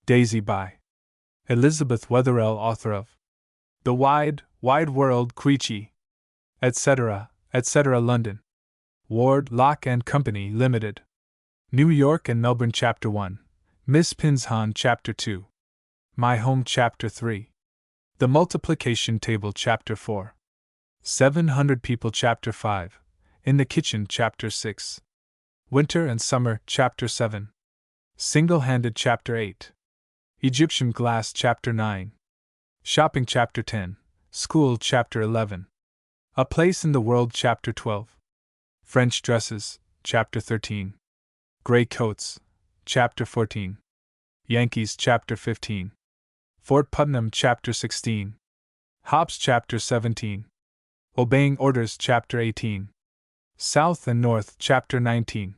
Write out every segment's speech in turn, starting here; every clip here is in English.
Daisy by Elizabeth Wetherell, author of The Wide, Wide World, Queechy, etc., etc., London. Ward, Lock and Company, Limited. New York and Melbourne. Chapter 1. Miss Pinshan. Chapter 2. My Home. Chapter 3. The Multiplication Table. Chapter 4. 700 People. Chapter 5. In the Kitchen. Chapter 6. Winter and Summer. Chapter 7. Single-Handed. Chapter 8. Egyptian Glass. Chapter 9. Shopping. Chapter 10. School. Chapter 11. A Place in the World. Chapter 12. French Dresses. Chapter 13. Gray Coats. Chapter 14. Yankees. Chapter 15. Fort Putnam. Chapter 16. Hobbs. Chapter 17. Obeying Orders. Chapter 18. South and North. Chapter 19.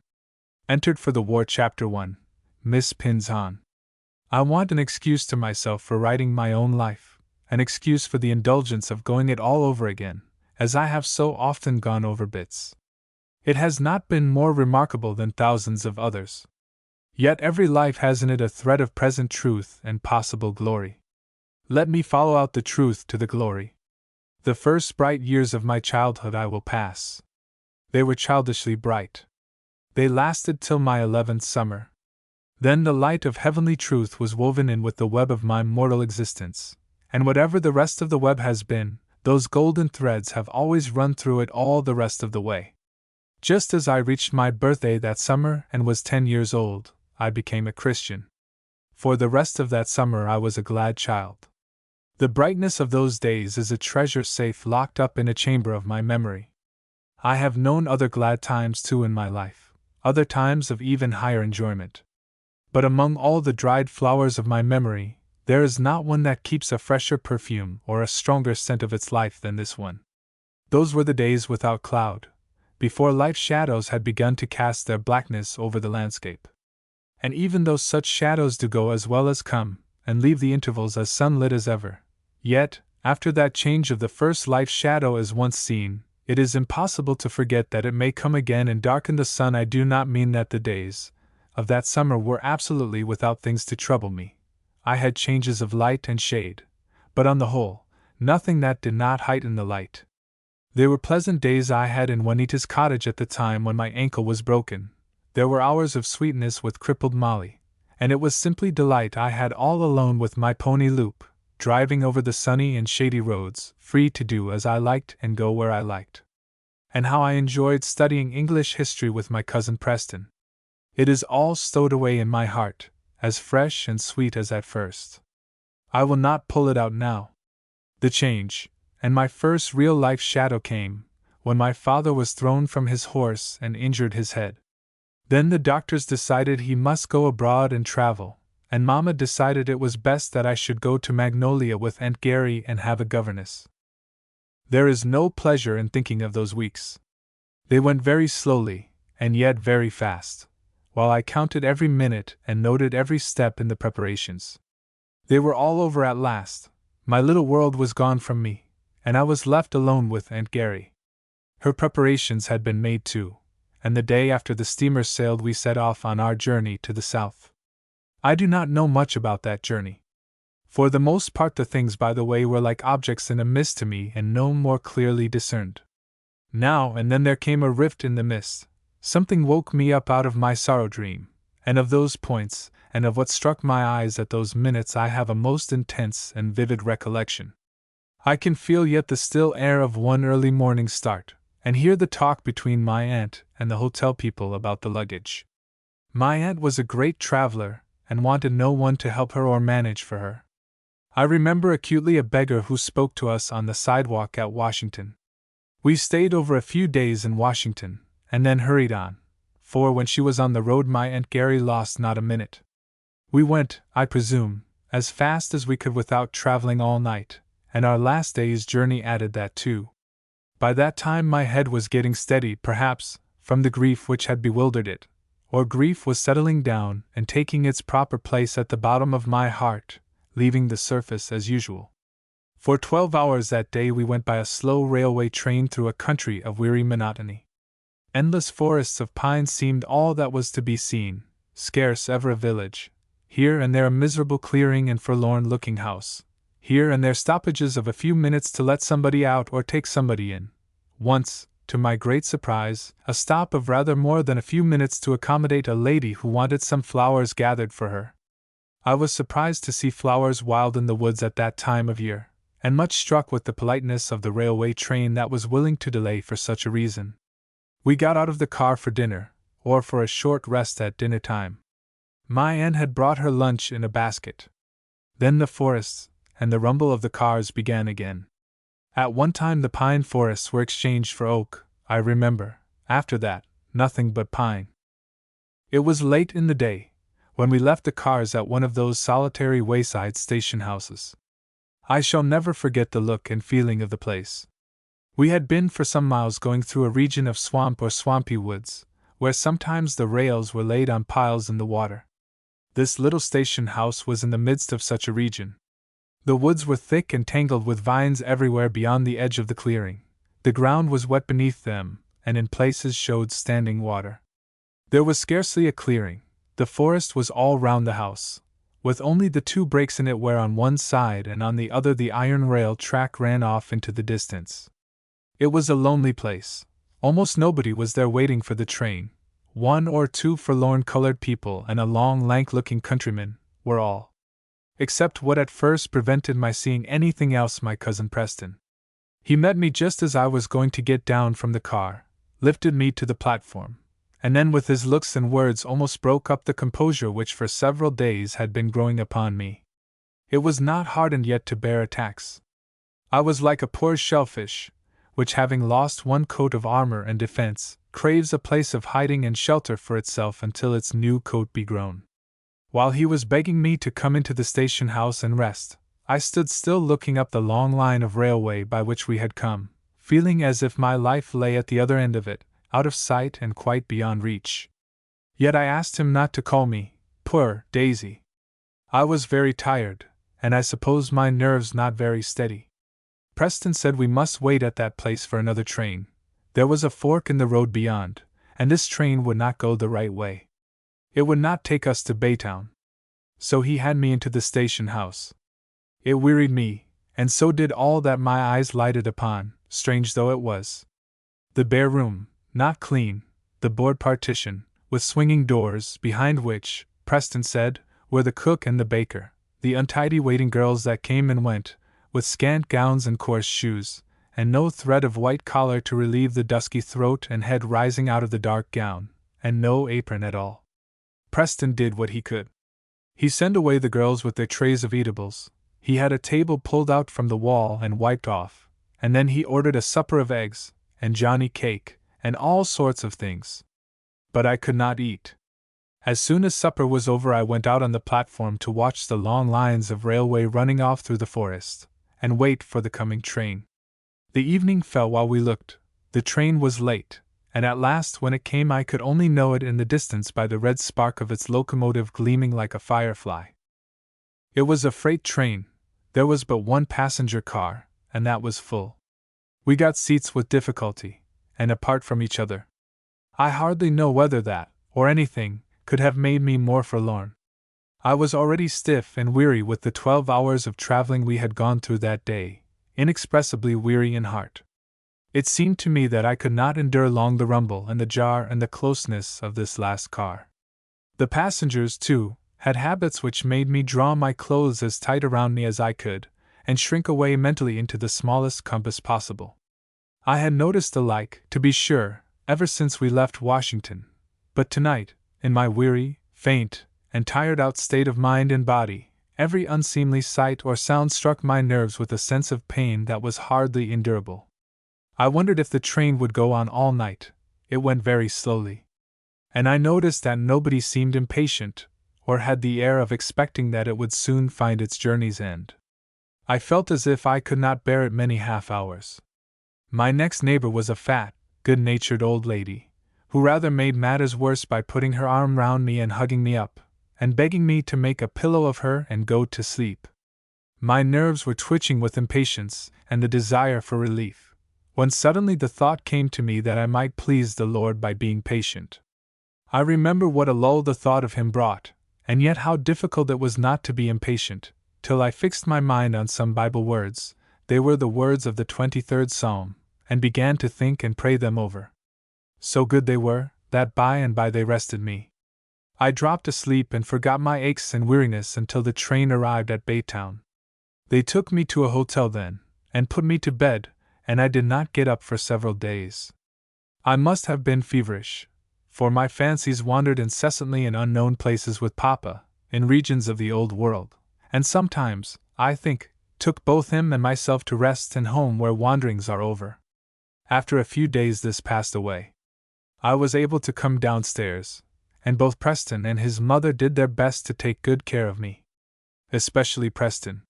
Entered for the War. Chapter 1. Miss Pinshan. I want an excuse to myself for writing my own life, an excuse for the indulgence of going it all over again, as I have so often gone over bits. It has not been more remarkable than thousands of others. Yet every life has in it a thread of present truth and possible glory. Let me follow out the truth to the glory. The first bright years of my childhood I will pass. They were childishly bright. They lasted till my 11th summer. Then the light of heavenly truth was woven in with the web of my mortal existence, and whatever the rest of the web has been, those golden threads have always run through it all the rest of the way. Just as I reached my birthday that summer and was 10 years old, I became a Christian. For the rest of that summer I was a glad child. The brightness of those days is a treasure safe locked up in a chamber of my memory. I have known other glad times too in my life, other times of even higher enjoyment. But among all the dried flowers of my memory, there is not one that keeps a fresher perfume or a stronger scent of its life than this one. Those were the days without cloud, before life's shadows had begun to cast their blackness over the landscape. And even though such shadows do go as well as come, and leave the intervals as sunlit as ever, yet, after that change of the first life shadow is once seen, it is impossible to forget that it may come again and darken the sun. I do not mean that the days of that summer were absolutely without things to trouble me. I had changes of light and shade, but on the whole, nothing that did not heighten the light. There were pleasant days I had in Juanita's cottage at the time when my ankle was broken. There were hours of sweetness with crippled Molly, and it was simply delight I had all alone with my pony Loop, driving over the sunny and shady roads, free to do as I liked and go where I liked. And how I enjoyed studying English history with my cousin Preston. It is all stowed away in my heart, as fresh and sweet as at first. I will not pull it out now. The change, and my first real life shadow came, when my father was thrown from his horse and injured his head. Then the doctors decided he must go abroad and travel, and Mama decided it was best that I should go to Magnolia with Aunt Gary and have a governess. There is no pleasure in thinking of those weeks. They went very slowly, and yet very fast, while I counted every minute and noted every step in the preparations. They were all over at last. My little world was gone from me, and I was left alone with Aunt Gary. Her preparations had been made too, and the day after the steamer sailed we set off on our journey to the south. I do not know much about that journey. For the most part the things by the way were like objects in a mist to me and no more clearly discerned. Now and then there came a rift in the mist. Something woke me up out of my sorrow dream, and of those points, and of what struck my eyes at those minutes I have a most intense and vivid recollection. I can feel yet the still air of one early morning start, and hear the talk between my aunt and the hotel people about the luggage. My aunt was a great traveler, and wanted no one to help her or manage for her. I remember acutely a beggar who spoke to us on the sidewalk at Washington. We stayed over a few days in Washington, and then hurried on, for when she was on the road my Aunt Gary lost not a minute. We went, I presume, as fast as we could without traveling all night, and our last day's journey added that too. By that time my head was getting steady, perhaps, from the grief which had bewildered it, or grief was settling down and taking its proper place at the bottom of my heart, leaving the surface as usual. For 12 hours that day we went by a slow railway train through a country of weary monotony. Endless forests of pines seemed all that was to be seen, scarce ever a village, here and there a miserable clearing and forlorn-looking house, here and there stoppages of a few minutes to let somebody out or take somebody in. Once, to my great surprise, a stop of rather more than a few minutes to accommodate a lady who wanted some flowers gathered for her. I was surprised to see flowers wild in the woods at that time of year, and much struck with the politeness of the railway train that was willing to delay for such a reason. We got out of the car for dinner, or for a short rest at dinner time. My aunt had brought her lunch in a basket. Then the forests and the rumble of the cars began again. At one time the pine forests were exchanged for oak, I remember. After that, nothing but pine. It was late in the day when we left the cars at one of those solitary wayside station houses. I shall never forget the look and feeling of the place. We had been for some miles going through a region of swamp or swampy woods, where sometimes the rails were laid on piles in the water. This little station house was in the midst of such a region. The woods were thick and tangled with vines everywhere beyond the edge of the clearing. The ground was wet beneath them, and in places showed standing water. There was scarcely a clearing. The forest was all round the house, with only the 2 breaks in it where on one side and on the other the iron rail track ran off into the distance. It was a lonely place. Almost nobody was there waiting for the train. 1 or 2 forlorn-colored people and a long, lank-looking countryman were all. Except what at first prevented my seeing anything else, my cousin Preston. He met me just as I was going to get down from the car, lifted me to the platform, and then with his looks and words almost broke up the composure which for several days had been growing upon me. It was not hardened yet to bear attacks. I was like a poor shellfish, which having lost one coat of armor and defense, craves a place of hiding and shelter for itself until its new coat be grown. While he was begging me to come into the station house and rest, I stood still looking up the long line of railway by which we had come, feeling as if my life lay at the other end of it, out of sight and quite beyond reach. Yet I asked him not to call me poor Daisy. I was very tired, and I suppose my nerves not very steady. Preston said we must wait at that place for another train. There was a fork in the road beyond, and this train would not go the right way. It would not take us to Baytown. So he had me into the station house. It wearied me, and so did all that my eyes lighted upon, strange though it was. The bare room, not clean, the board partition, with swinging doors, behind which, Preston said, were the cook and the baker, the untidy waiting girls that came and went, with scant gowns and coarse shoes, and no thread of white collar to relieve the dusky throat and head rising out of the dark gown, and no apron at all. Preston did what he could. He sent away the girls with their trays of eatables. He had a table pulled out from the wall and wiped off, and then he ordered a supper of eggs, and Johnny cake, and all sorts of things. But I could not eat. As soon as supper was over, I went out on the platform to watch the long lines of railway running off through the forest, and wait for the coming train. The evening fell while we looked. The train was late, and at last when it came I could only know it in the distance by the red spark of its locomotive gleaming like a firefly. It was a freight train. There was but one passenger car, and that was full. We got seats with difficulty, and apart from each other. I hardly know whether that, or anything, could have made me more forlorn. I was already stiff and weary with the 12 hours of traveling we had gone through that day, inexpressibly weary in heart. It seemed to me that I could not endure long the rumble and the jar and the closeness of this last car. The passengers, too, had habits which made me draw my clothes as tight around me as I could, and shrink away mentally into the smallest compass possible. I had noticed the like, to be sure, ever since we left Washington, but tonight, in my weary, faint, and tired-out state of mind and body, every unseemly sight or sound struck my nerves with a sense of pain that was hardly endurable. I wondered if the train would go on all night. It went very slowly. And I noticed that nobody seemed impatient, or had the air of expecting that it would soon find its journey's end. I felt as if I could not bear it many half hours. My next neighbor was a fat, good-natured old lady, who rather made matters worse by putting her arm round me and hugging me up, and begging me to make a pillow of her and go to sleep. My nerves were twitching with impatience and the desire for relief, when suddenly the thought came to me that I might please the Lord by being patient. I remember what a lull the thought of Him brought, and yet how difficult it was not to be impatient, till I fixed my mind on some Bible words. They were the words of the 23rd Psalm, and began to think and pray them over. So good they were, that by and by they rested me. I dropped asleep and forgot my aches and weariness until the train arrived at Baytown. They took me to a hotel then, and put me to bed, and I did not get up for several days. I must have been feverish, for my fancies wandered incessantly in unknown places with Papa, in regions of the old world, and sometimes, I think, took both him and myself to rest and home where wanderings are over. After a few days this passed away. I was able to come downstairs, and both Preston and his mother did their best to take good care of me. Especially Preston.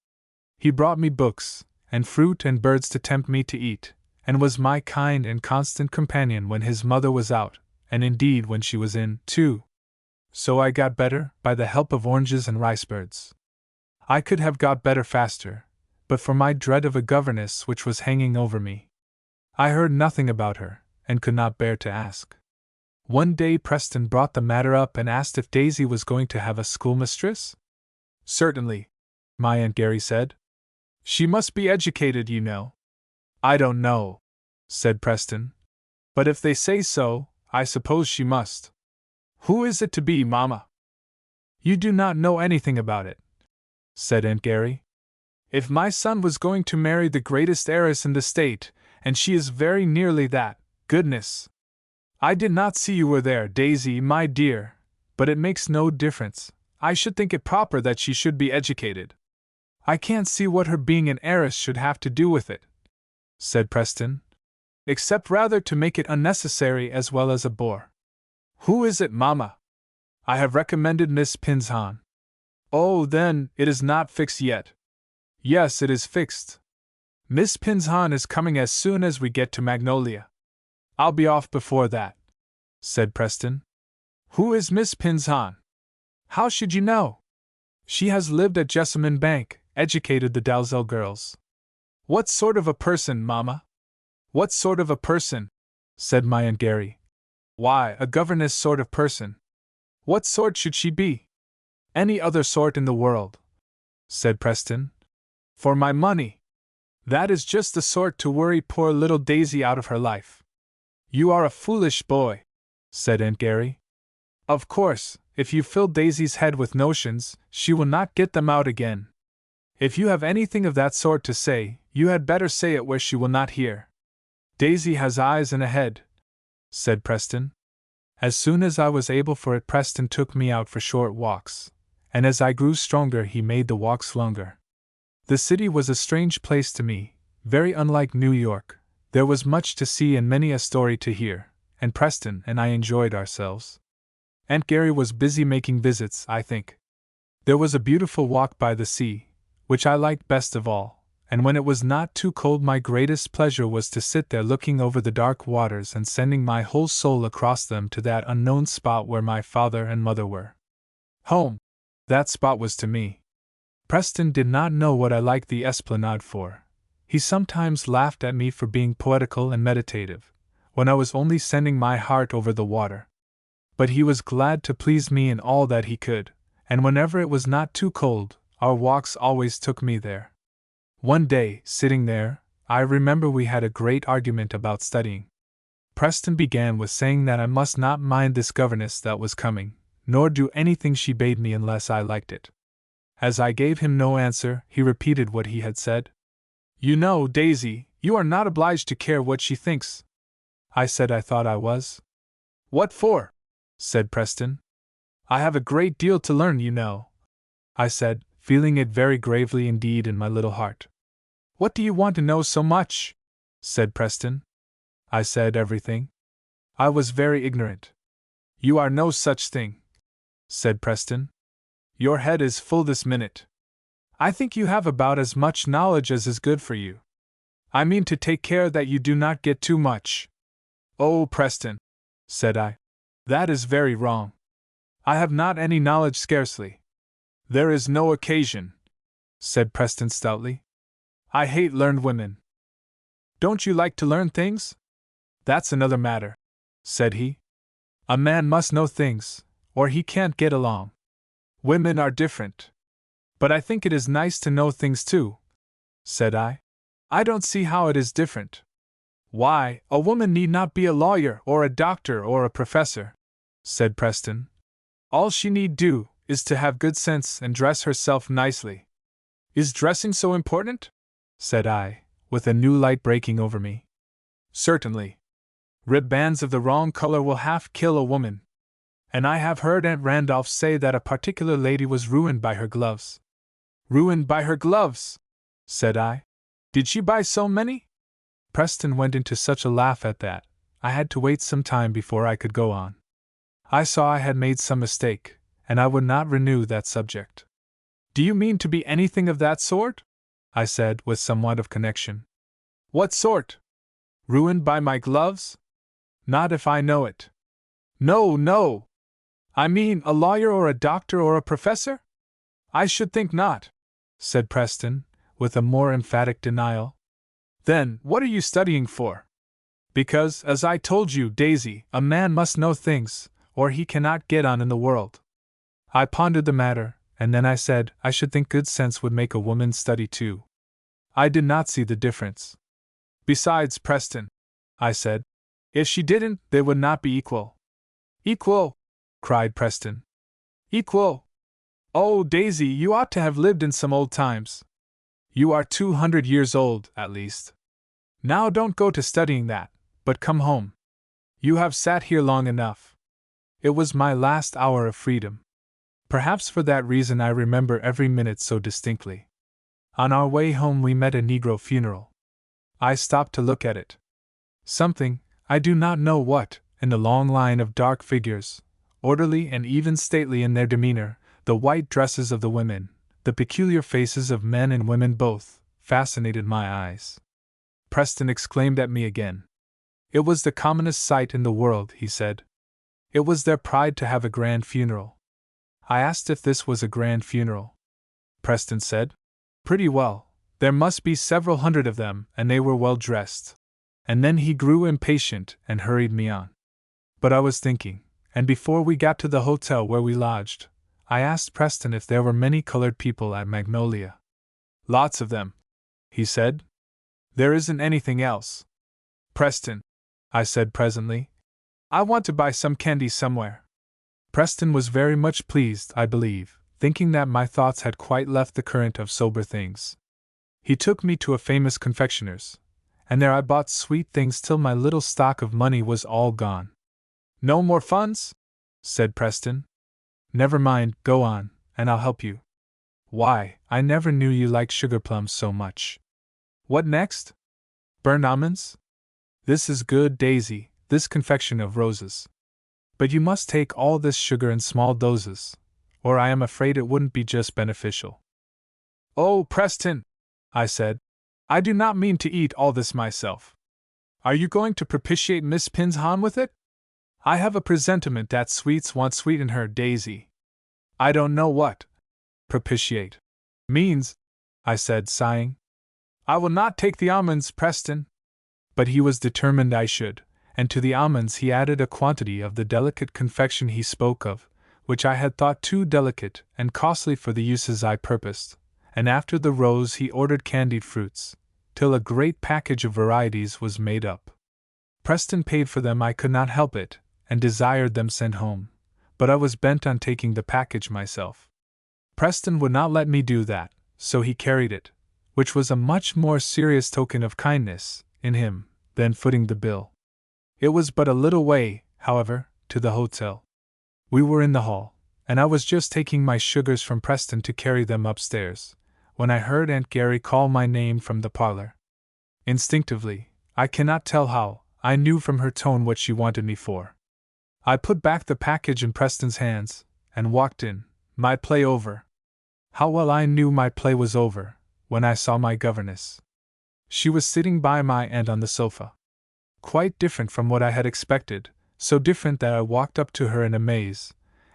He brought me books, and fruit and birds to tempt me to eat, and was my kind and constant companion when his mother was out, and indeed when she was in, too. So I got better, by the help of oranges and rice birds. I could have got better faster, but for my dread of a governess which was hanging over me. I heard nothing about her, and could not bear to ask. One day Preston brought the matter up and asked if Daisy was going to have a schoolmistress? Certainly, my Aunt Gary said. She must be educated, you know. I don't know, said Preston. But if they say so, I suppose she must. Who is it to be, Mamma? You do not know anything about it, said Aunt Gary. If my son was going to marry the greatest heiress in the state, and she is very nearly that, goodness! I did not see you were there, Daisy, my dear, but it makes no difference. I should think it proper that she should be educated. I can't see what her being an heiress should have to do with it, said Preston, except rather to make it unnecessary as well as a bore. Who is it, Mamma? I have recommended Miss Pinshan. Oh, then, it is not fixed yet. Yes, it is fixed. Miss Pinshan is coming as soon as we get to Magnolia. I'll be off before that, said Preston. Who is Miss Pinshan? How should you know? She has lived at Jessamine Bank, educated the Dalzell girls. What sort of a person, Mamma? What sort of a person? Said my Aunt Gary. Why, a governess sort of person. What sort should she be? Any other sort in the world, said Preston. For my money. That is just the sort to worry poor little Daisy out of her life. You are a foolish boy, said Aunt Gary. Of course, if you fill Daisy's head with notions, she will not get them out again. If you have anything of that sort to say, you had better say it where she will not hear. Daisy has eyes and a head, said Preston. As soon as I was able for it, Preston took me out for short walks, and as I grew stronger he made the walks longer. The city was a strange place to me, very unlike New York. There was much to see and many a story to hear, and Preston and I enjoyed ourselves. Aunt Gary was busy making visits, I think. There was a beautiful walk by the sea, which I liked best of all, and when it was not too cold my greatest pleasure was to sit there looking over the dark waters and sending my whole soul across them to that unknown spot where my father and mother were. Home! That spot was to me. Preston did not know what I liked the Esplanade for. He sometimes laughed at me for being poetical and meditative, when I was only sending my heart over the water. But he was glad to please me in all that he could, and whenever it was not too cold, our walks always took me there. One day, sitting there, I remember we had a great argument about studying. Preston began with saying that I must not mind this governess that was coming, nor do anything she bade me unless I liked it. As I gave him no answer, he repeated what he had said. You know, Daisy, you are not obliged to care what she thinks. I said I thought I was. What for? Said Preston. I have a great deal to learn, you know, I said, feeling it very gravely indeed in my little heart. What do you want to know so much? Said Preston. I said everything. I was very ignorant. You are no such thing, said Preston. Your head is full this minute. I think you have about as much knowledge as is good for you. I mean to take care that you do not get too much. Oh, Preston, said I, that is very wrong. I have not any knowledge scarcely. There is no occasion, said Preston stoutly. I hate learned women. Don't you like to learn things? That's another matter, said he. A man must know things, or he can't get along. Women are different. But I think it is nice to know things too, said I. I don't see how it is different. Why, a woman need not be a lawyer or a doctor or a professor, said Preston. All she need do is to have good sense and dress herself nicely. Is dressing so important? Said I, with a new light breaking over me. Certainly. Ribands of the wrong color will half kill a woman. And I have heard Aunt Randolph say that a particular lady was ruined by her gloves. Ruined by her gloves? Said I. Did she buy so many? Preston went into such a laugh at that, I had to wait some time before I could go on. I saw I had made some mistake, and I would not renew that subject. Do you mean to be anything of that sort? I said, with somewhat of connection. What sort? Ruined by my gloves? Not if I know it. No, no. I mean a lawyer or a doctor or a professor? I should think not, said Preston, with a more emphatic denial. Then, what are you studying for? Because, as I told you, Daisy, a man must know things, or he cannot get on in the world. I pondered the matter, and then I said I should think good sense would make a woman study too. I did not see the difference. Besides, Preston, I said, if she didn't, they would not be equal. Equal? Cried Preston. Equal? Oh, Daisy, you ought to have lived in some old times. You are 200 years old, at least. Now don't go to studying that, but come home. You have sat here long enough. It was my last hour of freedom. Perhaps for that reason I remember every minute so distinctly. On our way home we met a Negro funeral. I stopped to look at it. Something, I do not know what, in the long line of dark figures, orderly and even stately in their demeanor, the white dresses of the women, the peculiar faces of men and women both, fascinated my eyes. Preston exclaimed at me again. It was the commonest sight in the world, he said. It was their pride to have a grand funeral. I asked if this was a grand funeral. Preston said, pretty well, there must be several hundred of them, and they were well dressed. And then he grew impatient and hurried me on. But I was thinking, and before we got to the hotel where we lodged, I asked Preston if there were many colored people at Magnolia. Lots of them, he said. There isn't anything else. Preston, I said presently, I want to buy some candy somewhere. Preston was very much pleased, I believe, thinking that my thoughts had quite left the current of sober things. He took me to a famous confectioner's, and there I bought sweet things till my little stock of money was all gone. No more funds? Said Preston. Never mind, go on, and I'll help you. Why, I never knew you liked sugar plums so much. What next? Burned almonds? This is good, Daisy, this confection of roses. But you must take all this sugar in small doses, or I am afraid it wouldn't be just beneficial. Oh, Preston, I said, I do not mean to eat all this myself. Are you going to propitiate Miss Pinzhon with it? I have a presentiment that sweets won't sweeten her, Daisy. I don't know what propitiate means, I said, sighing. I will not take the almonds, Preston. But he was determined I should, and to the almonds he added a quantity of the delicate confection he spoke of, which I had thought too delicate and costly for the uses I purposed, and after the rose he ordered candied fruits, till a great package of varieties was made up. Preston paid for them, I could not help it, and desired them sent home, but I was bent on taking the package myself. Preston would not let me do that, so he carried it, which was a much more serious token of kindness in him than footing the bill. It was but a little way, however, to the hotel. We were in the hall, and I was just taking my sugars from Preston to carry them upstairs, when I heard Aunt Gary call my name from the parlor. Instinctively, I cannot tell how, I knew from her tone what she wanted me for. I put back the package in Preston's hands, and walked in, my play over. How well I knew my play was over, when I saw my governess. She was sitting by my aunt on the sofa. Quite different from what I had expected, so different that I walked up to her in amaze,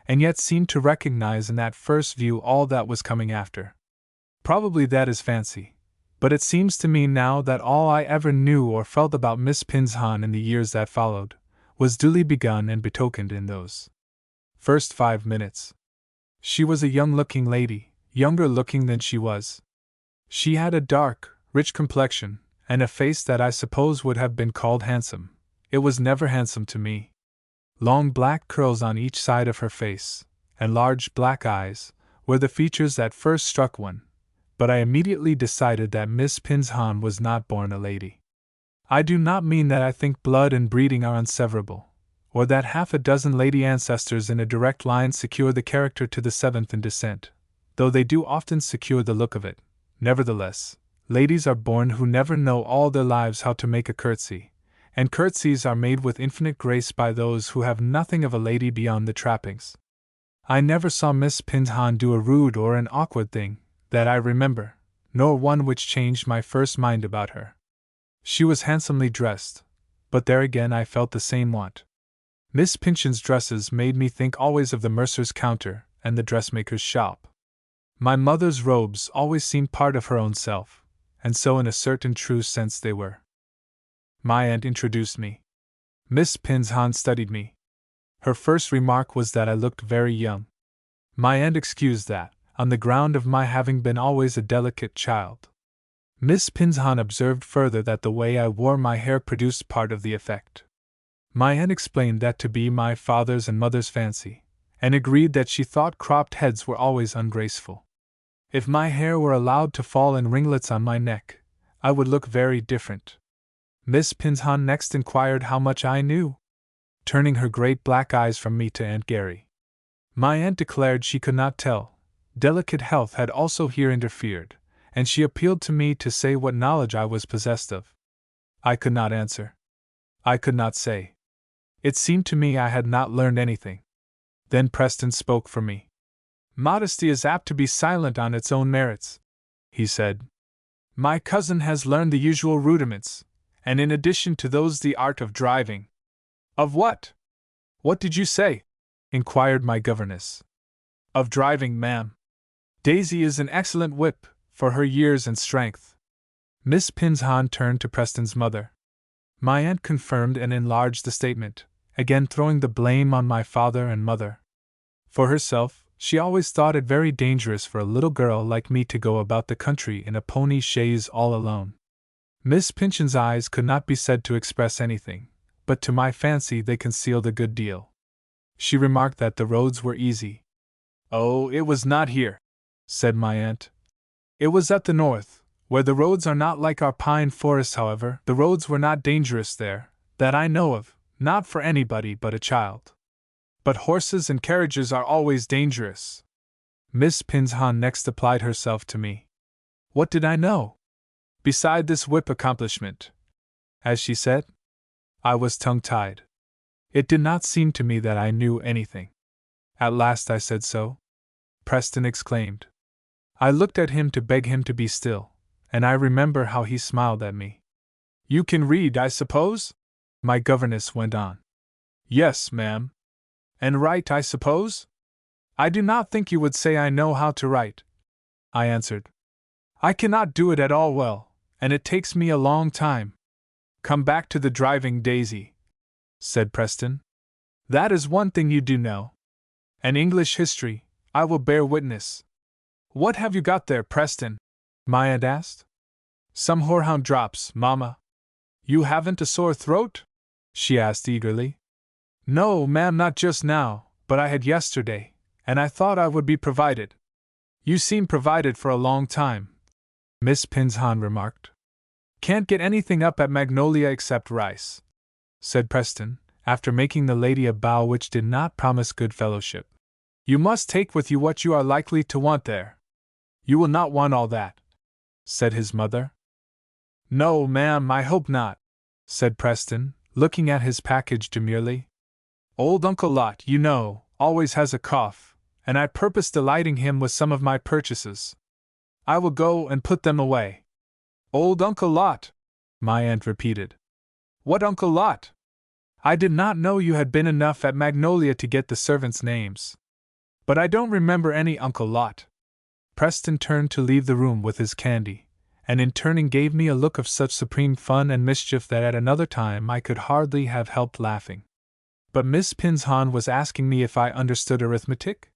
and yet seemed to recognize in that first view all that was coming after. Probably that is fancy, but it seems to me now that all I ever knew or felt about Miss Pinzhon in the years that followed was duly begun and betokened in those first 5 minutes. She was a young-looking lady, younger looking than she was. She had a dark, rich complexion, and a face that I suppose would have been called handsome. It was never handsome to me. Long black curls on each side of her face, and large black eyes, were the features that first struck one, but I immediately decided that Miss Pinshan was not born a lady. I do not mean that I think blood and breeding are inseverable, or that half a dozen lady ancestors in a direct line secure the character to the seventh in descent, though they do often secure the look of it. Nevertheless, ladies are born who never know all their lives how to make a curtsy, and curtsies are made with infinite grace by those who have nothing of a lady beyond the trappings. I never saw Miss Pinshan do a rude or an awkward thing, that I remember, nor one which changed my first mind about her. She was handsomely dressed, but there again I felt the same want. Miss Pinshan's dresses made me think always of the mercer's counter and the dressmaker's shop. My mother's robes always seemed part of her own self, and so in a certain true sense they were. My aunt introduced me. Miss Pinshan studied me. Her first remark was that I looked very young. My aunt excused that, on the ground of my having been always a delicate child. Miss Pinshan observed further that the way I wore my hair produced part of the effect. My aunt explained that to be my father's and mother's fancy, and agreed that she thought cropped heads were always ungraceful. If my hair were allowed to fall in ringlets on my neck, I would look very different. Miss Pinshan next inquired how much I knew, turning her great black eyes from me to Aunt Gary. My aunt declared she could not tell. Delicate health had also here interfered, and she appealed to me to say what knowledge I was possessed of. I could not answer. I could not say. It seemed to me I had not learned anything. Then Preston spoke for me. Modesty is apt to be silent on its own merits, he said. My cousin has learned the usual rudiments, and in addition to those the art of driving. Of what? What did you say? Inquired my governess. Of driving, ma'am. Daisy is an excellent whip, for her years and strength. Miss Pinshan turned to Preston's mother. My aunt confirmed and enlarged the statement, again throwing the blame on my father and mother. For herself, she always thought it very dangerous for a little girl like me to go about the country in a pony chaise all alone. Miss Pinshan's eyes could not be said to express anything, but to my fancy they concealed a good deal. She remarked that the roads were easy. Oh, it was not here, said my aunt. It was at the north, where the roads are not like our pine forests. However, the roads were not dangerous there, that I know of, not for anybody but a child. But horses and carriages are always dangerous. Miss Pinshan next applied herself to me. What did I know? Beside this whip accomplishment, as she said, I was tongue-tied. It did not seem to me that I knew anything. At last I said so. Preston exclaimed. I looked at him to beg him to be still, and I remember how he smiled at me. You can read, I suppose? My governess went on. Yes, ma'am. And write, I suppose? I do not think you would say I know how to write, I answered. I cannot do it at all well, and it takes me a long time. Come back to the driving, Daisy, said Preston. That is one thing you do know. And English history, I will bear witness. What have you got there, Preston? My aunt asked. Some horehound drops, Mamma. You haven't a sore throat? She asked eagerly. No, ma'am, not just now, but I had yesterday, and I thought I would be provided. You seem provided for a long time, Miss Pinshan remarked. Can't get anything up at Magnolia except rice, said Preston, after making the lady a bow which did not promise good fellowship. You must take with you what you are likely to want there. You will not want all that, said his mother. No, ma'am, I hope not, said Preston, looking at his package demurely. Old Uncle Lot, you know, always has a cough, and I purpose delighting him with some of my purchases. I will go and put them away. Old Uncle Lot, my aunt repeated. What Uncle Lot? I did not know you had been enough at Magnolia to get the servants' names. But I don't remember any Uncle Lot. Preston turned to leave the room with his candy, and in turning gave me a look of such supreme fun and mischief that at another time I could hardly have helped laughing. But Miss Pinshan was asking me if I understood arithmetic?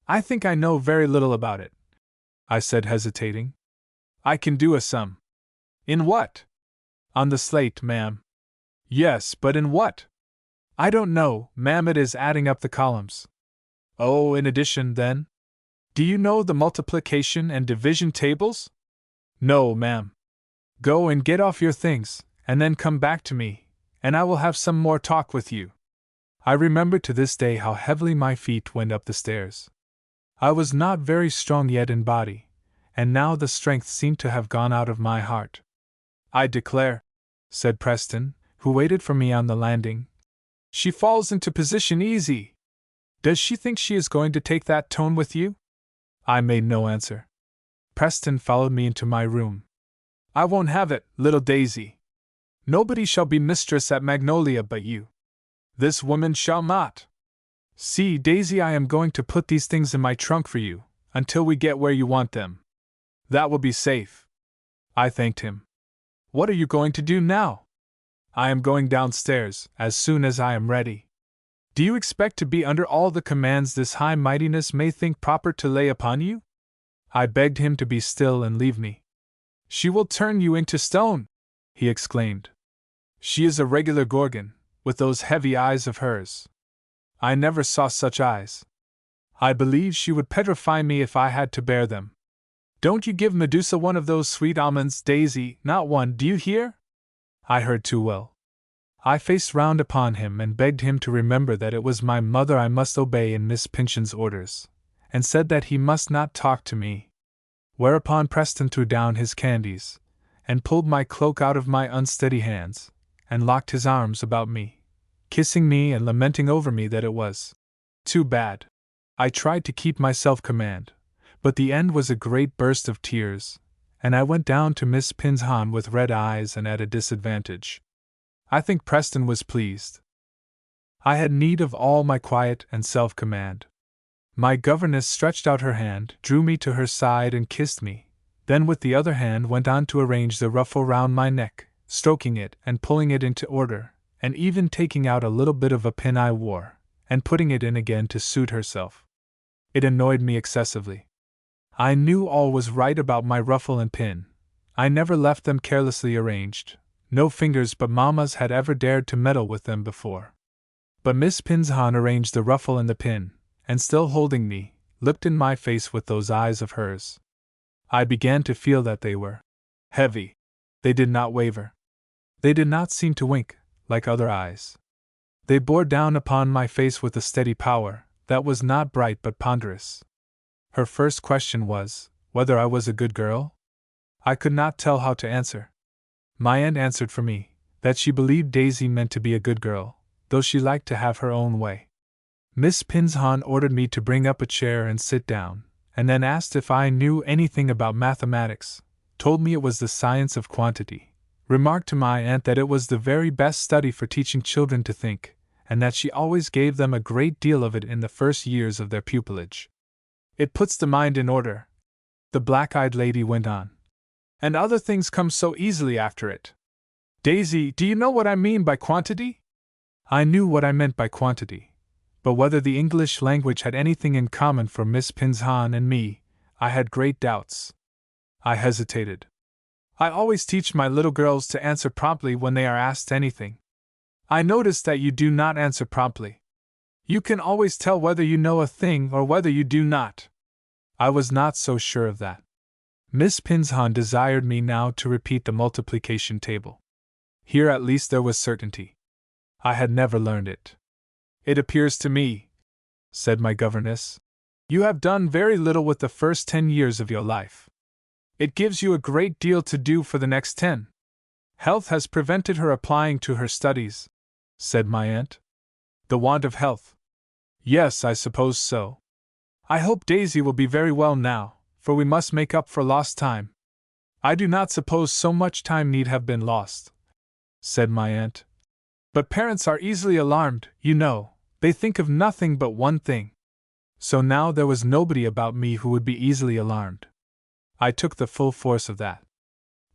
I think I know very little about it, I said, hesitating. I can do a sum. In what? On the slate, ma'am. Yes, but in what? I don't know, ma'am. It is adding up the columns. Oh, in addition, then? Do you know the multiplication and division tables? No, ma'am. Go and get off your things, and then come back to me, and I will have some more talk with you. I remember to this day how heavily my feet went up the stairs. I was not very strong yet in body, and now the strength seemed to have gone out of my heart. I declare, said Preston, who waited for me on the landing, she falls into position easy. Does she think she is going to take that tone with you? I made no answer. Preston followed me into my room. I won't have it, little Daisy. Nobody shall be mistress at Magnolia but you. This woman shall not. See, Daisy, I am going to put these things in my trunk for you, until we get where you want them. That will be safe. I thanked him. What are you going to do now? I am going downstairs, as soon as I am ready. Do you expect to be under all the commands this high mightiness may think proper to lay upon you? I begged him to be still and leave me. She will turn you into stone, he exclaimed. She is a regular Gorgon, with those heavy eyes of hers. I never saw such eyes. I believe she would petrify me if I had to bear them. Don't you give Medusa one of those sweet almonds, Daisy, not one, do you hear? I heard too well. I faced round upon him and begged him to remember that it was my mother I must obey in Miss Pynchon's orders, and said that he must not talk to me. Whereupon Preston threw down his candies, and pulled my cloak out of my unsteady hands, and locked his arms about me, kissing me and lamenting over me that it was too bad. I tried to keep my self-command, but the end was a great burst of tears, and I went down to Miss Pinshan with red eyes and at a disadvantage. I think Preston was pleased. I had need of all my quiet and self-command. My governess stretched out her hand, drew me to her side and kissed me, then with the other hand went on to arrange the ruffle round my neck, stroking it and pulling it into order, and even taking out a little bit of a pin I wore, and putting it in again to suit herself. It annoyed me excessively. I knew all was right about my ruffle and pin. I never left them carelessly arranged. No fingers but Mamma's had ever dared to meddle with them before. But Miss Pinshan arranged the ruffle and the pin, and still holding me, looked in my face with those eyes of hers. I began to feel that they were heavy. They did not waver. They did not seem to wink, like other eyes. They bore down upon my face with a steady power, that was not bright but ponderous. Her first question was, whether I was a good girl? I could not tell how to answer. My aunt answered for me, that she believed Daisy meant to be a good girl, though she liked to have her own way. Miss Pinshan ordered me to bring up a chair and sit down, and then asked if I knew anything about mathematics, told me it was the science of quantity, remarked to my aunt that it was the very best study for teaching children to think, and that she always gave them a great deal of it in the first years of their pupillage. It puts the mind in order, the black-eyed lady went on. And other things come so easily after it. Daisy, do you know what I mean by quantity? I knew what I meant by quantity, but whether the English language had anything in common for Miss Pinshan and me, I had great doubts. I hesitated. I always teach my little girls to answer promptly when they are asked anything. I notice that you do not answer promptly. You can always tell whether you know a thing or whether you do not. I was not so sure of that. Miss Pinshan desired me now to repeat the multiplication table. Here at least there was certainty. I had never learned it. It appears to me, said my governess, you have done very little with the first 10 years of your life. It gives you a great deal to do for the next 10. Health has prevented her applying to her studies, said my aunt. The want of health. Yes, I suppose so. I hope Daisy will be very well now, for we must make up for lost time. I do not suppose so much time need have been lost, said my aunt. But parents are easily alarmed, you know, they think of nothing but one thing. So now there was nobody about me who would be easily alarmed. I took the full force of that.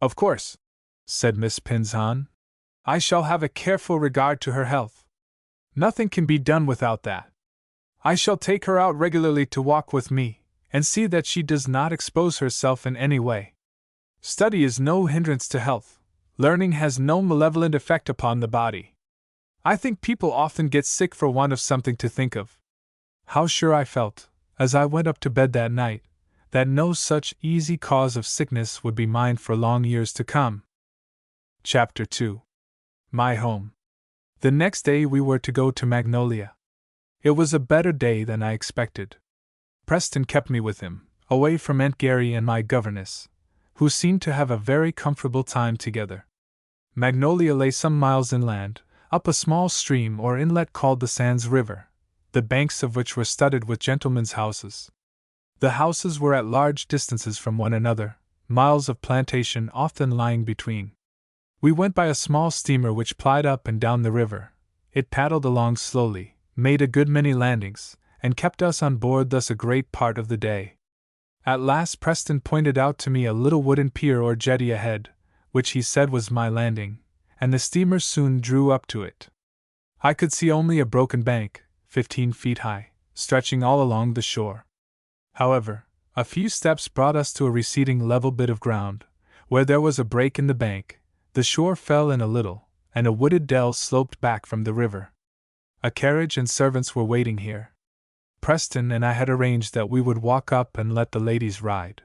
Of course, said Miss Pinshan, I shall have a careful regard to her health. Nothing can be done without that. I shall take her out regularly to walk with me, and see that she does not expose herself in any way. Study is no hindrance to health. Learning has no malevolent effect upon the body. I think people often get sick for want of something to think of. How sure I felt, as I went up to bed that night, that no such easy cause of sickness would be mine for long years to come. Chapter 2. My Home. The next day we were to go to Magnolia. It was a better day than I expected. Preston kept me with him, away from Aunt Gary and my governess, who seemed to have a very comfortable time together. Magnolia lay some miles inland, up a small stream or inlet called the Sands River, the banks of which were studded with gentlemen's houses. The houses were at large distances from one another, miles of plantation often lying between. We went by a small steamer which plied up and down the river. It paddled along slowly, made a good many landings, and kept us on board thus a great part of the day. At last Preston pointed out to me a little wooden pier or jetty ahead, which he said was my landing, and the steamer soon drew up to it. I could see only a broken bank, 15 feet high, stretching all along the shore. However, a few steps brought us to a receding level bit of ground, where there was a break in the bank. The shore fell in a little, and a wooded dell sloped back from the river. A carriage and servants were waiting here. Preston and I had arranged that we would walk up and let the ladies ride.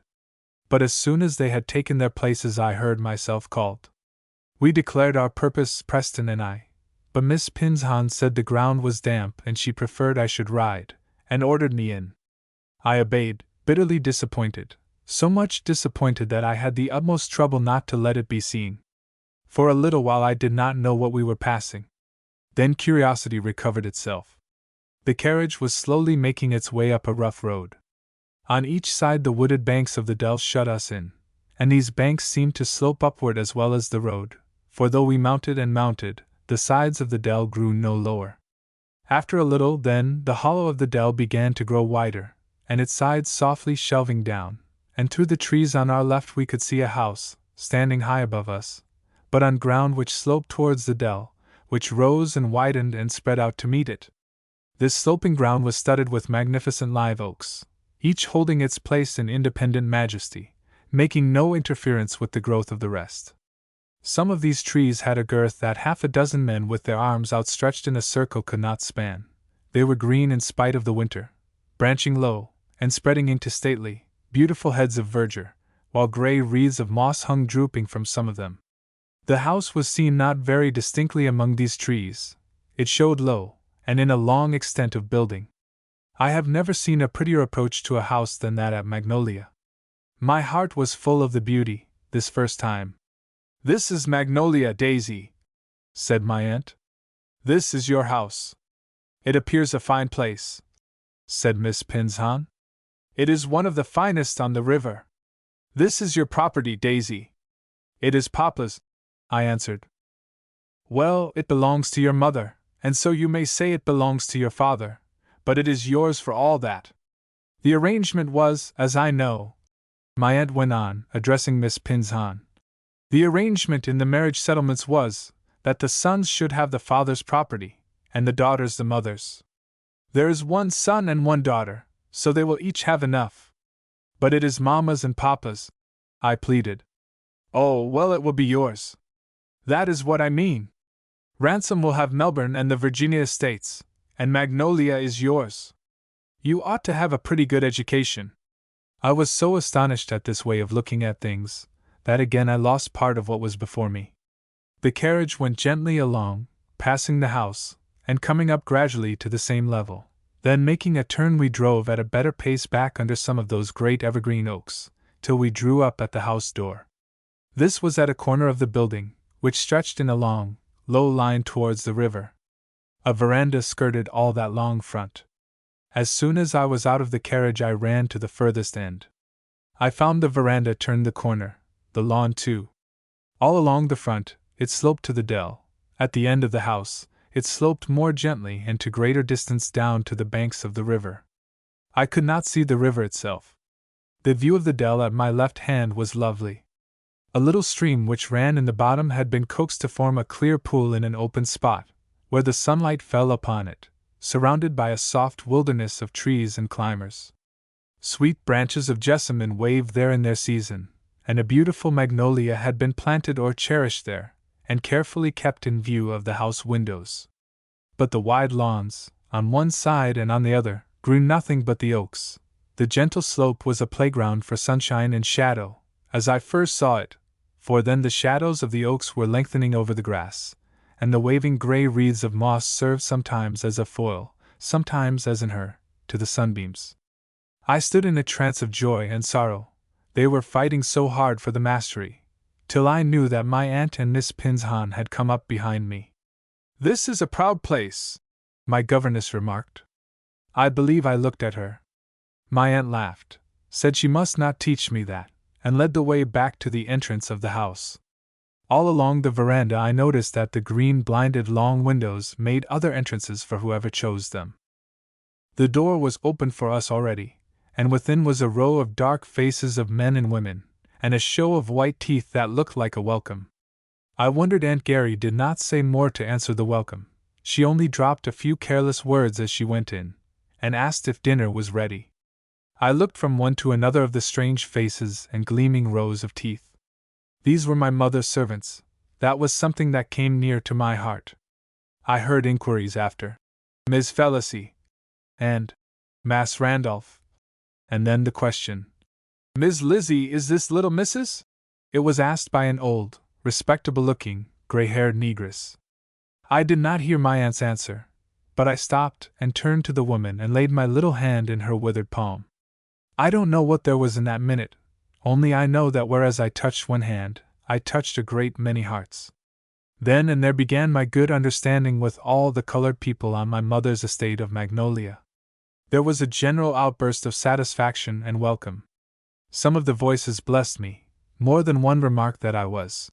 But as soon as they had taken their places I heard myself called. We declared our purpose, Preston and I, but Miss Pinzon said the ground was damp and she preferred I should ride, and ordered me in. I obeyed, bitterly disappointed, so much disappointed that I had the utmost trouble not to let it be seen. For a little while I did not know what we were passing. Then curiosity recovered itself. The carriage was slowly making its way up a rough road. On each side the wooded banks of the dell shut us in, and these banks seemed to slope upward as well as the road, for though we mounted and mounted, the sides of the dell grew no lower. After a little, then, the hollow of the dell began to grow wider, and its sides softly shelving down, and through the trees on our left we could see a house, standing high above us, but on ground which sloped towards the dell, which rose and widened and spread out to meet it. This sloping ground was studded with magnificent live oaks, each holding its place in independent majesty, making no interference with the growth of the rest. Some of these trees had a girth that half a dozen men with their arms outstretched in a circle could not span. They were green in spite of the winter, branching low, and spreading into stately, beautiful heads of verdure, while gray wreaths of moss hung drooping from some of them. The house was seen not very distinctly among these trees. It showed low, and in a long extent of building. I have never seen a prettier approach to a house than that at Magnolia. My heart was full of the beauty, this first time. "This is Magnolia, Daisy," said my aunt. "This is your house. It appears a fine place," said Miss Pinzon. "It is one of the finest on the river. This is your property, Daisy." "It is Papa's," I answered. "Well, it belongs to your mother, and so you may say it belongs to your father, but it is yours for all that. The arrangement was, as I know," my aunt went on, addressing Miss Pinzon. "The arrangement in the marriage settlements was, that the sons should have the father's property, and the daughters the mother's. There is one son and one daughter, so they will each have enough." "But it is Mamma's and Papa's," I pleaded. "Oh, well, it will be yours. That is what I mean. Ransom will have Melbourne and the Virginia estates, and Magnolia is yours. You ought to have a pretty good education." I was so astonished at this way of looking at things, that again I lost part of what was before me. The carriage went gently along, passing the house, and coming up gradually to the same level. Then making a turn we drove at a better pace back under some of those great evergreen oaks, till we drew up at the house door. This was at a corner of the building, which stretched in a long, low line towards the river. A veranda skirted all that long front. As soon as I was out of the carriage I ran to the furthest end. I found the veranda turned the corner, the lawn too. All along the front, it sloped to the dell. At the end of the house, it sloped more gently and to greater distance down to the banks of the river. I could not see the river itself. The view of the dell at my left hand was lovely. A little stream which ran in the bottom had been coaxed to form a clear pool in an open spot, where the sunlight fell upon it, surrounded by a soft wilderness of trees and climbers. Sweet branches of jessamine waved there in their season, and a beautiful magnolia had been planted or cherished there, and carefully kept in view of the house windows. But the wide lawns, on one side and on the other, grew nothing but the oaks. The gentle slope was a playground for sunshine and shadow, as I first saw it, for then the shadows of the oaks were lengthening over the grass, and the waving gray wreaths of moss served sometimes as a foil, sometimes as an her, to the sunbeams. I stood in a trance of joy and sorrow. They were fighting so hard for the mastery, till I knew that my aunt and Miss Pinshan had come up behind me. "This is a proud place," my governess remarked. I believe I looked at her. My aunt laughed, said she must not teach me that, and led the way back to the entrance of the house. All along the veranda I noticed that the green-blinded long windows made other entrances for whoever chose them. The door was open for us already, and within was a row of dark faces of men and women, and a show of white teeth that looked like a welcome. I wondered Aunt Gary did not say more to answer the welcome. She only dropped a few careless words as she went in, and asked if dinner was ready. I looked from one to another of the strange faces and gleaming rows of teeth. These were my mother's servants. That was something that came near to my heart. I heard inquiries after Miss Felicie and Mass Randolph, and then the question, "Miss Lizzie, is this little Mrs.?" It was asked by an old, respectable-looking, gray-haired negress. I did not hear my aunt's answer, but I stopped and turned to the woman and laid my little hand in her withered palm. I don't know what there was in that minute, only I know that whereas I touched one hand, I touched a great many hearts. Then and there began my good understanding with all the colored people on my mother's estate of Magnolia. There was a general outburst of satisfaction and welcome. Some of the voices blessed me, more than one remarked that I was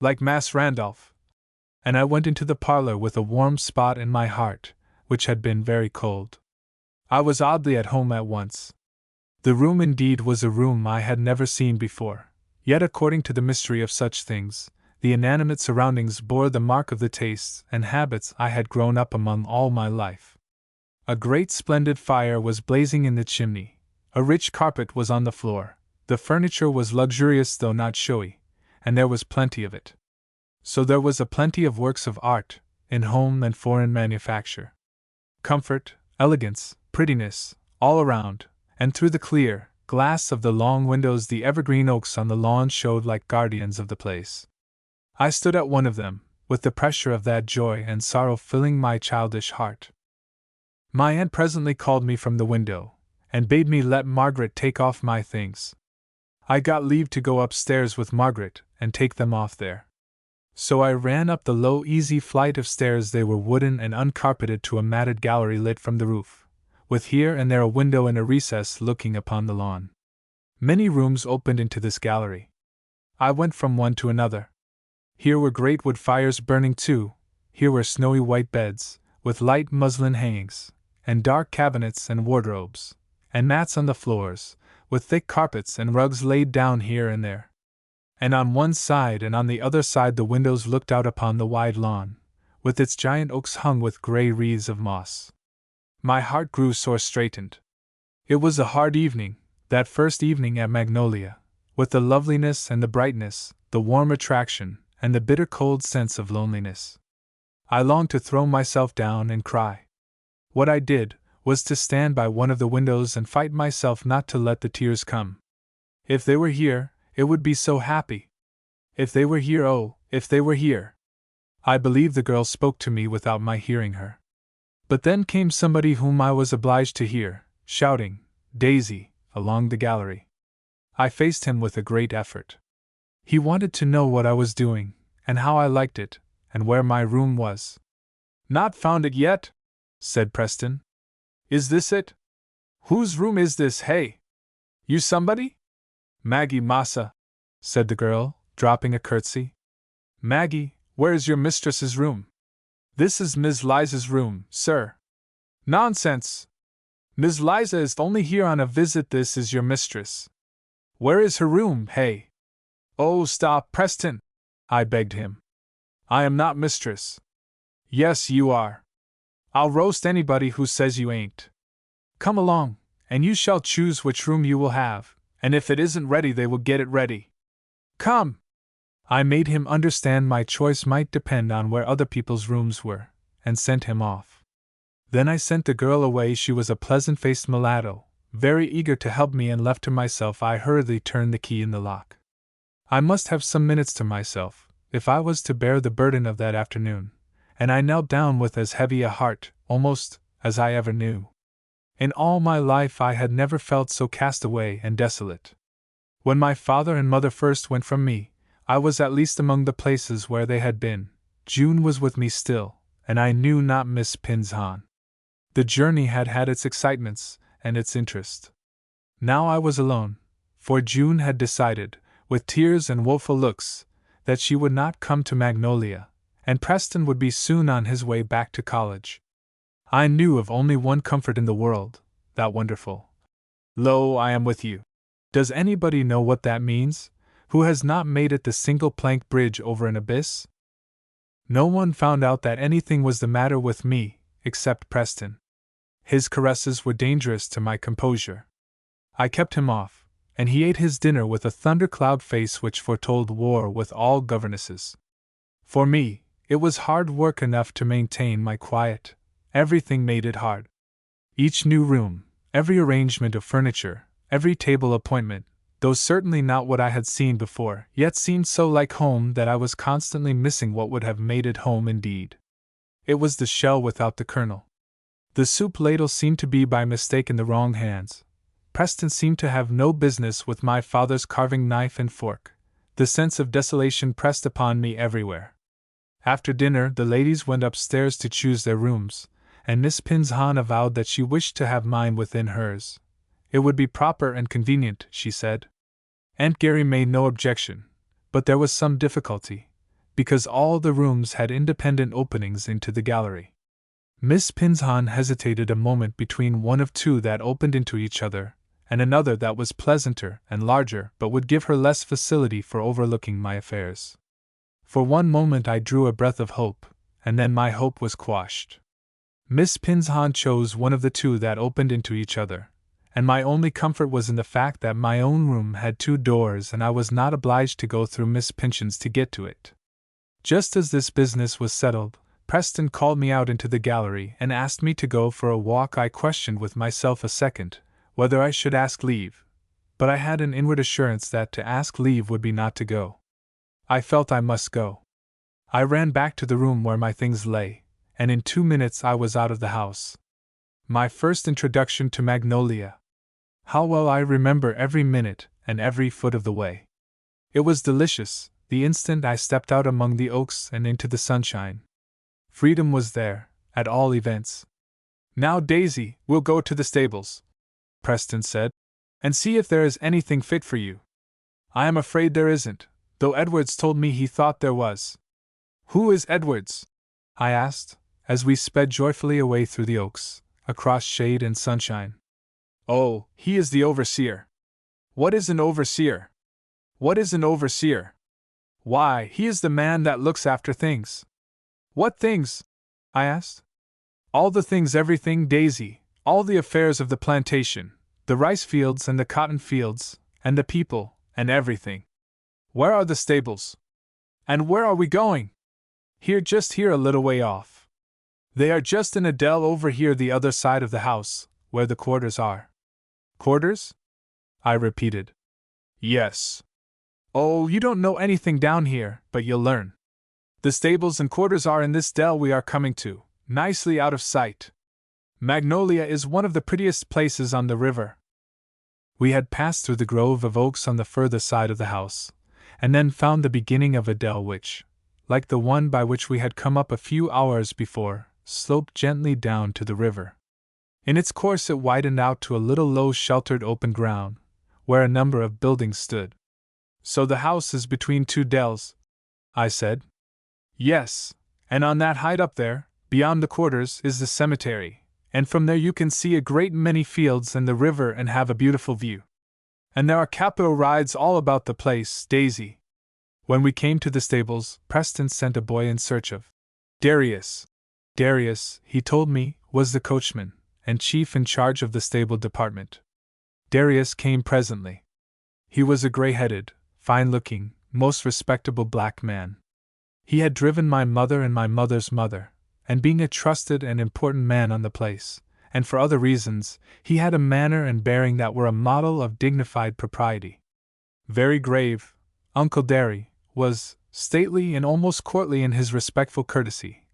like Mass Randolph, and I went into the parlor with a warm spot in my heart, which had been very cold. I was oddly at home at once. The room indeed was a room I had never seen before, yet according to the mystery of such things, the inanimate surroundings bore the mark of the tastes and habits I had grown up among all my life. A great splendid fire was blazing in the chimney, a rich carpet was on the floor, the furniture was luxurious though not showy, and there was plenty of it. So there was a plenty of works of art, in home and foreign manufacture. Comfort, elegance, prettiness, all around, and through the clear glass of the long windows the evergreen oaks on the lawn showed like guardians of the place. I stood at one of them, with the pressure of that joy and sorrow filling my childish heart. My aunt presently called me from the window, and bade me let Margaret take off my things. I got leave to go upstairs with Margaret and take them off there. So I ran up the low easy flight of stairs. They were wooden and uncarpeted to a matted gallery lit from the roof, with here and there a window in a recess looking upon the lawn. Many rooms opened into this gallery. I went from one to another. Here were great wood fires burning too, here were snowy white beds, with light muslin hangings, and dark cabinets and wardrobes, and mats on the floors, with thick carpets and rugs laid down here and there. And on one side and on the other side the windows looked out upon the wide lawn, with its giant oaks hung with grey wreaths of moss. My heart grew sore straitened. It was a hard evening, that first evening at Magnolia, with the loveliness and the brightness, the warm attraction, and the bitter cold sense of loneliness. I longed to throw myself down and cry. What I did was to stand by one of the windows and fight myself not to let the tears come. If they were here, it would be so happy. If they were here, oh, if they were here. I believe the girl spoke to me without my hearing her. But then came somebody whom I was obliged to hear, shouting, "Daisy," along the gallery. I faced him with a great effort. He wanted to know what I was doing, and how I liked it, and where my room was. "Not found it yet?" said Preston. "Is this it? Whose room is this, hey? You somebody?" "Maggie, massa," said the girl, dropping a curtsy. "Maggie, where is your mistress's room?" "This is Miss Liza's room, sir." "Nonsense! Miss Liza is only here on a visit. This is your mistress. Where is her room, hey?" "Oh, stop, Preston!" I begged him. "I am not mistress." "Yes, you are." I'll roast anybody who says you ain't. Come along, and you shall choose which room you will have, and if it isn't ready, they will get it ready. Come! I made him understand my choice might depend on where other people's rooms were, and sent him off. Then I sent the girl away. She was a pleasant-faced mulatto, very eager to help me, and left to myself I hurriedly turned the key in the lock. I must have some minutes to myself, if I was to bear the burden of that afternoon, and I knelt down with as heavy a heart, almost, as I ever knew. In all my life I had never felt so cast away and desolate. When my father and mother first went from me, I was at least among the places where they had been. June was with me still, and I knew not Miss Pinzon. The journey had had its excitements and its interest. Now I was alone, for June had decided, with tears and woeful looks, that she would not come to Magnolia, and Preston would be soon on his way back to college. I knew of only one comfort in the world, that wonderful, "Lo, I am with you." Does anybody know what that means, who has not made it the single plank bridge over an abyss? No one found out that anything was the matter with me, except Preston. His caresses were dangerous to my composure. I kept him off, and he ate his dinner with a thundercloud face which foretold war with all governesses. For me, it was hard work enough to maintain my quiet. Everything made it hard. Each new room, every arrangement of furniture, every table appointment, though certainly not what I had seen before, yet seemed so like home that I was constantly missing what would have made it home indeed. It was the shell without the kernel. The soup ladle seemed to be by mistake in the wrong hands. Preston seemed to have no business with my father's carving knife and fork. The sense of desolation pressed upon me everywhere. After dinner, the ladies went upstairs to choose their rooms, and Miss Pinzon avowed that she wished to have mine within hers. It would be proper and convenient, she said. Aunt Gary made no objection, but there was some difficulty, because all the rooms had independent openings into the gallery. Miss Pinzon hesitated a moment between one of two that opened into each other, and another that was pleasanter and larger but would give her less facility for overlooking my affairs. For one moment I drew a breath of hope, and then my hope was quashed. Miss Pinzon chose one of the two that opened into each other, and my only comfort was in the fact that my own room had two doors and I was not obliged to go through Miss Pinchin's to get to it. Just as this business was settled, Preston called me out into the gallery and asked me to go for a walk. I questioned with myself a second whether I should ask leave, but I had an inward assurance that to ask leave would be not to go. I felt I must go. I ran back to the room where my things lay, and in 2 minutes I was out of the house. My first introduction to Magnolia. How well I remember every minute and every foot of the way. It was delicious, the instant I stepped out among the oaks and into the sunshine. Freedom was there, at all events. "Now, Daisy, we'll go to the stables," Preston said, "and see if there is anything fit for you. I am afraid there isn't, though Edwards told me he thought there was." "Who is Edwards?" I asked, as we sped joyfully away through the oaks, across shade and sunshine. "Oh, he is the overseer." "What is an overseer?" "What is an overseer?" "Why, he is the man that looks after things." "What things?" I asked. "All the things, everything, Daisy, all the affairs of the plantation, the rice fields and the cotton fields, and the people, and everything." "Where are the stables?" "And where are we going?" "Here, just here, a little way off. They are just in a dell over here, the other side of the house, where the quarters are." "Quarters?" I repeated. "Yes." "Oh, you don't know anything down here, but you'll learn. The stables and quarters are in this dell we are coming to, nicely out of sight. Magnolia is one of the prettiest places on the river." We had passed through the grove of oaks on the further side of the house, and then found the beginning of a dell which, like the one by which we had come up a few hours before, sloped gently down to the river. In its course it widened out to a little low sheltered open ground, where a number of buildings stood. "So the house is between two dells?" I said. "Yes, and on that height up there, beyond the quarters, is the cemetery, and from there you can see a great many fields and the river and have a beautiful view. And there are capital rides all about the place, Daisy." When we came to the stables, Preston sent a boy in search of Darius. Darius, he told me, was the coachman, and chief in charge of the stable department. Darius came presently. He was a gray-headed, fine-looking, most respectable black man. He had driven my mother and my mother's mother, and being a trusted and important man on the place, and for other reasons, he had a manner and bearing that were a model of dignified propriety. Very grave, Uncle Derry was, stately and almost courtly in his respectful courtesy,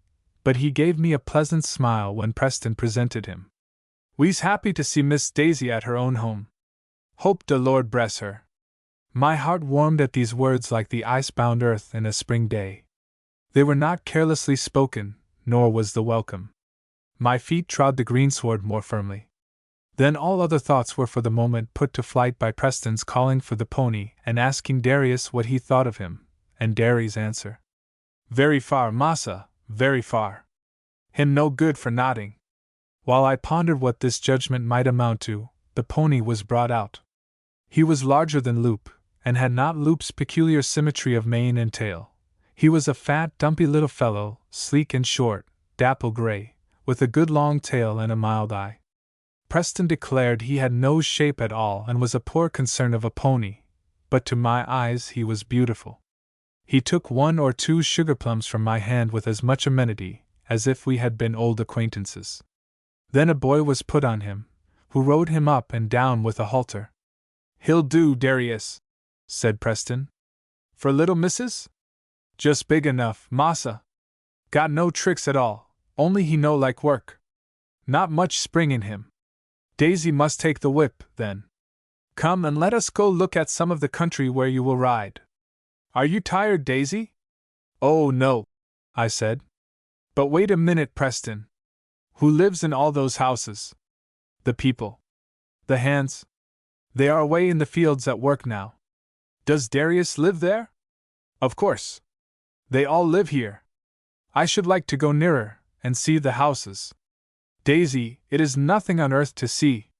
but he gave me a pleasant smile when Preston presented him. "We's happy to see Miss Daisy at her own home. Hope de Lord bless her." My heart warmed at these words like the ice-bound earth in a spring day. They were not carelessly spoken, nor was the welcome. My feet trod the greensward more firmly. Then all other thoughts were for the moment put to flight by Preston's calling for the pony and asking Darius what he thought of him, and Derry's answer: "Very far, massa, very far. Him no good for nodding." While I pondered what this judgment might amount to, the pony was brought out. He was larger than Loop, and had not Loop's peculiar symmetry of mane and tail. He was a fat, dumpy little fellow, sleek and short, dapple gray, with a good long tail and a mild eye. Preston declared he had no shape at all and was a poor concern of a pony, but to my eyes he was beautiful. He took 1 or 2 sugar plums from my hand with as much amenity as if we had been old acquaintances. Then a boy was put on him, who rode him up and down with a halter. "He'll do, Darius," said Preston. "For little missus?" "Just big enough, massa. Got no tricks at all, only he no like work. Not much spring in him." "Daisy must take the whip, then. Come and let us go look at some of the country where you will ride. Are you tired, Daisy?" "Oh, no," I said. "But wait a minute, Preston. Who lives in all those houses?" "The people." "The hands?" "They are away in the fields at work now." "Does Darius live there?" "Of course. They all live here. I should like to go nearer and see the houses." "Daisy, it is nothing on earth to see.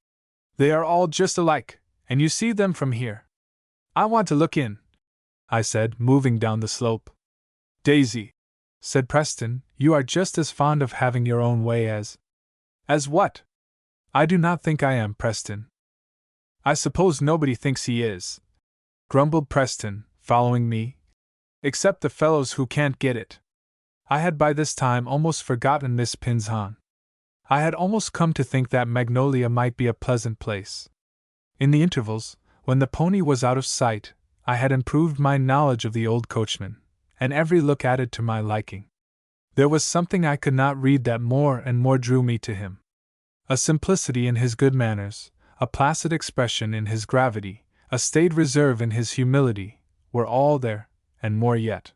They are all just alike, and you see them from here." "I want to look in," I said, moving down the slope. "Daisy," said Preston, "you are just as fond of having your own way as—" "As what?" "I do not think I am, Preston." "I suppose nobody thinks he is," grumbled Preston, following me, "except the fellows who can't get it." I had by this time almost forgotten Miss Pinzon. I had almost come to think that Magnolia might be a pleasant place. In the intervals, when the pony was out of sight, I had improved my knowledge of the old coachman, and every look added to my liking. There was something I could not read that more and more drew me to him. A simplicity in his good manners, a placid expression in his gravity, a staid reserve in his humility, were all there, and more yet.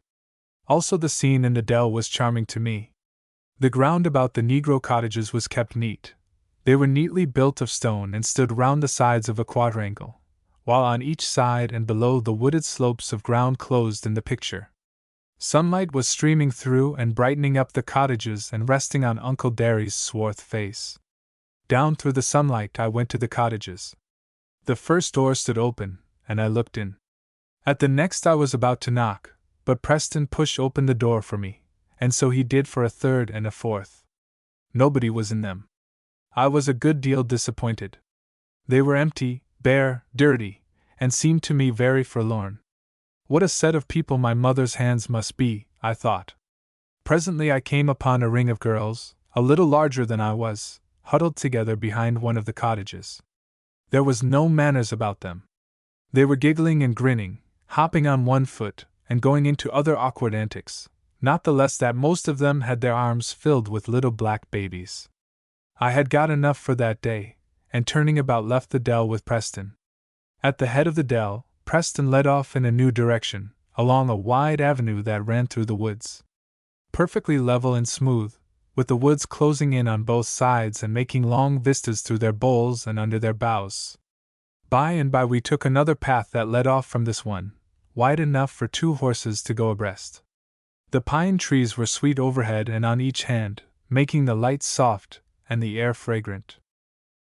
Also the scene in the dell was charming to me. The ground about the Negro cottages was kept neat. They were neatly built of stone and stood round the sides of a quadrangle, while on each side and below the wooded slopes of ground closed in the picture. Sunlight was streaming through and brightening up the cottages and resting on Uncle Derry's swarth face. Down through the sunlight I went to the cottages. The first door stood open, and I looked in. At the next I was about to knock, but Preston pushed open the door for me, and so he did for a third and a fourth. Nobody was in them. I was a good deal disappointed. They were empty, bare, dirty, and seemed to me very forlorn. What a set of people my mother's hands must be, I thought. Presently I came upon a ring of girls, a little larger than I was, huddled together behind one of the cottages. There was no manners about them. They were giggling and grinning, hopping on one foot, and going into other awkward antics, not the less that most of them had their arms filled with little black babies. I had got enough for that day, and turning about left the dell with Preston. At the head of the dell, Preston led off in a new direction, along a wide avenue that ran through the woods. Perfectly level and smooth, with the woods closing in on both sides and making long vistas through their boles and under their boughs. By and by we took another path that led off from this one, wide enough for 2 horses to go abreast. The pine trees were sweet overhead and on each hand, making the light soft and the air fragrant.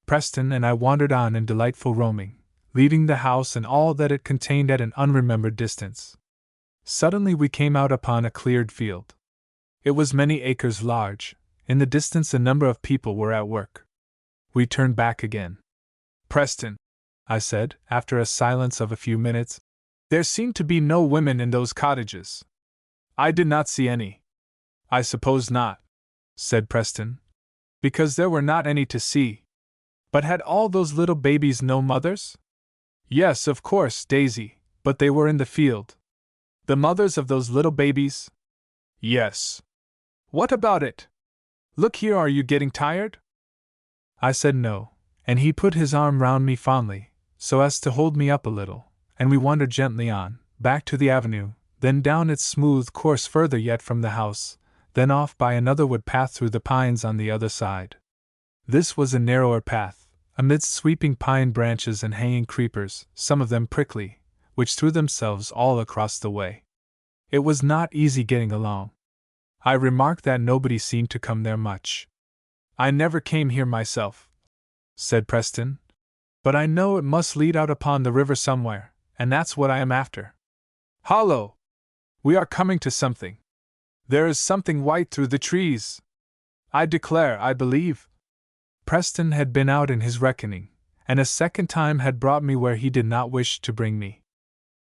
Preston and I wandered on in delightful roaming, leaving the house and all that it contained at an unremembered distance. Suddenly we came out upon a cleared field. It was many acres large, In the distance, a number of people were at work. We turned back again. Preston, I said, after a silence of a few minutes, there seemed to be no women in those cottages. I did not see any. I suppose not, said Preston, because there were not any to see. But had all those little babies no mothers? Yes, of course, Daisy, but they were in the field. The mothers of those little babies? Yes. What about it? Look here, are you getting tired? I said no, and he put his arm round me fondly, so as to hold me up a little, and we wandered gently on, back to the avenue, then down its smooth course further yet from the house, then off by another wood path through the pines on the other side. This was a narrower path, amidst sweeping pine branches and hanging creepers, some of them prickly, which threw themselves all across the way. It was not easy getting along. I remarked that nobody seemed to come there much. I never came here myself, said Preston, but I know it must lead out upon the river somewhere, and that's what I am after. Hollo! We are coming to something. There is something white through the trees. I declare, I believe. Preston had been out in his reckoning, and a second time had brought me where he did not wish to bring me.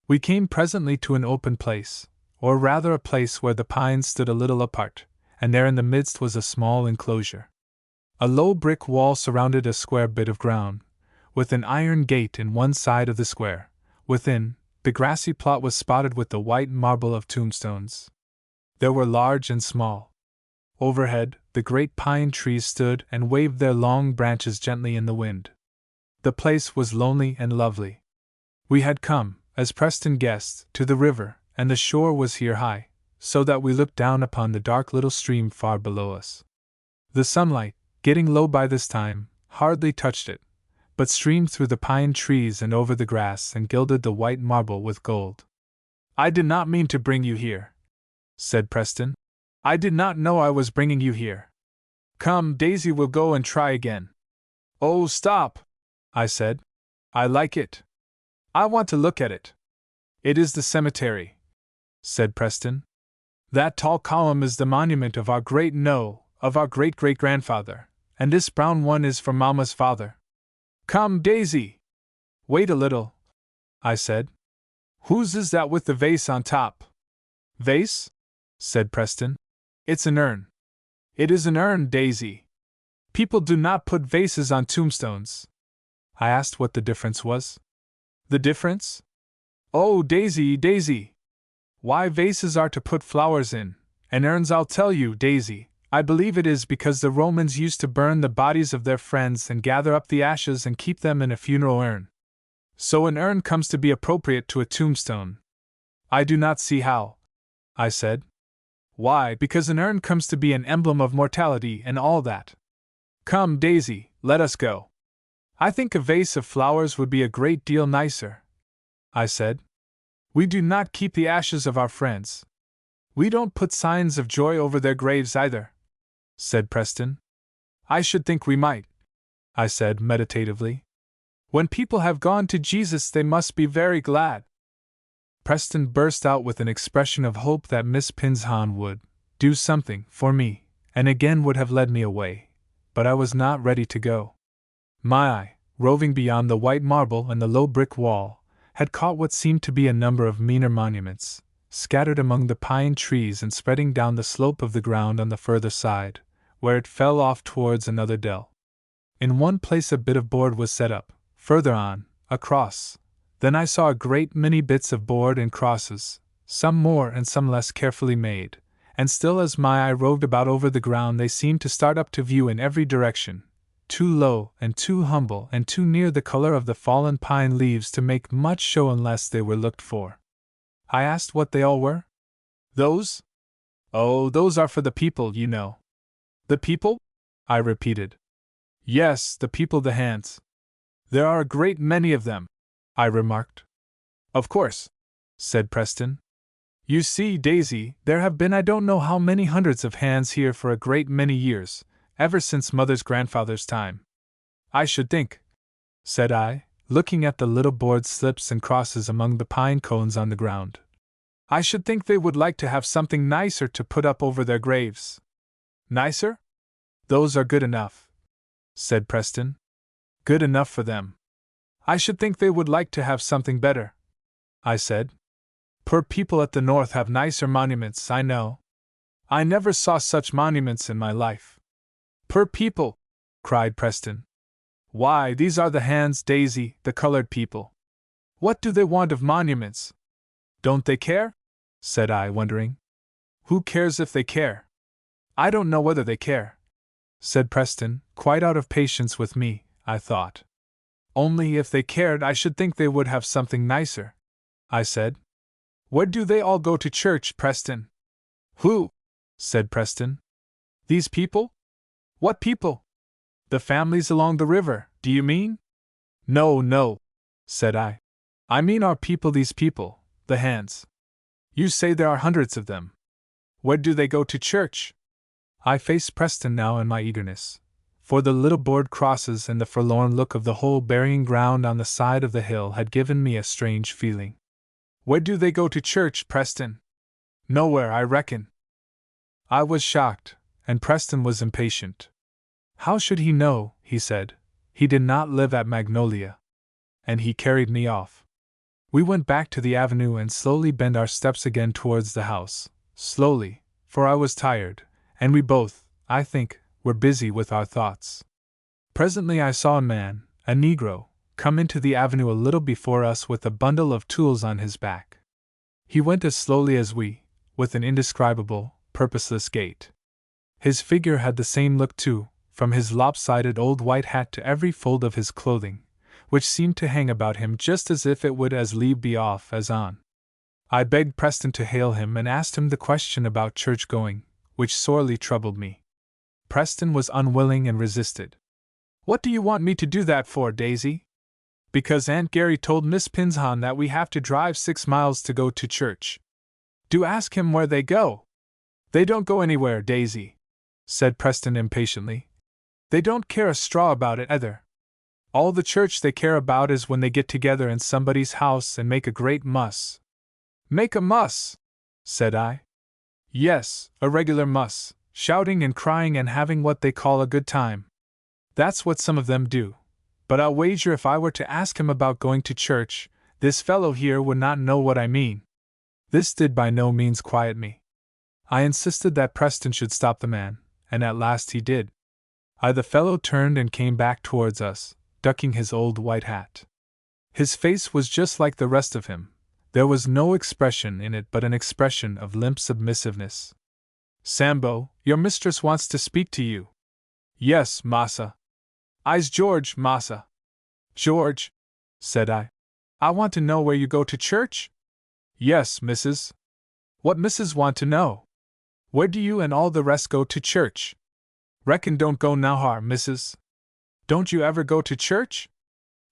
We came presently to an open place, or rather a place where the pines stood a little apart, and there in the midst was a small enclosure. A low brick wall surrounded a square bit of ground, with an iron gate in one side of the square. Within, the grassy plot was spotted with the white marble of tombstones. There were large and small. Overhead, the great pine trees stood and waved their long branches gently in the wind. The place was lonely and lovely. We had come, as Preston guessed, to the river, and the shore was here high, so that we looked down upon the dark little stream far below us. The sunlight, getting low by this time, hardly touched it, but streamed through the pine trees and over the grass and gilded the white marble with gold. I did not mean to bring you here, said Preston. I did not know I was bringing you here. Come, Daisy will go and try again. Oh, stop, I said. I like it. I want to look at it. It is the cemetery, said Preston. That tall column is the monument of our great-great-grandfather, and this brown one is for Mamma's father. Come, Daisy! Wait a little, I said. Whose is that with the vase on top? Vase? Said Preston. It's an urn. It is an urn, Daisy. People do not put vases on tombstones. I asked what the difference was. The difference? Oh, Daisy, Daisy! Why, vases are to put flowers in, and urns, I'll tell you, Daisy. I believe it is because the Romans used to burn the bodies of their friends and gather up the ashes and keep them in a funeral urn. So an urn comes to be appropriate to a tombstone. I do not see how, I said. Why, because an urn comes to be an emblem of mortality and all that. Come, Daisy, let us go. I think a vase of flowers would be a great deal nicer, I said. We do not keep the ashes of our friends. We don't put signs of joy over their graves either, said Preston. I should think we might, I said meditatively. When people have gone to Jesus, they must be very glad. Preston burst out with an expression of hope that Miss Pinshan would do something for me, and again would have led me away, but I was not ready to go. My eye, roving beyond the white marble and the low brick wall, had caught what seemed to be a number of meaner monuments, scattered among the pine trees and spreading down the slope of the ground on the further side, where it fell off towards another dell. In one place a bit of board was set up, further on, a cross. Then I saw a great many bits of board and crosses, some more and some less carefully made, and still as my eye roved about over the ground they seemed to start up to view in every direction, too low and too humble and too near the color of the fallen pine leaves to make much show unless they were looked for. I asked what they all were. Those? Oh, those are for the people, you know. The people? I repeated. Yes, the people, the hands. There are a great many of them, I remarked. Of course, said Preston. You see, Daisy, there have been I don't know how many hundreds of hands here for a great many years, ever since Mother's grandfather's time. I should think, said I, looking at the little board slips and crosses among the pine cones on the ground. I should think they would like to have something nicer to put up over their graves. Nicer? Those are good enough, said Preston. Good enough for them. I should think they would like to have something better, I said. Poor people at the north have nicer monuments, I know. I never saw such monuments in my life. Poor people, cried Preston. Why, these are the hands, Daisy, the colored people. What do they want of monuments? Don't they care? Said I, wondering. Who cares if they care? I don't know whether they care, said Preston, quite out of patience with me, I thought. Only if they cared, I should think they would have something nicer, I said. Where do they all go to church, Preston? Who? Said Preston. These people? What people? The families along the river, do you mean? No, said I. I mean our people, these people, the hands. You say there are hundreds of them. Where do they go to church? I faced Preston now in my eagerness, for the little board crosses and the forlorn look of the whole burying ground on the side of the hill had given me a strange feeling. Where do they go to church, Preston? Nowhere, I reckon. I was shocked, and Preston was impatient. How should he know, he said. He did not live at Magnolia. And he carried me off. We went back to the avenue and slowly bent our steps again towards the house. Slowly, for I was tired, and we both, I think, were busy with our thoughts. Presently I saw a man, a Negro, come into the avenue a little before us with a bundle of tools on his back. He went as slowly as we, with an indescribable, purposeless gait. His figure had the same look too, from his lopsided old white hat to every fold of his clothing, which seemed to hang about him just as if it would as lieve be off as on. I begged Preston to hail him and asked him the question about church-going, which sorely troubled me. Preston was unwilling and resisted. What do you want me to do that for, Daisy? Because Aunt Gary told Miss Pinzon that we have to drive 6 miles to go to church. Do ask him where they go. They don't go anywhere, Daisy, said Preston impatiently. They don't care a straw about it either. All the church they care about is when they get together in somebody's house and make a great muss. Make a muss, said I. Yes, a regular muss, shouting and crying and having what they call a good time. That's what some of them do. But I'll wager if I were to ask him about going to church, this fellow here would not know what I mean. This did by no means quiet me. I insisted that Preston should stop the man, and at last he did. The fellow turned and came back towards us, ducking his old white hat. His face was just like the rest of him. There was no expression in it but an expression of limp submissiveness. Sambo, your mistress wants to speak to you. Yes, massa. I's George, massa. George, said I. I want to know where you go to church? Yes, missus. What missus want to know? Where do you and all the rest go to church? Reckon don't go nowhar, missus. Don't you ever go to church?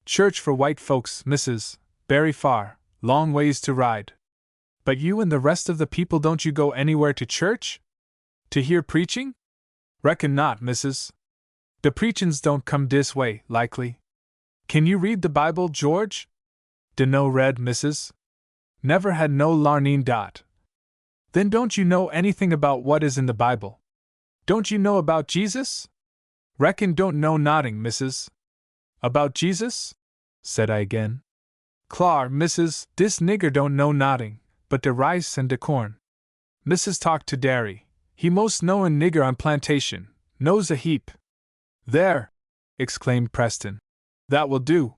Church for white folks, missus, very far, long ways to ride. But you and the rest of the people, don't you go anywhere to church? To hear preaching? Reckon not, missus. The preachin's don't come dis way, likely. Can you read the Bible, George? Dunno read, missus. Never had no larnin dot. Then don't you know anything about what is in the Bible? Don't you know about Jesus? Reckon don't know nodding, missus. About Jesus? Said I again. Clar, missus, dis nigger don't know nodding, but de rice and de corn. Missus talk to dairy. He most knowin' nigger on plantation, knows a heap. There! Exclaimed Preston. That will do.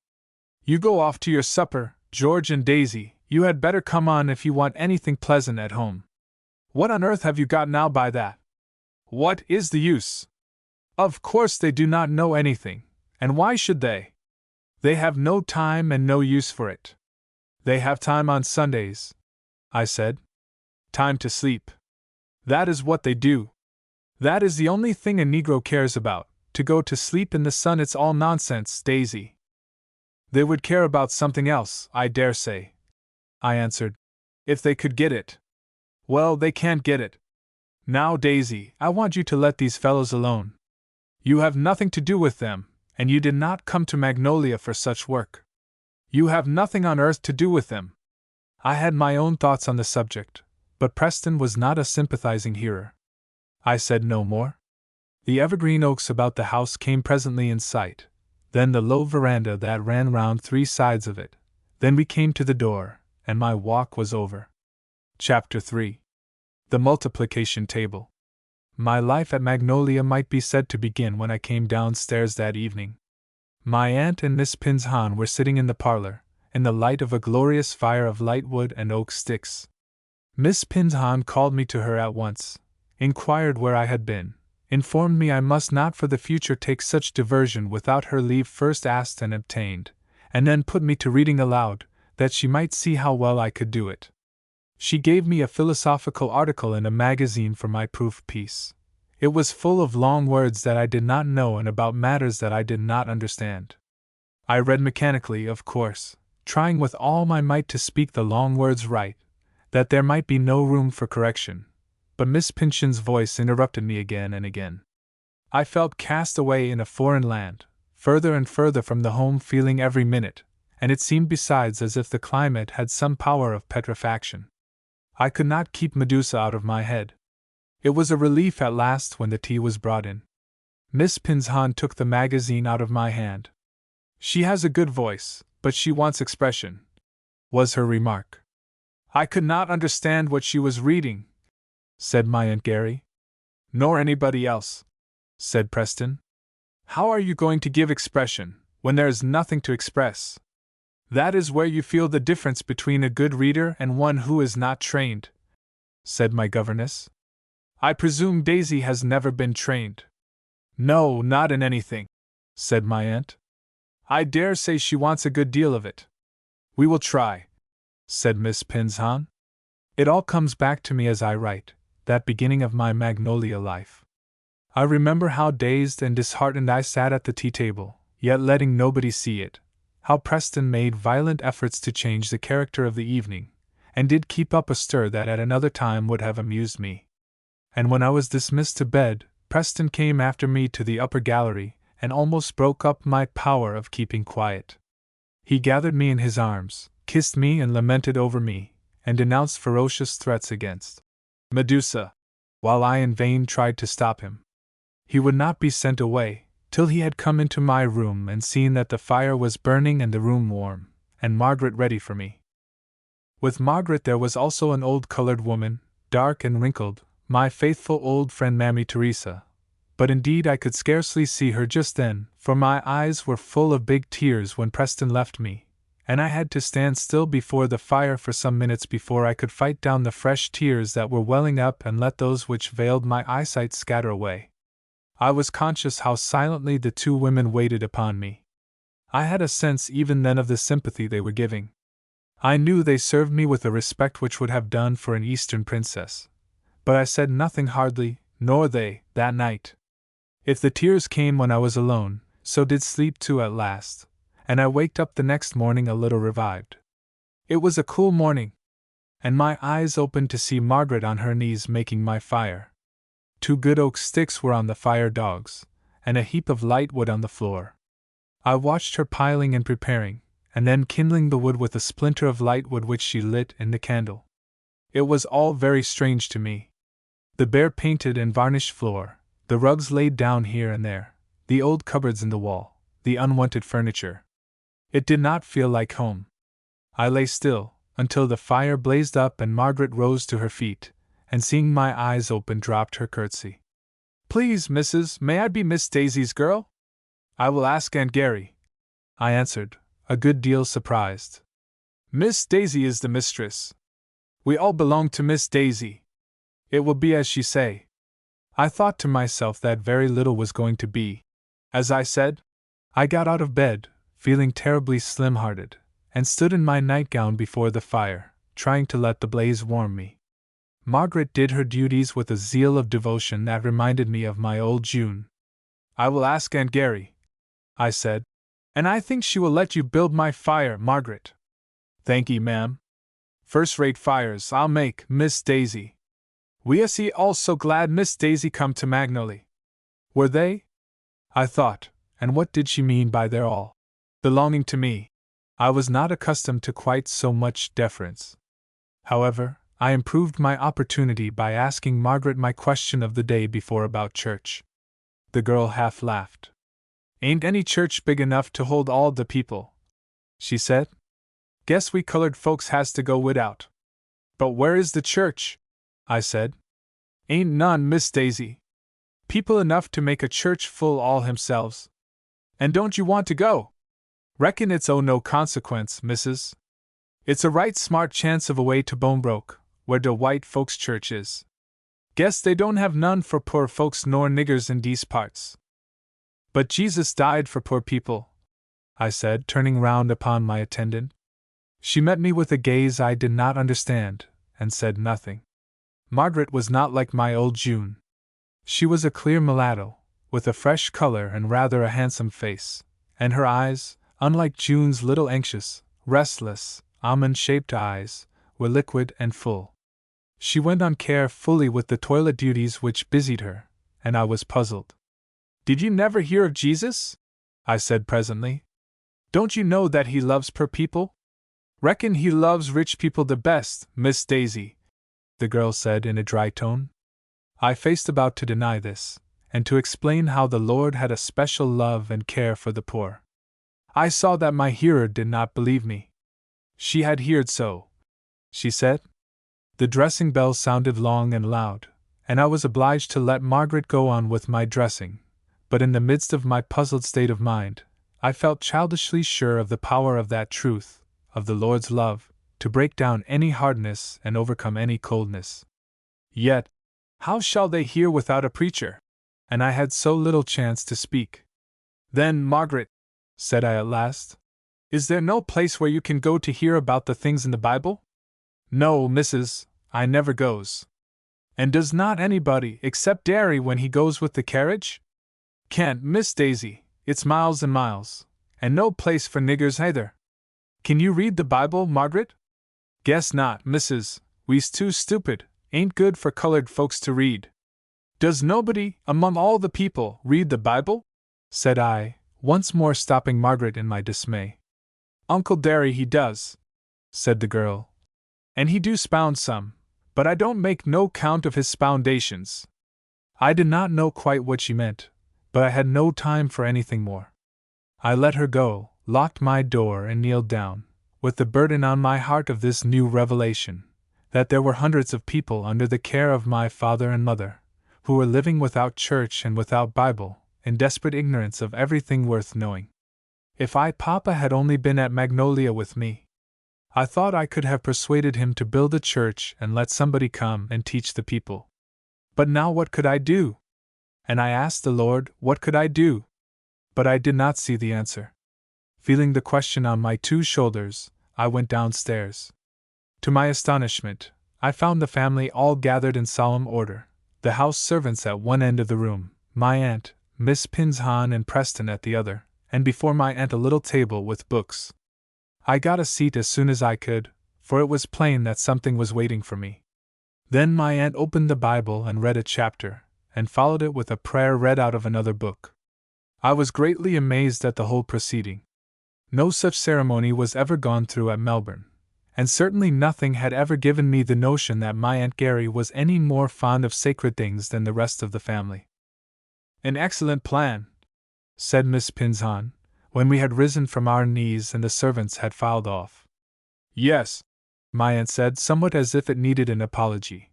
You go off to your supper, George and Daisy. You had better come on if you want anything pleasant at home. What on earth have you got now by that? What is the use? Of course they do not know anything, and why should they? They have no time and no use for it. They have time on Sundays, I said. Time to sleep. That is what they do. That is the only thing a Negro cares about, to go to sleep in the sun. It's all nonsense, Daisy. They would care about something else, I dare say, I answered, if they could get it. Well, they can't get it. Now, Daisy, I want you to let these fellows alone. You have nothing to do with them, and you did not come to Magnolia for such work. You have nothing on earth to do with them. I had my own thoughts on the subject, but Preston was not a sympathizing hearer. I said no more. The evergreen oaks about the house came presently in sight, then the low veranda that ran round 3 sides of it. Then we came to the door, and my walk was over. Chapter 3. The Multiplication Table. My life at Magnolia might be said to begin when I came downstairs that evening. My aunt and Miss Pinshan were sitting in the parlor, in the light of a glorious fire of light wood and oak sticks. Miss Pinshan called me to her at once, inquired where I had been, informed me I must not for the future take such diversion without her leave first asked and obtained, and then put me to reading aloud, that she might see how well I could do it. She gave me a philosophical article in a magazine for my proof piece. It was full of long words that I did not know and about matters that I did not understand. I read mechanically, of course, trying with all my might to speak the long words right, that there might be no room for correction, but Miss Pinshan's voice interrupted me again and again. I felt cast away in a foreign land, further and further from the home feeling every minute, and it seemed besides as if the climate had some power of petrifaction. I could not keep Medusa out of my head. It was a relief at last when the tea was brought in. Miss Pinshan took the magazine out of my hand. "She has a good voice, but she wants expression," was her remark. "I could not understand what she was reading," said my Aunt Gary. "Nor anybody else," said Preston. "How are you going to give expression, when there is nothing to express? That is where you feel the difference between a good reader and one who is not trained," said my governess. "I presume Daisy has never been trained." "No, not in anything," said my aunt. "I dare say she wants a good deal of it." "We will try," said Miss Pinshan. It all comes back to me as I write, that beginning of my Magnolia life. I remember how dazed and disheartened I sat at the tea table, yet letting nobody see it. How Preston made violent efforts to change the character of the evening, and did keep up a stir that at another time would have amused me. And when I was dismissed to bed, Preston came after me to the upper gallery, and almost broke up my power of keeping quiet. He gathered me in his arms, kissed me and lamented over me, and denounced ferocious threats against Medusa, while I in vain tried to stop him. He would not be sent away, till he had come into my room and seen that the fire was burning and the room warm, and Margaret ready for me. With Margaret there was also an old colored woman, dark and wrinkled, my faithful old friend Mammy Teresa, but indeed I could scarcely see her just then, for my eyes were full of big tears when Preston left me, and I had to stand still before the fire for some minutes before I could fight down the fresh tears that were welling up and let those which veiled my eyesight scatter away. I was conscious how silently the 2 women waited upon me. I had a sense even then of the sympathy they were giving. I knew they served me with a respect which would have done for an Eastern princess. But I said nothing hardly, nor they, that night. If the tears came when I was alone, so did sleep too at last, and I waked up the next morning a little revived. It was a cool morning, and my eyes opened to see Margaret on her knees making my fire. 2 good oak sticks were on the fire dogs, and a heap of light wood on the floor. I watched her piling and preparing, and then kindling the wood with a splinter of light wood which she lit in the candle. It was all very strange to me. The bare painted and varnished floor, the rugs laid down here and there, the old cupboards in the wall, the unwanted furniture. It did not feel like home. I lay still, until the fire blazed up and Margaret rose to her feet, and seeing my eyes open dropped her curtsy. "Please, Mrs., may I be Miss Daisy's girl?" "I will ask Aunt Gary," I answered, a good deal surprised. "Miss Daisy is the mistress. We all belong to Miss Daisy. It will be as she say." I thought to myself that very little was going to be as I said. I got out of bed, feeling terribly slim-hearted, and stood in my nightgown before the fire, trying to let the blaze warm me. Margaret did her duties with a zeal of devotion that reminded me of my old June. "I will ask Aunt Gary," I said, "and I think she will let you build my fire, Margaret." "Thank'ee, ma'am. First-rate fires I'll make, Miss Daisy. We are all so glad Miss Daisy come to Magnolia." Were they? I thought, and what did she mean by their all belonging to me? I was not accustomed to quite so much deference. However, I improved my opportunity by asking Margaret my question of the day before about church. The girl half laughed. Ain't any church big enough to hold all the people, she said. Guess we colored folks has to go widout. But where is the church? I said. Ain't none, Miss Daisy. People enough to make a church full all himselves. And don't you want to go? Reckon it's no consequence, missus. It's a right smart chance of a way to Bonebroke, where de white folks' church is. Guess they don't have none for poor folks nor niggers in dese parts. But Jesus died for poor people, I said, turning round upon my attendant. She met me with a gaze I did not understand, and said nothing. Margaret was not like my old June. She was a clear mulatto, with a fresh color and rather a handsome face, and her eyes, unlike June's little anxious, restless, almond-shaped eyes, were liquid and full. She went on carefully with the toilet duties which busied her, and I was puzzled. Did you never hear of Jesus? I said presently. Don't you know that he loves poor people? Reckon he loves rich people the best, Miss Daisy, the girl said in a dry tone. I faced about to deny this, and to explain how the Lord had a special love and care for the poor. I saw that my hearer did not believe me. She had heard so, she said. The dressing bell sounded long and loud, and I was obliged to let Margaret go on with my dressing, but in the midst of my puzzled state of mind, I felt childishly sure of the power of that truth, of the Lord's love, to break down any hardness and overcome any coldness. Yet, how shall they hear without a preacher? And I had so little chance to speak. Then, Margaret, said I at last, is there no place where you can go to hear about the things in the Bible? No, missus, I never goes. And does not anybody except Derry when he goes with the carriage? Can't, Miss Daisy, it's miles and miles, and no place for niggers either. Can you read the Bible, Margaret? Guess not, missus, we's too stupid, ain't good for colored folks to read. Does nobody, among all the people, read the Bible? Said I, once more stopping Margaret in my dismay. Uncle Derry he does, said the girl. And he do spound some, but I don't make no count of his spoundations. I did not know quite what she meant, but I had no time for anything more. I let her go, locked my door and kneeled down, with the burden on my heart of this new revelation, that there were hundreds of people under the care of my father and mother, who were living without church and without Bible, in desperate ignorance of everything worth knowing. If Papa had only been at Magnolia with me, I thought I could have persuaded him to build a church and let somebody come and teach the people. But now what could I do? And I asked the Lord, what could I do? But I did not see the answer. Feeling the question on my two shoulders, I went downstairs. To my astonishment, I found the family all gathered in solemn order, the house servants at one end of the room, my aunt, Miss Pinshan and Preston at the other, and before my aunt a little table with books. I got a seat as soon as I could, for it was plain that something was waiting for me. Then my aunt opened the Bible and read a chapter, and followed it with a prayer read out of another book. I was greatly amazed at the whole proceeding. No such ceremony was ever gone through at Melbourne, and certainly nothing had ever given me the notion that my Aunt Gary was any more fond of sacred things than the rest of the family. An excellent plan, said Miss Pinshan, when we had risen from our knees and the servants had filed off. Yes, my aunt said, somewhat as if it needed an apology.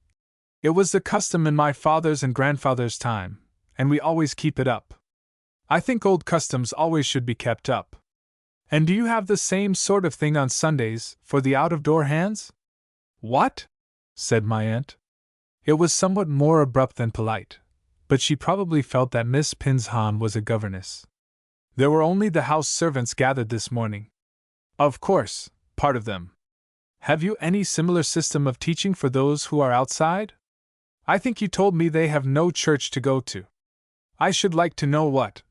It was the custom in my father's and grandfather's time, and we always keep it up. I think old customs always should be kept up. And do you have the same sort of thing on Sundays, for the out-of-door hands? What? Said my aunt. It was somewhat more abrupt than polite, but she probably felt that Miss Pinshan was a governess. There were only the house servants gathered this morning. Of course, part of them. Have you any similar system of teaching for those who are outside? I think you told me they have no church to go to. I should like to know what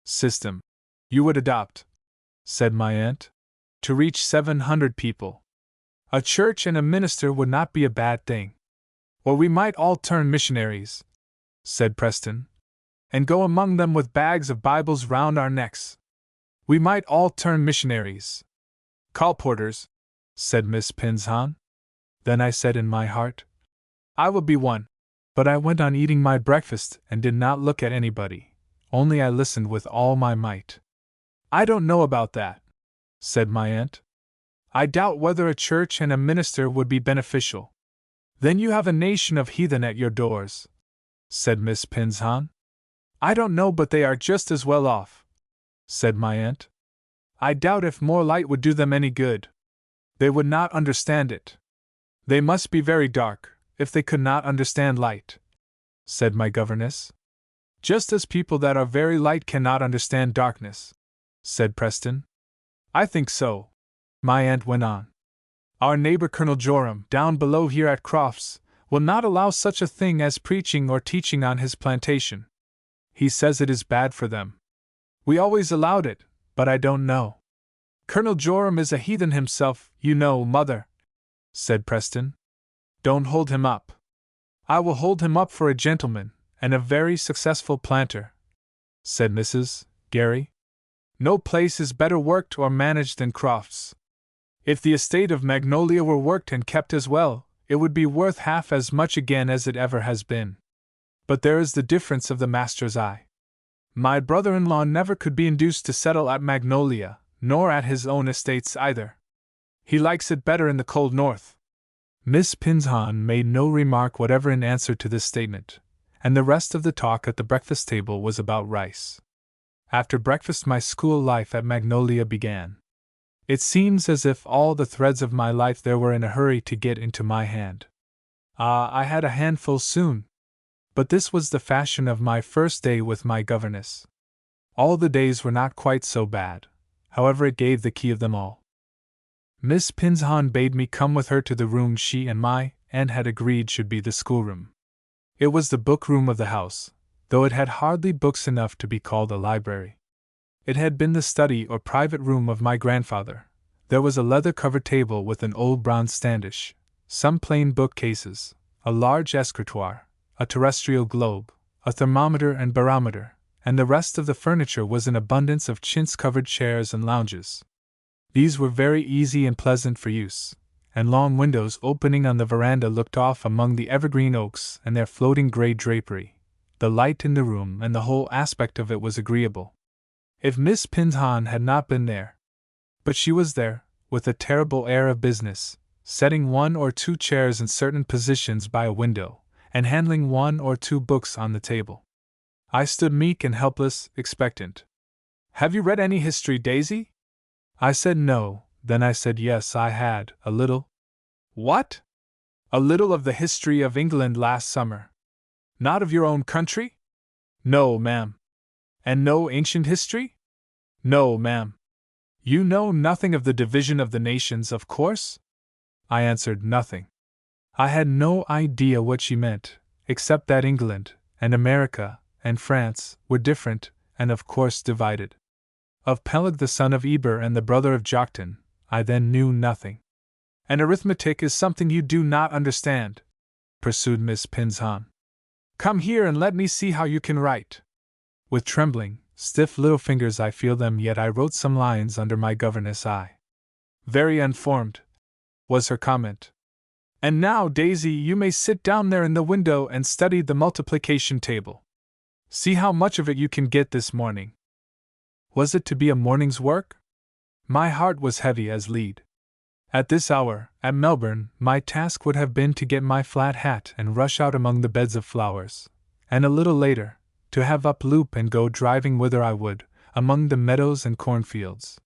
system you would adopt, said my aunt, to reach 700 people. A church and a minister would not be a bad thing. Or we might all turn missionaries, said Preston, and go among them with bags of Bibles round our necks. We might all turn missionaries. Colporteurs, said Miss Pinshan. Then I said in my heart, I will be one. But I went on eating my breakfast and did not look at anybody, only I listened with all my might. "I don't know about that," said my aunt. "I doubt whether a church and a minister would be beneficial." "Then you have a nation of heathen at your doors," said Miss Pinzon. "I don't know, but they are just as well off," said my aunt. "I doubt if more light would do them any good. They would not understand it." "They must be very dark, if they could not understand light," said my governess. "Just as people that are very light cannot understand darkness," said Preston. "I think so," my aunt went on. "Our neighbor Colonel Joram, down below here at Crofts, will not allow such a thing as preaching or teaching on his plantation. He says it is bad for them. We always allowed it, but I don't know." "Colonel Joram is a heathen himself, you know, Mother," said Preston. "Don't hold him up." "I will hold him up for a gentleman, and a very successful planter," said Mrs. Gary. "No place is better worked or managed than Crofts. If the estate of Magnolia were worked and kept as well, it would be worth half as much again as it ever has been. But there is the difference of the master's eye. My brother-in-law never could be induced to settle at Magnolia, nor at his own estates either. He likes it better in the cold north." Miss Pinzon made no remark whatever in answer to this statement, and the rest of the talk at the breakfast table was about rice. After breakfast my school life at Magnolia began. It seems as if all the threads of my life there were in a hurry to get into my hand. I had a handful soon. But this was the fashion of my first day with my governess. All the days were not quite so bad, however it gave the key of them all. Miss Pinzon bade me come with her to the room she and my aunt had agreed should be the schoolroom. It was the book room of the house, though it had hardly books enough to be called a library. It had been the study or private room of my grandfather. There was a leather-covered table with an old brown standish, some plain bookcases, a large escritoire, a terrestrial globe, a thermometer and barometer, and the rest of the furniture was an abundance of chintz-covered chairs and lounges. These were very easy and pleasant for use, and long windows opening on the veranda looked off among the evergreen oaks and their floating gray drapery. The light in the room and the whole aspect of it was agreeable. If Miss Pinzon had not been there. But she was there, with a terrible air of business, setting one or two chairs in certain positions by a window, and handling one or two books on the table. I stood meek and helpless, expectant. "Have you read any history, Daisy?" I said no, then I said yes, I had, a little. "What? A little of the history of England last summer. Not of your own country?" "No, ma'am." "And no ancient history?" "No, ma'am." "You know nothing of the division of the nations, of course?" I answered nothing. I had no idea what she meant, except that England, and America, and France, were different, and of course divided. Of Peleg the son of Eber and the brother of Joktan, I then knew nothing. "And arithmetic is something you do not understand," pursued Miss Pinzon. "Come here and let me see how you can write." With trembling, stiff little fingers I feel them, yet I wrote some lines under my governess' eye. "Very unformed," was her comment. "And now, Daisy, you may sit down there in the window and study the multiplication table. See how much of it you can get this morning." Was it to be a morning's work? My heart was heavy as lead. At this hour, at Melbourne, my task would have been to get my flat hat and rush out among the beds of flowers, and a little later, to have up loop and go driving whither I would, among the meadows and cornfields.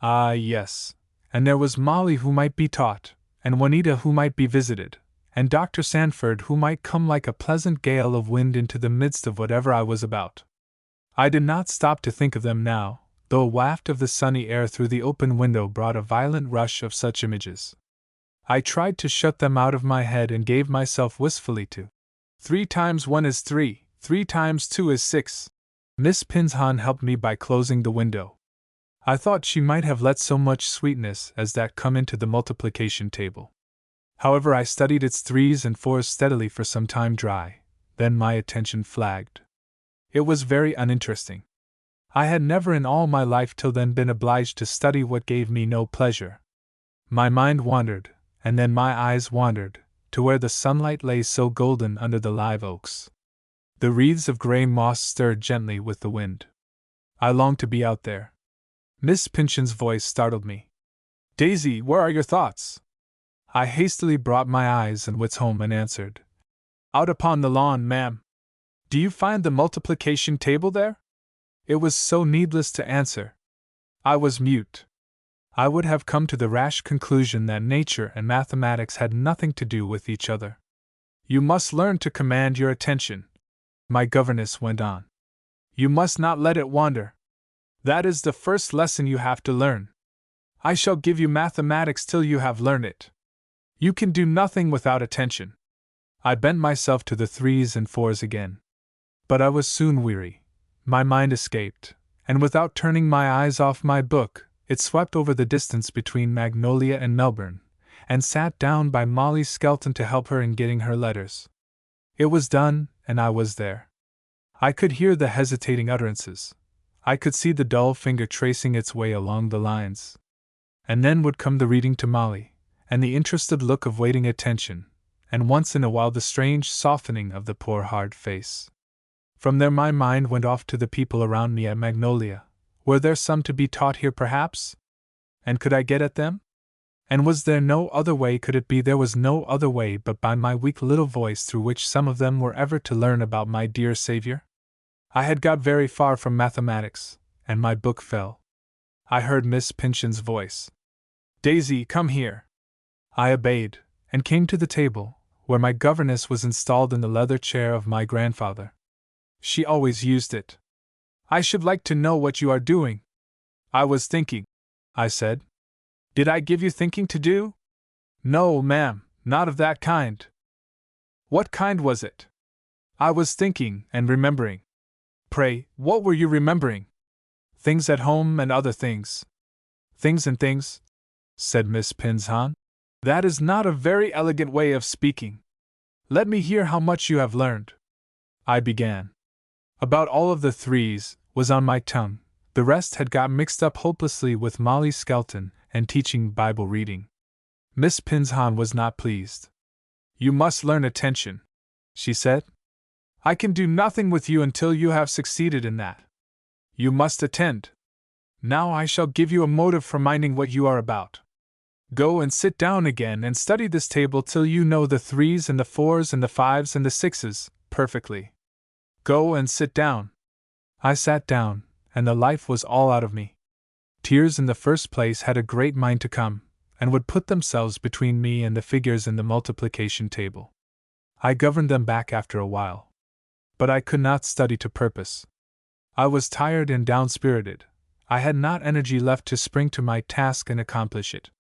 Ah, yes, and there was Molly who might be taught, and Juanita who might be visited, and Dr. Sanford who might come like a pleasant gale of wind into the midst of whatever I was about. I did not stop to think of them now, though a waft of the sunny air through the open window brought a violent rush of such images. I tried to shut them out of my head and gave myself wistfully to 3 times 1 is 3, 3 times 2 is 6. Miss Pinzon helped me by closing the window. I thought she might have let so much sweetness as that come into the multiplication table. However, I studied its 3s and 4s steadily for some time dry, then my attention flagged. It was very uninteresting. I had never in all my life till then been obliged to study what gave me no pleasure. My mind wandered, and then my eyes wandered, to where the sunlight lay so golden under the live oaks. The wreaths of gray moss stirred gently with the wind. I longed to be out there. Miss Pynchon's voice startled me. Daisy, where are your thoughts? I hastily brought my eyes and wits home and answered. Out upon the lawn, ma'am. Do you find the multiplication table there? It was so needless to answer. I was mute. I would have come to the rash conclusion that nature and mathematics had nothing to do with each other. You must learn to command your attention, my governess went on. You must not let it wander. That is the first lesson you have to learn. I shall give you mathematics till you have learned it. You can do nothing without attention. I bent myself to the 3s and 4s again. But I was soon weary. My mind escaped, and without turning my eyes off my book, it swept over the distance between Magnolia and Melbourne, and sat down by Molly Skelton to help her in getting her letters. It was done, and I was there. I could hear the hesitating utterances. I could see the dull finger tracing its way along the lines. And then would come the reading to Molly, and the interested look of waiting attention, and once in a while the strange softening of the poor hard face. From there my mind went off to the people around me at Magnolia. Were there some to be taught here perhaps? And could I get at them? And was there no other way? Could it be there was no other way but by my weak little voice through which some of them were ever to learn about my dear Savior? I had got very far from mathematics, and my book fell. I heard Miss Pynchon's voice. Daisy, come here. I obeyed, and came to the table, where my governess was installed in the leather chair of my grandfather. She always used it. I should like to know what you are doing. I was thinking, I said. Did I give you thinking to do? No, ma'am, not of that kind. What kind was it? I was thinking and remembering. Pray, what were you remembering? Things at home and other things. Things and things, said Miss Pynchon. That is not a very elegant way of speaking. Let me hear how much you have learned. I began. About all of the 3s was on my tongue. The rest had got mixed up hopelessly with Molly Skelton and teaching Bible reading. Miss Pynchon was not pleased. You must learn attention, she said. I can do nothing with you until you have succeeded in that. You must attend. Now I shall give you a motive for minding what you are about. Go and sit down again and study this table till you know the 3s and the 4s and the 5s and the 6s perfectly. Go and sit down. I sat down, and the life was all out of me. Tears in the first place had a great mind to come, and would put themselves between me and the figures in the multiplication table. I governed them back after a while. But I could not study to purpose. I was tired and down-spirited. I had not energy left to spring to my task and accomplish it.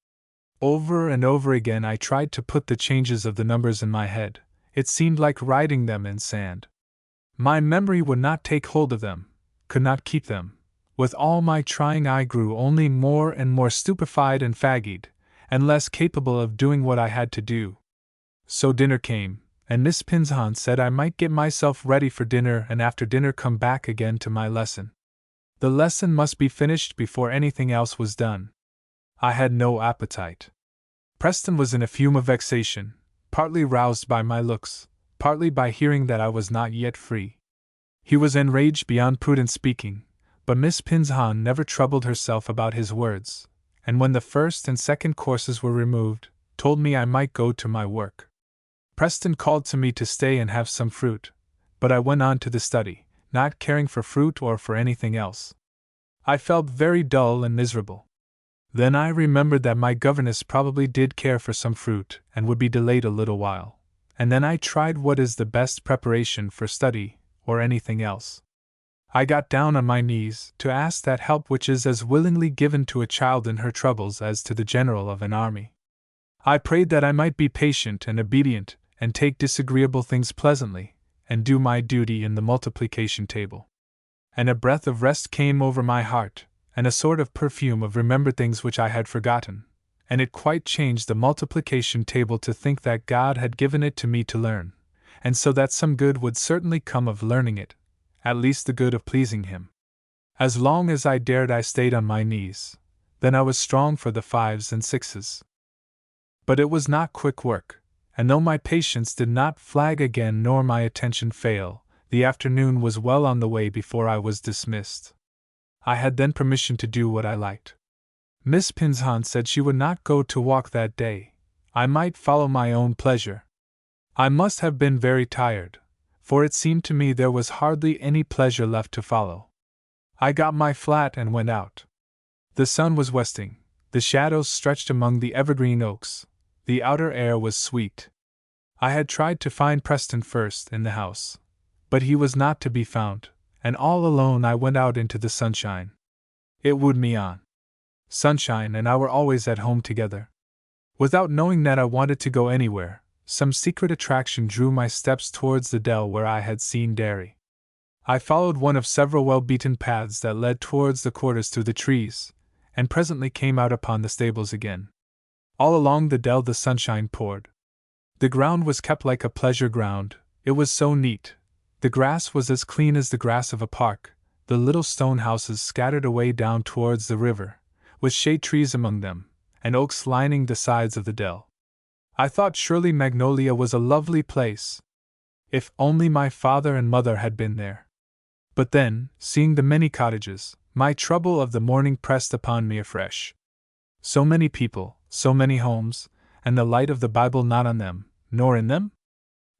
Over and over again I tried to put the changes of the numbers in my head. It seemed like writing them in sand. My memory would not take hold of them, could not keep them. With all my trying I grew only more and more stupefied and fagged, and less capable of doing what I had to do. So dinner came, and Miss Pynchon said I might get myself ready for dinner and after dinner come back again to my lesson. The lesson must be finished before anything else was done. I had no appetite. Preston was in a fume of vexation, partly roused by my looks, partly by hearing that I was not yet free. He was enraged beyond prudent speaking, but Miss Pynchon never troubled herself about his words, and when the first and second courses were removed, told me I might go to my work. Preston called to me to stay and have some fruit, but I went on to the study, not caring for fruit or for anything else. I felt very dull and miserable. Then I remembered that my governess probably did care for some fruit and would be delayed a little while, and then I tried what is the best preparation for study or anything else. I got down on my knees to ask that help which is as willingly given to a child in her troubles as to the general of an army. I prayed that I might be patient and obedient, and take disagreeable things pleasantly, and do my duty in the multiplication table. And a breath of rest came over my heart, and a sort of perfume of remembered things which I had forgotten, and it quite changed the multiplication table to think that God had given it to me to learn, and so that some good would certainly come of learning it, at least the good of pleasing Him. As long as I dared I stayed on my knees, then I was strong for the 5s and 6s. But it was not quick work, and though my patience did not flag again nor my attention fail, The afternoon was well on the way before I was dismissed. I had then permission to do what I liked. Miss Pinzon said she would not go to walk that day. I might follow my own pleasure. I must have been very tired, for it seemed to me there was hardly any pleasure left to follow. I got my flat and went out. The sun was westing, the shadows stretched among the evergreen oaks, the outer air was sweet. I had tried to find Preston first in the house, but he was not to be found, and all alone I went out into the sunshine. It wooed me on. Sunshine and I were always at home together. Without knowing that I wanted to go anywhere, some secret attraction drew my steps towards the dell where I had seen Derry. I followed one of several well-beaten paths that led towards the quarters through the trees, and presently came out upon the stables again. All along the dell the sunshine poured. The ground was kept like a pleasure ground, it was so neat. The grass was as clean as the grass of a park, the little stone houses scattered away down towards the river, with shade trees among them, and oaks lining the sides of the dell. I thought surely Magnolia was a lovely place. If only my father and mother had been there. But then, seeing the many cottages, my trouble of the morning pressed upon me afresh. So many people, so many homes, and the light of the Bible not on them, nor in them?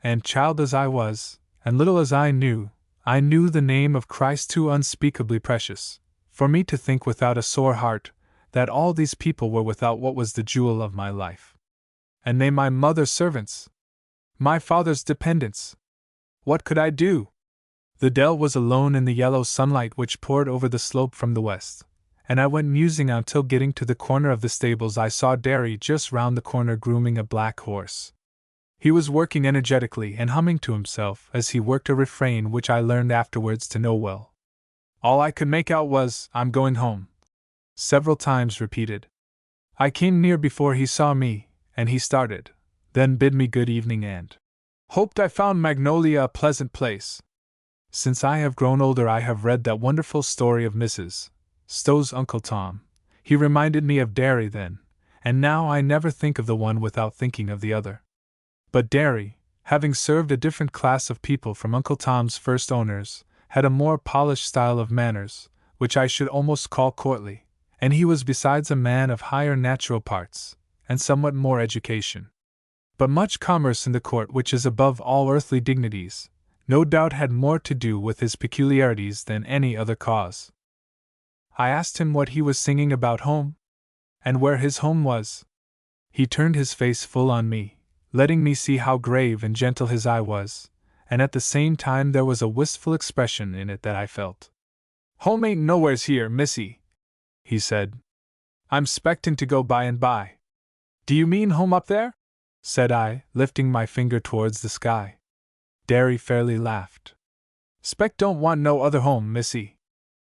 And child as I was, and little as I knew the name of Christ too unspeakably precious, for me to think without a sore heart, that all these people were without what was the jewel of my life. And they my mother's servants, my father's dependents. What could I do? The dell was alone in the yellow sunlight which poured over the slope from the west, and I went musing on till getting to the corner of the stables I saw Derry just round the corner grooming a black horse. He was working energetically and humming to himself as he worked a refrain which I learned afterwards to know well. All I could make out was, "I'm going home," several times repeated. I came near before he saw me, and he started, then bid me good evening and hoped I found Magnolia a pleasant place. Since I have grown older I have read that wonderful story of Mrs. Stowe's Uncle Tom. He reminded me of Derry then, and now I never think of the one without thinking of the other. But Derry, having served a different class of people from Uncle Tom's first owners, had a more polished style of manners, which I should almost call courtly, and he was besides a man of higher natural parts, and somewhat more education. But much commerce in the court which is above all earthly dignities, no doubt had more to do with his peculiarities than any other cause. I asked him what he was singing about home, and where his home was. He turned his face full on me, letting me see how grave and gentle his eye was, and at the same time there was a wistful expression in it that I felt. "Home ain't nowheres here, missy," he said. "I'm 'spectin' to go by and by." "Do you mean home up there?" said I, lifting my finger towards the sky. Derry fairly laughed. "'Spect don't want no other home, missy.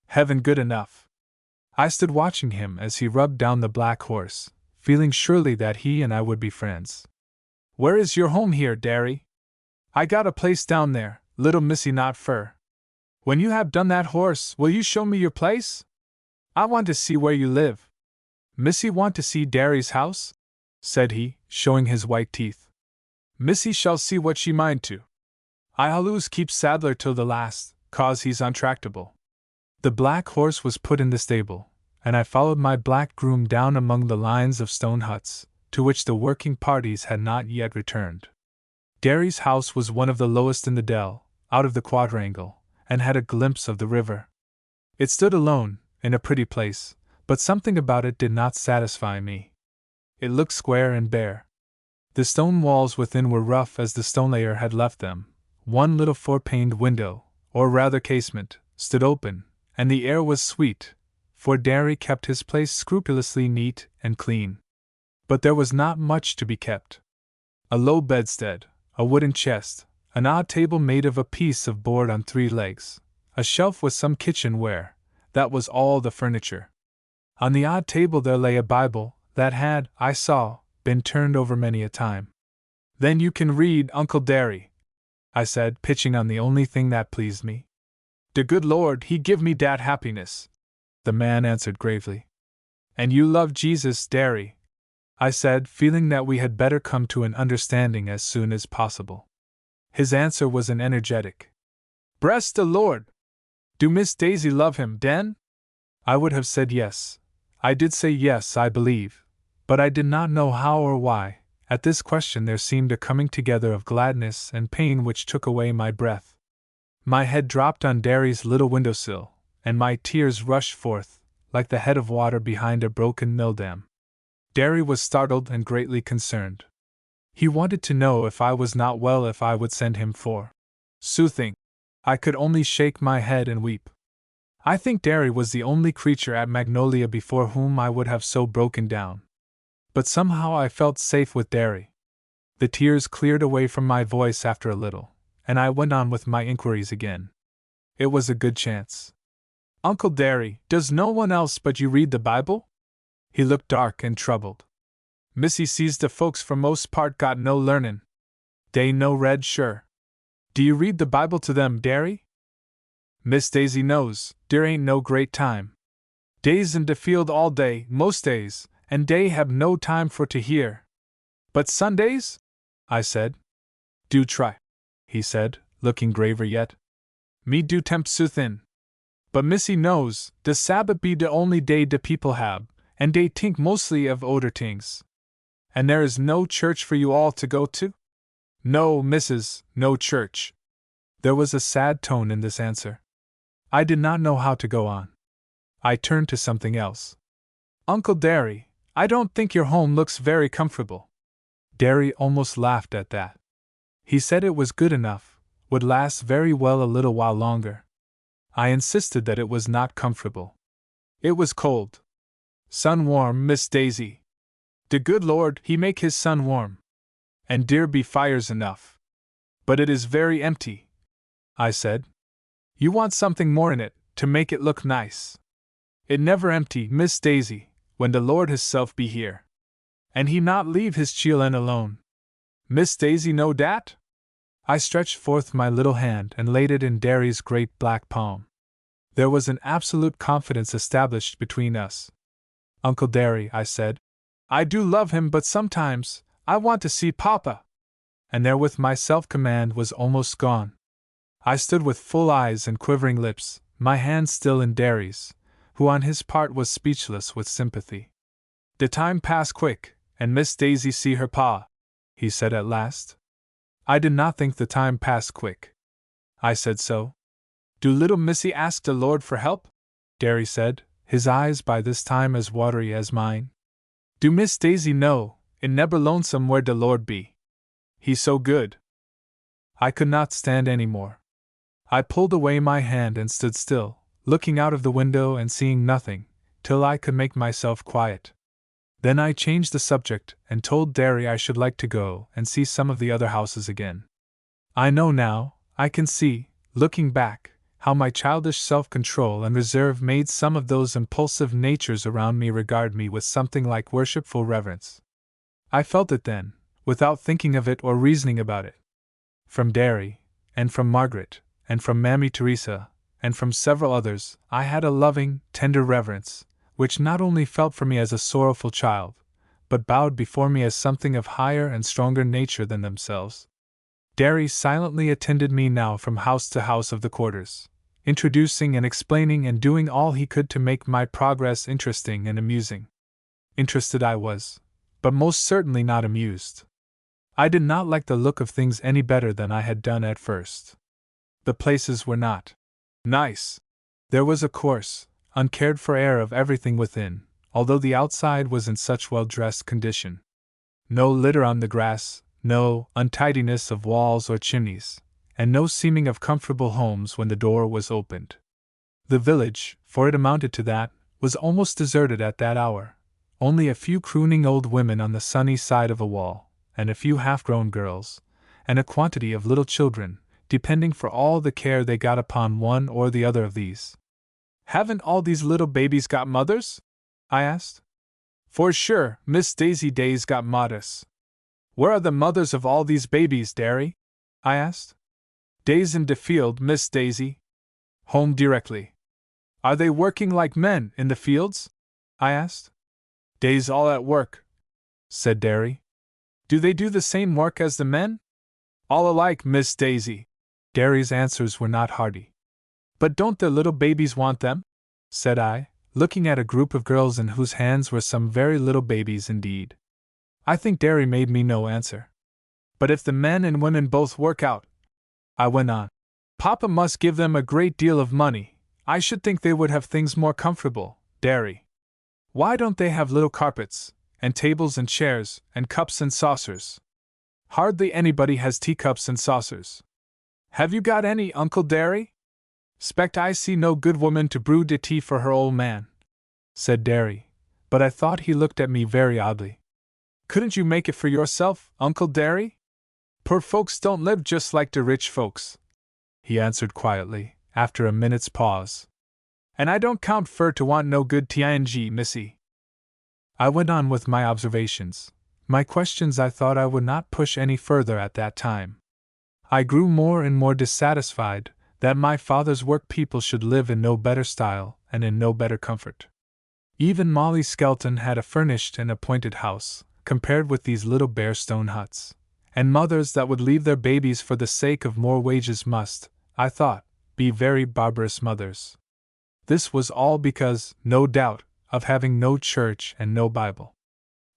Heaven good enough." I stood watching him as he rubbed down the black horse, feeling surely that he and I would be friends. "Where is your home here, Derry?" "I got a place down there, little missy not fur." "When you have done that horse, will you show me your place? I want to see where you live." "Missy want to see Derry's house?" said he, showing his white teeth. "Missy shall see what she mind to. I always keep Sadler till the last, 'cause he's untractable." The black horse was put in the stable, and I followed my black groom down among the lines of stone huts, to which the working parties had not yet returned. Derry's house was one of the lowest in the dell, out of the quadrangle, and had a glimpse of the river. It stood alone, in a pretty place, but something about it did not satisfy me. It looked square and bare. The stone walls within were rough as the stonelayer had left them. One little four-paned window, or rather casement, stood open, and the air was sweet, for Derry kept his place scrupulously neat and clean. But there was not much to be kept. A low bedstead, a wooden chest, an odd table made of a piece of board on 3 legs, a shelf with some kitchenware, that was all the furniture. On the odd table there lay a Bible, that had, I saw, been turned over many a time. "Then you can read, Uncle Derry," I said, pitching on the only thing that pleased me. "De good Lord, He give me dat happiness," the man answered gravely. "And you love Jesus, Derry," I said, feeling that we had better come to an understanding as soon as possible. His answer was an energetic Bless the Lord! Do Miss Daisy love him, Den? I would have said yes. I did say yes, I believe, but I did not know how or why. At this question there seemed a coming together of gladness and pain which took away my breath. My head dropped on Derry's little windowsill, and my tears rushed forth, like the head of water behind a broken mill dam. Derry was startled and greatly concerned. He wanted to know if I was not well, if I would send him for soothing. I could only shake my head and weep. I think Derry was the only creature at Magnolia before whom I would have so broken down. But somehow I felt safe with Derry. The tears cleared away from my voice after a little, and I went on with my inquiries again. It was a good chance. Uncle Derry, does no one else but you read the Bible? He looked dark and troubled. Missy sees the folks for most part got no learnin'. They no read sure. Do you read the Bible to them, Derry? Miss Daisy knows, there ain't no great time. Days in the field all day, most days, and they have no time for to hear. But Sundays? I said. Do try, he said, looking graver yet. Me do tempt soothin'. But Missy knows, the Sabbath be the only day the people have, and they think mostly of oder things. And there is no church for you all to go to? No, Mrs., no church. There was a sad tone in this answer. I did not know how to go on. I turned to something else. Uncle Derry, I don't think your home looks very comfortable. Derry almost laughed at that. He said it was good enough, would last very well a little while longer. I insisted that it was not comfortable. It was cold. Sun warm, Miss Daisy. The good Lord, he make his sun warm. And there be fires enough. But it is very empty, I said. You want something more in it, to make it look nice. It never empty, Miss Daisy, when the Lord hisself be here. And he not leave his children alone. Miss Daisy know dat? I stretched forth my little hand and laid it in Derry's great black palm. There was an absolute confidence established between us. Uncle Derry, I said, I do love him, but sometimes I want to see Papa. And therewith my self-command was almost gone. I stood with full eyes and quivering lips, my hand still in Derry's, who on his part was speechless with sympathy. The time passed quick, and Miss Daisy see her pa, he said at last. I did not think the time passed quick. I said so. Do little Missy ask the Lord for help? Derry said, his eyes by this time as watery as mine. Do Miss Daisy know, it never lonesome where the Lord be. He's so good. I could not stand any more. I pulled away my hand and stood still, looking out of the window and seeing nothing, till I could make myself quiet. Then I changed the subject and told Derry I should like to go and see some of the other houses again. I know now, I can see, looking back, how my childish self-control and reserve made some of those impulsive natures around me regard me with something like worshipful reverence. I felt it then, without thinking of it or reasoning about it. From Derry, and from Margaret, and from Mammy Teresa, and from several others, I had a loving, tender reverence, which not only felt for me as a sorrowful child, but bowed before me as something of higher and stronger nature than themselves. Derry silently attended me now from house to house of the quarters, introducing and explaining and doing all he could to make my progress interesting and amusing. Interested I was, but most certainly not amused. I did not like the look of things any better than I had done at first. The places were not nice. There was a coarse, uncared for air of everything within, although the outside was in such well-dressed condition. No litter on the grass, no untidiness of walls or chimneys, and no seeming of comfortable homes when the door was opened. The village, for it amounted to that, was almost deserted at that hour, only a few crooning old women on the sunny side of a wall, and a few half-grown girls, and a quantity of little children, depending for all the care they got upon one or the other of these. Haven't all these little babies got mothers? I asked. For sure, Miss Daisy Day's got mothers. Where are the mothers of all these babies, Derry? I asked. Days in the field, Miss Daisy. Home directly. Are they working like men in the fields? I asked. Days all at work, said Derry. Do they do the same work as the men? All alike, Miss Daisy. Derry's answers were not hearty. But don't their little babies want them? Said I, looking at a group of girls in whose hands were some very little babies indeed. I think Derry made me no answer. But if the men and women both work out, I went on, Papa must give them a great deal of money. I should think they would have things more comfortable, Derry. Why don't they have little carpets, and tables and chairs, and cups and saucers? Hardly anybody has teacups and saucers. Have you got any, Uncle Derry? S'pect I see no good woman to brew de tea for her old man, said Derry, but I thought he looked at me very oddly. Couldn't you make it for yourself, Uncle Derry? Poor folks don't live just like de rich folks, he answered quietly, after a minute's pause. And I don't count fur to want no good ting, missy. I went on with my observations, my questions I thought I would not push any further at that time. I grew more and more dissatisfied that my father's work people should live in no better style and in no better comfort. Even Molly Skelton had a furnished and appointed house, compared with these little bare stone huts, and mothers that would leave their babies for the sake of more wages must, I thought, be very barbarous mothers. This was all because, no doubt, of having no church and no Bible.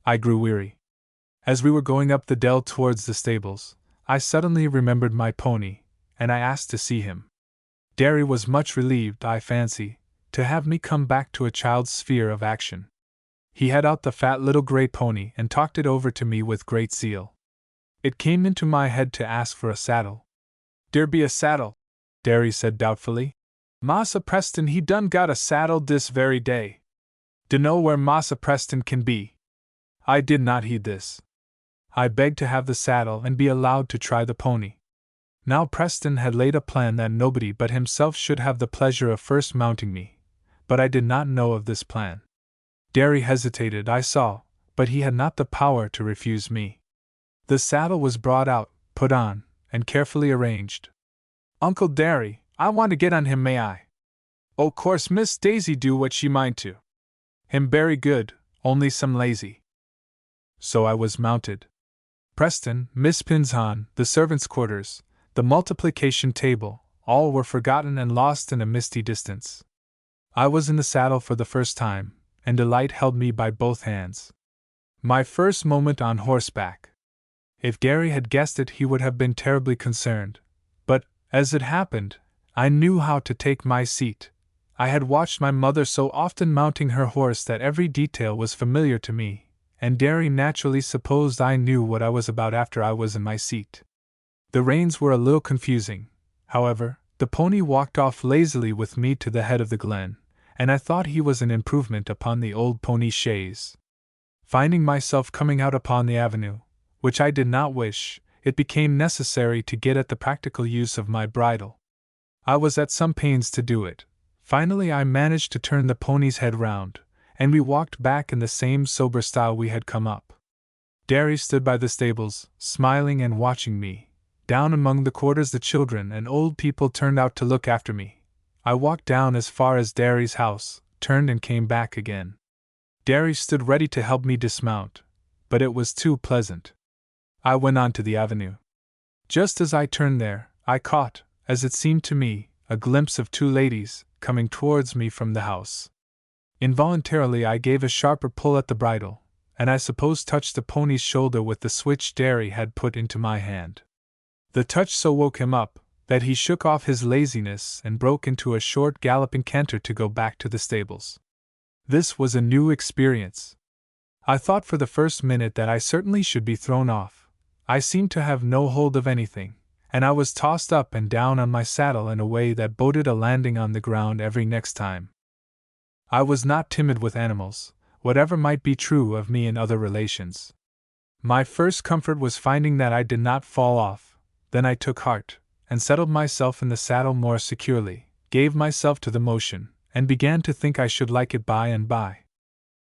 I grew weary. As we were going up the dell towards the stables, I suddenly remembered my pony, and I asked to see him. Derry was much relieved, I fancy, to have me come back to a child's sphere of action. He had out the fat little gray pony and talked it over to me with great zeal. It came into my head to ask for a saddle. "Der be a saddle," Derry said doubtfully. "Massa Preston he done got a saddle dis very day. Dunno where Massa Preston can be." I did not heed this. I begged to have the saddle and be allowed to try the pony. Now Preston had laid a plan that nobody but himself should have the pleasure of first mounting me, but I did not know of this plan. Derry hesitated, I saw, but he had not the power to refuse me. The saddle was brought out, put on, and carefully arranged. "Uncle Derry, I want to get on him, may I?" "O' course Miss Daisy do what she mind to. Him berry good, only some lazy." So I was mounted. Preston, Miss Pinzon, the servants' quarters, the multiplication table, all were forgotten and lost in a misty distance. I was in the saddle for the first time, and delight held me by both hands. My first moment on horseback. If Derry had guessed it, he would have been terribly concerned, but, as it happened, I knew how to take my seat. I had watched my mother so often mounting her horse that every detail was familiar to me, and Derry naturally supposed I knew what I was about after I was in my seat. The reins were a little confusing, however. The pony walked off lazily with me to the head of the glen, and I thought he was an improvement upon the old pony chaise. Finding myself coming out upon the avenue, which I did not wish, it became necessary to get at the practical use of my bridle. I was at some pains to do it. Finally I managed to turn the pony's head round, and we walked back in the same sober style we had come up. Derry stood by the stables, smiling and watching me. Down among the quarters the children and old people turned out to look after me. I walked down as far as Derry's house, turned and came back again. Derry stood ready to help me dismount, but it was too pleasant. I went on to the avenue. Just as I turned there, I caught, as it seemed to me, a glimpse of two ladies, coming towards me from the house. Involuntarily I gave a sharper pull at the bridle, and I suppose touched the pony's shoulder with the switch Derry had put into my hand. The touch so woke him up, that he shook off his laziness and broke into a short galloping canter to go back to the stables. This was a new experience. I thought for the first minute that I certainly should be thrown off. I seemed to have no hold of anything, and I was tossed up and down on my saddle in a way that boded a landing on the ground every next time. I was not timid with animals, whatever might be true of me in other relations. My first comfort was finding that I did not fall off. Then I took heart, and settled myself in the saddle more securely, gave myself to the motion, and began to think I should like it by and by.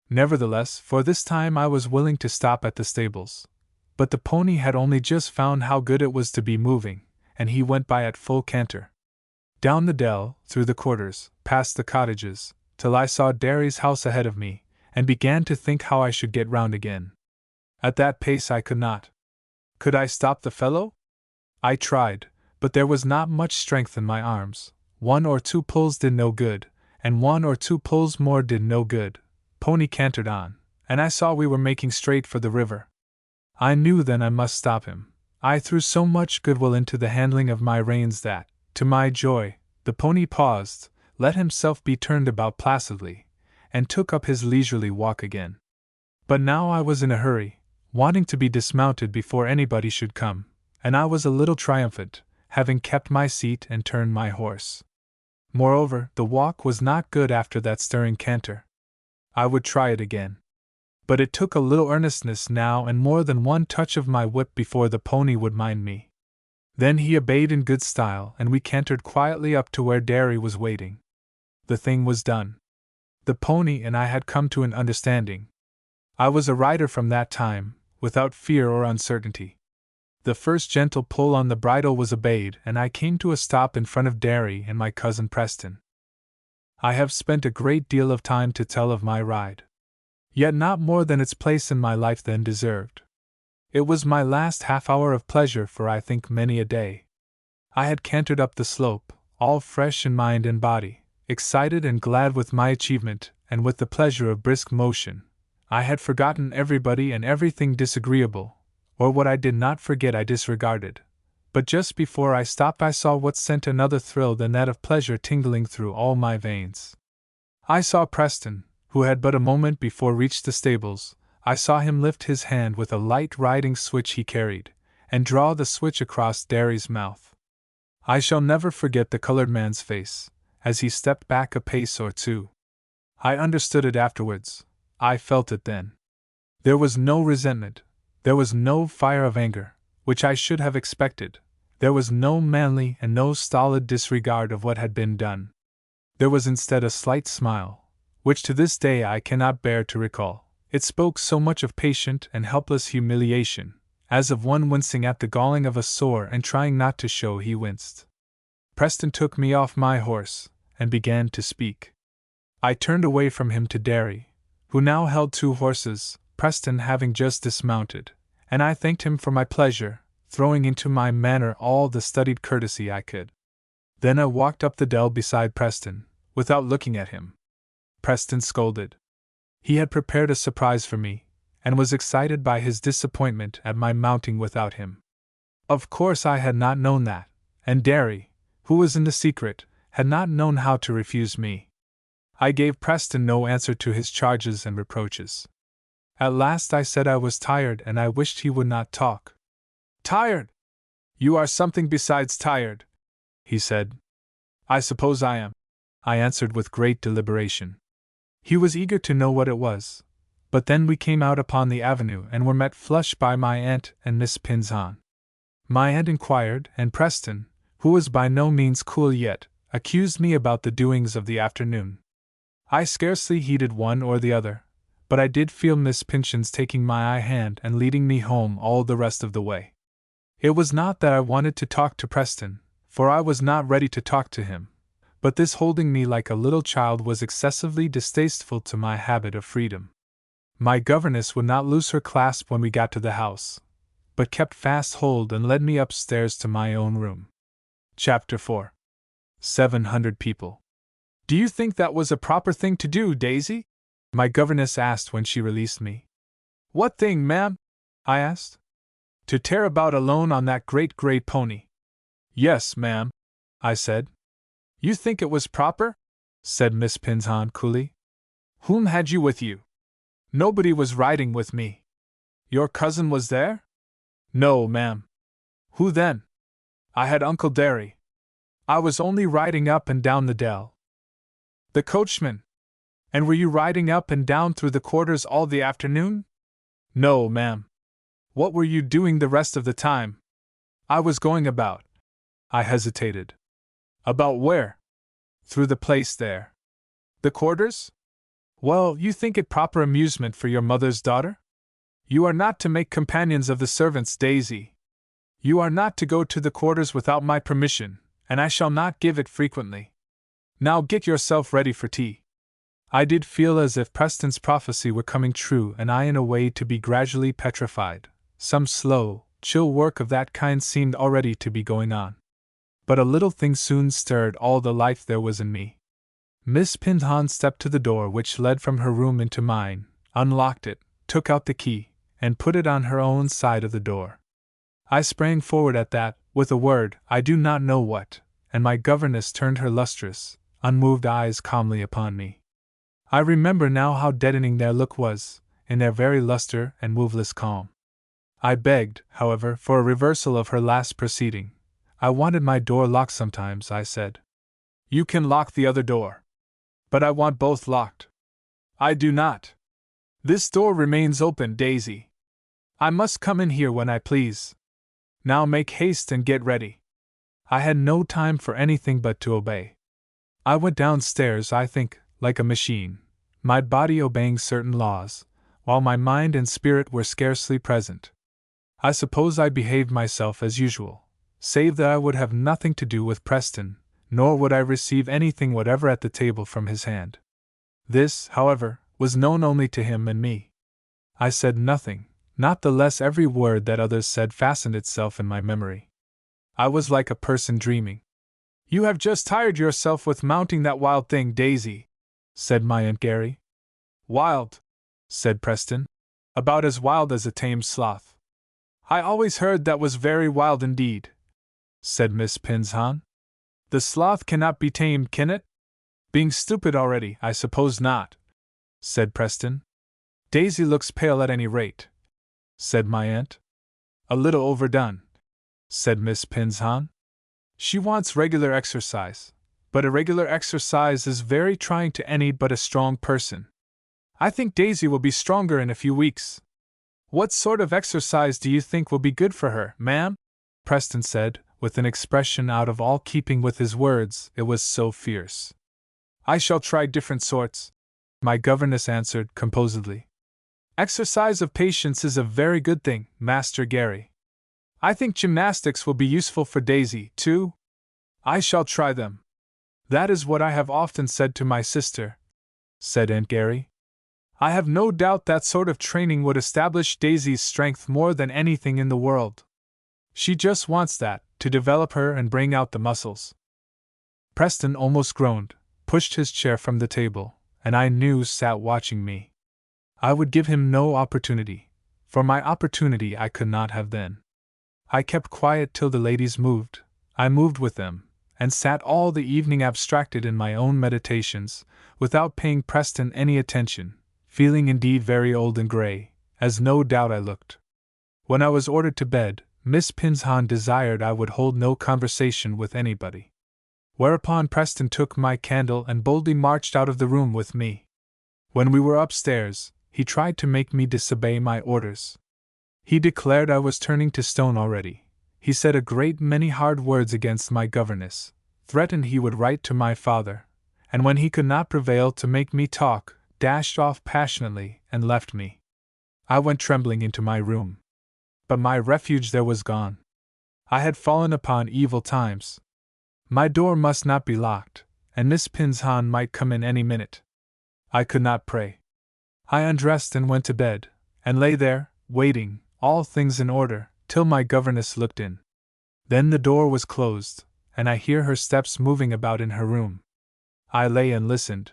Nevertheless, for this time I was willing to stop at the stables. But the pony had only just found how good it was to be moving, and he went by at full canter. Down the dell, through the quarters, past the cottages, till I saw Derry's house ahead of me, and began to think how I should get round again. At that pace I could not. Could I stop the fellow? I tried, but there was not much strength in my arms. 1 or 2 pulls did no good, and 1 or 2 pulls more did no good. Pony cantered on, and I saw we were making straight for the river. I knew then I must stop him. I threw so much goodwill into the handling of my reins that, to my joy, the pony paused, let himself be turned about placidly, and took up his leisurely walk again. But now I was in a hurry, wanting to be dismounted before anybody should come, and I was a little triumphant, having kept my seat and turned my horse. Moreover, the walk was not good after that stirring canter. I would try it again. But it took a little earnestness now and more than one touch of my whip before the pony would mind me. Then he obeyed in good style, and we cantered quietly up to where Derry was waiting. The thing was done. The pony and I had come to an understanding. I was a rider from that time, without fear or uncertainty. The first gentle pull on the bridle was obeyed, and I came to a stop in front of Derry and my cousin Preston. I have spent a great deal of time to tell of my ride. Yet not more than its place in my life then deserved. It was my last half-hour of pleasure for I think many a day. I had cantered up the slope, all fresh in mind and body, excited and glad with my achievement, and with the pleasure of brisk motion. I had forgotten everybody and everything disagreeable, or what I did not forget I disregarded. But just before I stopped I saw what sent another thrill than that of pleasure tingling through all my veins. I saw Preston, who had but a moment before reached the stables. I saw him lift his hand with a light riding switch he carried, and draw the switch across Derry's mouth. I shall never forget the colored man's face, as he stepped back a pace or two. I understood it afterwards. I felt it then. There was no resentment. There was no fire of anger, which I should have expected. There was no manly and no stolid disregard of what had been done. There was instead a slight smile, which to this day I cannot bear to recall. It spoke so much of patient and helpless humiliation, as of one wincing at the galling of a sore and trying not to show he winced. Preston took me off my horse, and began to speak. I turned away from him to Derry, who now held 2 horses, Preston having just dismounted, and I thanked him for my pleasure, throwing into my manner all the studied courtesy I could. Then I walked up the dell beside Preston, without looking at him. Preston scolded. He had prepared a surprise for me, and was excited by his disappointment at my mounting without him. Of course I had not known that, and Derry, who was in the secret, had not known how to refuse me. I gave Preston no answer to his charges and reproaches. At last I said I was tired and I wished he would not talk. "Tired? You are something besides tired," he said. "I suppose I am," I answered with great deliberation. He was eager to know what it was, but then we came out upon the avenue and were met flush by my aunt and Miss Pinzon. My aunt inquired, and Preston, who was by no means cool yet, accused me about the doings of the afternoon. I scarcely heeded one or the other, but I did feel Miss Pinzon's taking my hand and leading me home all the rest of the way. It was not that I wanted to talk to Preston, for I was not ready to talk to him, but this holding me like a little child was excessively distasteful to my habit of freedom. My governess would not loose her clasp when we got to the house, but kept fast hold and led me upstairs to my own room. Chapter 4. 700 people. "Do you think that was a proper thing to do, Daisy?" my governess asked when she released me. "What thing, ma'am?" I asked. "To tear about alone on that great grey pony." "Yes, ma'am," I said. "You think it was proper?" said Miss Pinzon coolly. "Whom had you with you?" "Nobody was riding with me." "Your cousin was there?" "No, ma'am." "Who then?" "I had Uncle Derry." "I was only riding up and down the dell." "The coachman? And were you riding up and down through the quarters all the afternoon?" "No, ma'am." "What were you doing the rest of the time?" "I was going about." I hesitated. "About where?" "Through the place there." "The quarters? Well, you think it proper amusement for your mother's daughter? You are not to make companions of the servants, Daisy. You are not to go to the quarters without my permission, and I shall not give it frequently. Now get yourself ready for tea." I did feel as if Preston's prophecy were coming true and I in a way to be gradually petrified. Some slow, chill work of that kind seemed already to be going on. But a little thing soon stirred all the life there was in me. Miss Pinhon stepped to the door which led from her room into mine, unlocked it, took out the key, and put it on her own side of the door. I sprang forward at that, with a word, I do not know what, and my governess turned her lustrous, unmoved eyes calmly upon me. I remember now how deadening their look was, in their very luster and moveless calm. I begged, however, for a reversal of her last proceeding. I wanted my door locked sometimes, I said. You can lock the other door. But I want both locked. I do not. This door remains open, Daisy. I must come in here when I please. Now make haste and get ready. I had no time for anything but to obey. I went downstairs, I think, like a machine, my body obeying certain laws, while my mind and spirit were scarcely present. I suppose I behaved myself as usual, save that I would have nothing to do with Preston, nor would I receive anything whatever at the table from his hand. This, however, was known only to him and me. I said nothing, not the less every word that others said fastened itself in my memory. I was like a person dreaming. You have just tired yourself with mounting that wild thing, Daisy, said my Aunt Gary. Wild, said Preston. About as wild as a tame sloth. I always heard that was very wild indeed, said Miss Pinhon. The sloth cannot be tamed, can it? Being stupid already, I suppose not, said Preston. Daisy looks pale at any rate, said my aunt. A little overdone, said Miss Pinhon. She wants regular exercise, but irregular exercise is very trying to any but a strong person. I think Daisy will be stronger in a few weeks. What sort of exercise do you think will be good for her, ma'am? Preston said, with an expression out of all keeping with his words, it was so fierce. I shall try different sorts, my governess answered composedly. Exercise of patience is a very good thing, Master Gary. I think gymnastics will be useful for Daisy, too. I shall try them. That is what I have often said to my sister, said Aunt Gary. I have no doubt that sort of training would establish Daisy's strength more than anything in the world. She just wants that, to develop her and bring out the muscles. Preston almost groaned, pushed his chair from the table, and I knew sat watching me. I would give him no opportunity, for my opportunity I could not have then. I kept quiet till the ladies moved, I moved with them, and sat all the evening abstracted in my own meditations, without paying Preston any attention, feeling indeed very old and grey, as no doubt I looked. When I was ordered to bed, Miss Pinhon desired I would hold no conversation with anybody. Whereupon Preston took my candle and boldly marched out of the room with me. When we were upstairs, he tried to make me disobey my orders. He declared I was turning to stone already. He said a great many hard words against my governess, threatened he would write to my father, and when he could not prevail to make me talk, dashed off passionately and left me. I went trembling into my room. But my refuge there was gone. I had fallen upon evil times. My door must not be locked, and Miss Pinhon might come in any minute. I could not pray. I undressed and went to bed, and lay there, waiting, all things in order, till my governess looked in. Then the door was closed, and I hear her steps moving about in her room. I lay and listened.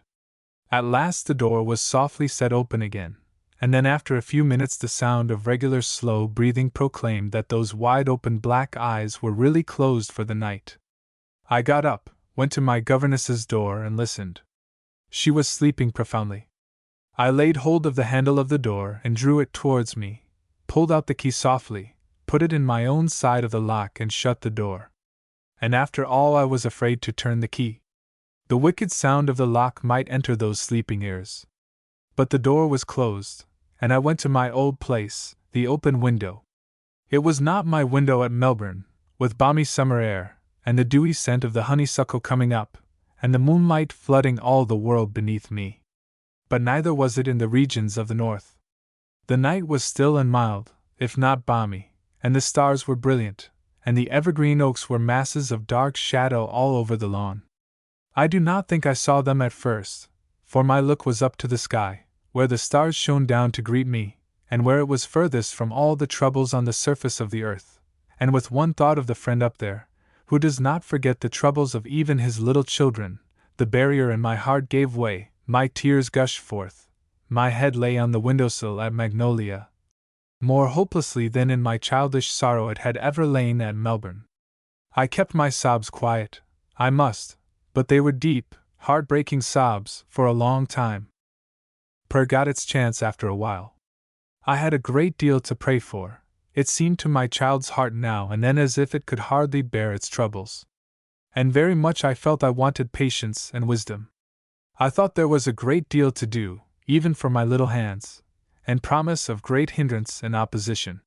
At last the door was softly set open again, and then after a few minutes the sound of regular slow breathing proclaimed that those wide-open black eyes were really closed for the night. I got up, went to my governess's door and listened. She was sleeping profoundly. I laid hold of the handle of the door and drew it towards me, pulled out the key softly, put it in my own side of the lock and shut the door. And after all I was afraid to turn the key. The wicked sound of the lock might enter those sleeping ears. But the door was closed, and I went to my old place, the open window. It was not my window at Melbourne, with balmy summer air, and the dewy scent of the honeysuckle coming up, and the moonlight flooding all the world beneath me. But neither was it in the regions of the north. The night was still and mild, if not balmy, and the stars were brilliant, and the evergreen oaks were masses of dark shadow all over the lawn. I do not think I saw them at first, for my look was up to the sky, where the stars shone down to greet me, and where it was furthest from all the troubles on the surface of the earth, and with one thought of the friend up there, who does not forget the troubles of even his little children. The barrier in my heart gave way, my tears gushed forth, my head lay on the windowsill at Magnolia, more hopelessly than in my childish sorrow it had ever lain at Melbourne. I kept my sobs quiet, I must, but they were deep, heartbreaking sobs, for a long time. Prayer got its chance after a while. I had a great deal to pray for. It seemed to my child's heart now and then as if it could hardly bear its troubles. And very much I felt I wanted patience and wisdom. I thought there was a great deal to do, even for my little hands, and promise of great hindrance and opposition.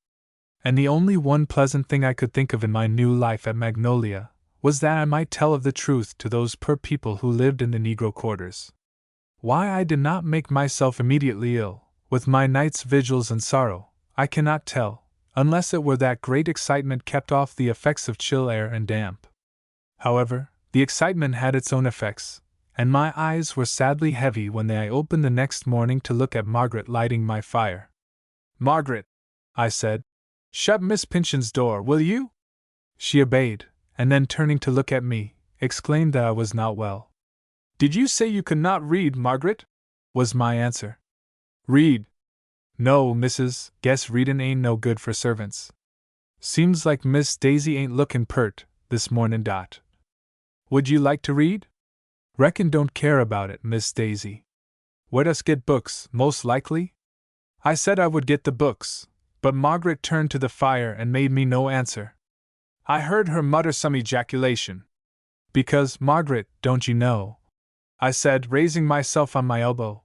And the only one pleasant thing I could think of in my new life at Magnolia was that I might tell of the truth to those poor people who lived in the Negro quarters. Why I did not make myself immediately ill, with my night's vigils and sorrow, I cannot tell, unless it were that great excitement kept off the effects of chill air and damp. However, the excitement had its own effects, and my eyes were sadly heavy when I opened the next morning to look at Margaret lighting my fire. "Margaret," I said, "shut Miss Pynchon's door, will you?" She obeyed, and then turning to look at me, exclaimed that I was not well. "Did you say you could not read, Margaret?" was my answer. "Read? No, missus, guess readin' ain't no good for servants. Seems like Miss Daisy ain't lookin' pert this mornin', Dot. Would you like to read?" "Reckon don't care about it, Miss Daisy." "Where'd us get books, most likely?" I said I would get the books, but Margaret turned to the fire and made me no answer. I heard her mutter some ejaculation. "Because, Margaret, don't you know," I said, raising myself on my elbow,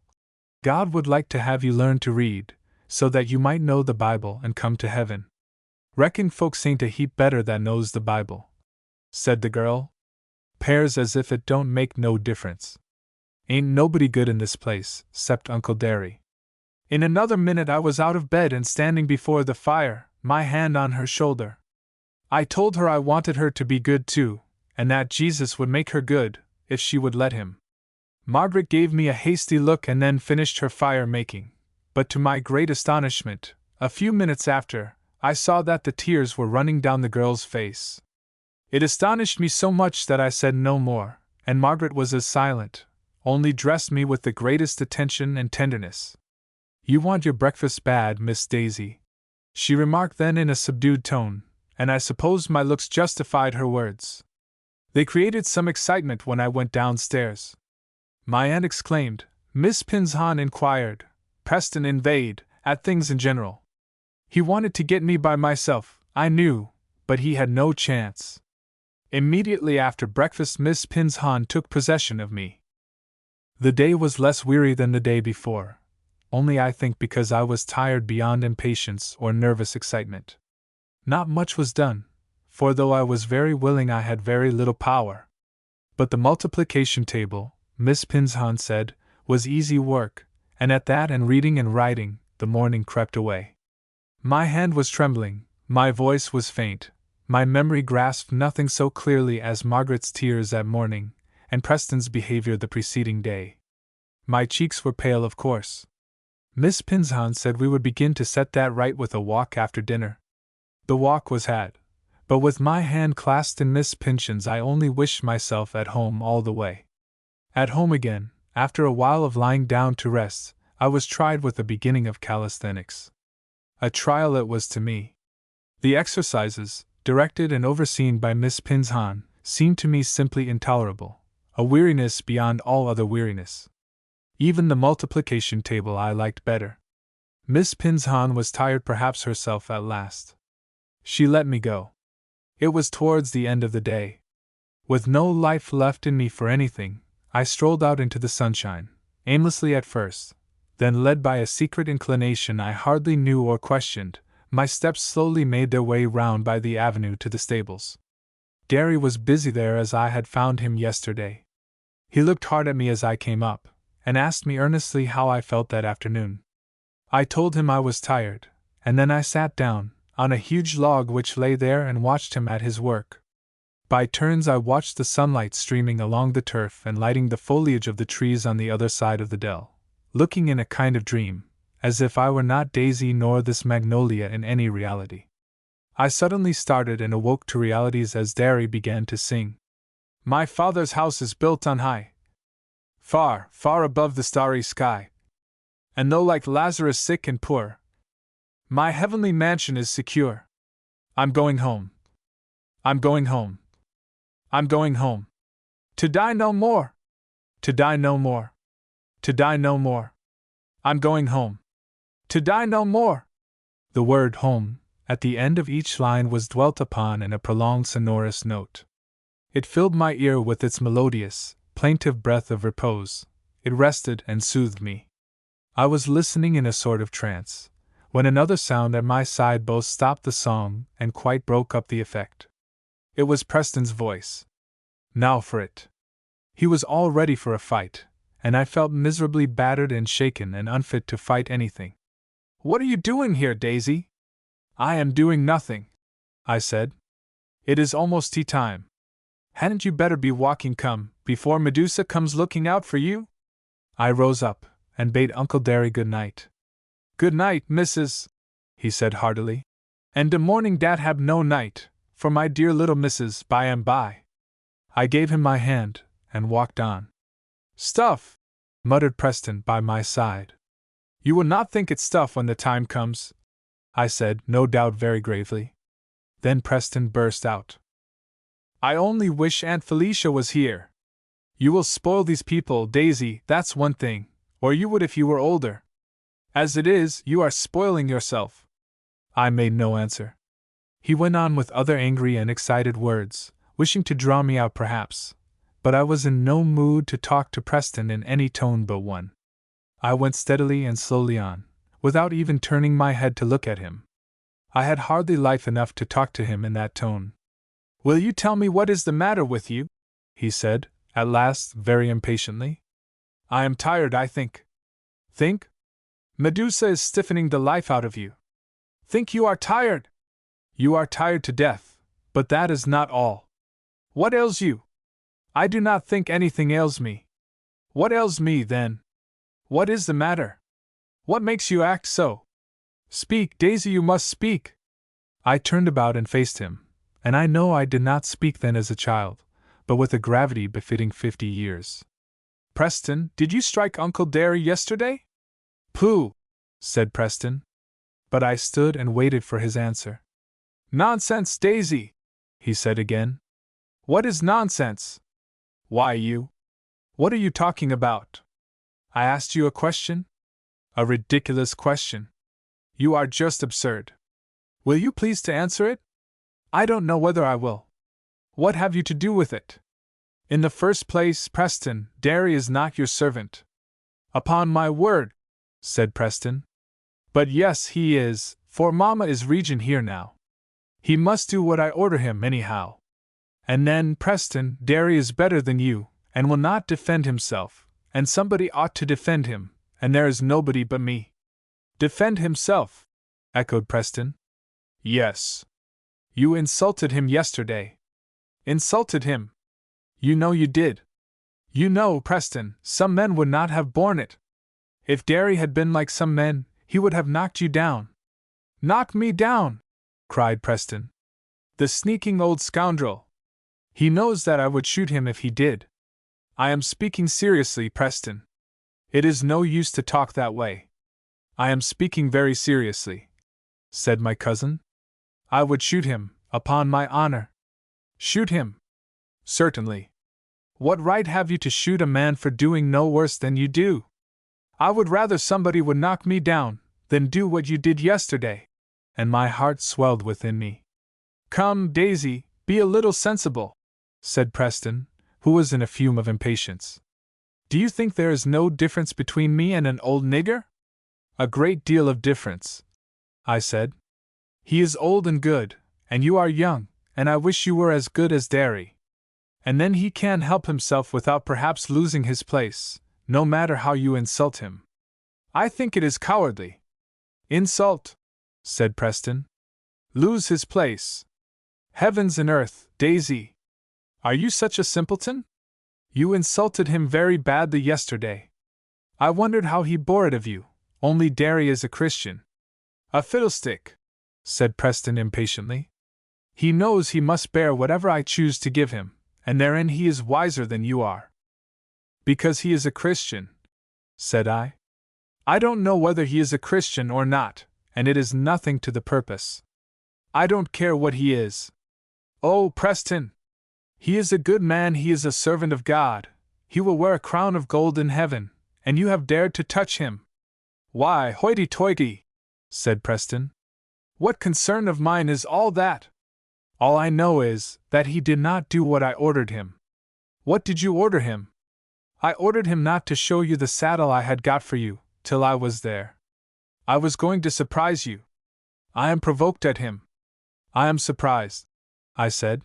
"God would like to have you learn to read, so that you might know the Bible and come to heaven." "Reckon folks ain't a heap better that knows the Bible," said the girl. "'Pears as if it don't make no difference. Ain't nobody good in this place, 'cept Uncle Derry." In another minute I was out of bed and standing before the fire, my hand on her shoulder. I told her I wanted her to be good too, and that Jesus would make her good, if she would let him. Margaret gave me a hasty look and then finished her fire making, but to my great astonishment, a few minutes after, I saw that the tears were running down the girl's face. It astonished me so much that I said no more, and Margaret was as silent, only dressed me with the greatest attention and tenderness. "You want your breakfast bad, Miss Daisy," she remarked then in a subdued tone, and I suppose my looks justified her words. They created some excitement when I went downstairs. My aunt exclaimed, Miss Pinzon inquired, Preston inveighed, at things in general. He wanted to get me by myself, I knew, but he had no chance. Immediately after breakfast Miss Pinzon took possession of me. The day was less weary than the day before, only I think because I was tired beyond impatience or nervous excitement. Not much was done, for though I was very willing I had very little power. But the multiplication table, Miss Pinzon said, was easy work, and at that and reading and writing, the morning crept away. My hand was trembling, my voice was faint, my memory grasped nothing so clearly as Margaret's tears that morning, and Preston's behavior the preceding day. My cheeks were pale, of course. Miss Pinzon said we would begin to set that right with a walk after dinner. The walk was had, but with my hand clasped in Miss Pynchon's I only wished myself at home all the way. At home again, after a while of lying down to rest, I was tried with the beginning of calisthenics. A trial it was to me. The exercises, directed and overseen by Miss Pinzon, seemed to me simply intolerable, a weariness beyond all other weariness. Even the multiplication table I liked better. Miss Pinzon was tired perhaps herself at last. She let me go. It was towards the end of the day. With no life left in me for anything, I strolled out into the sunshine, aimlessly at first, then led by a secret inclination I hardly knew or questioned, my steps slowly made their way round by the avenue to the stables. Derry was busy there as I had found him yesterday. He looked hard at me as I came up, and asked me earnestly how I felt that afternoon. I told him I was tired, and then I sat down on a huge log which lay there and watched him at his work. By turns I watched the sunlight streaming along the turf and lighting the foliage of the trees on the other side of the dell, looking in a kind of dream, as if I were not Daisy nor this magnolia in any reality. I suddenly started and awoke to realities as Derry began to sing. My Father's house is built on high, far, far above the starry sky. And though like Lazarus sick and poor, my heavenly mansion is secure. I'm going home. I'm going home. I'm going home. To die no more. To die no more. To die no more. I'm going home. To die no more. The word home, at the end of each line, was dwelt upon in a prolonged sonorous note. It filled my ear with its melodious, plaintive breath of repose. It rested and soothed me. I was listening in a sort of trance, when another sound at my side both stopped the song and quite broke up the effect. It was Preston's voice. Now for it. He was all ready for a fight, and I felt miserably battered and shaken and unfit to fight anything. What are you doing here, Daisy? I am doing nothing, I said. It is almost tea time. Hadn't you better be walking before Medusa comes looking out for you? I rose up, and bade Uncle Derry good night. Good night, Mrs., he said heartily. And de morning dat hab no night, for my dear little Mrs. by and by. I gave him my hand, and walked on. Stuff, muttered Preston by my side. You will not think it stuff when the time comes, I said, no doubt very gravely. Then Preston burst out. I only wish Aunt Felicia was here. You will spoil these people, Daisy, that's one thing, or you would if you were older. As it is, you are spoiling yourself. I made no answer. He went on with other angry and excited words, wishing to draw me out perhaps, but I was in no mood to talk to Preston in any tone but one. I went steadily and slowly on, without even turning my head to look at him. I had hardly life enough to talk to him in that tone. Will you tell me what is the matter with you? He said, at last, very impatiently. I am tired, I think. Think? Medusa is stiffening the life out of you. Think you are tired? You are tired to death, but that is not all. What ails you? I do not think anything ails me. What ails me, then? What is the matter? What makes you act so? Speak, Daisy, you must speak. I turned about and faced him, and I know I did not speak then as a child, but with a gravity befitting 50 years. Preston, did you strike Uncle Derry yesterday? Pooh, said Preston. But I stood and waited for his answer. Nonsense, Daisy, he said again. What is nonsense? Why, you. What are you talking about? I asked you a question? A ridiculous question. You are just absurd. Will you please to answer it? I don't know whether I will. What have you to do with it? In the first place, Preston, Derry is not your servant. Upon my word, said Preston. But yes, he is, for Mamma is regent here now. He must do what I order him anyhow. And then, Preston, Derry is better than you, and will not defend himself, and somebody ought to defend him, and there is nobody but me. Defend himself, echoed Preston. Yes. You insulted him yesterday. Insulted him? You know you did. You know, Preston, some men would not have borne it. If Derry had been like some men, he would have knocked you down. Knock me down, cried Preston. The sneaking old scoundrel. He knows that I would shoot him if he did. I am speaking seriously, Preston. It is no use to talk that way. I am speaking very seriously, said my cousin. I would shoot him, upon my honor. Shoot him? Certainly. What right have you to shoot a man for doing no worse than you do? I would rather somebody would knock me down, than do what you did yesterday. And my heart swelled within me. Come, Daisy, be a little sensible, said Preston, who was in a fume of impatience. Do you think there is no difference between me and an old nigger? A great deal of difference, I said. He is old and good, and you are young, and I wish you were as good as Derry. And then he can't help himself without perhaps losing his place, no matter how you insult him. I think it is cowardly. Insult, said Preston. Lose his place. Heavens and earth, Daisy! Are you such a simpleton? You insulted him very badly yesterday. I wondered how he bore it of you, only Derry is a Christian. A fiddlestick, said Preston impatiently. He knows he must bear whatever I choose to give him, and therein he is wiser than you are. Because he is a Christian, said I. I don't know whether he is a Christian or not, and it is nothing to the purpose. I don't care what he is. Oh, Preston! He is a good man, he is a servant of God, he will wear a crown of gold in heaven, and you have dared to touch him. Why, hoity-toity, said Preston. What concern of mine is all that? All I know is that he did not do what I ordered him. What did you order him? I ordered him not to show you the saddle I had got for you, till I was there. I was going to surprise you. I am provoked at him. I am surprised, I said.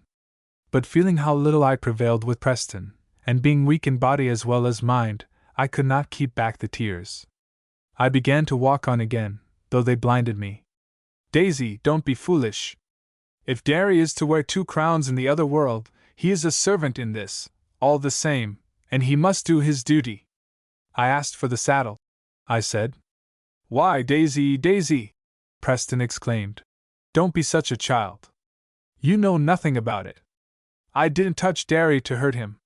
But feeling how little I prevailed with Preston, and being weak in body as well as mind, I could not keep back the tears. I began to walk on again, though they blinded me. Daisy, don't be foolish. If Derry is to wear 2 crowns in the other world, he is a servant in this, all the same, and he must do his duty. I asked for the saddle, I said. Why, Daisy, Daisy! Preston exclaimed. Don't be such a child. You know nothing about it. I didn't touch Derry to hurt him.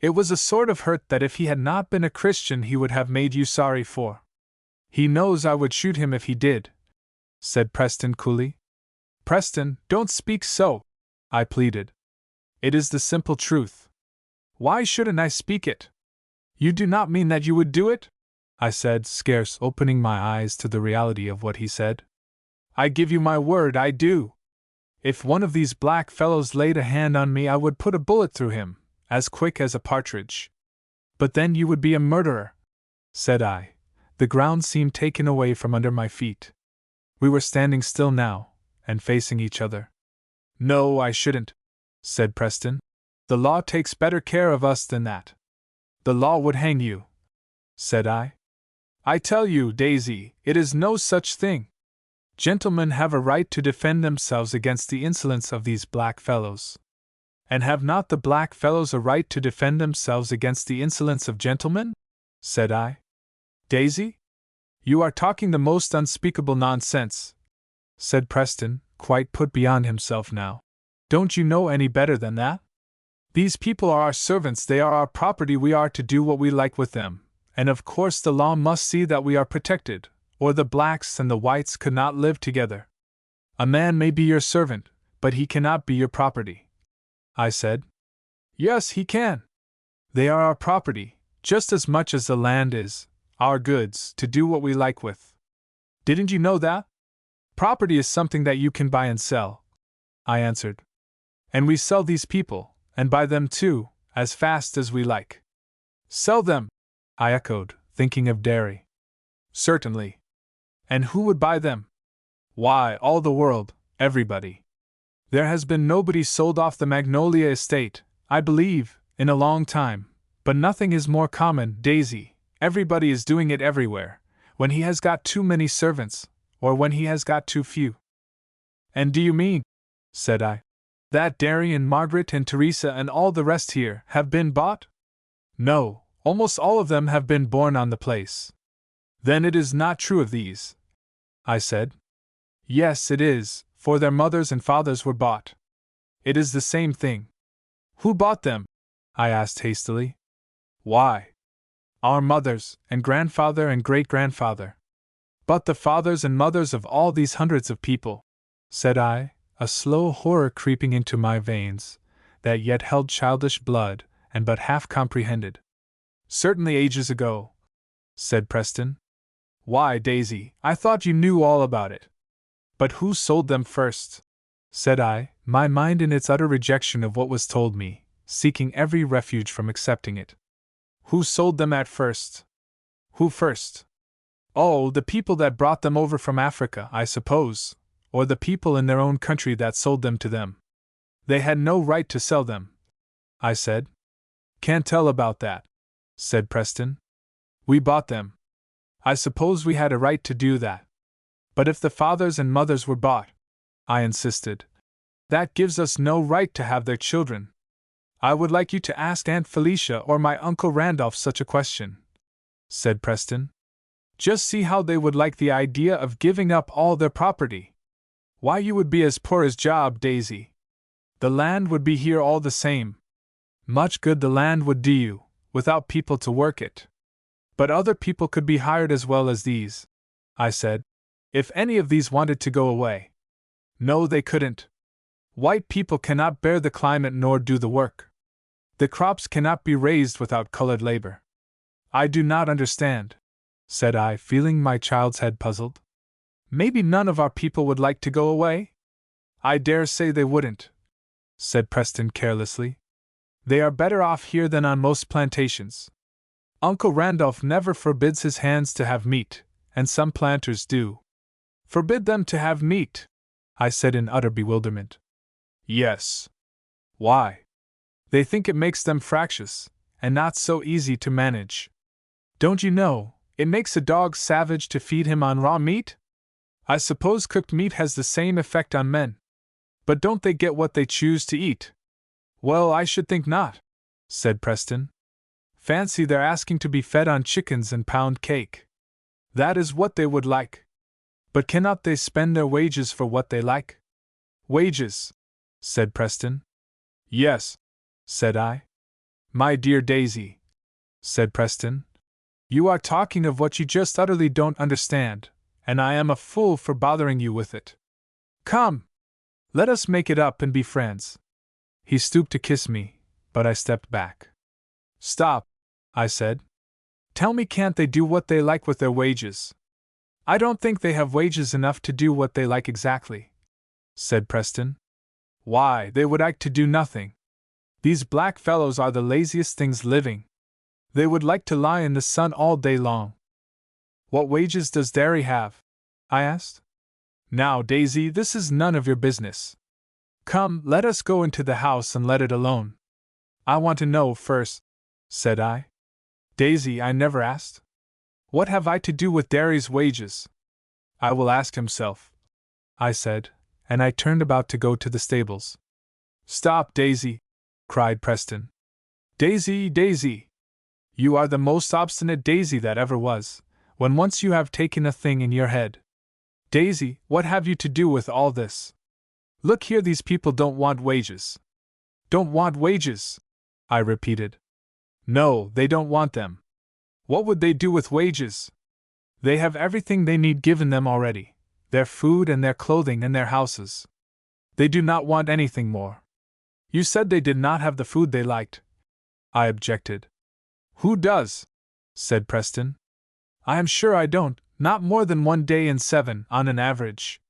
It was a sort of hurt that if he had not been a Christian he would have made you sorry for. He knows I would shoot him if he did, said Preston coolly. Preston, don't speak so, I pleaded. It is the simple truth. Why shouldn't I speak it? You do not mean that you would do it? I said, scarce opening my eyes to the reality of what he said. I give you my word I do. If one of these black fellows laid a hand on me I would put a bullet through him, as quick as a partridge. But then you would be a murderer, said I. The ground seemed taken away from under my feet. We were standing still now, and facing each other. No, I shouldn't, said Preston. The law takes better care of us than that. The law would hang you, said I. I tell you, Daisy, it is no such thing. Gentlemen have a right to defend themselves against the insolence of these black fellows. And have not the black fellows a right to defend themselves against the insolence of gentlemen? Said I. Daisy? You are talking the most unspeakable nonsense, said Preston, quite put beyond himself now. Don't you know any better than that? These people are our servants, they are our property, we are to do what we like with them, and of course the law must see that we are protected, or the blacks and the whites could not live together. A man may be your servant, but he cannot be your property, I said. Yes, he can. They are our property, just as much as the land is, our goods, to do what we like with. Didn't you know that? Property is something that you can buy and sell, I answered. And we sell these people, and buy them too, as fast as we like. Sell them, I echoed, thinking of Derry. Certainly. And who would buy them? Why, all the world, everybody. There has been nobody sold off the Magnolia estate, I believe, in a long time, but nothing is more common, Daisy. Everybody is doing it everywhere, when he has got too many servants, or when he has got too few. And do you mean, said I, that Derry and Margaret and Teresa and all the rest here have been bought? No, almost all of them have been born on the place. Then it is not true of these, I said. Yes, it is, for their mothers and fathers were bought. It is the same thing. Who bought them? I asked hastily. Why? Our mothers, and grandfather and great-grandfather. But the fathers and mothers of all these hundreds of people, said I, a slow horror creeping into my veins, that yet held childish blood, and but half comprehended. Certainly ages ago, said Preston. Why, Daisy, I thought you knew all about it. But who sold them first? Said I, my mind in its utter rejection of what was told me, seeking every refuge from accepting it. Who sold them at first? Who first? Oh, the people that brought them over from Africa, I suppose, or the people in their own country that sold them to them. They had no right to sell them, I said. Can't tell about that, said Preston. We bought them. I suppose we had a right to do that. But if the fathers and mothers were bought, I insisted, that gives us no right to have their children. I would like you to ask Aunt Felicia or my Uncle Randolph such a question, said Preston. Just see how they would like the idea of giving up all their property. Why, you would be as poor as Job, Daisy. The land would be here all the same. Much good the land would do you, without people to work it. But other people could be hired as well as these, I said, if any of these wanted to go away. No, they couldn't. White people cannot bear the climate nor do the work. The crops cannot be raised without colored labor. I do not understand, said I, feeling my child's head puzzled. Maybe none of our people would like to go away? I dare say they wouldn't, said Preston carelessly. They are better off here than on most plantations. Uncle Randolph never forbids his hands to have meat, and some planters do. Forbid them to have meat, I said in utter bewilderment. Yes. Why? They think it makes them fractious, and not so easy to manage. Don't you know, it makes a dog savage to feed him on raw meat? I suppose cooked meat has the same effect on men. But don't they get what they choose to eat? Well, I should think not, said Preston. Fancy their asking to be fed on chickens and pound cake. That is what they would like. But cannot they spend their wages for what they like? Wages, said Preston. Yes, said I. My dear Daisy, said Preston, you are talking of what you just utterly don't understand, and I am a fool for bothering you with it. Come, let us make it up and be friends. He stooped to kiss me, but I stepped back. Stop, I said. Tell me, can't they do what they like with their wages? I don't think they have wages enough to do what they like exactly, said Preston. Why, they would like to do nothing. These black fellows are the laziest things living. They would like to lie in the sun all day long. What wages does Derry have? I asked. Now, Daisy, this is none of your business. Come, let us go into the house and let it alone. I want to know first, said I. Daisy, I never asked. What have I to do with Derry's wages? I will ask himself, I said, and I turned about to go to the stables. Stop, Daisy, cried Preston. Daisy, Daisy! You are the most obstinate Daisy that ever was, when once you have taken a thing in your head. Daisy, what have you to do with all this? Look here, these people don't want wages. Don't want wages, I repeated. No, they don't want them. What would they do with wages? They have everything they need given them already, their food and their clothing and their houses. They do not want anything more. You said they did not have the food they liked, I objected. Who does? Said Preston. I am sure I don't, not more than 1 day in 7 on an average.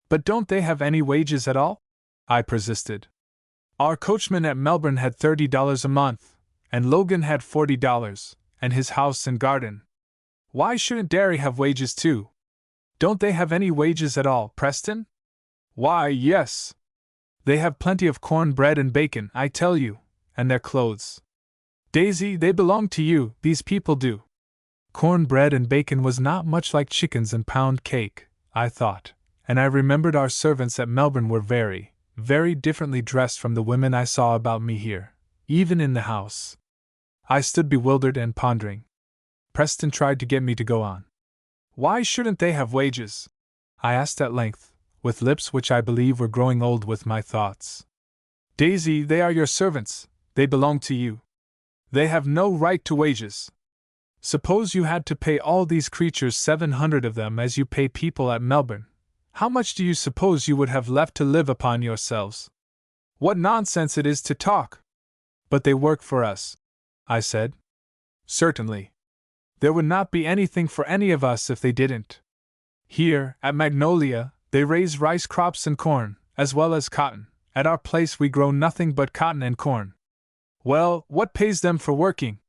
But don't they have any wages at all? I persisted. Our coachman at Melbourne had $30 a month, and Logan had $40, and his house and garden. Why shouldn't Derry have wages too? Don't they have any wages at all, Preston? Why, yes. They have plenty of corn bread and bacon, I tell you, and their clothes. Daisy, they belong to you, these people do. Corn bread and bacon was not much like chickens and pound cake, I thought, and I remembered our servants at Melbourne were very, very differently dressed from the women I saw about me here, even in the house. I stood bewildered and pondering. Preston tried to get me to go on. Why shouldn't they have wages? I asked at length, with lips which I believe were growing old with my thoughts. Daisy, they are your servants, they belong to you. They have no right to wages. Suppose you had to pay all these creatures 700 of them as you pay people at Melbourne. How much do you suppose you would have left to live upon yourselves? What nonsense it is to talk! But they work for us, I said. Certainly. There would not be anything for any of us if they didn't. Here, at Magnolia, they raise rice crops and corn, as well as cotton. At our place we grow nothing but cotton and corn. Well, what pays them for working?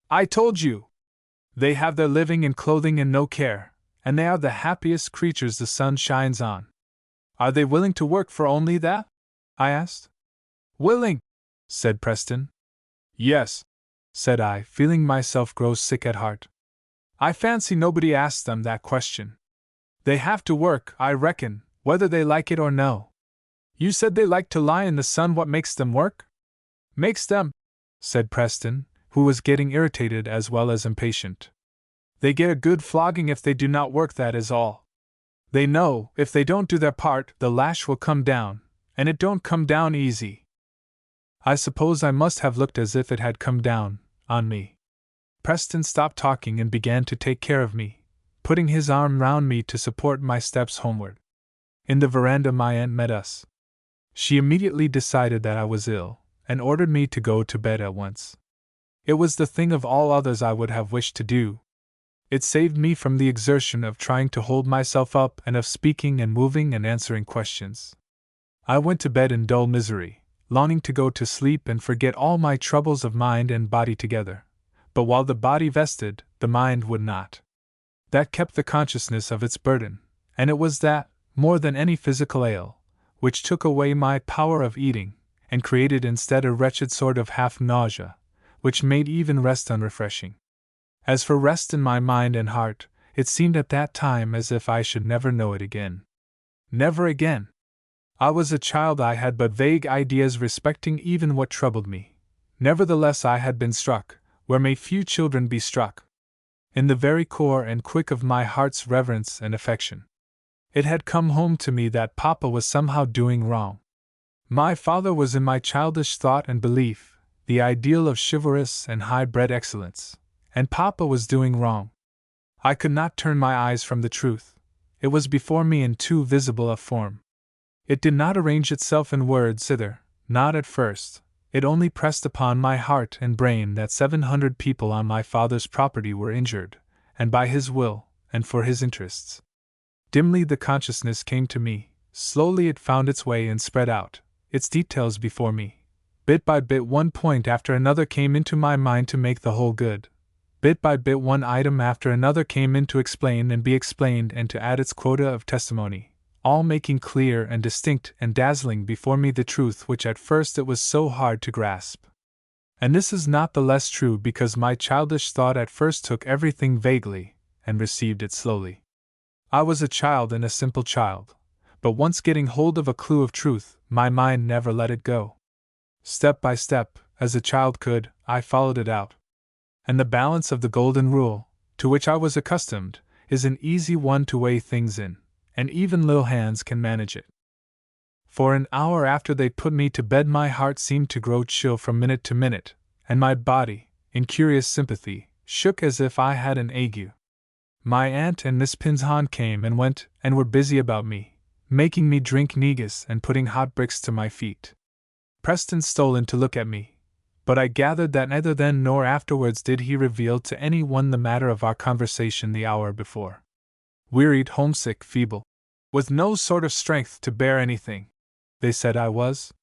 I told you. They have their living and clothing and no care, and they are the happiest creatures the sun shines on. Are they willing to work for only that? I asked. Willing, said Preston. Yes, said I, feeling myself grow sick at heart. I fancy nobody asks them that question. They have to work, I reckon, whether they like it or no. You said they like to lie in the sun. What makes them work? Makes them, said Preston, who was getting irritated as well as impatient. They get a good flogging if they do not work, that is all. They know, if they don't do their part, the lash will come down, and it don't come down easy. I suppose I must have looked as if it had come down on me. Preston stopped talking and began to take care of me, putting his arm round me to support my steps homeward. In the veranda my aunt met us. She immediately decided that I was ill, and ordered me to go to bed at once. It was the thing of all others I would have wished to do. It saved me from the exertion of trying to hold myself up and of speaking and moving and answering questions. I went to bed in dull misery, longing to go to sleep and forget all my troubles of mind and body together. But while the body vested, the mind would not. That kept the consciousness of its burden, and it was that, more than any physical ail, which took away my power of eating, and created instead a wretched sort of half-nausea, which made even rest unrefreshing. As for rest in my mind and heart, it seemed at that time as if I should never know it again. Never again! I was a child, I had but vague ideas respecting even what troubled me. Nevertheless I had been struck, where may few children be struck, in the very core and quick of my heart's reverence and affection. It had come home to me that Papa was somehow doing wrong. My father was in my childish thought and belief the ideal of chivalrous and high-bred excellence, and Papa was doing wrong. I could not turn my eyes from the truth. It was before me in too visible a form. It did not arrange itself in words either, not at first. It only pressed upon my heart and brain that 700 people on my father's property were injured, and by his will, and for his interests. Dimly the consciousness came to me, slowly it found its way and spread out, its details before me. Bit by bit one point after another came into my mind to make the whole good. Bit by bit one item after another came in to explain and be explained and to add its quota of testimony, all making clear and distinct and dazzling before me the truth which at first it was so hard to grasp. And this is not the less true because my childish thought at first took everything vaguely, and received it slowly. I was a child and a simple child, but once getting hold of a clue of truth, my mind never let it go. Step by step, as a child could, I followed it out. And the balance of the golden rule, to which I was accustomed, is an easy one to weigh things in, and even little hands can manage it. For an hour after they put me to bed my heart seemed to grow chill from minute to minute, and my body, in curious sympathy, shook as if I had an ague. My aunt and Miss Pinzon came and went, and were busy about me, making me drink negus and putting hot bricks to my feet. Preston stole in to look at me, but I gathered that neither then nor afterwards did he reveal to any one the matter of our conversation the hour before. Wearied, homesick, feeble, with no sort of strength to bear anything, they said I was.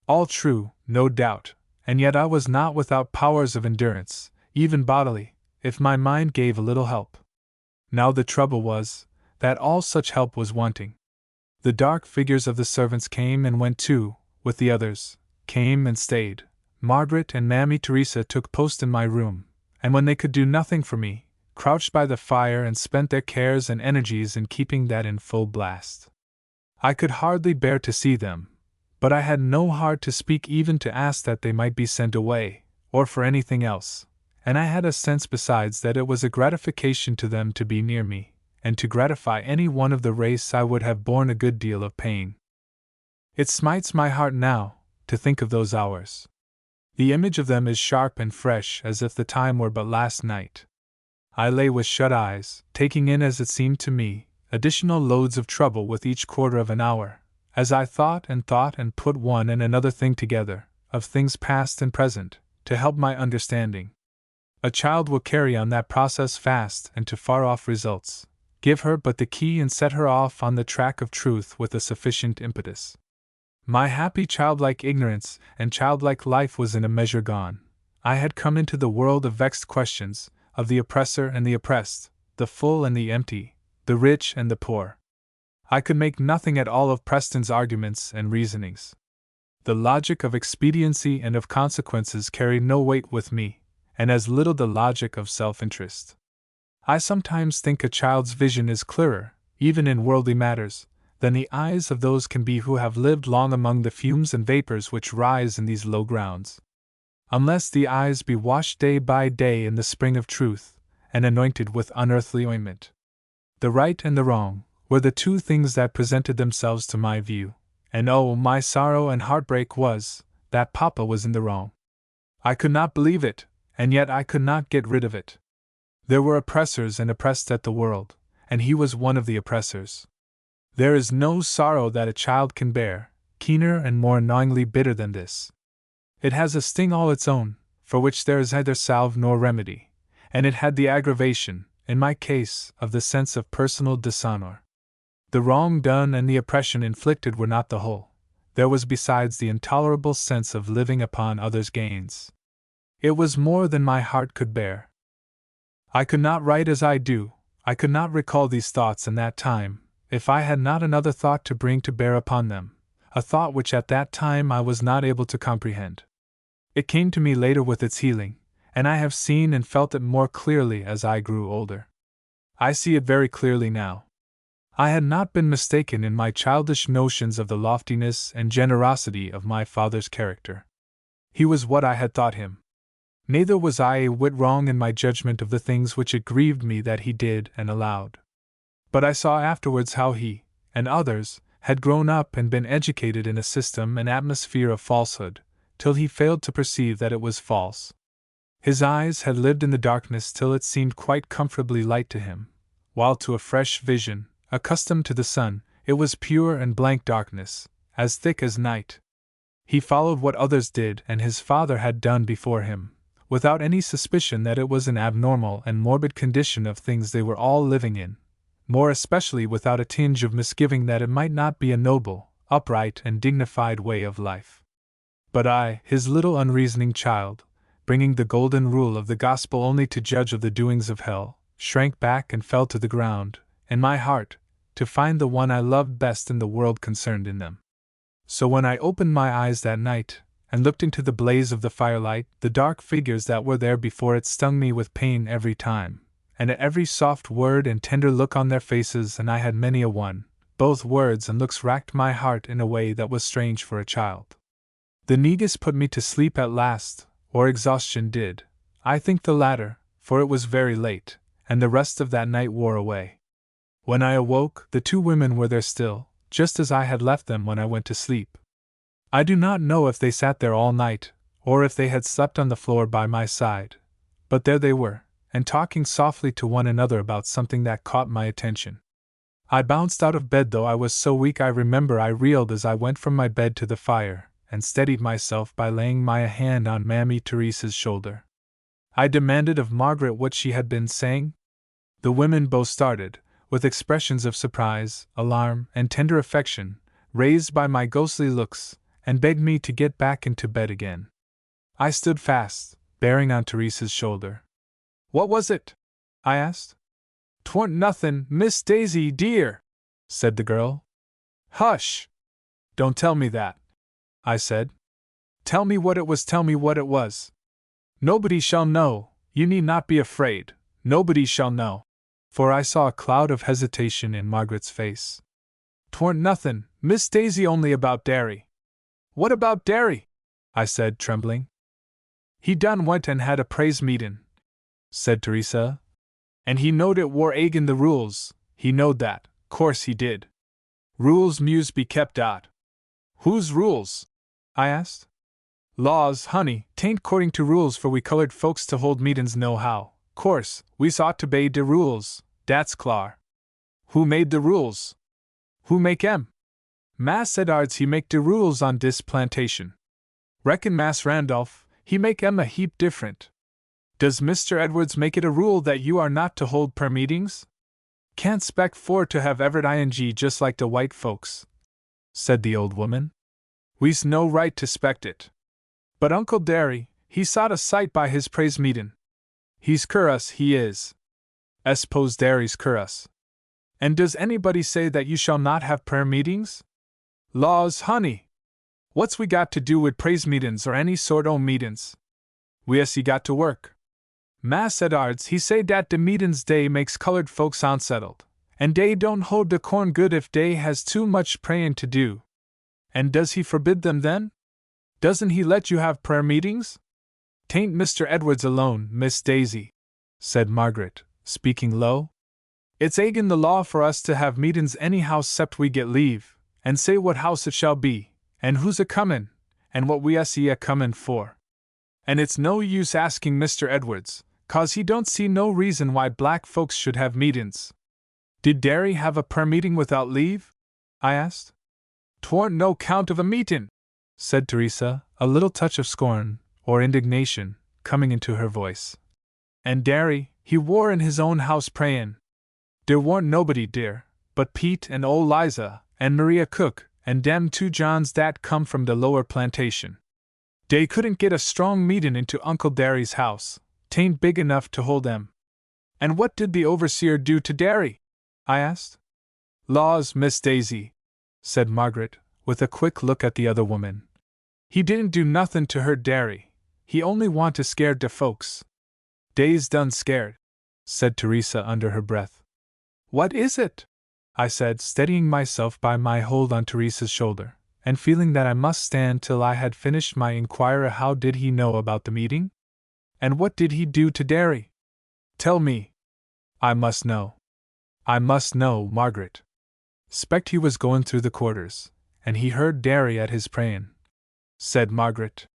All true, no doubt, and yet I was not without powers of endurance, even bodily, if my mind gave a little help. Now the trouble was, that all such help was wanting. The dark figures of the servants came and went too, with the others, came and stayed. Margaret and Mammy Teresa took post in my room, and when they could do nothing for me, crouched by the fire and spent their cares and energies in keeping that in full blast. I could hardly bear to see them, but I had no heart to speak even to ask that they might be sent away, or for anything else, and I had a sense besides that it was a gratification to them to be near me, and to gratify any one of the race I would have borne a good deal of pain. It smites my heart now, to think of those hours. The image of them is sharp and fresh as if the time were but last night. I lay with shut eyes, taking in as it seemed to me, additional loads of trouble with each quarter of an hour, as I thought and put one and another thing together, of things past and present, to help my understanding. A child will carry on that process fast and to far-off results. Give her but the key and set her off on the track of truth with a sufficient impetus. My happy childlike ignorance and childlike life was in a measure gone. I had come into the world of vexed questions, of the oppressor and the oppressed, the full and the empty, the rich and the poor. I could make nothing at all of Preston's arguments and reasonings. The logic of expediency and of consequences carried no weight with me, and as little the logic of self-interest. I sometimes think a child's vision is clearer, even in worldly matters, than the eyes of those can be who have lived long among the fumes and vapors which rise in these low grounds. Unless the eyes be washed day by day in the spring of truth, and anointed with unearthly ointment, the right and the wrong, were the two things that presented themselves to my view, and oh, my sorrow and heartbreak was, that Papa was in the wrong. I could not believe it, and yet I could not get rid of it. There were oppressors and oppressed at the world, and he was one of the oppressors. There is no sorrow that a child can bear, keener and more gnawingly bitter than this. It has a sting all its own, for which there is neither salve nor remedy, and it had the aggravation, in my case, of the sense of personal dishonor. The wrong done and the oppression inflicted were not the whole. There was besides the intolerable sense of living upon others' gains. It was more than my heart could bear. I could not write as I do, I could not recall these thoughts in that time, if I had not another thought to bring to bear upon them, a thought which at that time I was not able to comprehend. It came to me later with its healing, and I have seen and felt it more clearly as I grew older. I see it very clearly now. I had not been mistaken in my childish notions of the loftiness and generosity of my father's character. He was what I had thought him. Neither was I a whit wrong in my judgment of the things which it grieved me that he did and allowed. But I saw afterwards how he, and others, had grown up and been educated in a system and atmosphere of falsehood, till he failed to perceive that it was false. His eyes had lived in the darkness till it seemed quite comfortably light to him, while to a fresh vision, accustomed to the sun, it was pure and blank darkness, as thick as night. He followed what others did and his father had done before him, without any suspicion that it was an abnormal and morbid condition of things they were all living in, more especially without a tinge of misgiving that it might not be a noble, upright, and dignified way of life. But I, his little unreasoning child, bringing the golden rule of the gospel only to judge of the doings of hell, shrank back and fell to the ground, in my heart, to find the one I loved best in the world concerned in them. So when I opened my eyes that night, and looked into the blaze of the firelight, the dark figures that were there before it stung me with pain every time, and at every soft word and tender look on their faces, and I had many a one, both words and looks racked my heart in a way that was strange for a child. The negus put me to sleep at last, or exhaustion did, I think the latter, for it was very late, and the rest of that night wore away. When I awoke, the two women were there still, just as I had left them when I went to sleep. I do not know if they sat there all night, or if they had slept on the floor by my side, but there they were, and talking softly to one another about something that caught my attention. I bounced out of bed, though I was so weak I remember I reeled as I went from my bed to the fire, and steadied myself by laying my hand on Mammy Teresa's shoulder. I demanded of Margaret what she had been saying. The women both started, with expressions of surprise, alarm, and tender affection, raised by my ghostly looks, and begged me to get back into bed again. I stood fast, bearing on Teresa's shoulder. "What was it?" I asked. "'Twarn't nothin', Miss Daisy, dear," said the girl. "Hush! Don't tell me that," I said. "Tell me what it was, tell me what it was." "Nobody shall know, you need not be afraid, nobody shall know." For I saw a cloud of hesitation in Margaret's face. "'Twarn't nothin', Miss Daisy, only about Derry." "What about Derry?" I said, trembling. "He done went and had a praise meetin'," said Teresa. "And he knowed it war agin the rules, he knowed that, course he did. Rules mus be kept out." "Whose rules?" I asked. "Laws, honey, 'tain't 'cording to rules for we colored folks to hold meetin's nohow. Course, we's ought to 'bey de rules, dat's clar." "Who made the rules?" "Who make 'em? Mass Ed'ards he make de rules on dis plantation. Reckon Mass Randolph, he make 'em a heap different." "Does Mr. Edwards make it a rule that you are not to hold prayer meetings?" "Can't spect for to have everett ing just like de white folks," said the old woman. "We's no right to spect it. But Uncle Derry, he sot a sight by his praise meetin'. He's cur us, he is. Espose Derry's cur us. And does anybody say that you shall not have prayer meetings? Laws, honey! What's we got to do wid praise meetin's or any sort o' meetin's? We us he got to work. Mass Ed'ards he say dat de meetin's day makes colored folks unsettled, and dey don't hold de corn good if dey has too much prayin' to do. And does he forbid them then? Doesn't he let you have prayer meetings?" "'Tain't Mr. Edwards alone, Miss Daisy," said Margaret, speaking low. It's agin the law for us to have meetin's anyhow 'cept we get leave, and say what house it shall be, and who's a-comin', and what we us a-comin' for. And it's no use asking Mr. Edwards, 'cause he don't see no reason why black folks should have meetin's." "Did Derry have a prayer meeting without leave?" I asked. "'Twarn't no count of a meetin'," said Teresa, a little touch of scorn, or indignation, coming into her voice. "And Derry, he wore in his own house prayin'. There warn't nobody, dear, but Pete and old Liza, and Maria Cook, and dem 2 Johns that come from the lower plantation. Dey couldn't get a strong meetin' into Uncle Derry's house, 'tain't big enough to hold them." "And what did the overseer do to Derry?" I asked. "Laws, Miss Daisy," said Margaret, with a quick look at the other woman. "He didn't do nothin' to hurt Derry. He only want to scare de folks." "Dey's done scared," said Teresa under her breath. "What is it?" I said, steadying myself by my hold on Teresa's shoulder, and feeling that I must stand till I had finished my inquiry. "How did he know about the meeting? And what did he do to Derry? Tell me. I must know. I must know, Margaret." "'Spect he was goin' through the quarters, and he heard Derry at his prayin'," said Margaret.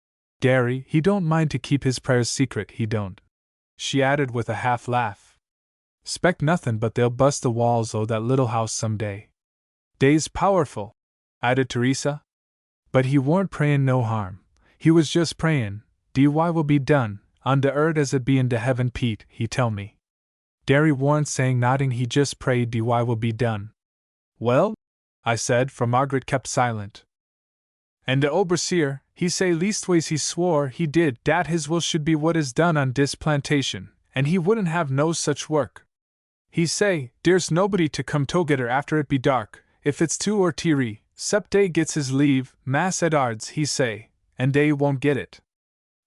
"Derry, he don't mind to keep his prayers secret, he don't," she added with a half laugh. "'Spect nothin' but they'll bust the walls o' that little house some day." "Dey's powerful," added Teresa. "But he warn't prayin' no harm. He was just prayin', 'De why will be done, on de earth as it be in de heaven,' Pete, he tell me. Derry warn't saying nothing, he just prayed 'De why will be done.'" "Well?" I said, for Margaret kept silent. "And de overseer, he say leastways he swore he did dat his will should be what is done on dis plantation, and he wouldn't have no such work. He say, dere's nobody to come together after it be dark, if it's 2 or 3, 'cept dey gets his leave, Mass Edards, he say, and dey won't get it."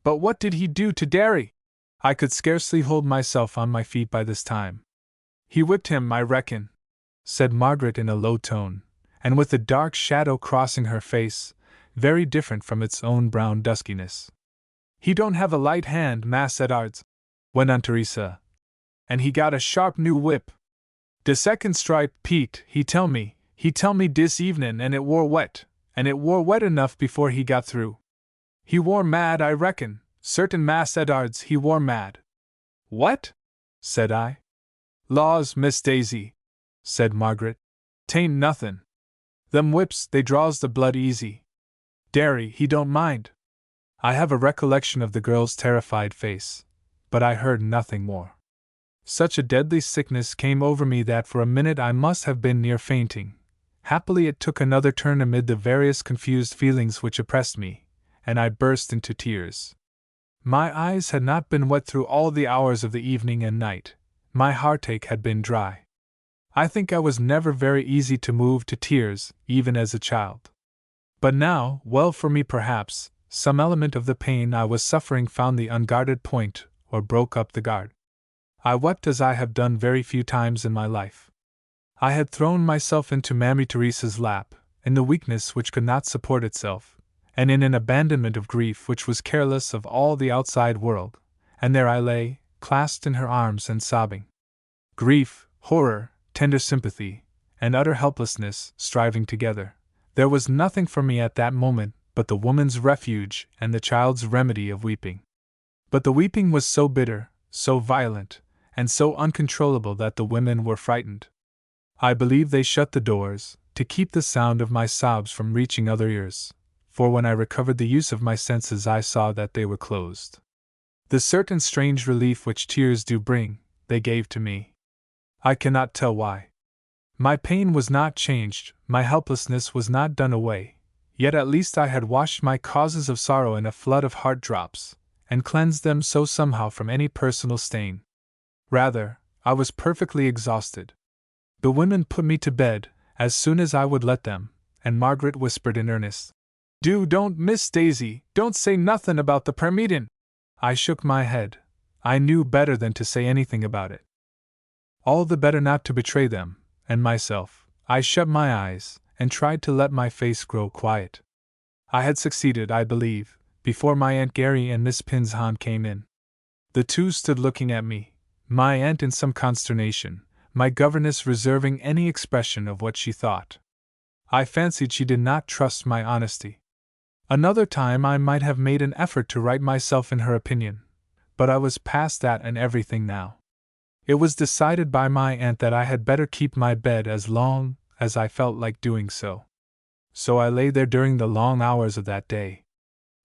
"But what did he do to Derry?" I could scarcely hold myself on my feet by this time. "He whipped him, I reckon," said Margaret in a low tone, and with a dark shadow crossing her face, very different from its own brown duskiness. "He don't have a light hand, Mass Edards," went on Teresa, "and he got a sharp new whip. De second stripe, Pete, he tell me dis evenin', and it wore wet enough before he got through. He wore mad, I reckon, certain Mass Edards, he wore mad." "What?" said I. "Laws, Miss Daisy," said Margaret, "'tain't nothin'. Them whips, they draws the blood easy. Derry, he don't mind." I have a recollection of the girl's terrified face, but I heard nothing more. Such a deadly sickness came over me that for a minute I must have been near fainting. Happily it took another turn amid the various confused feelings which oppressed me, and I burst into tears. My eyes had not been wet through all the hours of the evening and night. My heartache had been dry. I think I was never very easy to move to tears, even as a child. But now, well for me perhaps, some element of the pain I was suffering found the unguarded point, or broke up the guard. I wept as I have done very few times in my life. I had thrown myself into Mammy Teresa's lap, in the weakness which could not support itself, and in an abandonment of grief which was careless of all the outside world, and there I lay, clasped in her arms and sobbing. Grief, horror, tender sympathy, and utter helplessness, striving together. There was nothing for me at that moment but the woman's refuge and the child's remedy of weeping. But the weeping was so bitter, so violent, and so uncontrollable that the women were frightened. I believe they shut the doors, to keep the sound of my sobs from reaching other ears, for when I recovered the use of my senses I saw that they were closed. The certain strange relief which tears do bring, they gave to me. I cannot tell why. My pain was not changed, my helplessness was not done away, yet at least I had washed my causes of sorrow in a flood of heart drops, and cleansed them so somehow from any personal stain. Rather, I was perfectly exhausted. The women put me to bed, as soon as I would let them, and Margaret whispered in earnest, Don't, Miss Daisy, don't say nothin' about the prayer meetin'." I shook my head. I knew better than to say anything about it. All the better not to betray them, and myself. I shut my eyes, and tried to let my face grow quiet. I had succeeded, I believe, before my Aunt Gary and Miss Pinzon came in. The two stood looking at me, my aunt in some consternation, my governess reserving any expression of what she thought. I fancied she did not trust my honesty. Another time I might have made an effort to right myself in her opinion, but I was past that and everything now. It was decided by my aunt that I had better keep my bed as long as I felt like doing so. So I lay there during the long hours of that day.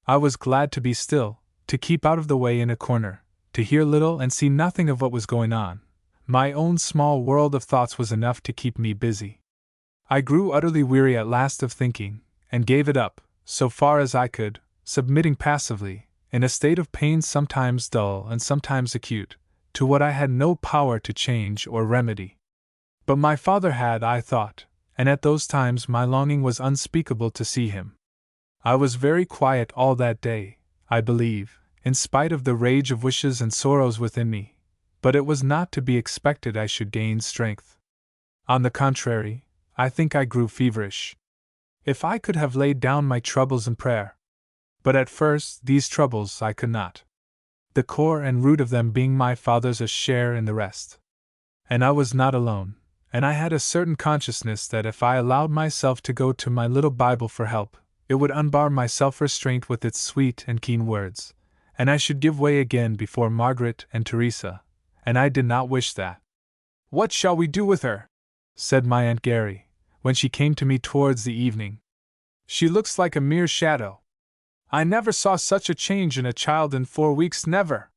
I was glad to be still, to keep out of the way in a corner, to hear little and see nothing of what was going on. My own small world of thoughts was enough to keep me busy. I grew utterly weary at last of thinking, and gave it up, so far as I could, submitting passively, in a state of pain sometimes dull and sometimes acute, to what I had no power to change or remedy. But my father had, I thought, and at those times my longing was unspeakable to see him. I was very quiet all that day, I believe, in spite of the rage of wishes and sorrows within me, but it was not to be expected I should gain strength. On the contrary, I think I grew feverish. If I could have laid down my troubles in prayer. But at first these troubles I could not. The core and root of them being my father's a share in the rest. And I was not alone, and I had a certain consciousness that if I allowed myself to go to my little Bible for help, it would unbar my self-restraint with its sweet and keen words, and I should give way again before Margaret and Teresa, and I did not wish that. "What shall we do with her?" said my Aunt Gary, when she came to me towards the evening. "She looks like a mere shadow. I never saw such a change in a child in 4 weeks, never."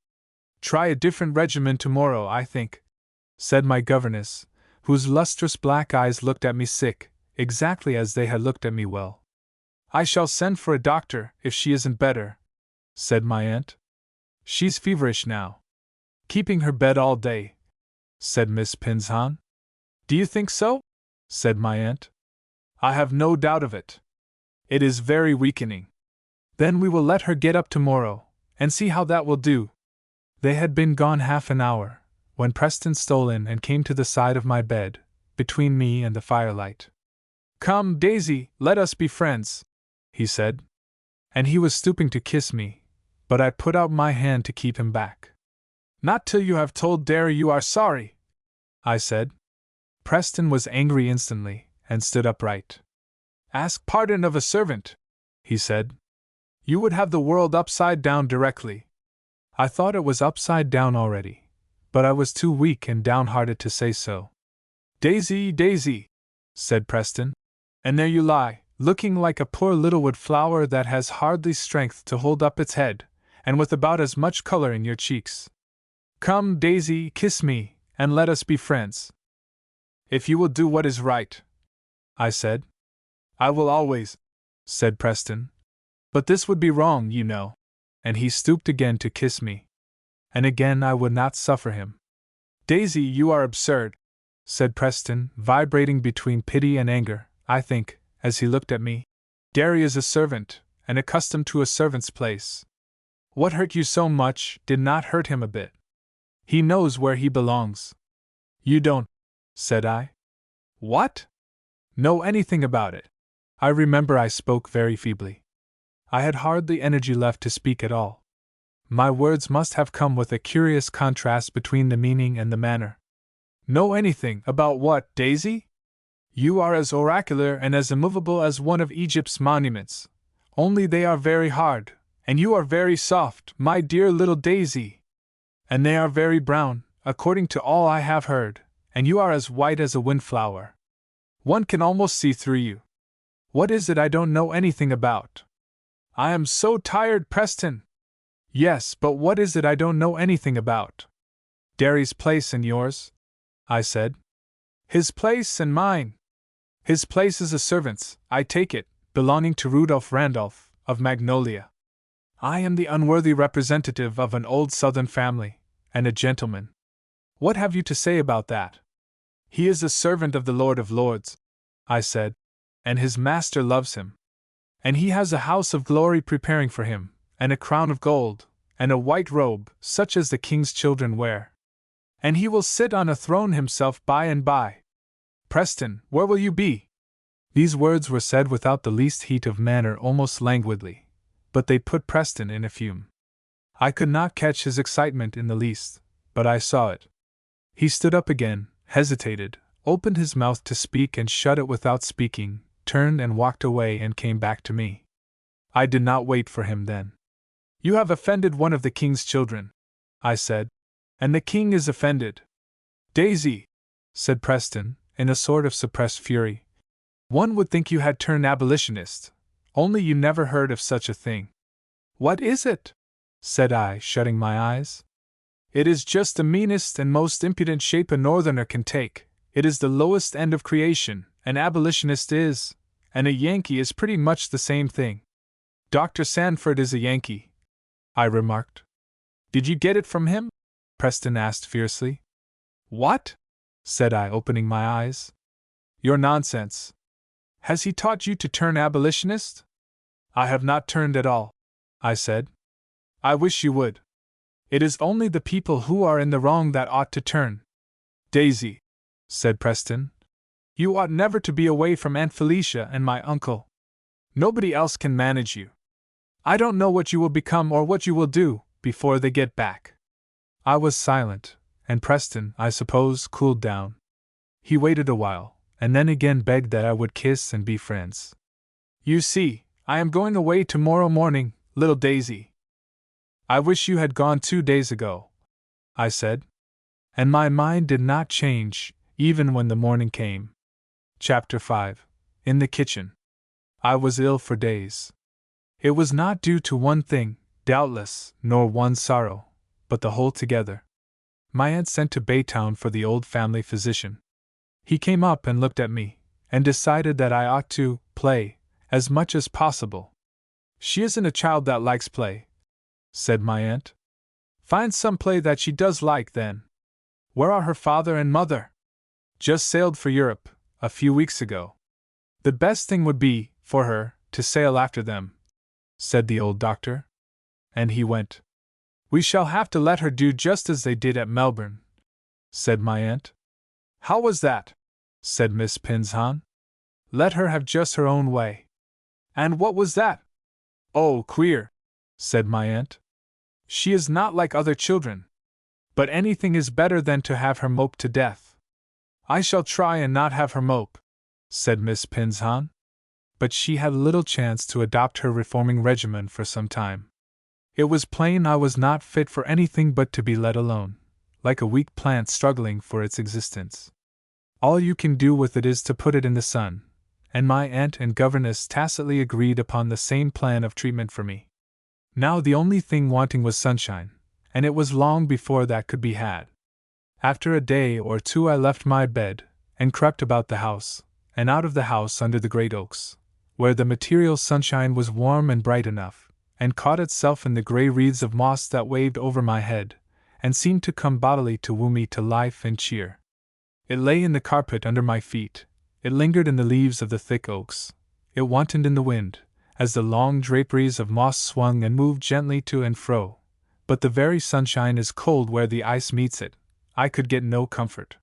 "Try a different regimen tomorrow, I think," said my governess, whose lustrous black eyes looked at me sick, exactly as they had looked at me well. "I shall send for a doctor if she isn't better," said my aunt. "She's feverish now." "Keeping her bed all day," said Miss Pinzon. "Do you think so?" said my aunt. "I have no doubt of it. It is very weakening." "Then we will let her get up tomorrow, and see how that will do." They had been gone half an hour, when Preston stole in and came to the side of my bed, between me and the firelight. "Come, Daisy, let us be friends," he said. And he was stooping to kiss me, but I put out my hand to keep him back. "Not till you have told Derry you are sorry," I said. Preston was angry instantly, and stood upright. "Ask pardon of a servant," he said. "You would have the world upside down directly." I thought it was upside down already, but I was too weak and downhearted to say so. "Daisy, Daisy," said Preston, "and there you lie, looking like a poor little wood flower that has hardly strength to hold up its head, and with about as much color in your cheeks. Come, Daisy, kiss me, and let us be friends." "If you will do what is right," I said. "I will always," said Preston. "But this would be wrong, you know." And he stooped again to kiss me. And again I would not suffer him. "Daisy, you are absurd," said Preston, vibrating between pity and anger, I think, as he looked at me. "Derry is a servant, and accustomed to a servant's place. What hurt you so much did not hurt him a bit. He knows where he belongs." "You don't," said I. "What?" "Know anything about it." I remember I spoke very feebly. I had hardly energy left to speak at all. My words must have come with a curious contrast between the meaning and the manner. "Know anything about what, Daisy? You are as oracular and as immovable as one of Egypt's monuments, only they are very hard, and you are very soft, my dear little Daisy. And they are very brown, according to all I have heard, and you are as white as a windflower. One can almost see through you. What is it I don't know anything about?" "I am so tired, Preston." "Yes, but what is it I don't know anything about?" "Derry's place and yours," I said. "His place and mine. His place is a servant's, I take it, belonging to Rudolph Randolph, of Magnolia. I am the unworthy representative of an old Southern family, and a gentleman. What have you to say about that?" "He is a servant of the Lord of Lords," I said, "and his master loves him. And he has a house of glory preparing for him, and a crown of gold, and a white robe, such as the king's children wear. And he will sit on a throne himself by and by. Preston, where will you be?" These words were said without the least heat of manner, almost languidly, but they put Preston in a fume. I could not catch his excitement in the least, but I saw it. He stood up again, hesitated, opened his mouth to speak and shut it without speaking, turned and walked away and came back to me. I did not wait for him then. "You have offended one of the king's children," I said, "and the king is offended." "Daisy," said Preston, in a sort of suppressed fury, "one would think you had turned abolitionist, only you never heard of such a thing." "What is it?" said I, shutting my eyes. "It is just the meanest and most impudent shape a northerner can take. It is the lowest end of creation, an abolitionist is, and a Yankee is pretty much the same thing." "Dr. Sanford is a Yankee," I remarked. "Did you get it from him?" Preston asked fiercely. "What?" said I, opening my eyes. "Your nonsense. Has he taught you to turn abolitionist?" "I have not turned at all," I said. "I wish you would. It is only the people who are in the wrong that ought to turn." "Daisy," said Preston, "you ought never to be away from Aunt Felicia and my uncle. Nobody else can manage you. I don't know what you will become or what you will do before they get back." I was silent, and Preston, I suppose, cooled down. He waited a while, and then again begged that I would kiss and be friends. "You see, I am going away tomorrow morning, little Daisy." "I wish you had gone 2 days ago," I said. And my mind did not change, even when the morning came. Chapter 5. In the kitchen. I was ill for days. It was not due to one thing, doubtless, nor one sorrow, but the whole together. My aunt sent to Baytown for the old family physician. He came up and looked at me, and decided that I ought to play as much as possible. "She isn't a child that likes play," said my aunt. "Find some play that she does like, then. Where are her father and mother?" "Just sailed for Europe, a few weeks ago." "The best thing would be, for her, to sail after them," said the old doctor. And he went. "We shall have to let her do just as they did at Melbourne," said my aunt. "How was that?" said Miss Pinzon. "Let her have just her own way." "And what was that?" "Oh, queer," said my aunt. "She is not like other children. But anything is better than to have her mope to death." "I shall try and not have her mope," said Miss Pinzon. But she had little chance to adopt her reforming regimen for some time. It was plain I was not fit for anything but to be let alone, like a weak plant struggling for its existence. All you can do with it is to put it in the sun, and my aunt and governess tacitly agreed upon the same plan of treatment for me. Now the only thing wanting was sunshine, and it was long before that could be had. After a day or two I left my bed, and crept about the house, and out of the house under the great oaks, where the material sunshine was warm and bright enough, and caught itself in the grey wreaths of moss that waved over my head, and seemed to come bodily to woo me to life and cheer. It lay in the carpet under my feet, it lingered in the leaves of the thick oaks, it wantoned in the wind, as the long draperies of moss swung and moved gently to and fro, but the very sunshine is cold where the ice meets it. I could get no comfort.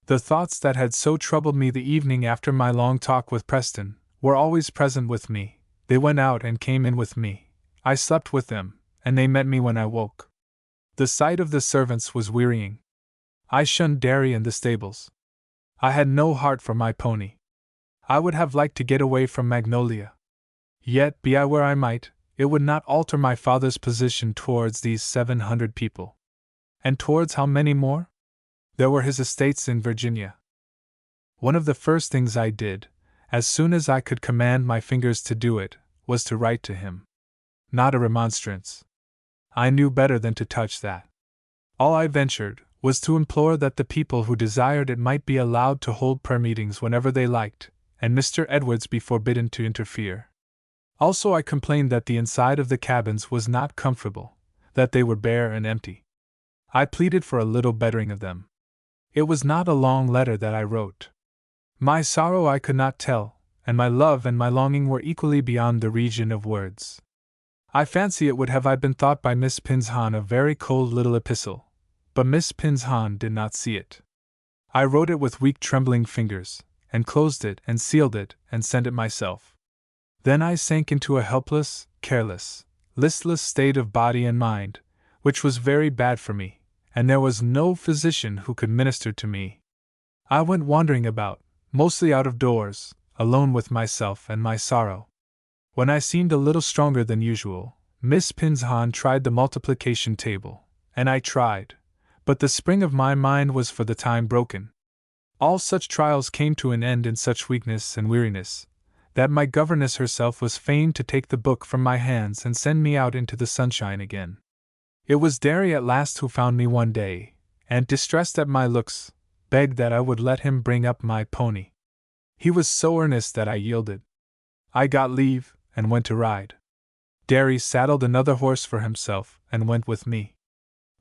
The thoughts that had so troubled me the evening after my long talk with Preston were always present with me. They went out and came in with me. I slept with them, and they met me when I woke. The sight of the servants was wearying. I shunned dairy and the stables. I had no heart for my pony. I would have liked to get away from Magnolia. Yet, be I where I might, it would not alter my father's position towards these 700 people. And towards how many more? There were his estates in Virginia. One of the first things I did, as soon as I could command my fingers to do it, was to write to him. Not a remonstrance. I knew better than to touch that. All I ventured was to implore that the people who desired it might be allowed to hold prayer meetings whenever they liked, and Mr. Edwards be forbidden to interfere. Also I complained that the inside of the cabins was not comfortable, that they were bare and empty. I pleaded for a little bettering of them. It was not a long letter that I wrote. My sorrow I could not tell, and my love and my longing were equally beyond the region of words. I fancy it would have been thought by Miss Pinzon a very cold little epistle, but Miss Pinzon did not see it. I wrote it with weak trembling fingers, and closed it and sealed it and sent it myself. Then I sank into a helpless, careless, listless state of body and mind, which was very bad for me, and there was no physician who could minister to me. I went wandering about, mostly out of doors, alone with myself and my sorrow. When I seemed a little stronger than usual, Miss Pinzon tried the multiplication table, and I tried, but the spring of my mind was for the time broken. All such trials came to an end in such weakness and weariness, that my governess herself was fain to take the book from my hands and send me out into the sunshine again. It was Derry at last who found me one day, and, distressed at my looks, begged that I would let him bring up my pony. He was so earnest that I yielded. I got leave, and went to ride. Derry saddled another horse for himself, and went with me.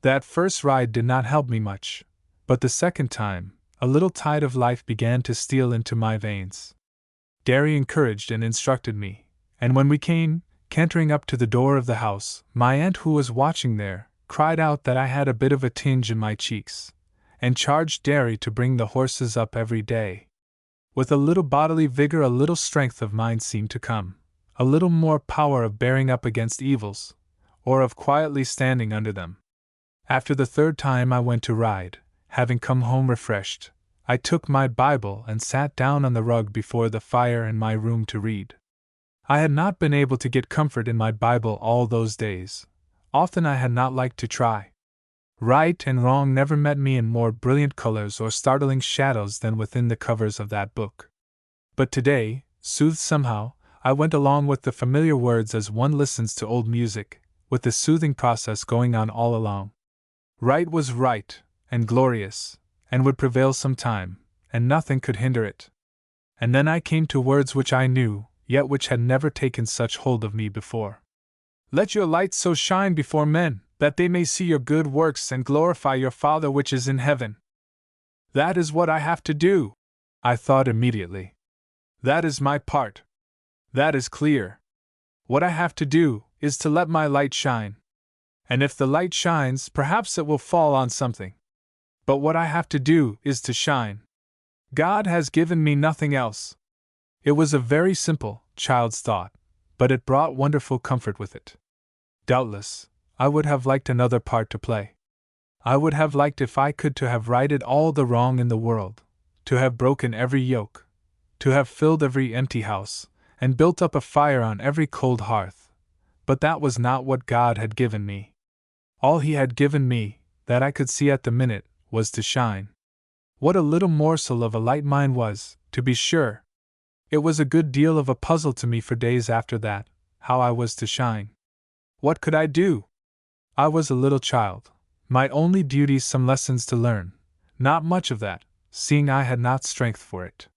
That first ride did not help me much, but the second time, a little tide of life began to steal into my veins. Derry encouraged and instructed me, and when we came, cantering up to the door of the house, my aunt, who was watching there, cried out that I had a bit of a tinge in my cheeks, and charged Derry to bring the horses up every day. With a little bodily vigor, a little strength of mind seemed to come, a little more power of bearing up against evils, or of quietly standing under them. After the third time I went to ride, having come home refreshed, I took my Bible and sat down on the rug before the fire in my room to read. I had not been able to get comfort in my Bible all those days. Often I had not liked to try. Right and wrong never met me in more brilliant colors or startling shadows than within the covers of that book. But today, soothed somehow, I went along with the familiar words as one listens to old music, with the soothing process going on all along. Right was right, and glorious, and would prevail some time, and nothing could hinder it. And then I came to words which I knew, yet which had never taken such hold of me before. Let your light so shine before men, that they may see your good works and glorify your Father which is in heaven. That is what I have to do, I thought immediately. That is my part. That is clear. What I have to do is to let my light shine. And if the light shines, perhaps it will fall on something. But what I have to do is to shine. God has given me nothing else. It was a very simple, child's thought, but it brought wonderful comfort with it. Doubtless, I would have liked another part to play. I would have liked, if I could, to have righted all the wrong in the world, to have broken every yoke, to have filled every empty house, and built up a fire on every cold hearth. But that was not what God had given me. All He had given me, that I could see at the minute, was to shine. What a little morsel of a light mine was, to be sure! It was a good deal of a puzzle to me for days after that, how I was to shine. What could I do? I was a little child, my only duty some lessons to learn, not much of that, seeing I had not strength for it.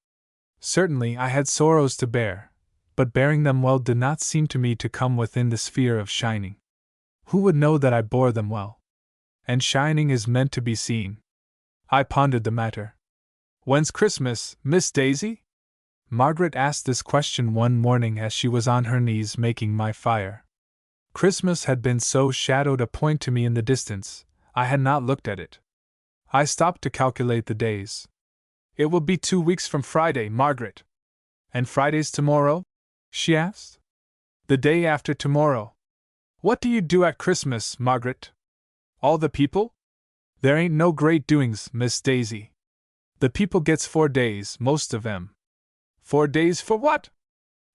Certainly I had sorrows to bear, but bearing them well did not seem to me to come within the sphere of shining. Who would know that I bore them well? And shining is meant to be seen. I pondered the matter. When's Christmas, Miss Daisy? Margaret asked this question one morning as she was on her knees making my fire. Christmas had been so shadowed a point to me in the distance, I had not looked at it. I stopped to calculate the days. It will be 2 weeks from Friday, Margaret. And Friday's tomorrow? She asked. The day after tomorrow. What do you do at Christmas, Margaret? All the people? There ain't no great doings, Miss Daisy. The people gets 4 days, most of 'em. 4 days for what?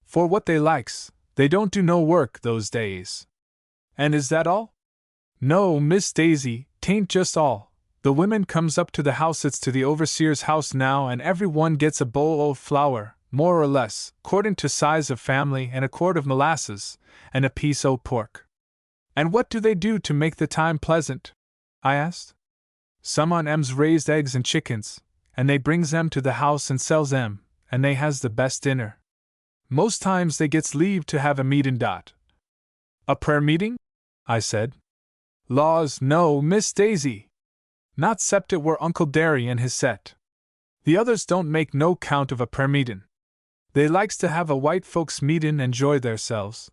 For what they likes. They don't do no work those days. And is that all? No, Miss Daisy, 'tain't just all. The women comes up to the house. It's to the overseer's house now, and every one gets a bowl o' flour, more or less, 'cording to size of family, and a quart of molasses, and a piece o' pork. And what do they do to make the time pleasant? I asked. Some on 'em's raised eggs and chickens, and they brings 'em to the house and sells 'em, and they has the best dinner. Most times they gets leave to have a meetin' dot. A prayer meeting? I said. Laws, no, Miss Daisy. Not 'cept it were Uncle Derry and his set. The others don't make no count of a prayer meetin'. They likes to have a white folks meetin' and enjoy theirselves.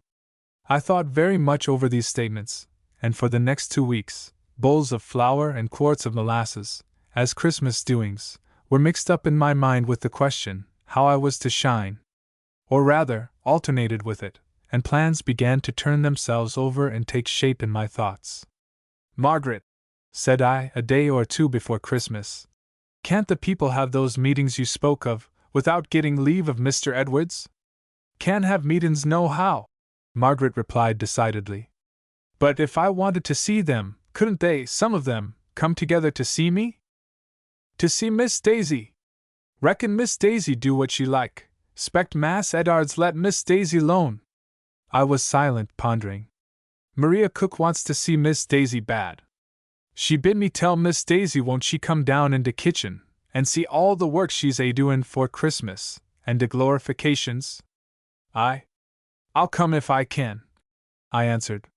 I thought very much over these statements, and for the next 2 weeks, bowls of flour and quarts of molasses, as Christmas doings, were mixed up in my mind with the question, how I was to shine. Or rather, alternated with it, and plans began to turn themselves over and take shape in my thoughts. Margaret, said I, a day or two before Christmas, Can't the people have those meetings you spoke of, without getting leave of Mr. Edwards? Can't have meetings no how, Margaret replied decidedly. But if I wanted to see them, couldn't they, some of them, come together to see me? To see Miss Daisy? Reckon Miss Daisy do what she like. 'Spect Mass Eddard's let Miss Daisy 'lone. I was silent, pondering. Maria Cook wants to see Miss Daisy bad. She bid me tell Miss Daisy won't she come down in de kitchen, and see all the work she's a-doin' for Christmas, and de glorifications? I'll come if I can, I answered.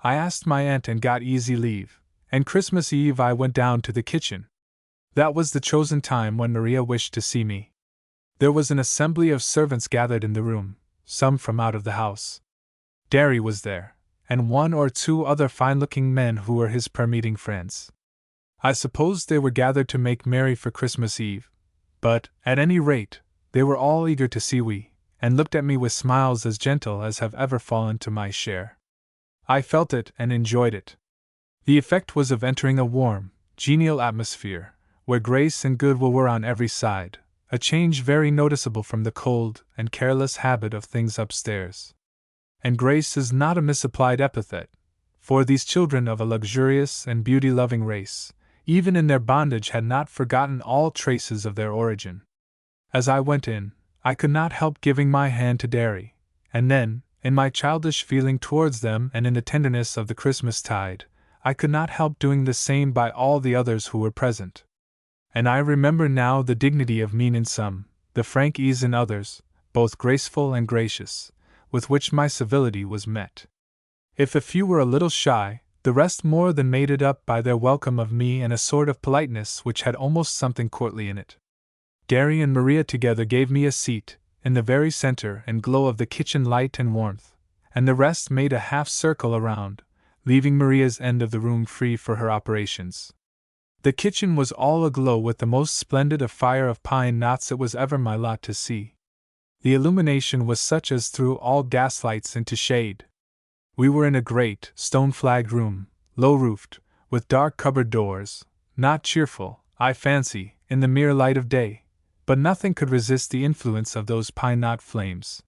I asked my aunt and got easy leave, and Christmas Eve I went down to the kitchen. That was the chosen time when Maria wished to see me. There was an assembly of servants gathered in the room, some from out of the house. Derry was there, and one or two other fine-looking men who were his prayer-meeting friends. I supposed they were gathered to make merry for Christmas Eve, but, at any rate, they were all eager to see we, and looked at me with smiles as gentle as have ever fallen to my share. I felt it and enjoyed it. The effect was of entering a warm, genial atmosphere, where grace and goodwill were on every side, a change very noticeable from the cold and careless habit of things upstairs. And grace is not a misapplied epithet, for these children of a luxurious and beauty-loving race, even in their bondage, had not forgotten all traces of their origin. As I went in, I could not help giving my hand to Derry, and then, in my childish feeling towards them and in the tenderness of the Christmas-tide, I could not help doing the same by all the others who were present. And I remember now the dignity of mien in some, the frank ease in others, both graceful and gracious, with which my civility was met. If a few were a little shy, the rest more than made it up by their welcome of me and a sort of politeness which had almost something courtly in it. Derry and Maria together gave me a seat, in the very center and glow of the kitchen light and warmth, and the rest made a half-circle around, leaving Maria's end of the room free for her operations. The kitchen was all aglow with the most splendid a fire of pine knots it was ever my lot to see. The illumination was such as threw all gaslights into shade. We were in a great, stone-flagged room, low-roofed, with dark cupboard doors, not cheerful, I fancy, in the mere light of day, but nothing could resist the influence of those pine-knot flames.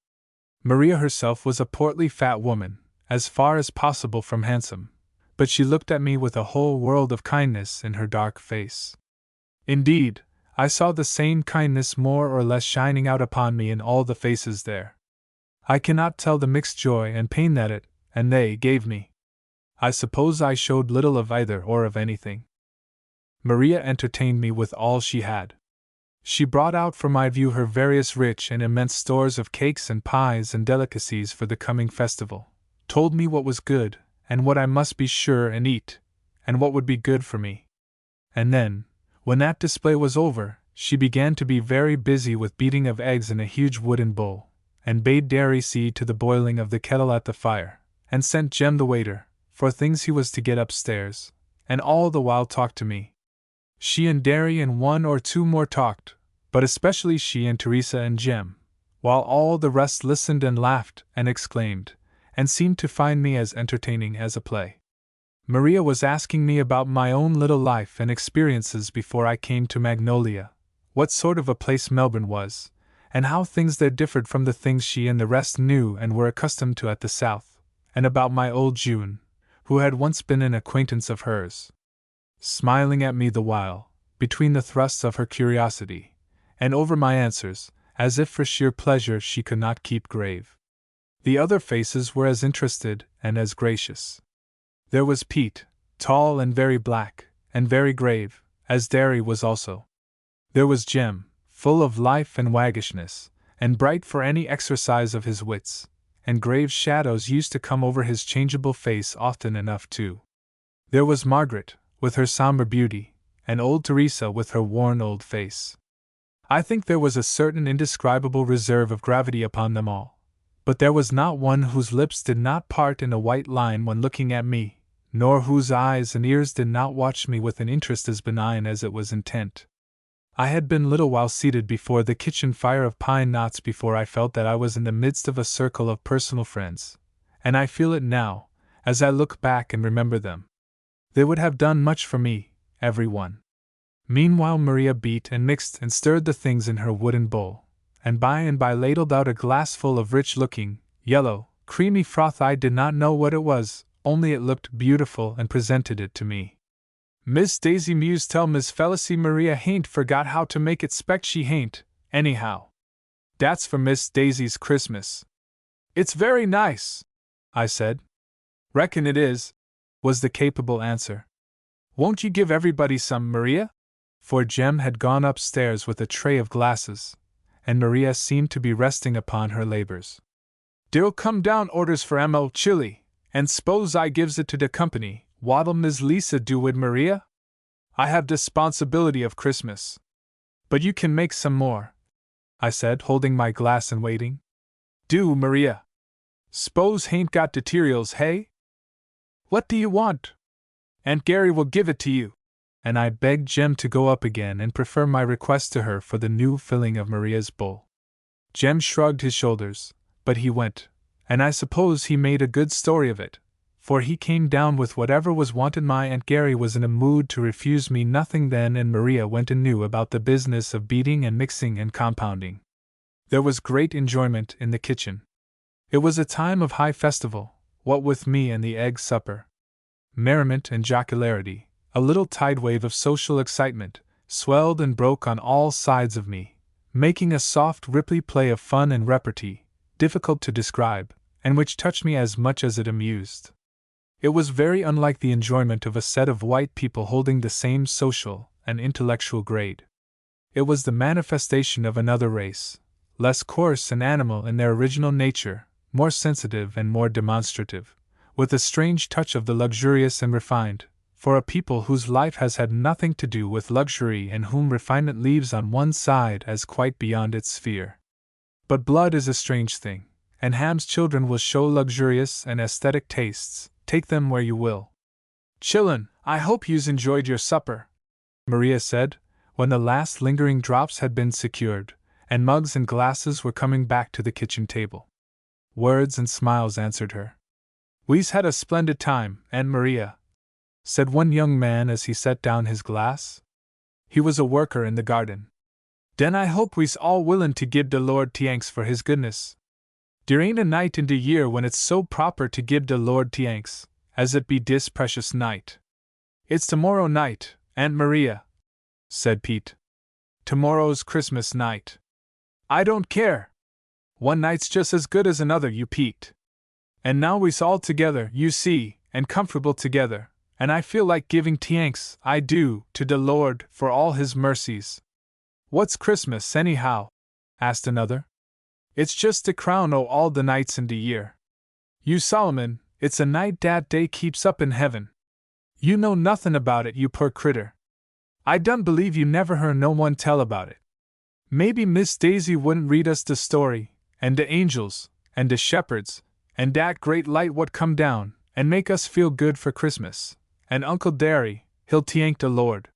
Maria herself was a portly fat woman, as far as possible from handsome, but she looked at me with a whole world of kindness in her dark face. Indeed, I saw the same kindness more or less shining out upon me in all the faces there. I cannot tell the mixed joy and pain that it, and they, gave me. I suppose I showed little of either or of anything. Maria entertained me with all she had. She brought out for my view her various rich and immense stores of cakes and pies and delicacies for the coming festival, told me what was good, and what I must be sure and eat, and what would be good for me. And then, when that display was over, she began to be very busy with beating of eggs in a huge wooden bowl, and bade Derry see to the boiling of the kettle at the fire, and sent Jem the waiter, for things he was to get upstairs, and all the while talked to me. She and Derry and one or two more talked, but especially she and Teresa and Jem, while all the rest listened and laughed and exclaimed, and seemed to find me as entertaining as a play. Maria was asking me about my own little life and experiences before I came to Magnolia, what sort of a place Melbourne was, and how things there differed from the things she and the rest knew and were accustomed to at the South, and about my old June, who had once been an acquaintance of hers. Smiling at me the while, between the thrusts of her curiosity, and over my answers, as if for sheer pleasure she could not keep grave. The other faces were as interested and as gracious. There was Pete, tall and very black, and very grave, as Derry was also. There was Jem, full of life and waggishness, and bright for any exercise of his wits, and grave shadows used to come over his changeable face often enough too. There was Margaret, with her somber beauty, and old Teresa with her worn old face. I think there was a certain indescribable reserve of gravity upon them all, but there was not one whose lips did not part in a white line when looking at me, nor whose eyes and ears did not watch me with an interest as benign as it was intent. I had been little while seated before the kitchen fire of pine knots before I felt that I was in the midst of a circle of personal friends, and I feel it now, as I look back and remember them. They would have done much for me, every one. Meanwhile Maria beat and mixed and stirred the things in her wooden bowl, and by ladled out a glassful of rich-looking, yellow, creamy froth. I did not know what it was, only it looked beautiful and presented it to me. Miss Daisy mused, tell Miss Felicie Maria hain't forgot how to make it, spect she hain't, anyhow. Dat's for Miss Daisy's Christmas. It's very nice, I said. Reckon it is, was the capable answer. Won't you give everybody some, Maria? For Jem had gone upstairs with a tray of glasses, and Maria seemed to be resting upon her labors. De'll come down orders for M.O. chili, and s'pose I gives it to de company. What'll Miss Lisa do wid Maria? I have de 'sponsibility of Christmas. But you can make some more, I said, holding my glass and waiting. Do, Maria. S'pose hain't got de materials, hey? What do you want? Aunt Gary will give it to you. And I begged Jem to go up again and prefer my request to her for the new filling of Maria's bowl. Jem shrugged his shoulders, but he went, and I suppose he made a good story of it, for he came down with whatever was wanted. My Aunt Gary was in a mood to refuse me nothing then, and Maria went and knew about the business of beating and mixing and compounding. There was great enjoyment in the kitchen. It was a time of high festival, what with me and the egg supper. Merriment and jocularity, a little tide wave of social excitement, swelled and broke on all sides of me, making a soft ripply play of fun and repartee, difficult to describe, and which touched me as much as it amused. It was very unlike the enjoyment of a set of white people holding the same social and intellectual grade. It was the manifestation of another race, less coarse and animal in their original nature, more sensitive and more demonstrative, with a strange touch of the luxurious and refined, for a people whose life has had nothing to do with luxury and whom refinement leaves on one side as quite beyond its sphere. But blood is a strange thing, and Ham's children will show luxurious and aesthetic tastes, take them where you will. Chillun, I hope you's enjoyed your supper, Maria said, when the last lingering drops had been secured, and mugs and glasses were coming back to the kitchen table. Words and smiles answered her. We's had a splendid time, Aunt Maria, said one young man as he set down his glass. He was a worker in the garden. Den I hope we's all willin' to gib de Lord tianks for his goodness. Der ain't a night in de year when it's so proper to gib de Lord tianks, as it be dis precious night. It's tomorrow night, Aunt Maria, said Pete. Tomorrow's Christmas night. I don't care. One night's just as good as another, you Pete. And now we's all together, you see, and comfortable together, and I feel like giving tianks, I do, to de Lord for all his mercies. What's Christmas, anyhow? Asked another. It's just de crown o' all the nights in de year. You Solomon, it's a night dat day keeps up in heaven. You know nothin' about it, you poor critter. I done believe you never heard no one tell about it. Maybe Miss Daisy wouldn't read us de story, and de angels, and de shepherds, and dat great light what come down, and make us feel good for Christmas, and Uncle Derry, he'll tiank de Lord.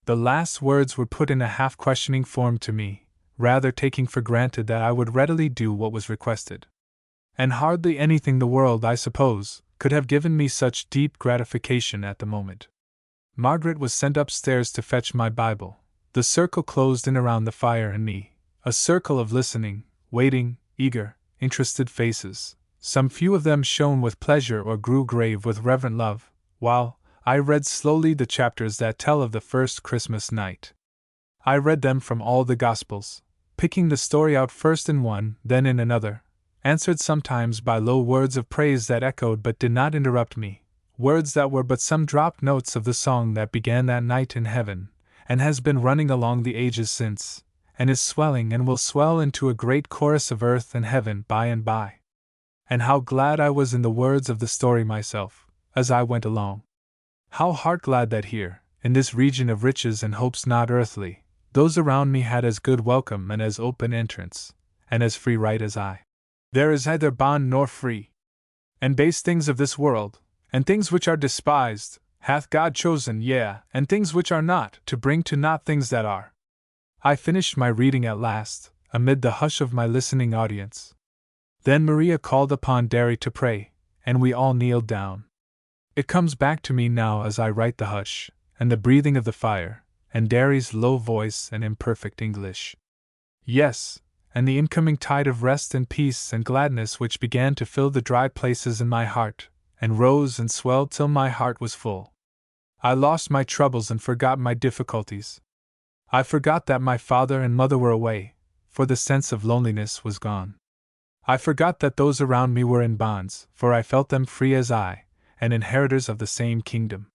The last words were put in a half-questioning form to me, rather taking for granted that I would readily do what was requested. And hardly anything the world, I suppose, could have given me such deep gratification at the moment. Margaret was sent upstairs to fetch my Bible. The circle closed in around the fire and me, a circle of listening, waiting, eager, interested faces. Some few of them shone with pleasure or grew grave with reverent love, while I read slowly the chapters that tell of the first Christmas night. I read them from all the Gospels, picking the story out first in one, then in another, answered sometimes by low words of praise that echoed but did not interrupt me, words that were but some dropped notes of the song that began that night in heaven, and has been running along the ages since, and is swelling and will swell into a great chorus of earth and heaven by and by. And how glad I was in the words of the story myself, as I went along. How heart-glad that here, in this region of riches and hopes not earthly, those around me had as good welcome and as open entrance, and as free right as I. There is neither bond nor free. And base things of this world, and things which are despised, hath God chosen, yea, and things which are not, to bring to naught things that are. I finished my reading at last, amid the hush of my listening audience. Then Maria called upon Derry to pray, and we all kneeled down. It comes back to me now as I write the hush, and the breathing of the fire, and Derry's low voice and imperfect English. Yes, and the incoming tide of rest and peace and gladness which began to fill the dry places in my heart, and rose and swelled till my heart was full. I lost my troubles and forgot my difficulties. I forgot that my father and mother were away, for the sense of loneliness was gone. I forgot that those around me were in bonds, for I felt them free as I, and inheritors of the same kingdom.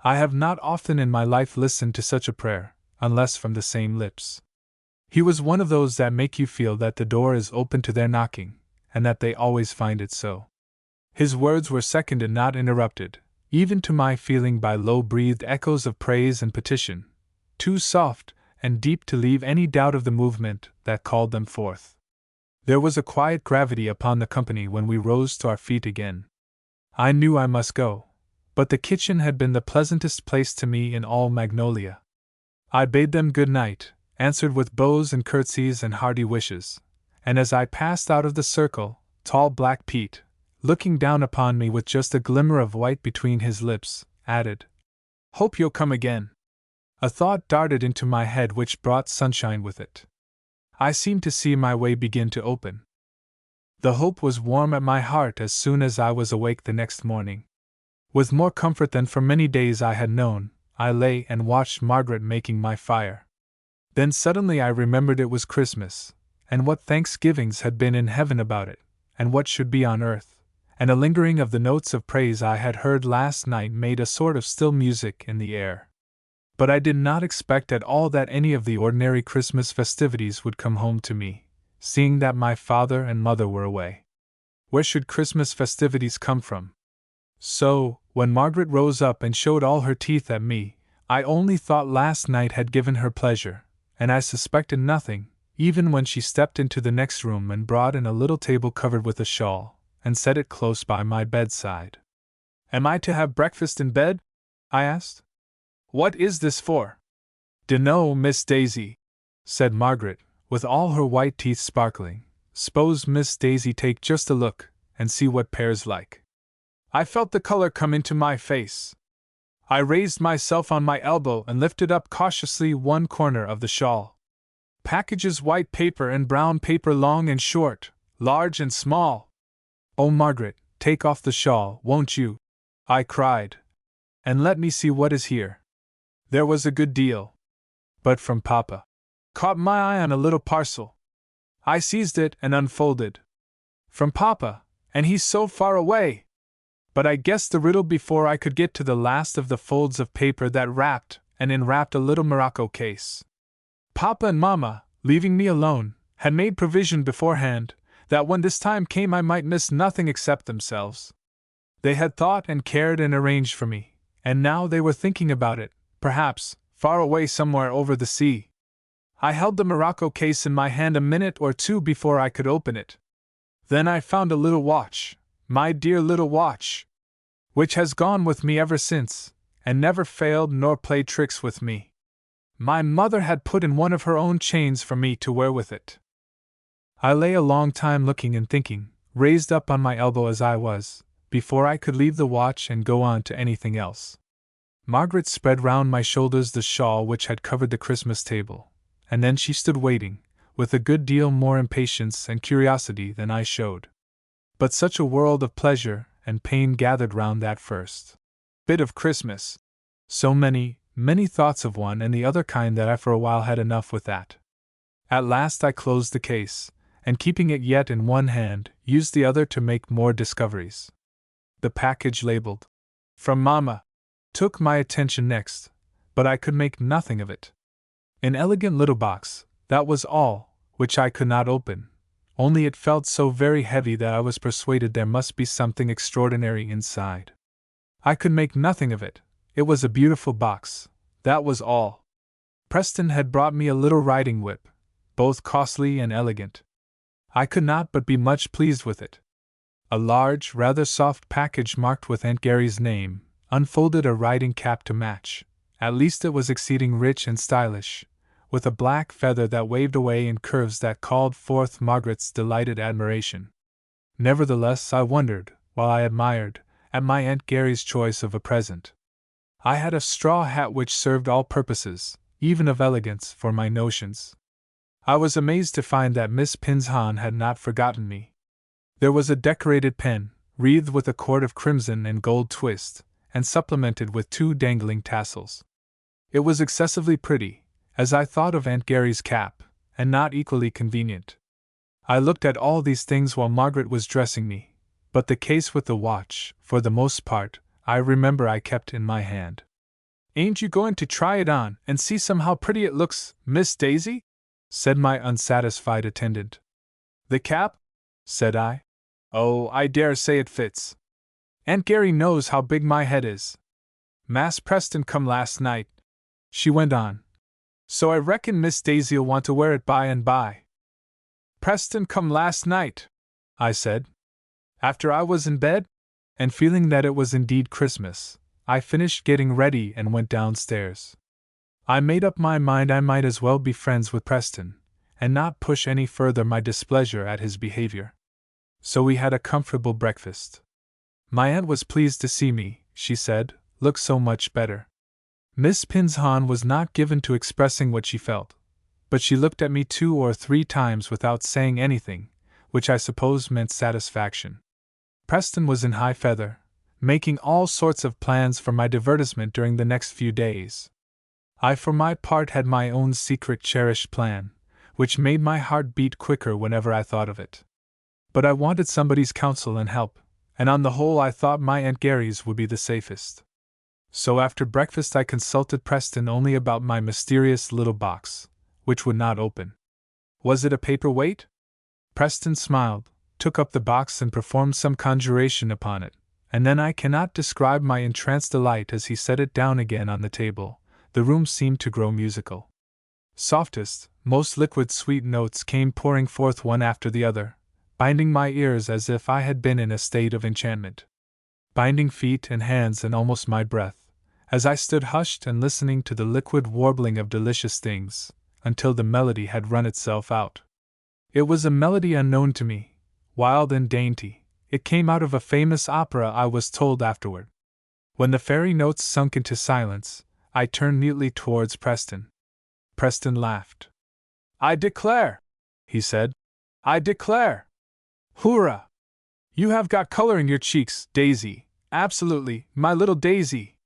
I have not often in my life listened to such a prayer, unless from the same lips. He was one of those that make you feel that the door is open to their knocking, and that they always find it so. His words were seconded, not interrupted, even to my feeling, by low-breathed echoes of praise and petition, too soft and deep to leave any doubt of the movement that called them forth. There was a quiet gravity upon the company when we rose to our feet again. I knew I must go, but the kitchen had been the pleasantest place to me in all Magnolia. I bade them good night, answered with bows and curtsies and hearty wishes, and as I passed out of the circle, tall Black Pete, looking down upon me with just a glimmer of white between his lips, added, "Hope you'll come again." A thought darted into my head which brought sunshine with it. I seemed to see my way begin to open. The hope was warm at my heart as soon as I was awake the next morning. With more comfort than for many days I had known, I lay and watched Margaret making my fire. Then suddenly I remembered it was Christmas, and what thanksgivings had been in heaven about it, and what should be on earth, and a lingering of the notes of praise I had heard last night made a sort of still music in the air. But I did not expect at all that any of the ordinary Christmas festivities would come home to me, seeing that my father and mother were away. Where should Christmas festivities come from? So, when Margaret rose up and showed all her teeth at me, I only thought last night had given her pleasure, and I suspected nothing, even when she stepped into the next room and brought in a little table covered with a shawl, and set it close by my bedside. "Am I to have breakfast in bed?" I asked. "What is this for?" "Dunno, Miss Daisy," said Margaret, with all her white teeth sparkling. "S'pose Miss Daisy take just a look, and see what pear's like." I felt the color come into my face. I raised myself on my elbow and lifted up cautiously one corner of the shawl. Packages, white paper and brown paper, long and short, large and small. "Oh, Margaret, take off the shawl, won't you?" I cried. "And let me see what is here." There was a good deal. But from Papa. Caught my eye on a little parcel. I seized it and unfolded. From Papa, and he's so far away! But I guessed the riddle before I could get to the last of the folds of paper that wrapped and enwrapped a little morocco case. Papa and Mama, leaving me alone, had made provision beforehand, that when this time came I might miss nothing except themselves. They had thought and cared and arranged for me, and now they were thinking about it, perhaps, far away somewhere over the sea. I held the morocco case in my hand a minute or two before I could open it. Then I found a little watch, my dear little watch, which has gone with me ever since, and never failed nor played tricks with me. My mother had put in one of her own chains for me to wear with it. I lay a long time looking and thinking, raised up on my elbow as I was, before I could leave the watch and go on to anything else. Margaret spread round my shoulders the shawl which had covered the Christmas table, and then she stood waiting, with a good deal more impatience and curiosity than I showed. But such a world of pleasure and pain gathered round that first bit of Christmas. So many, many thoughts of one and the other kind that I for a while had enough with that. At last I closed the case, and keeping it yet in one hand, used the other to make more discoveries. The package labeled, "From Mama," took my attention next, but I could make nothing of it. An elegant little box, that was all, which I could not open, only it felt so very heavy that I was persuaded there must be something extraordinary inside. I could make nothing of it. It was a beautiful box, that was all. Preston had brought me a little riding whip, both costly and elegant. I could not but be much pleased with it. A large, rather soft package marked with Aunt Gary's name unfolded a riding cap to match. At least it was exceeding rich and stylish, with a black feather that waved away in curves that called forth Margaret's delighted admiration. Nevertheless, I wondered, while I admired, at my Aunt Gary's choice of a present. I had a straw hat which served all purposes, even of elegance, for my notions. I was amazed to find that Miss Pinshan had not forgotten me. There was a decorated pen, wreathed with a cord of crimson and gold twist, and supplemented with 2 dangling tassels. It was excessively pretty, as I thought of Aunt Gary's cap, and not equally convenient. I looked at all these things while Margaret was dressing me, but the case with the watch, for the most part, I remember I kept in my hand. "Ain't you going to try it on and see how pretty it looks, Miss Daisy?" said my unsatisfied attendant. "The cap?" said I. "Oh, I dare say it fits. Aunt Gary knows how big my head is. Mass Preston come last night," she went on, "so I reckon Miss Daisy'll want to wear it by and by." "Preston come last night," I said. After I was in bed, and feeling that it was indeed Christmas, I finished getting ready and went downstairs. I made up my mind I might as well be friends with Preston, and not push any further my displeasure at his behavior. So we had a comfortable breakfast. My aunt was pleased to see me, she said, look so much better. Miss Pinshan was not given to expressing what she felt, but she looked at me 2 or 3 times without saying anything, which I suppose meant satisfaction. Preston was in high feather, making all sorts of plans for my divertisement during the next few days. I for my part had my own secret cherished plan, which made my heart beat quicker whenever I thought of it. But I wanted somebody's counsel and help, and on the whole I thought my Aunt Gary's would be the safest. So after breakfast I consulted Preston only about my mysterious little box, which would not open. Was it a paperweight? Preston smiled, took up the box and performed some conjuration upon it, and then I cannot describe my entranced delight as he set it down again on the table. The room seemed to grow musical. Softest, most liquid sweet notes came pouring forth one after the other, binding my ears as if I had been in a state of enchantment. Binding feet and hands and almost my breath, as I stood hushed and listening to the liquid warbling of delicious things, until the melody had run itself out. It was a melody unknown to me, wild and dainty. It came out of a famous opera, I was told afterward. When the fairy notes sunk into silence, I turned mutely towards Preston. Preston laughed. "I declare," he said. "I declare! Hurrah! You have got color in your cheeks, Daisy, absolutely, my little Daisy.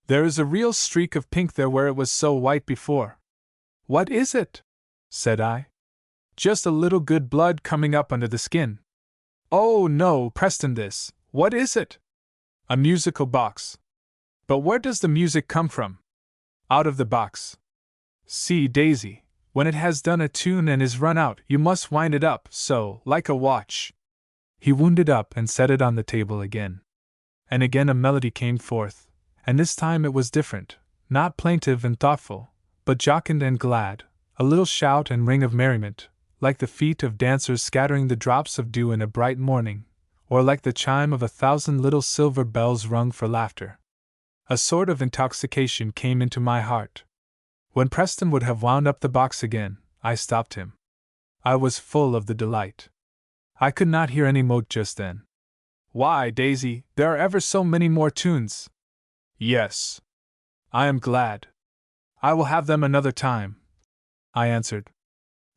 There is a real streak of pink there where it was so white before." "What is it?" said I. "Just a little good blood coming up under the skin." "Oh no, Preston, what is it?" "A musical box." "But where does the music come from?" "Out of the box. See, Daisy, when it has done a tune and is run out, you must wind it up, so, like a watch." He wound it up and set it on the table again. And again a melody came forth, and this time it was different, not plaintive and thoughtful, but jocund and glad, a little shout and ring of merriment, like the feet of dancers scattering the drops of dew in a bright morning, or like the chime of 1,000 little silver bells rung for laughter. A sort of intoxication came into my heart. When Preston would have wound up the box again, I stopped him. I was full of the delight. I could not hear any note just then. "Why, Daisy, there are ever so many more tunes." "Yes. I am glad. I will have them another time," I answered.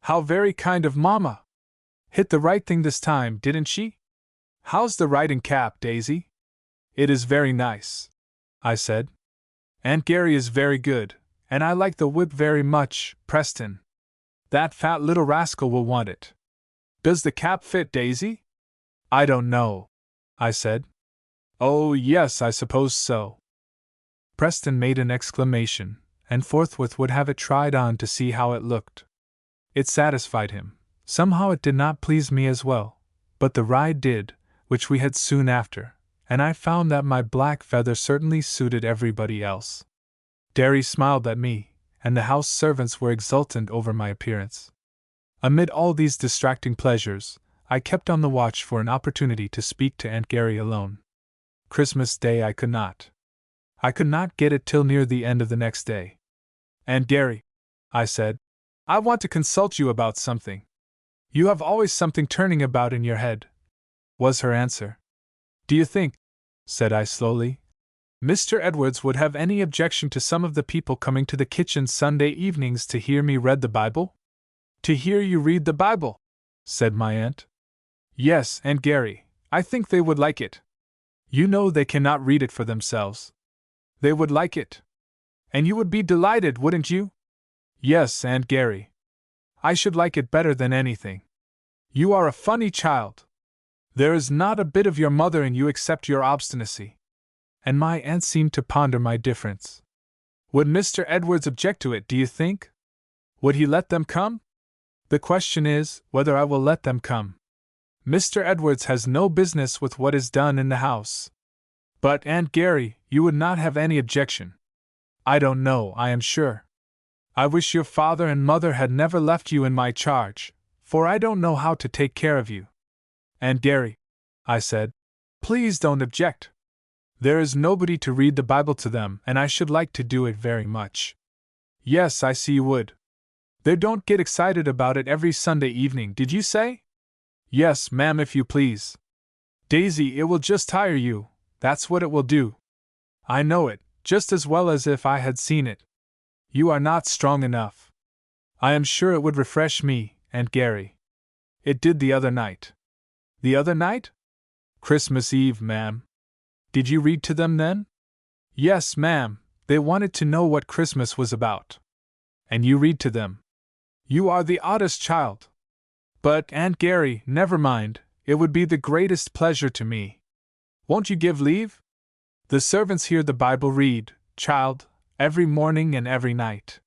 "How very kind of Mamma! Hit the right thing this time, didn't she? How's the riding cap, Daisy?" "It is very nice," I said. "Aunt Gary is very good, and I like the whip very much, Preston. That fat little rascal will want it. Does the cap fit, Daisy?" "I don't know," I said. "Oh, yes, I suppose so." Preston made an exclamation, and forthwith would have it tried on to see how it looked. It satisfied him. Somehow it did not please me as well, but the ride did, which we had soon after, and I found that my black feather certainly suited everybody else. Derry smiled at me, and the house servants were exultant over my appearance. Amid all these distracting pleasures, I kept on the watch for an opportunity to speak to Aunt Gary alone. Christmas Day I could not. I could not get it till near the end of the next day. "Aunt Gary," I said, "I want to consult you about something." "You have always something turning about in your head," was her answer. "Do you think," said I slowly, Mr. Edwards would have any objection to some of the people coming to the kitchen Sunday evenings to hear me read the Bible? To hear you read the Bible, said my aunt. Yes, Aunt Gary, I think they would like it. You know they cannot read it for themselves. They would like it. And you would be delighted, wouldn't you? Yes, Aunt Gary. I should like it better than anything. You are a funny child. There is not a bit of your mother in you except your obstinacy. And my aunt seemed to ponder my difference. Would Mr. Edwards object to it, do you think? Would he let them come? The question is, whether I will let them come. Mr. Edwards has no business with what is done in the house. But, Aunt Gary, you would not have any objection. I don't know, I am sure. I wish your father and mother had never left you in my charge, for I don't know how to take care of you. Aunt Gary, I said, please don't object. There is nobody to read the Bible to them, and I should like to do it very much. Yes, I see you would. They don't get excited about it every Sunday evening, did you say? Yes, ma'am, if you please. Daisy, it will just tire you, that's what it will do. I know it, just as well as if I had seen it. You are not strong enough. I am sure it would refresh me, Aunt Gary. It did the other night. The other night? Christmas Eve, ma'am. Did you read to them then? Yes, ma'am, they wanted to know what Christmas was about. And you read to them. You are the oddest child. But, Aunt Gary, never mind, it would be the greatest pleasure to me. Won't you give leave? The servants hear the Bible read, child, every morning and every night.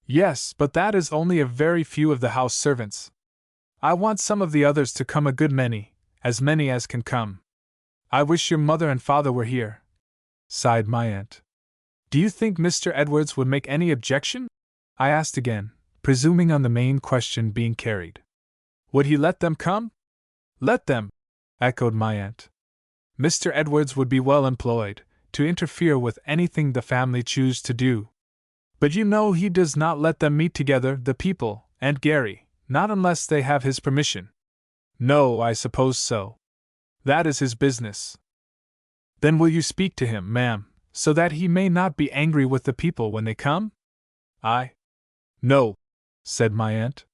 Yes, but that is only a very few of the house servants. I want some of the others to come, a good many as can come. I wish your mother and father were here, sighed my aunt. Do you think Mr. Edwards would make any objection? I asked again, presuming on the main question being carried. Would he let them come? Let them, echoed my aunt. Mr. Edwards would be well employed to interfere with anything the family choose to do. But you know he does not let them meet together, the people, Aunt Gary, not unless they have his permission. No, I suppose so. That is his business. Then will you speak to him, ma'am, so that he may not be angry with the people when they come? No, said my aunt.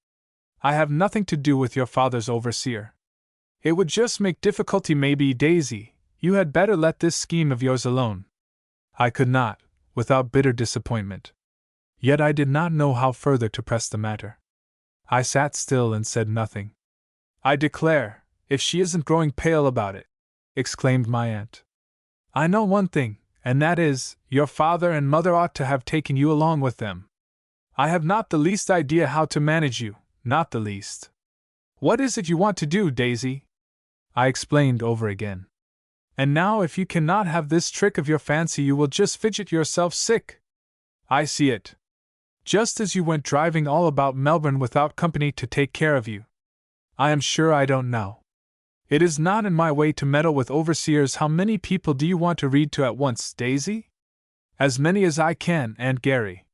I have nothing to do with your father's overseer. It would just make difficulty, maybe. Daisy, you had better let this scheme of yours alone. I could not, without bitter disappointment. Yet I did not know how further to press the matter. I sat still and said nothing. I declare, if she isn't growing pale about it, exclaimed my aunt. I know one thing, and that is, your father and mother ought to have taken you along with them. I have not the least idea how to manage you, not the least. What is it you want to do, Daisy? I explained over again. And now if you cannot have this trick of your fancy, you will just fidget yourself sick. I see it. Just as you went driving all about Melbourne without company to take care of you. I am sure I don't know. It is not in my way to meddle with overseers. How many people do you want to read to at once, Daisy? As many as I can, Aunt Gary.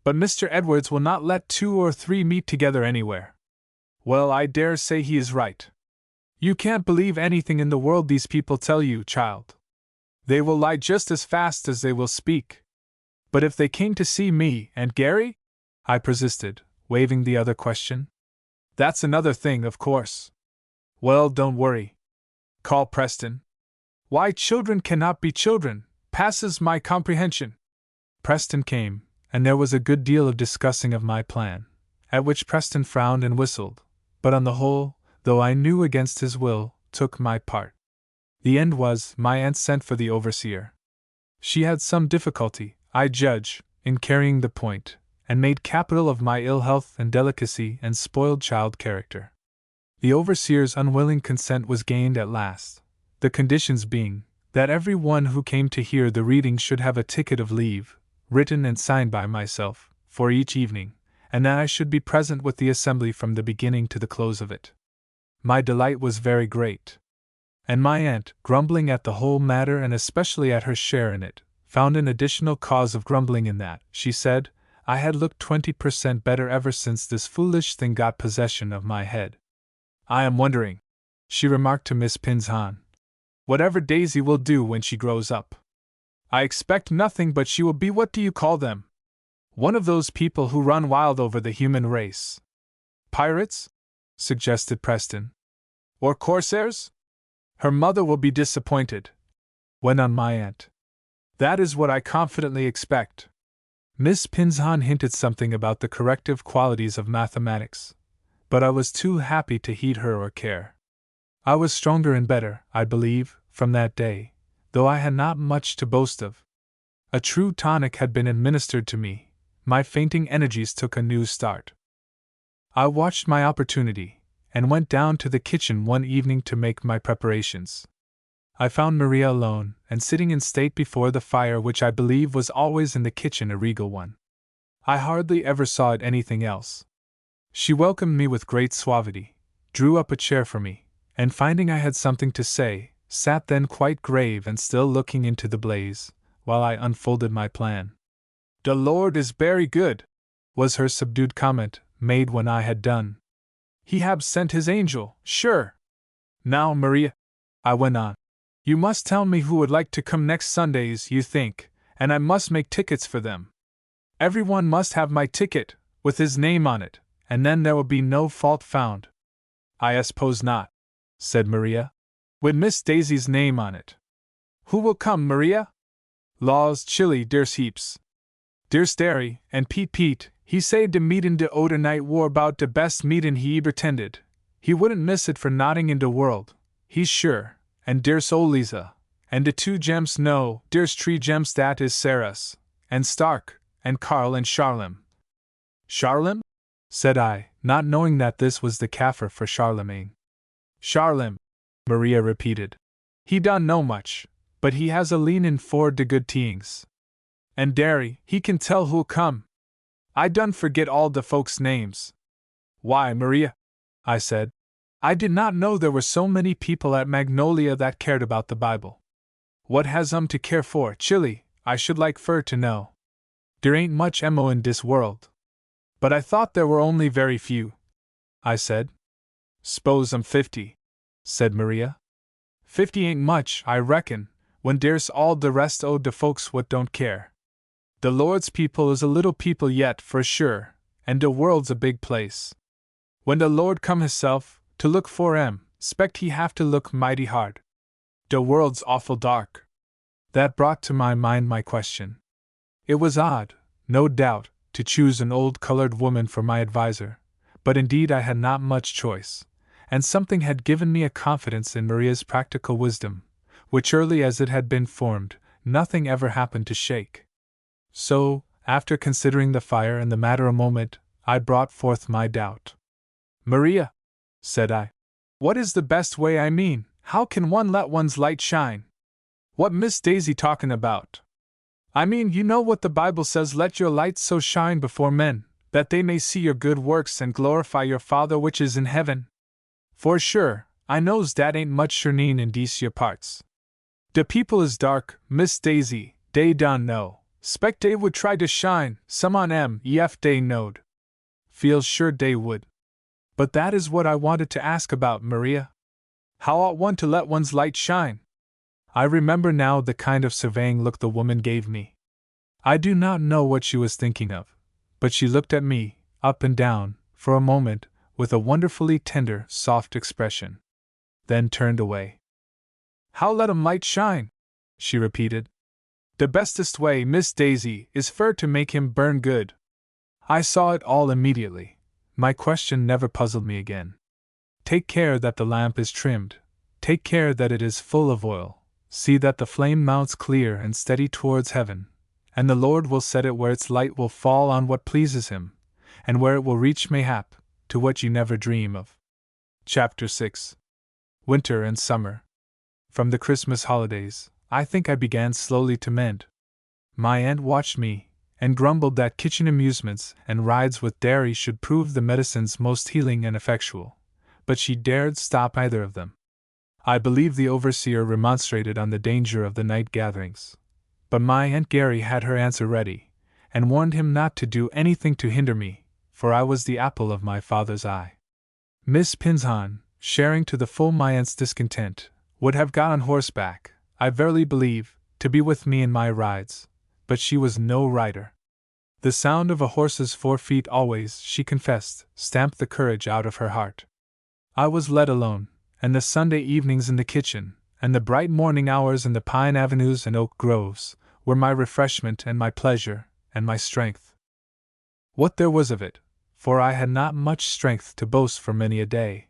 But Mr. Edwards will not let 2 or 3 meet together anywhere. Well, I dare say he is right. You can't believe anything in the world these people tell you, child. They will lie just as fast as they will speak. But if they came to see me, Aunt Gary? I persisted, waiving the other question. That's another thing, of course. Well, don't worry. Call Preston. Why children cannot be children passes my comprehension. Preston came, and there was a good deal of discussing of my plan, at which Preston frowned and whistled, but on the whole, though I knew against his will, took my part. The end was, my aunt sent for the overseer. She had some difficulty, I judge, in carrying the point, and made capital of my ill health and delicacy and spoiled child character. The overseer's unwilling consent was gained at last, the conditions being, that every one who came to hear the reading should have a ticket of leave, written and signed by myself, for each evening, and that I should be present with the assembly from the beginning to the close of it. My delight was very great. And my aunt, grumbling at the whole matter and especially at her share in it, found an additional cause of grumbling in that, she said, I had looked 20% better ever since this foolish thing got possession of my head. I am wondering, she remarked to Miss Pinzon, whatever Daisy will do when she grows up. I expect nothing but she will be what do you call them? One of those people who run wild over the human race. Pirates? Suggested Preston. Or corsairs? Her mother will be disappointed, went on my aunt. That is what I confidently expect. Miss Pinzon hinted something about the corrective qualities of mathematics, but I was too happy to heed her or care. I was stronger and better, I believe, from that day, though I had not much to boast of. A true tonic had been administered to me. My fainting energies took a new start. I watched my opportunity, and went down to the kitchen one evening to make my preparations. I found Maria alone, and sitting in state before the fire which I believe was always in the kitchen a regal one. I hardly ever saw it anything else. She welcomed me with great suavity, drew up a chair for me, and finding I had something to say, sat then quite grave and still looking into the blaze, while I unfolded my plan. "The Lord is very good," was her subdued comment, made when I had done. "He have sent his angel, sure. Now, Maria," I went on, "you must tell me who would like to come next Sundays, you think, and I must make tickets for them. Everyone must have my ticket, with his name on it, and then there will be no fault found." "I suppose not," said Maria. "With Miss Daisy's name on it. Who will come, Maria?" "Laws, chilly, dere's heaps. Dere's Derry, and Pete, he say de meetin' de oder night war about de best meetin' he eber tended. He wouldn't miss it for nothing in de world, he's sure. And dere's ole Lisa, and de two gems no, dere's three gems dat is Sarah's, and Stark, and Carl and Charlem." "Charlem?" said I, not knowing that this was the Kaffir for Charlemagne. "Charlem," Maria repeated. "He don't know much, but he has a leanin' for de good tings. And Derry, he can tell who'll come. I done forget all de folks' names." "Why, Maria," I said, "I did not know there were so many people at Magnolia that cared about the Bible. What has to care for, chilly, I should like fur to know. There ain't much emo in dis world." "But I thought there were only very few," I said. "S'pose 50, said Maria. "50 ain't much, I reckon, when dere's all de rest o' de folks what don't care. The Lord's people is a little people yet, for sure, and de world's a big place. When the Lord come hisself, to look for 'em, 'spect he have to look mighty hard. De world's awful dark." That brought to my mind my question. It was odd, no doubt, to choose an old colored woman for my adviser, but indeed I had not much choice, and something had given me a confidence in Maria's practical wisdom, which early as it had been formed, nothing ever happened to shake. So, after considering the fire and the matter a moment, I brought forth my doubt. "Maria," said I, "what is the best way? I mean, how can one let one's light shine? What Miss Daisy talking about? I mean, you know what the Bible says, let your light so shine before men, that they may see your good works and glorify your Father which is in heaven. For sure, I knows dat ain't much shirneen in dese your parts. De people is dark, Miss Daisy, dey don't know. 'Spect dey would try to shine, some on 'em, ef dey knowed. Feels sure dey would. But that is what I wanted to ask about, Maria. How ought one to let one's light shine?" I remember now the kind of surveying look the woman gave me. I do not know what she was thinking of, but she looked at me, up and down, for a moment, with a wonderfully tender, soft expression. Then turned away. "How let 'em light shine?" she repeated. "The bestest way, Miss Daisy, is fur to make him burn good." I saw it all immediately. My question never puzzled me again. Take care that the lamp is trimmed. Take care that it is full of oil. See that the flame mounts clear and steady towards heaven, and the Lord will set it where its light will fall on what pleases Him, and where it will reach mayhap to what you never dream of. Chapter 6. Winter and Summer. From the Christmas holidays, I think I began slowly to mend. My aunt watched me, and grumbled that kitchen amusements and rides with Derry should prove the medicines most healing and effectual, but she dared stop either of them. I believe the overseer remonstrated on the danger of the night gatherings, but my Aunt Gary had her answer ready, and warned him not to do anything to hinder me, for I was the apple of my father's eye. Miss Pinzon, sharing to the full my aunt's discontent, would have got on horseback, I verily believe, to be with me in my rides, but she was no rider. The sound of a horse's 4 feet always, she confessed, stamped the courage out of her heart. I was let alone, and the Sunday evenings in the kitchen, and the bright morning hours in the pine avenues and oak groves, were my refreshment and my pleasure, and my strength. What there was of it, for I had not much strength to boast for many a day.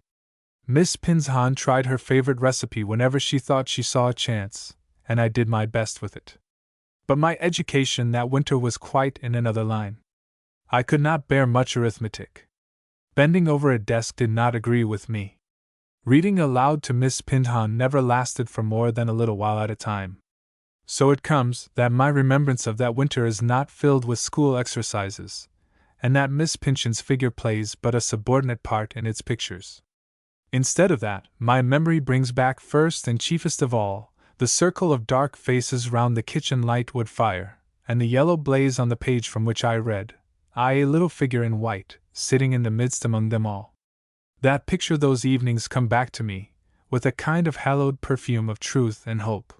Miss Pinshan tried her favorite recipe whenever she thought she saw a chance, and I did my best with it. But my education that winter was quite in another line. I could not bear much arithmetic. Bending over a desk did not agree with me. Reading aloud to Miss Pinshan never lasted for more than a little while at a time. So it comes that my remembrance of that winter is not filled with school exercises, and that Miss Pinshan's figure plays but a subordinate part in its pictures. Instead of that, my memory brings back first and chiefest of all, the circle of dark faces round the kitchen light-wood fire, and the yellow blaze on the page from which I read, I a little figure in white, sitting in the midst among them all. That picture those evenings come back to me, with a kind of hallowed perfume of truth and hope.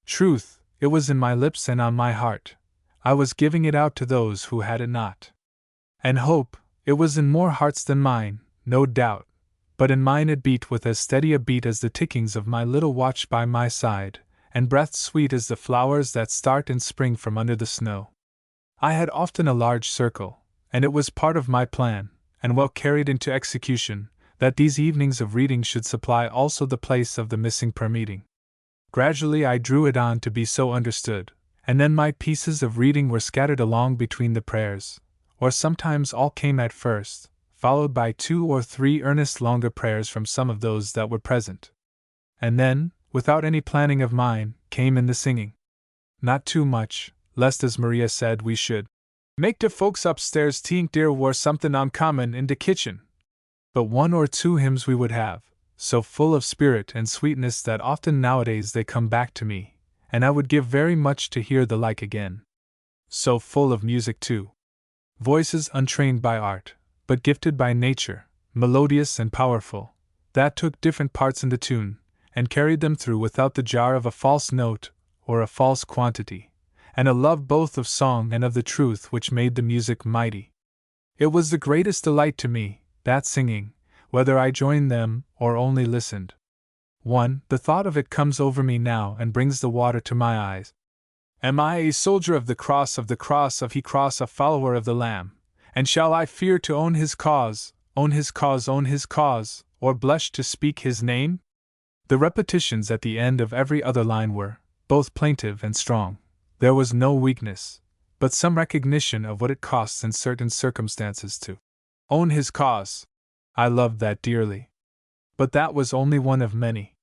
Truth, it was in my lips and on my heart, I was giving it out to those who had it not. And hope, it was in more hearts than mine, no doubt, but in mine it beat with as steady a beat as the tickings of my little watch by my side, and breath sweet as the flowers that start in spring from under the snow. I had often a large circle, and it was part of my plan, and well carried into execution, that these evenings of reading should supply also the place of the missing prayer meeting. Gradually I drew it on to be so understood, and then my pieces of reading were scattered along between the prayers, or sometimes all came at first, followed by 2 or 3 earnest longer prayers from some of those that were present. And then, without any planning of mine, came in the singing. Not too much, lest as Maria said we should make de folks upstairs tink der war something uncommon in de kitchen. But 1 or 2 hymns we would have, so full of spirit and sweetness that often nowadays they come back to me, and I would give very much to hear the like again. So full of music too. Voices untrained by art, but gifted by nature, melodious and powerful, that took different parts in the tune, and carried them through without the jar of a false note or a false quantity, and a love both of song and of the truth which made the music mighty. It was the greatest delight to me, that singing, whether I joined them or only listened. The thought of it comes over me now and brings the water to my eyes. Am I a soldier of the cross of he cross, a follower of the Lamb? And shall I fear to own his cause, own his cause, own his cause, or blush to speak his name? The repetitions at the end of every other line were both plaintive and strong. There was no weakness, but some recognition of what it costs in certain circumstances to own his cause. I loved that dearly. But that was only one of many.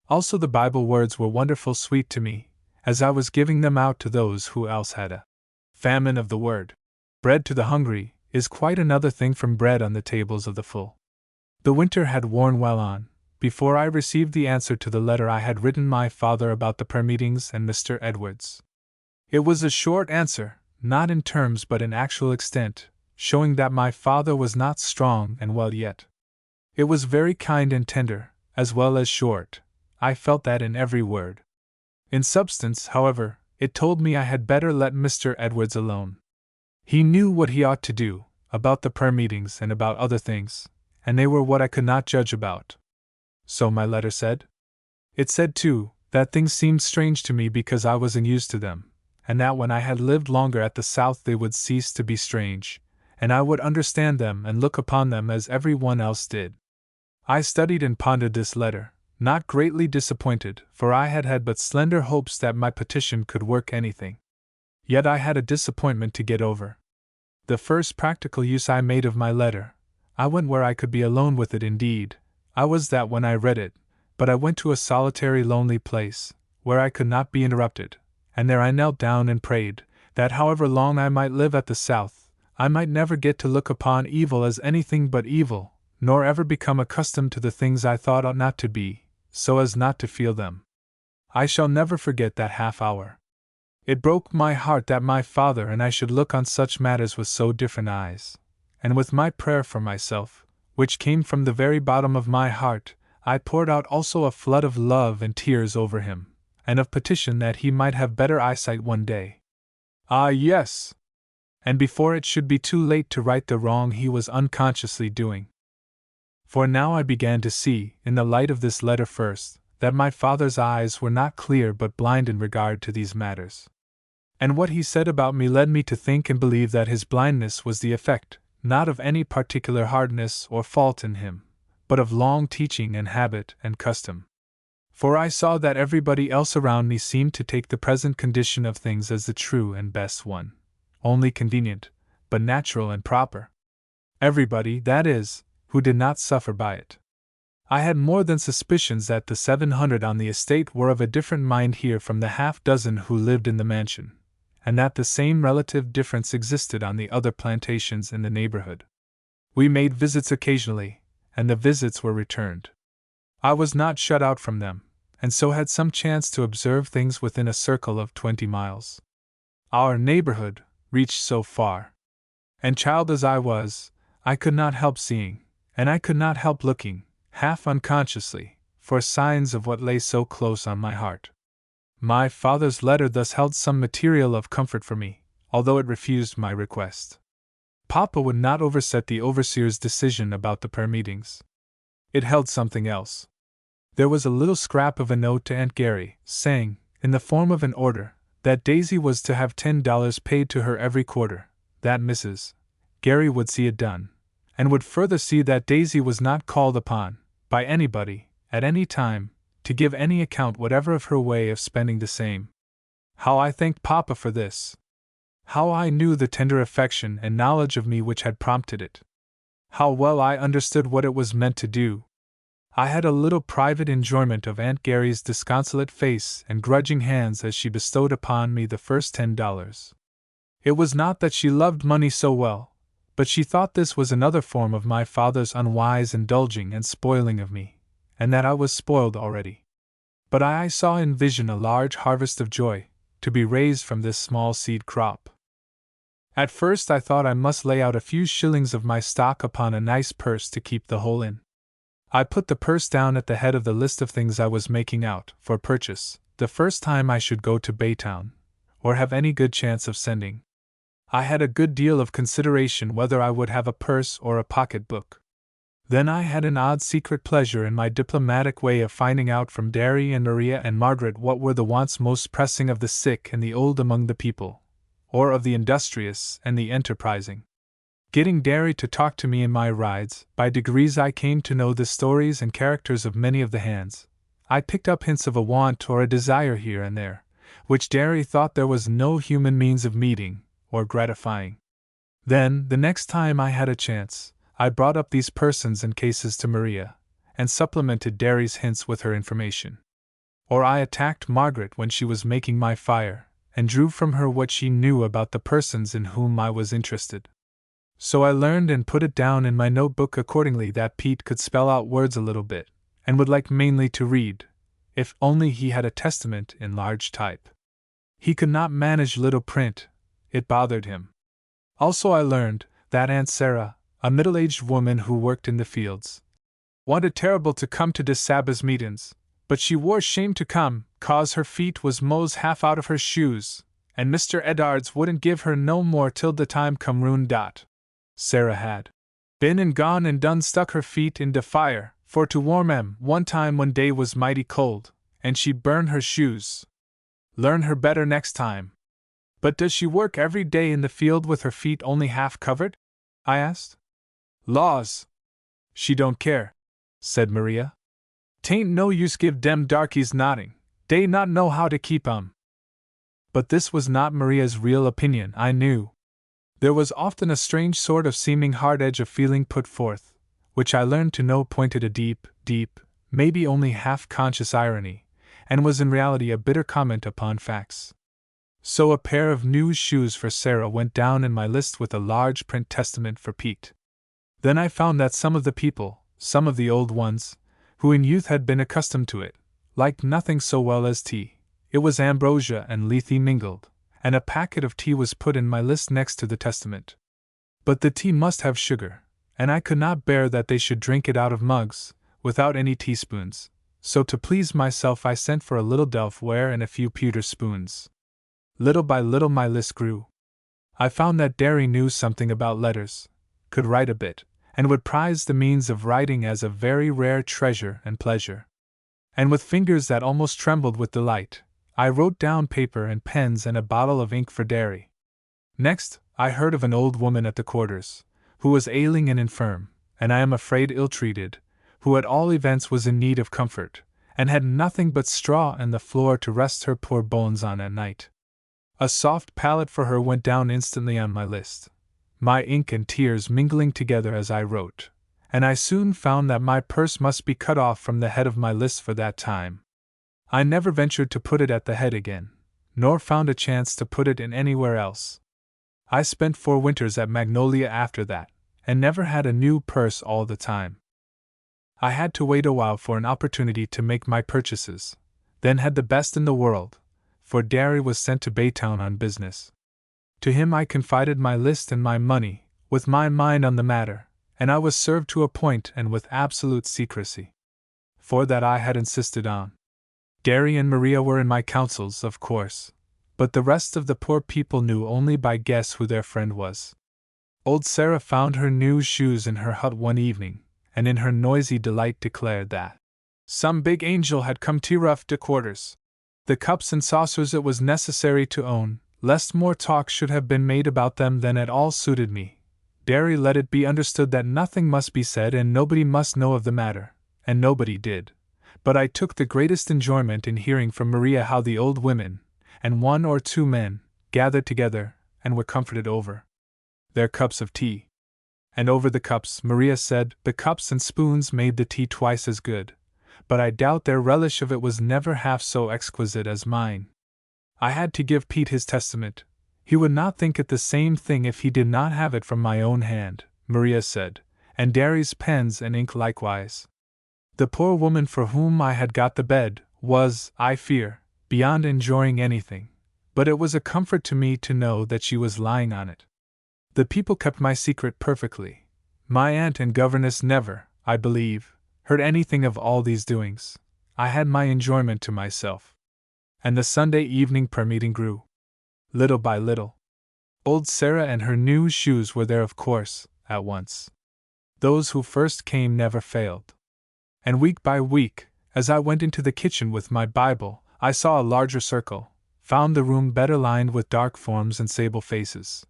Also the Bible words were wonderful sweet to me, as I was giving them out to those who else had a famine of the word. Bread to the hungry is quite another thing from bread on the tables of the full. The winter had worn well on, before I received the answer to the letter I had written my father about the prayer meetings and Mr. Edwards. It was a short answer, not in terms but in actual extent, showing that my father was not strong and well yet. It was very kind and tender, as well as short. I felt that in every word. In substance, however, it told me I had better let Mr. Edwards alone. He knew what he ought to do, about the prayer meetings and about other things, and they were what I could not judge about. So my letter said. It said, too, that things seemed strange to me because I wasn't used to them, and that when I had lived longer at the South they would cease to be strange, and I would understand them and look upon them as every one else did. I studied and pondered this letter, not greatly disappointed, for I had had but slender hopes that my petition could work anything. Yet I had a disappointment to get over. The first practical use I made of my letter, I went where I could be alone with it indeed, I was that when I read it, but I went to a solitary lonely place, where I could not be interrupted, and there I knelt down and prayed, that however long I might live at the South, I might never get to look upon evil as anything but evil, nor ever become accustomed to the things I thought ought not to be, so as not to feel them. I shall never forget that half hour. It broke my heart that my father and I should look on such matters with so different eyes, and with my prayer for myself, which came from the very bottom of my heart, I poured out also a flood of love and tears over him, and of petition that he might have better eyesight one day. Ah, yes! And before it should be too late to right the wrong he was unconsciously doing. For now I began to see, in the light of this letter first, that my father's eyes were not clear but blind in regard to these matters. And what he said about me led me to think and believe that his blindness was the effect, not of any particular hardness or fault in him, but of long teaching and habit and custom. For I saw that everybody else around me seemed to take the present condition of things as the true and best one, only convenient, but natural and proper. Everybody, that is, who did not suffer by it. I had more than suspicions that the 700 on the estate were of a different mind here from the half-dozen who lived in the mansion, and that the same relative difference existed on the other plantations in the neighborhood. We made visits occasionally, and the visits were returned. I was not shut out from them, and so had some chance to observe things within a circle of 20 miles. Our neighborhood reached so far. And child as I was, I could not help seeing, and I could not help looking, half unconsciously, for signs of what lay so close on my heart. My father's letter thus held some material of comfort for me, although it refused my request. Papa would not overset the overseer's decision about the prayer meetings. It held something else. There was a little scrap of a note to Aunt Gary, saying, in the form of an order, that Daisy was to have $10 paid to her every quarter, that Mrs. Gary would see it done, and would further see that Daisy was not called upon, by anybody, at any time, to give any account whatever of her way of spending the same. How I thanked Papa for this! How I knew the tender affection and knowledge of me which had prompted it! How well I understood what it was meant to do! I had a little private enjoyment of Aunt Gary's disconsolate face and grudging hands as she bestowed upon me the first $10. It was not that she loved money so well, but she thought this was another form of my father's unwise indulging and spoiling of me, and that I was spoiled already. But I saw in vision a large harvest of joy, to be raised from this small seed crop. At first I thought I must lay out a few shillings of my stock upon a nice purse to keep the whole in. I put the purse down at the head of the list of things I was making out, for purchase, the first time I should go to Baytown, or have any good chance of sending. I had a good deal of consideration whether I would have a purse or a pocket-book. Then I had an odd secret pleasure in my diplomatic way of finding out from Darry and Maria and Margaret what were the wants most pressing of the sick and the old among the people, or of the industrious and the enterprising. Getting Darry to talk to me in my rides, by degrees I came to know the stories and characters of many of the hands. I picked up hints of a want or a desire here and there, which Darry thought there was no human means of meeting or gratifying. Then, the next time I had a chance, I brought up these persons and cases to Maria, and supplemented Darry's hints with her information. Or I attacked Margaret when she was making my fire, and drew from her what she knew about the persons in whom I was interested. So I learned and put it down in my notebook accordingly that Pete could spell out words a little bit, and would like mainly to read, if only he had a testament in large type. He could not manage little print, it bothered him. Also I learned that Aunt Sarah, a middle-aged woman who worked in the fields, wanted terrible to come to de Sabbath's meetins, but she wore shame to come, 'cause her feet was mos half out of her shoes, and Mr. Eddards wouldn't give her no more till the time come round dot. Sarah had been and gone and done stuck her feet in de fire, for to warm 'em one time when day was mighty cold, and she burn her shoes. Learn her better next time. But does she work every day in the field with her feet only half covered? I asked. Laws! She don't care, said Maria. 'Tain't no use give dem darkies nodding, dey not know how to keep 'em. But this was not Maria's real opinion, I knew. There was often a strange sort of seeming hard edge of feeling put forth, which I learned to know pointed a deep, maybe only half-conscious irony, and was in reality a bitter comment upon facts. So a pair of new shoes for Sarah went down in my list with a large print testament for Pete. Then I found that some of the people, some of the old ones, who in youth had been accustomed to it, liked nothing so well as tea. It was ambrosia and lethe mingled, and a packet of tea was put in my list next to the testament. But the tea must have sugar, and I could not bear that they should drink it out of mugs, without any teaspoons, so to please myself I sent for a little delf ware and a few pewter spoons. Little by little my list grew. I found that Derry knew something about letters, could write a bit, and would prize the means of writing as a very rare treasure and pleasure. And with fingers that almost trembled with delight, I wrote down paper and pens and a bottle of ink for Derry. Next, I heard of an old woman at the quarters, who was ailing and infirm, and I am afraid ill-treated, who at all events was in need of comfort, and had nothing but straw and the floor to rest her poor bones on at night. A soft pallet for her went down instantly on my list, my ink and tears mingling together as I wrote, and I soon found that my purse must be cut off from the head of my list for that time. I never ventured to put it at the head again, nor found a chance to put it in anywhere else. I spent 4 winters at Magnolia after that, and never had a new purse all the time. I had to wait a while for an opportunity to make my purchases, then had the best in the world, for Derry was sent to Baytown on business. To him I confided my list and my money, with my mind on the matter, and I was served to a point and with absolute secrecy. For that I had insisted on. Derry and Maria were in my counsels, of course, but the rest of the poor people knew only by guess who their friend was. Old Sarah found her new shoes in her hut one evening, and in her noisy delight declared that some big angel had come to rough the quarters. The cups and saucers it was necessary to own, lest more talk should have been made about them than at all suited me. Derry let it be understood that nothing must be said and nobody must know of the matter, and nobody did. But I took the greatest enjoyment in hearing from Maria how the old women, and 1 or 2 men, gathered together, and were comforted over their cups of tea. And over the cups, Maria said, the cups and spoons made the tea twice as good, but I doubt their relish of it was never half so exquisite as mine. I had to give Pete his testament. He would not think it the same thing if he did not have it from my own hand, Maria said, and Derry's pens and ink likewise. The poor woman for whom I had got the bed was, I fear, beyond enjoying anything, but it was a comfort to me to know that she was lying on it. The people kept my secret perfectly. My aunt and governess never, I believe, heard anything of all these doings. I had my enjoyment to myself. And the Sunday evening prayer meeting grew. Little by little. Old Sarah and her new shoes were there, of course, at once. Those who first came never failed. And week by week, as I went into the kitchen with my Bible, I saw a larger circle, found the room better lined with dark forms and sable faces.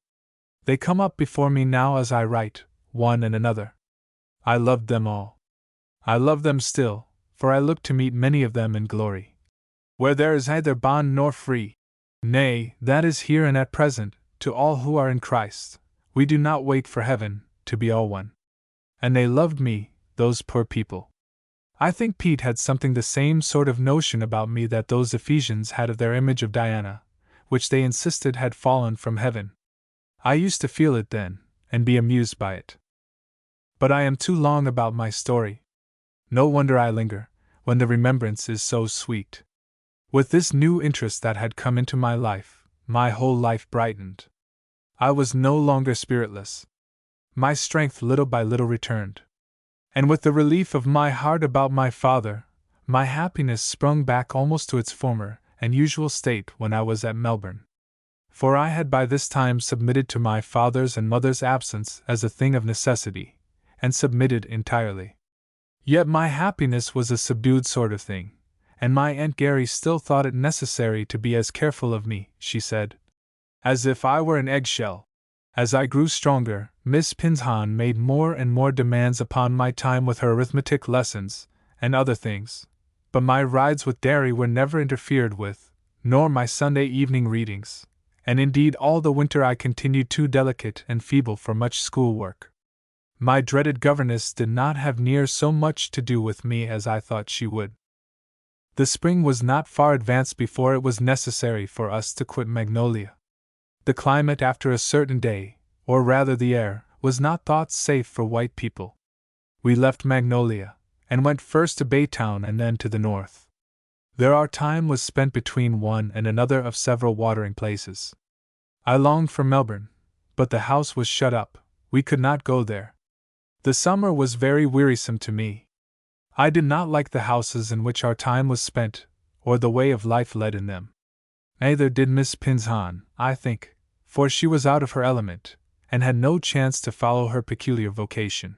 They come up before me now as I write, one and another. I loved them all. I love them still, for I look to meet many of them in glory, where there is neither bond nor free. Nay, that is here and at present, to all who are in Christ. We do not wait for heaven, to be all one. And they loved me, those poor people. I think Pete had something the same sort of notion about me that those Ephesians had of their image of Diana, which they insisted had fallen from heaven. I used to feel it then, and be amused by it. But I am too long about my story. No wonder I linger, when the remembrance is so sweet. With this new interest that had come into my life, my whole life brightened. I was no longer spiritless. My strength little by little returned. And with the relief of my heart about my father, my happiness sprung back almost to its former and usual state when I was at Melbourne. For I had by this time submitted to my father's and mother's absence as a thing of necessity, and submitted entirely. Yet my happiness was a subdued sort of thing, and my Aunt Gary still thought it necessary to be as careful of me, she said, as if I were an eggshell. As I grew stronger, Miss Pinshan made more and more demands upon my time with her arithmetic lessons, and other things, but my rides with Derry were never interfered with, nor my Sunday evening readings, and indeed all the winter I continued too delicate and feeble for much schoolwork. My dreaded governess did not have near so much to do with me as I thought she would. The spring was not far advanced before it was necessary for us to quit Magnolia. The climate after a certain day, or rather the air, was not thought safe for white people. We left Magnolia, and went first to Baytown and then to the north. There our time was spent between one and another of several watering places. I longed for Melbourne, but the house was shut up, we could not go there. The summer was very wearisome to me. I did not like the houses in which our time was spent, or the way of life led in them. Neither did Miss Pinzon, I think, for she was out of her element, and had no chance to follow her peculiar vocation.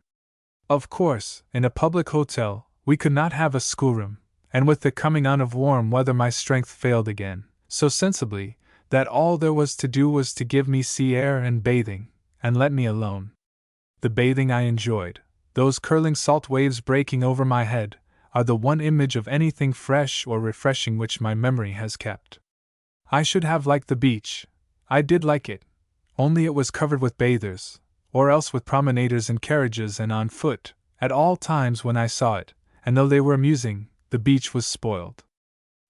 Of course, in a public hotel, we could not have a schoolroom, and with the coming on of warm weather my strength failed again, so sensibly, that all there was to do was to give me sea air and bathing, and let me alone. The bathing I enjoyed. Those curling salt waves breaking over my head are the one image of anything fresh or refreshing which my memory has kept. I should have liked the beach. I did like it, only it was covered with bathers, or else with promenaders in carriages and on foot, at all times when I saw it, and though they were amusing, the beach was spoiled.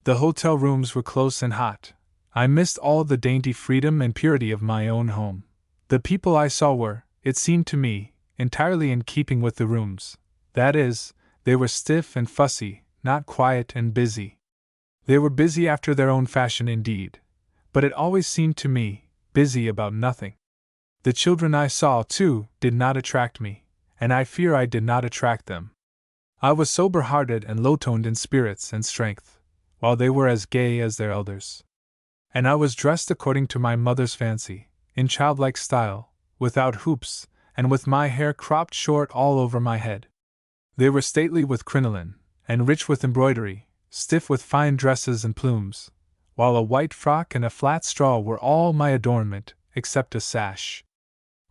The hotel rooms were close and hot. I missed all the dainty freedom and purity of my own home. The people I saw were, it seemed to me, entirely in keeping with the rooms. That is, they were stiff and fussy, not quiet and busy. They were busy after their own fashion indeed, but it always seemed to me, busy about nothing. The children I saw, too, did not attract me, and I fear I did not attract them. I was sober-hearted and low-toned in spirits and strength, while they were as gay as their elders. And I was dressed according to my mother's fancy, in childlike style, without hoops, and with my hair cropped short all over my head. They were stately with crinoline, and rich with embroidery, stiff with fine dresses and plumes, while a white frock and a flat straw were all my adornment, except a sash.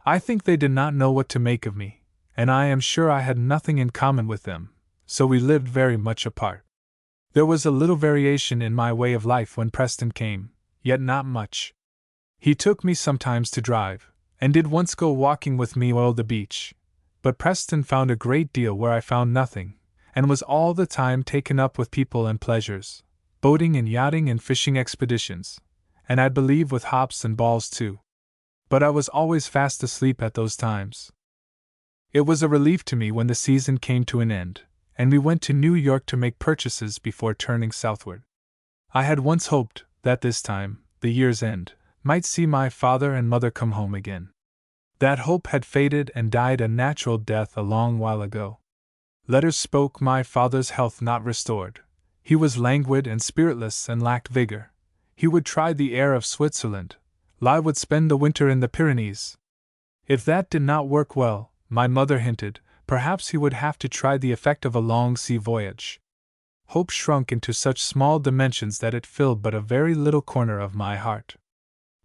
I think they did not know what to make of me, and I am sure I had nothing in common with them, so we lived very much apart. There was a little variation in my way of life when Preston came, yet not much. He took me sometimes to drive, and did once go walking with me on the beach, but Preston found a great deal where I found nothing, and was all the time taken up with people and pleasures, boating and yachting and fishing expeditions, and I believe with hops and balls too. But I was always fast asleep at those times. It was a relief to me when the season came to an end, and we went to New York to make purchases before turning southward. I had once hoped that this time, the year's end, might see my father and mother come home again. That hope had faded and died a natural death a long while ago. Letters spoke my father's health not restored. He was languid and spiritless and lacked vigor. He would try the air of Switzerland. I would spend the winter in the Pyrenees. If that did not work well, my mother hinted, perhaps he would have to try the effect of a long sea voyage. Hope shrunk into such small dimensions that it filled but a very little corner of my heart.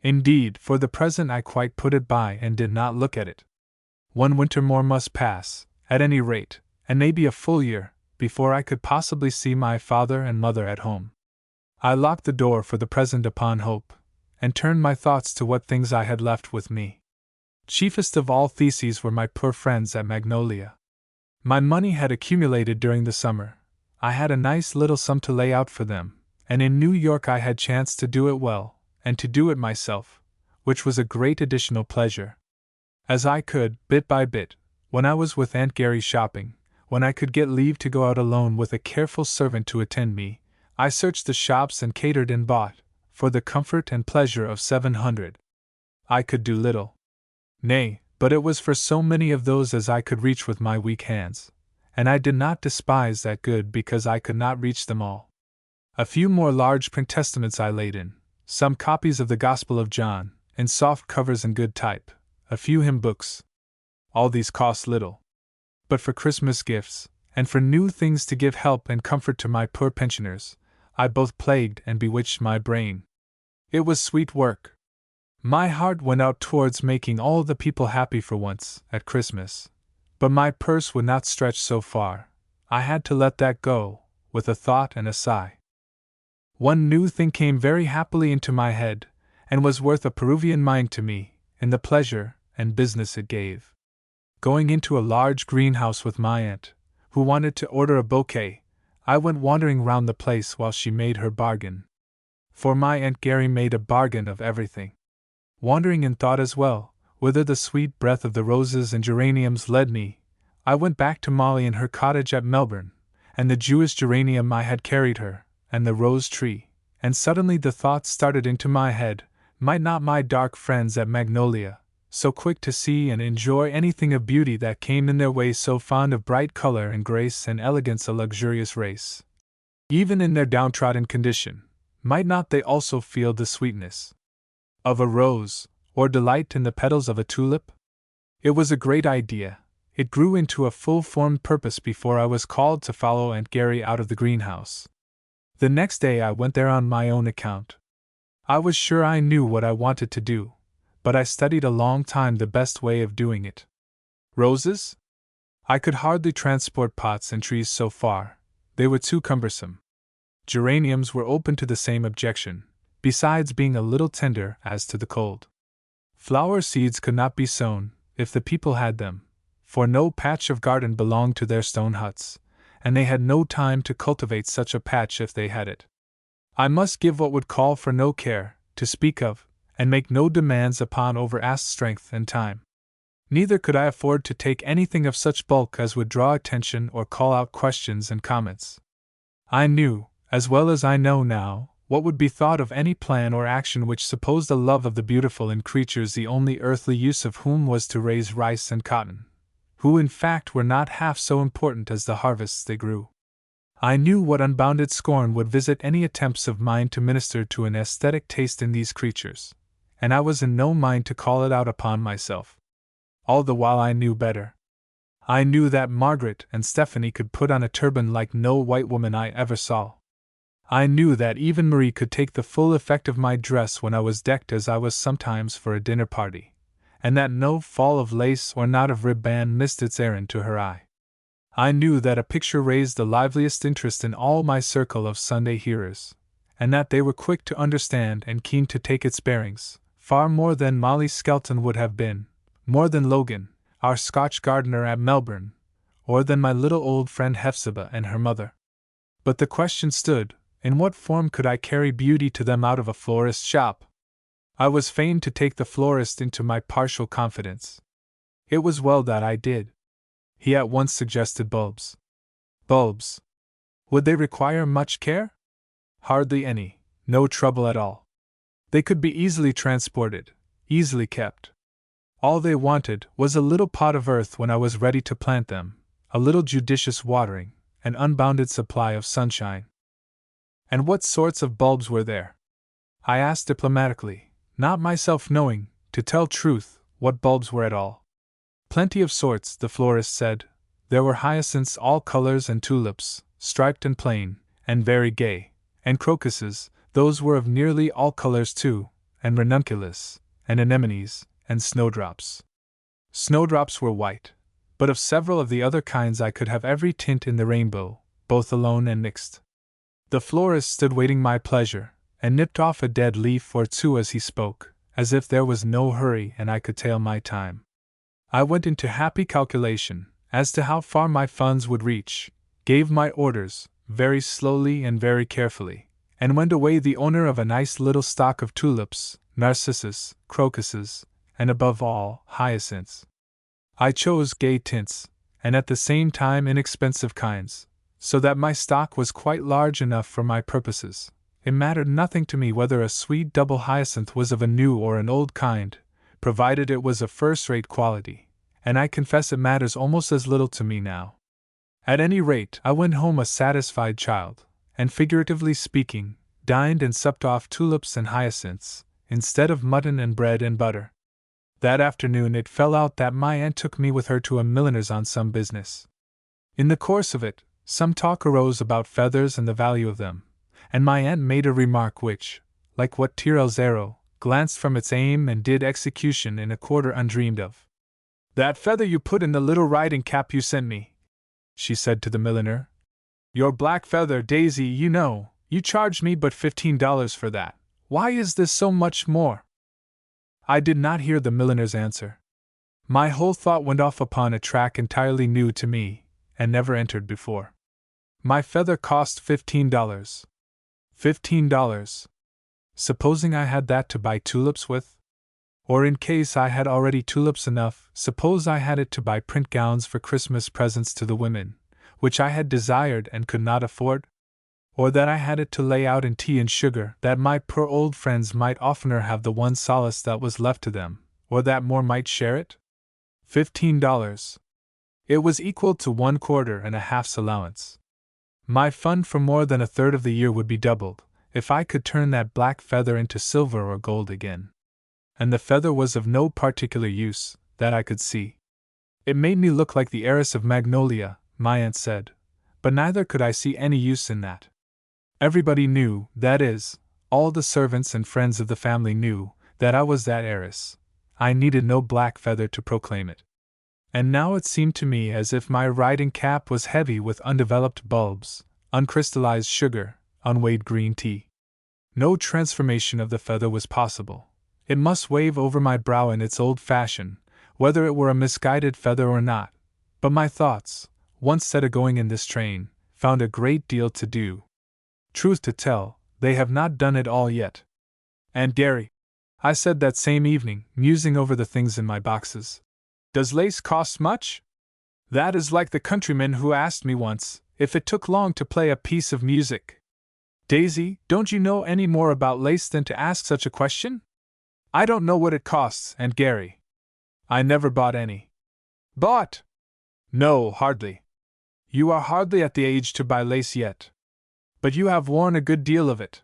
Indeed, for the present I quite put it by and did not look at it. One winter more must pass, at any rate, and maybe a full year, before I could possibly see my father and mother at home. I locked the door for the present upon hope, and turned my thoughts to what things I had left with me. Chiefest of all theses were my poor friends at Magnolia. My money had accumulated during the summer. I had a nice little sum to lay out for them, and in New York I had chanced to do it well, and to do it myself, which was a great additional pleasure. As I could, bit by bit, when I was with Aunt Gary shopping, when I could get leave to go out alone with a careful servant to attend me, I searched the shops and catered and bought, for the comfort and pleasure of 700. I could do little. Nay, but it was for so many of those as I could reach with my weak hands, and I did not despise that good because I could not reach them all. A few more large print testaments I laid in, some copies of the Gospel of John, in soft covers and good type, a few hymn books. All these cost little. But for Christmas gifts, and for new things to give help and comfort to my poor pensioners, I both plagued and bewitched my brain. It was sweet work. My heart went out towards making all the people happy for once, at Christmas. But my purse would not stretch so far. I had to let that go, with a thought and a sigh. One new thing came very happily into my head, and was worth a Peruvian mind to me, in the pleasure and business it gave. Going into a large greenhouse with my aunt, who wanted to order a bouquet, I went wandering round the place while she made her bargain. For my Aunt Gary made a bargain of everything. Wandering in thought as well, whither the sweet breath of the roses and geraniums led me, I went back to Molly in her cottage at Melbourne, and the Jewish geranium I had carried her, and the rose tree, and suddenly the thought started into my head, might not my dark friends at Magnolia, so quick to see and enjoy anything of beauty that came in their way, so fond of bright color and grace and elegance, a luxurious race. Even in their downtrodden condition, might not they also feel the sweetness of a rose, or delight in the petals of a tulip? It was a great idea. It grew into a full-formed purpose before I was called to follow Aunt Gary out of the greenhouse. The next day I went there on my own account. I was sure I knew what I wanted to do, but I studied a long time the best way of doing it. Roses? I could hardly transport pots and trees so far, they were too cumbersome. Geraniums were open to the same objection, besides being a little tender as to the cold. Flower seeds could not be sown, if the people had them, for no patch of garden belonged to their stone huts, and they had no time to cultivate such a patch if they had it. I must give what would call for no care, to speak of, and make no demands upon over-asked strength and time. Neither could I afford to take anything of such bulk as would draw attention or call out questions and comments. I knew, as well as I know now, what would be thought of any plan or action which supposed a love of the beautiful in creatures the only earthly use of whom was to raise rice and cotton, who in fact were not half so important as the harvests they grew. I knew what unbounded scorn would visit any attempts of mine to minister to an aesthetic taste in these creatures, and I was in no mind to call it out upon myself. All the while I knew better. I knew that Margaret and Stephanie could put on a turban like no white woman I ever saw. I knew that even Marie could take the full effect of my dress when I was decked as I was sometimes for a dinner party, and that no fall of lace or knot of ribband missed its errand to her eye. I knew that a picture raised the liveliest interest in all my circle of Sunday hearers, and that they were quick to understand and keen to take its bearings, far more than Molly Skelton would have been, more than Logan, our Scotch gardener at Melbourne, or than my little old friend Hephzibah and her mother. But the question stood, in what form could I carry beauty to them out of a florist's shop? I was fain to take the florist into my partial confidence. It was well that I did. He at once suggested bulbs. Bulbs? Would they require much care? Hardly any, no trouble at all. They could be easily transported, easily kept. All they wanted was a little pot of earth when I was ready to plant them, a little judicious watering, an unbounded supply of sunshine. And what sorts of bulbs were there? I asked diplomatically, not myself knowing, to tell truth, what bulbs were at all. Plenty of sorts, the florist said. There were hyacinths all colors and tulips, striped and plain, and very gay, and crocuses, those were of nearly all colors too, and ranunculus, and anemones, and snowdrops. Snowdrops were white, but of several of the other kinds I could have every tint in the rainbow, both alone and mixed. The florist stood waiting my pleasure, and nipped off a dead leaf or two as he spoke, as if there was no hurry and I could tell my time. I went into happy calculation as to how far my funds would reach, gave my orders, very slowly and very carefully, and went away the owner of a nice little stock of tulips, narcissus, crocuses, and above all, hyacinths. I chose gay tints, and at the same time inexpensive kinds, so that my stock was quite large enough for my purposes. It mattered nothing to me whether a sweet double hyacinth was of a new or an old kind, provided it was of first-rate quality, and I confess it matters almost as little to me now. At any rate, I went home a satisfied child, and figuratively speaking, dined and supped off tulips and hyacinths, instead of mutton and bread and butter. That afternoon it fell out that my aunt took me with her to a milliner's on some business. In the course of it, some talk arose about feathers and the value of them, and my aunt made a remark which, like what Tyrrell's arrow, glanced from its aim and did execution in a quarter undreamed of. "That feather you put in the little riding cap you sent me," she said to the milliner. "Your black feather, Daisy, you know, you charged me but $15 for that. Why is this so much more?" I did not hear the milliner's answer. My whole thought went off upon a track entirely new to me, and never entered before. My feather cost $15. $15. Supposing I had that to buy tulips with? Or in case I had already tulips enough, suppose I had it to buy print gowns for Christmas presents to the women, which I had desired and could not afford? Or that I had it to lay out in tea and sugar, that my poor old friends might oftener have the one solace that was left to them, or that more might share it? $15. It was equal to 1/4 allowance. My fund for more than a third of the year would be doubled, if I could turn that black feather into silver or gold again. And the feather was of no particular use, that I could see. It made me look like the heiress of Magnolia, my aunt said, but neither could I see any use in that. Everybody knew, that is, all the servants and friends of the family knew, that I was that heiress. I needed no black feather to proclaim it. And now it seemed to me as if my riding cap was heavy with undeveloped bulbs, uncrystallized sugar, unweighed green tea. No transformation of the feather was possible. It must wave over my brow in its old fashion, whether it were a misguided feather or not. But my thoughts, once set a-going in this train, found a great deal to do. Truth to tell, they have not done it all yet. "Aunt Gary," I said that same evening, musing over the things in my boxes, "does lace cost much?" That is like the countryman who asked me once if it took long to play a piece of music. Daisy, don't you know any more about lace than to ask such a question? I don't know what it costs, Aunt Gary. I never bought any. Bought? No, hardly. You are hardly at the age to buy lace yet. But you have worn a good deal of it.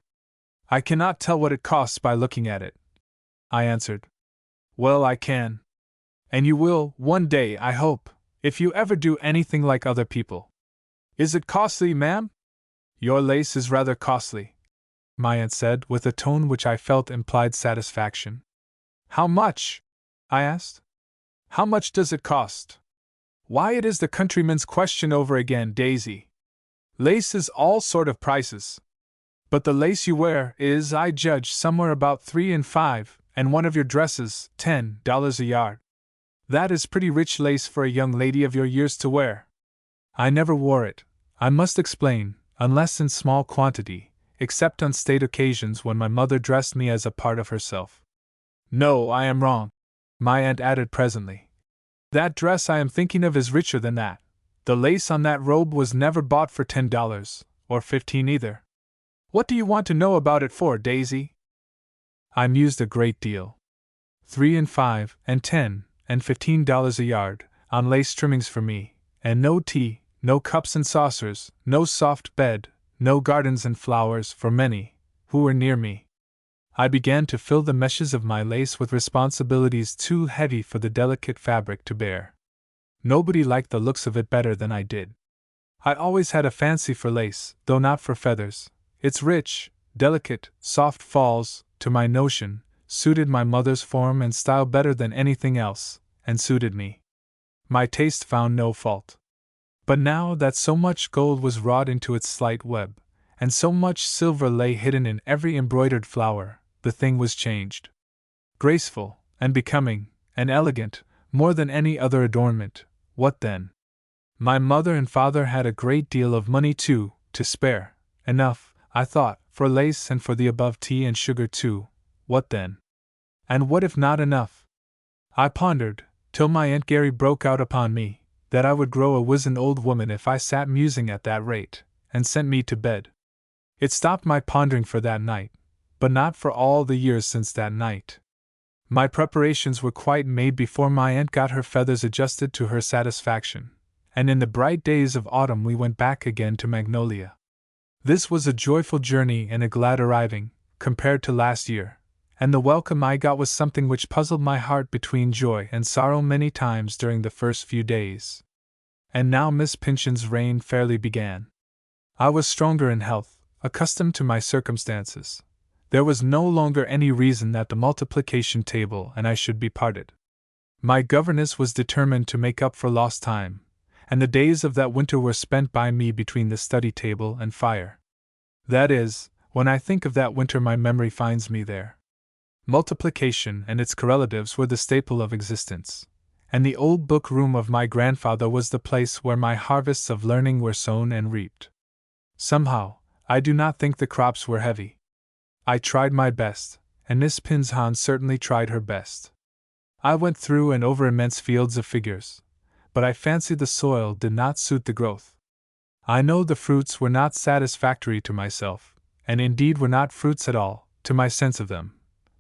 I cannot tell what it costs by looking at it, I answered. Well, I can. And you will, one day, I hope, if you ever do anything like other people. Is it costly, ma'am? Your lace is rather costly, my aunt said, with a tone which I felt implied satisfaction. How much? I asked. How much does it cost? Why, it is the countryman's question over again, Daisy. Lace is all sort of prices. But the lace you wear is, I judge, somewhere about 3 and 5, and one of your dresses, $10 a yard. That is pretty rich lace for a young lady of your years to wear. I never wore it, I must explain, unless in small quantity, except on state occasions when my mother dressed me as a part of herself. No, I am wrong, my aunt added presently. That dress I am thinking of is richer than that. The lace on that robe was never bought for $10, or 15 either. What do you want to know about it for, Daisy? I mused a great deal. 3 and 5 and 10 and $15 a yard, on lace trimmings for me, and no tea, no cups and saucers, no soft bed, no gardens and flowers for many, who were near me. I began to fill the meshes of my lace with responsibilities too heavy for the delicate fabric to bear. Nobody liked the looks of it better than I did. I always had a fancy for lace, though not for feathers. Its rich, delicate, soft falls, to my notion, suited my mother's form and style better than anything else, and suited me. My taste found no fault. But now that so much gold was wrought into its slight web, and so much silver lay hidden in every embroidered flower, the thing was changed. Graceful, and becoming, and elegant, more than any other adornment, what then? My mother and father had a great deal of money too, to spare, enough, I thought, for lace and for the above tea and sugar too, what then? And what if not enough? I pondered, till my Aunt Gary broke out upon me, that I would grow a wizened old woman if I sat musing at that rate, and sent me to bed. It stopped my pondering for that night, but not for all the years since that night. My preparations were quite made before my aunt got her feathers adjusted to her satisfaction, and in the bright days of autumn we went back again to Magnolia. This was a joyful journey and a glad arriving, compared to last year, and the welcome I got was something which puzzled my heart between joy and sorrow many times during the first few days. And now Miss Pynchon's reign fairly began. I was stronger in health, accustomed to my circumstances. There was no longer any reason that the multiplication table and I should be parted. My governess was determined to make up for lost time, and the days of that winter were spent by me between the study table and fire. That is, when I think of that winter my memory finds me there. Multiplication and its correlatives were the staple of existence, and the old book room of my grandfather was the place where my harvests of learning were sown and reaped. Somehow, I do not think the crops were heavy. I tried my best, and Miss Pinshan certainly tried her best. I went through and over immense fields of figures, but I fancy the soil did not suit the growth. I know the fruits were not satisfactory to myself, and indeed were not fruits at all, to my sense of them,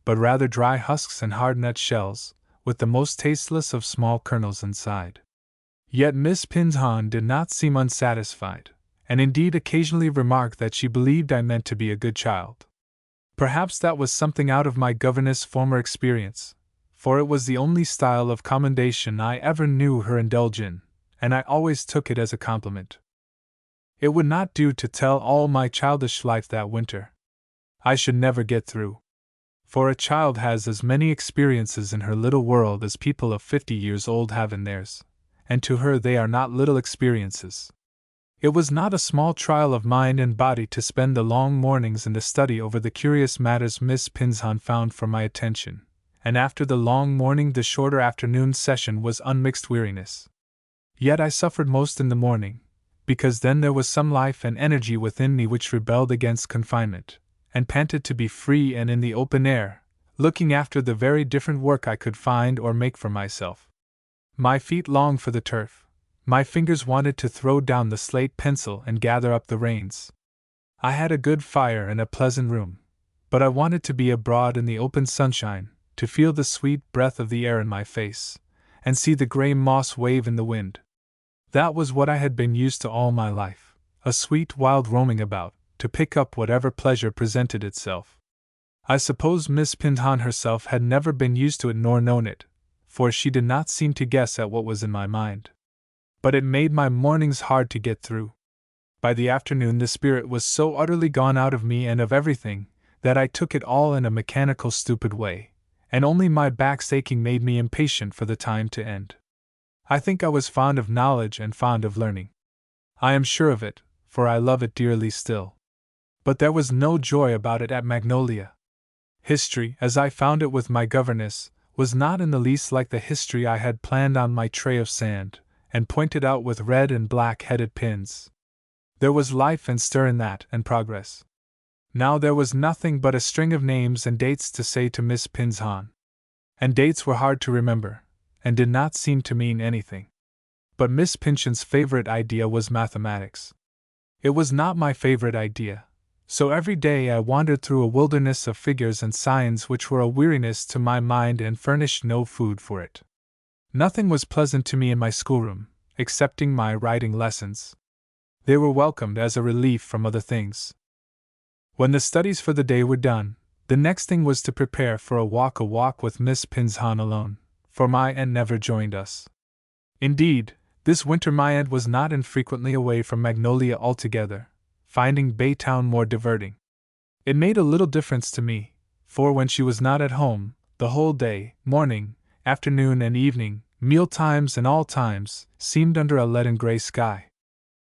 but rather dry husks and hard nut shells, with the most tasteless of small kernels inside. Yet Miss Pinzon did not seem unsatisfied, and indeed occasionally remarked that she believed I meant to be a good child. Perhaps that was something out of my governess' former experience, for it was the only style of commendation I ever knew her indulge in, and I always took it as a compliment. It would not do to tell all my childish life that winter. I should never get through. For a child has as many experiences in her little world as people of 50 years old have in theirs, and to her they are not little experiences. It was not a small trial of mind and body to spend the long mornings in the study over the curious matters Miss Pinzon found for my attention, and after the long morning the shorter afternoon session was unmixed weariness. Yet I suffered most in the morning, because then there was some life and energy within me which rebelled against confinement, and panted to be free and in the open air, looking after the very different work I could find or make for myself. My feet longed for the turf, my fingers wanted to throw down the slate pencil and gather up the reins. I had a good fire and a pleasant room, but I wanted to be abroad in the open sunshine, to feel the sweet breath of the air in my face, and see the gray moss wave in the wind. That was what I had been used to all my life, a sweet wild roaming about, to pick up whatever pleasure presented itself. I suppose Miss Pinzon herself had never been used to it nor known it, for she did not seem to guess at what was in my mind. But it made my mornings hard to get through. By the afternoon the spirit was so utterly gone out of me and of everything, that I took it all in a mechanical stupid way, and only my back's aching made me impatient for the time to end. I think I was fond of knowledge and fond of learning. I am sure of it, for I love it dearly still. But there was no joy about it at Magnolia. History, as I found it with my governess, was not in the least like the history I had planned on my tray of sand, and pointed out with red and black-headed pins. There was life and stir in that, and progress. Now there was nothing but a string of names and dates to say to Miss Pinzon. And dates were hard to remember, and did not seem to mean anything. But Miss Pynchon's favorite idea was mathematics. It was not my favorite idea, so every day I wandered through a wilderness of figures and signs which were a weariness to my mind and furnished no food for it. Nothing was pleasant to me in my schoolroom, excepting my writing lessons. They were welcomed as a relief from other things. When the studies for the day were done, the next thing was to prepare for a walk with Miss Pinzon alone, for my aunt never joined us. Indeed, this winter my aunt was not infrequently away from Magnolia altogether, finding Baytown more diverting. It made a little difference to me, for when she was not at home, the whole day, morning, afternoon and evening, meal times and all times, seemed under a leaden gray sky.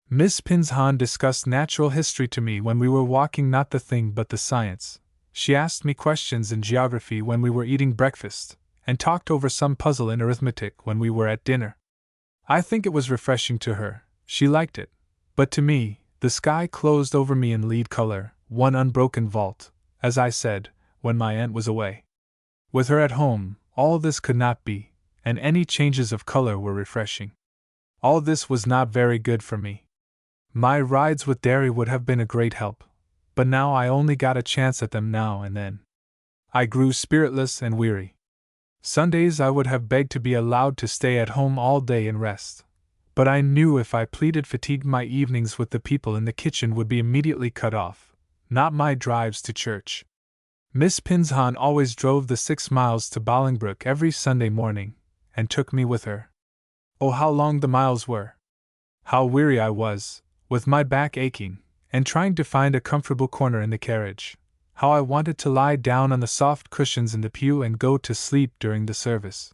Miss Pinzon discussed natural history to me when we were walking, not the thing but the science. She asked me questions in geography when we were eating breakfast, and talked over some puzzle in arithmetic when we were at dinner. I think it was refreshing to her, she liked it, but to me, the sky closed over me in lead color, one unbroken vault, as I said, when my aunt was away. With her at home, all this could not be, and any changes of color were refreshing. All this was not very good for me. My rides with Derry would have been a great help, but now I only got a chance at them now and then. I grew spiritless and weary. Sundays I would have begged to be allowed to stay at home all day and rest, but I knew if I pleaded fatigue my evenings with the people in the kitchen would be immediately cut off, not my drives to church. Miss Pinzon always drove the 6 miles to Bolingbroke every Sunday morning, and took me with her. Oh, how long the miles were! How weary I was, with my back aching, and trying to find a comfortable corner in the carriage. How I wanted to lie down on the soft cushions in the pew and go to sleep during the service.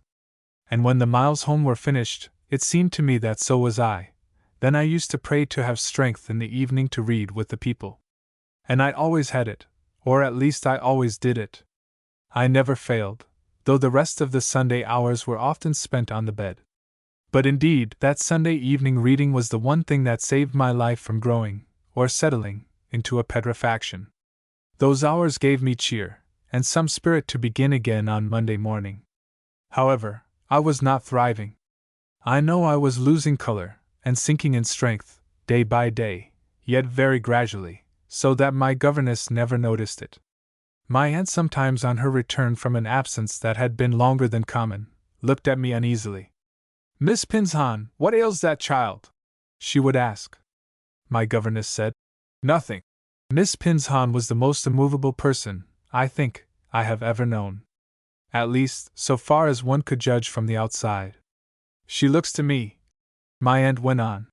And when the miles home were finished, it seemed to me that so was I. Then I used to pray to have strength in the evening to read with the people. And I always had it, or at least I always did it. I never failed, though the rest of the Sunday hours were often spent on the bed. But indeed, that Sunday evening reading was the one thing that saved my life from growing, or settling, into a petrifaction. Those hours gave me cheer, and some spirit to begin again on Monday morning. However, I was not thriving. I know I was losing color, and sinking in strength, day by day, yet very gradually, so that my governess never noticed it. My aunt sometimes on her return from an absence that had been longer than common, looked at me uneasily. "Miss Pinzon, what ails that child?" she would ask. My governess said, "Nothing." Miss Pinzon was the most immovable person, I think, I have ever known. At least, so far as one could judge from the outside. "She looks to me," my aunt went on,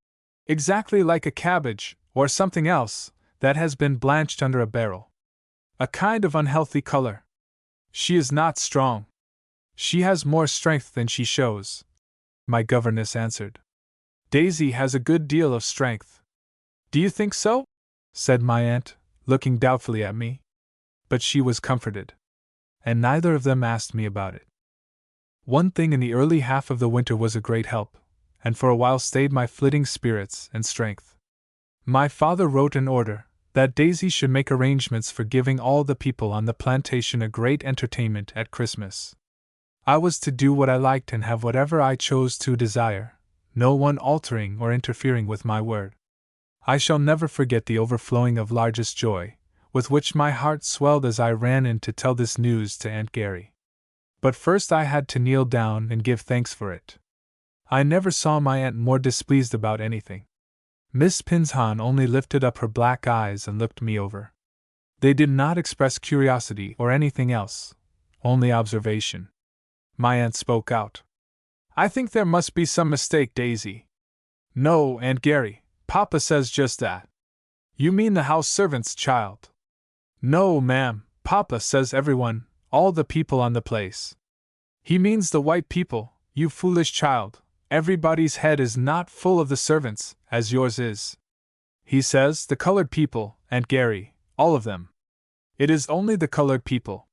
"exactly like a cabbage, or something else, that has been blanched under a barrel. A kind of unhealthy color. She is not strong. She has more strength than she shows," my governess answered. "Daisy has a good deal of strength." "Do you think so?" said my aunt, looking doubtfully at me. But she was comforted. And neither of them asked me about it. One thing in the early half of the winter was a great help, and for a while stayed my flitting spirits and strength. My father wrote an order that Daisy should make arrangements for giving all the people on the plantation a great entertainment at Christmas. I was to do what I liked and have whatever I chose to desire, no one altering or interfering with my word. I shall never forget the overflowing of largest joy with which my heart swelled as I ran in to tell this news to Aunt Gary. But first I had to kneel down and give thanks for it. I never saw my aunt more displeased about anything. Miss Pinzon only lifted up her black eyes and looked me over. They did not express curiosity or anything else, only observation. My aunt spoke out. "I think there must be some mistake, Daisy." "No, Aunt Gary, Papa says just that." "You mean the house servant's child?" "No, ma'am, Papa says everyone, all the people on the place." "He means the white people, you foolish child. Everybody's head is not full of the servants, as yours is. He says the colored people, Aunt Gary, all of them. It is only the colored people."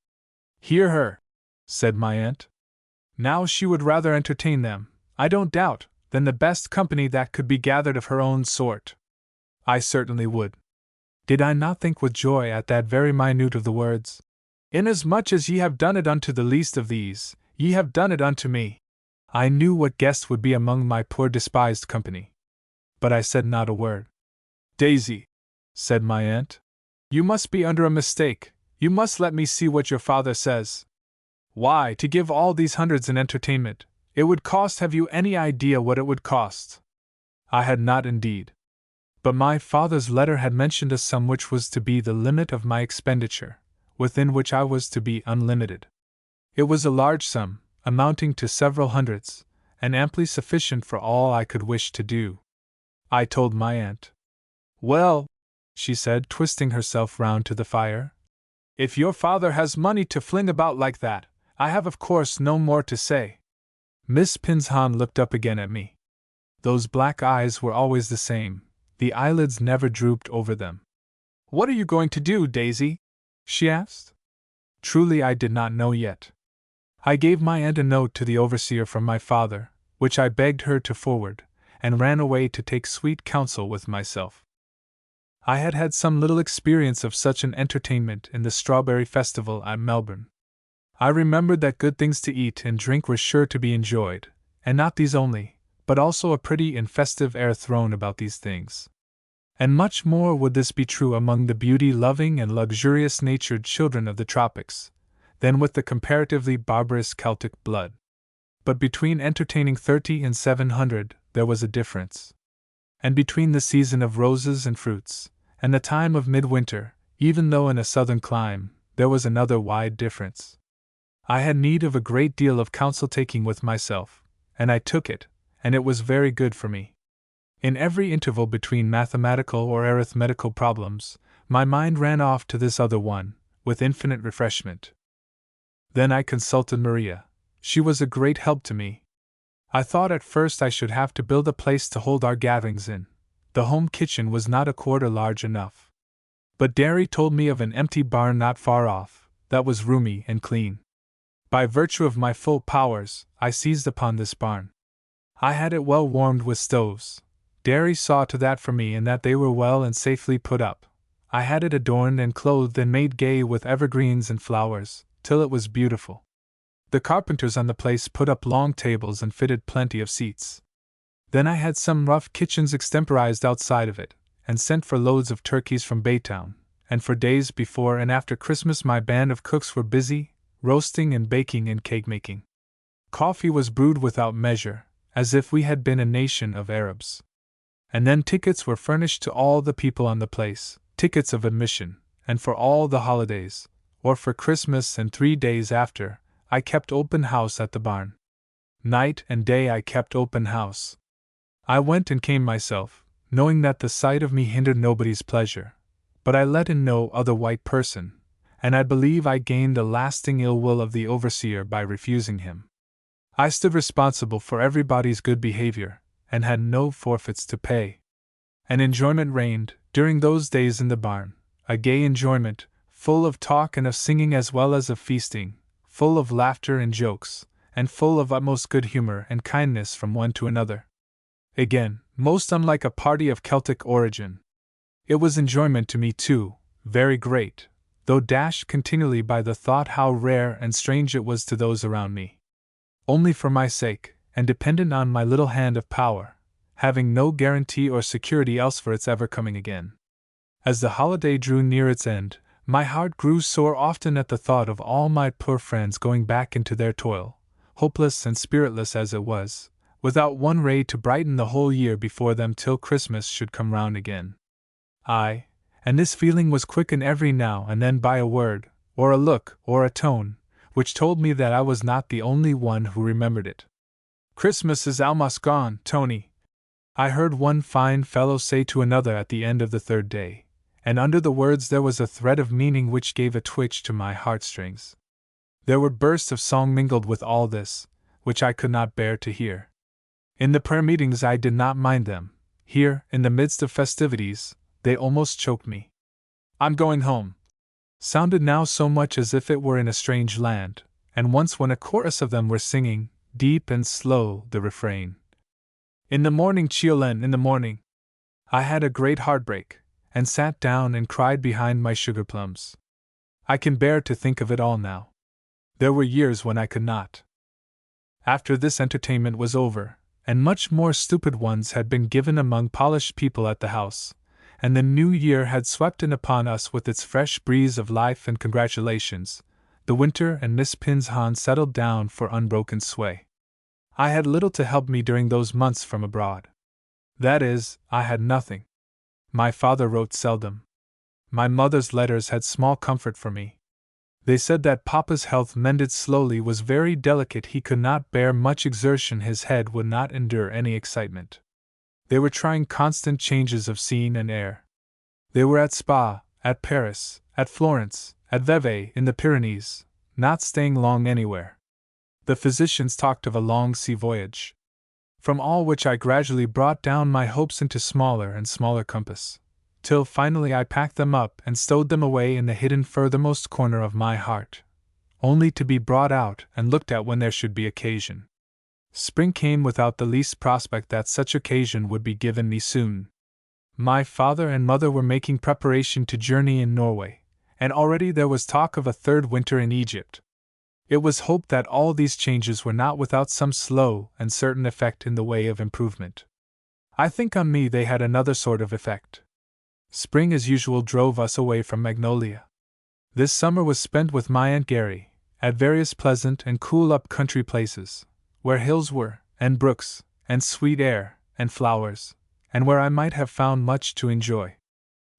"Hear her," said my aunt. "Now she would rather entertain them, I don't doubt, than the best company that could be gathered of her own sort." I certainly would. Did I not think with joy at that very minute of the words? "Inasmuch as ye have done it unto the least of these, ye have done it unto me." I knew what guests would be among my poor despised company. But I said not a word. "Daisy," said my aunt, "you must be under a mistake. You must let me see what your father says. Why, to give all these hundreds an entertainment, it would cost— have you any idea what it would cost?" I had not indeed. But my father's letter had mentioned a sum which was to be the limit of my expenditure, within which I was to be unlimited. It was a large sum, amounting to several hundreds, and amply sufficient for all I could wish to do. I told my aunt. "Well," she said, twisting herself round to the fire, "if your father has money to fling about like that, I have of course no more to say." Miss Pinzon looked up again at me. Those black eyes were always the same, the eyelids never drooped over them. "What are you going to do, Daisy?" she asked. Truly I did not know yet. I gave my aunt a note to the overseer from my father, which I begged her to forward, and ran away to take sweet counsel with myself. I had had some little experience of such an entertainment in the Strawberry Festival at Melbourne. I remembered that good things to eat and drink were sure to be enjoyed, and not these only, but also a pretty and festive air thrown about these things. And much more would this be true among the beauty-loving and luxurious-natured children of the tropics, than with the comparatively barbarous Celtic blood. But between entertaining 30 and 700 there was a difference. And between the season of roses and fruits, and the time of midwinter, even though in a southern clime, there was another wide difference. I had need of a great deal of counsel-taking with myself, and I took it, and it was very good for me. In every interval between mathematical or arithmetical problems, my mind ran off to this other one, with infinite refreshment. Then I consulted Maria. She was a great help to me. I thought at first I should have to build a place to hold our gatherings in. The home kitchen was not a quarter large enough. But Derry told me of an empty barn not far off, that was roomy and clean. By virtue of my full powers, I seized upon this barn. I had it well warmed with stoves. Derry saw to that for me and that they were well and safely put up. I had it adorned and clothed and made gay with evergreens and flowers, till it was beautiful. The carpenters on the place put up long tables and fitted plenty of seats. Then I had some rough kitchens extemporized outside of it, and sent for loads of turkeys from Baytown, and for days before and after Christmas my band of cooks were busy, roasting and baking and cake-making. Coffee was brewed without measure, as if we had been a nation of Arabs. And then tickets were furnished to all the people on the place, tickets of admission, and for all the holidays, or for Christmas and 3 days after, I kept open house at the barn. Night and day I kept open house. I went and came myself, knowing that the sight of me hindered nobody's pleasure, but I let in no other white person, and I believe I gained the lasting ill will of the overseer by refusing him. I stood responsible for everybody's good behavior, and had no forfeits to pay. And enjoyment reigned, during those days in the barn, a gay enjoyment, full of talk and of singing as well as of feasting, full of laughter and jokes, and full of utmost good humor and kindness from one to another. Again, most unlike a party of Celtic origin. It was enjoyment to me too, very great, though dashed continually by the thought how rare and strange it was to those around me. Only for my sake, and dependent on my little hand of power, having no guarantee or security else for its ever coming again. As the holiday drew near its end, my heart grew sore often at the thought of all my poor friends going back into their toil, hopeless and spiritless as it was, without one ray to brighten the whole year before them till Christmas should come round again. And this feeling was quickened every now and then by a word, or a look, or a tone, which told me that I was not the only one who remembered it. "Christmas is almost gone, Tony," I heard one fine fellow say to another at the end of the 3rd day, and under the words there was a thread of meaning which gave a twitch to my heartstrings. There were bursts of song mingled with all this, which I could not bear to hear. In the prayer meetings I did not mind them; here, in the midst of festivities, they almost choked me. "I'm going home," sounded now so much as if it were in a strange land, and once when a chorus of them were singing, deep and slow, the refrain, "In the morning, Chiolin, in the morning," I had a great heartbreak, and sat down and cried behind my sugar plums. I can bear to think of it all now. There were years when I could not. After this entertainment was over, and much more stupid ones had been given among polished people at the house, and the new year had swept in upon us with its fresh breeze of life and congratulations, the winter and Miss Pinzon settled down for unbroken sway. I had little to help me during those months from abroad. That is, I had nothing. My father wrote seldom. My mother's letters had small comfort for me. They said that Papa's health mended slowly, was very delicate, he could not bear much exertion, his head would not endure any excitement. They were trying constant changes of scene and air. They were at Spa, at Paris, at Florence, at Vevey in the Pyrenees, not staying long anywhere. The physicians talked of a long sea voyage. From all which I gradually brought down my hopes into smaller and smaller compass, till finally I packed them up and stowed them away in the hidden furthermost corner of my heart, only to be brought out and looked at when there should be occasion. Spring came without the least prospect that such occasion would be given me soon. My father and mother were making preparation to journey in Norway, and already there was talk of a 3rd winter in Egypt. It was hoped that all these changes were not without some slow and certain effect in the way of improvement. I think on me they had another sort of effect. Spring as usual drove us away from Magnolia. This summer was spent with my Aunt Gary, at various pleasant and cool up country places, where hills were, and brooks, and sweet air, and flowers, and where I might have found much to enjoy.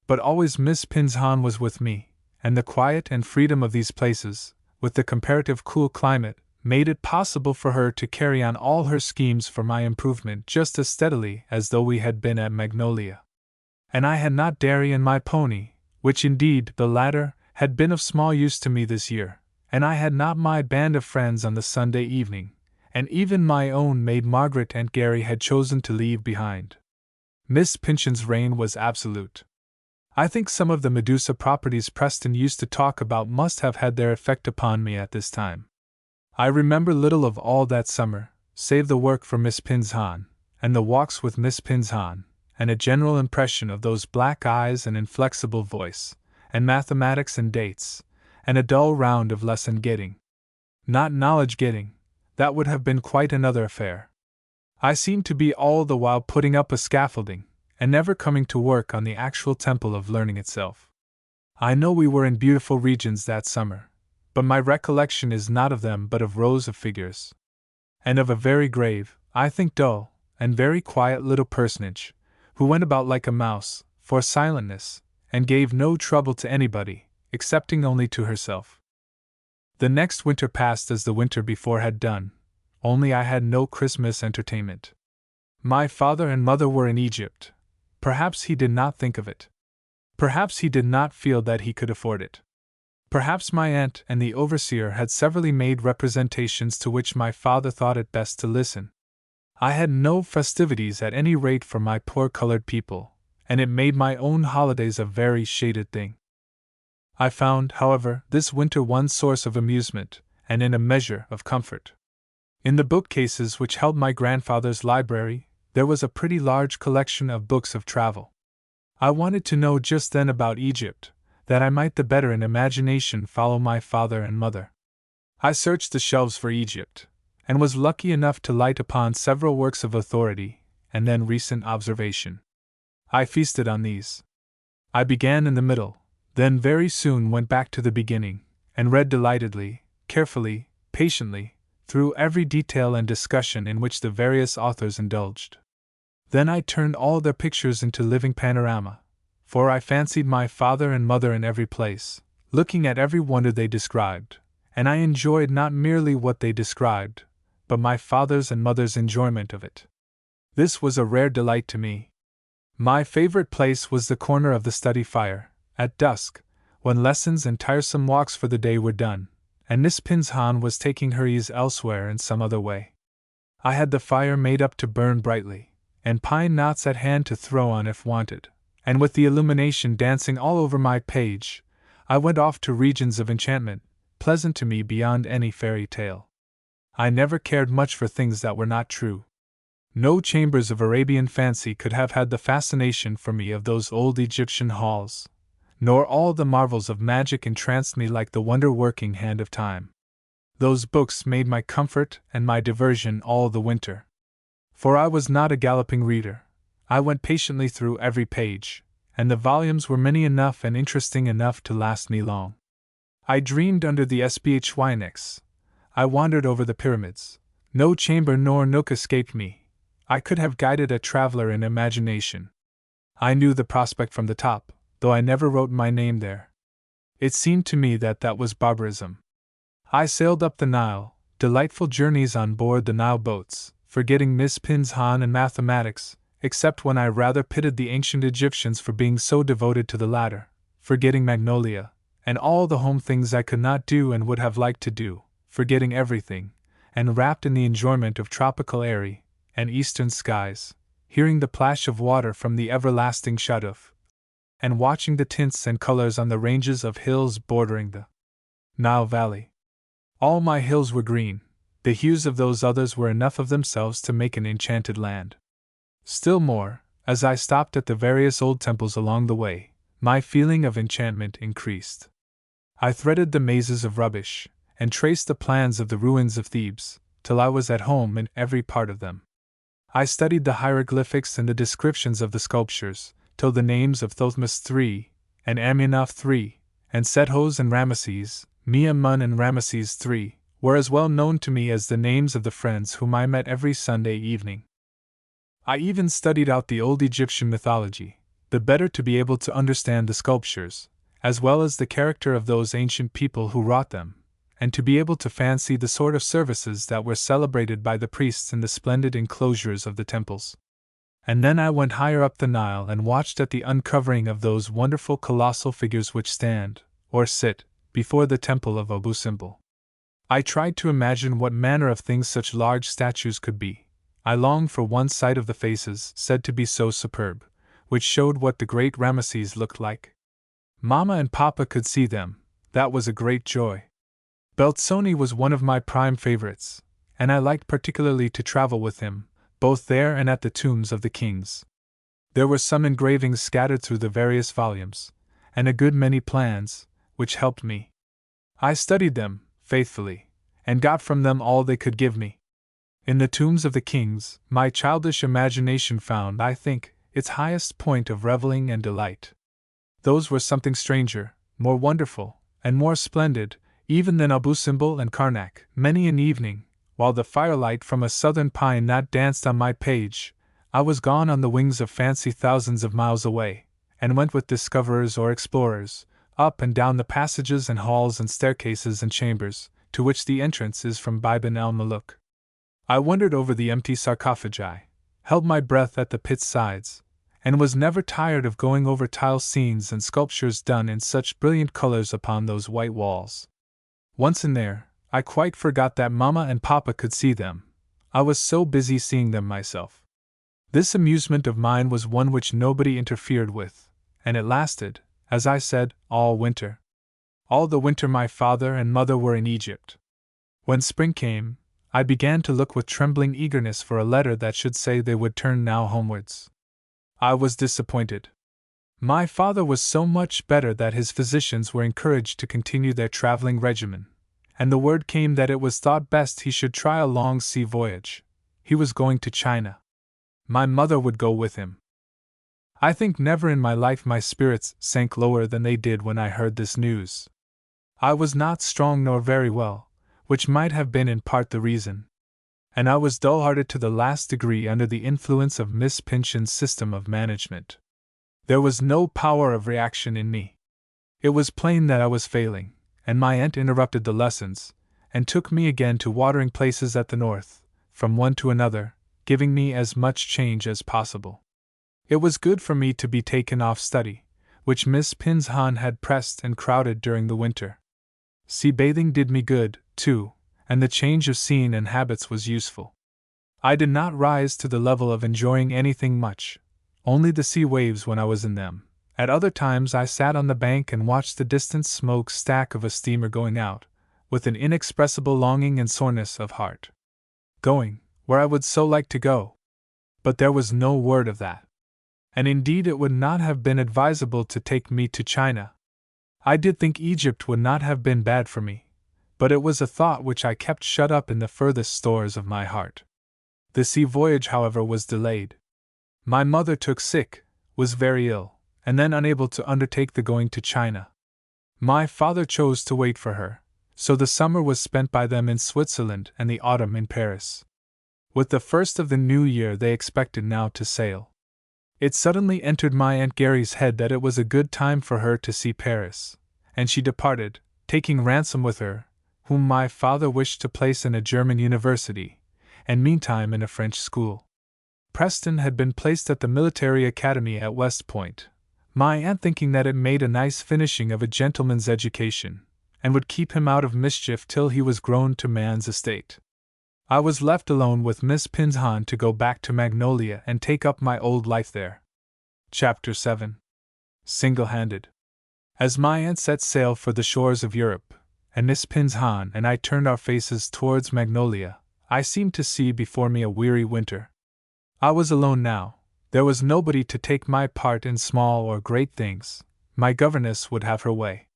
But always Miss Pinzon was with me, and the quiet and freedom of these places, with the comparative cool climate, made it possible for her to carry on all her schemes for my improvement just as steadily as though we had been at Magnolia. And I had not Derry and my pony, which indeed, the latter, had been of small use to me this year, and I had not my band of friends on the Sunday evening, and even my own maid Margaret Aunt Gary had chosen to leave behind. Miss Pynchon's reign was absolute. I think some of the Medusa properties Preston used to talk about must have had their effect upon me at this time. I remember little of all that summer, save the work for Miss Pinzon, and the walks with Miss Pinzon, and a general impression of those black eyes and inflexible voice, and mathematics and dates, and a dull round of lesson getting. Not knowledge getting, that would have been quite another affair. I seemed to be all the while putting up a scaffolding, and never coming to work on the actual temple of learning itself. I know we were in beautiful regions that summer, but my recollection is not of them but of rows of figures. and of a very grave, I think dull, and very quiet little personage, who went about like a mouse, for silentness, and gave no trouble to anybody, excepting only to herself. The next winter passed as the winter before had done, only I had no Christmas entertainment. My father and mother were in Egypt. Perhaps he did not think of it. Perhaps he did not feel that he could afford it. Perhaps my aunt and the overseer had severally made representations to which my father thought it best to listen. I had no festivities at any rate for my poor colored people, and it made my own holidays a very shaded thing. I found, however, this winter one source of amusement, and in a measure of comfort. In the bookcases which held my grandfather's library, there was a pretty large collection of books of travel. I wanted to know just then about Egypt, that I might the better in imagination follow my father and mother. I searched the shelves for Egypt, and was lucky enough to light upon several works of authority, and then recent observation. I feasted on these. I began in the middle, then very soon went back to the beginning, and read delightedly, carefully, patiently, through every detail and discussion in which the various authors indulged. Then I turned all their pictures into living panorama, for I fancied my father and mother in every place, looking at every wonder they described, and I enjoyed not merely what they described, but my father's and mother's enjoyment of it. This was a rare delight to me. My favorite place was the corner of the study fire, at dusk, when lessons and tiresome walks for the day were done, and Miss Pinzhan was taking her ease elsewhere in some other way. I had the fire made up to burn brightly, and pine knots at hand to throw on if wanted, and with the illumination dancing all over my page, I went off to regions of enchantment, pleasant to me beyond any fairy tale. I never cared much for things that were not true. No chambers of Arabian fancy could have had the fascination for me of those old Egyptian halls, nor all the marvels of magic entranced me like the wonder-working hand of time. Those books made my comfort and my diversion all the winter. For I was not a galloping reader. I went patiently through every page, and the volumes were many enough and interesting enough to last me long. I dreamed under the Sphinx. I wandered over the pyramids. No chamber nor nook escaped me. I could have guided a traveler in imagination. I knew the prospect from the top, though I never wrote my name there. It seemed to me that that was barbarism. I sailed up the Nile, delightful journeys on board the Nile boats, forgetting Miss Pinzhan and mathematics, except when I rather pitied the ancient Egyptians for being so devoted to the latter, forgetting Magnolia, and all the home things I could not do and would have liked to do, forgetting everything, and wrapped in the enjoyment of tropical airy and eastern skies, hearing the plash of water from the everlasting Shaduf, and watching the tints and colors on the ranges of hills bordering the Nile Valley. All my hills were green. The hues of those others were enough of themselves to make an enchanted land. Still more, as I stopped at the various old temples along the way, my feeling of enchantment increased. I threaded the mazes of rubbish, and traced the plans of the ruins of Thebes, till I was at home in every part of them. I studied the hieroglyphics and the descriptions of the sculptures, till the names of Thothmes III, and Amenoph III, and Sethos and Ramesses, Mea-mun and Ramesses III, were as well known to me as the names of the friends whom I met every Sunday evening. I even studied out the old Egyptian mythology, the better to be able to understand the sculptures, as well as the character of those ancient people who wrought them, and to be able to fancy the sort of services that were celebrated by the priests in the splendid enclosures of the temples. And then I went higher up the Nile and watched at the uncovering of those wonderful colossal figures which stand, or sit, before the temple of Abu Simbel. I tried to imagine what manner of things such large statues could be. I longed for one sight of the faces said to be so superb, which showed what the great Ramesses looked like. Mama and Papa could see them. That was a great joy. Belzoni was one of my prime favorites, and I liked particularly to travel with him, both there and at the tombs of the kings. There were some engravings scattered through the various volumes, and a good many plans, which helped me. I studied them, faithfully, and got from them all they could give me. In the tombs of the kings, my childish imagination found, I think, its highest point of reveling and delight. Those were something stranger, more wonderful, and more splendid, even than Abu Simbel and Karnak. Many an evening, while the firelight from a southern pine knot danced on my page, I was gone on the wings of fancy thousands of miles away, and went with discoverers or explorers, up and down the passages and halls and staircases and chambers, to which the entrance is from Biban el-Maluk. I wandered over the empty sarcophagi, held my breath at the pit's sides, and was never tired of going over tile scenes and sculptures done in such brilliant colors upon those white walls. Once in there, I quite forgot that Mama and Papa could see them. I was so busy seeing them myself. This amusement of mine was one which nobody interfered with, and it lasted, as I said, all winter. All the winter my father and mother were in Egypt. When spring came, I began to look with trembling eagerness for a letter that should say they would turn now homewards. I was disappointed. My father was so much better that his physicians were encouraged to continue their traveling regimen, and the word came that it was thought best he should try a long sea voyage. He was going to China. My mother would go with him. I think never in my life my spirits sank lower than they did when I heard this news. I was not strong nor very well, which might have been in part the reason, and I was dull-hearted to the last degree under the influence of Miss Pynchon's system of management. There was no power of reaction in me. It was plain that I was failing, and my aunt interrupted the lessons, and took me again to watering places at the north, from one to another, giving me as much change as possible. It was good for me to be taken off study, which Miss Pinzhan had pressed and crowded during the winter. Sea bathing did me good, too, and the change of scene and habits was useful. I did not rise to the level of enjoying anything much, only the sea waves when I was in them. At other times I sat on the bank and watched the distant smoke stack of a steamer going out, with an inexpressible longing and soreness of heart. Going, where I would so like to go. But there was no word of that. And indeed it would not have been advisable to take me to China. I did think Egypt would not have been bad for me, but it was a thought which I kept shut up in the furthest stores of my heart. The sea voyage, however, was delayed. My mother took sick, was very ill, and then unable to undertake the going to China. My father chose to wait for her, so the summer was spent by them in Switzerland and the autumn in Paris. With the first of the new year they expected now to sail. It suddenly entered my Aunt Gary's head that it was a good time for her to see Paris, and she departed, taking Ransom with her, whom my father wished to place in a German university, and meantime in a French school. Preston had been placed at the military academy at West Point, my aunt thinking that it made a nice finishing of a gentleman's education, and would keep him out of mischief till he was grown to man's estate. I was left alone with Miss Pinzhan to go back to Magnolia and take up my old life there. Chapter 7. Single-handed. As my aunt set sail for the shores of Europe, and Miss Pinzhan and I turned our faces towards Magnolia, I seemed to see before me a weary winter. I was alone now. There was nobody to take my part in small or great things. My governess would have her way.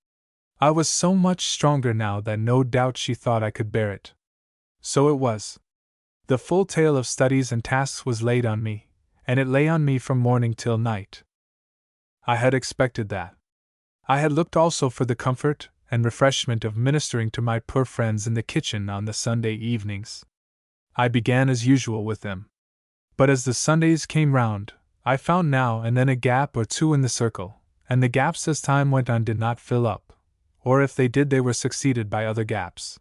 I was so much stronger now that no doubt she thought I could bear it. So it was. The full tale of studies and tasks was laid on me, and it lay on me from morning till night. I had expected that. I had looked also for the comfort and refreshment of ministering to my poor friends in the kitchen on the Sunday evenings. I began as usual with them. But as the Sundays came round, I found now and then a gap or two in the circle, and the gaps as time went on did not fill up, or if they did they were succeeded by other gaps.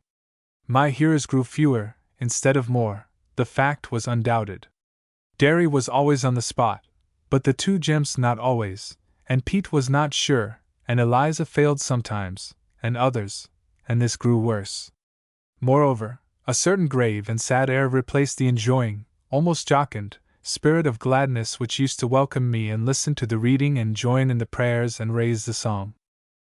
My hearers grew fewer, instead of more, the fact was undoubted. Derry was always on the spot, but the two Gems not always, and Pete was not sure, and Eliza failed sometimes, and others, and this grew worse. Moreover, a certain grave and sad air replaced the enjoying, almost jocund, spirit of gladness which used to welcome me and listen to the reading and join in the prayers and raise the psalm.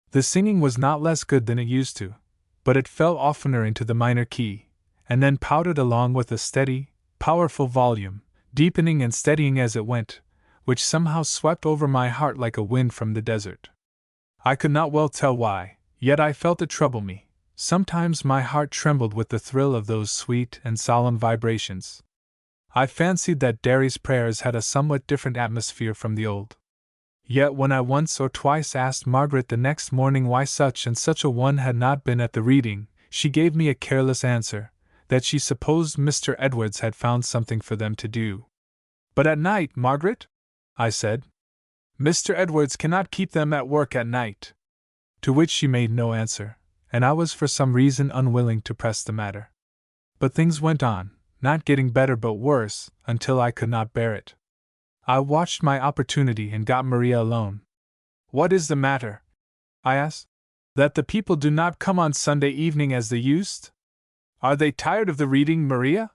The singing was not less good than it used to, but it fell oftener into the minor key, and then pouted along with a steady, powerful volume, deepening and steadying as it went, which somehow swept over my heart like a wind from the desert. I could not well tell why, yet I felt it trouble me. Sometimes my heart trembled with the thrill of those sweet and solemn vibrations. I fancied that Derry's prayers had a somewhat different atmosphere from the old. Yet when I once or twice asked Margaret the next morning why such and such a one had not been at the reading, she gave me a careless answer, that she supposed Mr. Edwards had found something for them to do. "But at night, Margaret?" I said. "Mr. Edwards cannot keep them at work at night." To which she made no answer, and I was for some reason unwilling to press the matter. But things went on, not getting better but worse, until I could not bear it. I watched my opportunity and got Maria alone. "What is the matter?" I asked. "That the people do not come on Sunday evening as they used? Are they tired of the reading, Maria?"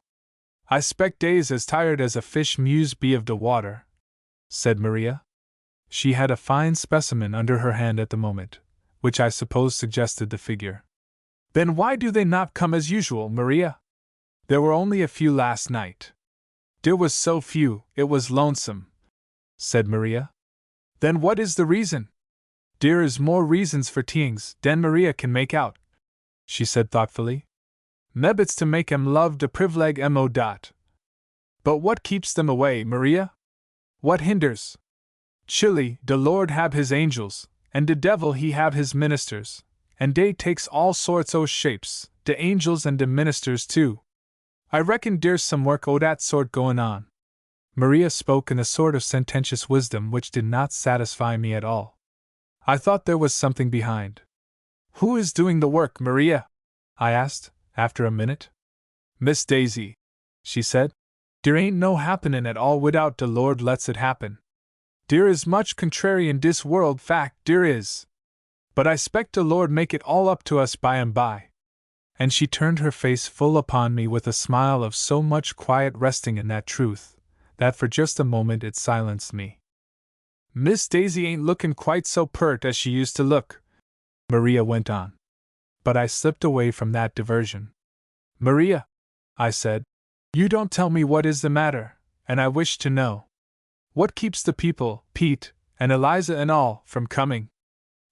"I spect dey's as tired as a fish muse be of the water," said Maria. She had a fine specimen under her hand at the moment, which I suppose suggested the figure. "Then why do they not come as usual, Maria?" "There were only a few last night." "There was so few, it was lonesome," said Maria. "Then what is the reason?" "There is more reasons for teings than Maria can make out," she said thoughtfully. "Meb it's to make 'em love de privileg mo dot." "But what keeps them away, Maria? What hinders?" "Chilly, de Lord hab his angels, and de devil he have his ministers, and dey takes all sorts o' shapes, de angels and de ministers too. I reckon dere's some work o' dat sort goin' on." Maria spoke in a sort of sententious wisdom which did not satisfy me at all. I thought there was something behind. "Who is doing the work, Maria?" I asked, after a minute. "Miss Daisy," she said. "Dere ain't no happenin' at all widout de Lord lets it happen. Dere is much contrary in dis world, fact dere is. But I spect de Lord make it all up to us by and by." And she turned her face full upon me with a smile of so much quiet resting in that truth, that for just a moment it silenced me. "Miss Daisy ain't lookin' quite so pert as she used to look," Maria went on. But I slipped away from that diversion. "Maria," I said, "you don't tell me what is the matter, and I wish to know. What keeps the people, Pete, and Eliza and all, from coming?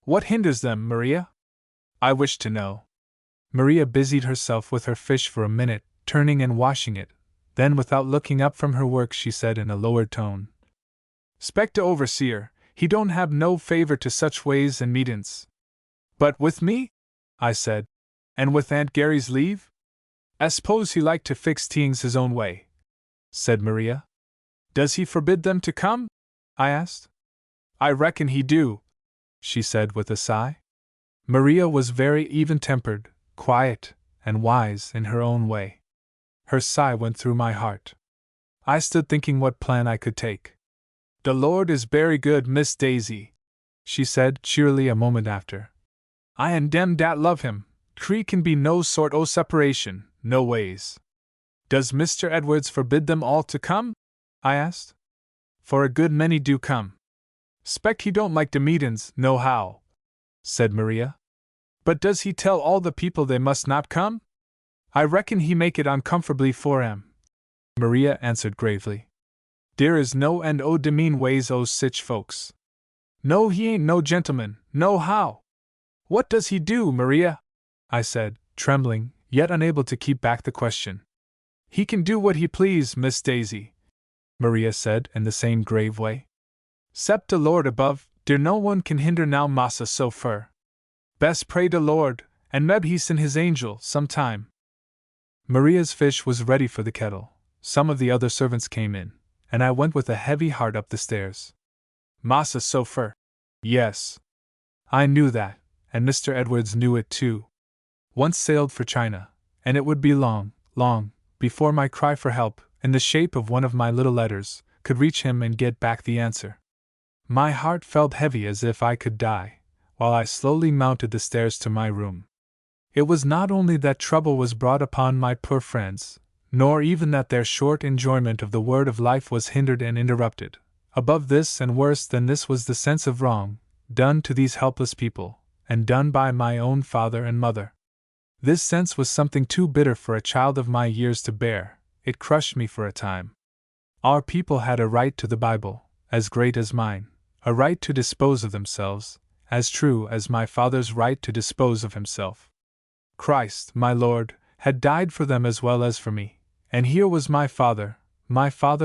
What hinders them, Maria? I wish to know." Maria busied herself with her fish for a minute, turning and washing it. Then, without looking up from her work, she said in a lowered tone, "'Spect de overseer, he don't have no favor to such ways and meetin's." "But with me?" I said. "And with Aunt Gary's leave?" "I s'pose he like to fix tings his own way," said Maria. "Does he forbid them to come?" I asked. "I reckon he do," she said with a sigh. Maria was very even-tempered, quiet, and wise in her own way. Her sigh went through my heart. I stood thinking what plan I could take. "The Lord is berry good, Miss Daisy," she said cheerily a moment after. "I and dem dat love him, cree can be no sort o' separation, no ways." "Does Mr. Edwards forbid them all to come?" I asked. "For a good many do come. Spect he don't like de meetin's, nohow," said Maria. "But does he tell all the people they must not come?" "I reckon he make it uncomfortably for 'em," Maria answered gravely. "Dere is no end o' de mean ways o' sich folks. No, he ain't no gentleman, nohow." "What does he do, Maria?" I said, trembling, yet unable to keep back the question. "He can do what he please, Miss Daisy," Maria said in the same grave way. "'Cept de Lord above, dere no one can hinder now massa so fur. Best pray de Lord, and meb he send his angel, some time." Maria's fish was ready for the kettle. Some of the other servants came in, and I went with a heavy heart up the stairs. "Massa so fur." Yes. I knew that, and Mr. Edwards knew it too. Once sailed for China, and it would be long, long, before my cry for help, in the shape of one of my little letters, could reach him and get back the answer. My heart felt heavy as if I could die, while I slowly mounted the stairs to my room. It was not only that trouble was brought upon my poor friends, nor even that their short enjoyment of the word of life was hindered and interrupted. Above this and worse than this was the sense of wrong, done to these helpless people, and done by my own father and mother. This sense was something too bitter for a child of my years to bear. It crushed me for a time. Our people had a right to the Bible, as great as mine, a right to dispose of themselves, as true as my father's right to dispose of himself. Christ, my Lord, had died for them as well as for me, and here was my father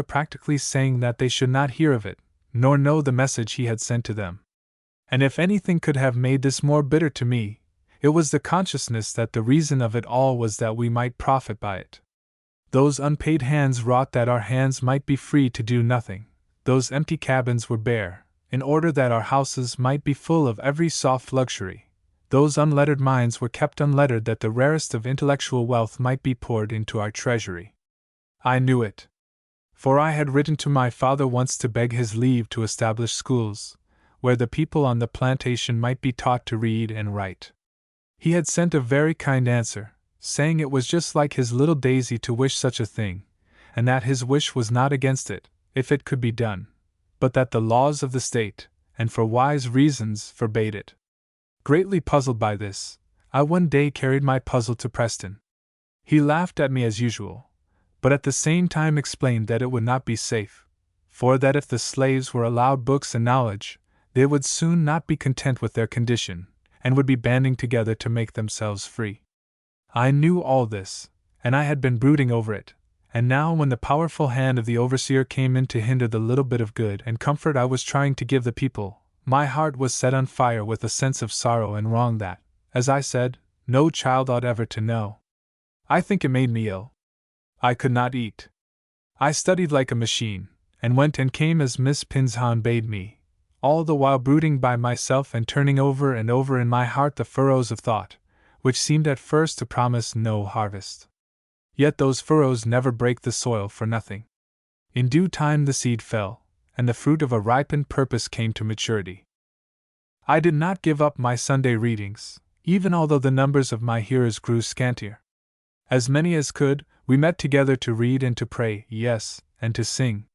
practically saying that they should not hear of it, nor know the message he had sent to them. And if anything could have made this more bitter to me, It was the consciousness that the reason of it all was that we might profit by it. Those unpaid hands wrought that our hands might be free to do nothing. Those empty cabins were bare, in order that our houses might be full of every soft luxury. Those unlettered minds were kept unlettered that the rarest of intellectual wealth might be poured into our treasury. I knew it. For I had written to my father once to beg his leave to establish schools, where the people on the plantation might be taught to read and write. He had sent a very kind answer, saying it was just like his little Daisy to wish such a thing, and that his wish was not against it, if it could be done, but that the laws of the state, and for wise reasons, forbade it. Greatly puzzled by this, I one day carried my puzzle to Preston. He laughed at me as usual, but at the same time explained that it would not be safe, for that if the slaves were allowed books and knowledge, they would soon not be content with their condition, and would be banding together to make themselves free. I knew all this, and I had been brooding over it, and now when the powerful hand of the overseer came in to hinder the little bit of good and comfort I was trying to give the people, my heart was set on fire with a sense of sorrow and wrong that, as I said, no child ought ever to know. I think it made me ill. I could not eat. I studied like a machine, and went and came as Miss Pinshan bade me, all the while brooding by myself and turning over and over in my heart the furrows of thought, which seemed at first to promise no harvest. Yet those furrows never break the soil for nothing. In due time the seed fell, and the fruit of a ripened purpose came to maturity. I did not give up my Sunday readings, even although the numbers of my hearers grew scantier. As many as could, we met together to read and to pray, yes, and to sing.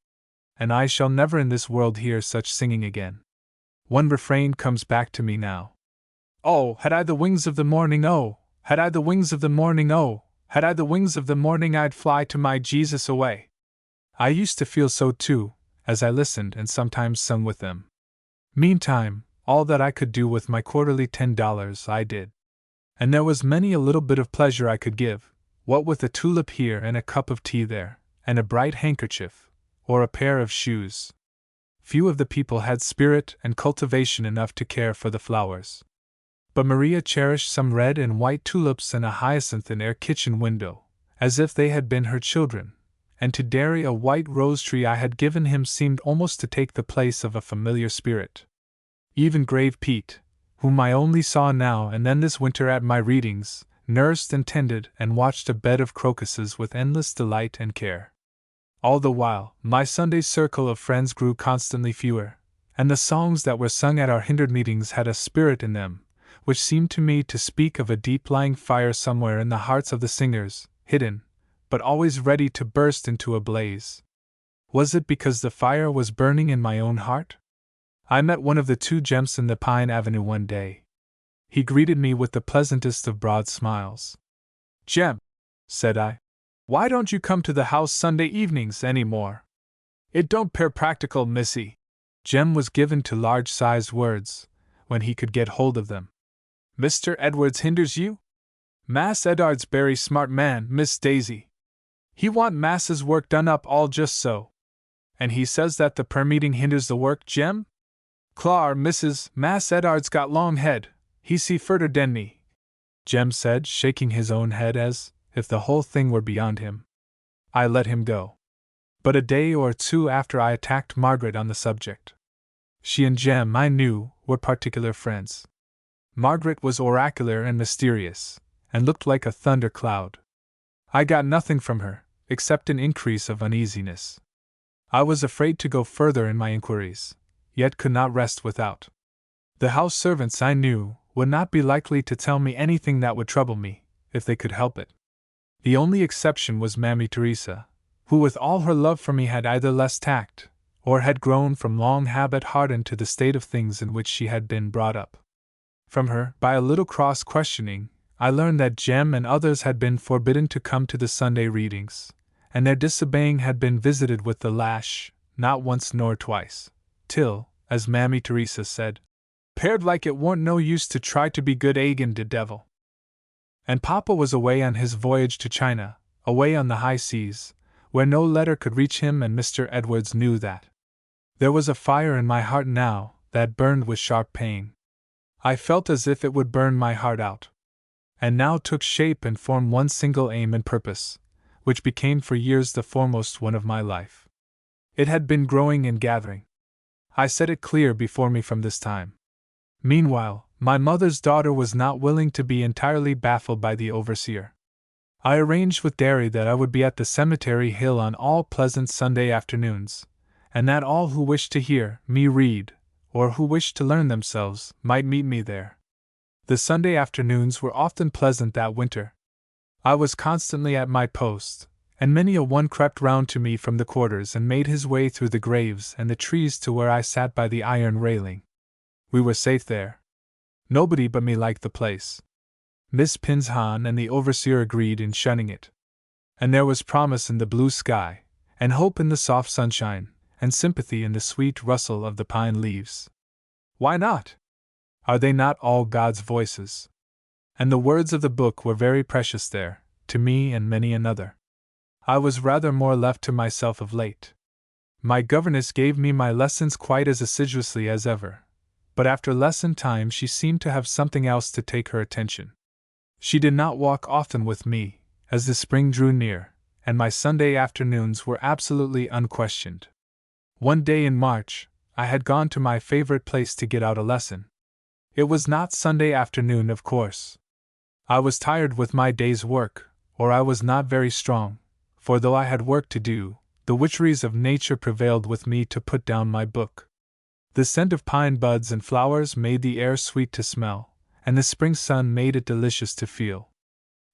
And I shall never in this world hear such singing again. One refrain comes back to me now. Oh, had I the wings of the morning, oh, had I the wings of the morning, oh, had I the wings of the morning, I'd fly to my Jesus away. I used to feel so too, as I listened and sometimes sung with them. Meantime, all that I could do with my quarterly $10 I did. And there was many a little bit of pleasure I could give, what with a tulip here and a cup of tea there, and a bright handkerchief, or a pair of shoes. Few of the people had spirit and cultivation enough to care for the flowers. But Maria cherished some red and white tulips and a hyacinth in her kitchen window, as if they had been her children, and to Derry a white rose tree I had given him seemed almost to take the place of a familiar spirit. Even grave Pete, whom I only saw now and then this winter at my readings, nursed and tended and watched a bed of crocuses with endless delight and care. All the while, my Sunday circle of friends grew constantly fewer, and the songs that were sung at our hindered meetings had a spirit in them, which seemed to me to speak of a deep-lying fire somewhere in the hearts of the singers, hidden, but always ready to burst into a blaze. Was it because the fire was burning in my own heart? I met one of the two Gems in the Pine Avenue one day. He greeted me with the pleasantest of broad smiles. "Jem," said I, "why don't you come to the house Sunday evenings any more?" "It don't pair practical, missy." Jem was given to large-sized words, when he could get hold of them. "Mr. Edwards hinders you?" "Mass Edard's berry smart man, Miss Daisy. He want Mass's work done up all just so. And he says that the prayer meeting hinders the work, Jem?" "Clar, Mrs. Mass Edard's got long head, he see furder den me," Jem said, shaking his own head as if the whole thing were beyond him. I let him go. But a day or two after I attacked Margaret on the subject. She and Jem, I knew, were particular friends. Margaret was oracular and mysterious, and looked like a thunder cloud. I got nothing from her, except an increase of uneasiness. I was afraid to go further in my inquiries, yet could not rest without. The house servants, I knew, would not be likely to tell me anything that would trouble me, if they could help it. The only exception was Mammy Teresa, who with all her love for me had either less tact, or had grown from long habit hardened to the state of things in which she had been brought up. From her, by a little cross-questioning, I learned that Jem and others had been forbidden to come to the Sunday readings, and their disobeying had been visited with the lash, not once nor twice, till, as Mammy Teresa said, "'Peared like it warn't no use to try to be good agin de devil." And Papa was away on his voyage to China, away on the high seas, where no letter could reach him, and Mr. Edwards knew that. There was a fire in my heart now that burned with sharp pain. I felt as if it would burn my heart out. and now took shape and formed one single aim and purpose, which became for years the foremost one of my life. It had been growing and gathering. I set it clear before me from this time. Meanwhile, my mother's daughter was not willing to be entirely baffled by the overseer. I arranged with Derry that I would be at the cemetery hill on all pleasant Sunday afternoons, and that all who wished to hear me read, or who wished to learn themselves, might meet me there. The Sunday afternoons were often pleasant that winter. I was constantly at my post, and many a one crept round to me from the quarters and made his way through the graves and the trees to where I sat by the iron railing. We were safe there. Nobody but me liked the place. Miss Pinshan and the overseer agreed in shunning it. And there was promise in the blue sky, and hope in the soft sunshine, and sympathy in the sweet rustle of the pine leaves. Why not? Are they not all God's voices? And the words of the book were very precious there, to me and many another. I was rather more left to myself of late. My governess gave me my lessons quite as assiduously as ever, but after lesson time she seemed to have something else to take her attention. She did not walk often with me, as the spring drew near, and my Sunday afternoons were absolutely unquestioned. One day in March, I had gone to my favorite place to get out a lesson. It was not Sunday afternoon, of course. I was tired with my day's work, or I was not very strong, for though I had work to do, the witcheries of nature prevailed with me to put down my book. The scent of pine buds and flowers made the air sweet to smell, and the spring sun made it delicious to feel.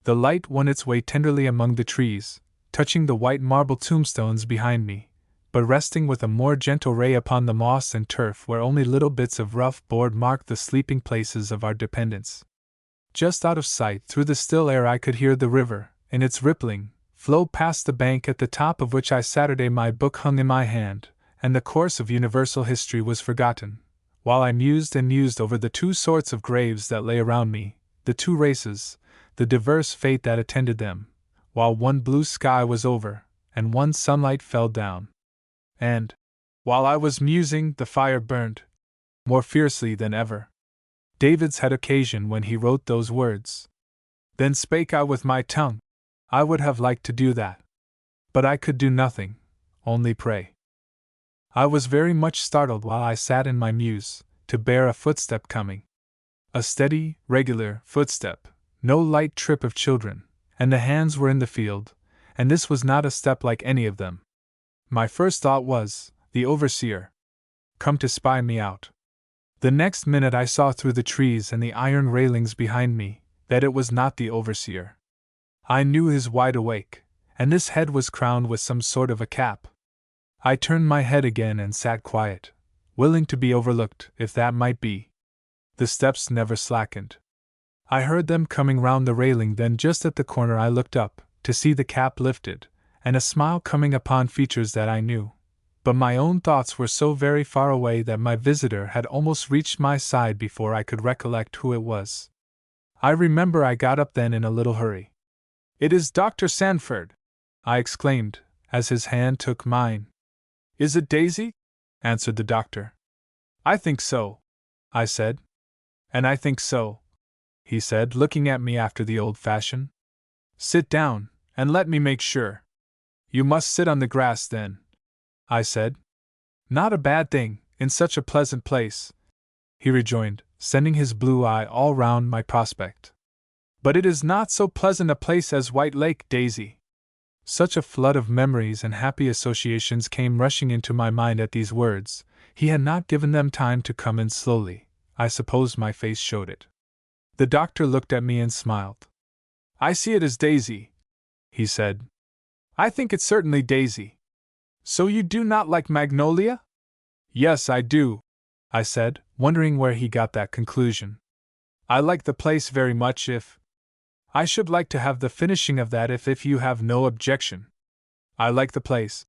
The light won its way tenderly among the trees, touching the white marble tombstones behind me, but resting with a more gentle ray upon the moss and turf where only little bits of rough board marked the sleeping places of our dependents. Just out of sight through the still air I could hear the river, in its rippling, flow past the bank at the top of which I Saturday my book hung in my hand, and the course of universal history was forgotten, while I mused and mused over the two sorts of graves that lay around me, the two races, the diverse fate that attended them, while one blue sky was over, and one sunlight fell down. And, while I was musing, the fire burned more fiercely than ever. David's had occasion when he wrote those words. Then spake I with my tongue. I would have liked to do that. But I could do nothing, only pray. I was very much startled while I sat in my muse, to bear a footstep coming. A steady, regular footstep, no light trip of children, and the hands were in the field, and this was not a step like any of them. My first thought was, the overseer, come to spy me out. The next minute I saw through the trees and the iron railings behind me that it was not the overseer. I knew his wide awake, and this head was crowned with some sort of a cap. I turned my head again and sat quiet, willing to be overlooked, if that might be. The steps never slackened. I heard them coming round the railing, then just at the corner I looked up, to see the cap lifted, and a smile coming upon features that I knew. But my own thoughts were so very far away that my visitor had almost reached my side before I could recollect who it was. I remember I got up then in a little hurry. "It is Dr. Sanford!" I exclaimed, as his hand took mine. "Is it Daisy?" answered the doctor. "I think so," I said. "And I think so," he said, looking at me after the old fashion. "Sit down, and let me make sure." "You must sit on the grass, then," I said. "Not a bad thing, in such a pleasant place," he rejoined, sending his blue eye all round my prospect. "But it is not so pleasant a place as White Lake, Daisy." Such a flood of memories and happy associations came rushing into my mind at these words, he had not given them time to come in slowly. I suppose my face showed it. The doctor looked at me and smiled. "I see it is Daisy," he said. "I think it's certainly Daisy. So you do not like Magnolia?" "Yes, I do," I said, wondering where he got that conclusion. "I like the place very much I should like to have the finishing of that if you have no objection." "I like the place,"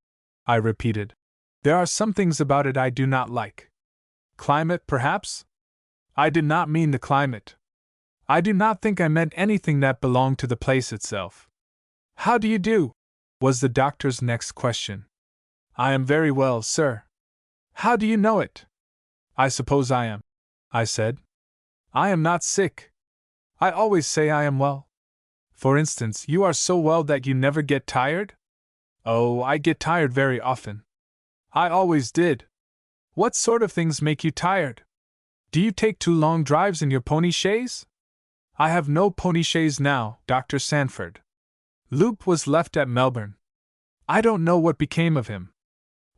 I repeated. "There are some things about it I do not like." "Climate, perhaps?" "I did not mean the climate. I do not think I meant anything that belonged to the place itself." "How do you do?" was the doctor's next question. "I am very well, sir." "How do you know it?" "I suppose I am," I said. "I am not sick." I always say I am well. For instance, you are so well that you never get tired? Oh, I get tired very often. I always did. What sort of things make you tired? Do you take too long drives in your pony chaise? I have no pony chaise now, Dr. Sanford. Luke was left at Melbourne. I don't know what became of him.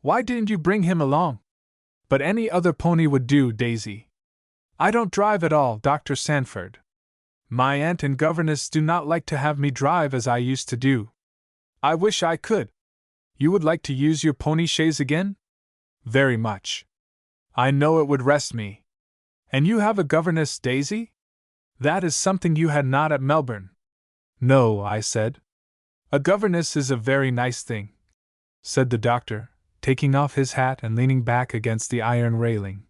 Why didn't you bring him along? But any other pony would do, Daisy. I don't drive at all, Dr. Sanford. My aunt and governess do not like to have me drive as I used to do. I wish I could. You would like to use your pony chaise again? Very much. I know it would rest me. And you have a governess, Daisy? That is something you had not at Melbourne. No, I said. A governess is a very nice thing, said the doctor, taking off his hat and leaning back against the iron railing.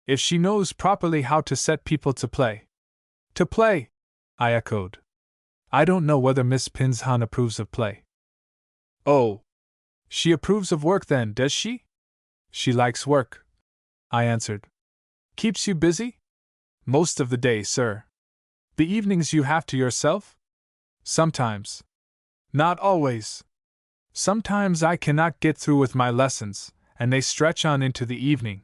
If she knows properly how to set people to play. To play, I echoed. I don't know whether Miss Pinshan approves of play. Oh, she approves of work then, does she? She likes work, I answered. Keeps you busy? Most of the day, sir. The evenings you have to yourself? Sometimes. Not always. Sometimes I cannot get through with my lessons, and they stretch on into the evening.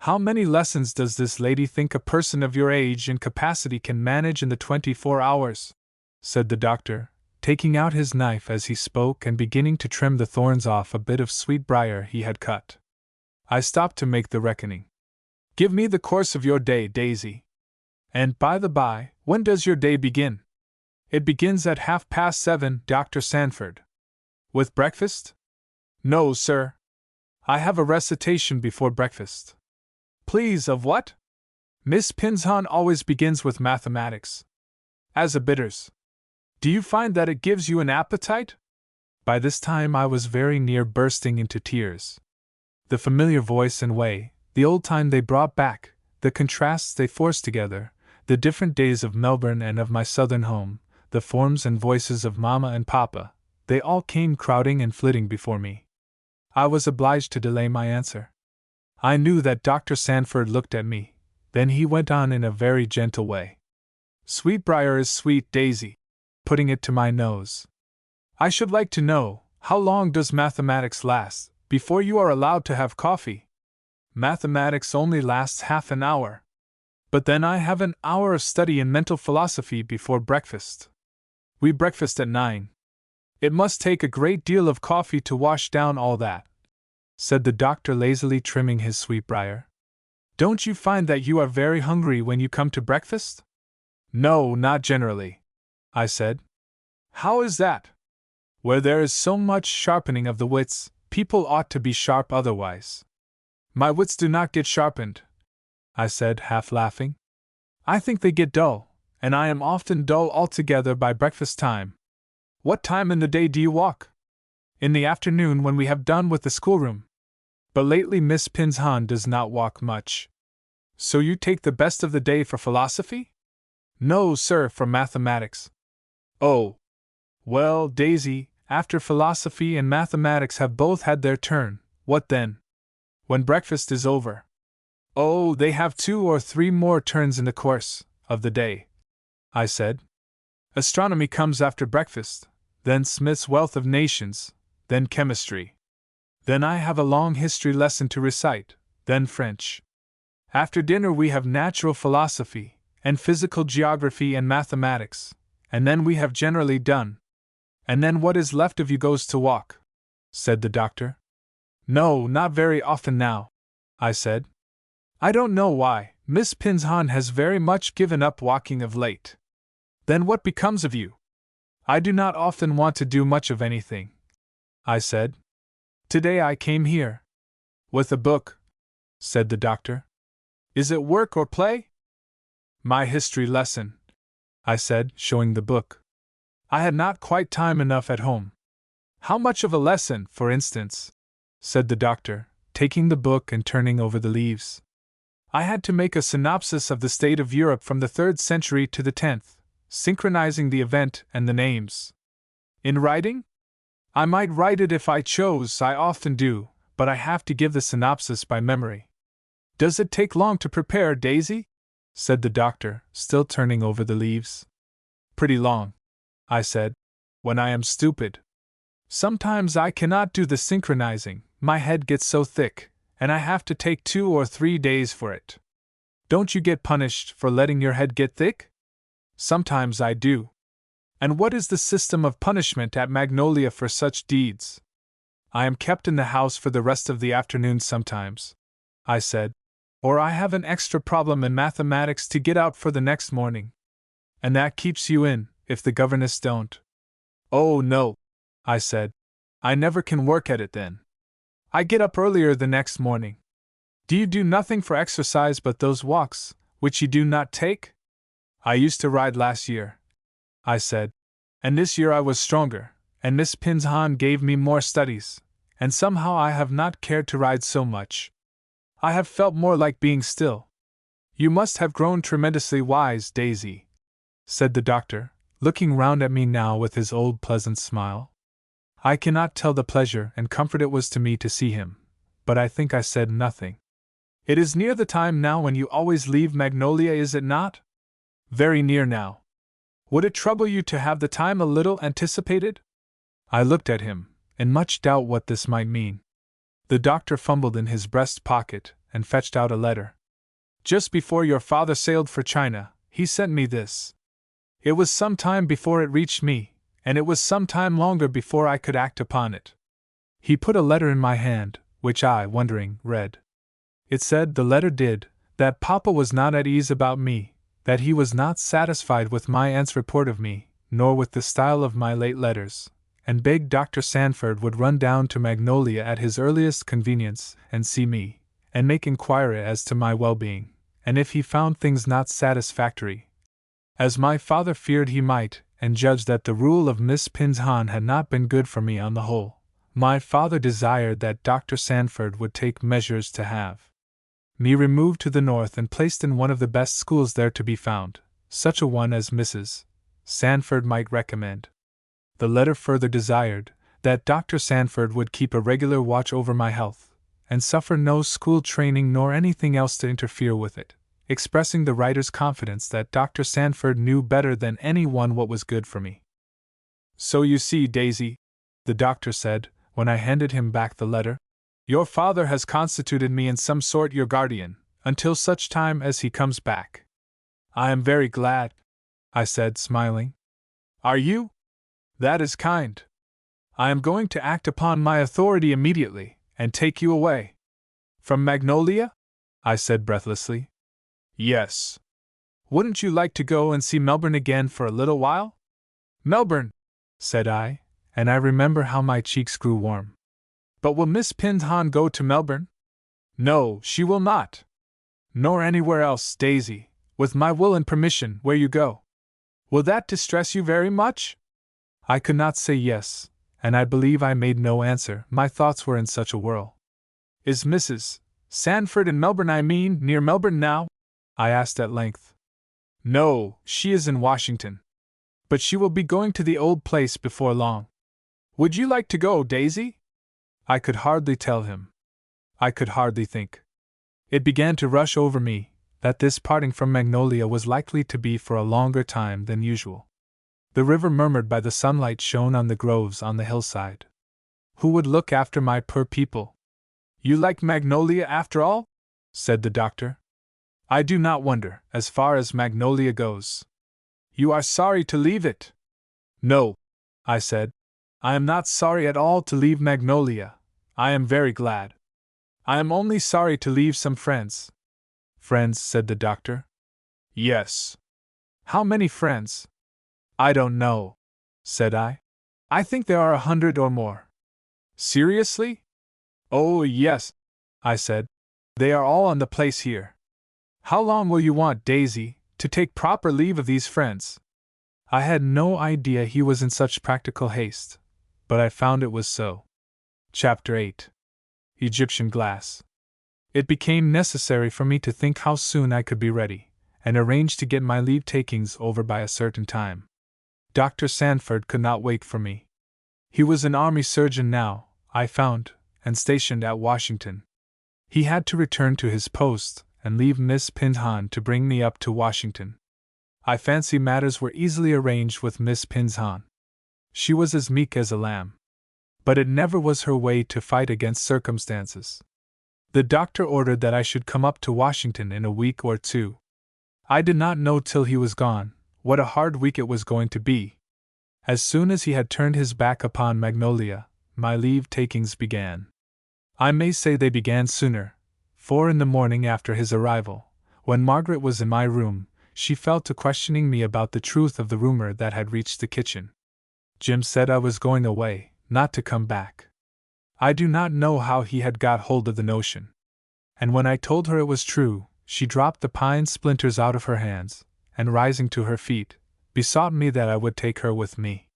How many lessons does this lady think a person of your age and capacity can manage in the 24 hours? Said the doctor, taking out his knife as he spoke and beginning to trim the thorns off a bit of sweetbriar he had cut. I stopped to make the reckoning. Give me the course of your day, Daisy. And by the by, when does your day begin? It begins at 7:30, Dr. Sanford. With breakfast? No, sir. I have a recitation before breakfast. Please, of what? Miss Pinshan always begins with mathematics. As a bitters. Do you find that it gives you an appetite? By this time I was very near bursting into tears. The familiar voice and way, the old time they brought back, the contrasts they forced together, the different days of Melbourne and of my southern home, the forms and voices of Mamma and Papa, they all came crowding and flitting before me. I was obliged to delay my answer. I knew that Dr. Sanford looked at me, then he went on in a very gentle way. Sweetbriar is sweet, Daisy, putting it to my nose. I should like to know, how long does mathematics last, before you are allowed to have coffee? Mathematics only lasts half an hour. But then I have an hour of study in mental philosophy before breakfast. We breakfast at 9. It must take a great deal of coffee to wash down all that, said the doctor lazily trimming his sweetbriar. Don't you find that you are very hungry when you come to breakfast? No, not generally, I said. How is that? Where there is so much sharpening of the wits, people ought to be sharp otherwise. My wits do not get sharpened, I said, half laughing. I think they get dull, and I am often dull altogether by breakfast time. What time in the day do you walk? In the afternoon when we have done with the schoolroom. But lately Miss Pinshan does not walk much. So you take the best of the day for philosophy? No, sir, for mathematics. Oh. Well, Daisy, after philosophy and mathematics have both had their turn, what then? When breakfast is over. Oh, they have 2 or 3 more turns in the course of the day, I said. Astronomy comes after breakfast, then Smith's Wealth of Nations, then chemistry. Then I have a long history lesson to recite, then French. After dinner we have natural philosophy, and physical geography and mathematics, and then we have generally done. And then what is left of you goes to walk, said the doctor. No, not very often now, I said. I don't know why, Miss Pinshan has very much given up walking of late. Then what becomes of you? I do not often want to do much of anything, I said. Today I came here. With a book, said the doctor. Is it work or play? My history lesson, I said, showing the book. I had not quite time enough at home. How much of a lesson, for instance? Said the doctor, taking the book and turning over the leaves. I had to make a synopsis of the state of Europe from the 3rd century to the 10th, synchronizing the event and the names. In writing? I might write it if I chose, I often do, but I have to give the synopsis by memory. Does it take long to prepare, Daisy? said the doctor, still turning over the leaves. Pretty long, I said, when I am stupid. Sometimes I cannot do the synchronizing, my head gets so thick, and I have to take 2 or 3 days for it. Don't you get punished for letting your head get thick? Sometimes I do. And what is the system of punishment at Magnolia for such deeds? I am kept in the house for the rest of the afternoon sometimes, I said, or I have an extra problem in mathematics to get out for the next morning. And that keeps you in, if the governess don't. Oh no, I said. I never can work at it then. I get up earlier the next morning. Do you do nothing for exercise but those walks, which you do not take? I used to ride last year, I said, and this year I was stronger, and Miss Pinshan gave me more studies, and somehow I have not cared to ride so much. I have felt more like being still. You must have grown tremendously wise, Daisy, said the doctor, looking round at me now with his old pleasant smile. I cannot tell the pleasure and comfort it was to me to see him, but I think I said nothing. It is near the time now when you always leave Magnolia, is it not? Very near now. Would it trouble you to have the time a little anticipated? I looked at him, in much doubt what this might mean. The doctor fumbled in his breast pocket and fetched out a letter. Just before your father sailed for China, he sent me this. It was some time before it reached me, and it was some time longer before I could act upon it. He put a letter in my hand, which I, wondering, read. It said, the letter did, that Papa was not at ease about me, that he was not satisfied with my aunt's report of me, nor with the style of my late letters, and begged Dr. Sanford would run down to Magnolia at his earliest convenience and see me, and make inquiry as to my well-being, and if he found things not satisfactory, as my father feared he might, and judged that the rule of Miss Pinshan had not been good for me on the whole, my father desired that Dr. Sanford would take measures to have me removed to the north and placed in one of the best schools there to be found, such a one as Mrs. Sanford might recommend. The letter further desired that Dr. Sanford would keep a regular watch over my health, and suffer no school training nor anything else to interfere with it, expressing the writer's confidence that Dr. Sanford knew better than anyone what was good for me. So you see, Daisy, the doctor said, when I handed him back the letter, your father has constituted me in some sort your guardian, until such time as he comes back. I am very glad, I said, smiling. Are you? That is kind. I am going to act upon my authority immediately, and take you away. From Magnolia? I said breathlessly. Yes. Wouldn't you like to go and see Melbourne again for a little while? Melbourne, said I, and I remember how my cheeks grew warm. But will Miss Pinshan go to Melbourne? No, she will not. Nor anywhere else, Daisy, with my will and permission, where you go. Will that distress you very much? I could not say yes, and I believe I made no answer, my thoughts were in such a whirl. Is Mrs. Sanford in Melbourne, I mean, near Melbourne now? I asked at length. No, she is in Washington. But she will be going to the old place before long. Would you like to go, Daisy? I could hardly tell him. I could hardly think. It began to rush over me that this parting from Magnolia was likely to be for a longer time than usual. The river murmured by the sunlight shone on the groves on the hillside. Who would look after my poor people? You like Magnolia after all? Said the doctor. I do not wonder, as far as Magnolia goes. You are sorry to leave it? No, I said. I am not sorry at all to leave Magnolia. I am very glad. I am only sorry to leave some friends. Friends, said the doctor. Yes. How many friends? I don't know, said I. I think there are 100 or more. Seriously? Oh, yes, I said. They are all on the place here. How long will you want, Daisy, to take proper leave of these friends? I had no idea he was in such practical haste, but I found it was so. Chapter 8. Egyptian Glass. It became necessary for me to think how soon I could be ready, and arrange to get my leave-takings over by a certain time. Dr. Sanford could not wait for me. He was an army surgeon now, I found, and stationed at Washington. He had to return to his post, and leave Miss Pinzon to bring me up to Washington. I fancy matters were easily arranged with Miss Pinzon. She was as meek as a lamb. But it never was her way to fight against circumstances. The doctor ordered that I should come up to Washington in a week or two. I did not know till he was gone what a hard week it was going to be. As soon as he had turned his back upon Magnolia, my leave-takings began. I may say they began sooner, for in the morning after his arrival, when Margaret was in my room, she fell to questioning me about the truth of the rumor that had reached the kitchen. Jim said I was going away, not to come back. I do not know how he had got hold of the notion. And when I told her it was true, she dropped the pine splinters out of her hands, and rising to her feet, besought me that I would take her with me.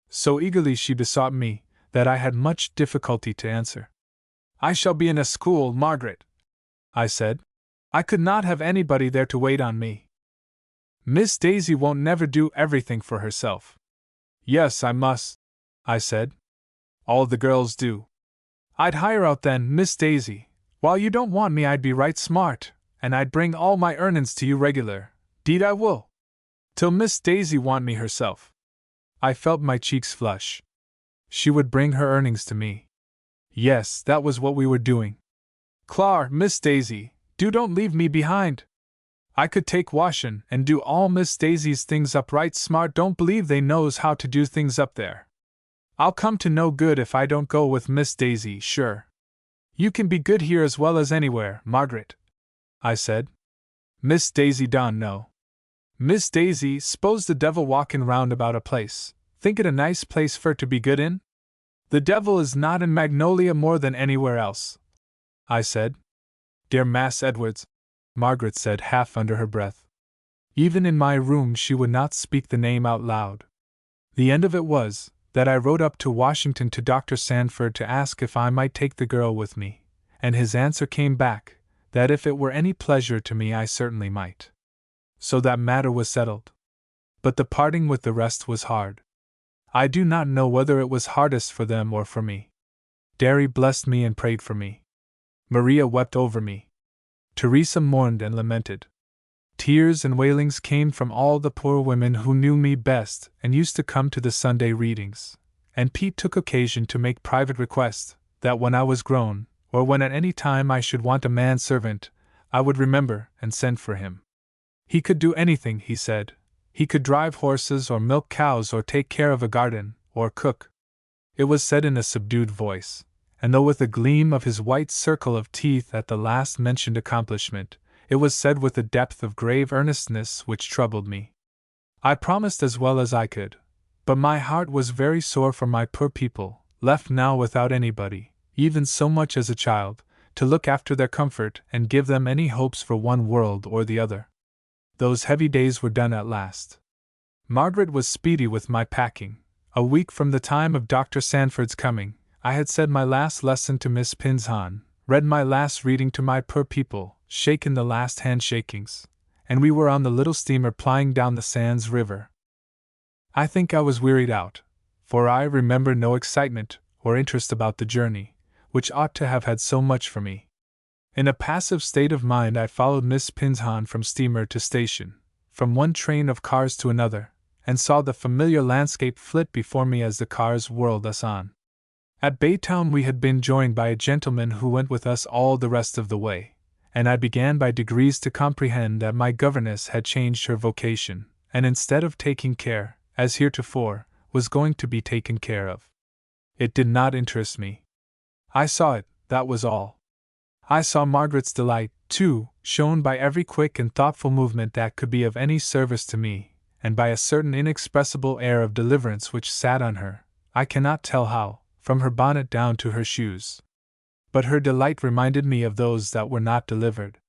So eagerly she besought me, that I had much difficulty to answer. I shall be in a school, Margaret, I said. I could not have anybody there to wait on me. Miss Daisy won't never do everything for herself. Yes, I must, I said. All the girls do. I'd hire out then, Miss Daisy. While you don't want me, I'd be right smart, and I'd bring all my earnin's to you regular. 'Deed I will. Till Miss Daisy want me herself. I felt my cheeks flush. She would bring her earnings to me. Yes, that was what we were doing. Clar, Miss Daisy, don't leave me behind. I could take washin' and do all Miss Daisy's things up right smart. Don't believe they knows how to do things up there. I'll come to no good if I don't go with Miss Daisy, sure. You can be good here as well as anywhere, Margaret, I said. Miss Daisy don't know. Miss Daisy, s'pose the devil walkin' round about a place, think it a nice place fur to be good in? The devil is not in Magnolia more than anywhere else, I said. Dear Mass Edwards, Margaret said half under her breath. Even in my room she would not speak the name out loud. The end of it was that I rode up to Washington to Dr. Sanford to ask if I might take the girl with me, and his answer came back, that if it were any pleasure to me I certainly might. So that matter was settled. But the parting with the rest was hard. I do not know whether it was hardest for them or for me. Derry blessed me and prayed for me. Maria wept over me. Teresa mourned and lamented. Tears and wailings came from all the poor women who knew me best and used to come to the Sunday readings, and Pete took occasion to make private request that when I was grown, or when at any time I should want a man-servant, I would remember and send for him. He could do anything, he said. He could drive horses or milk cows or take care of a garden, or cook. It was said in a subdued voice, and though with a gleam of his white circle of teeth at the last mentioned accomplishment, it was said with a depth of grave earnestness which troubled me. I promised as well as I could, but my heart was very sore for my poor people, left now without anybody, even so much as a child, to look after their comfort and give them any hopes for one world or the other. Those heavy days were done at last. Margaret was speedy with my packing. A week from the time of Dr. Sanford's coming, I had said my last lesson to Miss Pinzon, read my last reading to my poor people, shaken the last handshakings, and we were on the little steamer plying down the Sands River. I think I was wearied out, for I remember no excitement or interest about the journey, which ought to have had so much for me. In a passive state of mind I followed Miss Pinzon from steamer to station, from one train of cars to another, and saw the familiar landscape flit before me as the cars whirled us on. At Baytown we had been joined by a gentleman who went with us all the rest of the way, and I began by degrees to comprehend that my governess had changed her vocation, and instead of taking care, as heretofore, was going to be taken care of. It did not interest me. I saw it, that was all. I saw Margaret's delight, too, shown by every quick and thoughtful movement that could be of any service to me, and by a certain inexpressible air of deliverance which sat on her, I cannot tell how, from her bonnet down to her shoes. But her delight reminded me of those that were not delivered.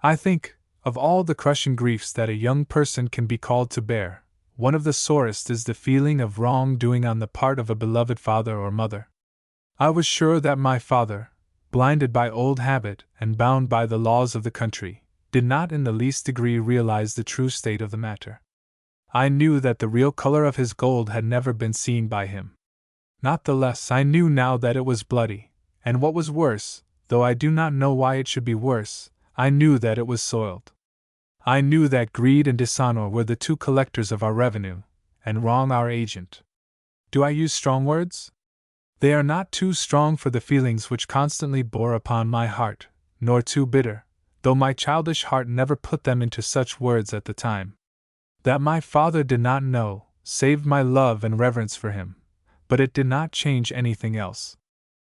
I think, of all the crushing griefs that a young person can be called to bear, one of the sorest is the feeling of wrong-doing on the part of a beloved father or mother. I was sure that my father, blinded by old habit and bound by the laws of the country, did not in the least degree realize the true state of the matter. I knew that the real color of his gold had never been seen by him. Not the less I knew now that it was bloody, and what was worse, though I do not know why it should be worse, I knew that it was soiled. I knew that greed and dishonor were the two collectors of our revenue, and wrong our agent. Do I use strong words? They are not too strong for the feelings which constantly bore upon my heart, nor too bitter, though my childish heart never put them into such words at the time. That my father did not know saved my love and reverence for him, but it did not change anything else.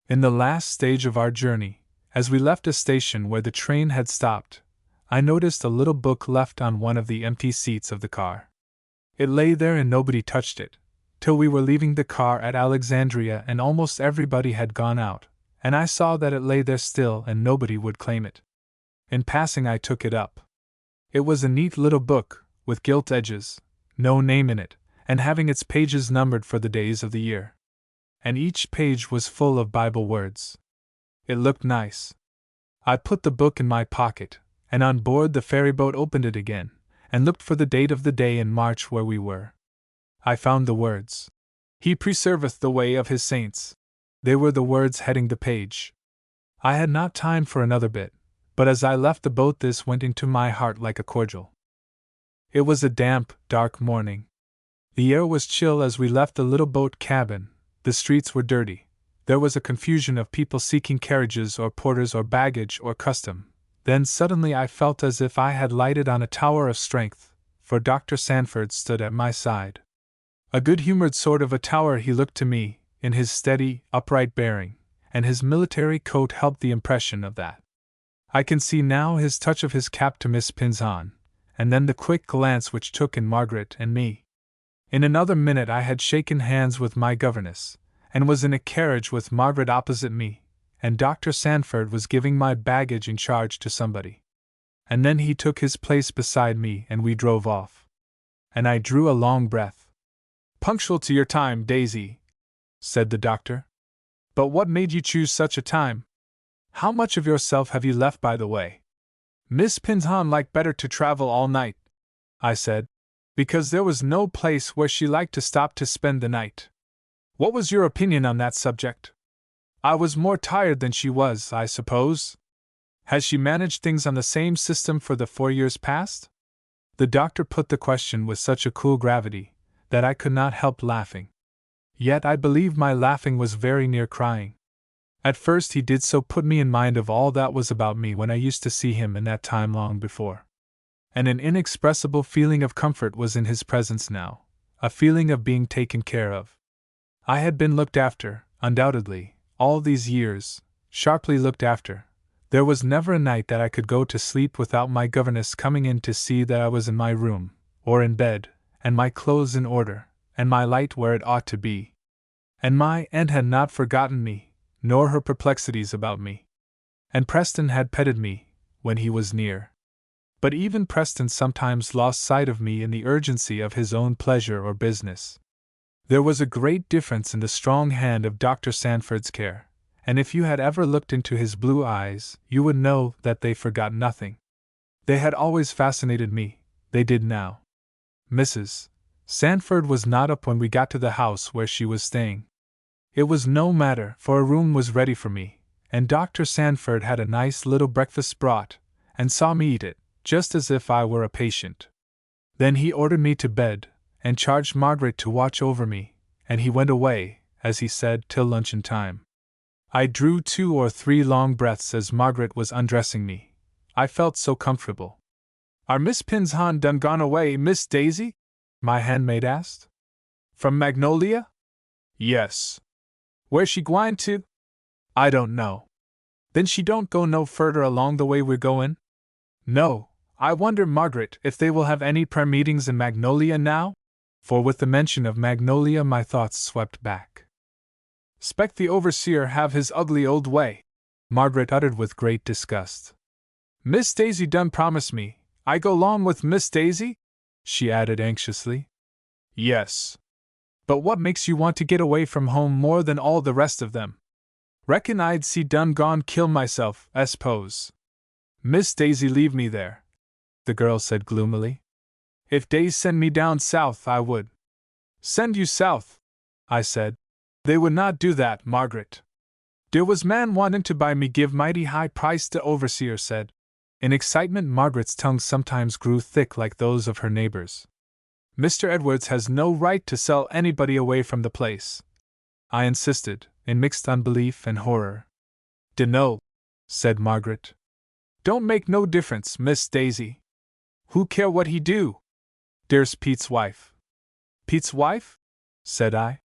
In the last stage of our journey, as we left a station where the train had stopped, I noticed a little book left on one of the empty seats of the car. It lay there and nobody touched it, till we were leaving the car at Alexandria and almost everybody had gone out, and I saw that it lay there still and nobody would claim it. In passing I took it up. It was a neat little book, with gilt edges, no name in it, and having its pages numbered for the days of the year. And each page was full of Bible words. It looked nice. I put the book in my pocket, and on board the ferryboat opened it again, and looked for the date of the day in March where we were. I found the words, "He preserveth the way of his saints." They were the words heading the page. I had not time for another bit, but as I left the boat this went into my heart like a cordial. It was a damp, dark morning. The air was chill as we left the little boat cabin, the streets were dirty, there was a confusion of people seeking carriages or porters or baggage or custom. Then suddenly I felt as if I had lighted on a tower of strength, for Dr. Sanford stood at my side. A good-humored sort of a tower he looked to me, in his steady, upright bearing, and his military coat helped the impression of that. I can see now his touch of his cap to Miss Pinzon, and then the quick glance which took in Margaret and me. In another minute I had shaken hands with my governess, and was in a carriage with Margaret opposite me, and Dr. Sanford was giving my baggage in charge to somebody. And then he took his place beside me and we drove off. And I drew a long breath. "Punctual to your time, Daisy," said the doctor. "But what made you choose such a time? How much of yourself have you left by the way?" "Miss Pinzon liked better to travel all night," I said, "because there was no place where she liked to stop to spend the night. What was your opinion on that subject?" "I was more tired than she was, I suppose. Has she managed things on the same system for the 4 years past?" The doctor put the question with such a cool gravity that I could not help laughing. Yet I believe my laughing was very near crying. At first he did so put me in mind of all that was about me when I used to see him in that time long before. And an inexpressible feeling of comfort was in his presence now, a feeling of being taken care of. I had been looked after, undoubtedly, all these years, sharply looked after. There was never a night that I could go to sleep without my governess coming in to see that I was in my room, or in bed, and my clothes in order, and my light where it ought to be. And my aunt had not forgotten me, nor her perplexities about me. And Preston had petted me, when he was near. But even Preston sometimes lost sight of me in the urgency of his own pleasure or business. There was a great difference in the strong hand of Dr. Sanford's care, and if you had ever looked into his blue eyes, you would know that they forgot nothing. They had always fascinated me, they did now. Mrs. Sanford was not up when we got to the house where she was staying. It was no matter, for a room was ready for me, and Dr. Sanford had a nice little breakfast brought, and saw me eat it, just as if I were a patient. Then he ordered me to bed, and charged Margaret to watch over me, and he went away, as he said, till luncheon time. I drew 2 or 3 long breaths as Margaret was undressing me. I felt so comfortable. "Are Miss Pinzon done gone away, Miss Daisy?" my handmaid asked. "From Magnolia?" "Yes." "Where's she gwine to?" "I don't know." "Then she don't go no further along the way we're goin'?" "No. I wonder, Margaret, if they will have any prayer meetings in Magnolia now?" For with the mention of Magnolia my thoughts swept back. "'Spect the overseer have his ugly old way," Margaret uttered with great disgust. "Miss Daisy done promise me, I go 'long with Miss Daisy?" she added anxiously. "Yes. But what makes you want to get away from home more than all the rest of them?" "Reckon I'd see done gone kill myself, I s'pose." "Miss Daisy leave me there," the girl said gloomily. "If dey send me down south, I would." "Send you south?" I said. "They would not do that, Margaret. There was man wantin' to buy me give mighty high price, the overseer said." In excitement, Margaret's tongue sometimes grew thick like those of her neighbors. Mr. Edwards has no right to sell anybody away from the place, I insisted, in mixed unbelief and horror. Dunno, said Margaret. Don't make no difference, Miss Daisy. Who care what he do? There's Pete's wife. Pete's wife? Said I.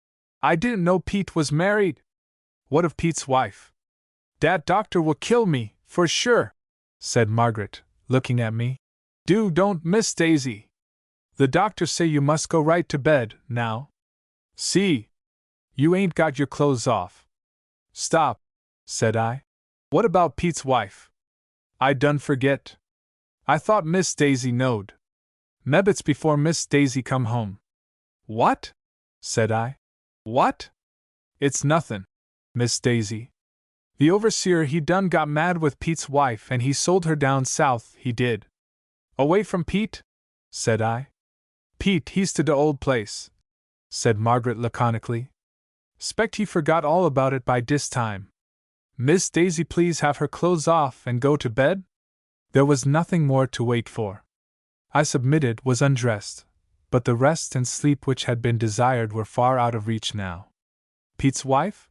I didn't know Pete was married. What of Pete's wife? Dat doctor will kill me, for sure, said Margaret, looking at me. Don't, Miss Daisy. The doctor say you must go right to bed, now. See, you ain't got your clothes off. Stop, said I. What about Pete's wife? I done forget. I thought Miss Daisy knowed. Mebbits before Miss Daisy come home. What? Said I. What? It's nothin', Miss Daisy. The overseer he done got mad with Pete's wife and he sold her down south, he did. Away from Pete? Said I. Pete he's to the old place, said Margaret laconically. 'Spect he forgot all about it by dis time. Miss Daisy please have her clothes off and go to bed? There was nothing more to wait for. I submitted, was undressed, but the rest and sleep which had been desired were far out of reach now. Pete's wife?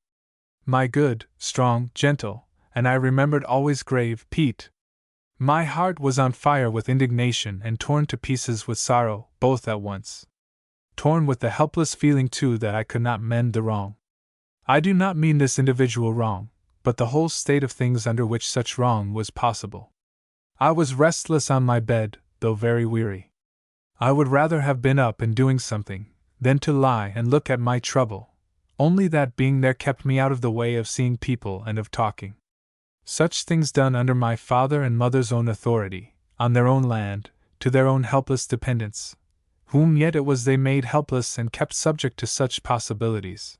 My good, strong, gentle, and I remembered always grave Pete. My heart was on fire with indignation and torn to pieces with sorrow, both at once. Torn with the helpless feeling too that I could not mend the wrong. I do not mean this individual wrong, but the whole state of things under which such wrong was possible. I was restless on my bed, though very weary. I would rather have been up and doing something, than to lie and look at my trouble, only that being there kept me out of the way of seeing people and of talking. Such things done under my father and mother's own authority, on their own land, to their own helpless dependents, whom yet it was they made helpless and kept subject to such possibilities.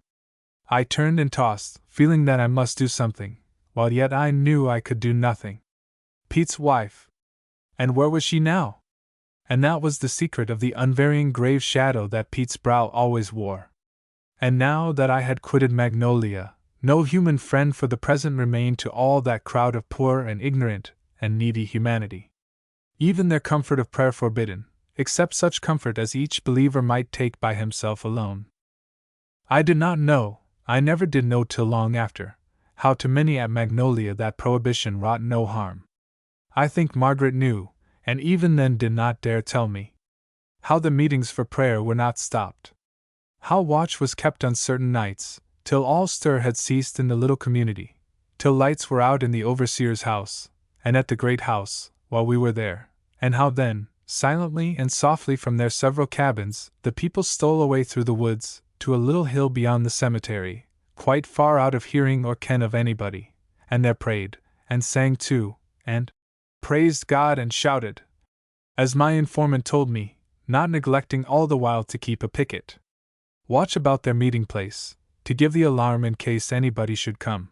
I turned and tossed, feeling that I must do something, while yet I knew I could do nothing. Pete's wife. And where was she now? And that was the secret of the unvarying grave shadow that Pete's brow always wore. And now that I had quitted Magnolia, no human friend for the present remained to all that crowd of poor and ignorant and needy humanity. Even their comfort of prayer forbidden, except such comfort as each believer might take by himself alone. I did not know, I never did know till long after, how to many at Magnolia that prohibition wrought no harm. I think Margaret knew, and even then did not dare tell me. How the meetings for prayer were not stopped. How watch was kept on certain nights, till all stir had ceased in the little community, till lights were out in the overseer's house, and at the great house, while we were there, and how then, silently and softly from their several cabins, the people stole away through the woods, to a little hill beyond the cemetery, quite far out of hearing or ken of anybody, and there prayed, and sang too, and praised God and shouted, as my informant told me, not neglecting all the while to keep a picket watch about their meeting place, to give the alarm in case anybody should come.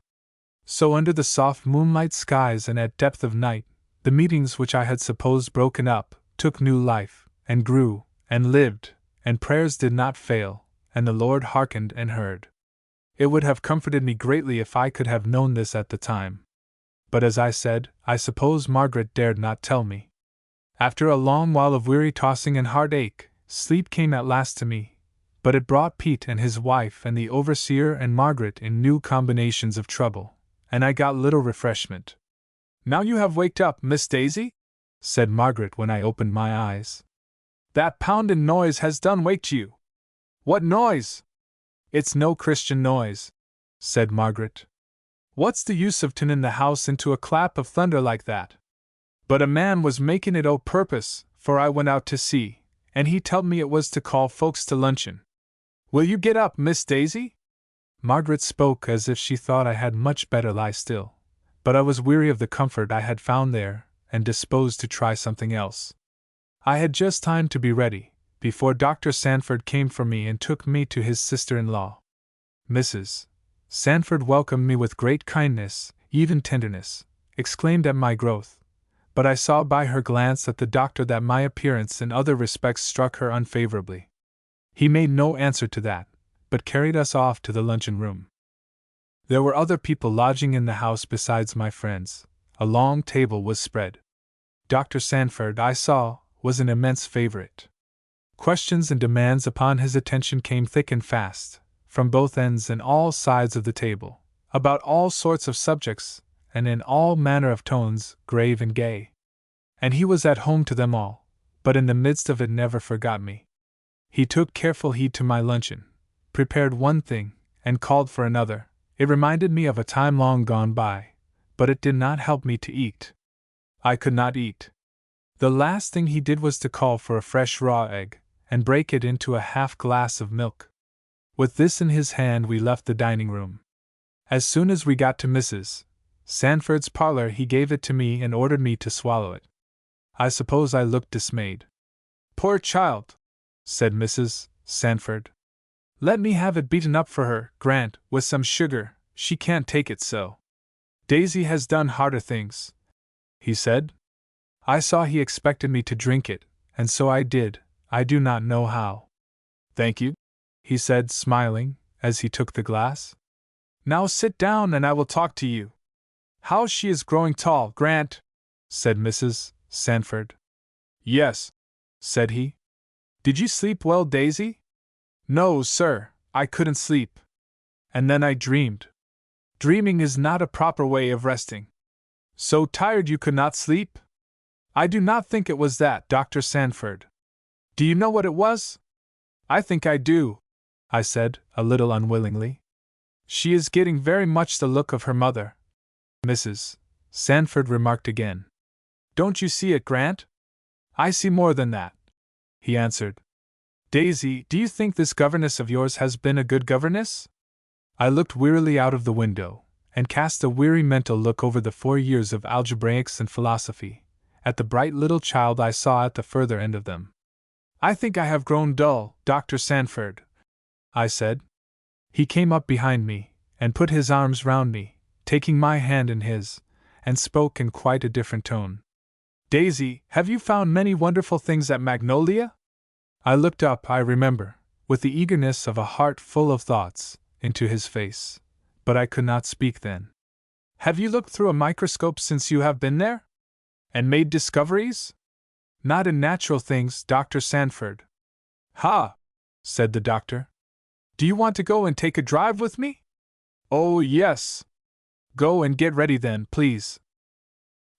So under the soft moonlight skies and at depth of night, the meetings which I had supposed broken up, took new life, and grew, and lived, and prayers did not fail, and the Lord hearkened and heard. It would have comforted me greatly if I could have known this at the time. But as I said, I suppose Margaret dared not tell me. After a long while of weary tossing and heartache, sleep came at last to me, but it brought Pete and his wife and the overseer and Margaret in new combinations of trouble, and I got little refreshment. "Now you have waked up, Miss Daisy?" said Margaret when I opened my eyes. "That poundin' noise has done waked you." "What noise?" "It's no Christian noise," said Margaret. "What's the use of turnin' the house into a clap of thunder like that? But a man was makin' it o' purpose, for I went out to see, and he telled me it was to call folks to luncheon. Will you get up, Miss Daisy?" Margaret spoke as if she thought I had much better lie still, but I was weary of the comfort I had found there, and disposed to try something else. I had just time to be ready, before Dr. Sanford came for me and took me to his sister-in-law. Mrs. Sanford welcomed me with great kindness, even tenderness, exclaimed at my growth, but I saw by her glance at the doctor that my appearance in other respects struck her unfavorably. He made no answer to that, but carried us off to the luncheon-room. There were other people lodging in the house besides my friends. A long table was spread. Dr. Sanford, I saw, was an immense favorite. Questions and demands upon his attention came thick and fast, from both ends and all sides of the table, about all sorts of subjects, and in all manner of tones, grave and gay. And he was at home to them all, but in the midst of it never forgot me. He took careful heed to my luncheon, prepared one thing, and called for another. It reminded me of a time long gone by, but it did not help me to eat. I could not eat. The last thing he did was to call for a fresh raw egg, and break it into a half glass of milk. With this in his hand we left the dining room. As soon as we got to Mrs. Sanford's parlor he gave it to me and ordered me to swallow it. I suppose I looked dismayed. "Poor child," said Mrs. Sanford. "Let me have it beaten up for her, Grant, with some sugar, she can't take it so. Daisy has done harder things," he said. I saw he expected me to drink it, and so I did, I do not know how. "Thank you," he said, smiling, as he took the glass. "Now sit down and I will talk to you. How she is growing tall, Grant," said Mrs. Sanford. "Yes," said he. "Did you sleep well, Daisy?" "No, sir, I couldn't sleep. And then I dreamed." "Dreaming is not a proper way of resting. So tired you could not sleep?" "I do not think it was that, Dr. Sanford." "Do you know what it was?" "I think I do," I said, a little unwillingly. "She is getting very much the look of her mother," Mrs. Sanford remarked again. "Don't you see it, Grant?" "I see more than that," he answered. "Daisy, do you think this governess of yours has been a good governess?" I looked wearily out of the window, and cast a weary mental look over the 4 years of algebraics and philosophy, at the bright little child I saw at the further end of them. "I think I have grown dull, Dr. Sanford," I said. He came up behind me, and put his arms round me, taking my hand in his, and spoke in quite a different tone. "Daisy, have you found many wonderful things at Magnolia?" I looked up, I remember, with the eagerness of a heart full of thoughts, into his face, but I could not speak then. "Have you looked through a microscope since you have been there? And made discoveries?" "Not in natural things, Dr. Sanford." "Ha!" said the doctor. "Do you want to go and take a drive with me?" "Oh, yes." "Go and get ready then, please."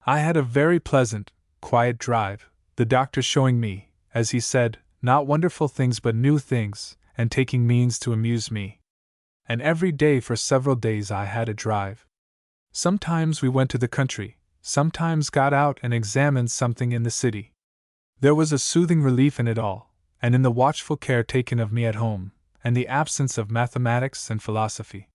I had a very pleasant, quiet drive, the doctor showing me, as he said, not wonderful things but new things, and taking means to amuse me. And every day for several days I had a drive. Sometimes we went to the country, sometimes got out and examined something in the city. There was a soothing relief in it all, and in the watchful care taken of me at home, and the absence of mathematics and philosophy.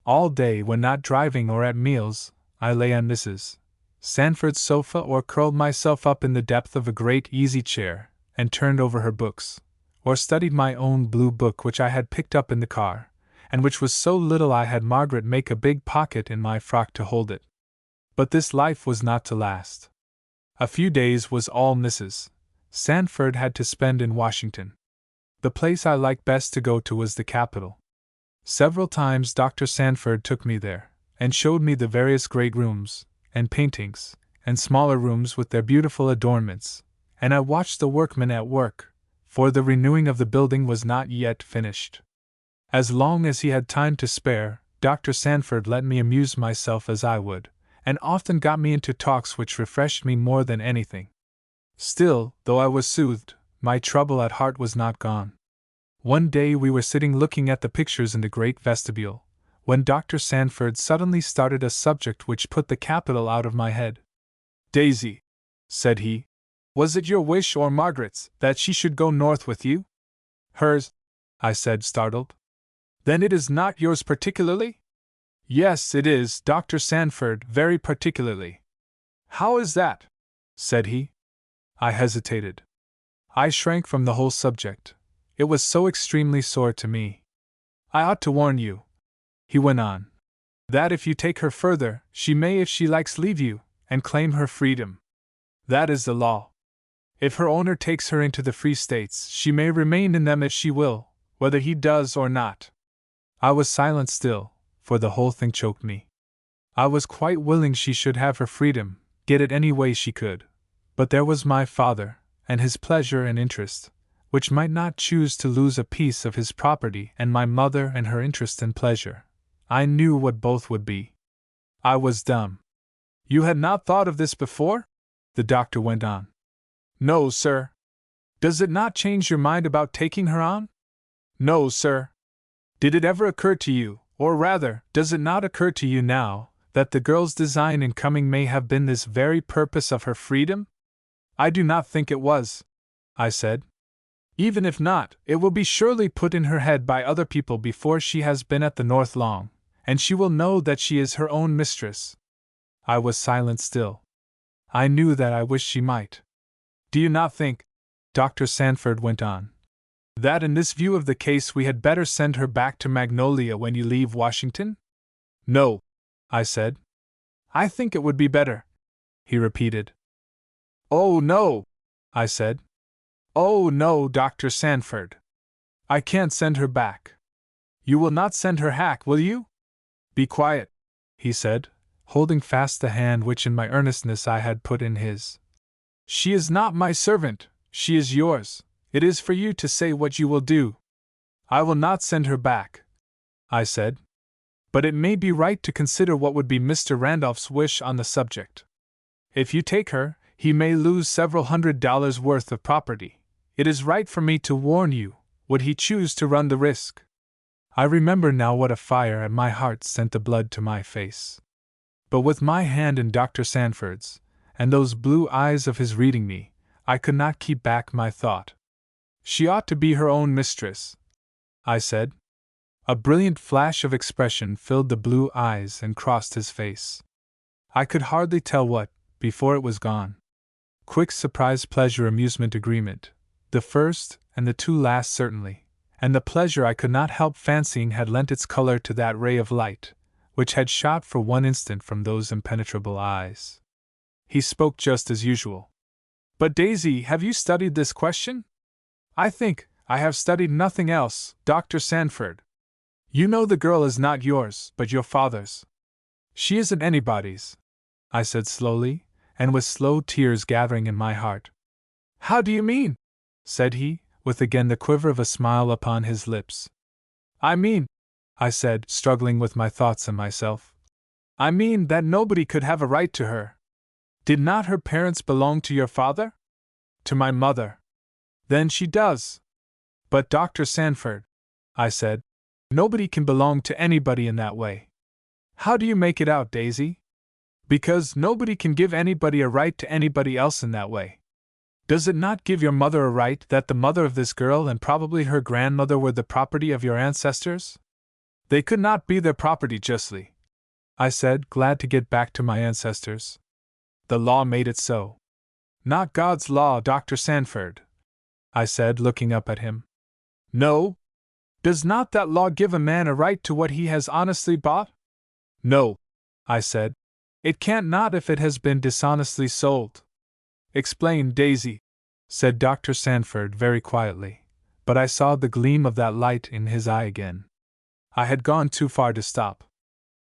All day, when not driving or at meals, I lay on Mrs. Sanford's sofa or curled myself up in the depth of a great easy chair, and turned over her books, or studied my own blue book which I had picked up in the car, and which was so little I had Margaret make a big pocket in my frock to hold it. But this life was not to last. A few days was all Mrs. Sanford had to spend in Washington. The place I liked best to go to was the capital. Several times Dr. Sanford took me there, and showed me the various great rooms, and paintings, and smaller rooms with their beautiful adornments, and I watched the workmen at work, for the renewing of the building was not yet finished. As long as he had time to spare, Dr. Sanford let me amuse myself as I would, and often got me into talks which refreshed me more than anything. Still, though I was soothed, my trouble at heart was not gone. One day we were sitting looking at the pictures in the great vestibule, when Dr. Sanford suddenly started a subject which put the capital out of my head. "Daisy," said he, "was it your wish or Margaret's that she should go north with you?" "Hers," I said, startled. "Then it is not yours particularly?" "Yes, it is, Dr. Sanford, very particularly." "How is that?" said he. I hesitated. I shrank from the whole subject. It was so extremely sore to me. "I ought to warn you," he went on, "that if you take her further, she may, if she likes, leave you, and claim her freedom. That is the law. If her owner takes her into the Free States, she may remain in them if she will, whether he does or not." I was silent still, for the whole thing choked me. I was quite willing she should have her freedom, get it any way she could, But there was my father, and his pleasure and interest, which might not choose to lose a piece of his property, and my mother and her interest and pleasure. I knew what both would be. I was dumb. You had not thought of this before? The doctor went on. No, sir. Does it not change your mind about taking her on? No, sir. Did it ever occur to you, or rather, does it not occur to you now, that the girl's design in coming may have been this very purpose of her freedom? I do not think it was, I said. Even if not, it will be surely put in her head by other people before she has been at the North long, and she will know that she is her own mistress. I was silent still. I knew that I wished she might. Do you not think, Dr. Sanford went on, that in this view of the case we had better send her back to Magnolia when you leave Washington? No, I said. I think it would be better, he repeated. Oh, no, I said. Oh, no, Dr. Sanford. I can't send her back. You will not send her back, will you? Be quiet, he said, holding fast the hand which in my earnestness I had put in his. She is not my servant, she is yours. It is for you to say what you will do. I will not send her back, I said. But it may be right to consider what would be Mr. Randolph's wish on the subject. If you take her, he may lose several $100s worth of property. It is right for me to warn you, would he choose to run the risk? I remember now what a fire at my heart sent the blood to my face. But with my hand in Dr. Sanford's, and those blue eyes of his reading me, I could not keep back my thought. She ought to be her own mistress, I said. A brilliant flash of expression filled the blue eyes and crossed his face. I could hardly tell what, before it was gone. Quick surprise, pleasure, amusement, agreement, the first and the two last certainly, and the pleasure I could not help fancying had lent its color to that ray of light, which had shot for one instant from those impenetrable eyes. He spoke just as usual. But Daisy, have you studied this question? I think I have studied nothing else, Dr. Sanford. You know the girl is not yours, but your father's. She isn't anybody's, I said slowly, and with slow tears gathering in my heart. How do you mean? Said he, with again the quiver of a smile upon his lips. I mean, I said, struggling with my thoughts and myself. I mean that nobody could have a right to her. Did not her parents belong to your father? To my mother. Then she does. But Dr. Sanford, I said, nobody can belong to anybody in that way. How do you make it out, Daisy? Because nobody can give anybody a right to anybody else in that way. Does it not give your mother a right that the mother of this girl and probably her grandmother were the property of your ancestors? They could not be their property justly, I said, glad to get back to my ancestors. The law made it so. Not God's law, Dr. Sanford, I said, looking up at him. No? Does not that law give a man a right to what he has honestly bought? No, I said. It can't not if it has been dishonestly sold. Explain, Daisy, said Dr. Sanford very quietly, but I saw the gleam of that light in his eye again. I had gone too far to stop.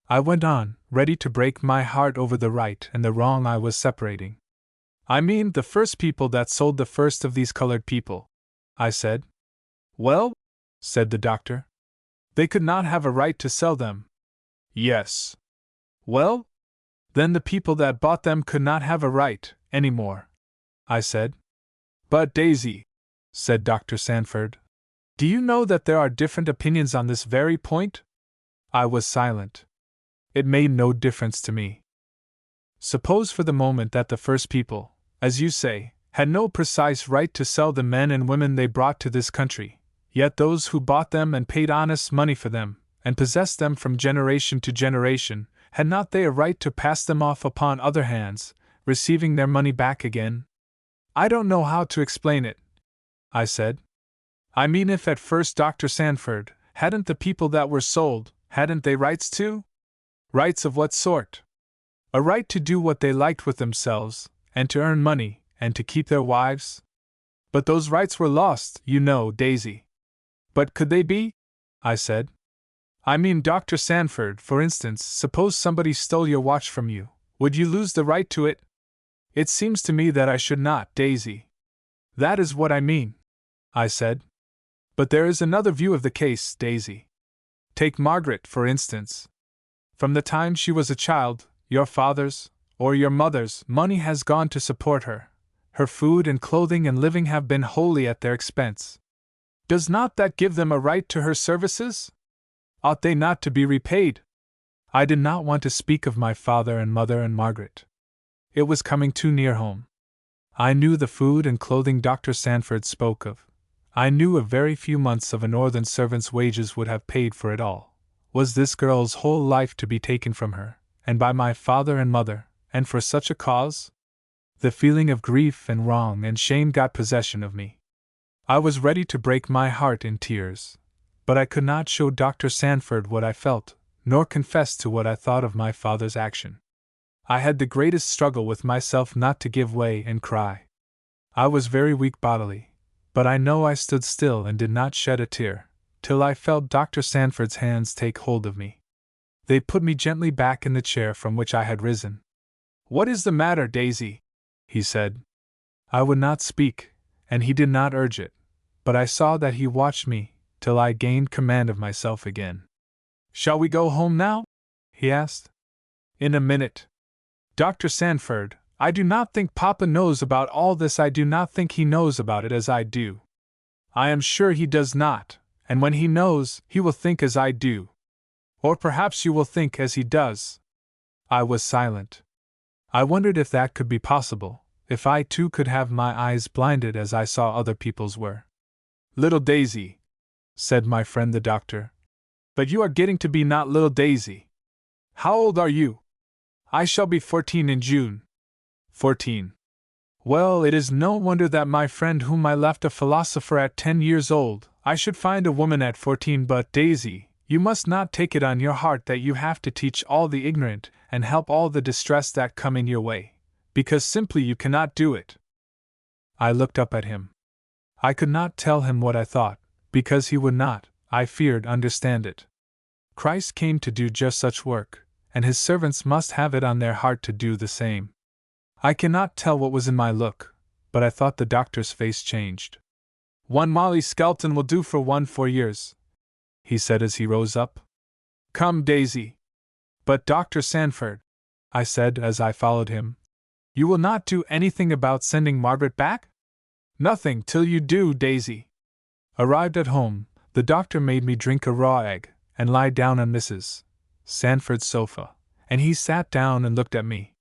I went on, ready to break my heart over the right and the wrong I was separating. I mean the first people that sold the first of these colored people, I said. Well, said the doctor, they could not have a right to sell them. Yes. Well, then the people that bought them could not have a right, any more, I said. But Daisy, said Dr. Sanford, do you know that there are different opinions on this very point? I was silent. It made no difference to me. Suppose for the moment that the first people, as you say, had no precise right to sell the men and women they brought to this country, yet those who bought them and paid honest money for them, and possessed them from generation to generation, had not they a right to pass them off upon other hands, receiving their money back again? I don't know how to explain it, I said. I mean, if at first, Dr. Sanford, hadn't the people that were sold, hadn't they rights too? Rights of what sort? A right to do what they liked with themselves, and to earn money, and to keep their wives? But those rights were lost, you know, Daisy. But could they be? I said. I mean, Dr. Sanford, for instance, suppose somebody stole your watch from you, would you lose the right to it? It seems to me that I should not, Daisy. That is what I mean, I said. But there is another view of the case, Daisy. Take Margaret, for instance. From the time she was a child, your father's, or your mother's, money has gone to support her. Her food and clothing and living have been wholly at their expense. Does not that give them a right to her services? Ought they not to be repaid? I did not want to speak of my father and mother and Margaret. It was coming too near home. I knew the food and clothing Dr. Sanford spoke of. I knew a very few months of a northern servant's wages would have paid for it all. Was this girl's whole life to be taken from her, and by my father and mother, and for such a cause? The feeling of grief and wrong and shame got possession of me. I was ready to break my heart in tears, but I could not show Dr. Sanford what I felt, nor confess to what I thought of my father's action. I had the greatest struggle with myself not to give way and cry. I was very weak bodily, but I know I stood still and did not shed a tear, till I felt Dr. Sanford's hands take hold of me. They put me gently back in the chair from which I had risen. "What is the matter, Daisy?" he said. I would not speak, and he did not urge it, but I saw that he watched me till I gained command of myself again. "Shall we go home now?" he asked. "In a minute. Dr. Sanford, I do not think Papa knows about all this. I do not think he knows about it as I do. I am sure he does not, and when he knows, he will think as I do. Or perhaps you will think as he does." I was silent. I wondered if that could be possible, if I too could have my eyes blinded as I saw other people's were. "Little Daisy," said my friend the doctor. "But you are getting to be not little Daisy. How old are you?" "I shall be 14 in June." 14. Well, it is no wonder that my friend whom I left a philosopher at 10 years old, I should find a woman at 14. But, Daisy, you must not take it on your heart that you have to teach all the ignorant and help all the distressed that come in your way, because simply you cannot do it. I looked up at him. I could not tell him what I thought, because he would not, I feared, understand it. Christ came to do just such work, and his servants must have it on their heart to do the same. I cannot tell what was in my look, but I thought the doctor's face changed. "One Molly Skelton will do for 4 years," he said as he rose up. "Come, Daisy." "But Dr. Sanford," I said as I followed him, "you will not do anything about sending Margaret back?" "Nothing till you do, Daisy." Arrived at home, the doctor made me drink a raw egg, and lie down on Mrs. Sanford's sofa, and he sat down and looked at me.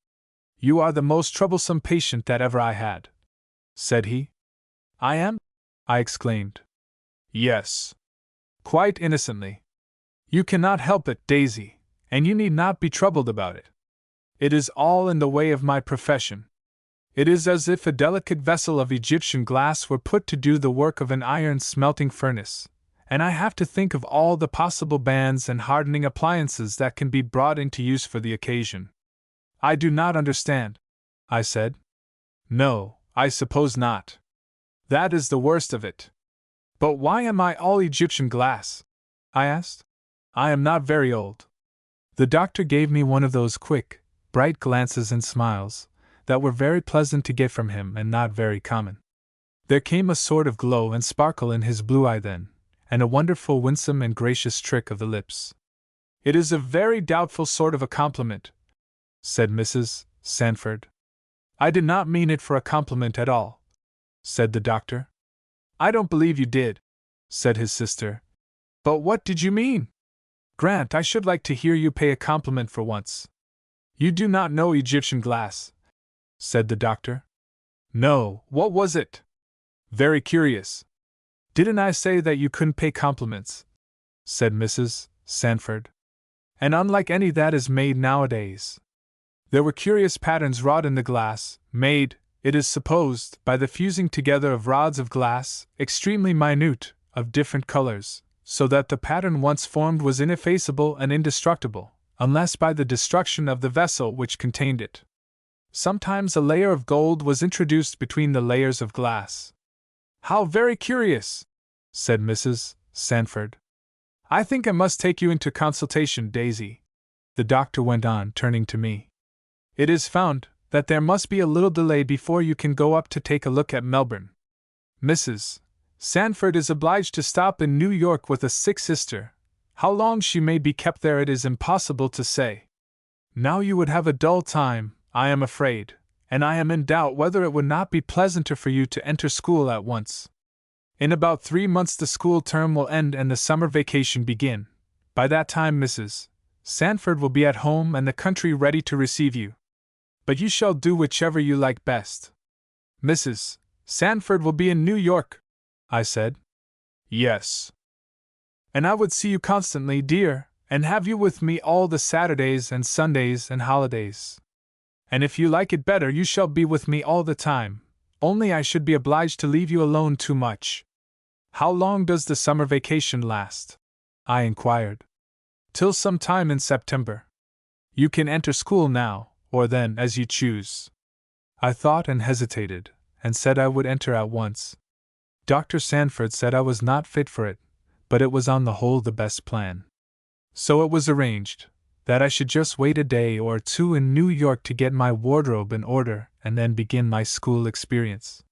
"You are the most troublesome patient that ever I had," said he. "I am?" I exclaimed. "Yes." Quite innocently. "You cannot help it, Daisy, and you need not be troubled about it. It is all in the way of my profession. It is as if a delicate vessel of Egyptian glass were put to do the work of an iron smelting furnace, and I have to think of all the possible bands and hardening appliances that can be brought into use for the occasion." "I do not understand," I said. "No, I suppose not. That is the worst of it. But why am I all Egyptian glass?" I asked. "I am not very old." The doctor gave me one of those quick, bright glances and smiles that were very pleasant to get from him and not very common. There came a sort of glow and sparkle in his blue eye then, and a wonderful winsome and gracious trick of the lips. "It is a very doubtful sort of a compliment," said Mrs. Sanford. "I did not mean it for a compliment at all," said the doctor. "I don't believe you did," said his sister. "But what did you mean? Grant, I should like to hear you pay a compliment for once." "You do not know Egyptian glass," said the doctor. "No, what was it?" "Very curious." "Didn't I say that you couldn't pay compliments?" said Mrs. Sanford. "And unlike any that is made nowadays. There were curious patterns wrought in the glass, made, it is supposed, by the fusing together of rods of glass, extremely minute, of different colors, so that the pattern once formed was ineffaceable and indestructible, unless by the destruction of the vessel which contained it. Sometimes a layer of gold was introduced between the layers of glass." "How very curious!" said Mrs. Sanford. "I think I must take you into consultation, Daisy," the doctor went on, turning to me. "It is found, that there must be a little delay before you can go up to take a look at Melbourne. Mrs. Sanford is obliged to stop in New York with a sick sister. How long she may be kept there it is impossible to say. Now you would have a dull time, I am afraid, and I am in doubt whether it would not be pleasanter for you to enter school at once. In about 3 months the school term will end and the summer vacation begin. By that time Mrs. Sanford will be at home and the country ready to receive you. But you shall do whichever you like best. Mrs. Sanford will be in New York, I said. Yes. And I would see you constantly, dear, and have you with me all the Saturdays and Sundays and holidays. And if you like it better, you shall be with me all the time, only I should be obliged to leave you alone too much. How long does the summer vacation last? I inquired. Till some time in September. You can enter school now, or then, as you choose. I thought and hesitated, and said I would enter at once. Dr. Sanford said I was not fit for it, but it was on the whole the best plan. So it was arranged that I should just wait a day or two in New York to get my wardrobe in order and then begin my school experience.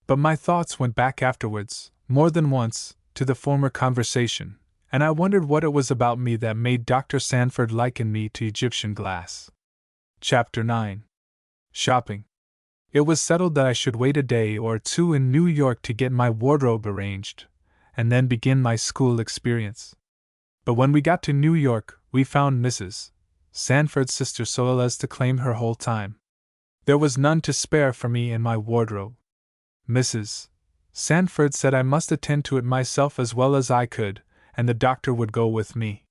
But my thoughts went back afterwards, more than once, to the former conversation, and I wondered what it was about me that made Dr. Sanford liken me to Egyptian glass. Chapter 9. Shopping. It was settled that I should wait a day or two in New York to get my wardrobe arranged, and then begin my school experience. But when we got to New York, we found Mrs. Sanford's sister so ill as to claim her whole time. There was none to spare for me in my wardrobe. Mrs. Sanford said I must attend to it myself as well as I could, and the doctor would go with me.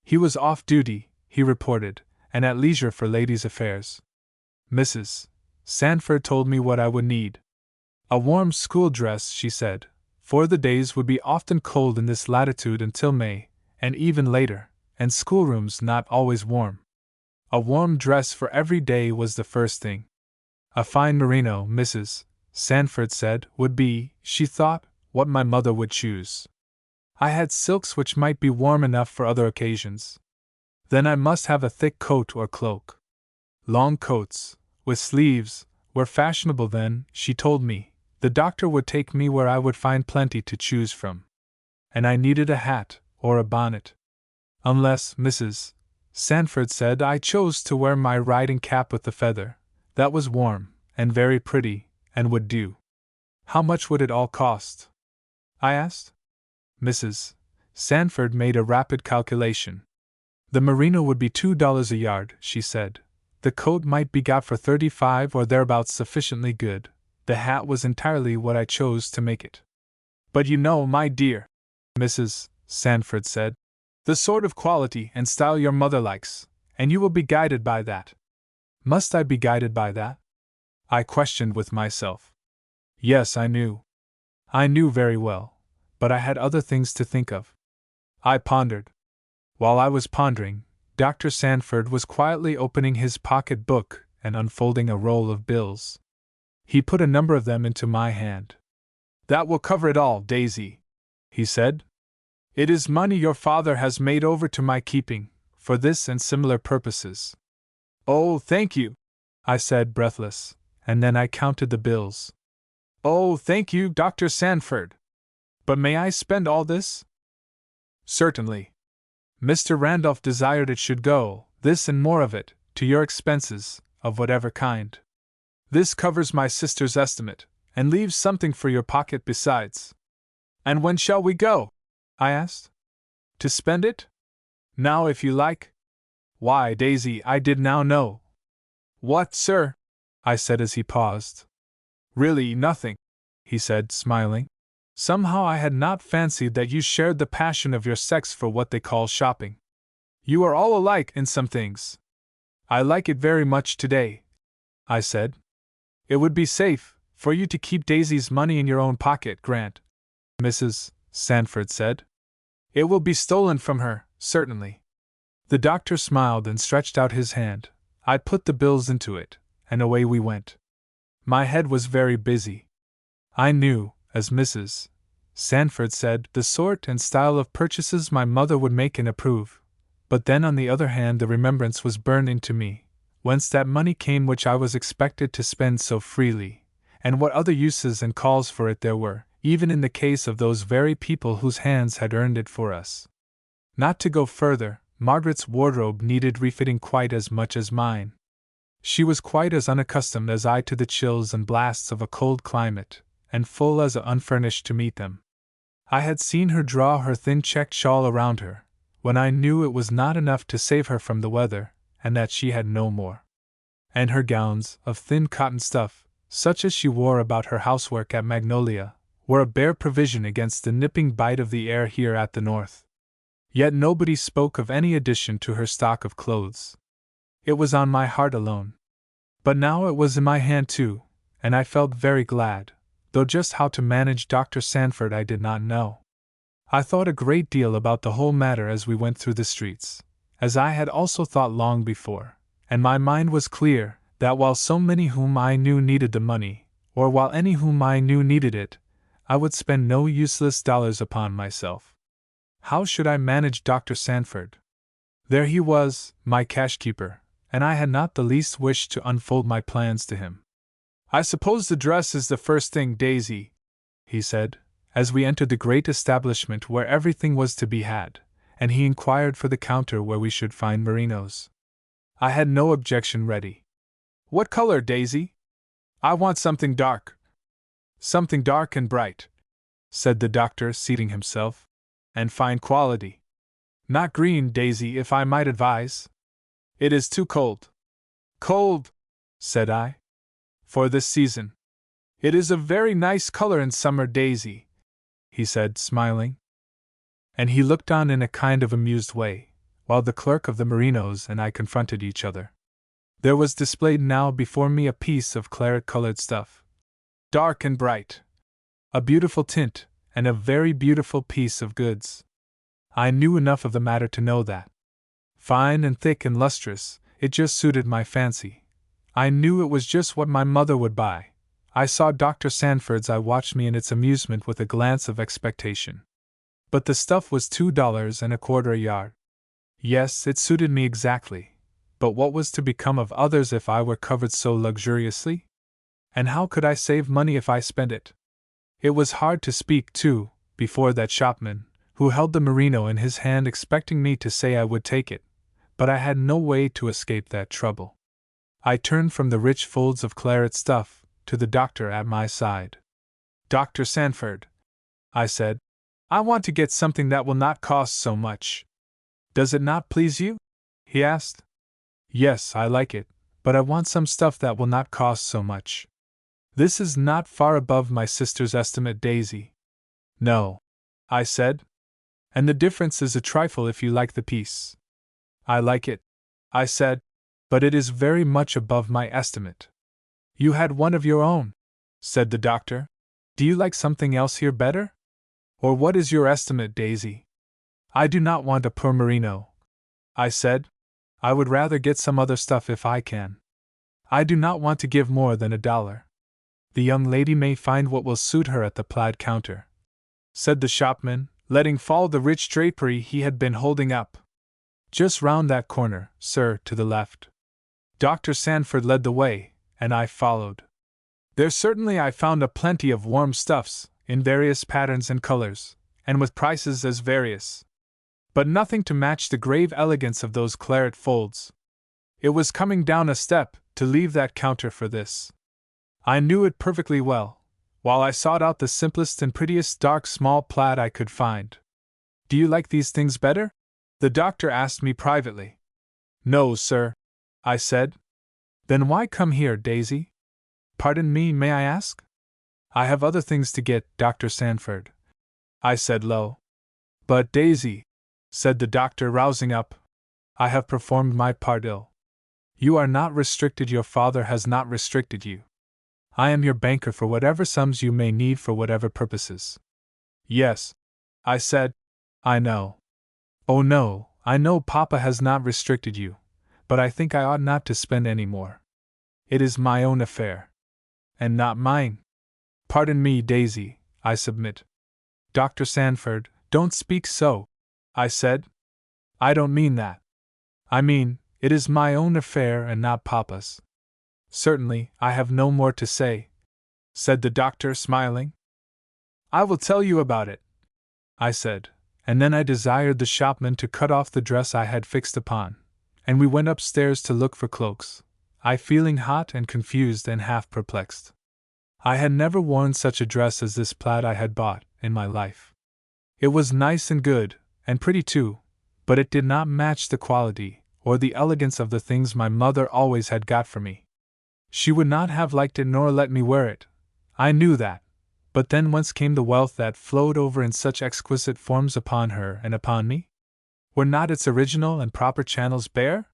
He was off duty, he reported, and at leisure for ladies' affairs. Mrs. Sanford told me what I would need. A warm school dress, she said, for the days would be often cold in this latitude until May, and even later, and schoolrooms not always warm. A warm dress for every day was the first thing. A fine merino, Mrs. Sanford said, would be, she thought, what my mother would choose. I had silks which might be warm enough for other occasions. Then I must have a thick coat or cloak. Long coats, with sleeves, were fashionable then, she told me. The doctor would take me where I would find plenty to choose from. And I needed a hat, or a bonnet. Unless, Mrs. Sanford said, I chose to wear my riding cap with the feather. That was warm, and very pretty, and would do. How much would it all cost? I asked. Mrs. Sanford made a rapid calculation. The merino would be $2 a yard, she said. The coat might be got for 35 or thereabouts sufficiently good. The hat was entirely what I chose to make it. But you know, my dear, Mrs. Sanford said, the sort of quality and style your mother likes, and you will be guided by that. Must I be guided by that? I questioned with myself. Yes, I knew. I knew very well, but I had other things to think of. I pondered. While I was pondering, Dr. Sanford was quietly opening his pocket book and unfolding a roll of bills. He put a number of them into my hand. That will cover it all, Daisy, he said. It is money your father has made over to my keeping, for this and similar purposes. Oh, thank you, I said, breathless, and then I counted the bills. Oh, thank you, Dr. Sanford. But may I spend all this? Certainly. Mr. Randolph desired it should go, this and more of it, to your expenses, of whatever kind. This covers my sister's estimate, and leaves something for your pocket besides. And when shall we go? I asked. To spend it? Now, if you like. Why, Daisy, I did now know. What, sir? I said as he paused. Really, nothing, he said, smiling. Somehow I had not fancied that you shared the passion of your sex for what they call shopping. You are all alike in some things. I like it very much today, I said. It would be safe for you to keep Daisy's money in your own pocket, Grant, Mrs. Sanford said. It will be stolen from her, certainly. The doctor smiled and stretched out his hand. I put the bills into it, and away we went. My head was very busy. I knew, as Mrs. Sanford said, the sort and style of purchases my mother would make and approve, but then on the other hand the remembrance was burned into me, whence that money came which I was expected to spend so freely, and what other uses and calls for it there were, even in the case of those very people whose hands had earned it for us. Not to go further, Margaret's wardrobe needed refitting quite as much as mine. She was quite as unaccustomed as I to the chills and blasts of a cold climate, and full as unfurnished to meet them. I had seen her draw her thin checked shawl around her, when I knew it was not enough to save her from the weather, and that she had no more. And her gowns, of thin cotton stuff, such as she wore about her housework at Magnolia, were a bare provision against the nipping bite of the air here at the north. Yet nobody spoke of any addition to her stock of clothes. It was on my heart alone. But now it was in my hand too, and I felt very glad, though just how to manage Dr. Sanford I did not know. I thought a great deal about the whole matter as we went through the streets, as I had also thought long before, and my mind was clear that while so many whom I knew needed the money, or while any whom I knew needed it, I would spend no useless dollars upon myself. How should I manage Dr. Sanford? There he was, my cash-keeper, and I had not the least wish to unfold my plans to him. "I suppose the dress is the first thing, Daisy," he said, as we entered the great establishment where everything was to be had, and he inquired for the counter where we should find merinos. I had no objection ready. "What color, Daisy?" "I want something dark." "Something dark and bright," said the doctor, seating himself. "And fine quality. Not green, Daisy, if I might advise. It is too cold." "Cold," said I, "for this season. It is a very nice color in summer, Daisy," he said, smiling. And he looked on in a kind of amused way, while the clerk of the merinos and I confronted each other. There was displayed now before me a piece of claret-colored stuff. Dark and bright. A beautiful tint, and a very beautiful piece of goods. I knew enough of the matter to know that. Fine and thick and lustrous, it just suited my fancy. I knew it was just what my mother would buy. I saw Dr. Sanford's eye watch me in its amusement with a glance of expectation. But the stuff was $2.25 a yard. Yes, it suited me exactly. But what was to become of others if I were covered so luxuriously? And how could I save money if I spent it? It was hard to speak, too, before that shopman, who held the merino in his hand expecting me to say I would take it, but I had no way to escape that trouble. I turned from the rich folds of claret stuff to the doctor at my side. "Dr. Sanford," I said, "I want to get something that will not cost so much." "Does it not please you?" he asked. "Yes, I like it, but I want some stuff that will not cost so much. This is not far above my sister's estimate, Daisy." "No," I said. "And the difference is a trifle if you like the piece." "I like it," I said, "but it is very much above my estimate." "You had one of your own," said the doctor. "Do you like something else here better? Or what is your estimate, Daisy?" "I do not want a poor merino," I said. "I would rather get some other stuff if I can. I do not want to give more than $1. The young lady may find what will suit her at the plaid counter," said the shopman, letting fall the rich drapery he had been holding up. "Just round that corner, sir, to the left." Dr. Sanford led the way, and I followed. There certainly I found a plenty of warm stuffs, in various patterns and colors, and with prices as various. But nothing to match the grave elegance of those claret folds. It was coming down a step to leave that counter for this. I knew it perfectly well, while I sought out the simplest and prettiest dark small plaid I could find. "Do you like these things better?" the doctor asked me privately. "No, sir," I said. "Then why come here, Daisy?" "Pardon me, may I ask?" "I have other things to get, Dr. Sanford," I said low. "But, Daisy," said the doctor, rousing up, "I have performed my part ill. You are not restricted, your father has not restricted you. I am your banker for whatever sums you may need for whatever purposes." "Yes," I said, "I know. Oh no, I know Papa has not restricted you, but I think I ought not to spend any more. It is my own affair. And not mine." "Pardon me, Daisy, I submit." "Dr. Sanford, don't speak so," I said. "I don't mean that. I mean, It is my own affair and not Papa's. Certainly, I have no more to say, said the doctor, smiling. I will tell you about it, I said, and then I desired the shopman to cut off the dress I had fixed upon, and we went upstairs to look for cloaks, I feeling hot and confused and half perplexed. I had never worn such a dress as this plaid I had bought in my life. It was nice and good, and pretty too, but it did not match the quality or the elegance of the things my mother always had got for me. She would not have liked it nor let me wear it. I knew that. But then whence came the wealth that flowed over in such exquisite forms upon her and upon me? Were not its original and proper channels bare?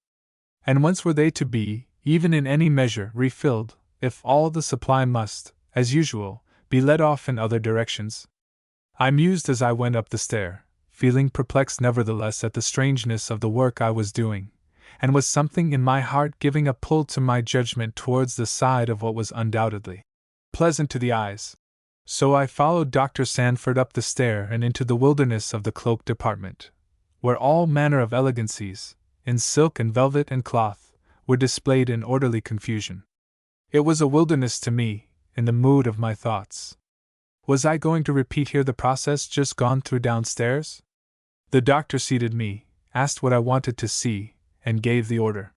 And whence were they to be, even in any measure, refilled, if all the supply must, as usual, be led off in other directions? I mused as I went up the stair, feeling perplexed nevertheless at the strangeness of the work I was doing, and with something in my heart giving a pull to my judgment towards the side of what was undoubtedly pleasant to the eyes. So I followed Dr. Sanford up the stair and into the wilderness of the cloak department, where all manner of elegancies, in silk and velvet and cloth, were displayed in orderly confusion. It was a wilderness to me, in the mood of my thoughts. Was I going to repeat here the process just gone through downstairs? The doctor seated me, asked what I wanted to see, and gave the order.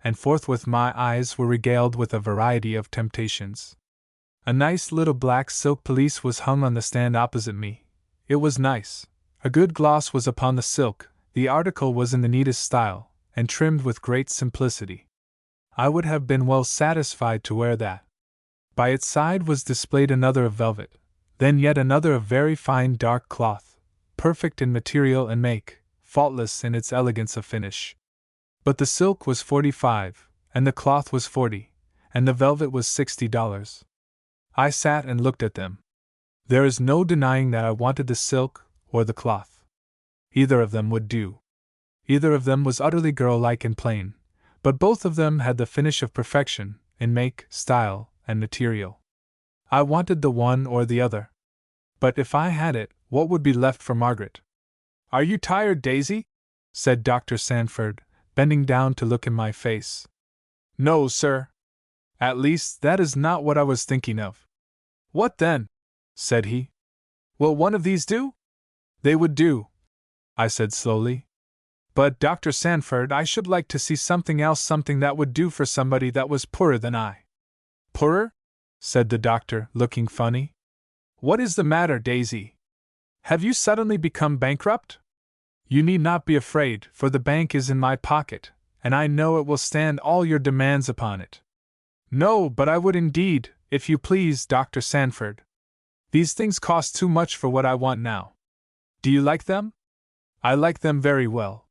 And forthwith my eyes were regaled with a variety of temptations. A nice little black silk pelisse was hung on the stand opposite me. It was nice. A good gloss was upon the silk, the article was in the neatest style, and trimmed with great simplicity. I would have been well satisfied to wear that. By its side was displayed another of velvet, then yet another of very fine dark cloth, perfect in material and make, faultless in its elegance of finish. But the silk was $45, and the cloth was $40, and the velvet was $60. I sat and looked at them. There is no denying that I wanted the silk or the cloth. Either of them would do. Either of them was utterly girl-like and plain, but both of them had the finish of perfection, in make, style, and material. I wanted the one or the other. But if I had it, what would be left for Margaret? Are you tired, Daisy? Said Dr. Sanford, bending down to look in my face. No, sir. At least, that is not what I was thinking of. What then? Said he. Will one of these do? They would do, I said slowly. But, Dr. Sanford, I should like to see something else, something that would do for somebody that was poorer than I. Poorer? Said the doctor, looking funny. What is the matter, Daisy? Have you suddenly become bankrupt? You need not be afraid, for the bank is in my pocket, and I know it will stand all your demands upon it. No, but I would indeed, if you please, Dr. Sanford. These things cost too much for what I want now. Do you like them? I like them very well.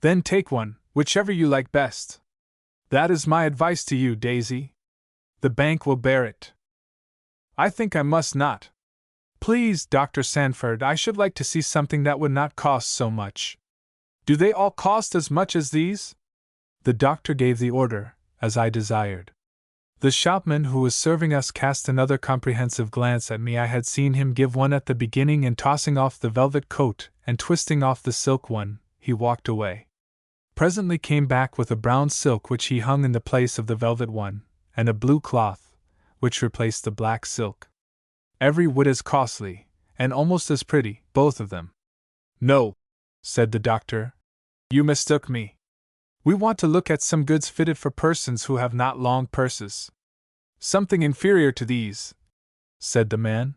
Then take one, whichever you like best. That is my advice to you, Daisy. The bank will bear it. I think I must not. Please, Dr. Sanford, I should like to see something that would not cost so much. Do they all cost as much as these? The doctor gave the order, as I desired. The shopman who was serving us cast another comprehensive glance at me. I had seen him give one at the beginning, and tossing off the velvet coat and twisting off the silk one, he walked away. Presently came back with a brown silk which he hung in the place of the velvet one, and a blue cloth, which replaced the black silk. Every whit as costly, and almost as pretty, both of them. No, said the doctor, you mistook me. We want to look at some goods fitted for persons who have not long purses. Something inferior to these, said the man.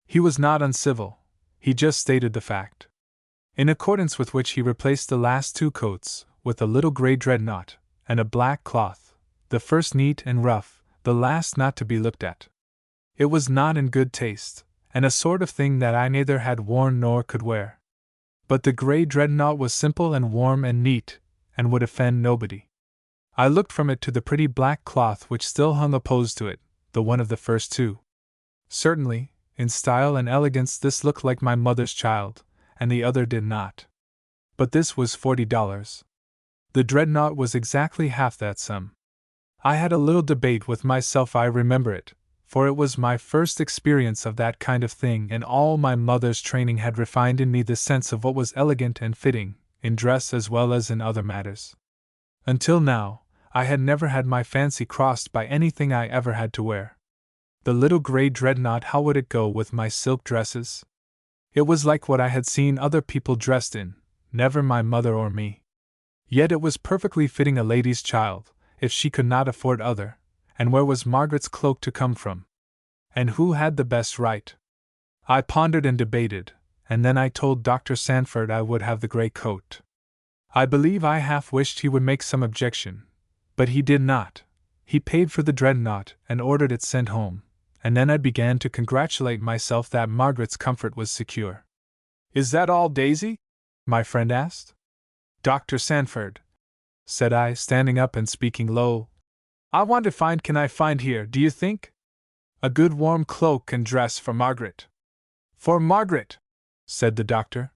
He was not uncivil, he just stated the fact. In accordance with which he replaced the last two coats with a little grey dreadnought and a black cloth, the first neat and rough, the last not to be looked at. It was not in good taste, and a sort of thing that I neither had worn nor could wear. But the grey dreadnought was simple and warm and neat, and would offend nobody. I looked from it to the pretty black cloth which still hung opposed to it, the one of the first two. Certainly, in style and elegance this looked like my mother's child, and the other did not. But this was $40. The dreadnought was exactly half that sum. I had a little debate with myself, I remember it, for it was my first experience of that kind of thing, and all my mother's training had refined in me the sense of what was elegant and fitting, in dress as well as in other matters. Until now, I had never had my fancy crossed by anything I ever had to wear. The little gray dreadnought, how would it go with my silk dresses? It was like what I had seen other people dressed in, never my mother or me. Yet it was perfectly fitting a lady's child, if she could not afford other, and where was Margaret's cloak to come from? And who had the best right? I pondered and debated, and then I told Dr. Sanford I would have the gray coat. I believe I half wished he would make some objection, but he did not. He paid for the dreadnought and ordered it sent home, and then I began to congratulate myself that Margaret's comfort was secure. "Is that all, Daisy?" my friend asked. "Dr. Sanford," said I, standing up and speaking low, "I want to find, can I find here, do you think? A good warm cloak and dress for Margaret." "For Margaret?" said the doctor.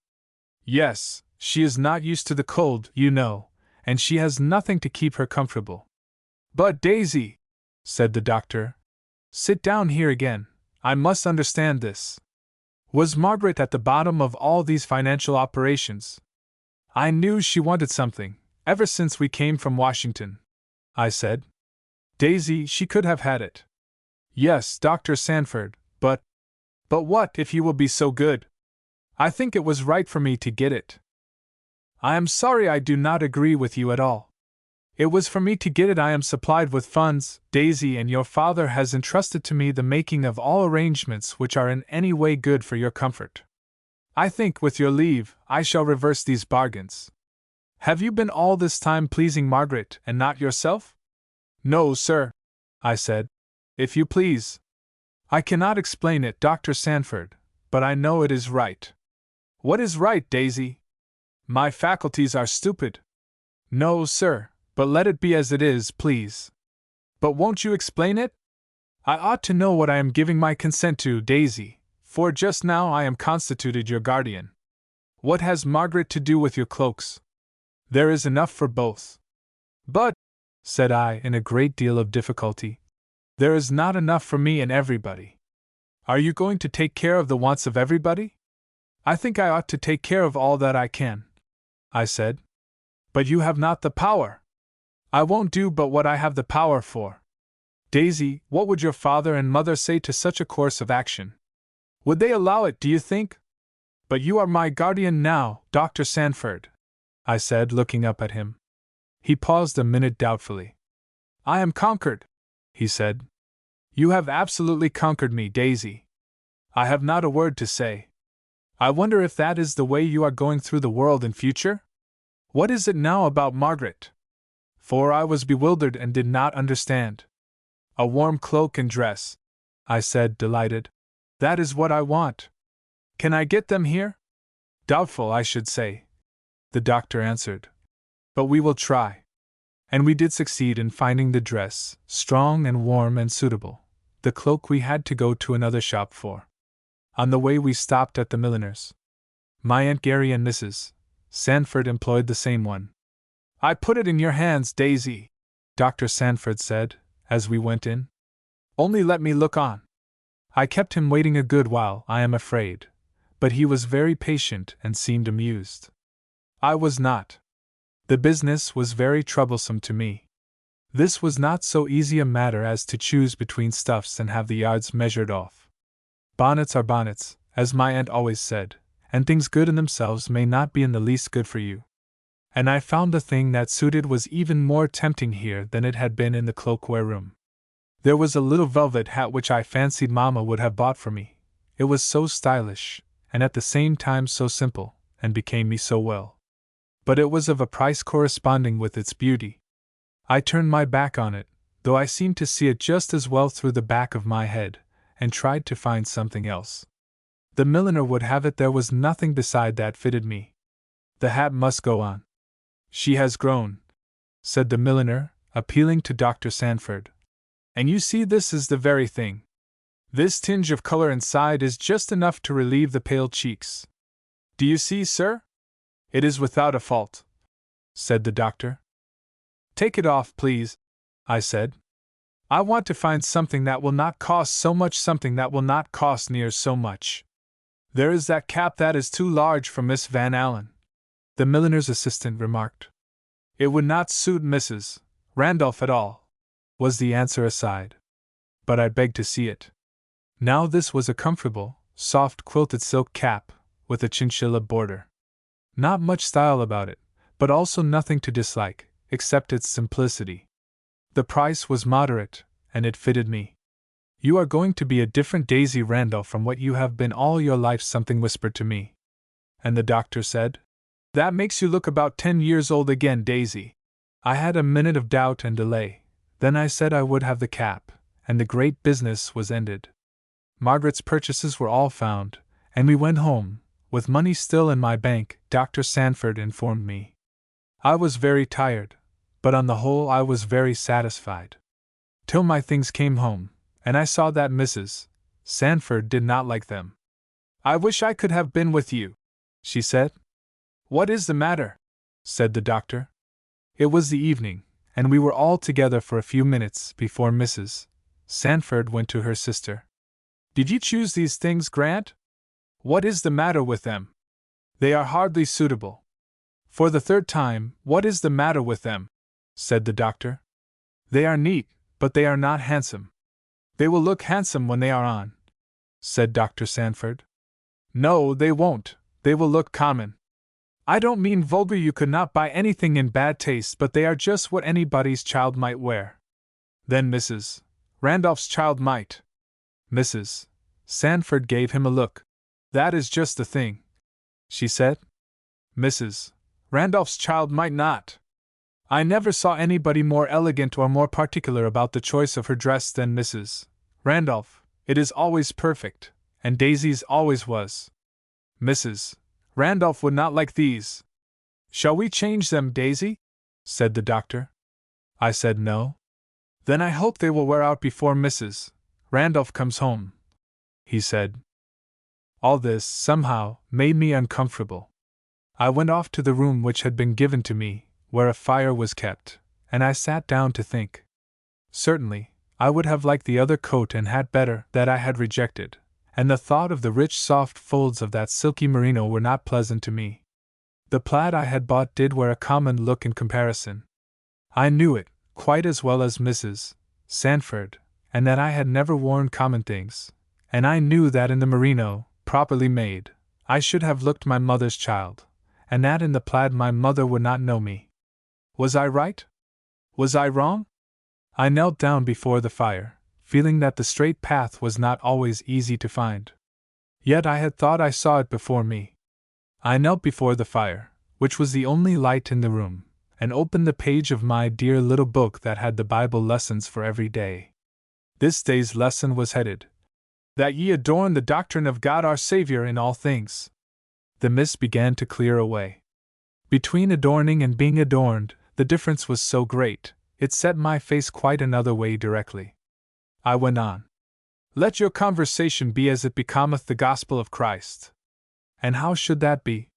"Yes, she is not used to the cold, you know, and she has nothing to keep her comfortable." "But Daisy," said the doctor, "sit down here again, I must understand this. Was Margaret at the bottom of all these financial operations?" "I knew she wanted something, ever since we came from Washington," I said. "Daisy, she could have had it." "Yes, Dr. Sanford, but what, if you will be so good? I think it was right for me to get it." "I am sorry, I do not agree with you at all. It was for me to get it. I am supplied with funds, Daisy, and your father has entrusted to me the making of all arrangements which are in any way good for your comfort. I think, with your leave, I shall reverse these bargains. Have you been all this time pleasing Margaret and not yourself?" "No, sir," I said. "If you please. I cannot explain it, Dr. Sanford, but I know it is right." "What is right, Daisy? My faculties are stupid." "No, sir, but let it be as it is, please." "But won't you explain it? I ought to know what I am giving my consent to, Daisy, for just now I am constituted your guardian. What has Margaret to do with your cloaks? There is enough for both." "But," said I in a great deal of difficulty, "there is not enough for me and everybody." "Are you going to take care of the wants of everybody?" "I think I ought to take care of all that I can," I said. "But you have not the power." "I won't do but what I have the power for." "Daisy, what would your father and mother say to such a course of action? Would they allow it, do you think?" "But you are my guardian now, Dr. Sanford," I said, looking up at him. He paused a minute doubtfully. "I am conquered," he said. "You have absolutely conquered me, Daisy. I have not a word to say. I wonder if that is the way you are going through the world in future? What is it now about Margaret?" For I was bewildered and did not understand. "A warm cloak and dress," I said, delighted. "That is what I want. Can I get them here?" "Doubtful, I should say," the doctor answered. "But we will try." And we did succeed in finding the dress, strong and warm and suitable. The cloak we had to go to another shop for. On the way we stopped at the milliner's. My Aunt Gary and Mrs. Sanford employed the same one. "I put it in your hands, Daisy," Dr. Sanford said, as we went in. "Only let me look on." I kept him waiting a good while, I am afraid, but he was very patient and seemed amused. I was not. The business was very troublesome to me. This was not so easy a matter as to choose between stuffs and have the yards measured off. Bonnets are bonnets, as my aunt always said, and things good in themselves may not be in the least good for you. And I found the thing that suited was even more tempting here than it had been in the cloakware room. There was a little velvet hat which I fancied Mamma would have bought for me. It was so stylish, and at the same time so simple, and became me so well. But it was of a price corresponding with its beauty. I turned my back on it, though I seemed to see it just as well through the back of my head, and tried to find something else. The milliner would have it there was nothing beside that fitted me. The hat must go on. "She has grown," said the milliner, appealing to Dr. Sanford. "And you see this is the very thing. This tinge of color inside is just enough to relieve the pale cheeks. Do you see, sir? It is without a fault," said the doctor. "Take it off, please," I said. "I want to find something that will not cost so much, something that will not cost near so much. There is that cap that is too large for Miss Van Allen," the milliner's assistant remarked. It would not suit Mrs. Randolph at all, was the answer aside. But I begged to see it. Now this was a comfortable, soft quilted silk cap, with a chinchilla border. Not much style about it, but also nothing to dislike, except its simplicity. The price was moderate, and it fitted me. You are going to be a different Daisy Randolph from what you have been all your life, something whispered to me. And the doctor said, That makes you look about 10 years old again, Daisy. I had a minute of doubt and delay, then I said I would have the cap, and the great business was ended. Margaret's purchases were all found, and we went home, with money still in my bank, Dr. Sanford informed me. I was very tired, but on the whole I was very satisfied. Till my things came home, and I saw that Mrs. Sanford did not like them. I wish I could have been with you, she said. What is the matter? Said the doctor. It was the evening, and we were all together for a few minutes before Mrs. Sanford went to her sister. Did you choose these things, Grant? What is the matter with them? They are hardly suitable. For the third time, what is the matter with them? Said the doctor. They are neat, but they are not handsome. They will look handsome when they are on, said Dr. Sanford. No, they won't, they will look common. I don't mean vulgar. You could not buy anything in bad taste, but they are just what anybody's child might wear. Then Mrs. Randolph's child might. Mrs. Sanford gave him a look. That is just the thing, she said. Mrs. Randolph's child might not. I never saw anybody more elegant or more particular about the choice of her dress than Mrs. Randolph. It is always perfect, and Daisy's always was. Mrs. Randolph would not like these. Shall we change them, Daisy? Said the doctor. I said no. Then I hope they will wear out before Mrs. Randolph comes home, he said. All this, somehow, made me uncomfortable. I went off to the room which had been given to me, where a fire was kept, and I sat down to think. Certainly, I would have liked the other coat and hat better that I had rejected, and the thought of the rich soft folds of that silky merino were not pleasant to me. The plaid I had bought did wear a common look in comparison. I knew it, quite as well as Mrs. Sanford, and that I had never worn common things, and I knew that in the merino, properly made, I should have looked my mother's child, and that in the plaid my mother would not know me. Was I right? Was I wrong? I knelt down before the fire, feeling that the straight path was not always easy to find. Yet I had thought I saw it before me. I knelt before the fire, which was the only light in the room, and opened the page of my dear little book that had the Bible lessons for every day. This day's lesson was headed, That ye adorn the doctrine of God our Savior in all things. The mist began to clear away. Between adorning and being adorned, the difference was so great, it set my face quite another way directly. I went on. Let your conversation be as it becometh the gospel of Christ. And how should that be?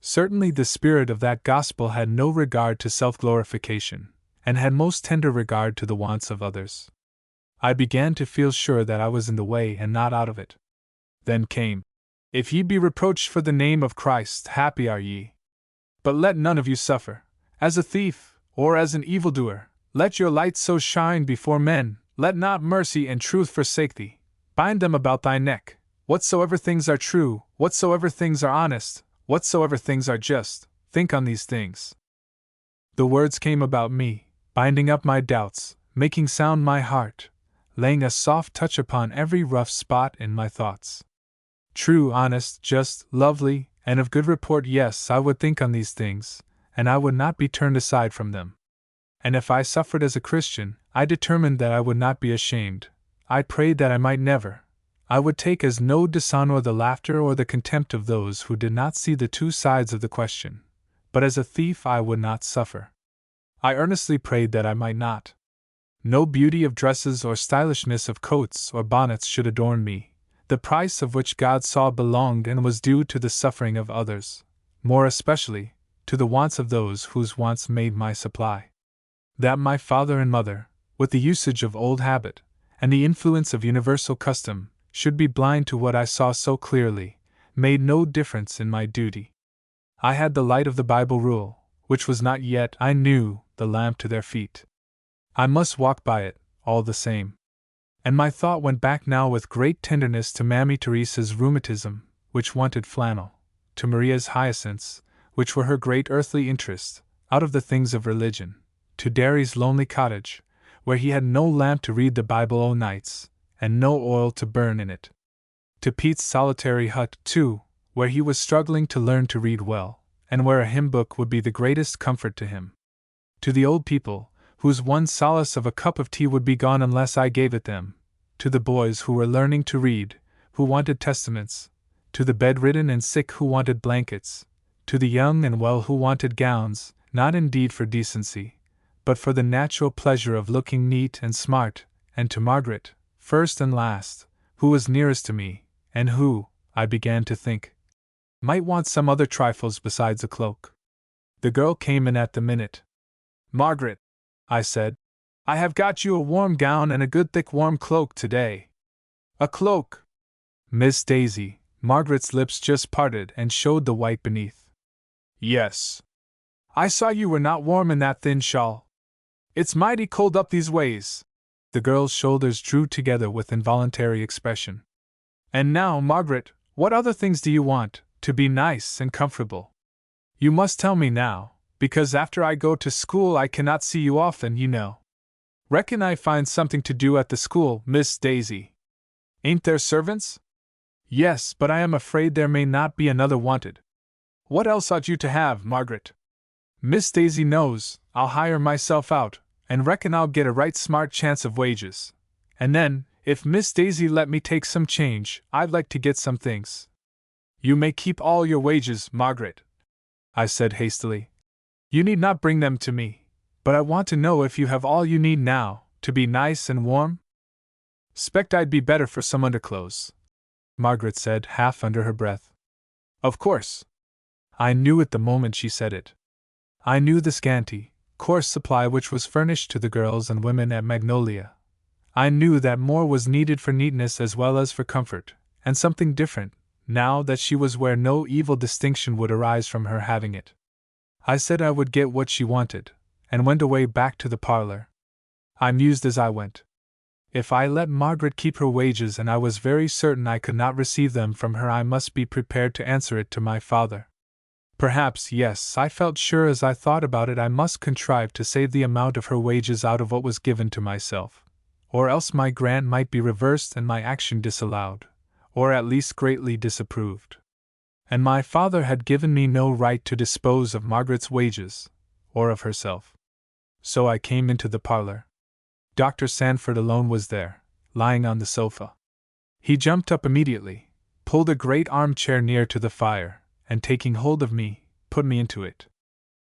Certainly the spirit of that gospel had no regard to self-glorification, and had most tender regard to the wants of others. I began to feel sure that I was in the way and not out of it. Then came, If ye be reproached for the name of Christ, happy are ye. But let none of you suffer, as a thief, or as an evildoer. Let your light so shine before men, let not mercy and truth forsake thee. Bind them about thy neck. Whatsoever things are true, whatsoever things are honest, whatsoever things are just, think on these things. The words came about me, binding up my doubts, making sound my heart, laying a soft touch upon every rough spot in my thoughts. True, honest, just, lovely, and of good report, yes, I would think on these things, and I would not be turned aside from them. And if I suffered as a Christian, I determined that I would not be ashamed. I prayed that I might never. I would take as no dishonor the laughter or the contempt of those who did not see the two sides of the question, but as a thief I would not suffer. I earnestly prayed that I might not. No beauty of dresses or stylishness of coats or bonnets should adorn me, the price of which God saw belonged and was due to the suffering of others, more especially, to the wants of those whose wants made my supply. That my father and mother, with the usage of old habit, and the influence of universal custom, should be blind to what I saw so clearly, made no difference in my duty. I had the light of the Bible rule, which was not yet, I knew, the lamp to their feet. I must walk by it, all the same. And my thought went back now with great tenderness to Mammy Teresa's rheumatism, which wanted flannel, to Maria's hyacinths, which were her great earthly interest, out of the things of religion, to Derry's lonely cottage, where he had no lamp to read the Bible o' nights, and no oil to burn in it. To Pete's solitary hut, too, where he was struggling to learn to read well, and where a hymn book would be the greatest comfort to him. To the old people, whose one solace of a cup of tea would be gone unless I gave it them, to the boys who were learning to read, who wanted testaments, to the bedridden and sick who wanted blankets, to the young and well who wanted gowns, not indeed for decency, but for the natural pleasure of looking neat and smart, and to Margaret, first and last, who was nearest to me, and who, I began to think, might want some other trifles besides a cloak. The girl came in at the minute. "Margaret," I said, "I have got you a warm gown and a good thick warm cloak today." "A cloak?" Miss Daisy, Margaret's lips just parted and showed the white beneath. "Yes. I saw you were not warm in that thin shawl. It's mighty cold up these ways." The girl's shoulders drew together with involuntary expression. "And now, Margaret, what other things do you want, to be nice and comfortable? You must tell me now, because after I go to school I cannot see you often, you know. Reckon I find something to do at the school, Miss Daisy. Ain't there servants?" "Yes, but I am afraid there may not be another wanted." "What else ought you to have, Margaret?" "Miss Daisy knows I'll hire myself out, and reckon I'll get a right smart chance of wages. And then, if Miss Daisy let me take some change, I'd like to get some things." "You may keep all your wages, Margaret," I said hastily. "You need not bring them to me, but I want to know if you have all you need now, to be nice and warm." "'Spect I'd be better for some underclothes," Margaret said, half under her breath. "Of course." I knew it the moment she said it. I knew the scanty, coarse supply which was furnished to the girls and women at Magnolia. I knew that more was needed for neatness as well as for comfort, and something different, now that she was where no evil distinction would arise from her having it. I said I would get what she wanted, and went away back to the parlor. I mused as I went. If I let Margaret keep her wages and I was very certain I could not receive them from her, I must be prepared to answer it to my father. Perhaps, yes, I felt sure as I thought about it I must contrive to save the amount of her wages out of what was given to myself, or else my grant might be reversed and my action disallowed, or at least greatly disapproved. And my father had given me no right to dispose of Margaret's wages, or of herself. So I came into the parlor. Dr. Sanford alone was there, lying on the sofa. He jumped up immediately, pulled a great armchair near to the fire, and taking hold of me, put me into it.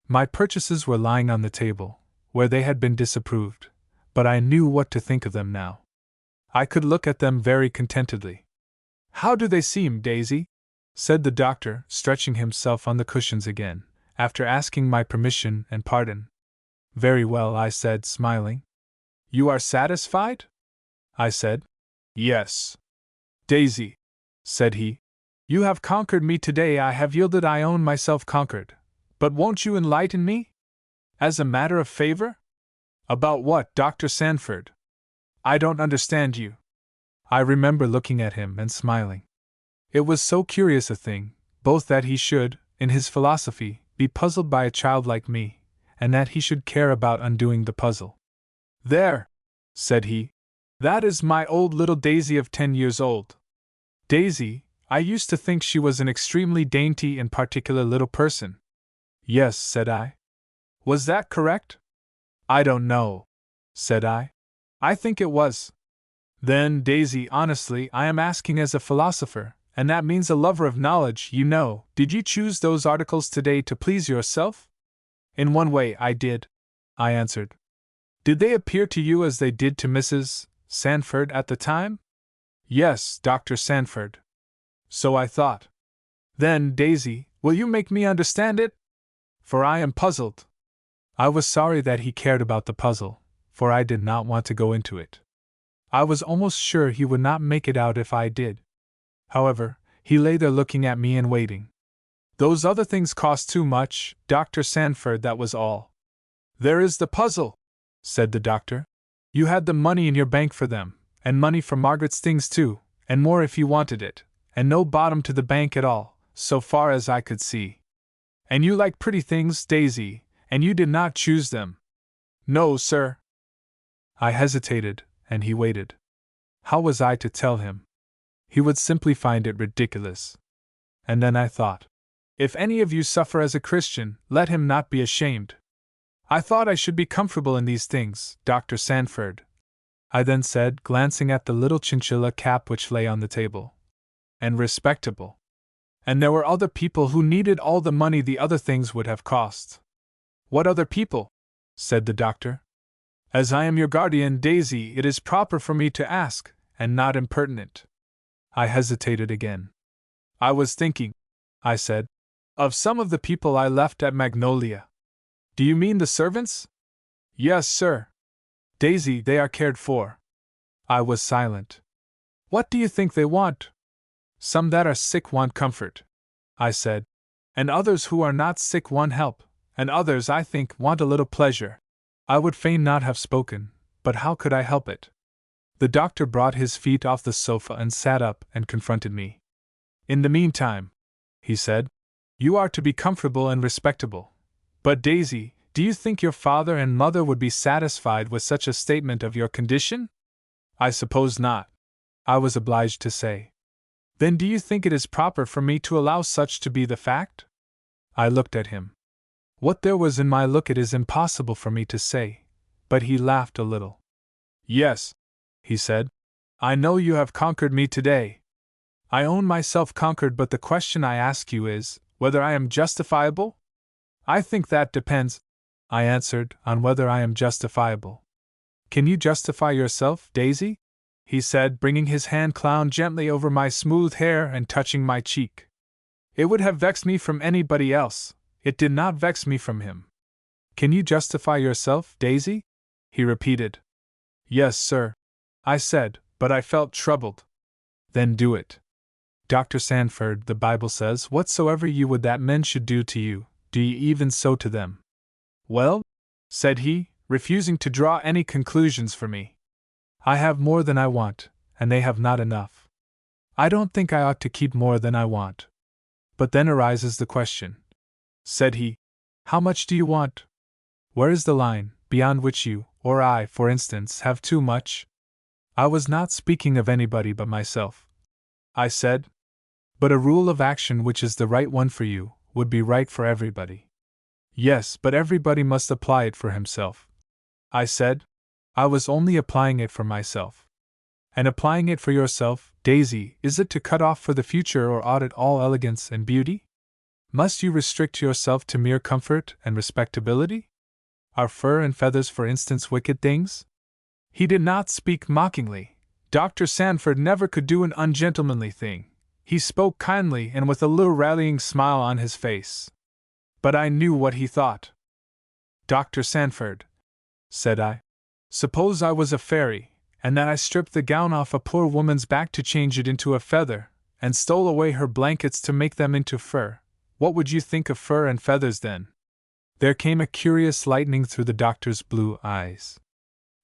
My purchases were lying on the table, where they had been disapproved, but I knew what to think of them now. I could look at them very contentedly. "How do they seem, Daisy?" said the doctor, stretching himself on the cushions again, after asking my permission and pardon. "Very well," I said, smiling. "You are satisfied?" I said. "Yes." "Daisy," said he, "you have conquered me today. I have yielded. I own myself conquered. But won't you enlighten me? As a matter of favor?" "About what, Dr. Sanford? I don't understand you." I remember looking at him and smiling. It was so curious a thing, both that he should, in his philosophy, be puzzled by a child like me, and that he should care about undoing the puzzle. "There," said he, "that is my old little Daisy of 10 years old. Daisy, I used to think she was an extremely dainty and particular little person." "Yes," said I. "Was that correct?" "I don't know," said I. "I think it was." "Then, Daisy, honestly, I am asking as a philosopher, and that means a lover of knowledge, you know, did you choose those articles today to please yourself?" "In one way, I did," I answered. "Did they appear to you as they did to Mrs. Sanford at the time?" "Yes, Dr. Sanford." "So I thought." "Then, Daisy, will you make me understand it? For I am puzzled." I was sorry that he cared about the puzzle, for I did not want to go into it. I was almost sure he would not make it out if I did. However, he lay there looking at me and waiting. Those other things cost too much, Dr. Sanford, that was all. There is the puzzle, said the doctor. You had the money in your bank for them, and money for Margaret's things too, and more if you wanted it, and no bottom to the bank at all, so far as I could see. And you like pretty things, Daisy, and you did not choose them. No, sir. I hesitated, and he waited. How was I to tell him? He would simply find it ridiculous. And then I thought, if any of you suffer as a Christian, let him not be ashamed. I thought I should be comfortable in these things, Dr. Sanford, I then said, glancing at the little chinchilla cap which lay on the table. And respectable. And there were other people who needed all the money the other things would have cost. What other people? Said the doctor. As I am your guardian, Daisy, it is proper for me to ask, and not impertinent. I hesitated again. I was thinking, I said, of some of the people I left at Magnolia. Do you mean the servants? Yes, sir. Daisy, they are cared for. I was silent. What do you think they want? Some that are sick want comfort, I said, and others who are not sick want help, and others, I think, want a little pleasure. I would fain not have spoken, but how could I help it? The doctor brought his feet off the sofa and sat up and confronted me. In the meantime, he said, you are to be comfortable and respectable. But Daisy, do you think your father and mother would be satisfied with such a statement of your condition? I suppose not, I was obliged to say. Then do you think it is proper for me to allow such to be the fact? I looked at him. What there was in my look it is impossible for me to say, but he laughed a little. Yes, he said, I know you have conquered me today. I own myself conquered, but the question I ask you is, whether I am justifiable? I think that depends, I answered, on whether I am justifiable. Can you justify yourself, Daisy? He said, bringing his hand clown gently over my smooth hair and touching my cheek. It would have vexed me from anybody else. It did not vex me from him. Can you justify yourself, Daisy? He repeated. Yes, sir, I said, but I felt troubled. Then do it. Dr. Sanford, the Bible says, whatsoever you would that men should do to you, do ye even so to them. Well, said he, refusing to draw any conclusions for me. I have more than I want, and they have not enough. I don't think I ought to keep more than I want. But then arises the question, said he, how much do you want? Where is the line, beyond which you, or I, for instance, have too much? I was not speaking of anybody but myself. I said, but a rule of action which is the right one for you, would be right for everybody. Yes, but everybody must apply it for himself. I said, I was only applying it for myself. And applying it for yourself, Daisy, is it to cut off for the future or audit all elegance and beauty? Must you restrict yourself to mere comfort and respectability? Are fur and feathers, for instance, wicked things? He did not speak mockingly. Dr. Sanford never could do an ungentlemanly thing. He spoke kindly and with a little rallying smile on his face. But I knew what he thought. Dr. Sanford, said I, suppose I was a fairy, and that I stripped the gown off a poor woman's back to change it into a feather, and stole away her blankets to make them into fur. What would you think of fur and feathers then? There came a curious lightening through the doctor's blue eyes.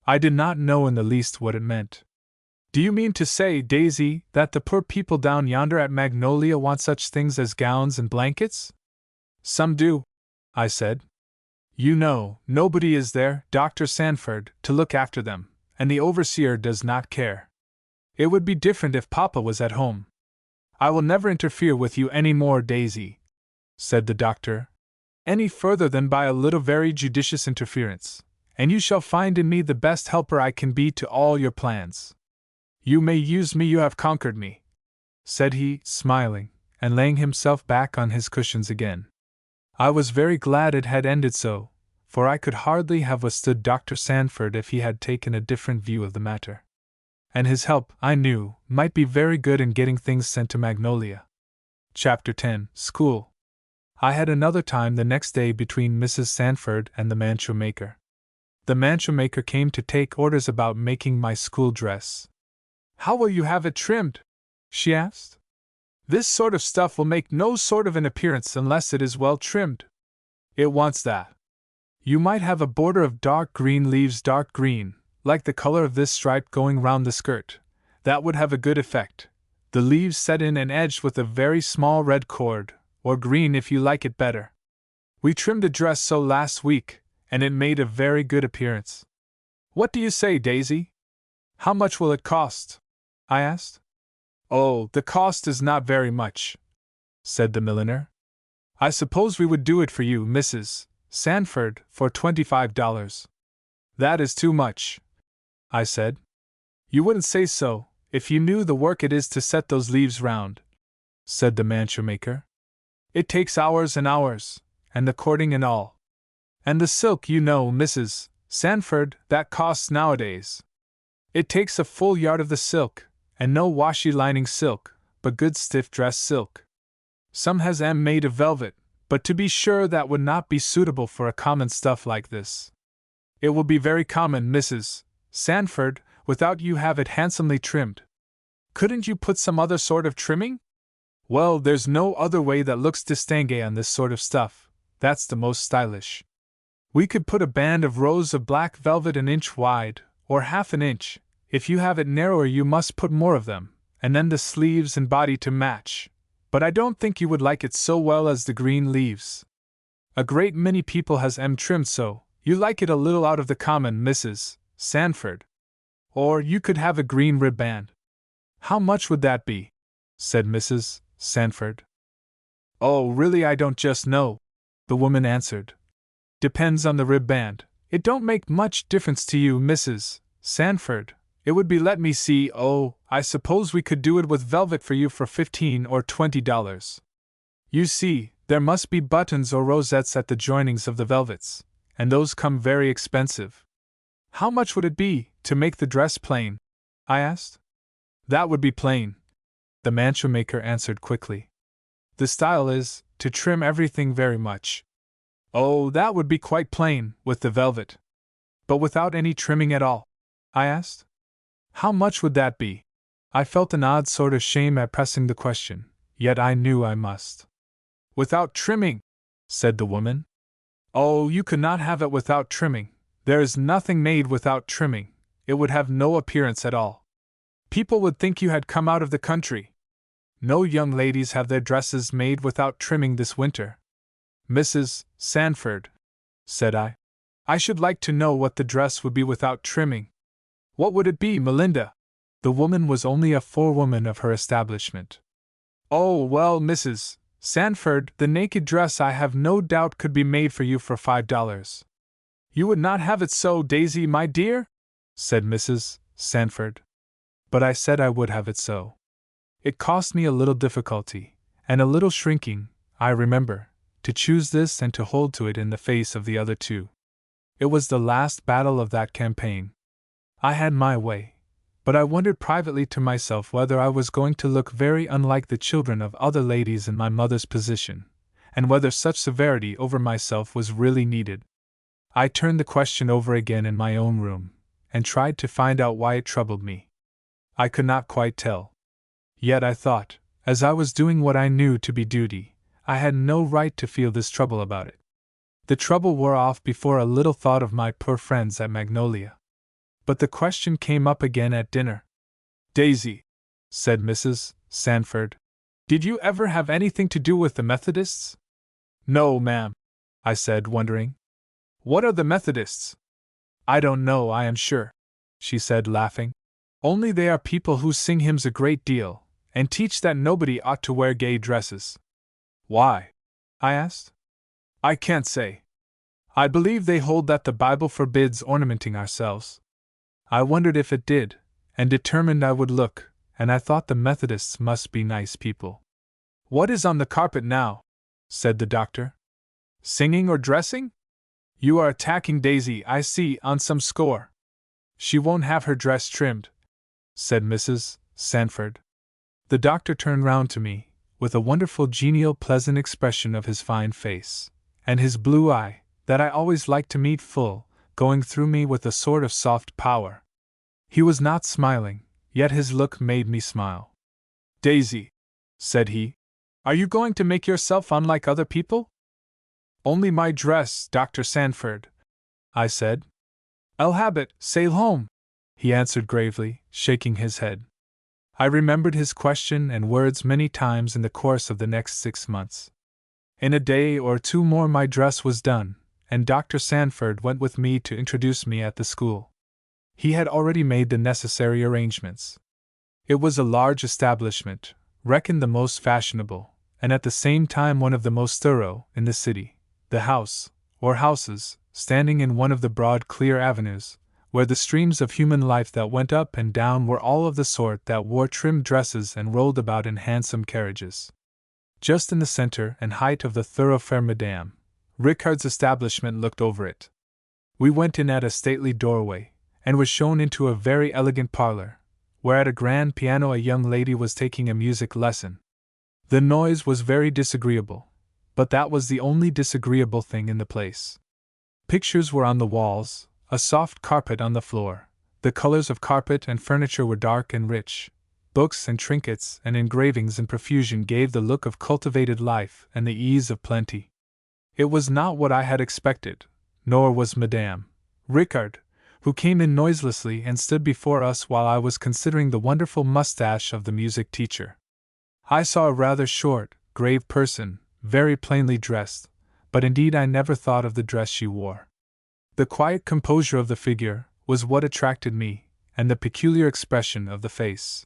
I did not know in the least what it meant. Do you mean to say, Daisy, that the poor people down yonder at Magnolia want such things as gowns and blankets? Some do, I said. You know, nobody is there, Dr. Sanford, to look after them, and the overseer does not care. It would be different if Papa was at home. I will never interfere with you any more, Daisy, said the doctor, any further than by a little very judicious interference, and you shall find in me the best helper I can be to all your plans. You may use me, you have conquered me, said he, smiling, and laying himself back on his cushions again. I was very glad it had ended so, for I could hardly have withstood Dr. Sanford if he had taken a different view of the matter. And his help, I knew, might be very good in getting things sent to Magnolia. Chapter 10, School. I had another time the next day between Mrs. Sanford and the mantua maker. The mantua maker came to take orders about making my school dress. How will you have it trimmed? She asked. This sort of stuff will make no sort of an appearance unless it is well trimmed. It wants that. You might have a border of dark green leaves, dark green, like the color of this stripe going round the skirt. That would have a good effect. The leaves set in and edged with a very small red cord, or green if you like it better. We trimmed a dress so last week, and it made a very good appearance. What do you say, Daisy? How much will it cost? I asked. Oh, the cost is not very much, said the milliner. I suppose we would do it for you, Mrs. Sanford, for $25. That is too much, I said. You wouldn't say so, if you knew the work it is to set those leaves round, said the mantua maker. It takes hours and hours, and the cording and all. And the silk, you know, Mrs. Sanford, that costs nowadays. It takes a full yard of the silk, and no washy lining silk, but good stiff dress silk. Some has made of velvet, but to be sure that would not be suitable for a common stuff like this. It will be very common, Mrs. Sanford, without you have it handsomely trimmed. Couldn't you put some other sort of trimming? Well, there's no other way that looks distingué on this sort of stuff. That's the most stylish. We could put a band of rows of black velvet an inch wide, or half an inch. If you have it narrower you must put more of them, and then the sleeves and body to match. But I don't think you would like it so well as the green leaves. A great many people has trimmed so, you like it a little out of the common, Mrs. Sanford. Or you could have a green ribband. How much would that be? Said Mrs. Sanford. Oh, really I don't just know, the woman answered. Depends on the ribband. It don't make much difference to you, Mrs. Sanford. It would be, let me see, oh, I suppose we could do it with velvet for you for $15 or $20. You see, there must be buttons or rosettes at the joinings of the velvets, and those come very expensive. How much would it be, to make the dress plain? I asked. That would be plain, the mantua maker answered quickly. The style is, to trim everything very much. Oh, that would be quite plain, with the velvet. But without any trimming at all? I asked. How much would that be? I felt an odd sort of shame at pressing the question, yet I knew I must. Without trimming, said the woman. Oh, you could not have it without trimming. There is nothing made without trimming. It would have no appearance at all. People would think you had come out of the country. No young ladies have their dresses made without trimming this winter. Mrs. Sanford, said I should like to know what the dress would be without trimming. What would it be, Melinda? The woman was only a forewoman of her establishment. Oh, well, Mrs. Sanford, the naked dress I have no doubt could be made for you for $5. You would not have it so, Daisy, my dear? Said Mrs. Sanford. But I said I would have it so. It cost me a little difficulty, and a little shrinking, I remember, to choose this and to hold to it in the face of the other two. It was the last battle of that campaign. I had my way, but I wondered privately to myself whether I was going to look very unlike the children of other ladies in my mother's position, and whether such severity over myself was really needed. I turned the question over again in my own room, and tried to find out why it troubled me. I could not quite tell. Yet I thought, as I was doing what I knew to be duty, I had no right to feel this trouble about it. The trouble wore off before a little thought of my poor friends at Magnolia. But the question came up again at dinner. Daisy, said Mrs. Sanford, did you ever have anything to do with the Methodists? No, ma'am, I said, wondering. What are the Methodists? I don't know, I am sure, she said, laughing. Only they are people who sing hymns a great deal, and teach that nobody ought to wear gay dresses. Why? I asked. I can't say. I believe they hold that the Bible forbids ornamenting ourselves. I wondered if it did, and determined I would look, and I thought the Methodists must be nice people. What is on the carpet now? Said the doctor. Singing or dressing? You are attacking Daisy, I see, on some score. She won't have her dress trimmed, said Mrs. Sanford. The doctor turned round to me, with a wonderful genial pleasant expression of his fine face, and his blue eye, that I always liked to meet full, going through me with a sort of soft power. He was not smiling, yet his look made me smile. Daisy, said he. "Are you going to make yourself unlike other people?" "Only my dress, Dr. Sanford," I said. "I'll habit, sail home," he answered gravely, shaking his head. I remembered his question and words many times in the course of the next 6 months. In a day or two more my dress was done, and Dr. Sanford went with me to introduce me at the school. He had already made the necessary arrangements. It was a large establishment, reckoned the most fashionable, and at the same time one of the most thorough, in the city. The house, or houses, standing in one of the broad clear avenues, where the streams of human life that went up and down were all of the sort that wore trim dresses and rolled about in handsome carriages. Just in the center and height of the thoroughfare Madame Ricard's establishment looked over it. We went in at a stately doorway, and was shown into a very elegant parlor, where at a grand piano a young lady was taking a music lesson. The noise was very disagreeable, but that was the only disagreeable thing in the place. Pictures were on the walls, a soft carpet on the floor. The colors of carpet and furniture were dark and rich. Books and trinkets and engravings in profusion gave the look of cultivated life and the ease of plenty. It was not what I had expected, nor was Madame Ricard, who came in noiselessly and stood before us while I was considering the wonderful mustache of the music teacher. I saw a rather short, grave person, very plainly dressed, but indeed I never thought of the dress she wore. The quiet composure of the figure was what attracted me, and the peculiar expression of the face.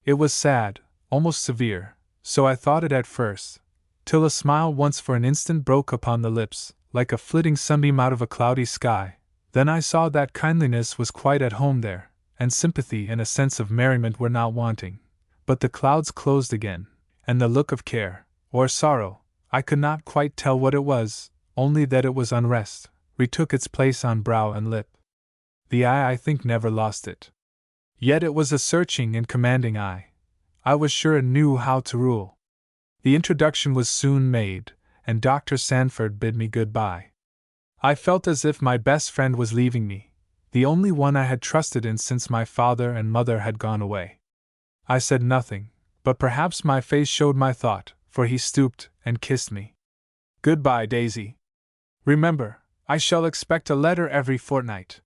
It was sad, almost severe, so I thought it at first, till a smile once for an instant broke upon the lips, like a flitting sunbeam out of a cloudy sky. Then I saw that kindliness was quite at home there, and sympathy and a sense of merriment were not wanting. But the clouds closed again, and the look of care, or sorrow, I could not quite tell what it was, only that it was unrest, retook its place on brow and lip. The eye, I think, never lost it. Yet it was a searching and commanding eye. I was sure it knew how to rule. The introduction was soon made, and Dr. Sanford bid me good-bye. I felt as if my best friend was leaving me, the only one I had trusted in since my father and mother had gone away. I said nothing, but perhaps my face showed my thought, for he stooped and kissed me. "Good-bye, Daisy. Remember, I shall expect a letter every fortnight."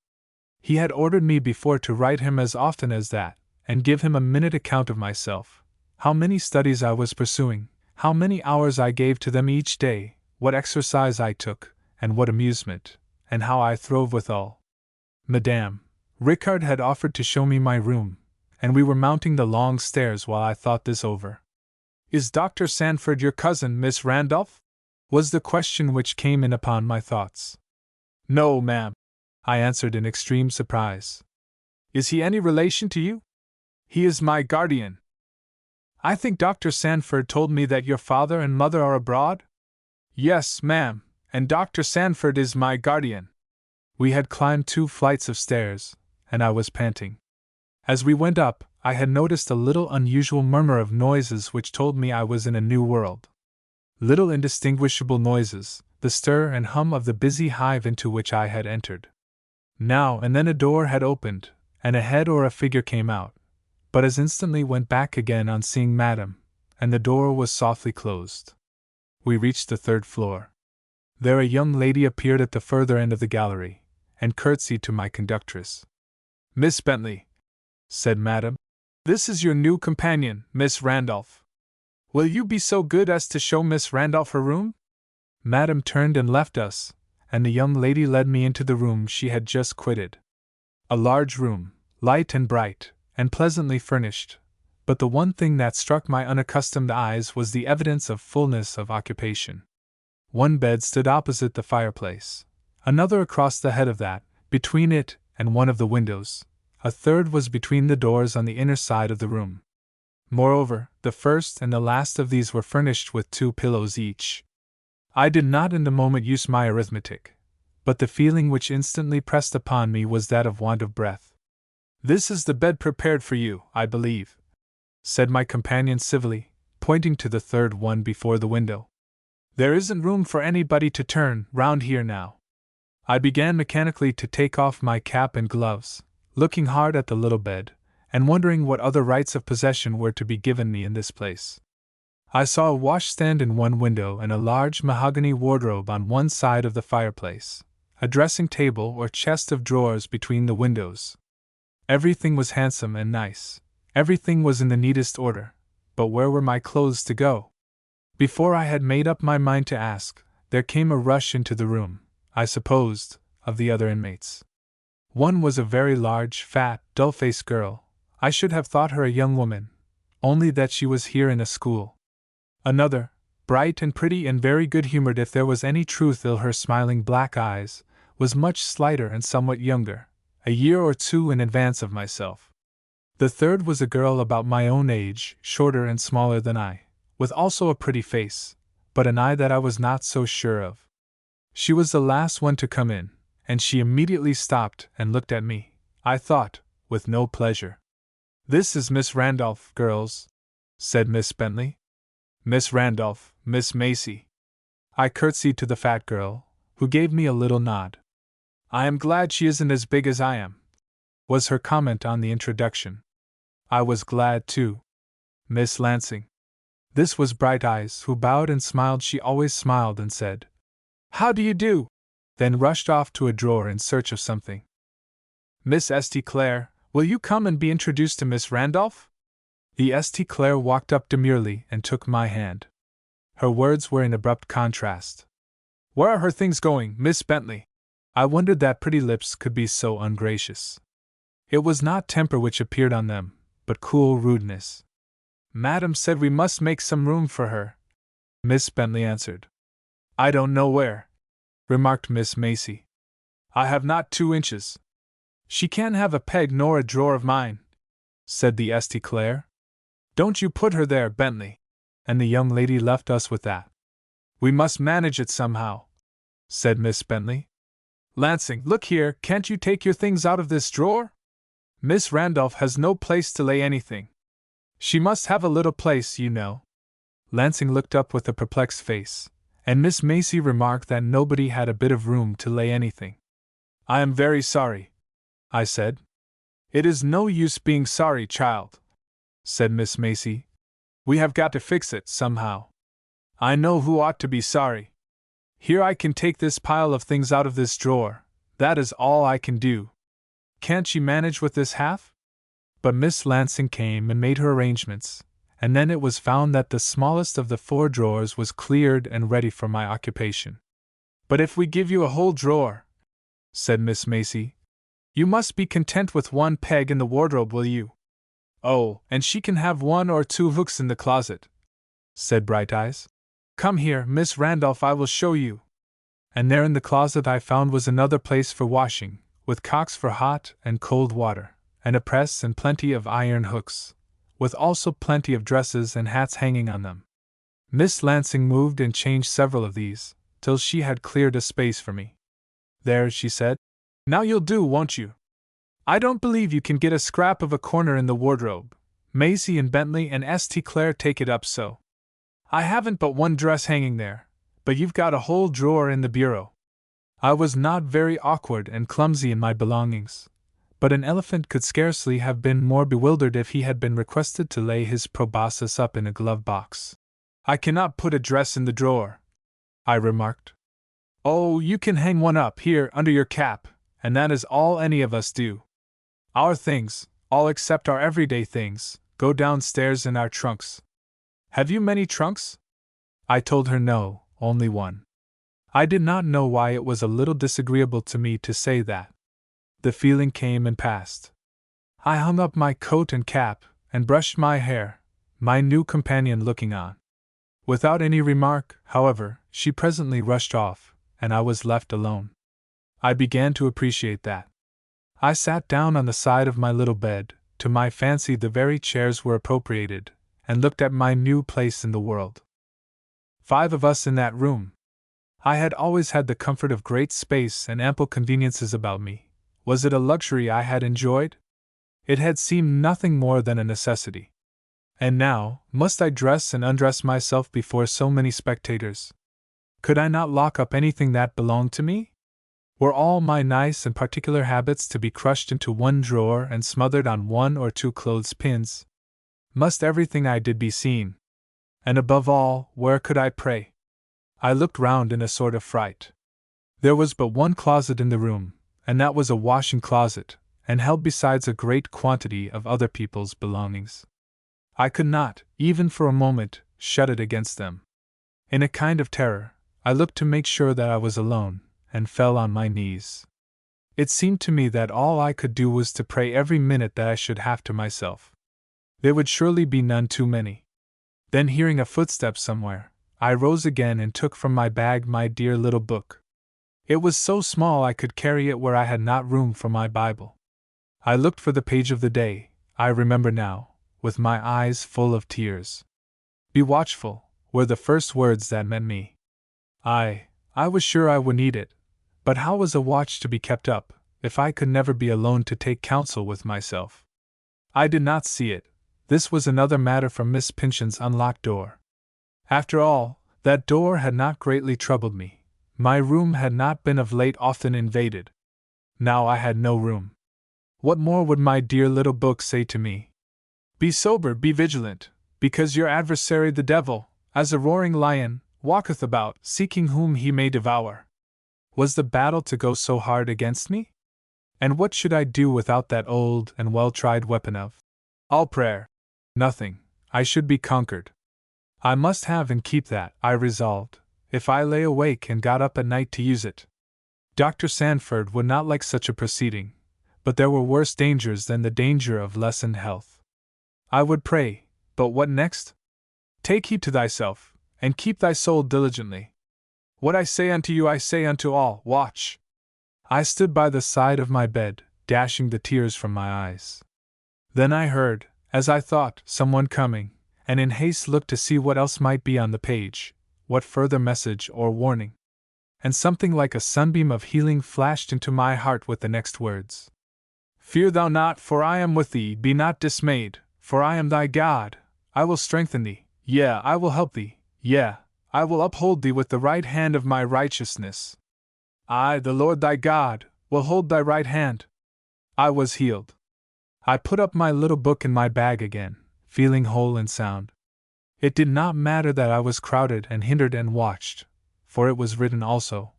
He had ordered me before to write him as often as that, and give him a minute account of myself, how many studies I was pursuing, how many hours I gave to them each day, what exercise I took, and what amusement, and how I throve withal. Madame Ricard had offered to show me my room, and we were mounting the long stairs while I thought this over. "Is Dr. Sanford your cousin, Miss Randolph?" was the question which came in upon my thoughts. "No, ma'am," I answered in extreme surprise. "Is he any relation to you?" "He is my guardian." "I think Dr. Sanford told me that your father and mother are abroad?" "Yes, ma'am, and Dr. Sanford is my guardian." We had climbed 2 flights of stairs, and I was panting. As we went up, I had noticed a little unusual murmur of noises which told me I was in a new world. Little indistinguishable noises, the stir and hum of the busy hive into which I had entered. Now and then a door had opened, and a head or a figure came out, but as instantly went back again on seeing Madame, and the door was softly closed. We reached the 3rd floor. There a young lady appeared at the further end of the gallery, and curtsied to my conductress. "Miss Bentley," said Madame, "this is your new companion, Miss Randolph. Will you be so good as to show Miss Randolph her room?" Madame turned and left us, and the young lady led me into the room she had just quitted. A large room, light and bright, and pleasantly furnished, but the one thing that struck my unaccustomed eyes was the evidence of fullness of occupation. One bed stood opposite the fireplace, another across the head of that, between it and one of the windows, a third was between the doors on the inner side of the room. Moreover, the first and the last of these were furnished with 2 pillows each. I did not in the moment use my arithmetic, but the feeling which instantly pressed upon me was that of want of breath. "This is the bed prepared for you, I believe," said my companion civilly, pointing to the 3rd one before the window. "There isn't room for anybody to turn round here now." I began mechanically to take off my cap and gloves, looking hard at the little bed, and wondering what other rights of possession were to be given me in this place. I saw a washstand in one window and a large mahogany wardrobe on one side of the fireplace, a dressing table or chest of drawers between the windows. Everything was handsome and nice. Everything was in the neatest order. But where were my clothes to go? Before I had made up my mind to ask, there came a rush into the room, I supposed, of the other inmates. One was a very large, fat, dull-faced girl. I should have thought her a young woman, only that she was here in a school. Another, bright and pretty and very good-humored if there was any truth in her smiling black eyes, was much slighter and somewhat younger, a year or two in advance of myself. The third was a girl about my own age, shorter and smaller than I, with also a pretty face, but an eye that I was not so sure of. She was the last one to come in, and she immediately stopped and looked at me, I thought, with no pleasure. "This is Miss Randolph, girls," said Miss Bentley. "Miss Randolph, Miss Macy." I curtsied to the fat girl, who gave me a little nod. "I am glad she isn't as big as I am," was her comment on the introduction. I was glad too. "Miss Lansing." This was Bright Eyes, who bowed and smiled. She always smiled and said, "How do you do?" then rushed off to a drawer in search of something. "Miss St. Clair, will you come and be introduced to Miss Randolph?" The St. Clair walked up demurely and took my hand. Her words were in abrupt contrast. "Where are her things going, Miss Bentley?" I wondered that pretty lips could be so ungracious. It was not temper which appeared on them, but cool rudeness. "Madam said we must make some room for her," Miss Bentley answered. "I don't know where," remarked Miss Macy. "I have not 2 inches. She can't have a peg nor a drawer of mine," said the St. Clair. "Don't you put her there, Bentley." And the young lady left us with that. "We must manage it somehow," said Miss Bentley. "Lansing, look here, can't you take your things out of this drawer? Miss Randolph has no place to lay anything. She must have a little place, you know." Lansing looked up with a perplexed face, and Miss Macy remarked that nobody had a bit of room to lay anything. "I am very sorry," I said. "It is no use being sorry, child," said Miss Macy. "We have got to fix it, somehow. I know who ought to be sorry. Here I can take this pile of things out of this drawer, that is all I can do. Can't she manage with this half?" But Miss Lansing came and made her arrangements, and then it was found that the smallest of the 4 drawers was cleared and ready for my occupation. "But if we give you a whole drawer," said Miss Macy, "you must be content with 1 peg in the wardrobe, will you?" "Oh, and she can have 1 or 2 hooks in the closet," said Bright Eyes. "Come here, Miss Randolph, I will show you." And there in the closet I found was another place for washing, with cocks for hot and cold water, and a press and plenty of iron hooks, with also plenty of dresses and hats hanging on them. Miss Lansing moved and changed several of these, till she had cleared a space for me. "There," she said. "Now you'll do, won't you? I don't believe you can get a scrap of a corner in the wardrobe. Macy and Bentley and St. Clair take it up so. I haven't but 1 dress hanging there, but you've got a whole drawer in the bureau." I was not very awkward and clumsy in my belongings, but an elephant could scarcely have been more bewildered if he had been requested to lay his proboscis up in a glove box. "I cannot put a dress in the drawer," I remarked. "Oh, you can hang one up here under your cap, and that is all any of us do. Our things, all except our everyday things, go downstairs in our trunks." "Have you many trunks?" I told her no, only 1. I did not know why it was a little disagreeable to me to say that. The feeling came and passed. I hung up my coat and cap, and brushed my hair, my new companion looking on. Without any remark, however, she presently rushed off, and I was left alone. I began to appreciate that. I sat down on the side of my little bed, to my fancy the very chairs were appropriated, and looked at my new place in the world. 5 of us in that room. I had always had the comfort of great space and ample conveniences about me. Was it a luxury I had enjoyed? It had seemed nothing more than a necessity. And now, must I dress and undress myself before so many spectators? Could I not lock up anything that belonged to me? Were all my nice and particular habits to be crushed into 1 drawer and smothered on 1 or 2 clothes pins? Must everything I did be seen? And above all, where could I pray? I looked round in a sort of fright. There was but one closet in the room, and that was a washing closet, and held besides a great quantity of other people's belongings. I could not, even for a moment, shut it against them. In a kind of terror, I looked to make sure that I was alone, and fell on my knees. It seemed to me that all I could do was to pray every minute that I should have to myself. There would surely be none too many. Then, hearing a footstep somewhere, I rose again and took from my bag my dear little book. It was so small I could carry it where I had not room for my Bible. I looked for the page of the day, I remember now, with my eyes full of tears. "Be watchful," were the first words that met me. I was sure I would need it, but how was a watch to be kept up, if I could never be alone to take counsel with myself? I did not see it. This was another matter from Miss Pynchon's unlocked door. After all, that door had not greatly troubled me. My room had not been of late often invaded. Now I had no room. What more would my dear little book say to me? "Be sober, be vigilant, because your adversary the devil, as a roaring lion, walketh about, seeking whom he may devour." Was the battle to go so hard against me? And what should I do without that old and well-tried weapon of all prayer? Nothing. I should be conquered. I must have and keep that, I resolved, if I lay awake and got up at night to use it. Dr. Sandford would not like such a proceeding, but there were worse dangers than the danger of lessened health. I would pray, but what next? "Take heed to thyself, and keep thy soul diligently. What I say unto you I say unto all, watch." I stood by the side of my bed, dashing the tears from my eyes. Then I heard, as I thought, someone coming, and in haste looked to see what else might be on the page, what further message or warning. And something like a sunbeam of healing flashed into my heart with the next words: "Fear thou not, for I am with thee, be not dismayed, for I am thy God, I will strengthen thee, yea, I will help thee, yea, I will uphold thee with the right hand of my righteousness. I, the Lord thy God, will hold thy right hand." I was healed. I put up my little book in my bag again, feeling whole and sound. It did not matter that I was crowded and hindered and watched, for it was written also,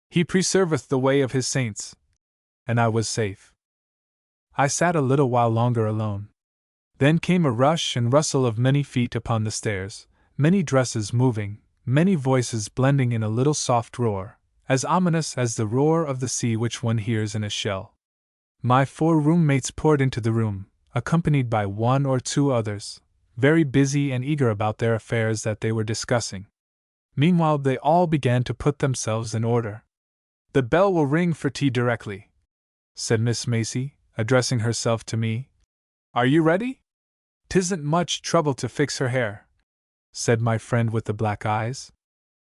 "He preserveth the way of his saints," and I was safe. I sat a little while longer alone. Then came a rush and rustle of many feet upon the stairs, many dresses moving, many voices blending in a little soft roar, as ominous as the roar of the sea which one hears in a shell. My 4 roommates poured into the room, accompanied by 1 or 2 others, very busy and eager about their affairs that they were discussing. Meanwhile they all began to put themselves in order. "The bell will ring for tea directly," said Miss Macy, addressing herself to me. "Are you ready?" "'Tisn't much trouble to fix her hair," said my friend with the black eyes.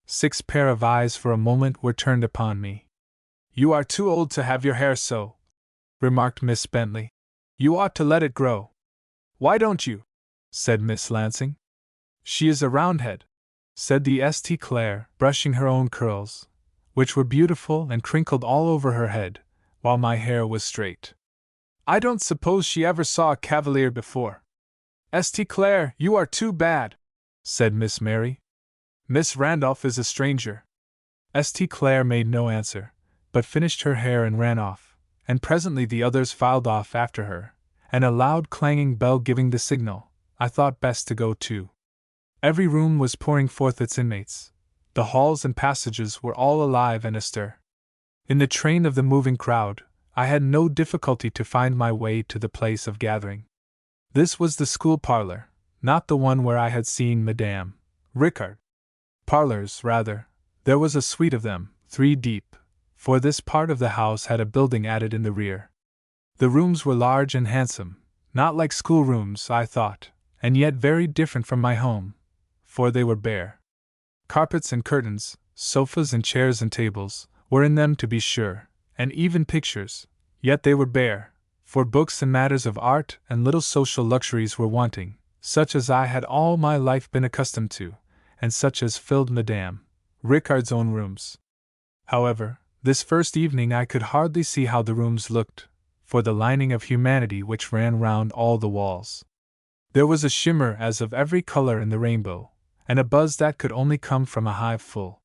6 pair of eyes for a moment were turned upon me. "You are too old to have your hair so," remarked Miss Bentley. "You ought to let it grow." "Why don't you?" said Miss Lansing. "She is a Roundhead," said the St. Clair, brushing her own curls, which were beautiful and crinkled all over her head, while my hair was straight. "I don't suppose she ever saw a cavalier before." "St. Clair, you are too bad," said Miss Mary. "Miss Randolph is a stranger." St. Clair made no answer, but finished her hair and ran off, and presently the others filed off after her, and a loud clanging bell giving the signal, I thought best to go too. Every room was pouring forth its inmates. The halls and passages were all alive and astir. In the train of the moving crowd, I had no difficulty to find my way to the place of gathering. This was the school parlor, not the one where I had seen Madame Ricard. Parlors, rather. There was a suite of them, 3 deep, for this part of the house had a building added in the rear. The rooms were large and handsome, not like schoolrooms, I thought, and yet very different from my home, for they were bare. Carpets and curtains, sofas and chairs and tables, were in them to be sure, and even pictures, yet they were bare, for books and matters of art and little social luxuries were wanting, such as I had all my life been accustomed to, and such as filled Madame Ricard's own rooms. However, this first evening I could hardly see how the rooms looked, for the lining of humanity which ran round all the walls. There was a shimmer as of every color in the rainbow, and a buzz that could only come from a hive full.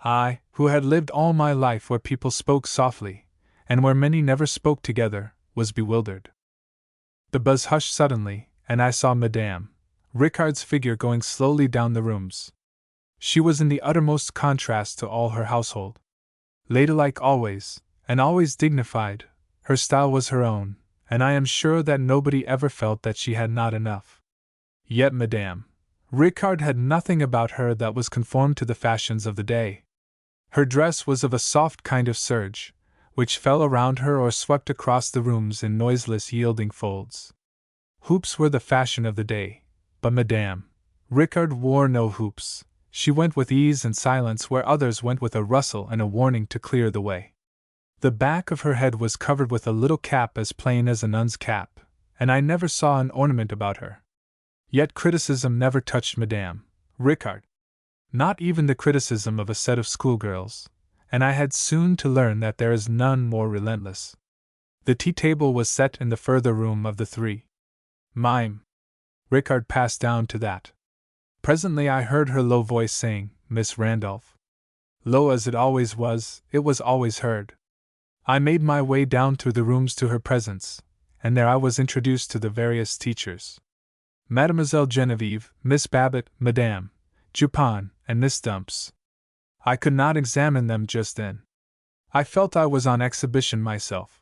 I, who had lived all my life where people spoke softly, and where many never spoke together, was bewildered. The buzz hushed suddenly, and I saw Madame Ricard's figure going slowly down the rooms. She was in the uttermost contrast to all her household. Ladylike always, and always dignified, her style was her own, and I am sure that nobody ever felt that she had not enough. Yet Madame Ricard had nothing about her that was conformed to the fashions of the day. Her dress was of a soft kind of serge, which fell around her or swept across the rooms in noiseless yielding folds. Hoops were the fashion of the day, but Madame Ricard wore no hoops. She went with ease and silence where others went with a rustle and a warning to clear the way. The back of her head was covered with a little cap as plain as a nun's cap, and I never saw an ornament about her. Yet criticism never touched Madame Ricard. Not even the criticism of a set of schoolgirls, and I had soon to learn that there is none more relentless. The tea-table was set in the further room of the three. Mime Ricard passed down to that. Presently I heard her low voice saying, "Miss Randolph." Low as it was always heard. I made my way down through the rooms to her presence, and there I was introduced to the various teachers. Mademoiselle Genevieve, Miss Babbitt, Madame Dupin, and Miss Dumps. I could not examine them just then. I felt I was on exhibition myself.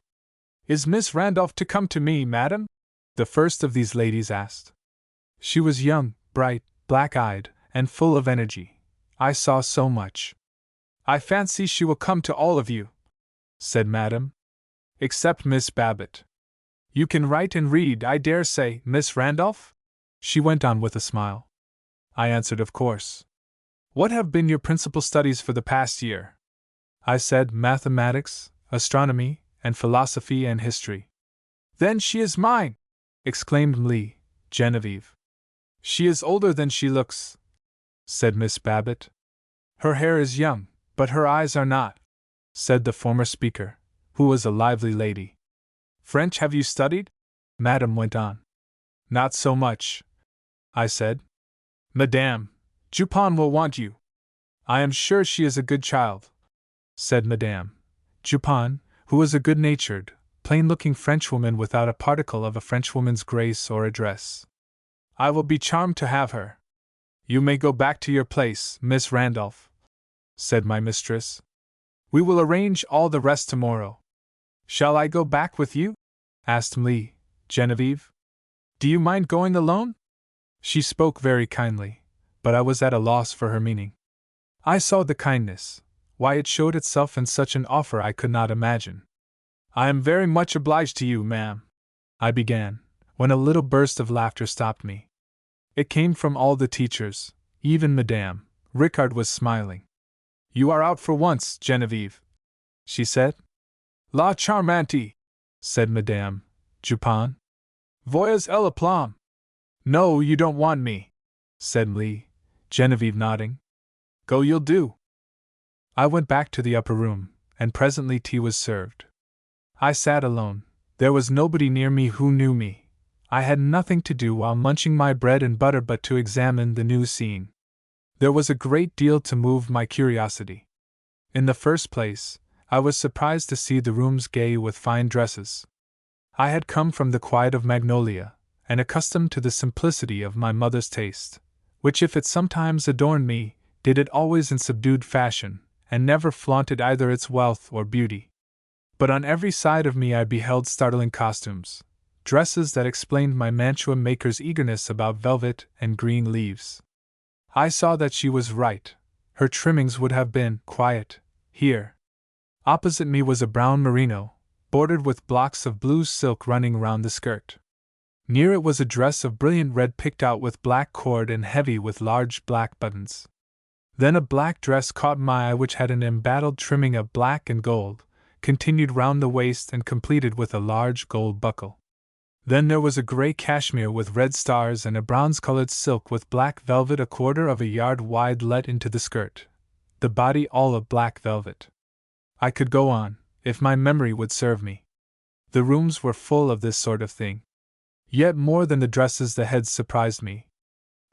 "Is Miss Randolph to come to me, madam?" the first of these ladies asked. She was young, bright, black-eyed, and full of energy. I saw so much. "I fancy she will come to all of you," said Madame. "Except Miss Babbitt. You can write and read, I dare say, Miss Randolph?" she went on with a smile. I answered, "Of course." "What have been your principal studies for the past year?" I said, "Mathematics, astronomy, and philosophy and history." "Then she is mine!" exclaimed Genevieve. "She is older than she looks," said Miss Babbitt. "Her hair is young, but her eyes are not," said the former speaker, who was a lively lady. "French have you studied?" Madame went on. "Not so much," I said. "Madame Dupin will want you." "I am sure she is a good child," said Madame Dupin, who was a good-natured, plain-looking Frenchwoman without a particle of a Frenchwoman's grace or address. "I will be charmed to have her." "You may go back to your place, Miss Randolph," said my mistress. "We will arrange all the rest tomorrow." "Shall I go back with you?" asked Genevieve. "Do you mind going alone?" She spoke very kindly, but I was at a loss for her meaning. I saw the kindness. Why it showed itself in such an offer I could not imagine. "I am very much obliged to you, ma'am," I began, when a little burst of laughter stopped me. It came from all the teachers. Even Madame Ricard was smiling. "You are out for once, Genevieve," she said. "La charmante," said Madame Dupin. "Voyez el aplomb." "No, you don't want me," said Genevieve, nodding. "Go, you'll do." I went back to the upper room, and presently tea was served. I sat alone. There was nobody near me who knew me. I had nothing to do while munching my bread and butter but to examine the new scene. There was a great deal to move my curiosity. In the first place, I was surprised to see the rooms gay with fine dresses. I had come from the quiet of Magnolia, and accustomed to the simplicity of my mother's taste, which, if it sometimes adorned me, did it always in subdued fashion, and never flaunted either its wealth or beauty. But on every side of me I beheld startling costumes, dresses that explained my mantua maker's eagerness about velvet and green leaves. I saw that she was right. Her trimmings would have been quiet here. Opposite me was a brown merino, bordered with blocks of blue silk running round the skirt. Near it was a dress of brilliant red picked out with black cord and heavy with large black buttons. Then a black dress caught my eye which had an embattled trimming of black and gold, continued round the waist and completed with a large gold buckle. Then there was a grey cashmere with red stars and a bronze-colored silk with black velvet a quarter of a yard wide let into the skirt, the body all of black velvet. I could go on, if my memory would serve me. The rooms were full of this sort of thing. Yet more than the dresses the heads surprised me.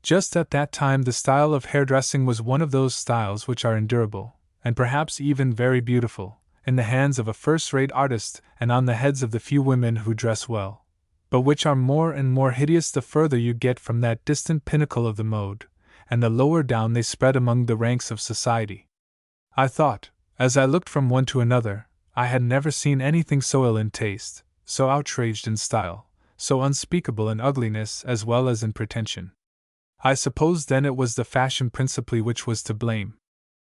Just at that time, the style of hairdressing was one of those styles which are endurable, and perhaps even very beautiful, in the hands of a first-rate artist and on the heads of the few women who dress well, but which are more and more hideous the further you get from that distant pinnacle of the mode, and the lower down they spread among the ranks of society. I thought, as I looked from one to another, I had never seen anything so ill in taste, so outraged in style, so unspeakable in ugliness as well as in pretension. I suppose then it was the fashion principally which was to blame.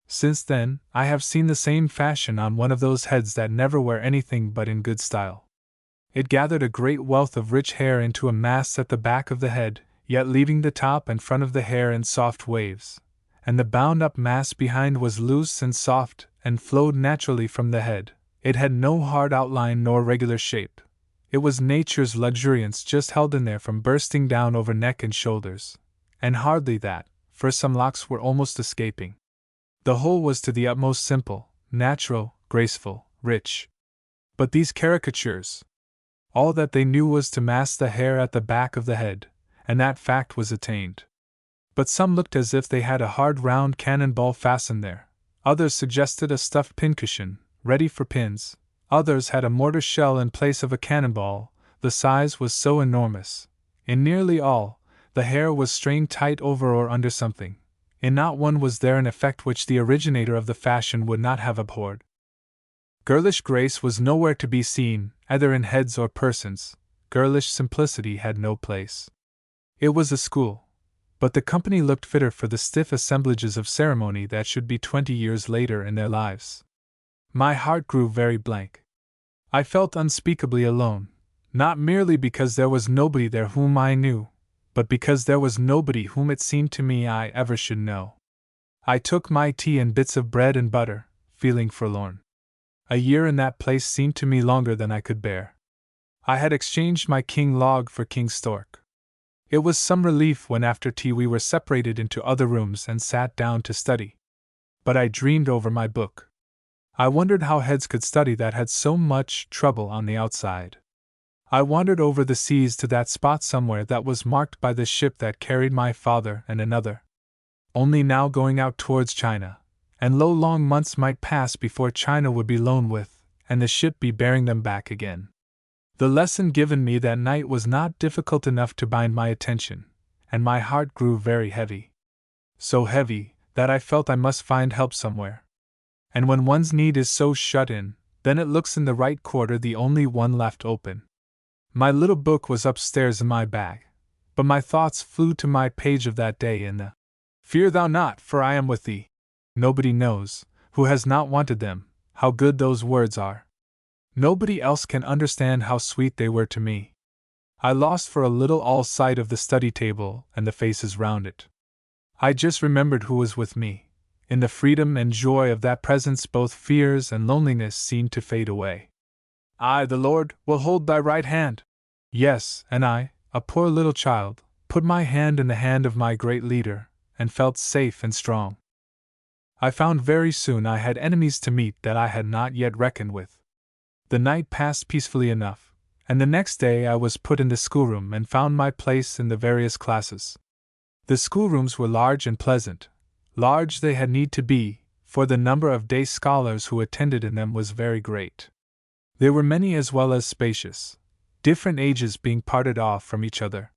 Since then, I have seen the same fashion on one of those heads that never wear anything but in good style. It gathered a great wealth of rich hair into a mass at the back of the head, yet leaving the top and front of the hair in soft waves, and the bound-up mass behind was loose and soft and flowed naturally from the head. It had no hard outline nor regular shape. It was nature's luxuriance just held in there from bursting down over neck and shoulders, and hardly that, for some locks were almost escaping. The whole was to the utmost simple, natural, graceful, rich. But these caricatures, all that they knew was to mass the hair at the back of the head, and that fact was attained. But some looked as if they had a hard round cannon ball fastened there, others suggested a stuffed pincushion, ready for pins, others had a mortar shell in place of a cannonball. The size was so enormous. In nearly all, the hair was strained tight over or under something. In not one was there an effect which the originator of the fashion would not have abhorred. Girlish grace was nowhere to be seen, either in heads or persons. Girlish simplicity had no place. It was a school, but the company looked fitter for the stiff assemblages of ceremony that should be 20 years later in their lives. My heart grew very blank. I felt unspeakably alone, not merely because there was nobody there whom I knew, but because there was nobody whom it seemed to me I ever should know. I took my tea and bits of bread and butter, feeling forlorn. A year in that place seemed to me longer than I could bear. I had exchanged my king log for king stork. It was some relief when after tea we were separated into other rooms and sat down to study. But I dreamed over my book. I wondered how heads could study that had so much trouble on the outside. I wandered over the seas to that spot somewhere that was marked by the ship that carried my father and another, only now going out towards China, and long months might pass before China would be loaned with, and the ship be bearing them back again. The lesson given me that night was not difficult enough to bind my attention, and my heart grew very heavy. So heavy that I felt I must find help somewhere. And when one's need is so shut in, then it looks in the right quarter, the only one left open. My little book was upstairs in my bag, but my thoughts flew to my page of that day in the "Fear thou not, for I am with thee." Nobody knows, who has not wanted them, how good those words are. Nobody else can understand how sweet they were to me. I lost for a little all sight of the study table and the faces round it. I just remembered who was with me. In the freedom and joy of that presence both fears and loneliness seemed to fade away. "I, the Lord, will hold thy right hand." Yes, and I, a poor little child, put my hand in the hand of my great leader, and felt safe and strong. I found very soon I had enemies to meet that I had not yet reckoned with. The night passed peacefully enough, and the next day I was put in the schoolroom and found my place in the various classes. The schoolrooms were large and pleasant. Large they had need to be, for the number of day scholars who attended in them was very great. They were many as well as spacious, different ages being parted off from each other.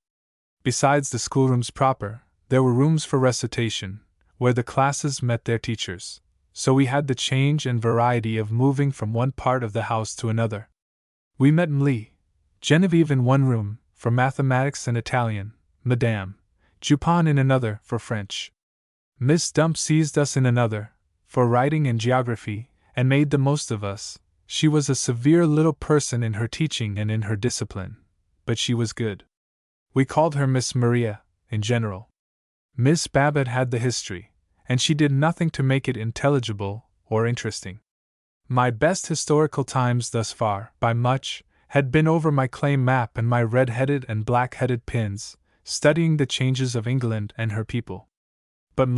Besides the schoolrooms proper, there were rooms for recitation, where the classes met their teachers, so we had the change and variety of moving from one part of the house to another. We met Genevieve in one room, for mathematics and Italian, Madame Jupin in another, for French. Miss Dump seized us in another, for writing and geography, and made the most of us. She was a severe little person in her teaching and in her discipline, but she was good. We called her Miss Maria, in general. Miss Babbitt had the history, and she did nothing to make it intelligible or interesting. My best historical times thus far, by much, had been over my clay map and my red-headed and black-headed pins, studying the changes of England and her people. But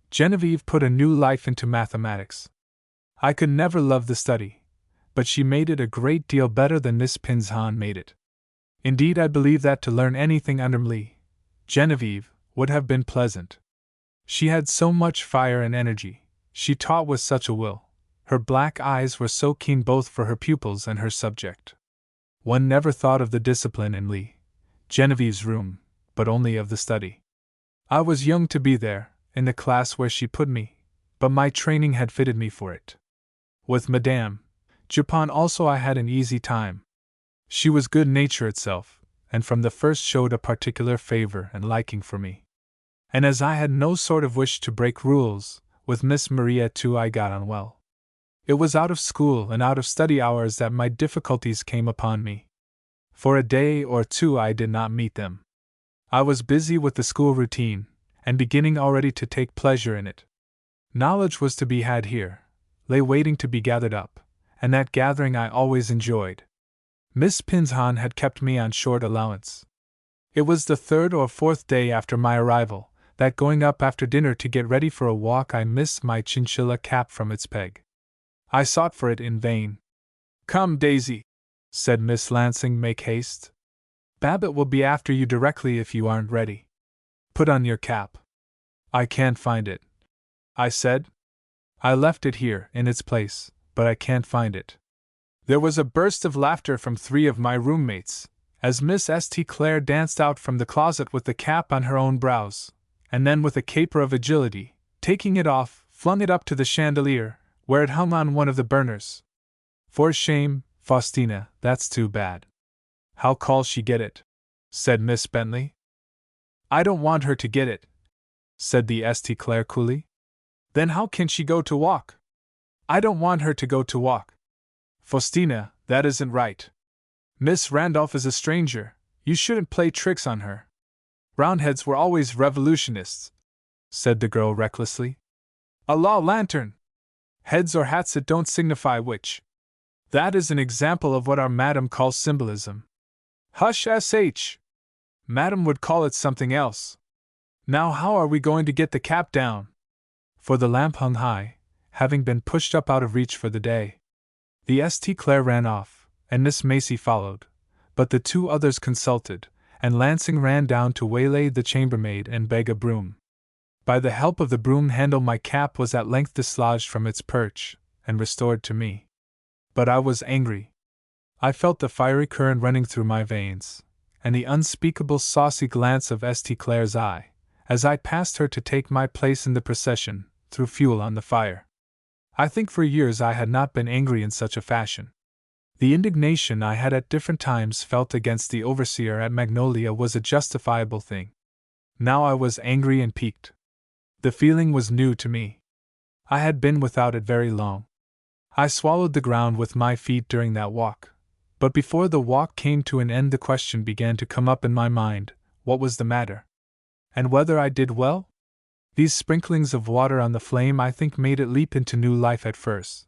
Genevieve put a new life into mathematics. I could never love the study, but she made it a great deal better than Miss Pinzon made it. Indeed, I believe that to learn anything under Genevieve would have been pleasant. She had so much fire and energy, she taught with such a will, her black eyes were so keen both for her pupils and her subject. One never thought of the discipline in Genevieve's room, but only of the study. I was young to be there, in the class where she put me, but my training had fitted me for it. With Madame Dupin also I had an easy time. She was good nature itself, and from the first showed a particular favor and liking for me. And as I had no sort of wish to break rules, with Miss Maria too I got on well. It was out of school and out of study hours that my difficulties came upon me. For a day or two I did not meet them. I was busy with the school routine, and beginning already to take pleasure in it. Knowledge was to be had here, lay waiting to be gathered up, and that gathering I always enjoyed. Miss Pinzon had kept me on short allowance. It was the 3rd or 4th day after my arrival, that going up after dinner to get ready for a walk I missed my chinchilla cap from its peg. I sought for it in vain. "Come, Daisy," said Miss Lansing, "make haste. Babbitt will be after you directly if you aren't ready. Put on your cap." "I can't find it," I said. "I left it here, in its place, but I can't find it." There was a burst of laughter from 3 of my roommates, as Miss St. Clair danced out from the closet with the cap on her own brows, and then with a caper of agility, taking it off, flung it up to the chandelier, where it hung on one of the burners. "For shame, Faustina, that's too bad." "How call she get it?" said Miss Bentley. "I don't want her to get it," said the St. Clair coolly. "Then how can she go to walk?" "I don't want her to go to walk." "Faustina, that isn't right. Miss Randolph is a stranger, you shouldn't play tricks on her." "Roundheads were always revolutionists," said the girl recklessly. "A law lantern! Heads or hats, it don't signify which. That is an example of what our madam calls symbolism." "Hush, sh! Madam would call it something else. Now how are we going to get the cap down?" For the lamp hung high, having been pushed up out of reach for the day. The St. Clair ran off, and Miss Macy followed, but the 2 others consulted, and Lansing ran down to waylay the chambermaid and beg a broom. By the help of the broom handle my cap was at length dislodged from its perch, and restored to me. But I was angry. I felt the fiery current running through my veins, and the unspeakable saucy glance of St. Clair's eye, as I passed her to take my place in the procession, threw fuel on the fire. I think for years I had not been angry in such a fashion. The indignation I had at different times felt against the overseer at Magnolia was a justifiable thing. Now I was angry and piqued. The feeling was new to me. I had been without it very long. I swallowed the ground with my feet during that walk, but before the walk came to an end the question began to come up in my mind, what was the matter? And whether I did well? These sprinklings of water on the flame I think made it leap into new life at first,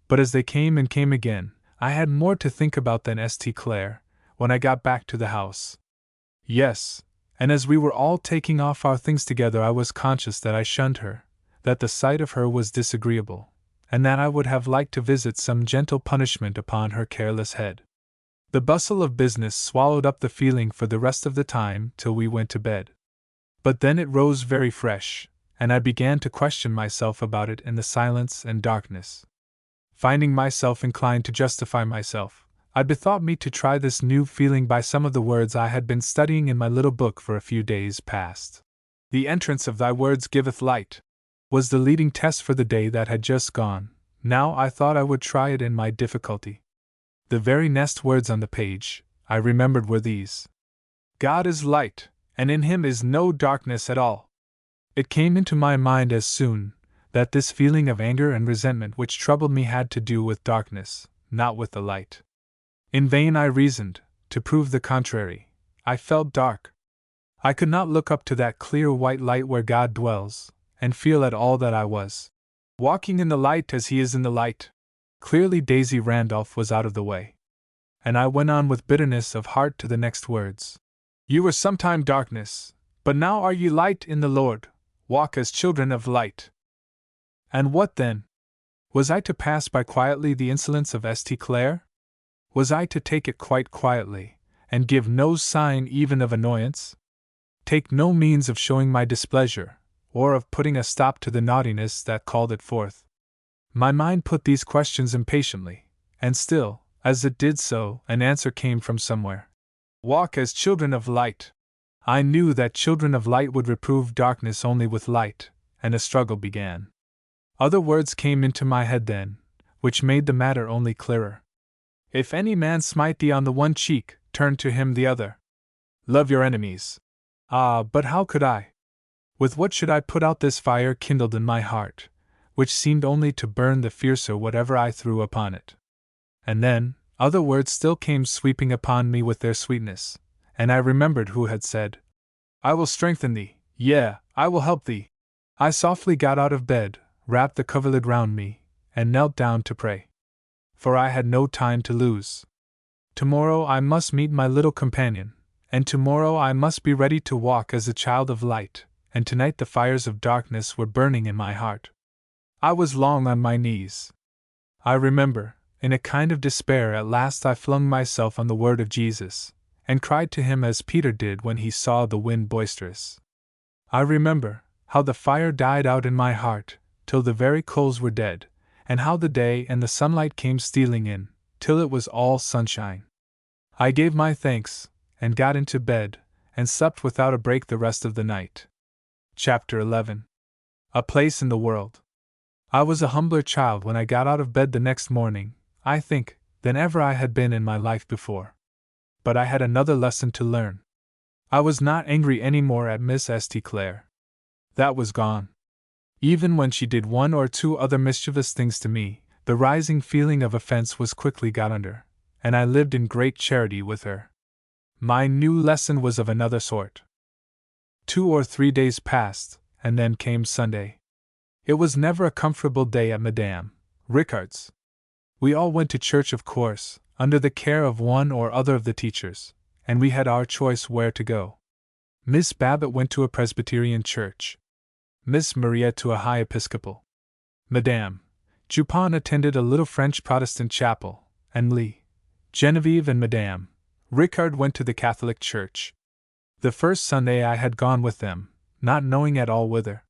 but as they came and came again, I had more to think about than St. Clair, when I got back to the house. Yes, and as we were all taking off our things together I was conscious that I shunned her, that the sight of her was disagreeable, and that I would have liked to visit some gentle punishment upon her careless head. The bustle of business swallowed up the feeling for the rest of the time till we went to bed. But then it rose very fresh, and I began to question myself about it in the silence and darkness. Finding myself inclined to justify myself, I bethought me to try this new feeling by some of the words I had been studying in my little book for a few days past. "The entrance of thy words giveth light," was the leading test for the day that had just gone. Now I thought I would try it in my difficulty. The very next words on the page, I remembered, were these: "God is light, and in him is no darkness at all." It came into my mind as soon that this feeling of anger and resentment which troubled me had to do with darkness, not with the light. In vain I reasoned, to prove the contrary. I felt dark. I could not look up to that clear white light where God dwells, and feel at all that I was walking in the light as he is in the light. Clearly Daisy Randolph was out of the way. And I went on with bitterness of heart to the next words. "You were sometime darkness, but now are ye light in the Lord. Walk as children of light." And what then? Was I to pass by quietly the insolence of St. Clair? Was I to take it quite quietly, and give no sign even of annoyance? take no means of showing my displeasure, or of putting a stop to the naughtiness that called it forth. My mind put these questions impatiently, and still, as it did so, an answer came from somewhere. Walk as children of light. I knew that children of light would reprove darkness only with light, and a struggle began. Other words came into my head then, which made the matter only clearer. If any man smite thee on the one cheek, turn to him the other. Love your enemies. Ah, but how could I? With what should I put out this fire kindled in my heart, which seemed only to burn the fiercer whatever I threw upon it? And then, other words still came sweeping upon me with their sweetness, and I remembered who had said, I will strengthen thee, yea, I will help thee. I softly got out of bed, wrapped the coverlid round me, and knelt down to pray. For I had no time to lose. Tomorrow I must meet my little companion, and tomorrow I must be ready to walk as a child of light, and tonight the fires of darkness were burning in my heart. I was long on my knees. I remember, in a kind of despair at last I flung myself on the word of Jesus, and cried to him as Peter did when he saw the wind boisterous. I remember how the fire died out in my heart, till the very coals were dead, and how the day and the sunlight came stealing in, till it was all sunshine. I gave my thanks, and got into bed, and slept without a break the rest of the night. Chapter 11. A Place in the World. I was a humbler child when I got out of bed the next morning, I think, than ever I had been in my life before. But I had another lesson to learn. I was not angry any more at Miss St. Clair. That was gone. Even when she did one or two other mischievous things to me, the rising feeling of offense was quickly got under, and I lived in great charity with her. My new lesson was of another sort. 2 or 3 days passed, and then came Sunday. It was never a comfortable day at Madame Ricard's. We all went to church, of course, under the care of one or other of the teachers, and we had our choice where to go. Miss Babbitt went to a Presbyterian church. Miss Maria to a high Episcopal. Madame Dupin attended a little French Protestant chapel, and Lee, Genevieve and Madame Ricard went to the Catholic church. The first Sunday I had gone with them, not knowing at all whither.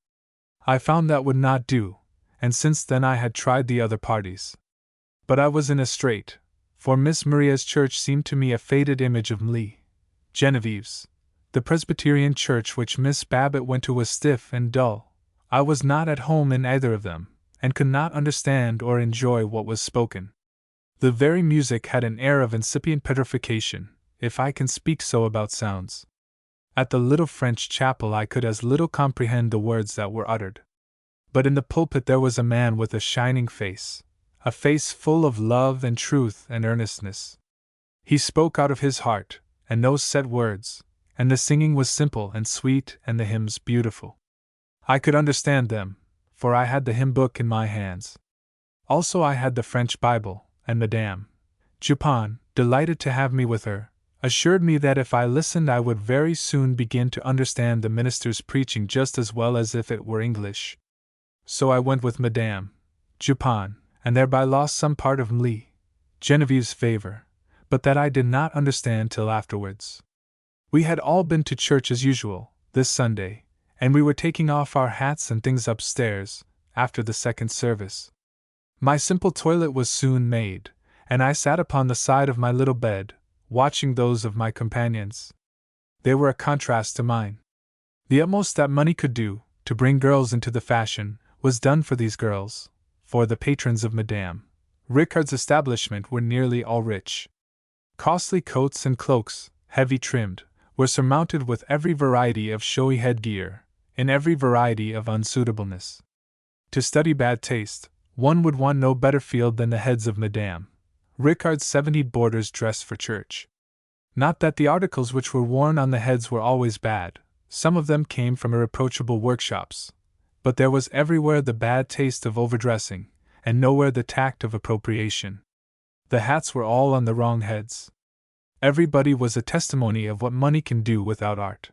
I found that would not do, and since then I had tried the other parties. But I was in a strait, for Miss Maria's church seemed to me a faded image of Lee, Genevieve's. The Presbyterian church which Miss Babbitt went to was stiff and dull. I was not at home in either of them, and could not understand or enjoy what was spoken. The very music had an air of incipient petrification, if I can speak so about sounds. At the little French chapel I could as little comprehend the words that were uttered. But in the pulpit there was a man with a shining face, a face full of love and truth and earnestness. He spoke out of his heart, and no set words, and the singing was simple and sweet and the hymns beautiful. I could understand them, for I had the hymn book in my hands. Also I had the French Bible, and Madame Dupin, delighted to have me with her, assured me that if I listened I would very soon begin to understand the minister's preaching just as well as if it were English. So I went with Madame Dupin, and thereby lost some part of Lee, Genevieve's favor, but that I did not understand till afterwards. We had all been to church as usual, this Sunday, and we were taking off our hats and things upstairs, after the second service. My simple toilet was soon made, and I sat upon the side of my little bed, watching those of my companions. They were a contrast to mine. The utmost that money could do, to bring girls into the fashion, was done for these girls, for the patrons of Madame Ricard's establishment were nearly all rich. Costly coats and cloaks, heavy trimmed, were surmounted with every variety of showy headgear, in every variety of unsuitableness. To study bad taste, one would want no better field than the heads of Madame Ricard's 70 boarders dressed for church. Not that the articles which were worn on the heads were always bad, some of them came from irreproachable workshops, but there was everywhere the bad taste of overdressing, and nowhere the tact of appropriation. The hats were all on the wrong heads. Everybody was a testimony of what money can do without art.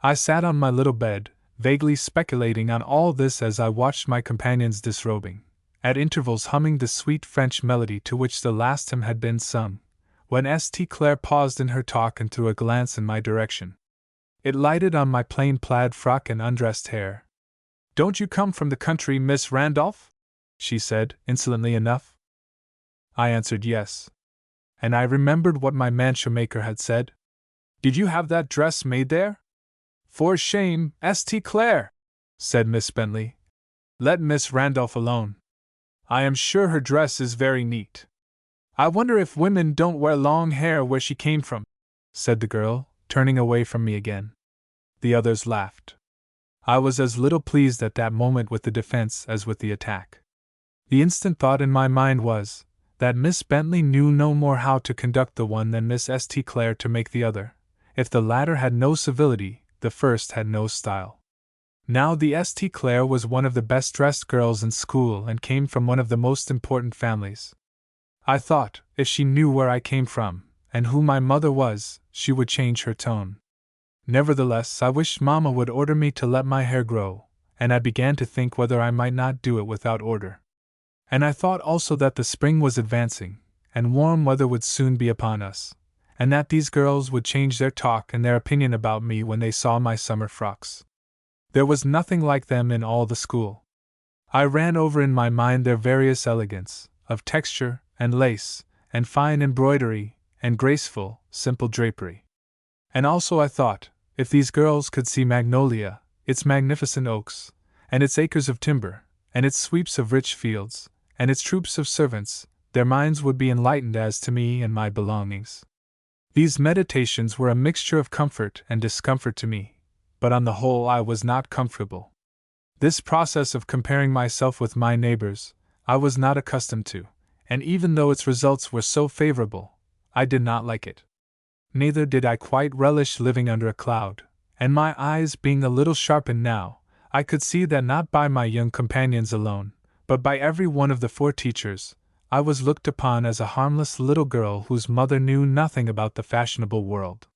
I sat on my little bed, vaguely speculating on all this as I watched my companions disrobing, at intervals humming the sweet French melody to which the last hymn had been sung, when St. Clair paused in her talk and threw a glance in my direction. It lighted on my plain plaid frock and undressed hair. "Don't you come from the country, Miss Randolph?" she said, insolently enough. I answered yes. And I remembered what my mantua maker had said. "Did you have that dress made there?" "For shame, St. Clair," said Miss Bentley. "Let Miss Randolph alone. I am sure her dress is very neat." "I wonder if women don't wear long hair where she came from," said the girl, turning away from me again. The others laughed. I was as little pleased at that moment with the defense as with the attack. The instant thought in my mind was, that Miss Bentley knew no more how to conduct the one than Miss St. Clair to make the other. If the latter had no civility, the first had no style. Now the St. Clair was one of the best dressed girls in school and came from one of the most important families. I thought, if she knew where I came from, and who my mother was, she would change her tone. Nevertheless, I wished Mamma would order me to let my hair grow, and I began to think whether I might not do it without order. And I thought also that the spring was advancing, and warm weather would soon be upon us, and that these girls would change their talk and their opinion about me when they saw my summer frocks. There was nothing like them in all the school. I ran over in my mind their various elegance, of texture, and lace, and fine embroidery, and graceful, simple drapery. And also I thought, if these girls could see Magnolia, its magnificent oaks, and its acres of timber, and its sweeps of rich fields, and its troops of servants, their minds would be enlightened as to me and my belongings. These meditations were a mixture of comfort and discomfort to me, but on the whole I was not comfortable. This process of comparing myself with my neighbors, I was not accustomed to, and even though its results were so favorable, I did not like it. Neither did I quite relish living under a cloud, and my eyes being a little sharpened now, I could see that not by my young companions alone, but by every one of the 4 teachers, I was looked upon as a harmless little girl whose mother knew nothing about the fashionable world.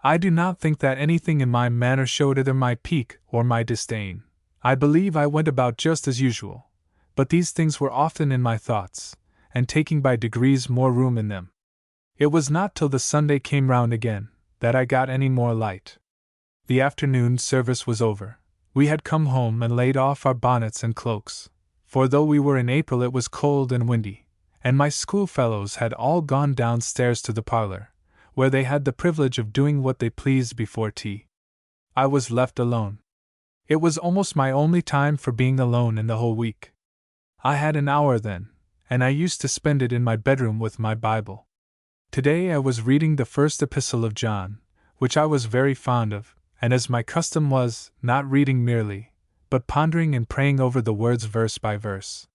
I do not think that anything in my manner showed either my pique or my disdain. I believe I went about just as usual, but these things were often in my thoughts, and taking by degrees more room in them. It was not till the Sunday came round again that I got any more light. The afternoon service was over. We had come home and laid off our bonnets and cloaks, for though we were in April it was cold and windy, and my schoolfellows had all gone downstairs to the parlor, where they had the privilege of doing what they pleased before tea. I was left alone. It was almost my only time for being alone in the whole week. I had an hour then, and I used to spend it in my bedroom with my Bible. Today I was reading the first epistle of John, which I was very fond of, and as my custom was, not reading merely, but pondering and praying over the words verse by verse.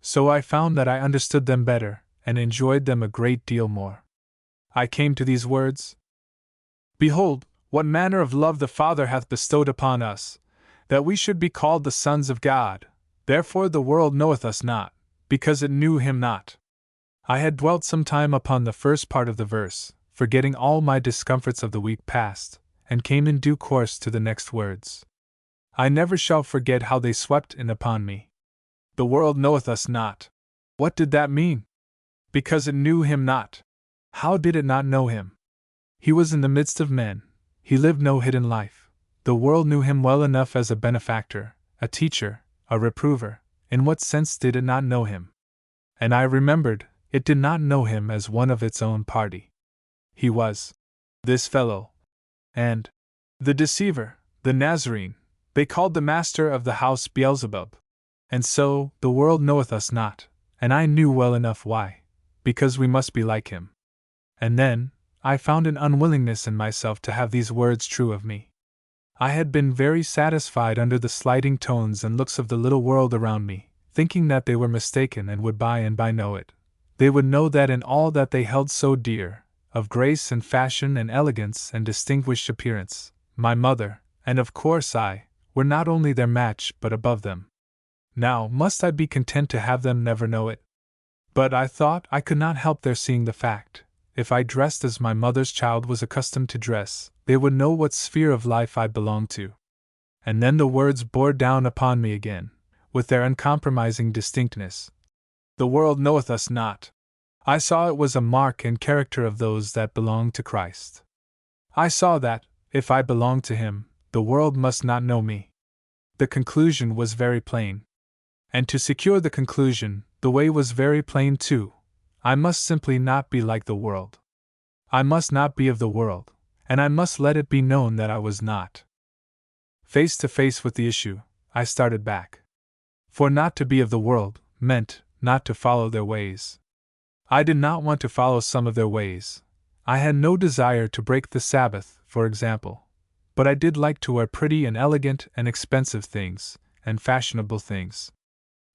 So I found that I understood them better, and enjoyed them a great deal more. I came to these words: "Behold, what manner of love the Father hath bestowed upon us, that we should be called the sons of God. Therefore the world knoweth us not, because it knew him not." I had dwelt some time upon the first part of the verse, forgetting all my discomforts of the week past, and came in due course to the next words. I never shall forget how they swept in upon me. The world knoweth us not. What did that mean? Because it knew him not. How did it not know him? He was in the midst of men. He lived no hidden life. The world knew him well enough as a benefactor, a teacher, a reprover. In what sense did it not know him? And I remembered, it did not know him as one of its own party. He was this fellow, and the deceiver, the Nazarene. They called the master of the house Beelzebub. And so, the world knoweth us not, and I knew well enough why, because we must be like him. And then, I found an unwillingness in myself to have these words true of me. I had been very satisfied under the slighting tones and looks of the little world around me, thinking that they were mistaken and would by and by know it. They would know that in all that they held so dear, of grace and fashion and elegance and distinguished appearance, my mother, and of course I, were not only their match but above them. Now, must I be content to have them never know it? But I thought I could not help their seeing the fact. If I dressed as my mother's child was accustomed to dress, they would know what sphere of life I belonged to. And then the words bore down upon me again, with their uncompromising distinctness. The world knoweth us not. I saw it was a mark and character of those that belonged to Christ. I saw that, If I belonged to him, the world must not know me. The conclusion was very plain. And to secure the conclusion, the way was very plain too. I must simply not be like the world. I must not be of the world, and I must let it be known that I was not. Face to face with the issue, I started back. For not to be of the world meant not to follow their ways. I did not want to follow some of their ways. I had no desire to break the Sabbath, for example, but I did like to wear pretty and elegant and expensive things, and fashionable things.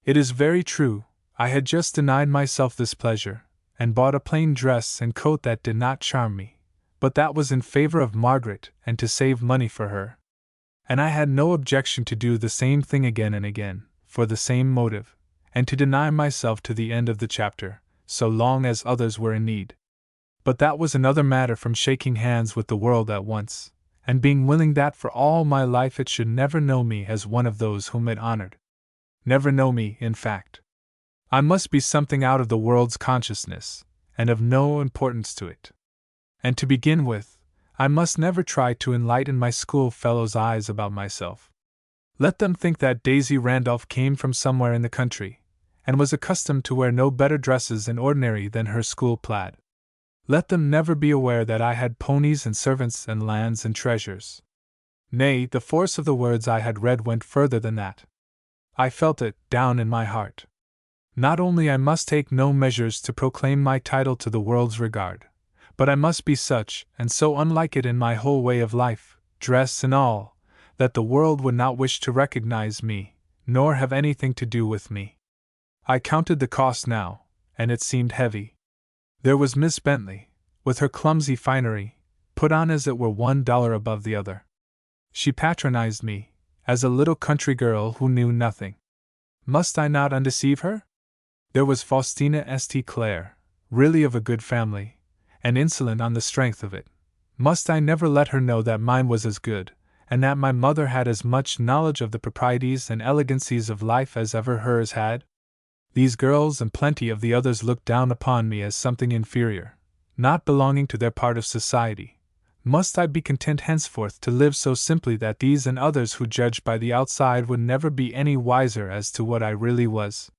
It is very true, I had just denied myself this pleasure, and bought a plain dress and coat that did not charm me, but that was in favor of Margaret and to save money for her. And I had no objection to do the same thing again and again, for the same motive, and to deny myself to the end of the chapter, so long as others were in need. But that was another matter from shaking hands with the world at once, and being willing that for all my life it should never know me as one of those whom it honored. Never know me, in fact. I must be something out of the world's consciousness, and of no importance to it. And to begin with, I must never try to enlighten my schoolfellows' eyes about myself. Let them think that Daisy Randolph came from somewhere in the country, and was accustomed to wear no better dresses in ordinary than her school plaid. Let them never be aware that I had ponies and servants and lands and treasures. Nay, the force of the words I had read went further than that. I felt it, down in my heart. Not only I must take no measures to proclaim my title to the world's regard, but I must be such, and so unlike it in my whole way of life, dress and all, that the world would not wish to recognize me, nor have anything to do with me. I counted the cost now, and it seemed heavy. There was Miss Bentley, with her clumsy finery, put on as it were $1 above the other. She patronized me, as a little country girl who knew nothing. Must I not undeceive her? There was Faustina St. Clair, really of a good family, and insolent on the strength of it. Must I never let her know that mine was as good, and that my mother had as much knowledge of the proprieties and elegancies of life as ever hers had? These girls and plenty of the others looked down upon me as something inferior, not belonging to their part of society. Must I be content henceforth to live so simply that these and others who judged by the outside would never be any wiser as to what I really was?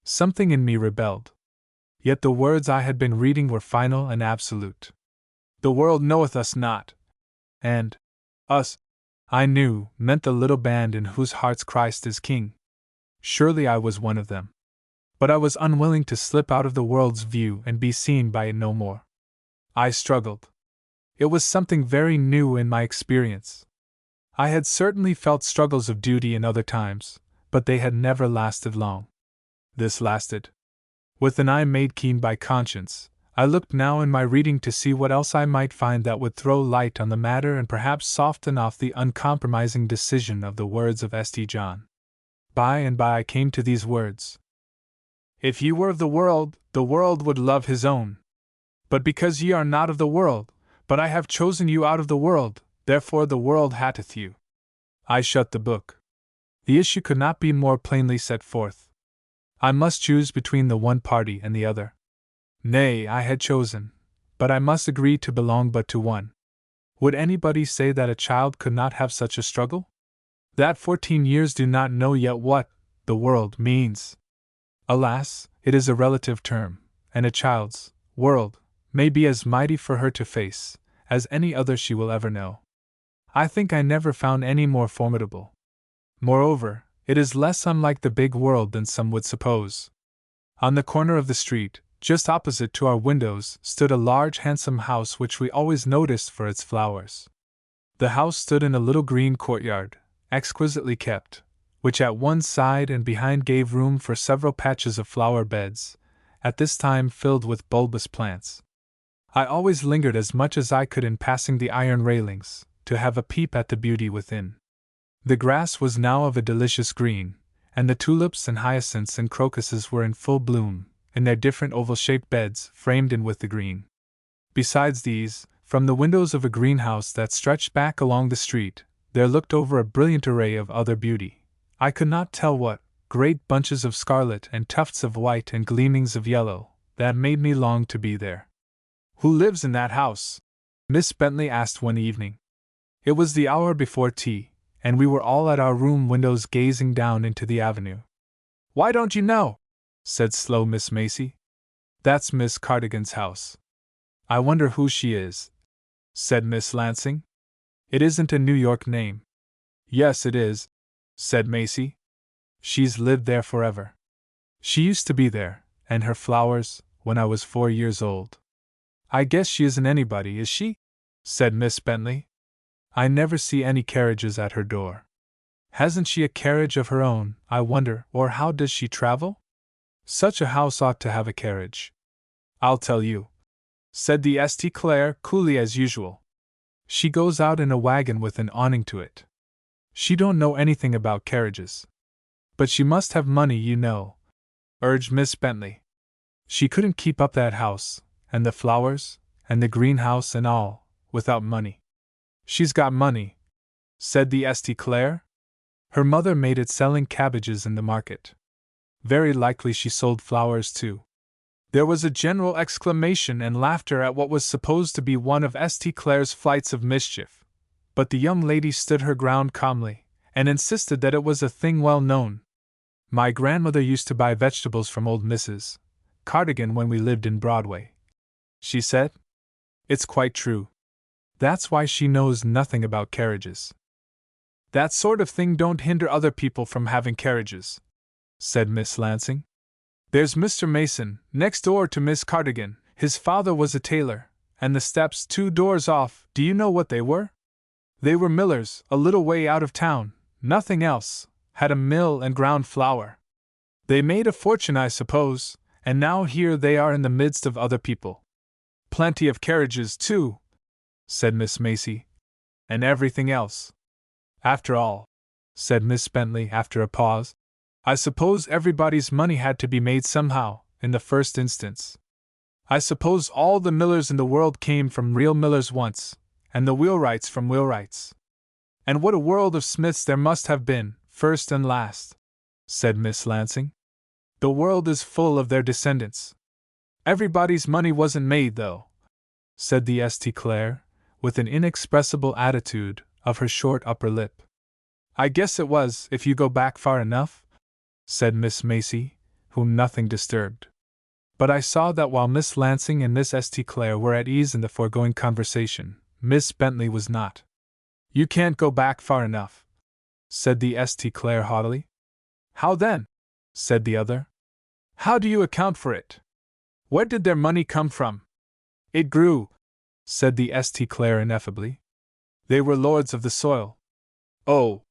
Something in me rebelled. Yet the words I had been reading were final and absolute. The world knoweth us not. And us, I knew, meant the little band in whose hearts Christ is King. Surely I was one of them. But I was unwilling to slip out of the world's view and be seen by it no more. I struggled. It was something very new in my experience. I had certainly felt struggles of duty in other times, but they had never lasted long. This lasted. With an eye made keen by conscience, I looked now in my reading to see what else I might find that would throw light on the matter and perhaps soften off the uncompromising decision of the words of St. John. By and by I came to these words. If ye were of the world would love his own. But because ye are not of the world, but I have chosen you out of the world, therefore the world hateth you. I shut the book. The issue could not be more plainly set forth. I must choose between the one party and the other. Nay, I had chosen, but I must agree to belong but to one. Would anybody say that a child could not have such a struggle? That 14 years do not know yet what the world means. Alas, it is a relative term, and a child's world may be as mighty for her to face as any other she will ever know. I think I never found any more formidable. Moreover, it is less unlike the big world than some would suppose. On the corner of the street, just opposite to our windows, stood a large handsome house which we always noticed for its flowers. The house stood in a little green courtyard, exquisitely kept, which at one side and behind gave room for several patches of flower beds, at this time filled with bulbous plants. I always lingered as much as I could in passing the iron railings, to have a peep at the beauty within. The grass was now of a delicious green, and the tulips and hyacinths and crocuses were in full bloom, in their different oval-shaped beds framed in with the green. Besides these, from the windows of a greenhouse that stretched back along the street, there looked over a brilliant array of other beauty. I could not tell what, great bunches of scarlet and tufts of white and gleamings of yellow, that made me long to be there. Who lives in that house? Miss Bentley asked one evening. It was the hour before tea, and we were all at our room windows gazing down into the avenue. "Why don't you know?" said slow Miss Macy. "That's Miss Cardigan's house." "I wonder who she is," said Miss Lansing. "It isn't a New York name." "Yes, it is," said Macy. "She's lived there forever. She used to be there, and her flowers, when I was 4 years old." "I guess she isn't anybody, is she?" said Miss Bentley. "I never see any carriages at her door." "Hasn't she a carriage of her own, I wonder, or how does she travel? Such a house ought to have a carriage." "I'll tell you," said the St. Clair coolly as usual. "She goes out in a wagon with an awning to it. She don't know anything about carriages." "But she must have money, you know," urged Miss Bentley. "She couldn't keep up that house, and the flowers, and the greenhouse and all, without money." "She's got money," said the St. Clair. "Her mother made it selling cabbages in the market. Very likely she sold flowers too." There was a general exclamation and laughter at what was supposed to be one of St. Clair's flights of mischief, but the young lady stood her ground calmly, and insisted that it was a thing well known. "My grandmother used to buy vegetables from old Mrs. Cardigan when we lived in Broadway," she said. "It's quite true. That's why she knows nothing about carriages." "That sort of thing don't hinder other people from having carriages," said Miss Lansing. "There's Mr. Mason, next door to Miss Cardigan. His father was a tailor, and the steps 2 doors off, do you know what they were? They were millers, a little way out of town, nothing else, had a mill and ground flour. They made a fortune, I suppose, and now here they are in the midst of other people. Plenty of carriages, too," said Miss Macy, "and everything else. After all," said Miss Bentley after a pause, "I suppose everybody's money had to be made somehow, in the first instance. I suppose all the millers in the world came from real millers once, and the wheelwrights from wheelwrights. And what a world of Smiths there must have been, first and last," said Miss Lansing. "The world is full of their descendants. Everybody's money wasn't made, though," said the St. Clair, with an inexpressible attitude of her short upper lip. "I guess it was, if you go back far enough," said Miss Macy, whom nothing disturbed. But I saw that while Miss Lansing and Miss St. Clair were at ease in the foregoing conversation, Miss Bentley was not. "You can't go back far enough," said the St. Clair haughtily. "How then?" said the other. "How do you account for it? Where did their money come from?" "It grew," said the St. Clair ineffably. "They were lords of the soil." "Oh!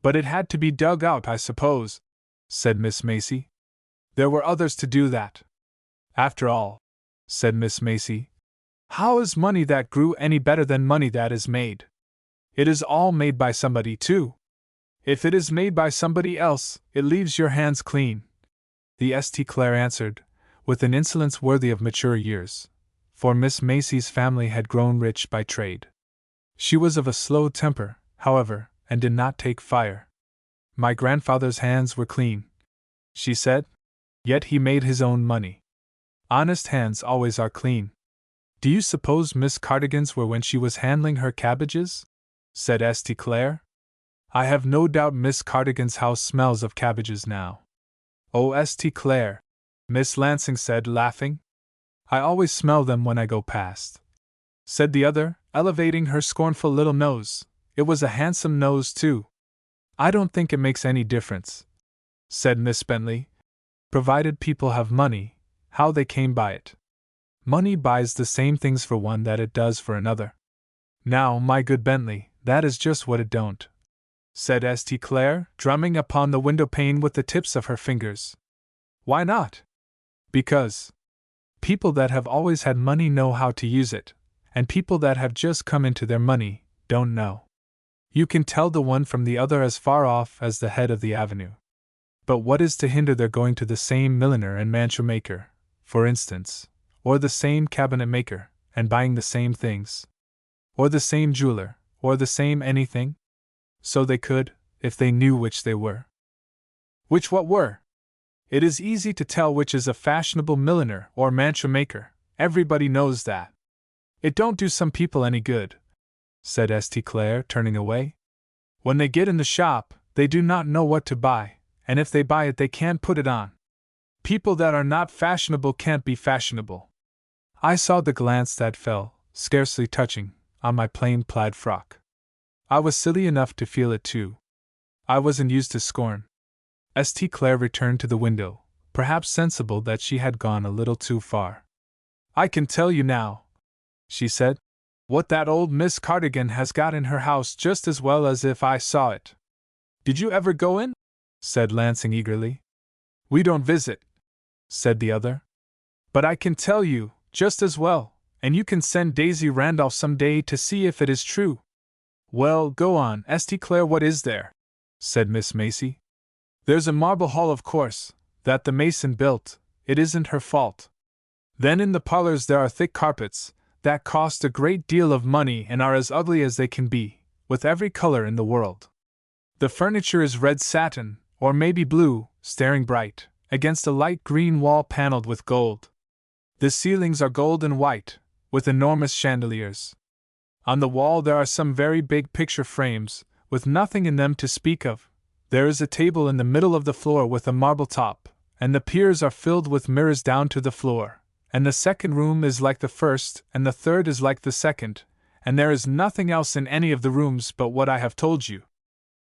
But it had to be dug out, I suppose," said Miss Macy. "There were others to do that." "After all," said Miss Macy, "how is money that grew any better than money that is made? It is all made by somebody, too. If it is made by somebody else, it leaves your hands clean," the St. Clair answered, with an insolence worthy of mature years, for Miss Macy's family had grown rich by trade. She was of a slow temper, however, and did not take fire. "My grandfather's hands were clean," she said. "Yet he made his own money. Honest hands always are clean." "Do you suppose Miss Cardigan's were when she was handling her cabbages?" said St. Clair. "I have no doubt Miss Cardigan's house smells of cabbages now." "Oh, St. Clair," Miss Lansing said, laughing. "I always smell them when I go past," said the other, elevating her scornful little nose. It was a handsome nose, too. "I don't think it makes any difference," said Miss Bentley, "provided people have money, how they came by it. Money buys the same things for one that it does for another." "Now, my good Bentley, that is just what it don't," said St. Clair, drumming upon the window pane with the tips of her fingers. "Why not?" "Because people that have always had money know how to use it, and people that have just come into their money don't know. You can tell the one from the other as far off as the head of the avenue. But what is to hinder their going to the same milliner and mantua maker, for instance, or the same cabinet maker, and buying the same things? Or the same jeweler, or the same anything? So they could, if they knew which they were." "Which what were?" "It is easy to tell which is a fashionable milliner or mantua maker, everybody knows that. It don't do some people any good," said St. Clair, turning away. When they get in the shop, they do not know what to buy, and if they buy it, they can't put it on. People that are not fashionable can't be fashionable. I saw the glance that fell, scarcely touching, on my plain plaid frock. I was silly enough to feel it too. I wasn't used to scorn. St. Clair returned to the window, perhaps sensible that she had gone a little too far. I can tell you now, she said, what that old Miss Cardigan has got in her house just as well as if I saw it. Did you ever go in? Said Lansing eagerly. We don't visit, said the other. But I can tell you, just as well, and you can send Daisy Randolph some day to see if it is true. Well, go on, St. Clair, what is there? Said Miss Macy. There's a marble hall, of course, that the mason built. It isn't her fault. Then in the parlors there are thick carpets, that cost a great deal of money and are as ugly as they can be, with every color in the world. The furniture is red satin, or maybe blue, staring bright, against a light green wall paneled with gold. The ceilings are gold and white, with enormous chandeliers. On the wall there are some very big picture frames, with nothing in them to speak of. There is a table in the middle of the floor with a marble top, and the piers are filled with mirrors down to the floor, and the second room is like the first, and the third is like the second, and there is nothing else in any of the rooms but what I have told you.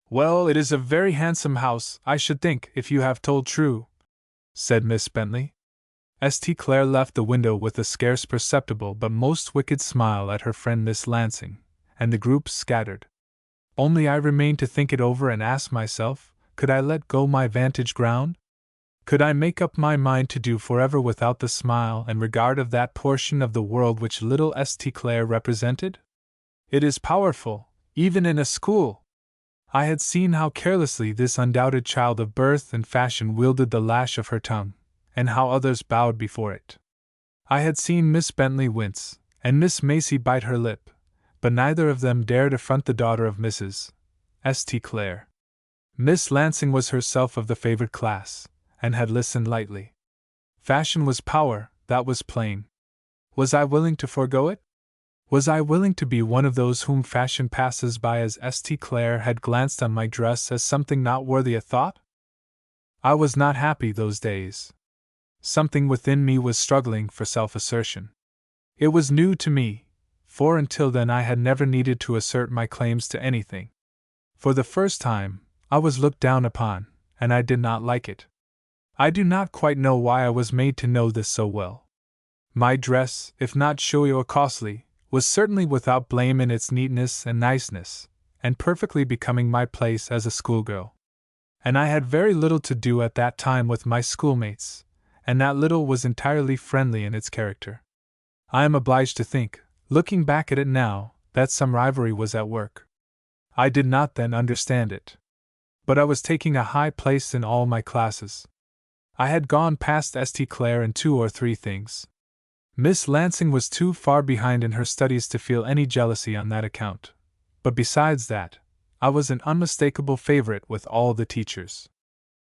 Well, it is a very handsome house, I should think, if you have told true, said Miss Bentley. St. Clair left the window with a scarce perceptible but most wicked smile at her friend Miss Lansing, and the group scattered. Only I remained to think it over and ask myself, could I let go my vantage ground? Could I make up my mind to do forever without the smile and regard of that portion of the world which little St. Clair represented? It is powerful, even in a school. I had seen how carelessly this undoubted child of birth and fashion wielded the lash of her tongue, and how others bowed before it. I had seen Miss Bentley wince, and Miss Macy bite her lip, but neither of them dared affront the daughter of Mrs. St. Clair. Miss Lansing was herself of the favored class, and had listened lightly. Fashion was power, that was plain. Was I willing to forego it? Was I willing to be one of those whom fashion passes by, as St. Clair had glanced on my dress as something not worthy a thought? I was not happy those days. Something within me was struggling for self-assertion. It was new to me, for until then I had never needed to assert my claims to anything. For the first time, I was looked down upon, and I did not like it. I do not quite know why I was made to know this so well. My dress, if not showy or costly, was certainly without blame in its neatness and niceness, and perfectly becoming my place as a schoolgirl. And I had very little to do at that time with my schoolmates, and that little was entirely friendly in its character. I am obliged to think, looking back at it now, that some rivalry was at work. I did not then understand it. But I was taking a high place in all my classes. I had gone past St. Clair in 2 or 3 things. Miss Lansing was too far behind in her studies to feel any jealousy on that account, but besides that, I was an unmistakable favorite with all the teachers.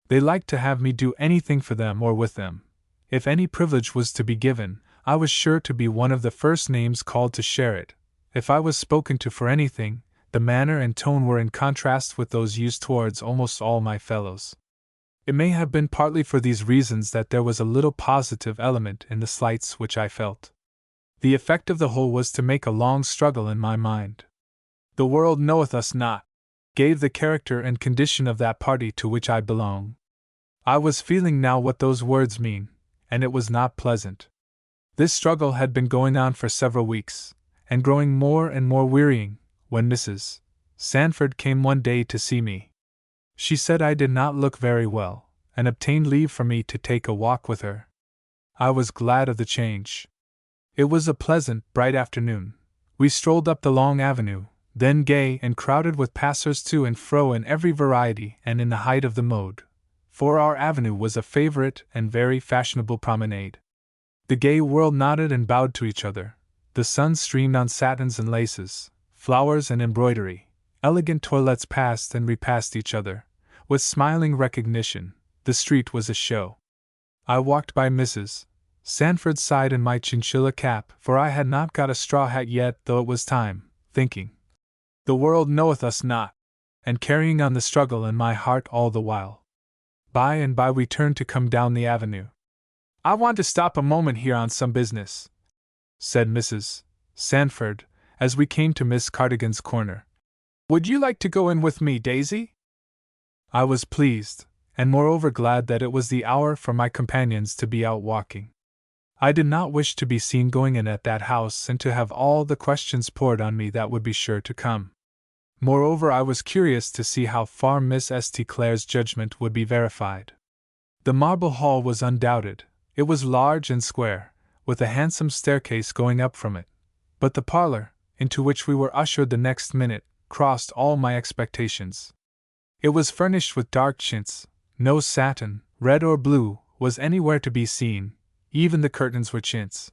They liked to have me do anything for them or with them. If any privilege was to be given, I was sure to be one of the first names called to share it. If I was spoken to for anything, the manner and tone were in contrast with those used towards almost all my fellows. It may have been partly for these reasons that there was a little positive element in the slights which I felt. The effect of the whole was to make a long struggle in my mind. The world knoweth us not, gave the character and condition of that party to which I belong. I was feeling now what those words mean, and it was not pleasant. This struggle had been going on for several weeks, and growing more and more wearying, when Mrs. Sanford came one day to see me. She said I did not look very well, and obtained leave for me to take a walk with her. I was glad of the change. It was a pleasant, bright afternoon. We strolled up the long avenue, then gay and crowded with passers to and fro in every variety and in the height of the mode, for our avenue was a favorite and very fashionable promenade. The gay world nodded and bowed to each other. The sun streamed on satins and laces, flowers and embroidery. Elegant toilettes passed and repassed each other, with smiling recognition. The street was a show. I walked by Mrs. Sanford's side in my chinchilla cap, for I had not got a straw hat yet, though it was time, thinking, The world knoweth us not, and carrying on the struggle in my heart all the while. By and by we turned to come down the avenue. I want to stop a moment here on some business, said Mrs. Sanford, as we came to Miss Cardigan's corner. Would you like to go in with me, Daisy? I was pleased, and moreover glad that it was the hour for my companions to be out walking. I did not wish to be seen going in at that house and to have all the questions poured on me that would be sure to come. Moreover, I was curious to see how far Miss St. Clair's judgment would be verified. The marble hall was undoubted. It was large and square, with a handsome staircase going up from it. But the parlor, into which we were ushered the next minute, crossed all my expectations. It was furnished with dark chintz. No satin, red or blue, was anywhere to be seen. Even the curtains were chintz.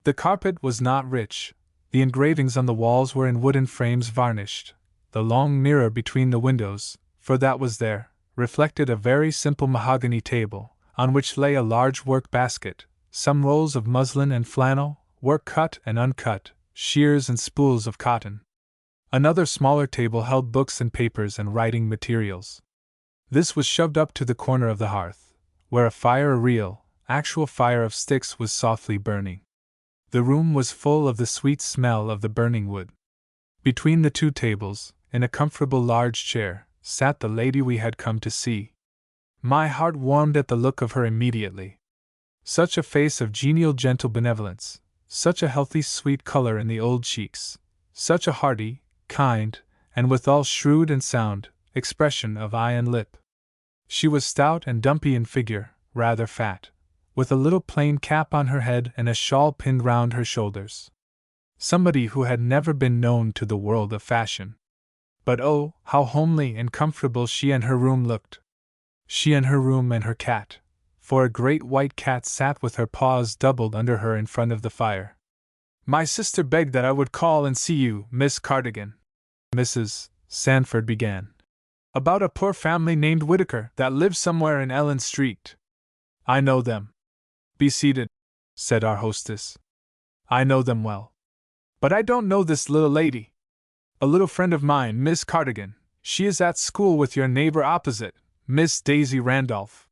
The carpet was not rich. The engravings on the walls were in wooden frames varnished. The long mirror between the windows, for that was there, reflected a very simple mahogany table, on which lay a large work basket, some rolls of muslin and flannel, work cut and uncut, shears and spools of cotton. Another smaller table held books and papers and writing materials. This was shoved up to the corner of the hearth, where a fire, a real, actual fire of sticks, was softly burning. The room was full of the sweet smell of the burning wood. Between the two tables, in a comfortable large chair, sat the lady we had come to see. My heart warmed at the look of her immediately. Such a face of genial, gentle benevolence, such a healthy, sweet color in the old cheeks, such a hearty, kind, and withal shrewd and sound, expression of eye and lip. She was stout and dumpy in figure, rather fat, with a little plain cap on her head and a shawl pinned round her shoulders. Somebody who had never been known to the world of fashion. But oh, how homely and comfortable she and her room looked. She and her room and her cat, for a great white cat sat with her paws doubled under her in front of the fire. My sister begged that I would call and see you, Miss Cardigan, Mrs. Sanford began. About a poor family named Whitaker that lives somewhere in Ellen Street. I know them. Be seated, said our hostess. I know them well. But I don't know this little lady. A little friend of mine, Miss Cardigan. She is at school with your neighbor opposite, Miss Daisy Randolph.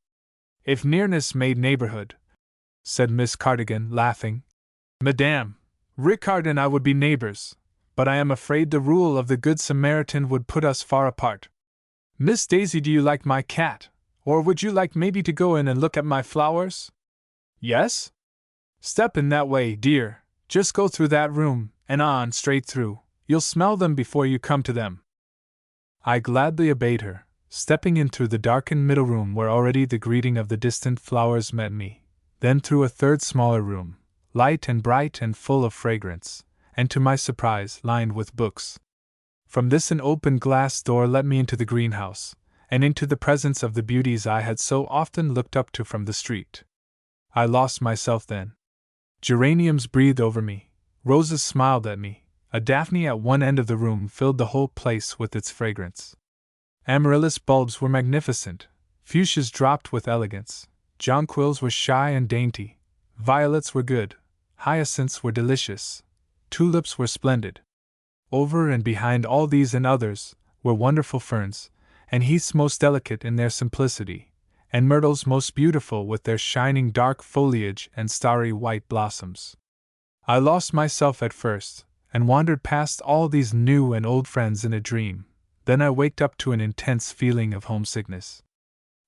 If nearness made neighborhood, said Miss Cardigan, laughing. Madame, Rickard and I would be neighbors, but I am afraid the rule of the Good Samaritan would put us far apart. Miss Daisy, do you like my cat, or would you like maybe to go in and look at my flowers? Yes? Step in that way, dear, just go through that room, and on, straight through. You'll smell them before you come to them. I gladly obeyed her, stepping in through the darkened middle room where already the greeting of the distant flowers met me, then through a third smaller room, light and bright and full of fragrance, and to my surprise, lined with books. From this an open glass door let me into the greenhouse, and into the presence of the beauties I had so often looked up to from the street. I lost myself then. Geraniums breathed over me, roses smiled at me, a daphne at one end of the room filled the whole place with its fragrance. Amaryllis bulbs were magnificent, fuchsias dropped with elegance, jonquils were shy and dainty, violets were good, hyacinths were delicious, tulips were splendid. Over and behind all these and others were wonderful ferns, and heaths most delicate in their simplicity, and myrtles most beautiful with their shining dark foliage and starry white blossoms. I lost myself at first, and wandered past all these new and old friends in a dream. Then I waked up to an intense feeling of homesickness.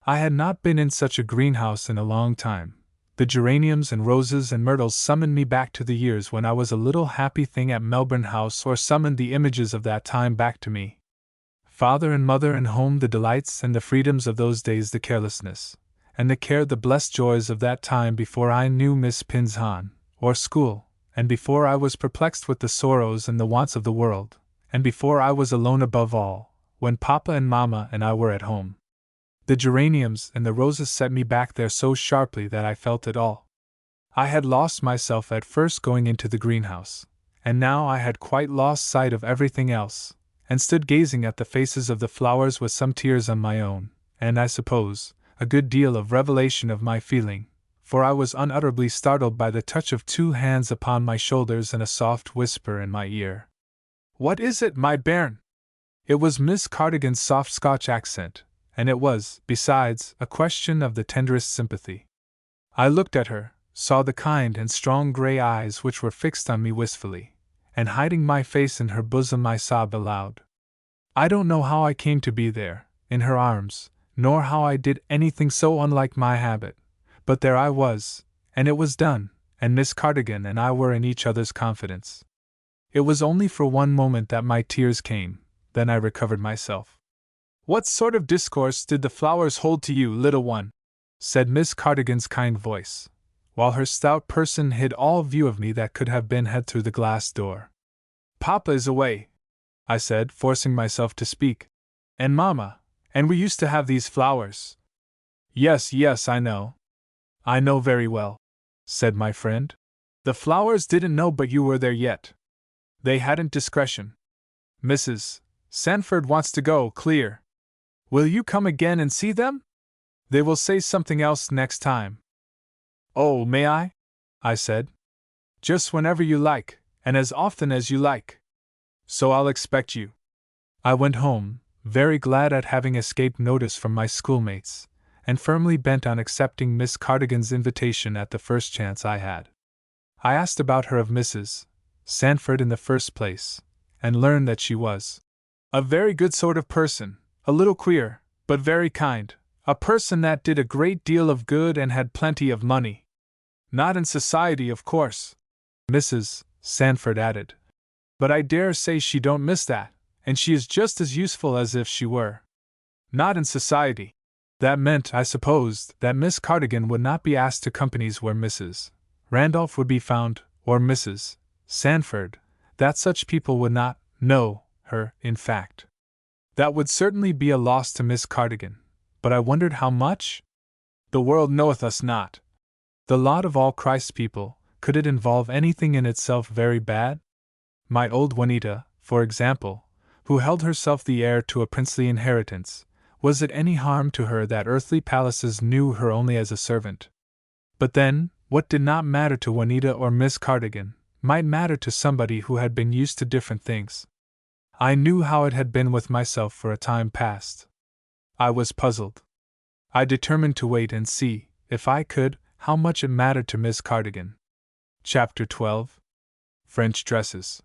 I had not been in such a greenhouse in a long time. The geraniums and roses and myrtles summoned me back to the years when I was a little happy thing at Melbourne House, or summoned the images of that time back to me. Father and mother and home, the delights and the freedoms of those days, the carelessness and the care, the blessed joys of that time before I knew Miss Pinzon, or school, and before I was perplexed with the sorrows and the wants of the world, and before I was alone above all, when Papa and Mamma and I were at home. The geraniums and the roses set me back there so sharply that I felt it all. I had lost myself at first going into the greenhouse, and now I had quite lost sight of everything else, and stood gazing at the faces of the flowers with some tears on my own, and, I suppose, a good deal of revelation of my feeling, for I was unutterably startled by the touch of two hands upon my shoulders and a soft whisper in my ear. What is it, my bairn? It was Miss Cardigan's soft Scotch accent, and it was, besides, a question of the tenderest sympathy. I looked at her, saw the kind and strong grey eyes which were fixed on me wistfully, and hiding my face in her bosom I sobbed aloud. I don't know how I came to be there, in her arms, nor how I did anything so unlike my habit, but there I was, and it was done, and Miss Cardigan and I were in each other's confidence. It was only for one moment that my tears came, then I recovered myself. What sort of discourse did the flowers hold to you, little one? Said Miss Cardigan's kind voice, while her stout person hid all view of me that could have been had through the glass door. Papa is away, I said, forcing myself to speak. And Mamma, and we used to have these flowers. Yes, I know. I know very well, said my friend. The flowers didn't know but you were there yet. They hadn't discretion. Mrs. Sanford wants to go clear. Will you come again and see them? They will say something else next time. Oh, may I? I said. Just whenever you like, and as often as you like. So I'll expect you. I went home, very glad at having escaped notice from my schoolmates, and firmly bent on accepting Miss Cardigan's invitation at the first chance I had. I asked about her of Mrs. Sanford in the first place, and learned that she was a very good sort of person, a little queer, but very kind, a person that did a great deal of good and had plenty of money. Not in society, of course, Mrs. Sanford added. But I dare say she don't miss that, and she is just as useful as if she were. Not in society. That meant, I supposed, that Miss Cardigan would not be asked to companies where Mrs. Randolph would be found, or Mrs. Sanford, that such people would not know her, in fact. That would certainly be a loss to Miss Cardigan, but I wondered how much? The world knoweth us not. The lot of all Christ's people, could it involve anything in itself very bad? My old Juanita, for example, who held herself the heir to a princely inheritance, was it any harm to her that earthly palaces knew her only as a servant? But then, what did not matter to Juanita or Miss Cardigan, might matter to somebody who had been used to different things. I knew how it had been with myself for a time past. I was puzzled. I determined to wait and see, if I could, how much it mattered to Miss Cardigan. Chapter 12. French Dresses.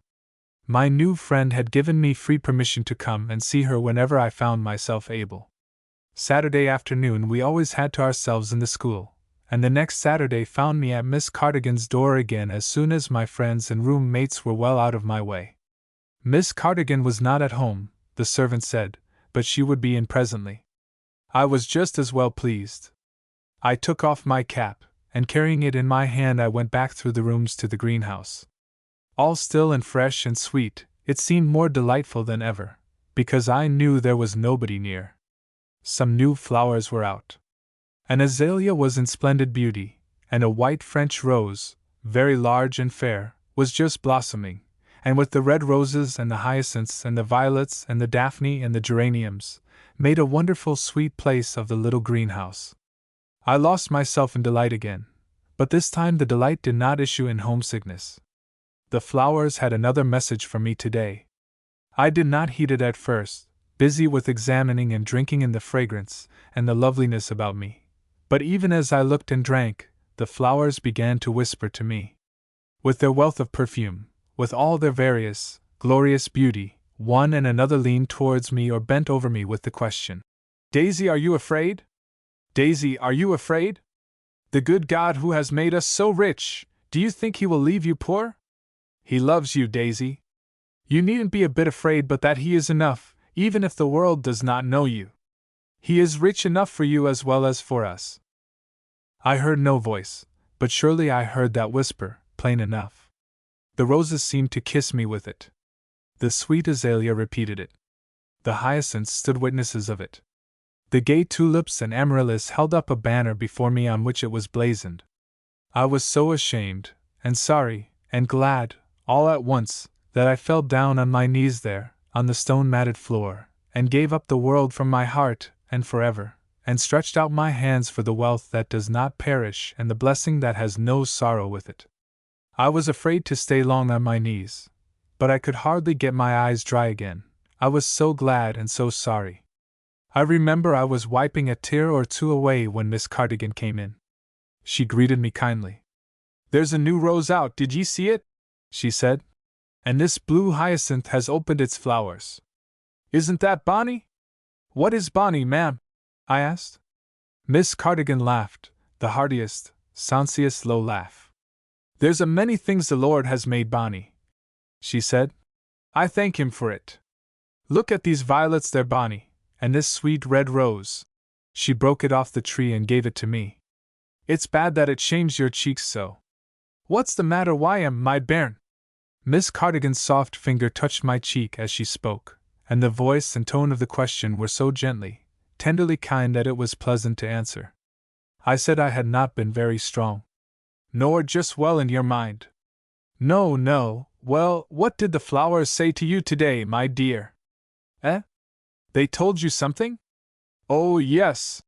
My new friend had given me free permission to come and see her whenever I found myself able. Saturday afternoon we always had to ourselves in the school, and the next Saturday found me at Miss Cardigan's door again as soon as my friends and room-mates were well out of my way. Miss Cardigan was not at home, the servant said, but she would be in presently. I was just as well pleased. I took off my cap, and carrying it in my hand I went back through the rooms to the greenhouse. All still and fresh and sweet, it seemed more delightful than ever, because I knew there was nobody near. Some new flowers were out. An azalea was in splendid beauty, and a white French rose, very large and fair, was just blossoming, and with the red roses and the hyacinths and the violets and the daphne and the geraniums, made a wonderful sweet place of the little greenhouse. I lost myself in delight again, but this time the delight did not issue in homesickness. The flowers had another message for me today. I did not heed it at first, busy with examining and drinking in the fragrance and the loveliness about me, but even as I looked and drank, the flowers began to whisper to me. With their wealth of perfume, with all their various, glorious beauty, one and another leaned towards me or bent over me with the question, "Daisy, are you afraid? Daisy, are you afraid? The good God who has made us so rich, do you think He will leave you poor? He loves you, Daisy. You needn't be a bit afraid but that He is enough, even if the world does not know you. He is rich enough for you as well as for us." I heard no voice, but surely I heard that whisper, plain enough. The roses seemed to kiss me with it. The sweet azalea repeated it. The hyacinths stood witnesses of it. The gay tulips and amaryllis held up a banner before me on which it was blazoned. I was so ashamed, and sorry, and glad, all at once, that I fell down on my knees there, on the stone-matted floor, and gave up the world from my heart, and forever, and stretched out my hands for the wealth that does not perish and the blessing that has no sorrow with it. I was afraid to stay long on my knees, but I could hardly get my eyes dry again. I was so glad and so sorry. I remember I was wiping a tear or two away when Miss Cardigan came in. She greeted me kindly. "There's a new rose out, did ye see it?" she said. "And this blue hyacinth has opened its flowers. Isn't that bonny?" "What is bonny, ma'am?" I asked. Miss Cardigan laughed, the heartiest, sounciest low laugh. "There's a many things the Lord has made bonny," she said. "I thank Him for it. Look at these violets, they're bonny, and this sweet red rose." She broke it off the tree and gave it to me. "It's bad that it shames your cheeks so. What's the matter, why am my bairn?" Miss Cardigan's soft finger touched my cheek as she spoke, and the voice and tone of the question were so gently, tenderly kind that it was pleasant to answer. I said I had not been very strong. "Nor just well in your mind?" "No, no. Well, what did the flowers say to you today, my dear?" "Eh? They told you something?" "Oh, yes,"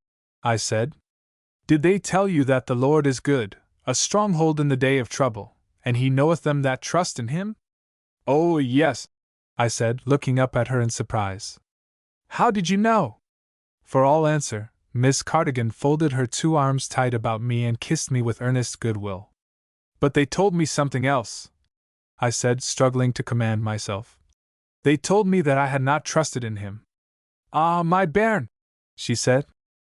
I said. "Did they tell you that the Lord is good, a stronghold in the day of trouble, and He knoweth them that trust in Him?" "Oh, yes," I said, looking up at her in surprise. "How did you know?" For all answer, Miss Cardigan folded her two arms tight about me and kissed me with earnest goodwill. "But they told me something else," I said, struggling to command myself. "They told me that I had not trusted in Him." "Ah, my bairn," she said.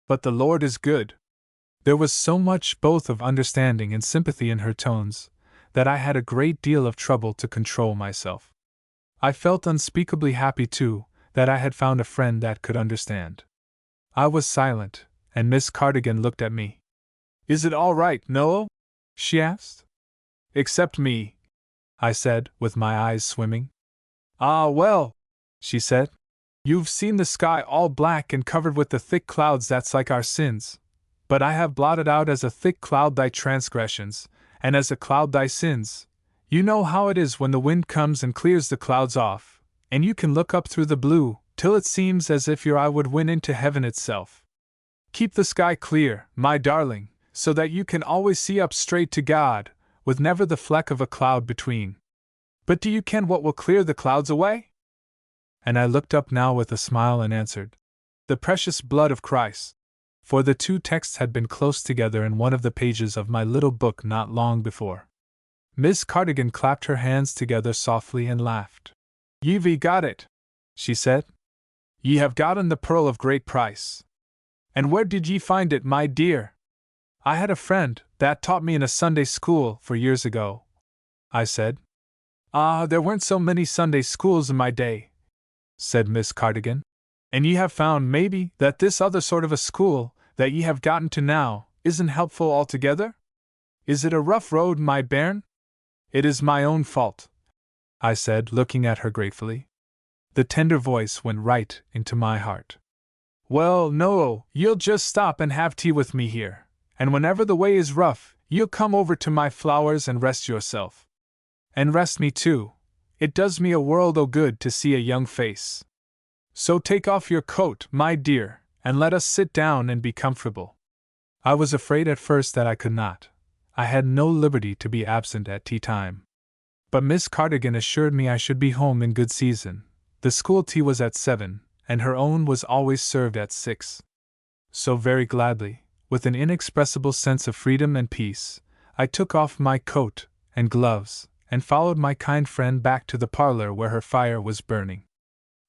"But the Lord is good." There was so much both of understanding and sympathy in her tones that I had a great deal of trouble to control myself. I felt unspeakably happy, too, that I had found a friend that could understand. I was silent, and Miss Cardigan looked at me. "Is it all right, Noel?" she asked. "Except me," I said, with my eyes swimming. "Ah, well," she said. "You've seen the sky all black and covered with the thick clouds that's like our sins. But I have blotted out as a thick cloud thy transgressions, and as a cloud thy sins. You know how it is when the wind comes and clears the clouds off, and you can look up through the blue, till it seems as if your eye would win into heaven itself. Keep the sky clear, my darling, so that you can always see up straight to God, with never the fleck of a cloud between. But do you ken what will clear the clouds away?" And I looked up now with a smile and answered, "The precious blood of Christ." For the two texts had been close together in one of the pages of my little book not long before. Miss Cardigan clapped her hands together softly and laughed. "Ye've got it," she said. "Ye have gotten the pearl of great price. And where did ye find it, my dear?" "I had a friend that taught me in a Sunday school for years ago," I said. "Ah, there weren't so many Sunday schools in my day," said Miss Cardigan. "And ye have found, maybe, that this other sort of a school, that ye have gotten to now, isn't helpful altogether? Is it a rough road, my bairn?" "It is my own fault," I said, looking at her gratefully. The tender voice went right into my heart. "Well, no, you'll just stop and have tea with me here, and whenever the way is rough, you'll come over to my flowers and rest yourself. And rest me too. It does me a world o' good to see a young face. So take off your coat, my dear, and let us sit down and be comfortable." I was afraid at first that I could not. I had no liberty to be absent at tea time. But Miss Cardigan assured me I should be home in good season. The school tea was at 7, and her own was always served at 6. So very gladly, with an inexpressible sense of freedom and peace, I took off my coat and gloves, and followed my kind friend back to the parlor where her fire was burning.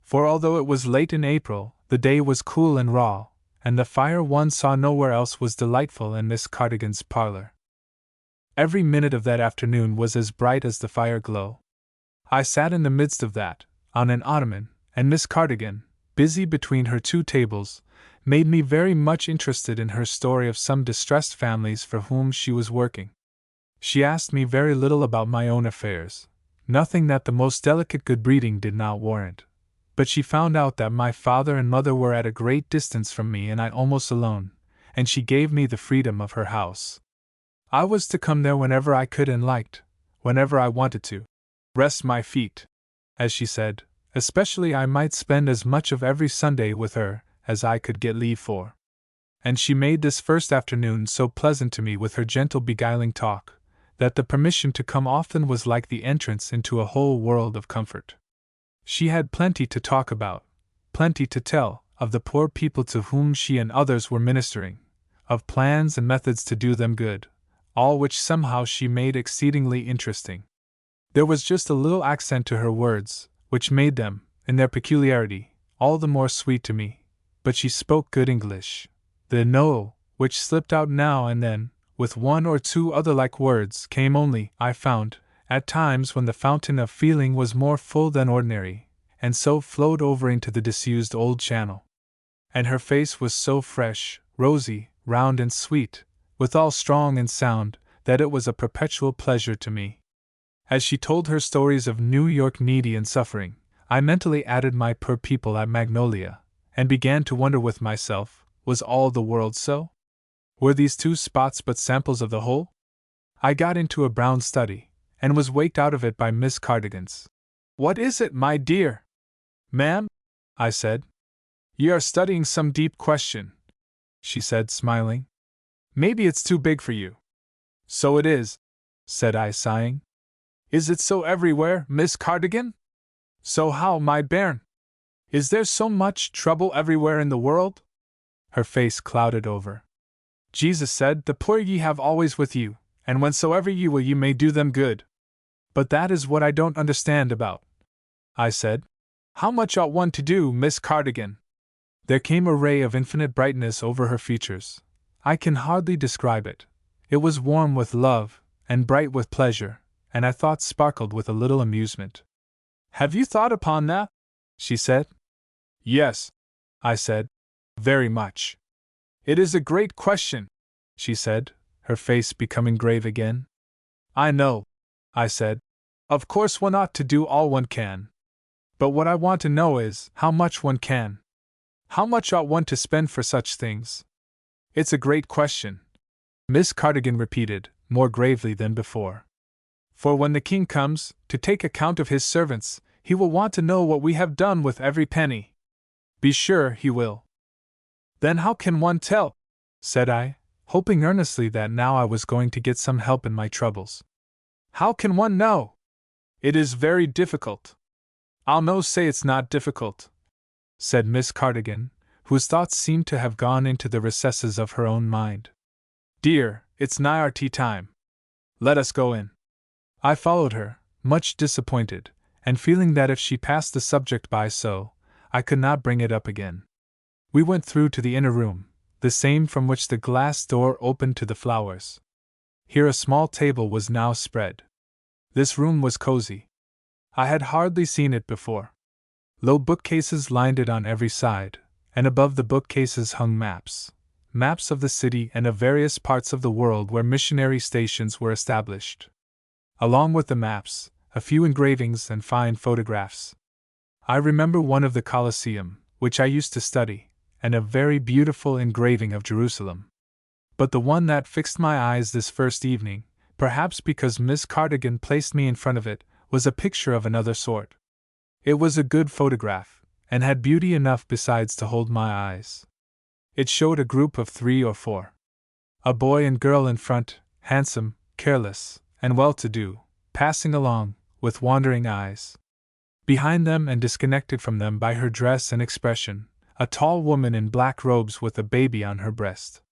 For although it was late in April, the day was cool and raw, and the fire one saw nowhere else was delightful in Miss Cardigan's parlor. Every minute of that afternoon was as bright as the fire glow. I sat in the midst of that, on an ottoman, and Miss Cardigan, busy between her two tables, made me very much interested in her story of some distressed families for whom she was working. She asked me very little about my own affairs, nothing that the most delicate good breeding did not warrant. But she found out that my father and mother were at a great distance from me and I almost alone, and she gave me the freedom of her house. I was to come there whenever I could and liked, whenever I wanted to rest my feet, as she said, especially I might spend as much of every Sunday with her as I could get leave for. And she made this first afternoon so pleasant to me with her gentle beguiling talk, that the permission to come often was like the entrance into a whole world of comfort. She had plenty to talk about, plenty to tell, of the poor people to whom she and others were ministering, of plans and methods to do them good, all which somehow she made exceedingly interesting. There was just a little accent to her words, which made them, in their peculiarity, all the more sweet to me, but she spoke good English. The no, which slipped out now and then, with one or two other like words, came only, I found, at times when the fountain of feeling was more full than ordinary, and so flowed over into the disused old channel. And her face was so fresh, rosy, round and sweet, withal strong and sound, that it was a perpetual pleasure to me. As she told her stories of New York needy and suffering, I mentally added my poor people at Magnolia, and began to wonder with myself, was all the world so? Were these 2 spots but samples of the whole? I got into a brown study, and was waked out of it by Miss Cardigan's. "What is it, my dear?" "Ma'am," I said. "Ye are studying some deep question," she said, smiling. "Maybe it's too big for you." "So it is," said I, sighing. "Is it so everywhere, Miss Cardigan?" "So how, my bairn? Is there so much trouble everywhere in the world?" Her face clouded over. "Jesus said, the poor ye have always with you, and whensoever ye will ye may do them good." "But that is what I don't understand about," I said. "How much ought one to do, Miss Cardigan?" There came a ray of infinite brightness over her features. I can hardly describe it. It was warm with love, and bright with pleasure, and I thought sparkled with a little amusement. "Have you thought upon that?" she said. "Yes," I said, "very much." "It is a great question," she said, her face becoming grave again. "I know," I said. "Of course one ought to do all one can. But what I want to know is, how much one can. How much ought one to spend for such things? It's a great question," Miss Cardigan repeated, more gravely than before. "For when the king comes, to take account of his servants, he will want to know what we have done with every penny. Be sure he will." "Then how can one tell?" said I, hoping earnestly that now I was going to get some help in my troubles. "How can one know? It is very difficult." "I'll no say it's not difficult," said Miss Cardigan, whose thoughts seemed to have gone into the recesses of her own mind. "Dear, it's nigh our tea time. Let us go in." I followed her, much disappointed, and feeling that if she passed the subject by so, I could not bring it up again. We went through to the inner room, the same from which the glass door opened to the flowers. Here a small table was now spread. This room was cozy. I had hardly seen it before. Low bookcases lined it on every side, and above the bookcases hung maps of the city and of various parts of the world where missionary stations were established. Along with the maps, a few engravings and fine photographs. I remember one of the Colosseum, which I used to study, and a very beautiful engraving of Jerusalem. But the one that fixed my eyes this first evening, perhaps because Miss Cardigan placed me in front of it, was a picture of another sort. It was a good photograph, and had beauty enough besides to hold my eyes. It showed a group of 3 or 4. A boy and girl in front, handsome, careless, and well-to-do, passing along, with wandering eyes. Behind them and disconnected from them by her dress and expression, a tall woman in black robes with a baby on her breast.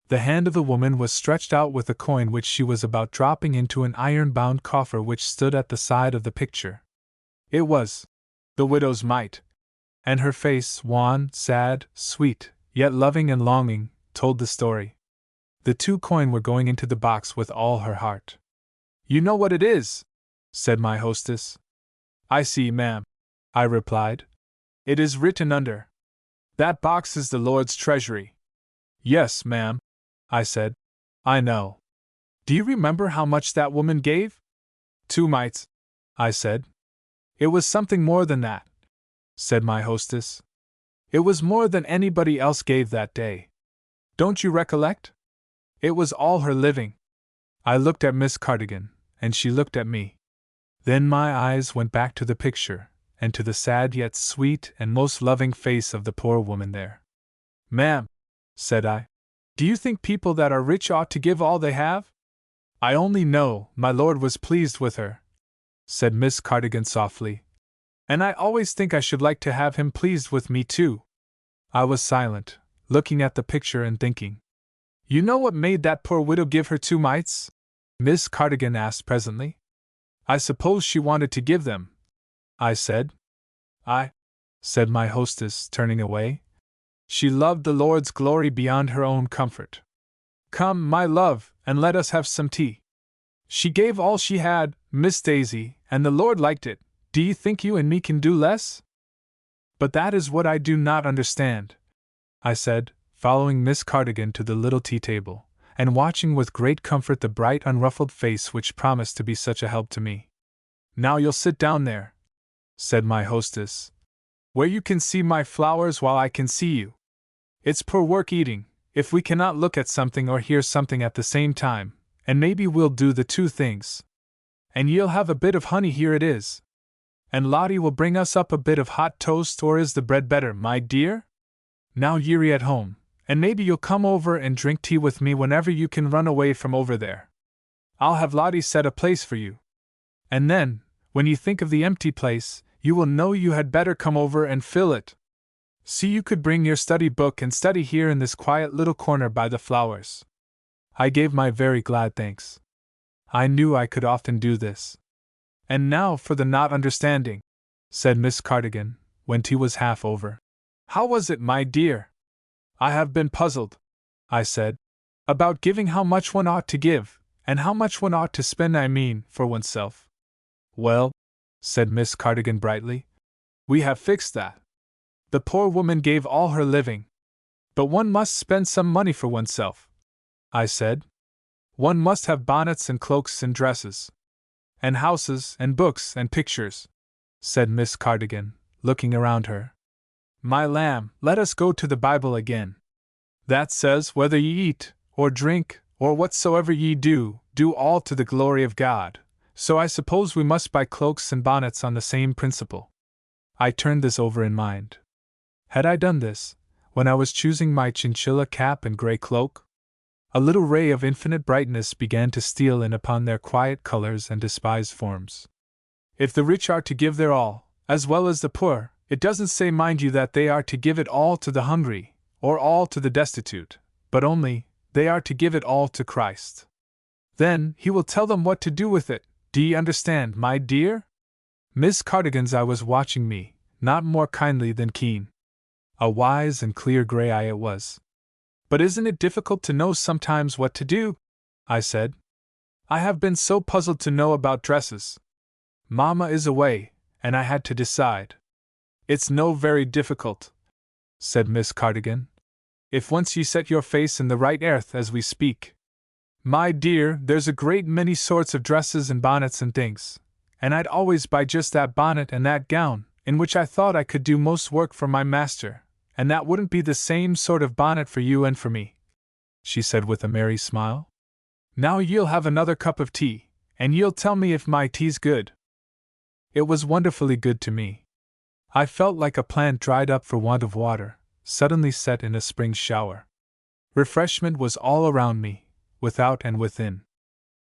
The hand of the woman was stretched out with a coin which she was about dropping into an iron-bound coffer which stood at the side of the picture. It was the widow's mite, and her face, wan, sad, sweet, yet loving and longing, told the story. The 2 coin were going into the box with all her heart. "You know what it is," said my hostess. "I see, ma'am," I replied. "It is written under. That box is the Lord's treasury." "Yes, ma'am," I said. "I know. Do you remember how much that woman gave?" "2 mites," I said. "It was something more than that," said my hostess. "It was more than anybody else gave that day. Don't you recollect? It was all her living." I looked at Miss Cardigan, and she looked at me. Then my eyes went back to the picture, and to the sad yet sweet and most loving face of the poor woman there. "Ma'am," said I, "do you think people that are rich ought to give all they have?" I only know my lord was pleased with her, said Miss Cardigan softly. And I always think I should like to have him pleased with me too. I was silent, looking at the picture and thinking. You know what made that poor widow give her 2 mites? Miss Cardigan asked presently. I suppose she wanted to give them, I said. I, said my hostess, turning away. She loved the Lord's glory beyond her own comfort. Come, my love, and let us have some tea. She gave all she had, Miss Daisy, and the Lord liked it. Do you think you and me can do less? But that is what I do not understand, I said, following Miss Cardigan to the little tea table, and watching with great comfort the bright, unruffled face which promised to be such a help to me. Now you'll sit down there, said my hostess, where you can see my flowers while I can see you. It's poor work eating, if we cannot look at something or hear something at the same time, and maybe we'll do the 2 things. And you'll have a bit of honey, here it is. And Lottie will bring us up a bit of hot toast, or is the bread better, my dear? Now you're at home, and maybe you'll come over and drink tea with me whenever you can run away from over there. I'll have Lottie set a place for you. And then, when you think of the empty place, you will know you had better come over and fill it. See, you could bring your study book and study here in this quiet little corner by the flowers. I gave my very glad thanks. I knew I could often do this. And now for the not understanding, said Miss Cardigan, when tea was half over. How was it, my dear? I have been puzzled, I said, about giving, how much one ought to give, and how much one ought to spend, I mean, for oneself. Well, said Miss Cardigan brightly, we have fixed that. The poor woman gave all her living. But one must spend some money for oneself, I said. One must have bonnets and cloaks and dresses. And houses and books and pictures, said Miss Cardigan, looking around her. My lamb, let us go to the Bible again. That says, whether ye eat, or drink, or whatsoever ye do, do all to the glory of God. So I suppose we must buy cloaks and bonnets on the same principle. I turned this over in mind. Had I done this, when I was choosing my chinchilla cap and grey cloak? A little ray of infinite brightness began to steal in upon their quiet colors and despised forms. If the rich are to give their all, as well as the poor, it doesn't say, mind you, that they are to give it all to the hungry, or all to the destitute, but only, they are to give it all to Christ. Then, He will tell them what to do with it. Do ye understand, my dear? Miss Cardigan's eye was watching me, not more kindly than keen. A wise and clear grey eye it was. But isn't it difficult to know sometimes what to do? I said. I have been so puzzled to know about dresses. Mamma is away, and I had to decide. It's no very difficult, said Miss Cardigan, if once ye set your face in the right earth as we speak. My dear, there's a great many sorts of dresses and bonnets and things, and I'd always buy just that bonnet and that gown, in which I thought I could do most work for my master, and that wouldn't be the same sort of bonnet for you and for me, she said with a merry smile. Now you'll have another cup of tea, and you'll tell me if my tea's good. It was wonderfully good to me. I felt like a plant dried up for want of water, suddenly set in a spring shower. Refreshment was all around me, without and within.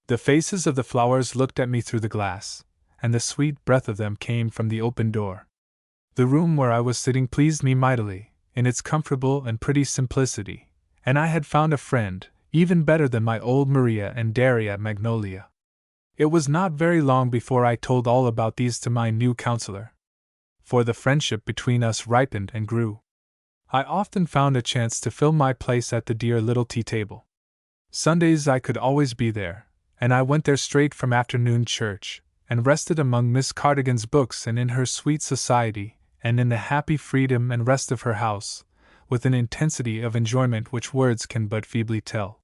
The faces of the flowers looked at me through the glass, and the sweet breath of them came from the open door. The room where I was sitting pleased me mightily, in its comfortable and pretty simplicity, and I had found a friend, even better than my old Maria and Daria Magnolia. It was not very long before I told all about these to my new counselor, for the friendship between us ripened and grew. I often found a chance to fill my place at the dear little tea table. Sundays I could always be there, and I went there straight from afternoon church, and rested among Miss Cardigan's books and in her sweet society, and in the happy freedom and rest of her house, with an intensity of enjoyment which words can but feebly tell.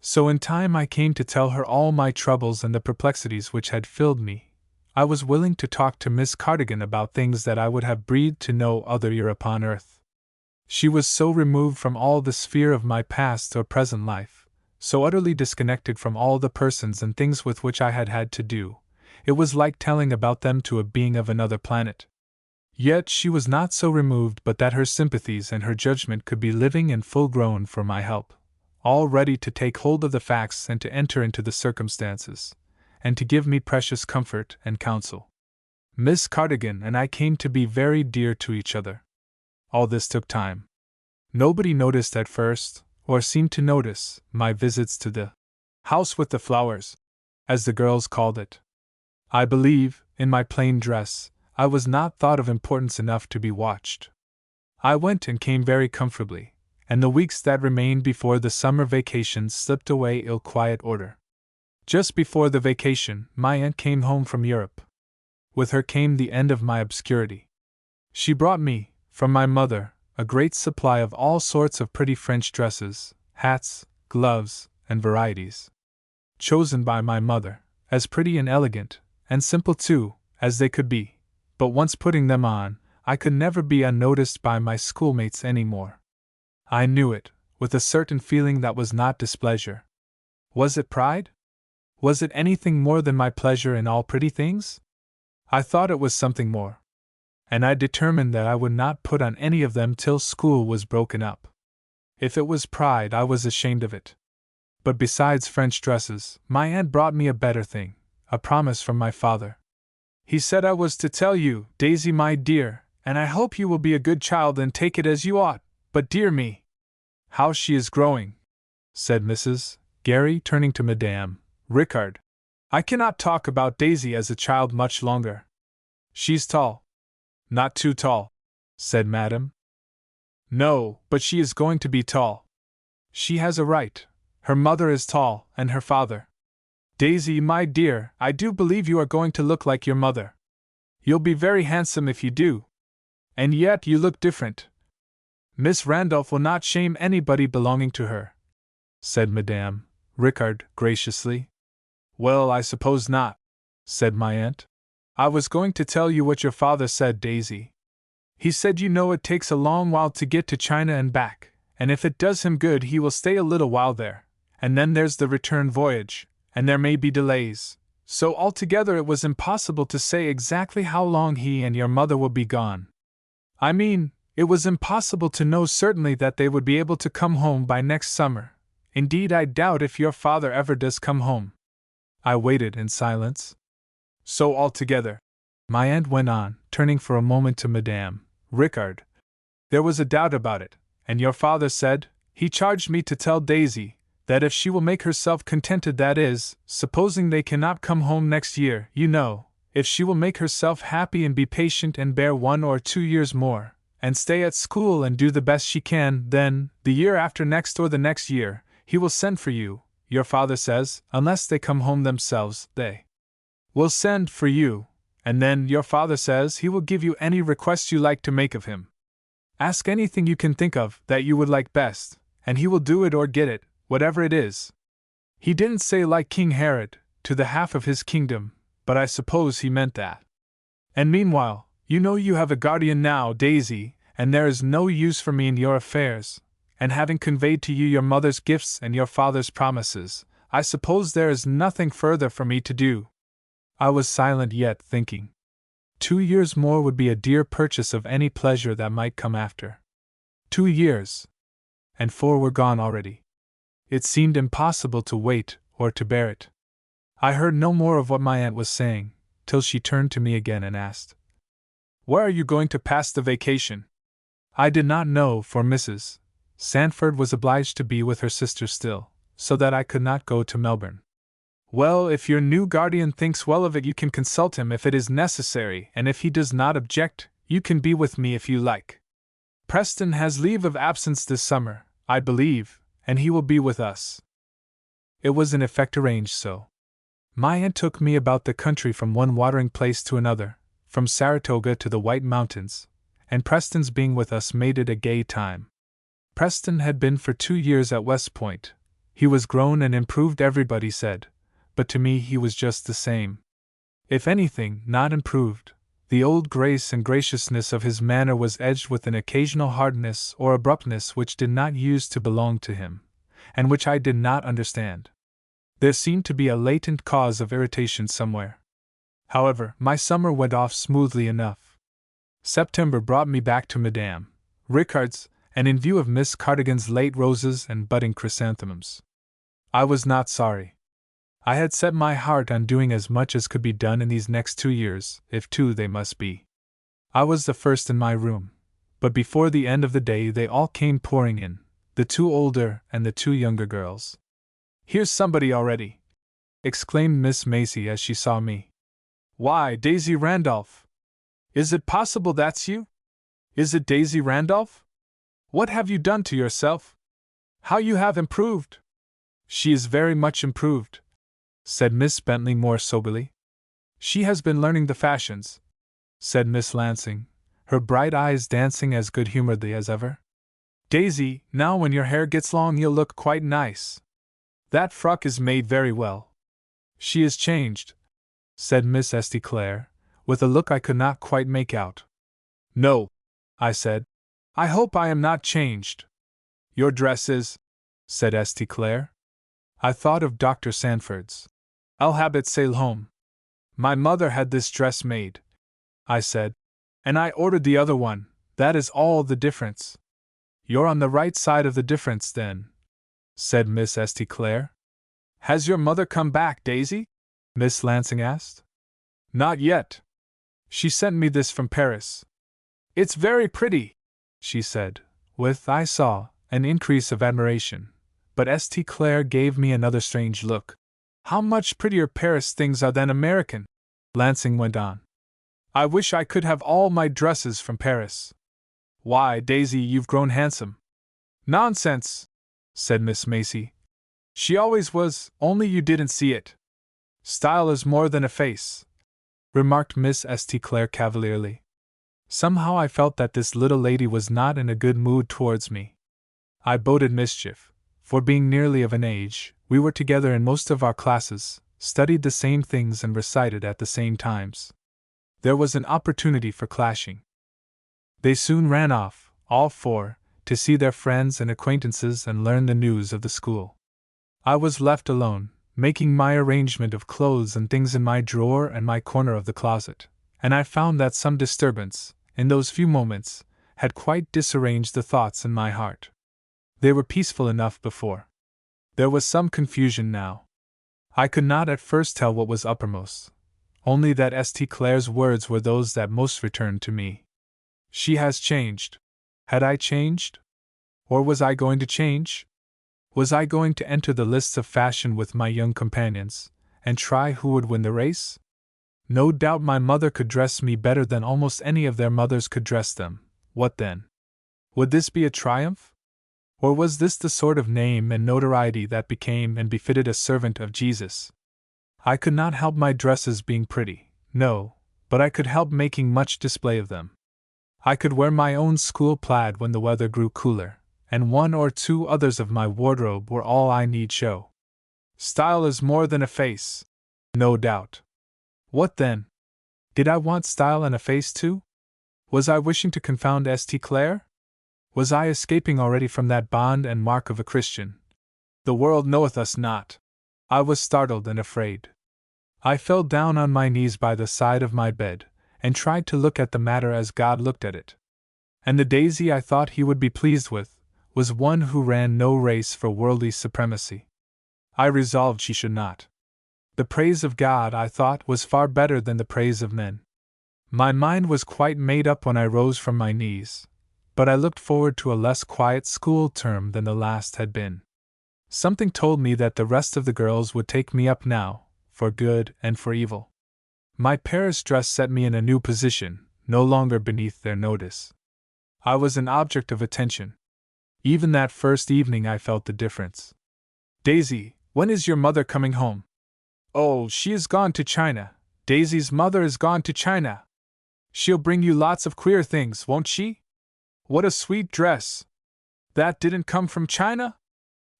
So in time I came to tell her all my troubles and the perplexities which had filled me. I was willing to talk to Miss Cardigan about things that I would have breathed to no other ear upon earth. She was so removed from all the sphere of my past or present life, so utterly disconnected from all the persons and things with which I had had to do, it was like telling about them to a being of another planet. Yet she was not so removed but that her sympathies and her judgment could be living and full-grown for my help, all ready to take hold of the facts and to enter into the circumstances, and to give me precious comfort and counsel. Miss Cardigan and I came to be very dear to each other. All this took time. Nobody noticed at first, or seemed to notice, my visits to the house with the flowers, as the girls called it. I believe, in my plain dress, I was not thought of importance enough to be watched. I went and came very comfortably, and the weeks that remained before the summer vacation slipped away in quiet order. Just before the vacation, my aunt came home from Europe. With her came the end of my obscurity. She brought me, from my mother, a great supply of all sorts of pretty French dresses, hats, gloves, and varieties. Chosen by my mother, as pretty and elegant, and simple too, as they could be, but once putting them on, I could never be unnoticed by my schoolmates any more. I knew it, with a certain feeling that was not displeasure. Was it pride? Was it anything more than my pleasure in all pretty things? I thought it was something more. And I determined that I would not put on any of them till school was broken up. If it was pride, I was ashamed of it. But besides French dresses, my aunt brought me a better thing, a promise from my father. He said I was to tell you, Daisy my dear, and I hope you will be a good child and take it as you ought, but dear me! How she is growing, said Mrs. Gary, turning to Madame Rickard. I cannot talk about Daisy as a child much longer. She's tall. Not too tall, said Madame. No, but she is going to be tall. She has a right. Her mother is tall, and her father. Daisy, my dear, I do believe you are going to look like your mother. You'll be very handsome if you do. And yet you look different. Miss Randolph will not shame anybody belonging to her, said Madame Rickard graciously. Well, I suppose not, said my aunt. I was going to tell you what your father said, Daisy. He said it takes a long while to get to China and back, and if it does him good he will stay a little while there, and then there's the return voyage, and there may be delays, so altogether it was impossible to say exactly how long he and your mother will be gone. I mean, it was impossible to know certainly that they would be able to come home by next summer. Indeed, I doubt if your father ever does come home. I waited in silence. So altogether, my aunt went on, turning for a moment to Madame Rickard, there was a doubt about it, and your father said, he charged me to tell Daisy, that if she will make herself contented, that is, supposing they cannot come home next year, if she will make herself happy and be patient and bear 1 or 2 years more, and stay at school and do the best she can, then, the year after next or the next year, he will send for you, your father says, unless they come home themselves, they will send for you, and then your father says he will give you any request you like to make of him. Ask anything you can think of that you would like best, and he will do it or get it, whatever it is. He didn't say like King Herod, to the half of his kingdom, but I suppose he meant that. And meanwhile, you have a guardian now, Daisy, and there is no use for me in your affairs, and having conveyed to you your mother's gifts and your father's promises, I suppose there is nothing further for me to do. I was silent yet thinking. 2 years more would be a dear purchase of any pleasure that might come after. 2 years! And 4 were gone already. It seemed impossible to wait, or to bear it. I heard no more of what my aunt was saying, till she turned to me again and asked, Where are you going to pass the vacation? I did not know, for Mrs. Sandford was obliged to be with her sister still, so that I could not go to Melbourne. Well, if your new guardian thinks well of it, you can consult him if it is necessary, and if he does not object, you can be with me if you like. Preston has leave of absence this summer, I believe, and he will be with us. It was in effect arranged so. My aunt took me about the country from one watering place to another, from Saratoga to the White Mountains, and Preston's being with us made it a gay time. Preston had been for 2 years at West Point. He was grown and improved, everybody said, but to me he was just the same. If anything, not improved. The old grace and graciousness of his manner was edged with an occasional hardness or abruptness which did not used to belong to him, and which I did not understand. There seemed to be a latent cause of irritation somewhere. However, my summer went off smoothly enough. September brought me back to Madame Rickard's, and in view of Miss Cardigan's late roses and budding chrysanthemums. I was not sorry. I had set my heart on doing as much as could be done in these next 2 years, if 2 they must be. I was the first in my room, but before the end of the day they all came pouring in, the 2 older and the 2 younger girls. "Here's somebody already!" exclaimed Miss Macy as she saw me. "Why, Daisy Randolph! Is it possible that's you? Is it Daisy Randolph? What have you done to yourself? How you have improved!" "She is very much improved," said Miss Bentley more soberly. "She has been learning the fashions," said Miss Lansing, her bright eyes dancing as good-humoredly as ever. "Daisy, now when your hair gets long you'll look quite nice. That frock is made very well." "She is changed," said Miss St. Clair, with a look I could not quite make out. "No," I said. "I hope I am not changed." "Your dress is," said St. Clair. I thought of Dr. Sanford's "I'll habit sail home." "My mother had this dress made," I said, "and I ordered the other one, that is all the difference." "You're on the right side of the difference, then," said Miss St. Clair. "Has your mother come back, Daisy?" Miss Lansing asked. "Not yet. She sent me this from Paris." "It's very pretty," she said, with, I saw, an increase of admiration, but St. Clair gave me another strange look. "How much prettier Paris things are than American," Lansing went on. "I wish I could have all my dresses from Paris." "Why, Daisy, you've grown handsome." "Nonsense," said Miss Macy. "She always was, only you didn't see it." "Style is more than a face," remarked Miss St. Clair cavalierly. Somehow I felt that this little lady was not in a good mood towards me. I boded mischief, for being nearly of an age, we were together in most of our classes, studied the same things and recited at the same times. There was an opportunity for clashing. They soon ran off, all 4, to see their friends and acquaintances and learn the news of the school. I was left alone, making my arrangement of clothes and things in my drawer and my corner of the closet, and I found that some disturbance, in those few moments, had quite disarranged the thoughts in my heart. They were peaceful enough before. There was some confusion now. I could not at first tell what was uppermost, only that St. Clair's words were those that most returned to me. "She has changed." Had I changed? Or was I going to change? Was I going to enter the lists of fashion with my young companions, and try who would win the race? No doubt my mother could dress me better than almost any of their mothers could dress them. What then? Would this be a triumph? Or was this the sort of name and notoriety that became and befitted a servant of Jesus? I could not help my dresses being pretty, no, but I could help making much display of them. I could wear my own school plaid when the weather grew cooler, and 1 or 2 others of my wardrobe were all I need show. Style is more than a face. No doubt. What then? Did I want style and a face too? Was I wishing to confound St. Clair? Was I escaping already from that bond and mark of a Christian? "The world knoweth us not." I was startled and afraid. I fell down on my knees by the side of my bed, and tried to look at the matter as God looked at it. And the Daisy I thought he would be pleased with, was one who ran no race for worldly supremacy. I resolved she should not. The praise of God, I thought, was far better than the praise of men. My mind was quite made up when I rose from my knees, but I looked forward to a less quiet school term than the last had been. Something told me that the rest of the girls would take me up now, for good and for evil. My Paris dress set me in a new position, no longer beneath their notice. I was an object of attention. Even that first evening I felt the difference. "Daisy, when is your mother coming home?" "Oh, she is gone to China. Daisy's mother is gone to China. She'll bring you lots of queer things, won't she? What a sweet dress! That didn't come from China?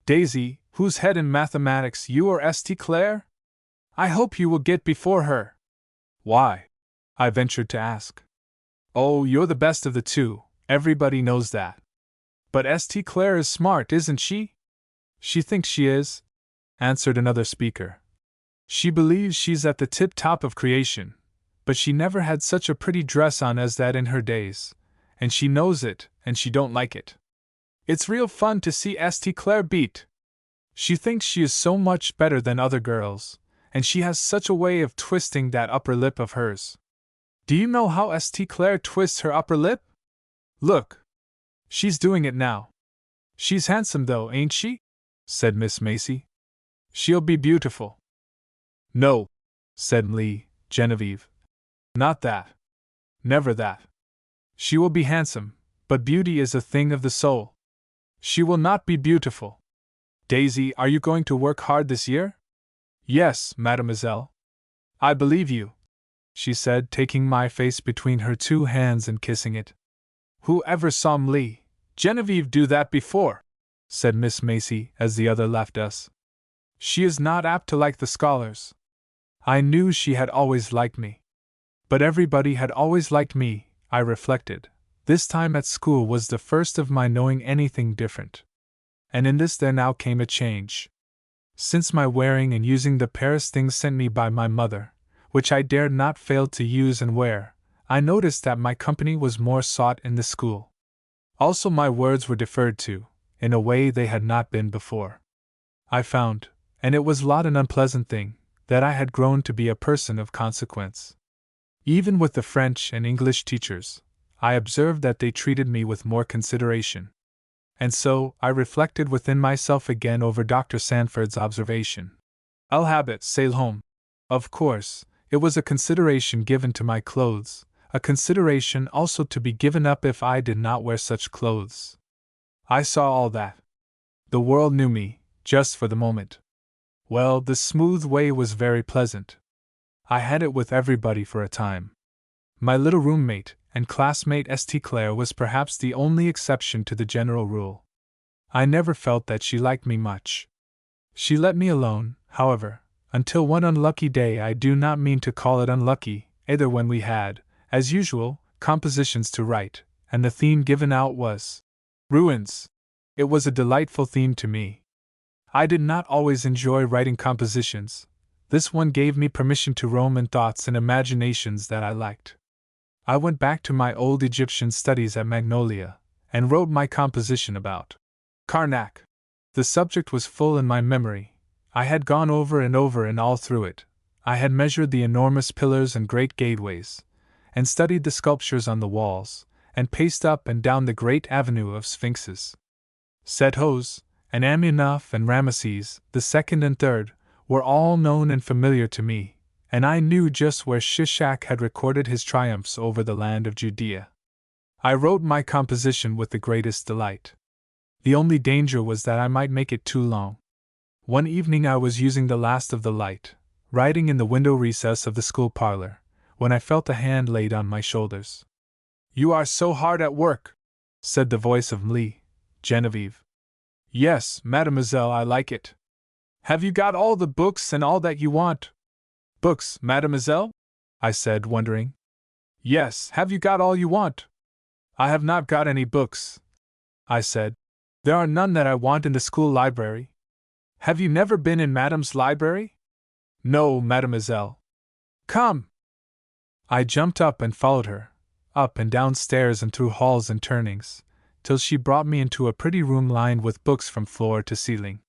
Daisy, who's head in mathematics, you or St. Clair? I hope you will get before her." "Why?" I ventured to ask. "Oh, you're the best of the 2, everybody knows that. But St. Clair is smart, isn't she?" "She thinks she is," answered another speaker. "She believes she's at the tip-top of creation, but she never had such a pretty dress on as that in her days, and she knows it, and she don't like it." It's real fun to see St. Clair beat. She thinks she is so much better than other girls, and she has such a way of twisting that upper lip of hers. Do you know how St. Clair twists her upper lip? Look. She's doing it now. She's handsome though, ain't she? Said Miss Macy. She'll be beautiful. No, said Genevieve. Not that. Never that. She will be handsome, but beauty is a thing of the soul. She will not be beautiful. Daisy, are you going to work hard this year? Yes, mademoiselle. I believe you, she said, taking my face between her two hands and kissing it. Who ever saw Genevieve do that before? Said Miss Macy as the other left us. She is not apt to like the scholars. I knew she had always liked me. But everybody had always liked me, I reflected. This time at school was the first of my knowing anything different. And in this there now came a change. Since my wearing and using the Paris things sent me by my mother, which I dared not fail to use and wear, I noticed that my company was more sought in the school. Also my words were deferred to, in a way they had not been before. I found, and it was not an unpleasant thing, that I had grown to be a person of consequence. Even with the French and English teachers, I observed that they treated me with more consideration. And so, I reflected within myself again over Dr. Sanford's observation. I'll habit sail home. Of course, it was a consideration given to my clothes, a consideration also to be given up if I did not wear such clothes. I saw all that. The world knew me, just for the moment. Well, the smooth way was very pleasant. I had it with everybody for a time. My little roommate and classmate St. Clair was perhaps the only exception to the general rule. I never felt that she liked me much. She let me alone, however, until one unlucky day. I do not mean to call it unlucky, either, when we had, as usual, compositions to write, and the theme given out was ruins. It was a delightful theme to me. I did not always enjoy writing compositions. This one gave me permission to roam in thoughts and imaginations that I liked. I went back to my old Egyptian studies at Magnolia, and wrote my composition about Karnak. The subject was full in my memory. I had gone over and all through it. I had measured the enormous pillars and great gateways, and studied the sculptures on the walls, and paced up and down the great avenue of sphinxes. Sethos, and Amenoph and Ramesses, the second and third, were all known and familiar to me, and I knew just where Shishak had recorded his triumphs over the land of Judea. I wrote my composition with the greatest delight. The only danger was that I might make it too long. One evening I was using the last of the light, writing in the window recess of the school parlor, when I felt a hand laid on my shoulders. "You are so hard at work," said the voice of Genevieve. "Yes, mademoiselle, I like it. Have you got all the books and all that you want?" "Books, mademoiselle?" I said, wondering. "Yes, have you got all you want?" "I have not got any books," I said. "There are none that I want in the school library." "Have you never been in Madame's library?" "No, mademoiselle." "Come!" I jumped up and followed her, up and down stairs and through halls and turnings, till she brought me into a pretty room lined with books from floor to ceiling.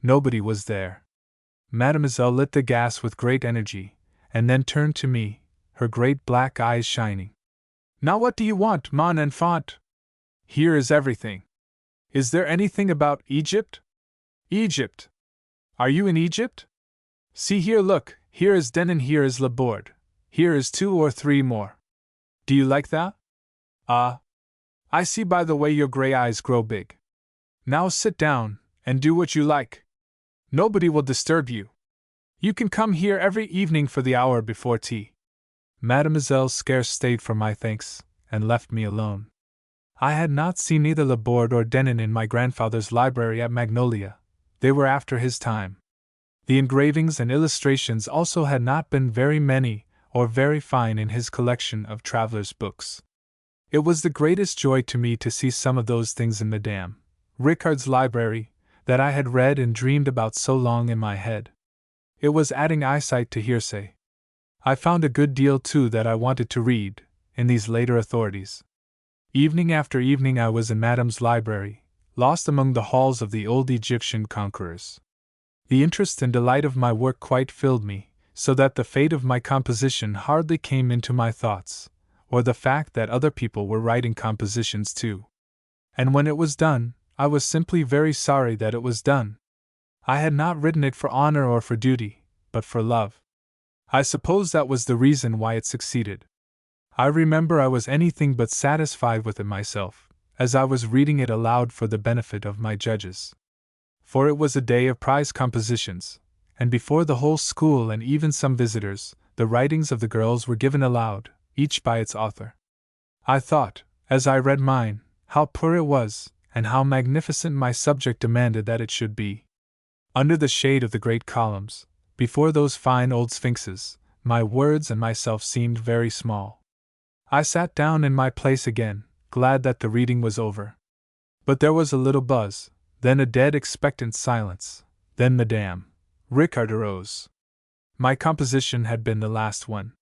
Nobody was there. Mademoiselle lit the gas with great energy, and then turned to me, her great black eyes shining. "Now what do you want, mon enfant? Here is everything. Is there anything about Egypt?" "Egypt? Are you in Egypt? See here, look, here is Denon, here is Laborde, here is 2 or 3 more. Do you like that? Ah, I see by the way your gray eyes grow big. Now sit down, and do what you like. Nobody will disturb you. You can come here every evening for the hour before tea." Mademoiselle scarce stayed for my thanks, and left me alone. I had not seen either Laborde or Denon in my grandfather's library at Magnolia. They were after his time. The engravings and illustrations also had not been very many or very fine in his collection of travelers' books. It was the greatest joy to me to see some of those things in Madame Ricard's library, that I had read and dreamed about so long in my head. It was adding eyesight to hearsay. I found a good deal too that I wanted to read, in these later authorities. Evening after evening I was in Madame's library, lost among the halls of the old Egyptian conquerors. The interest and delight of my work quite filled me, so that the fate of my composition hardly came into my thoughts, or the fact that other people were writing compositions too. And when it was done, I was simply very sorry that it was done. I had not written it for honor or for duty, but for love. I suppose that was the reason why it succeeded. I remember I was anything but satisfied with it myself, as I was reading it aloud for the benefit of my judges. For it was a day of prize compositions, and before the whole school and even some visitors, the writings of the girls were given aloud, each by its author. I thought, as I read mine, how poor it was, and how magnificent my subject demanded that it should be. Under the shade of the great columns, before those fine old sphinxes, my words and myself seemed very small. I sat down in my place again, glad that the reading was over. But there was a little buzz, then a dead expectant silence, then Madame Ricard arose. My composition had been the last one.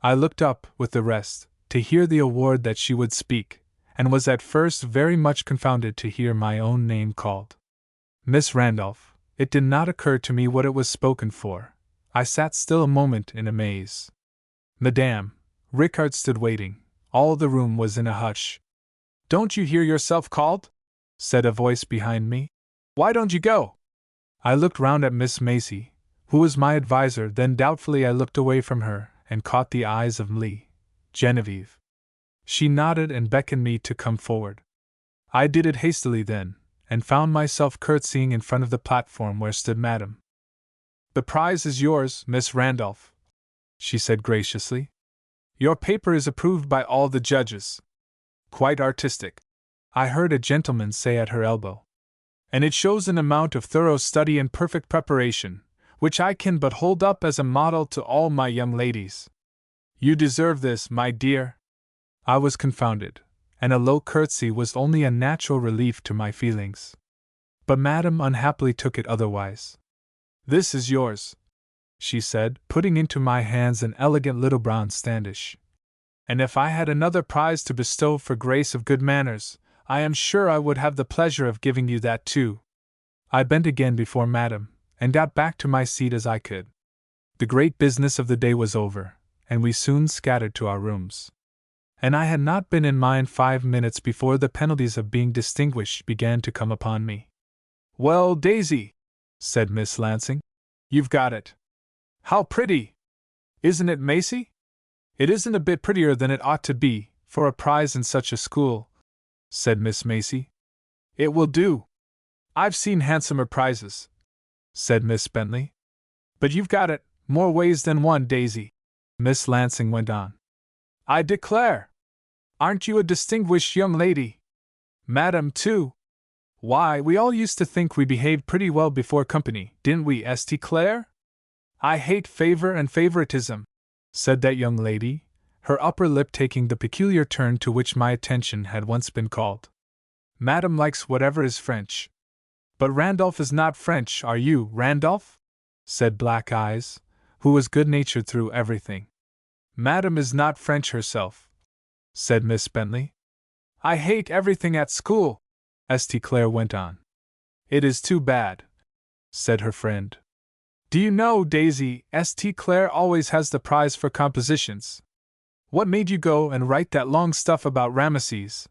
I looked up, with the rest, to hear the award that she would speak, and was at first very much confounded to hear my own name called. Miss Randolph, it did not occur to me what it was spoken for. I sat still a moment in amaze. Madame Ricard stood waiting. All the room was in a hush. "Don't you hear yourself called?" said a voice behind me. "Why don't you go?" I looked round at Miss Macy, who was my adviser, then doubtfully I looked away from her and caught the eyes of Genevieve. She nodded and beckoned me to come forward. I did it hastily then, and found myself curtsying in front of the platform where stood Madame. "The prize is yours, Miss Randolph," she said graciously. "Your paper is approved by all the judges. Quite artistic," I heard a gentleman say at her elbow. "And it shows an amount of thorough study and perfect preparation, which I can but hold up as a model to all my young ladies. You deserve this, my dear." I was confounded, and a low curtsy was only a natural relief to my feelings. But Madame unhappily took it otherwise. "This is yours," she said, putting into my hands an elegant little brown standish. "And if I had another prize to bestow for grace of good manners, I am sure I would have the pleasure of giving you that too." I bent again before Madame, and got back to my seat as I could. The great business of the day was over, and we soon scattered to our rooms. And I had not been in mine 5 minutes before the penalties of being distinguished began to come upon me. "Well, Daisy," said Miss Lansing, "you've got it. How pretty! Isn't it, Macy?" "It isn't a bit prettier than it ought to be, for a prize in such a school," said Miss Macy. "It will do. I've seen handsomer prizes," said Miss Bentley. "But you've got it, more ways than one, Daisy," Miss Lansing went on. "I declare! Aren't you a distinguished young lady? Madam, too. Why, we all used to think we behaved pretty well before company, didn't we, St. Clair?" "I hate favor and favoritism," said that young lady, her upper lip taking the peculiar turn to which my attention had once been called. "Madame likes whatever is French." "But Randolph is not French, are you, Randolph?" said Black Eyes, who was good-natured through everything. "Madame is not French herself," said Miss Bentley. "I hate everything at school," St. Clair went on. "It is too bad," said her friend. "Do you know, Daisy, St. Clair always has the prize for compositions. What made you go and write that long stuff about Ramesses?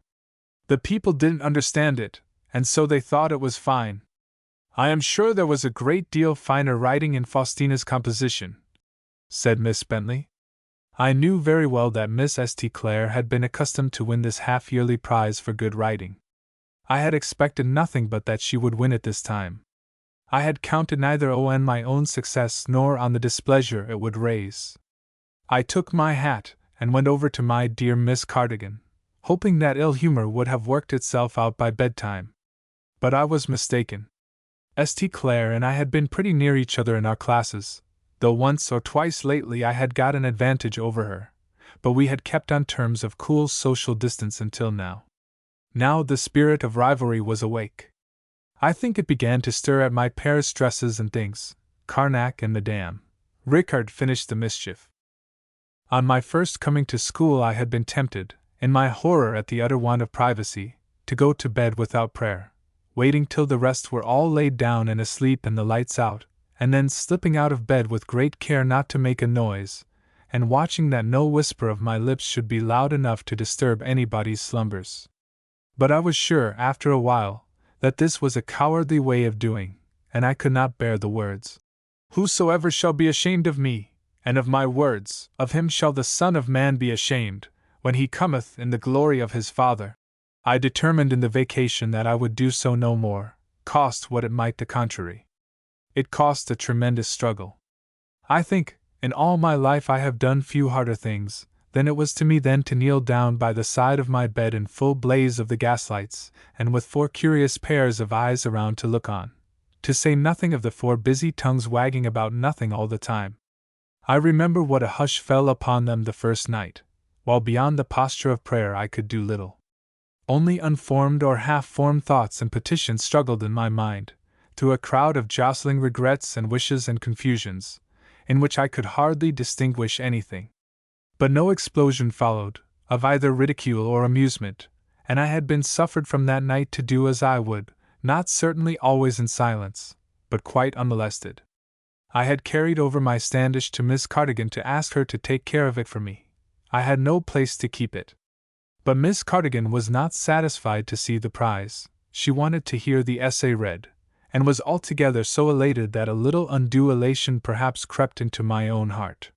The people didn't understand it, and so they thought it was fine. I am sure there was a great deal finer writing in Faustina's composition," said Miss Bentley. I knew very well that Miss St. Clair had been accustomed to win this half-yearly prize for good writing. I had expected nothing but that she would win it this time. I had counted neither on my own success nor on the displeasure it would raise. I took my hat and went over to my dear Miss Cardigan, hoping that ill humor would have worked itself out by bedtime. But I was mistaken. St. Clair and I had been pretty near each other in our classes, though once or twice lately I had got an advantage over her, but we had kept on terms of cool social distance until now. Now the spirit of rivalry was awake. I think it began to stir at my Paris dresses and things. Carnac and Madame Ricard finished the mischief. On my first coming to school I had been tempted, in my horror at the utter want of privacy, to go to bed without prayer, waiting till the rest were all laid down and asleep and the lights out, and then slipping out of bed with great care not to make a noise, and watching that no whisper of my lips should be loud enough to disturb anybody's slumbers. But I was sure, after a while, that this was a cowardly way of doing, and I could not bear the words, "Whosoever shall be ashamed of me, and of my words, of him shall the Son of Man be ashamed, when he cometh in the glory of his Father." I determined in the vacation that I would do so no more, cost what it might the contrary. It cost a tremendous struggle. I think, in all my life I have done few harder things than it was to me then to kneel down by the side of my bed in full blaze of the gaslights, and with 4 curious pairs of eyes around to look on, to say nothing of the 4 busy tongues wagging about nothing all the time. I remember what a hush fell upon them the first night, while beyond the posture of prayer I could do little. Only unformed or half-formed thoughts and petitions struggled in my mind, through a crowd of jostling regrets and wishes and confusions, in which I could hardly distinguish anything. But no explosion followed, of either ridicule or amusement, and I had been suffered from that night to do as I would, not certainly always in silence, but quite unmolested. I had carried over my Standish to Miss Cardigan to ask her to take care of it for me. I had no place to keep it. But Miss Cardigan was not satisfied to see the prize. She wanted to hear the essay read, and was altogether so elated that a little undue elation perhaps crept into my own heart.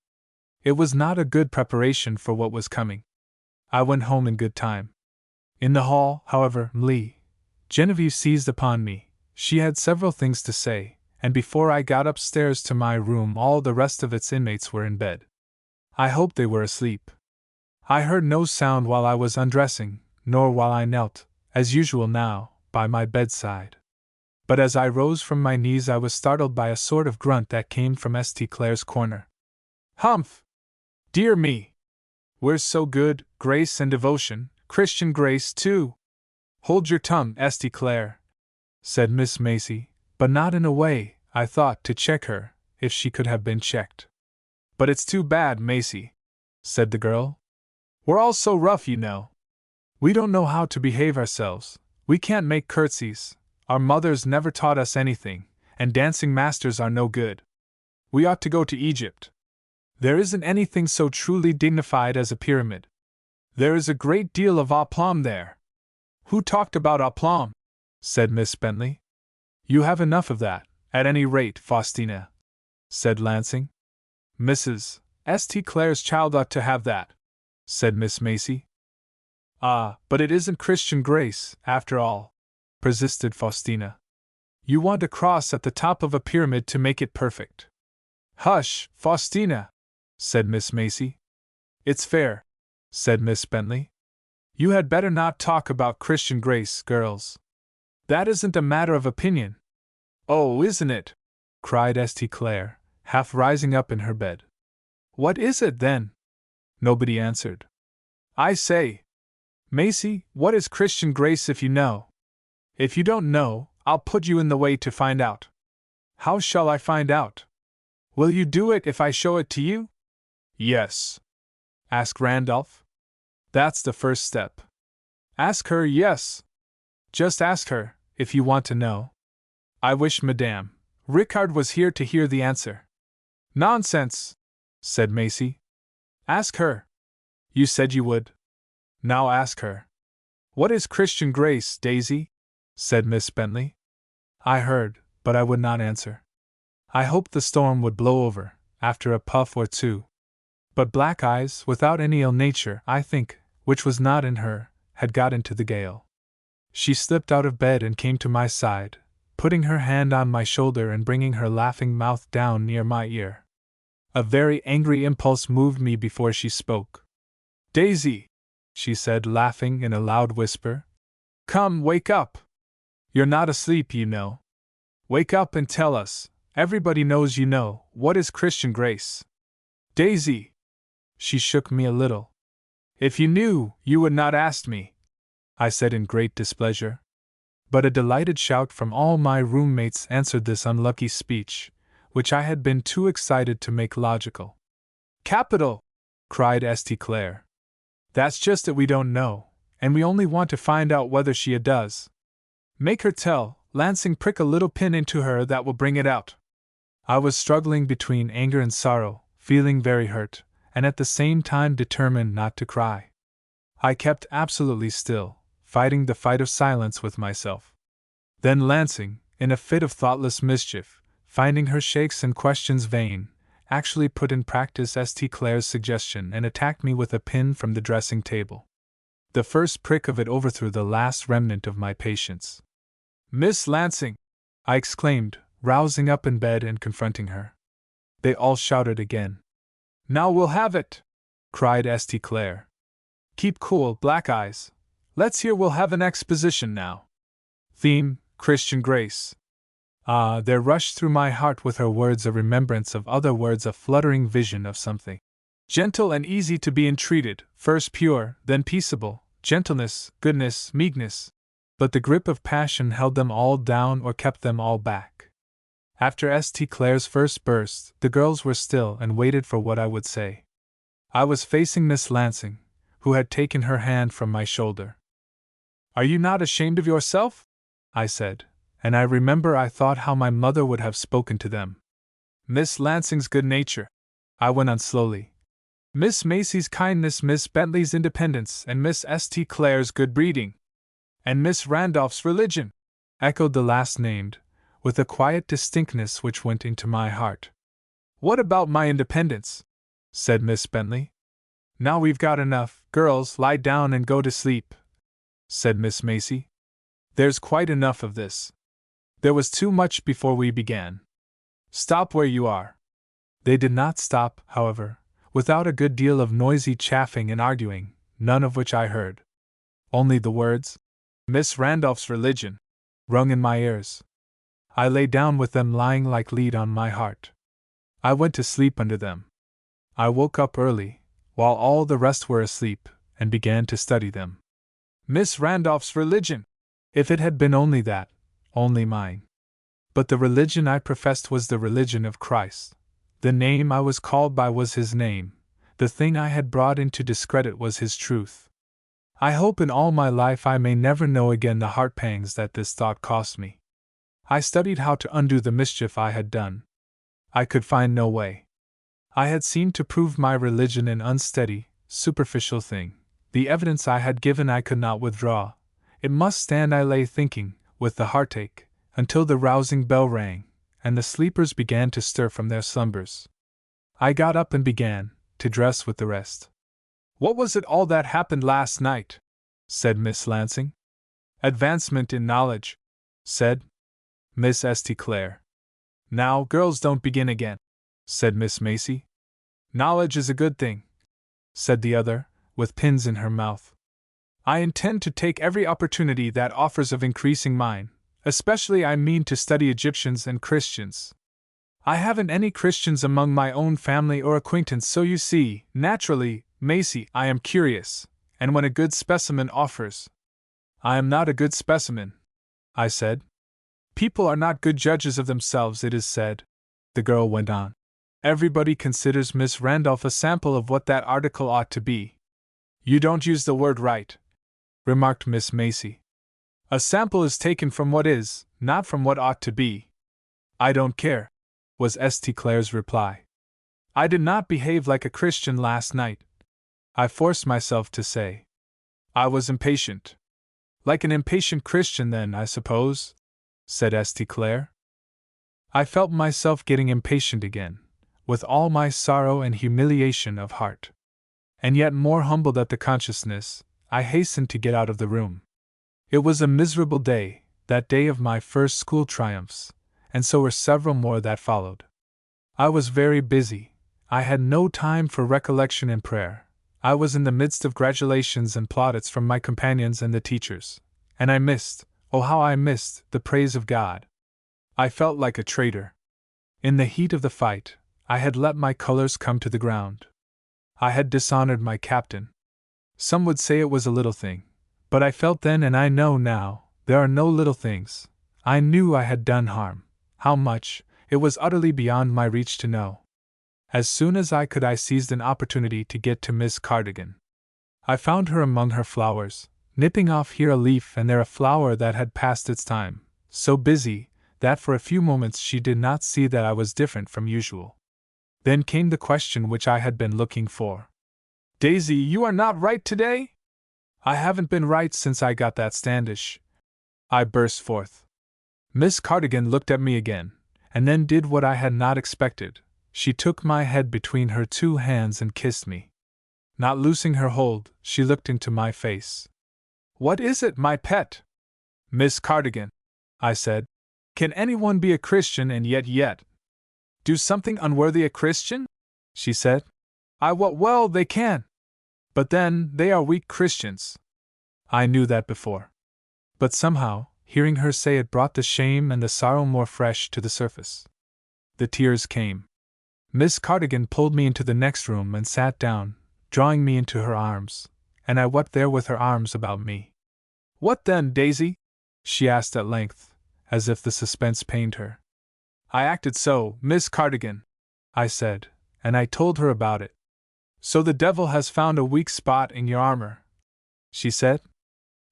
It was not a good preparation for what was coming. I went home in good time. In the hall, however, Genevieve seized upon me. She had several things to say, and before I got upstairs to my room all the rest of its inmates were in bed. I hoped they were asleep. I heard no sound while I was undressing, nor while I knelt, as usual now, by my bedside. But as I rose from my knees I was startled by a sort of grunt that came from St. Clair's corner. "Humph! Dear me! Where's so good, grace and devotion, Christian grace too?" "Hold your tongue, St. Clair," said Miss Macy, but not in a way, I thought, to check her, if she could have been checked. "But it's too bad, Macy," said the girl. "We're all so rough, you know. We don't know how to behave ourselves, we can't make curtsies, our mothers never taught us anything, and dancing masters are no good. We ought to go to Egypt. There isn't anything so truly dignified as a pyramid. There is a great deal of aplomb there." "Who talked about aplomb?" said Miss Bentley. "You have enough of that, at any rate, Faustina," said Lansing. "Mrs. St. Clair's child ought to have that," said Miss Macy. "Ah, but it isn't Christian grace, after all," persisted Faustina. "You want a cross at the top of a pyramid to make it perfect." "Hush, Faustina," said Miss Macy. "It's fair," said Miss Bentley. "You had better not talk about Christian grace, girls. That isn't a matter of opinion." "Oh, isn't it?" cried St. Clair, half rising up in her bed. "What is it, then?" Nobody answered. "I say, Macy, what is Christian grace if you know? If you don't know, I'll put you in the way to find out." "How shall I find out?" "Will you do it if I show it to you?" "Yes." "Ask Randolph?" "That's the first step." "Ask her, yes. Just ask her, if you want to know." "I wish Madame Ricard was here to hear the answer." "Nonsense," said Macy. "Ask her. You said you would. Now ask her." "What is Christian grace, Daisy?" said Miss Bentley. I heard, but I would not answer. I hoped the storm would blow over, after a puff or two. But Black Eyes, without any ill nature, I think, which was not in her, had got into the gale. She slipped out of bed and came to my side, putting her hand on my shoulder and bringing her laughing mouth down near my ear. A very angry impulse moved me before she spoke. "Daisy," she said, laughing in a loud whisper, "come, wake up. You're not asleep, you know. Wake up and tell us, everybody knows you know, what is Christian grace." "Daisy!" She shook me a little. "If you knew, you would not ask me," I said in great displeasure. But a delighted shout from all my roommates answered this unlucky speech, which I had been too excited to make logical. "Capital!" cried St. Clair. "That's just it, we don't know, and we only want to find out whether she does." Make her tell, Lansing, prick a little pin into her that will bring it out. I was struggling between anger and sorrow, feeling very hurt, and at the same time determined not to cry. I kept absolutely still, fighting the fight of silence with myself. Then Lansing, in a fit of thoughtless mischief, finding her shakes and questions vain, actually put in practice St. Clair's suggestion and attacked me with a pin from the dressing table. The first prick of it overthrew the last remnant of my patience. "Miss Lansing!" I exclaimed, rousing up in bed and confronting her. They all shouted again. "Now we'll have it!" cried St. Clair. "Keep cool, Black Eyes. Let's hear, we'll have an exposition now. Theme, Christian grace." Ah, there rushed through my heart with her words a remembrance of other words, a fluttering vision of something gentle and easy to be entreated, first pure, then peaceable, gentleness, goodness, meekness. But the grip of passion held them all down or kept them all back. After St. Clair's first burst, the girls were still and waited for what I would say. I was facing Miss Lansing, who had taken her hand from my shoulder. "Are you not ashamed of yourself?" I said, and I remember I thought how my mother would have spoken to them. Miss Lansing's good nature, I went on slowly, Miss Macy's kindness, Miss Bentley's independence, and Miss St. Clair's good breeding. And Miss Randolph's religion, echoed the last named, with a quiet distinctness which went into my heart. "What about my independence?" said Miss Bentley. "Now we've got enough, girls, lie down and go to sleep," said Miss Macy. "There's quite enough of this. There was too much before we began. Stop where you are." They did not stop, however, without a good deal of noisy chaffing and arguing, none of which I heard. Only the words, "Miss Randolph's religion," rung in my ears. I lay down with them lying like lead on my heart. I went to sleep under them. I woke up early, while all the rest were asleep, and began to study them. Miss Randolph's religion! If it had been only that, only mine. But the religion I professed was the religion of Christ. The name I was called by was His name. The thing I had brought into discredit was His truth. I hope in all my life I may never know again the heart pangs that this thought cost me. I studied how to undo the mischief I had done. I could find no way. I had seemed to prove my religion an unsteady, superficial thing. The evidence I had given I could not withdraw. It must stand, I lay thinking, with the heartache, until the rousing bell rang, and the sleepers began to stir from their slumbers. I got up and began to dress with the rest. "What was it all that happened last night?" said Miss Lansing. "Advancement in knowledge," said Miss St. Clair. "Now, girls, don't begin again," said Miss Macy. "Knowledge is a good thing," said the other, with pins in her mouth. "I intend to take every opportunity that offers of increasing mine, especially I mean to study Egyptians and Christians. I haven't any Christians among my own family or acquaintance, so you see, naturally, Macy, I am curious, and when a good specimen offers—" "I am not a good specimen," I said. "People are not good judges of themselves, it is said," the girl went on. "Everybody considers Miss Randolph a sample of what that article ought to be." "You don't use the word right," remarked Miss Macy. "A sample is taken from what is, not from what ought to be." "I don't care," was St. Clair's reply. "I did not behave like a Christian last night," I forced myself to say. "I was impatient." "Like an impatient Christian, then, I suppose," said St. Clair. I felt myself getting impatient again, with all my sorrow and humiliation of heart. And yet more humbled at the consciousness, I hastened to get out of the room. It was a miserable day, that day of my first school triumphs, and so were several more that followed. I was very busy. I had no time for recollection and prayer. I was in the midst of gratulations and plaudits from my companions and the teachers, and I missed, oh how I missed, the praise of God. I felt like a traitor. In the heat of the fight, I had let my colors come to the ground. I had dishonored my captain. Some would say it was a little thing, but I felt then and I know now, there are no little things. I knew I had done harm. How much, it was utterly beyond my reach to know. As soon as I could, I seized an opportunity to get to Miss Cardigan. I found her among her flowers, nipping off here a leaf and there a flower that had passed its time, so busy that for a few moments she did not see that I was different from usual. Then came the question which I had been looking for. "Daisy, you are not right today?" "I haven't been right since I got that Standish," I burst forth. Miss Cardigan looked at me again, and then did what I had not expected. She took my head between her two hands and kissed me. Not loosing her hold, she looked into my face. "What is it, my pet?" "Miss Cardigan," I said, "can anyone be a Christian and yet do something unworthy a Christian?" She said, "Well, they can. But then, they are weak Christians." I knew that before. But somehow, hearing her say it brought the shame and the sorrow more fresh to the surface. The tears came. Miss Cardigan pulled me into the next room and sat down, drawing me into her arms, and I wept there with her arms about me. "What then, Daisy?" she asked at length, as if the suspense pained her. "I acted so, Miss Cardigan," I said, and I told her about it. "So the devil has found a weak spot in your armor," she said.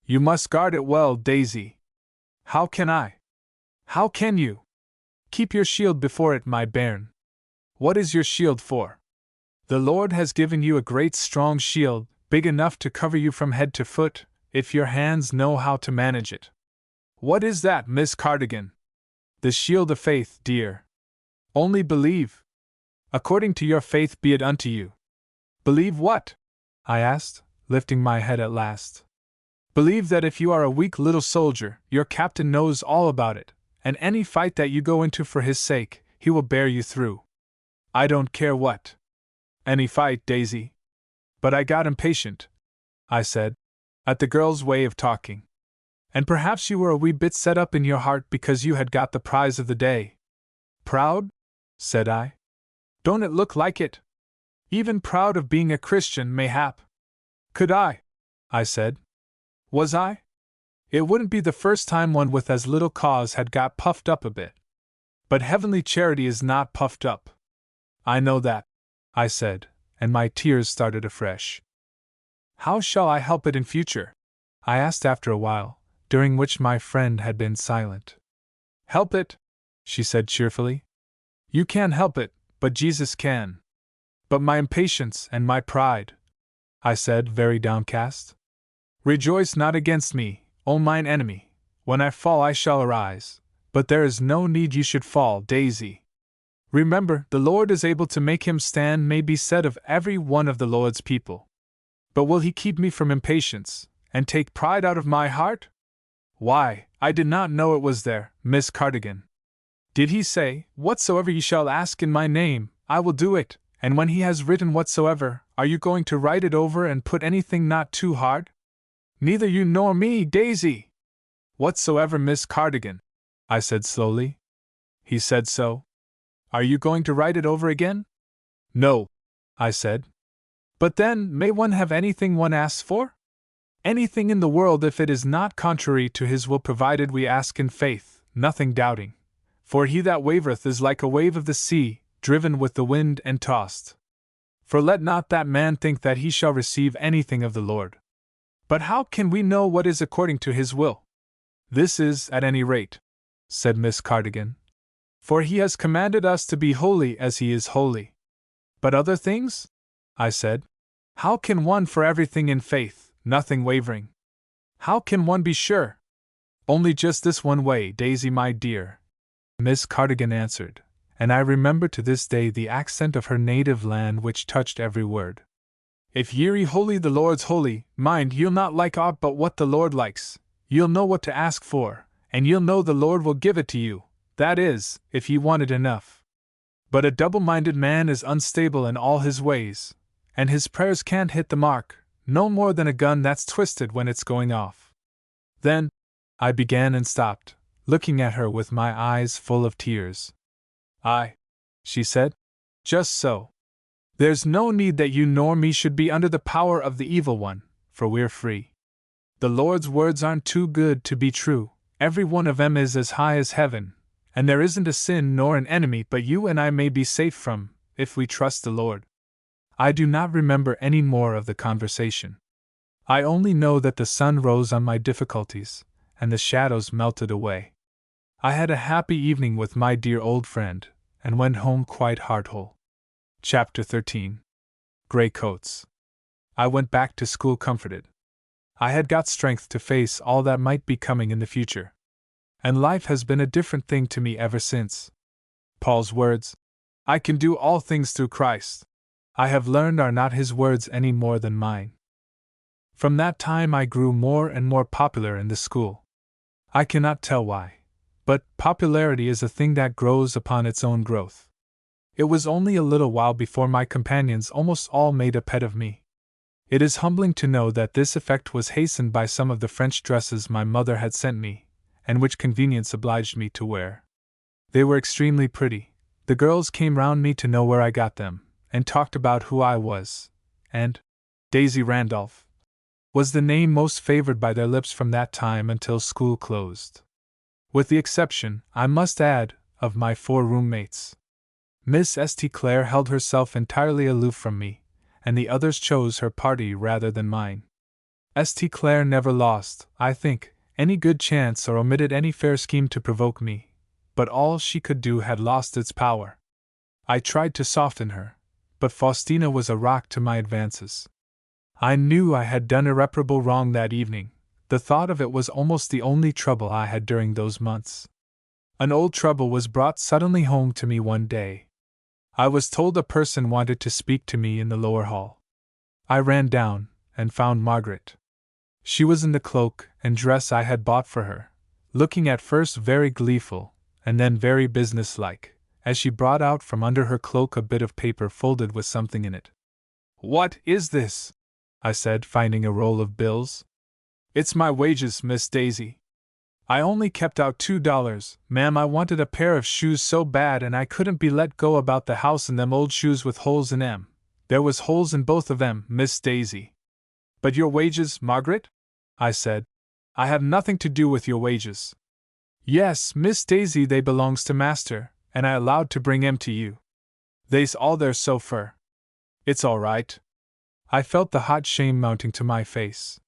"You must guard it well, Daisy." "How can I? How can you? Keep your shield before it, my bairn." "What is your shield for?" "The Lord has given you a great strong shield, big enough to cover you from head to foot, if your hands know how to manage it." "What is that, Miss Cardigan?" "The shield of faith, dear. Only believe. According to your faith be it unto you." "Believe what?" I asked, lifting my head at last. "Believe that if you are a weak little soldier, your captain knows all about it, and any fight that you go into for his sake, he will bear you through." "I don't care what." "Any fight, Daisy." But I got impatient, I said, at the girl's way of talking. "And perhaps you were a wee bit set up in your heart because you had got the prize of the day." "Proud?" said I. "Don't it look like it? Even proud of being a Christian, mayhap." "Could I said. "Was I? It wouldn't be the first time one with as little cause had got puffed up a bit. But heavenly charity is not puffed up." "I know that," I said, and my tears started afresh. "How shall I help it in future?" I asked after a while, during which my friend had been silent. "Help it?" she said cheerfully. "You can't help it, but Jesus can." "But my impatience and my pride," I said, very downcast. "Rejoice not against me, O mine enemy. When I fall I shall arise, but there is no need you should fall, Daisy. Remember, the Lord is able to make him stand, may be said of every one of the Lord's people. But will he keep me from impatience, and take pride out of my heart? Why, I did not know it was there, Miss Cardigan. Did he say, 'Whatsoever ye shall ask in my name, I will do it,' and when he has written whatsoever, are you going to write it over and put anything not too hard? Neither you nor me, Daisy." "Whatsoever, Miss Cardigan," I said slowly. "He said so. Are you going to write it over again?" "No," I said. "But then, may one have anything one asks for?" "Anything in the world if it is not contrary to his will, provided we ask in faith, nothing doubting. For he that wavereth is like a wave of the sea, driven with the wind and tossed. For let not that man think that he shall receive anything of the Lord. But how can we know what is according to his will?" "This is, at any rate," said Miss Cardigan. "For he has commanded us to be holy as he is holy." "But other things?" I said. "How can one for everything in faith, nothing wavering? How can one be sure?" "Only just this one way, Daisy, my dear," Miss Cardigan answered, and I remember to this day the accent of her native land which touched every word. "If ye're holy, the Lord's holy. Mind, you'll not like aught but what the Lord likes. You'll know what to ask for, and you'll know the Lord will give it to you, that is, if ye want it enough. But a double-minded man is unstable in all his ways, and his prayers can't hit the mark, no more than a gun that's twisted when it's going off." "Then," I began and stopped, looking at her with my eyes full of tears. "Aye," she said. "Just so. There's no need that you nor me should be under the power of the evil one, for we're free. The Lord's words aren't too good to be true, every one of 'em is as high as heaven, and there isn't a sin nor an enemy but you and I may be safe from, if we trust the Lord." I do not remember any more of the conversation. I only know that the sun rose on my difficulties, and the shadows melted away. I had a happy evening with my dear old friend, and went home quite heart-whole. Chapter 13. Grey Coats. I went back to school comforted. I had got strength to face all that might be coming in the future. And life has been a different thing to me ever since. Paul's words, "I can do all things through Christ," I have learned are not his words any more than mine. From that time I grew more and more popular in the school. I cannot tell why, but popularity is a thing that grows upon its own growth. It was only a little while before my companions almost all made a pet of me. It is humbling to know that this effect was hastened by some of the French dresses my mother had sent me, and which convenience obliged me to wear. They were extremely pretty. The girls came round me to know where I got them, and talked about who I was, and Daisy Randolph was the name most favored by their lips from that time until school closed. With the exception, I must add, of my 4 roommates. Miss St. Clair held herself entirely aloof from me, and the others chose her party rather than mine. St. Clair never lost, I think, any good chance or omitted any fair scheme to provoke me, but all she could do had lost its power. I tried to soften her, but Faustina was a rock to my advances. I knew I had done irreparable wrong that evening. The thought of it was almost the only trouble I had during those months. An old trouble was brought suddenly home to me one day. I was told a person wanted to speak to me in the lower hall. I ran down, and found Margaret. She was in the cloak and dress I had bought for her, looking at first very gleeful, and then very businesslike, as she brought out from under her cloak a bit of paper folded with something in it. "What is this?" I said, finding a roll of bills. "It's my wages, Miss Daisy. I only kept out $2, ma'am. I wanted a pair of shoes so bad, and I couldn't be let go about the house in them old shoes with holes in 'em. There was holes in both of 'em, Miss Daisy." "But your wages, Margaret?" I said. "I have nothing to do with your wages." "Yes, Miss Daisy, they belongs to master, and I allowed to bring 'em to you. They's all there so fur." "It's all right." I felt the hot shame mounting to my face.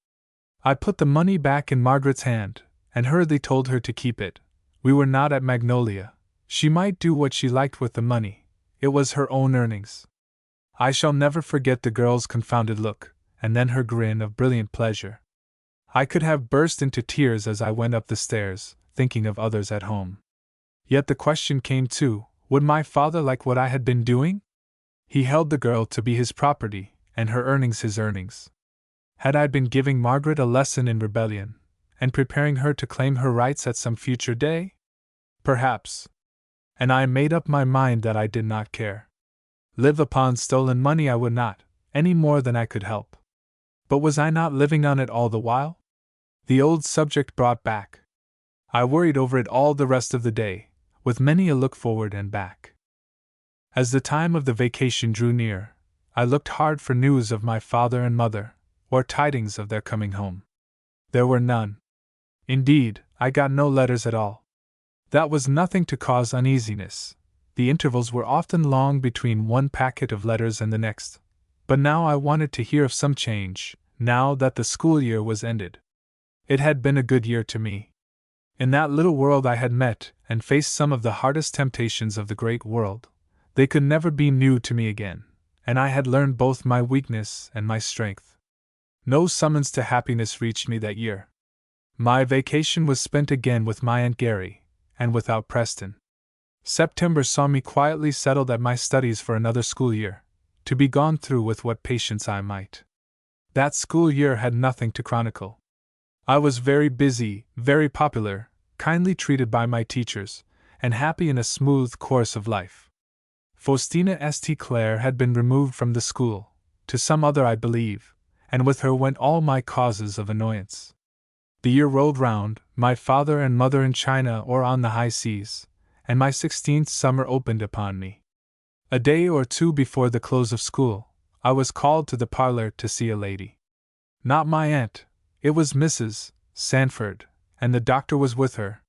I put the money back in Margaret's hand, and hurriedly told her to keep it. We were not at Magnolia. She might do what she liked with the money. It was her own earnings. I shall never forget the girl's confounded look, and then her grin of brilliant pleasure. I could have burst into tears as I went up the stairs, thinking of others at home. Yet the question came too, would my father like what I had been doing? He held the girl to be his property, and her earnings his earnings. Had I been giving Margaret a lesson in rebellion, and preparing her to claim her rights at some future day? Perhaps. And I made up my mind that I did not care. Live upon stolen money I would not, any more than I could help. But was I not living on it all the while? The old subject brought back. I worried over it all the rest of the day, with many a look forward and back. As the time of the vacation drew near, I looked hard for news of my father and mother, or tidings of their coming home. There were none. Indeed, I got no letters at all. That was nothing to cause uneasiness. The intervals were often long between one packet of letters and the next. But now I wanted to hear of some change, now that the school year was ended. It had been a good year to me. In that little world I had met and faced some of the hardest temptations of the great world. They could never be new to me again, and I had learned both my weakness and my strength. No summons to happiness reached me that year. My vacation was spent again with my Aunt Gary, and without Preston. September saw me quietly settled at my studies for another school year, to be gone through with what patience I might. That school year had nothing to chronicle. I was very busy, very popular, kindly treated by my teachers, and happy in a smooth course of life. Faustina St. Clair had been removed from the school, to some other I believe, and with her went all my causes of annoyance. The year rolled round, my father and mother in China or on the high seas, and my 16th summer opened upon me. A day or two before the close of school, I was called to the parlor to see a lady. Not my aunt, it was Mrs. Sanford, and the doctor was with her.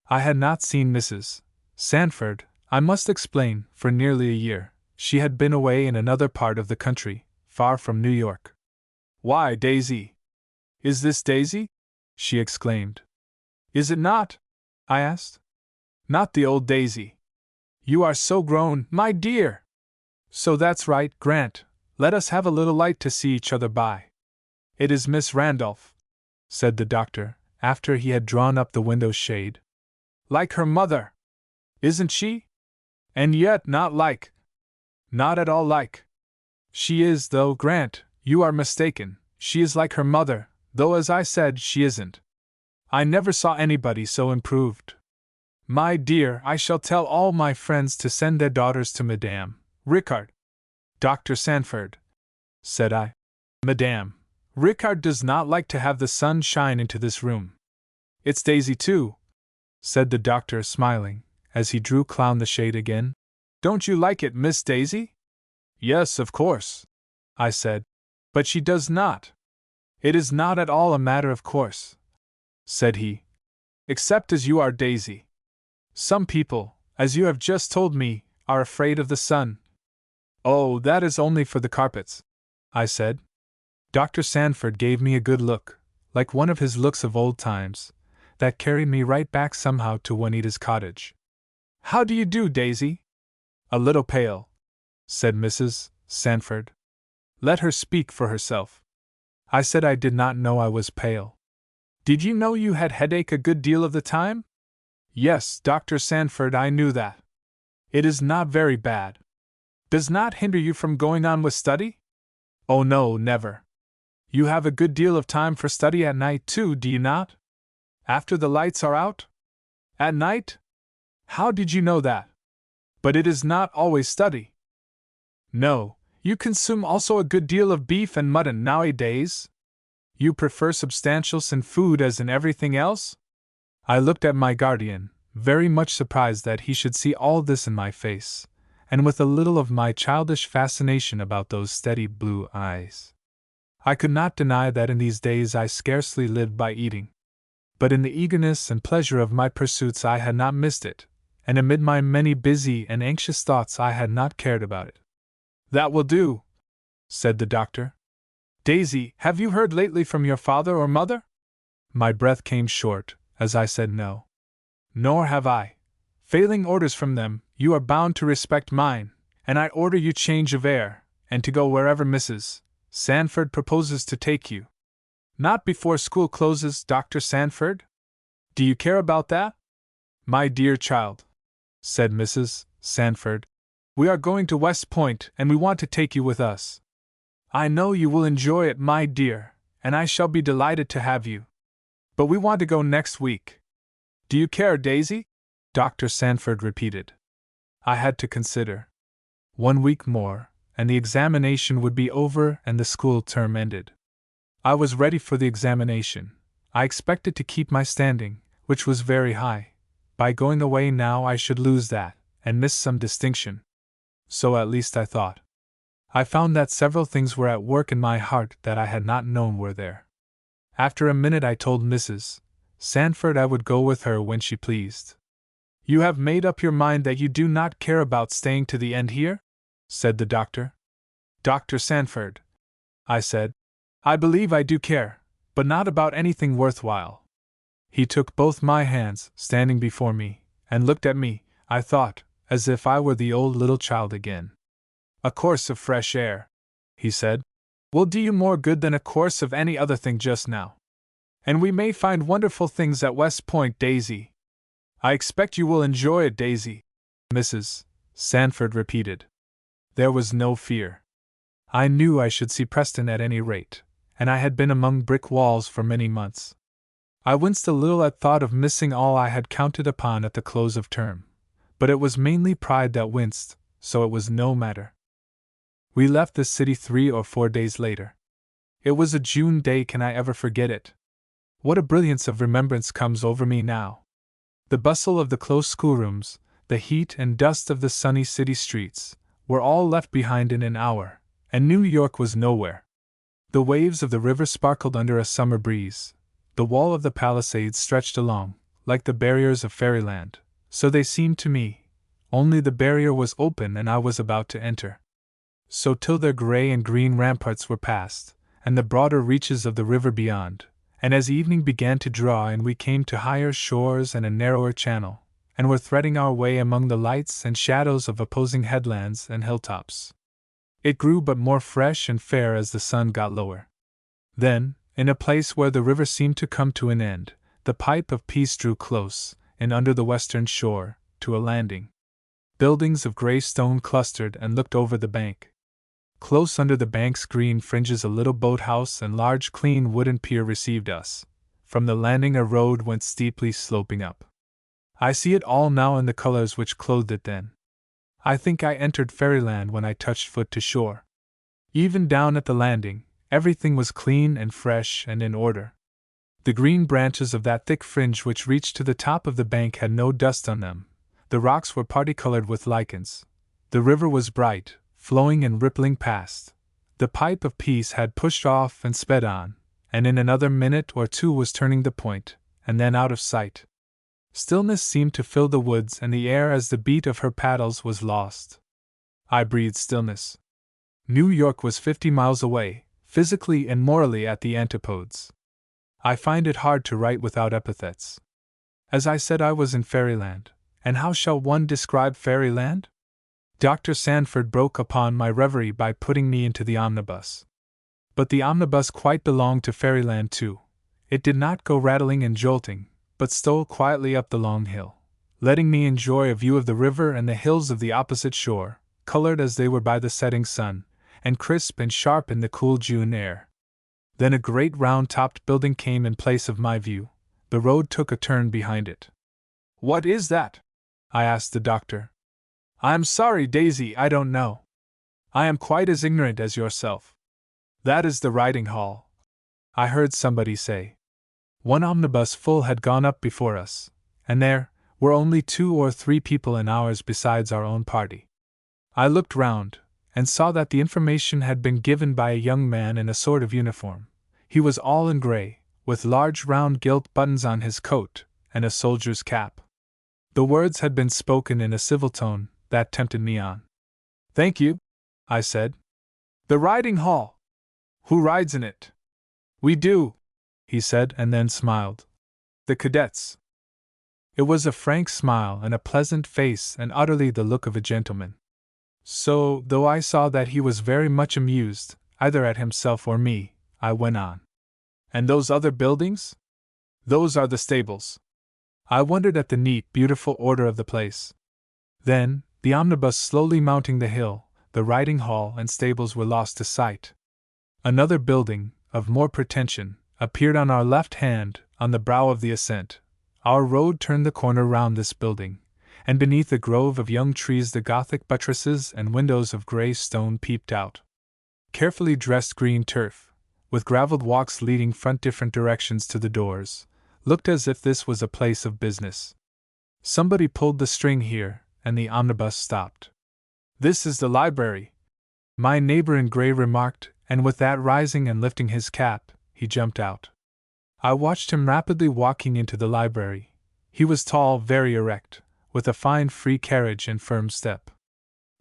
I had not seen Mrs. Sanford, I must explain, for nearly a year. She had been away in another part of the country, far from New York. "Why, Daisy," Is this Daisy? She exclaimed. Is it not? I asked. Not the old Daisy. You are so grown, my dear! So that's right, Grant. Let us have a little light to see each other by. It is Miss Randolph, said the doctor, after he had drawn up the window shade. Like her mother! Isn't she? And yet not like. Not at all like. She is, though, Grant, you are mistaken. She is like her mother, though as I said, she isn't. I never saw anybody so improved. My dear, I shall tell all my friends to send their daughters to Madame Rickard. Dr. Sanford, said I. Madame Rickard does not like to have the sun shine into this room. It's Daisy, too, said the doctor, smiling, as he drew clown the shade again. Don't you like it, Miss Daisy? Yes, of course, I said. But she does not. It is not at all a matter of course, said he. Except as you are, Daisy. Some people, as you have just told me, are afraid of the sun. Oh, that is only for the carpets, I said. Dr. Sanford gave me a good look, like one of his looks of old times, that carried me right back somehow to Juanita's cottage. How do you do, Daisy? A little pale, said Mrs. Sanford. Let her speak for herself. I said I did not know I was pale. Did you know you had headache a good deal of the time? Yes, Dr. Sanford, I knew that. It is not very bad. Does not hinder you from going on with study? Oh no, never. You have a good deal of time for study at night too, do you not? After the lights are out? At night? How did you know that? But it is not always study. No, you consume also a good deal of beef and mutton nowadays? You prefer substantials in food as in everything else? I looked at my guardian, very much surprised that he should see all this in my face, and with a little of my childish fascination about those steady blue eyes. I could not deny that in these days I scarcely lived by eating. But in the eagerness and pleasure of my pursuits I had not missed it, and amid my many busy and anxious thoughts I had not cared about it. That will do, said the doctor. Daisy, have you heard lately from your father or mother? My breath came short, as I said no. Nor have I. Failing orders from them, you are bound to respect mine, and I order you change of air, and to go wherever Mrs. Sanford proposes to take you. Not before school closes, Dr. Sanford? Do you care about that? My dear child, said Mrs. Sanford, we are going to West Point, and we want to take you with us. I know you will enjoy it, my dear, and I shall be delighted to have you. But we want to go next week. Do you care, Daisy? Dr. Sanford repeated. I had to consider. 1 week more, and the examination would be over and the school term ended. I was ready for the examination. I expected to keep my standing, which was very high. By going away now I should lose that, and miss some distinction. So at least I thought. I found that several things were at work in my heart that I had not known were there. After a minute I told Mrs. Sanford I would go with her when she pleased. You have made up your mind that you do not care about staying to the end here? Said the doctor. Dr. Sanford, I said, I believe I do care, but not about anything worthwhile. He took both my hands, standing before me, and looked at me, I thought, as if I were the old little child again. A course of fresh air, he said, will do you more good than a course of any other thing just now. And we may find wonderful things at West Point, Daisy. I expect you will enjoy it, Daisy, Mrs. Sanford repeated. There was no fear. I knew I should see Preston at any rate, and I had been among brick walls for many months. I winced a little at thought of missing all I had counted upon at the close of term, but it was mainly pride that winced, so it was no matter. We left the city 3 or 4 days later. It was a June day, can I ever forget it? What a brilliance of remembrance comes over me now! The bustle of the close schoolrooms, the heat and dust of the sunny city streets, were all left behind in an hour, and New York was nowhere. The waves of the river sparkled under a summer breeze. The wall of the palisades stretched along, like the barriers of fairyland, so they seemed to me, only the barrier was open and I was about to enter. So till their gray and green ramparts were passed, and the broader reaches of the river beyond, and as evening began to draw in we came to higher shores and a narrower channel, and were threading our way among the lights and shadows of opposing headlands and hilltops. It grew but more fresh and fair as the sun got lower. Then, in a place where the river seemed to come to an end, the pipe of peace drew close, and under the western shore, to a landing. Buildings of grey stone clustered and looked over the bank. Close under the bank's green fringes a little boathouse and large clean wooden pier received us. From the landing a road went steeply sloping up. I see it all now in the colors which clothed it then. I think I entered fairyland when I touched foot to shore. Even down at the landing, everything was clean and fresh and in order. The green branches of that thick fringe which reached to the top of the bank had no dust on them. The rocks were parti-colored with lichens. The river was bright, flowing and rippling past. The pipe of peace had pushed off and sped on, and in another minute or two was turning the point, and then out of sight. Stillness seemed to fill the woods and the air as the beat of her paddles was lost. I breathed stillness. New York was 50 miles away, physically and morally at the antipodes. I find it hard to write without epithets. As I said, I was in fairyland, and how shall one describe fairyland? Dr. Sanford broke upon my reverie by putting me into the omnibus. But the omnibus quite belonged to fairyland too. It did not go rattling and jolting, but stole quietly up the long hill, letting me enjoy a view of the river and the hills of the opposite shore, colored as they were by the setting sun, and crisp and sharp in the cool June air. Then a great round-topped building came in place of my view. The road took a turn behind it. "What is that?" I asked the doctor. "I'm sorry, Daisy, I don't know. I am quite as ignorant as yourself." "That is the riding hall," I heard somebody say. One omnibus full had gone up before us, and there were only 2 or 3 people in ours besides our own party. I looked round, and saw that the information had been given by a young man in a sort of uniform. He was all in grey, with large round gilt buttons on his coat, and a soldier's cap. The words had been spoken in a civil tone that tempted me on. "Thank you," I said. "The riding hall. Who rides in it?" "We do," he said, and then smiled. "The cadets." It was a frank smile and a pleasant face and utterly the look of a gentleman. So, though I saw that he was very much amused, either at himself or me, I went on. "And those other buildings?" "Those are the stables." I wondered at the neat, beautiful order of the place. Then, the omnibus slowly mounting the hill, the riding hall and stables were lost to sight. Another building, of more pretension, appeared on our left hand, on the brow of the ascent. Our road turned the corner round this building, and beneath a grove of young trees the Gothic buttresses and windows of grey stone peeped out. Carefully dressed green turf, with gravelled walks leading from different directions to the doors, looked as if this was a place of business. Somebody pulled the string here, and the omnibus stopped. "This is the library," my neighbor in grey remarked, and with that rising and lifting his cap, he jumped out. I watched him rapidly walking into the library. He was tall, very erect, with a fine free carriage and firm step.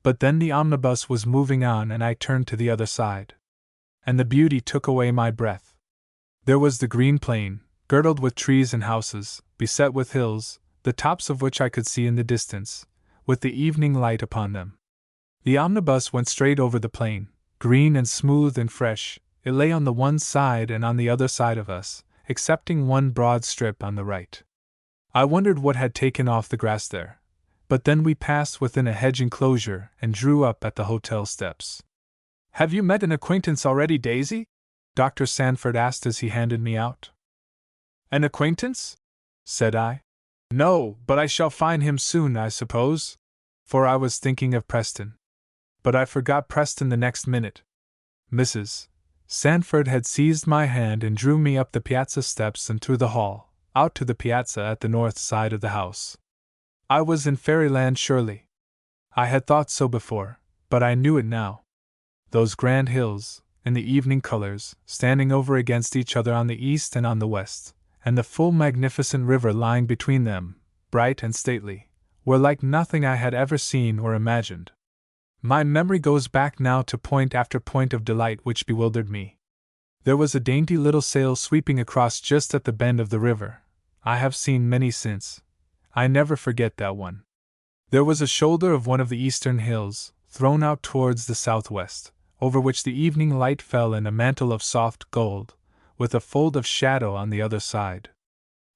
But then the omnibus was moving on and I turned to the other side. And the beauty took away my breath. There was the green plain, girdled with trees and houses, beset with hills, the tops of which I could see in the distance, with the evening light upon them. The omnibus went straight over the plain, green and smooth and fresh. It lay on the one side and on the other side of us, excepting one broad strip on the right. I wondered what had taken off the grass there. But then we passed within a hedge enclosure and drew up at the hotel steps. "Have you met an acquaintance already, Daisy?" Dr. Sanford asked as he handed me out. "An acquaintance?" said I. "No, but I shall find him soon, I suppose." For I was thinking of Preston. But I forgot Preston the next minute. Mrs. Sanford had seized my hand and drew me up the piazza steps and through the hall, out to the piazza at the north side of the house. I was in fairyland surely. I had thought so before, but I knew it now. Those grand hills, in the evening colors, standing over against each other on the east and on the west, and the full magnificent river lying between them, bright and stately, were like nothing I had ever seen or imagined. My memory goes back now to point after point of delight which bewildered me. There was a dainty little sail sweeping across just at the bend of the river. I have seen many since. I never forget that one. There was a shoulder of one of the eastern hills, thrown out towards the southwest, over which the evening light fell in a mantle of soft gold, with a fold of shadow on the other side.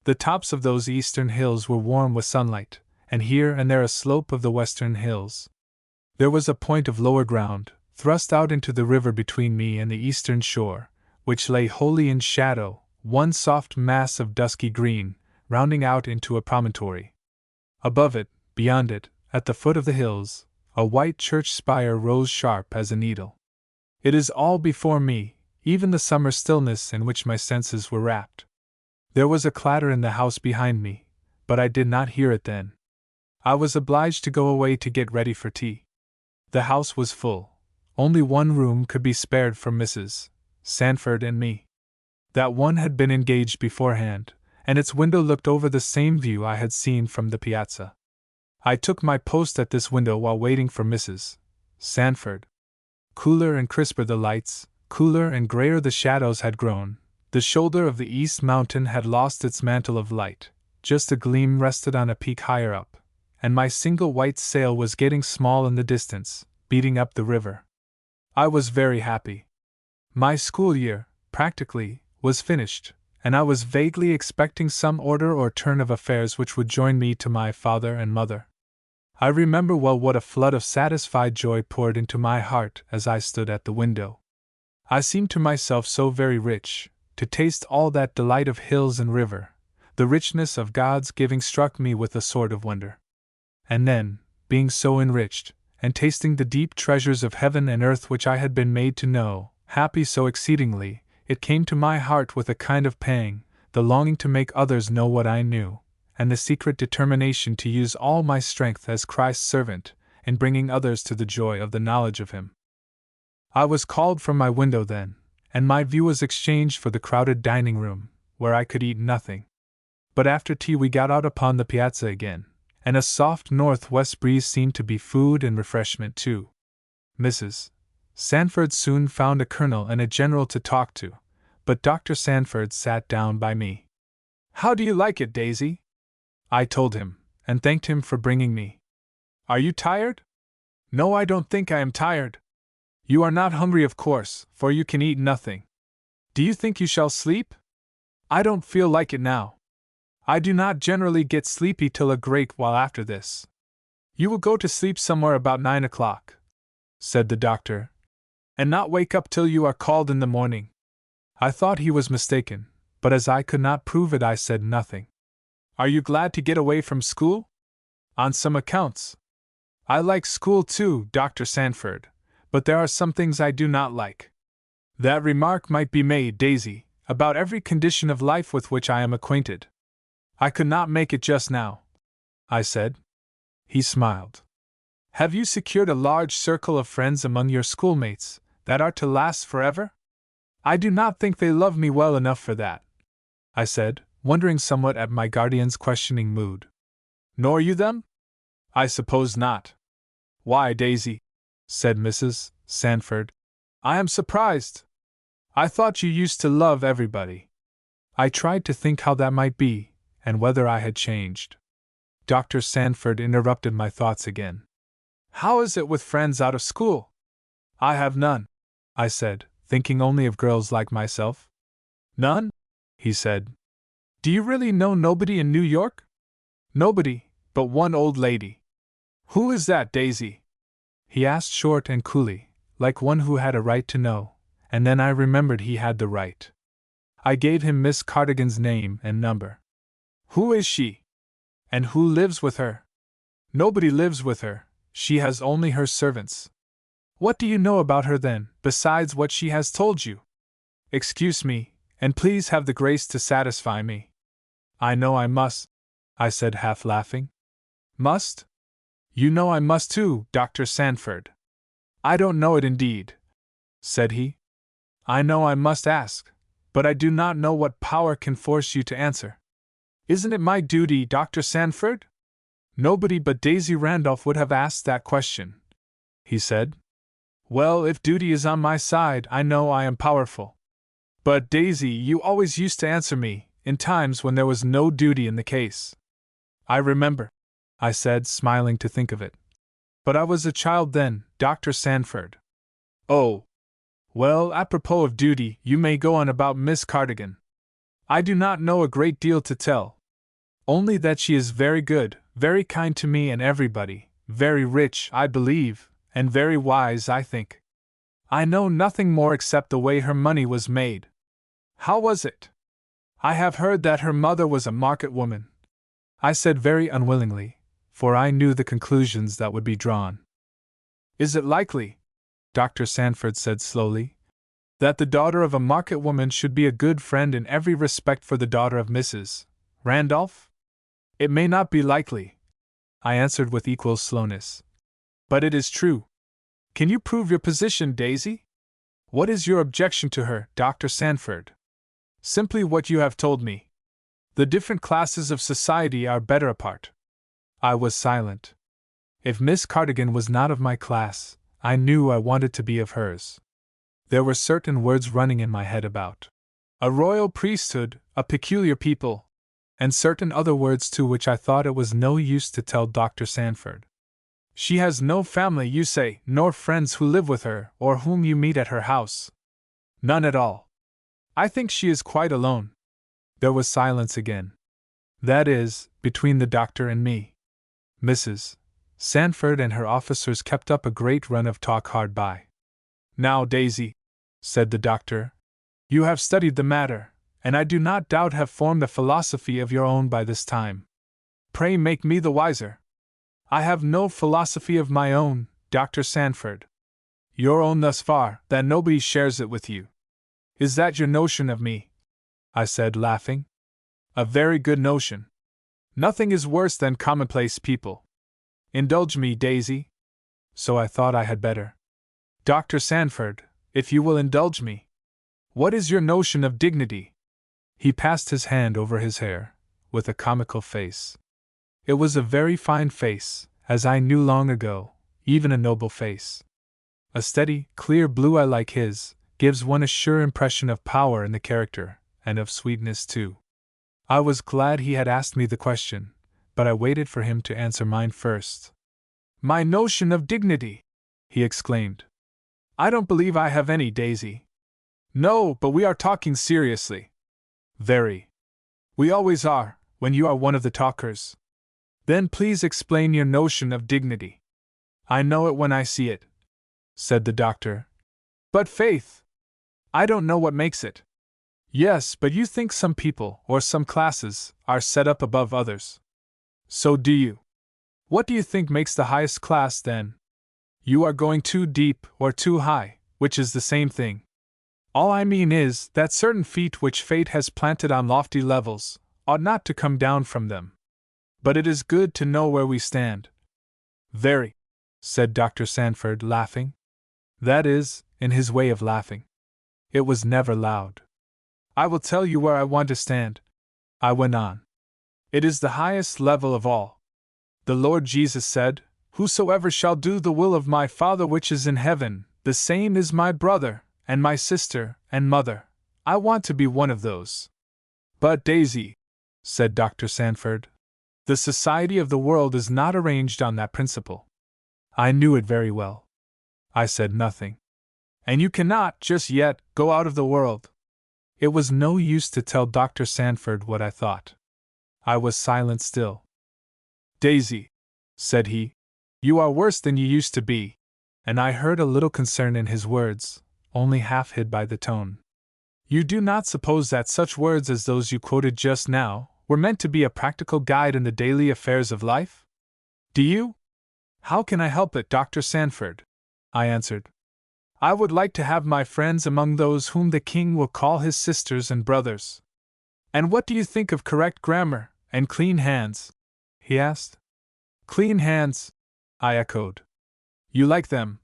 The tops of those eastern hills were warm with sunlight, and here and there a slope of the western hills. There was a point of lower ground, thrust out into the river between me and the eastern shore, which lay wholly in shadow, one soft mass of dusky green, rounding out into a promontory. Above it, beyond it, at the foot of the hills, a white church spire rose sharp as a needle. It is all before me, even the summer stillness in which my senses were wrapped. There was a clatter in the house behind me, but I did not hear it then. I was obliged to go away to get ready for tea. The house was full. Only one room could be spared for Mrs. Sanford and me. That one had been engaged beforehand, and its window looked over the same view I had seen from the piazza. I took my post at this window while waiting for Mrs. Sanford. Cooler and crisper the lights, cooler and grayer the shadows had grown. The shoulder of the east mountain had lost its mantle of light, just a gleam rested on a peak higher up, and my single white sail was getting small in the distance, beating up the river. I was very happy. My school year, practically, was finished, and I was vaguely expecting some order or turn of affairs which would join me to my father and mother. I remember well what a flood of satisfied joy poured into my heart as I stood at the window. I seemed to myself so very rich, to taste all that delight of hills and river. The richness of God's giving struck me with a sort of wonder. And then, being so enriched, and tasting the deep treasures of heaven and earth which I had been made to know, happy so exceedingly, it came to my heart with a kind of pang, the longing to make others know what I knew, and the secret determination to use all my strength as Christ's servant, in bringing others to the joy of the knowledge of Him. I was called from my window then, and my view was exchanged for the crowded dining room, where I could eat nothing. But after tea we got out upon the piazza again, and a soft northwest breeze seemed to be food and refreshment too. Mrs. Sanford soon found a colonel and a general to talk to, but Dr. Sanford sat down by me. "How do you like it, Daisy?" I told him, and thanked him for bringing me. "Are you tired?" "No, I don't think I am tired." "You are not hungry, of course, for you can eat nothing. Do you think you shall sleep?" "I don't feel like it now. I do not generally get sleepy till a great while after this." "You will go to sleep somewhere about 9 o'clock," said the doctor, "and not wake up till you are called in the morning." I thought he was mistaken, but as I could not prove it, I said nothing. "Are you glad to get away from school?" "On some accounts. I like school too, Dr. Sanford, but there are some things I do not like." "That remark might be made, Daisy, about every condition of life with which I am acquainted." "I could not make it just now," I said. He smiled. "Have you secured a large circle of friends among your schoolmates, that are to last forever?" "I do not think they love me well enough for that," I said, wondering somewhat at my guardian's questioning mood. "Nor you them?" "I suppose not." "Why, Daisy," said Mrs. Sanford, "I am surprised. I thought you used to love everybody." I tried to think how that might be, and whether I had changed. Dr. Sanford interrupted my thoughts again. "How is it with friends out of school?" "I have none," I said, thinking only of girls like myself. "None?" he said. "Do you really know nobody in New York?" "Nobody, but one old lady." "Who is that, Daisy?" he asked short and coolly, like one who had a right to know, and then I remembered he had the right. I gave him Miss Cardigan's name and number. "Who is she? And who lives with her?" "Nobody lives with her, she has only her servants." "What do you know about her then, besides what she has told you?" "Excuse me, and please have the grace to satisfy me." "I know I must," I said, half laughing. "Must? You know I must too, Dr. Sanford." "I don't know it indeed," said he. "I know I must ask, but I do not know what power can force you to answer." "Isn't it my duty, Dr. Sanford?" "Nobody but Daisy Randolph would have asked that question," he said. "Well, if duty is on my side, I know I am powerful." But Daisy, you always used to answer me, in times when there was no duty in the case. I remember, I said, smiling to think of it. But I was a child then, Dr. Sanford. Oh. Well, apropos of duty, you may go on about Miss Cardigan. I do not know a great deal to tell. Only that she is very good, very kind to me and everybody, very rich, I believe, and very wise, I think. I know nothing more except the way her money was made. How was it? I have heard that her mother was a market woman, I said very unwillingly, for I knew the conclusions that would be drawn. Is it likely, Dr. Sanford said slowly, that the daughter of a market woman should be a good friend in every respect for the daughter of Mrs. Randolph? It may not be likely, I answered with equal slowness. But it is true. Can you prove your position, Daisy? What is your objection to her, Dr. Sanford? Simply what you have told me. The different classes of society are better apart. I was silent. If Miss Cardigan was not of my class, I knew I wanted to be of hers. There were certain words running in my head about a royal priesthood, a peculiar people, and certain other words too which I thought it was no use to tell Dr. Sanford. She has no family, you say, nor friends who live with her or whom you meet at her house. None at all. I think she is quite alone. There was silence again. That is, between the doctor and me. Mrs. Sanford and her officers kept up a great run of talk hard by. Now, Daisy, said the doctor, you have studied the matter, and I do not doubt have formed a philosophy of your own by this time. Pray make me the wiser. I have no philosophy of my own, Dr. Sanford. Your own thus far, that nobody shares it with you. Is that your notion of me? I said, laughing. A very good notion. Nothing is worse than commonplace people. Indulge me, Daisy. So I thought I had better. Dr. Sanford, if you will indulge me. What is your notion of dignity? He passed his hand over his hair, with a comical face. It was a very fine face, as I knew long ago, even a noble face. A steady, clear blue eye like his gives one a sure impression of power in the character, and of sweetness too. I was glad he had asked me the question, but I waited for him to answer mine first. My notion of dignity! He exclaimed. I don't believe I have any, Daisy. No, but we are talking seriously. Very. We always are, when you are one of the talkers. Then please explain your notion of dignity. I know it when I see it, said the doctor. But faith! I don't know what makes it. Yes, but you think some people, or some classes, are set up above others. So do you. What do you think makes the highest class, then? You are going too deep, or too high, which is the same thing. All I mean is that certain feet which fate has planted on lofty levels ought not to come down from them. But it is good to know where we stand. Very, said Dr. Sanford, laughing. That is, in his way of laughing. It was never loud. I will tell you where I want to stand, I went on. It is the highest level of all. The Lord Jesus said, Whosoever shall do the will of my Father which is in heaven, the same is my brother, and my sister, and mother. I want to be one of those. But Daisy, said Dr. Sanford, the society of the world is not arranged on that principle. I knew it very well. I said nothing. And you cannot, just yet, go out of the world. It was no use to tell Dr. Sanford what I thought. I was silent still. Daisy, said he, you are worse than you used to be, and I heard a little concern in his words, only half hid by the tone. You do not suppose that such words as those you quoted just now were meant to be a practical guide in the daily affairs of life? Do you? How can I help it, Dr. Sanford? I answered. I would like to have my friends among those whom the king will call his sisters and brothers. And what do you think of correct grammar, and clean hands? He asked. Clean hands, I echoed. You like them,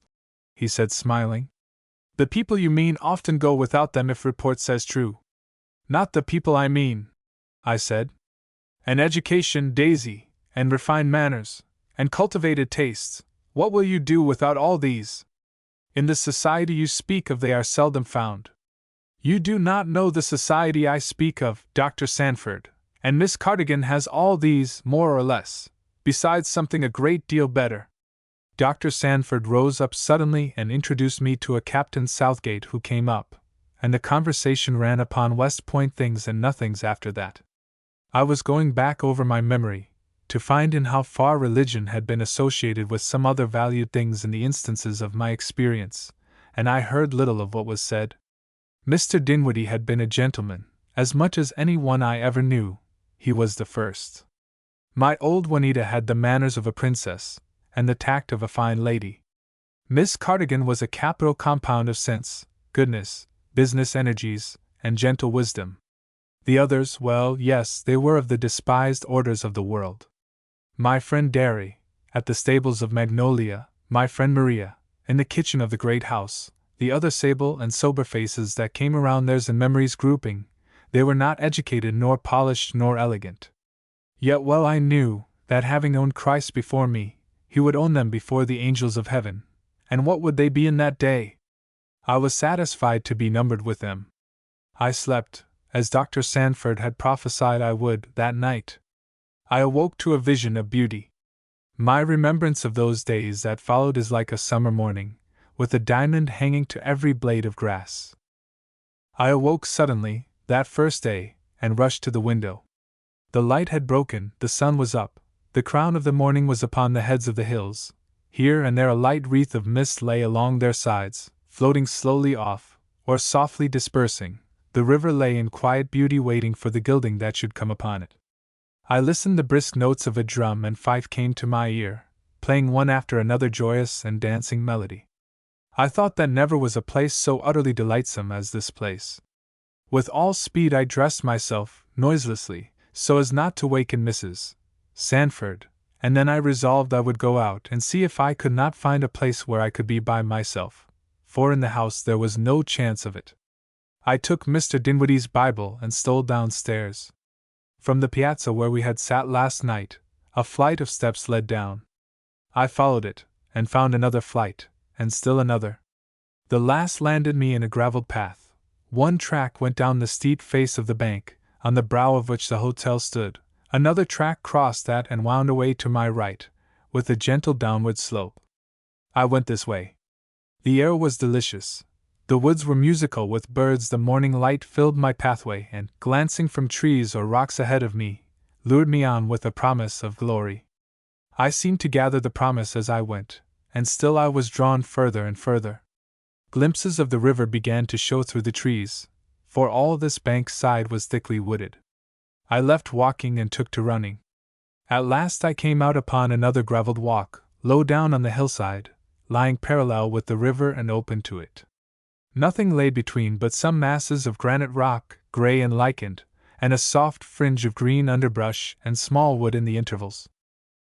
he said, smiling. The people you mean often go without them if report says true. Not the people I mean, I said. An education, Daisy, and refined manners, and cultivated tastes, what will you do without all these? In the society you speak of they are seldom found. You do not know the society I speak of, Dr. Sanford, and Miss Cardigan has all these, more or less, besides something a great deal better. Dr. Sanford rose up suddenly and introduced me to a Captain Southgate who came up, and the conversation ran upon West Point things and nothings after that. I was going back over my memory, to find in how far religion had been associated with some other valued things in the instances of my experience, and I heard little of what was said. Mr. Dinwiddie had been a gentleman, as much as any one I ever knew. He was the first. My old Juanita had the manners of a princess, and the tact of a fine lady. Miss Cardigan was a capital compound of sense, goodness, business energies, and gentle wisdom. The others, well, yes, they were of the despised orders of the world. My friend Derry, at the stables of Magnolia, my friend Maria, in the kitchen of the great house, the other sable and sober faces that came around theirs in memory's grouping, they were not educated nor polished nor elegant. Yet well I knew that having owned Christ before me, he would own them before the angels of heaven, and what would they be in that day? I was satisfied to be numbered with them. I slept, as Dr. Sanford had prophesied I would, that night. I awoke to a vision of beauty. My remembrance of those days that followed is like a summer morning, with a diamond hanging to every blade of grass. I awoke suddenly, that first day, and rushed to the window. The light had broken, the sun was up, the crown of the morning was upon the heads of the hills. Here and there a light wreath of mist lay along their sides, floating slowly off, or softly dispersing. The river lay in quiet beauty waiting for the gilding that should come upon it. I listened. The brisk notes of a drum and fife came to my ear, playing one after another joyous and dancing melody. I thought that never was a place so utterly delightsome as this place. With all speed I dressed myself, noiselessly, so as not to waken Mrs. Sanford, and then I resolved I would go out and see if I could not find a place where I could be by myself, for in the house there was no chance of it. I took Mr. Dinwiddie's Bible and stole downstairs. From the piazza where we had sat last night, a flight of steps led down. I followed it, and found another flight, and still another. The last landed me in a gravelled path. One track went down the steep face of the bank, on the brow of which the hotel stood. Another track crossed that and wound away to my right, with a gentle downward slope. I went this way. The air was delicious. The woods were musical with birds. The morning light filled my pathway and, glancing from trees or rocks ahead of me, lured me on with a promise of glory. I seemed to gather the promise as I went, and still I was drawn further and further. Glimpses of the river began to show through the trees, for all this bank side was thickly wooded. I left walking and took to running. At last I came out upon another gravelled walk, low down on the hillside, lying parallel with the river and open to it. Nothing lay between but some masses of granite rock, grey and lichened, and a soft fringe of green underbrush and small wood in the intervals.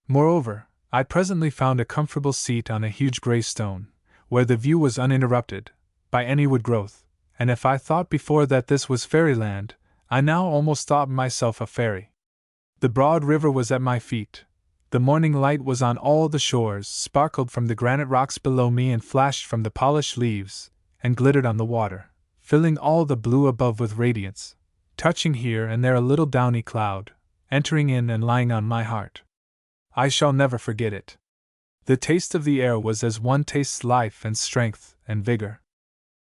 Moreover, I presently found a comfortable seat on a huge grey stone, where the view was uninterrupted by any wood growth, and if I thought before that this was fairyland, I now almost thought myself a fairy. The broad river was at my feet. The morning light was on all the shores, sparkled from the granite rocks below me and flashed from the polished leaves, and glittered on the water, filling all the blue above with radiance, touching here and there a little downy cloud, entering in and lying on my heart. I shall never forget it. The taste of the air was as one tastes life and strength and vigor.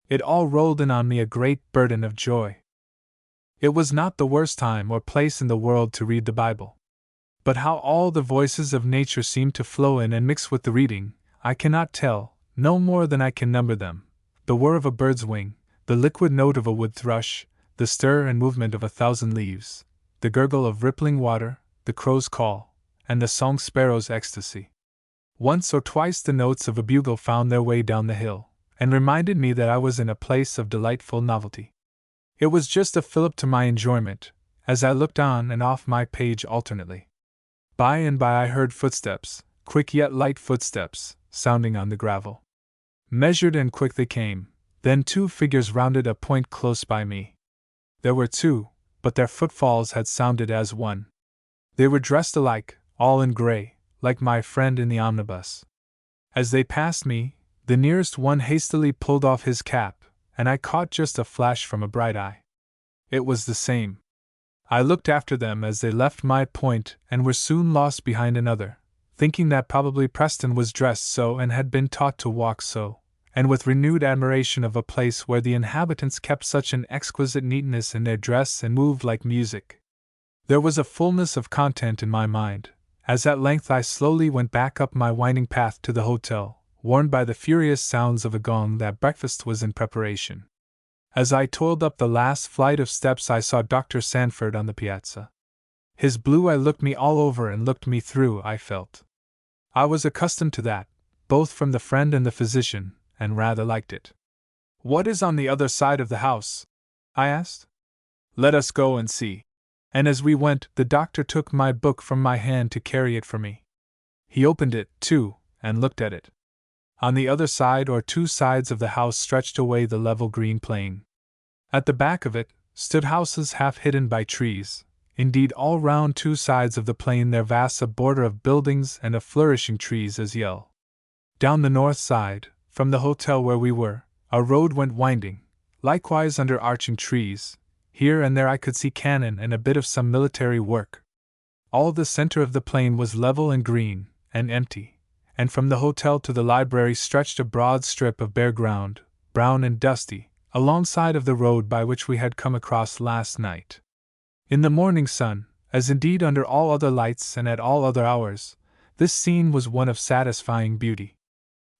It all rolled in on me a great burden of joy. It was not the worst time or place in the world to read the Bible. But how all the voices of nature seemed to flow in and mix with the reading, I cannot tell, no more than I can number them. The whir of a bird's wing, the liquid note of a wood thrush, the stir and movement of 1,000 leaves, the gurgle of rippling water, the crow's call, and the song sparrow's ecstasy. Once or twice the notes of a bugle found their way down the hill, and reminded me that I was in a place of delightful novelty. It was just a fillip to my enjoyment, as I looked on and off my page alternately. By and by I heard footsteps, quick yet light footsteps, sounding on the gravel. Measured and quick they came, then 2 figures rounded a point close by me. There were 2, but their footfalls had sounded as one. They were dressed alike, all in grey, like my friend in the omnibus. As they passed me, the nearest one hastily pulled off his cap, and I caught just a flash from a bright eye. It was the same. I looked after them as they left my point and were soon lost behind another, thinking that probably Preston was dressed so and had been taught to walk so, and with renewed admiration of a place where the inhabitants kept such an exquisite neatness in their dress and moved like music. There was a fullness of content in my mind, as at length I slowly went back up my winding path to the hotel, warned by the furious sounds of a gong that breakfast was in preparation. As I toiled up the last flight of steps, I saw Dr. Sanford on the piazza. His blue eye looked me all over and looked me through, I felt. I was accustomed to that, both from the friend and the physician, and rather liked it. "What is on the other side of the house?" I asked. "Let us go and see." And as we went, the doctor took my book from my hand to carry it for me. He opened it, too, and looked at it. On the other side or two sides of the house stretched away the level green plain. At the back of it stood houses half hidden by trees. Indeed, all round two sides of the plain there vasts a border of buildings and of flourishing trees as yell. Down the north side, from the hotel where we were, a road went winding, likewise under arching trees. Here and there I could see cannon and a bit of some military work. All the center of the plain was level and green, and empty, and from the hotel to the library stretched a broad strip of bare ground, brown and dusty, alongside of the road by which we had come across last night. In the morning sun, as indeed under all other lights and at all other hours, this scene was one of satisfying beauty.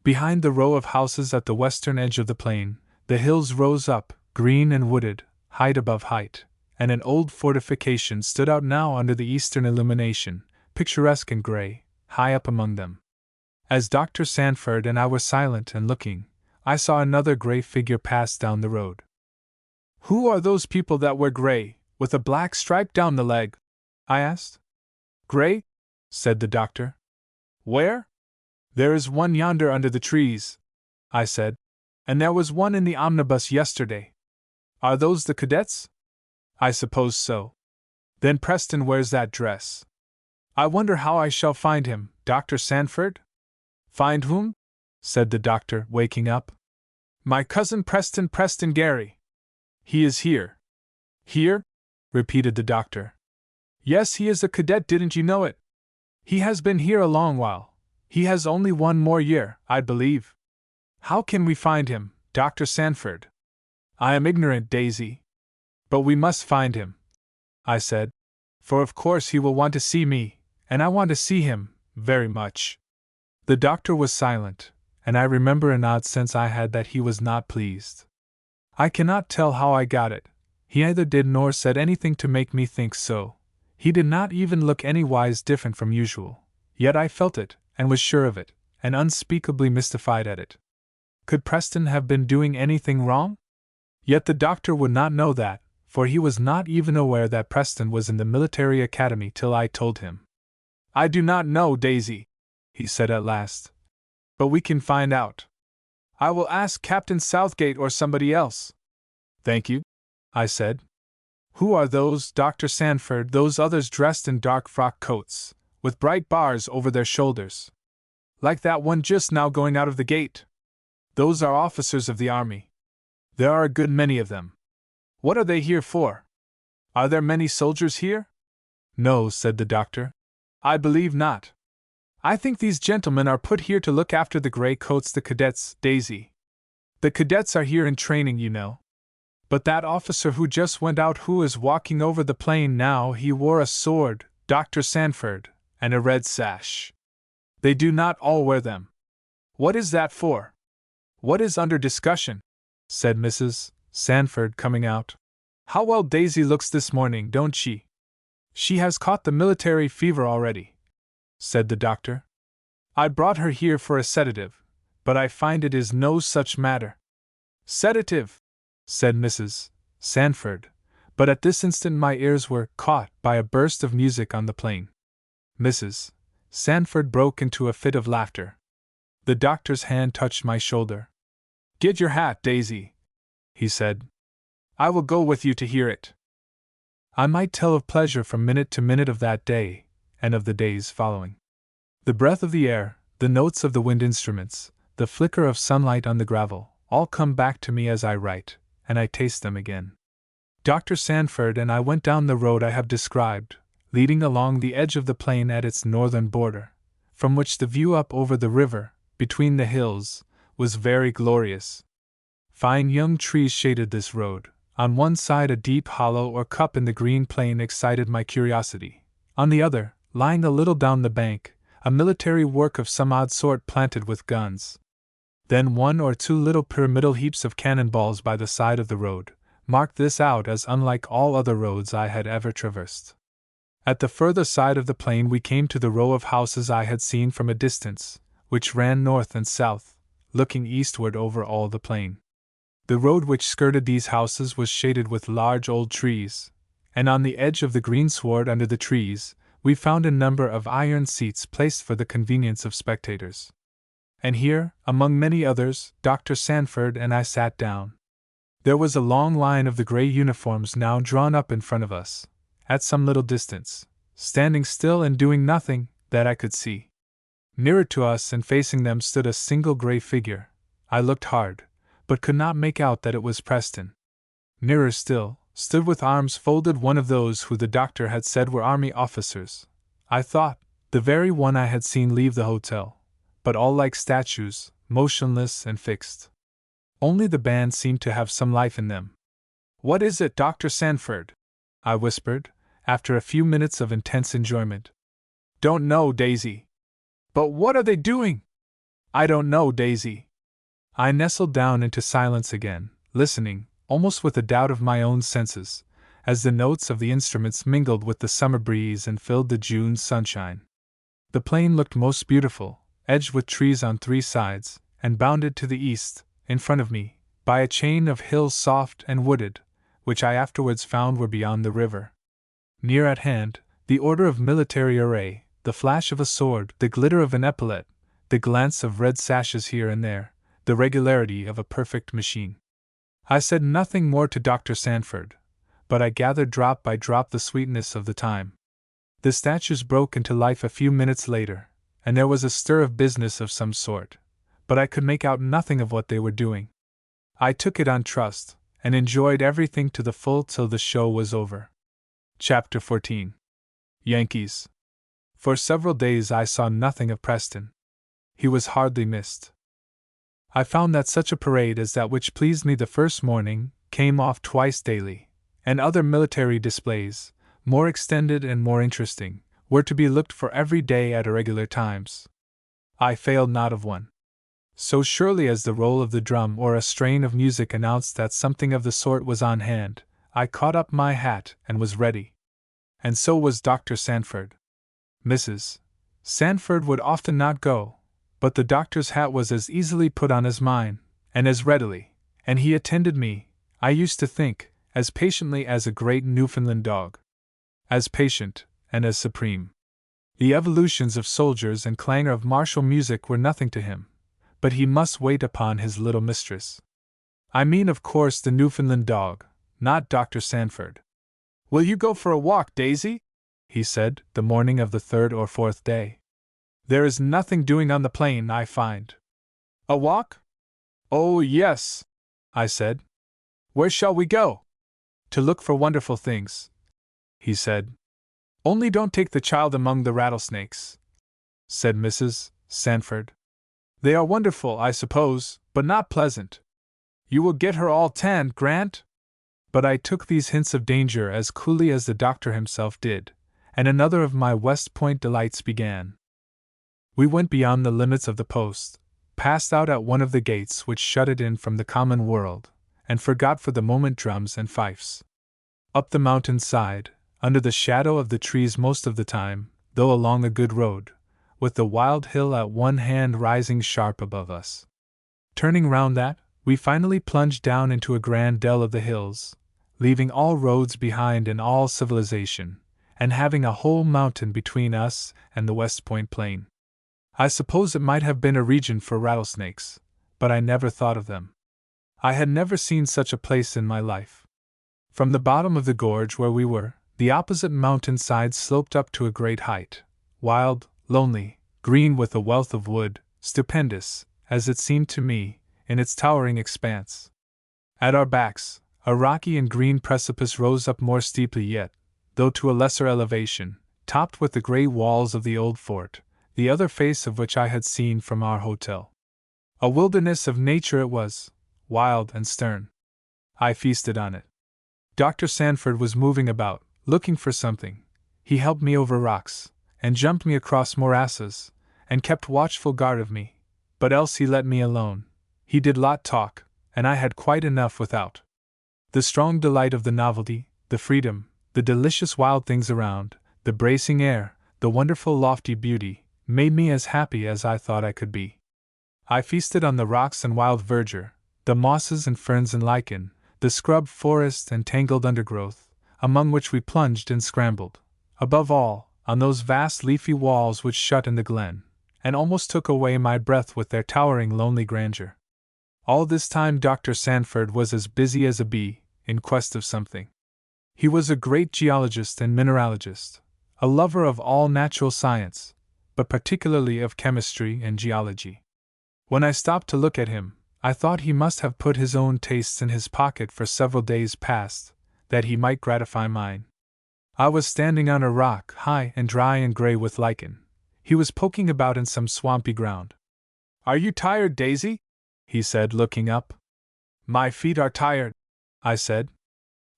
Behind the row of houses at the western edge of the plain, the hills rose up, green and wooded, height above height, and an old fortification stood out now under the eastern illumination, picturesque and grey, high up among them. As Dr. Sanford and I were silent and looking, I saw another grey figure pass down the road. "Who are those people that wear grey, with a black stripe down the leg?" I asked. "Grey?" said the doctor. "Where?" "There is one yonder under the trees," I said. "And there was one in the omnibus yesterday." "Are those the cadets?" "I suppose so." "Then Preston wears that dress. I wonder how I shall find him, Dr. Sanford?" "Find whom?" said the doctor, waking up. "My cousin Preston Gary. He is here." "Here?" repeated the doctor. "Yes, he is a cadet, didn't you know it? He has been here a long while. He has only one more year, I believe. How can we find him, Dr. Sanford?" "I am ignorant, Daisy. But we must find him," I said, "for of course he will want to see me, and I want to see him, very much." The doctor was silent, and I remember an odd sense I had that he was not pleased. I cannot tell how I got it. He neither did nor said anything to make me think so. He did not even look anywise different from usual. Yet I felt it, and was sure of it, and unspeakably mystified at it. Could Preston have been doing anything wrong? Yet the doctor would not know that, for he was not even aware that Preston was in the military academy till I told him. "I do not know, Daisy," he said at last. "But we can find out. I will ask Captain Southgate or somebody else." "Thank you," I said. "Who are those, Dr. Sanford, those others dressed in dark frock coats, with bright bars over their shoulders? Like that one just now going out of the gate?" "Those are officers of the army. There are a good many of them." "What are they here for? Are there many soldiers here?" "No," said the doctor. "I believe not. I think these gentlemen are put here to look after the grey coats, the cadets, Daisy. The cadets are here in training, you know. But that officer who just went out, who is walking over the plain now, he wore a sword, Dr. Sanford, and a red sash. They do not all wear them." "What is that for? What is under discussion?" said Mrs. Sanford, coming out. "How well Daisy looks this morning, don't she?" "She has caught the military fever already," said the doctor. "I brought her here for a sedative, but I find it is no such matter." "Sedative!" said Mrs. Sanford, but at this instant my ears were caught by a burst of music on the plain. Mrs. Sanford broke into a fit of laughter. The doctor's hand touched my shoulder. "Get your hat, Daisy," he said. "I will go with you to hear it." I might tell of pleasure from minute to minute of that day, and of the days following. The breath of the air, the notes of the wind instruments, the flicker of sunlight on the gravel, all come back to me as I write, and I taste them again. Dr. Sanford and I went down the road I have described, leading along the edge of the plain at its northern border, from which the view up over the river, between the hills, was very glorious. Fine young trees shaded this road. On one side a deep hollow or cup in the green plain excited my curiosity. On the other, lying a little down the bank, a military work of some odd sort planted with guns. Then 1 or 2 little pyramidal heaps of cannonballs by the side of the road marked this out as unlike all other roads I had ever traversed. At the further side of the plain we came to the row of houses I had seen from a distance, which ran north and south, looking eastward over all the plain. The road which skirted these houses was shaded with large old trees, and on the edge of the greensward under the trees, we found a number of iron seats placed for the convenience of spectators. And here, among many others, Dr. Sanford and I sat down. There was a long line of the gray uniforms now drawn up in front of us, at some little distance, standing still and doing nothing, that I could see. Nearer to us and facing them stood a single gray figure. I looked hard, but could not make out that it was Preston. Nearer still, stood with arms folded one of those who the doctor had said were army officers. I thought, the very one I had seen leave the hotel, but all like statues, motionless and fixed. Only the band seemed to have some life in them. "What is it, Dr. Sanford?" I whispered, after a few minutes of intense enjoyment. "Don't know, Daisy." "But what are they doing?" "I don't know, Daisy." I nestled down into silence again, listening, almost with a doubt of my own senses, as the notes of the instruments mingled with the summer breeze and filled the June sunshine. The plain looked most beautiful, edged with trees on 3 sides, and bounded to the east, in front of me, by a chain of hills soft and wooded, which I afterwards found were beyond the river. Near at hand, the order of military array, the flash of a sword, the glitter of an epaulet, the glance of red sashes here and there, the regularity of a perfect machine. I said nothing more to Dr. Sanford, but I gathered drop by drop the sweetness of the time. The statues broke into life a few minutes later, and there was a stir of business of some sort, but I could make out nothing of what they were doing. I took it on trust, and enjoyed everything to the full till the show was over. Chapter 14. Yankees. For several days I saw nothing of Preston. He was hardly missed. I found that such a parade as that which pleased me the first morning came off twice daily, and other military displays, more extended and more interesting, were to be looked for every day at irregular times. I failed not of one. So surely as the roll of the drum or a strain of music announced that something of the sort was on hand, I caught up my hat and was ready. And so was Dr. Sanford. Mrs. Sanford would often not go, but the doctor's hat was as easily put on as mine, and as readily, and he attended me, I used to think, as patiently as a great Newfoundland dog. As patient, and as supreme. The evolutions of soldiers and clangor of martial music were nothing to him, but he must wait upon his little mistress. I mean, of course, the Newfoundland dog, not Dr. Sanford. "Will you go for a walk, Daisy?" he said, the morning of the 3rd or 4th day. "There is nothing doing on the plain, I find." "A walk?" "Oh, yes," I said. "Where shall we go?" "To look for wonderful things," he said. "Only don't take the child among the rattlesnakes," said Mrs. Sanford. "They are wonderful, I suppose, but not pleasant. You will get her all tanned, Grant?" But I took these hints of danger as coolly as the doctor himself did, and another of my West Point delights began. We went beyond the limits of the post, passed out at one of the gates which shut it in from the common world, and forgot for the moment drums and fifes. Up the mountain side, under the shadow of the trees most of the time, though along a good road, with the wild hill at one hand rising sharp above us. Turning round that, we finally plunged down into a grand dell of the hills, leaving all roads behind and all civilization, and having a whole mountain between us and the West Point plain. I suppose it might have been a region for rattlesnakes, but I never thought of them. I had never seen such a place in my life. From the bottom of the gorge where we were, the opposite mountain side sloped up to a great height, wild, lonely, green with a wealth of wood, stupendous, as it seemed to me, in its towering expanse. At our backs, a rocky and green precipice rose up more steeply yet, though to a lesser elevation, topped with the gray walls of the old fort, the other face of which I had seen from our hotel. A wilderness of nature it was, wild and stern. I feasted on it. Dr. Sanford was moving about, looking for something. He helped me over rocks, and jumped me across morasses, and kept watchful guard of me, but else he let me alone. He did lot talk, and I had quite enough without. The strong delight of the novelty, the freedom, the delicious wild things around, the bracing air, the wonderful lofty beauty, made me as happy as I thought I could be. I feasted on the rocks and wild verdure, the mosses and ferns and lichen, the scrub forest and tangled undergrowth, among which we plunged and scrambled. Above all, on those vast leafy walls which shut in the glen, and almost took away my breath with their towering lonely grandeur. All this time Dr. Sanford was as busy as a bee, in quest of something. He was a great geologist and mineralogist, a lover of all natural science, but particularly of chemistry and geology. When I stopped to look at him, I thought he must have put his own tastes in his pocket for several days past, that he might gratify mine. I was standing on a rock, high and dry and gray with lichen. He was poking about in some swampy ground. "Are you tired, Daisy?" he said, looking up. "My feet are tired," I said.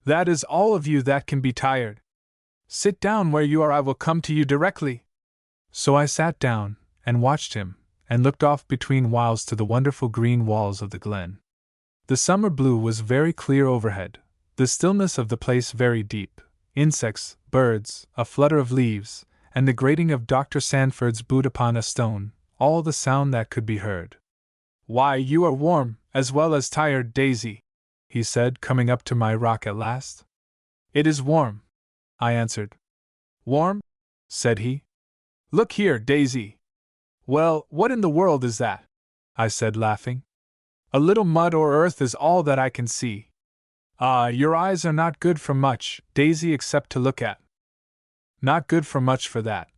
"That is all of you that can be tired. Sit down where you are, I will come to you directly." So I sat down, and watched him, and looked off between whiles to the wonderful green walls of the glen. The summer blue was very clear overhead, the stillness of the place very deep, insects, birds, a flutter of leaves, and the grating of Dr. Sanford's boot upon a stone, all the sound that could be heard. "Why, you are warm, as well as tired, Daisy," he said, coming up to my rock at last. "It is warm," I answered. "Warm?" said he. "Look here, Daisy." "Well, what in the world is that?" I said, laughing. "A little mud or earth is all that I can see." "Ah, your eyes are not good for much, Daisy, except to look at." "Not good for much for that,"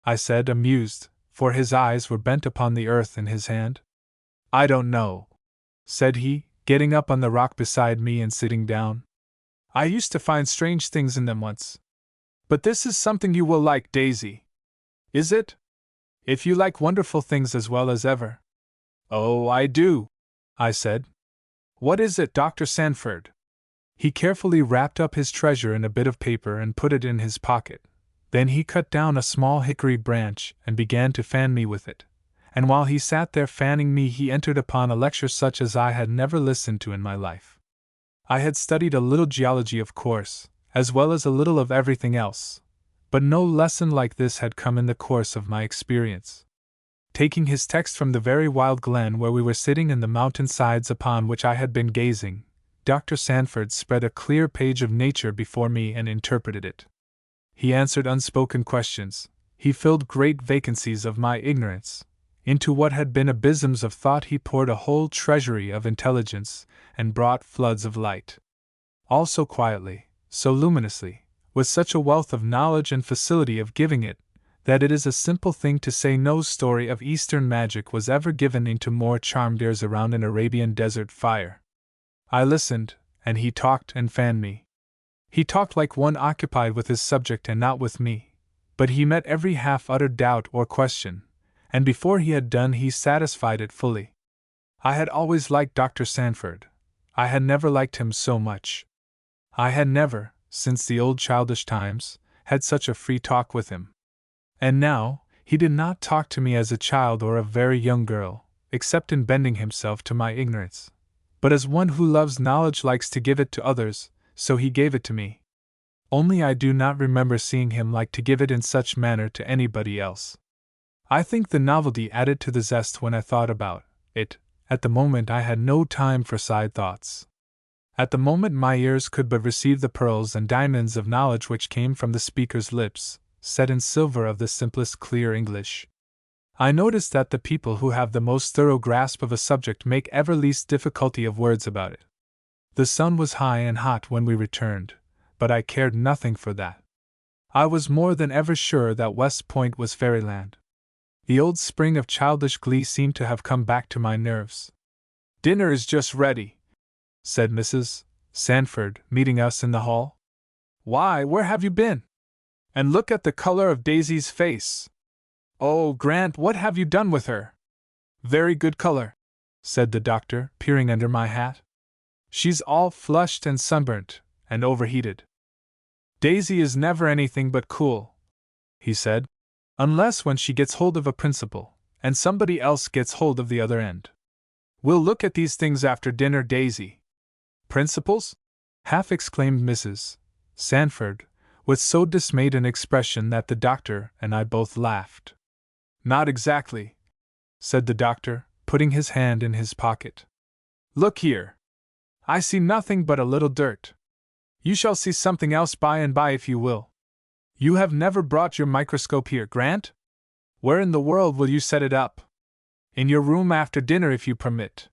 I said, amused, for his eyes were bent upon the earth in his hand. "I don't know," said he, getting up on the rock beside me and sitting down. "I used to find strange things in them once. But this is something you will like, Daisy." "Is it? If you like wonderful things as well as ever." "Oh, I do," I said. "What is it, Dr. Sanford?" He carefully wrapped up his treasure in a bit of paper and put it in his pocket. Then he cut down a small hickory branch and began to fan me with it. And while he sat there fanning me, he entered upon a lecture such as I had never listened to in my life. I had studied a little geology, of course, as well as a little of everything else, but no lesson like this had come in the course of my experience. Taking his text from the very wild glen where we were sitting and the mountain sides upon which I had been gazing, Dr. Sanford spread a clear page of nature before me and interpreted it. He answered unspoken questions, he filled great vacancies of my ignorance. Into what had been abysms of thought he poured a whole treasury of intelligence, and brought floods of light. All so quietly, so luminously, with such a wealth of knowledge and facility of giving it, that it is a simple thing to say no story of Eastern magic was ever given into more charmed ears around an Arabian desert fire. I listened, and he talked and fanned me. He talked like one occupied with his subject and not with me, but he met every half-uttered doubt or question, and before he had done he satisfied it fully. I had always liked Dr. Sanford. I had never liked him so much. I had never, since the old childish times, had such a free talk with him. And now, he did not talk to me as a child or a very young girl, except in bending himself to my ignorance, but as one who loves knowledge likes to give it to others, so he gave it to me. Only I do not remember seeing him like to give it in such manner to anybody else. I think the novelty added to the zest when I thought about it. At the moment I had no time for side thoughts. At the moment my ears could but receive the pearls and diamonds of knowledge which came from the speaker's lips, set in silver of the simplest clear English. I noticed that the people who have the most thorough grasp of a subject make ever least difficulty of words about it. The sun was high and hot when we returned, but I cared nothing for that. I was more than ever sure that West Point was fairyland. The old spring of childish glee seemed to have come back to my nerves. Dinner is just ready, said Mrs. Sanford, meeting us in the hall. Why, where have you been? And look at the color of Daisy's face. Oh, Grant, what have you done with her? Very good color, said the doctor, peering under my hat. She's all flushed and sunburnt, and overheated. Daisy is never anything but cool, he said, unless when she gets hold of a principle, and somebody else gets hold of the other end. We'll look at these things after dinner, Daisy. Principles? Half exclaimed Mrs. Sanford, with so dismayed an expression that the doctor and I both laughed. Not exactly, said the doctor, putting his hand in his pocket. Look here. I see nothing but a little dirt. You shall see something else by and by if you will. You have never brought your microscope here, Grant? Where in the world will you set it up? In your room after dinner, if you permit.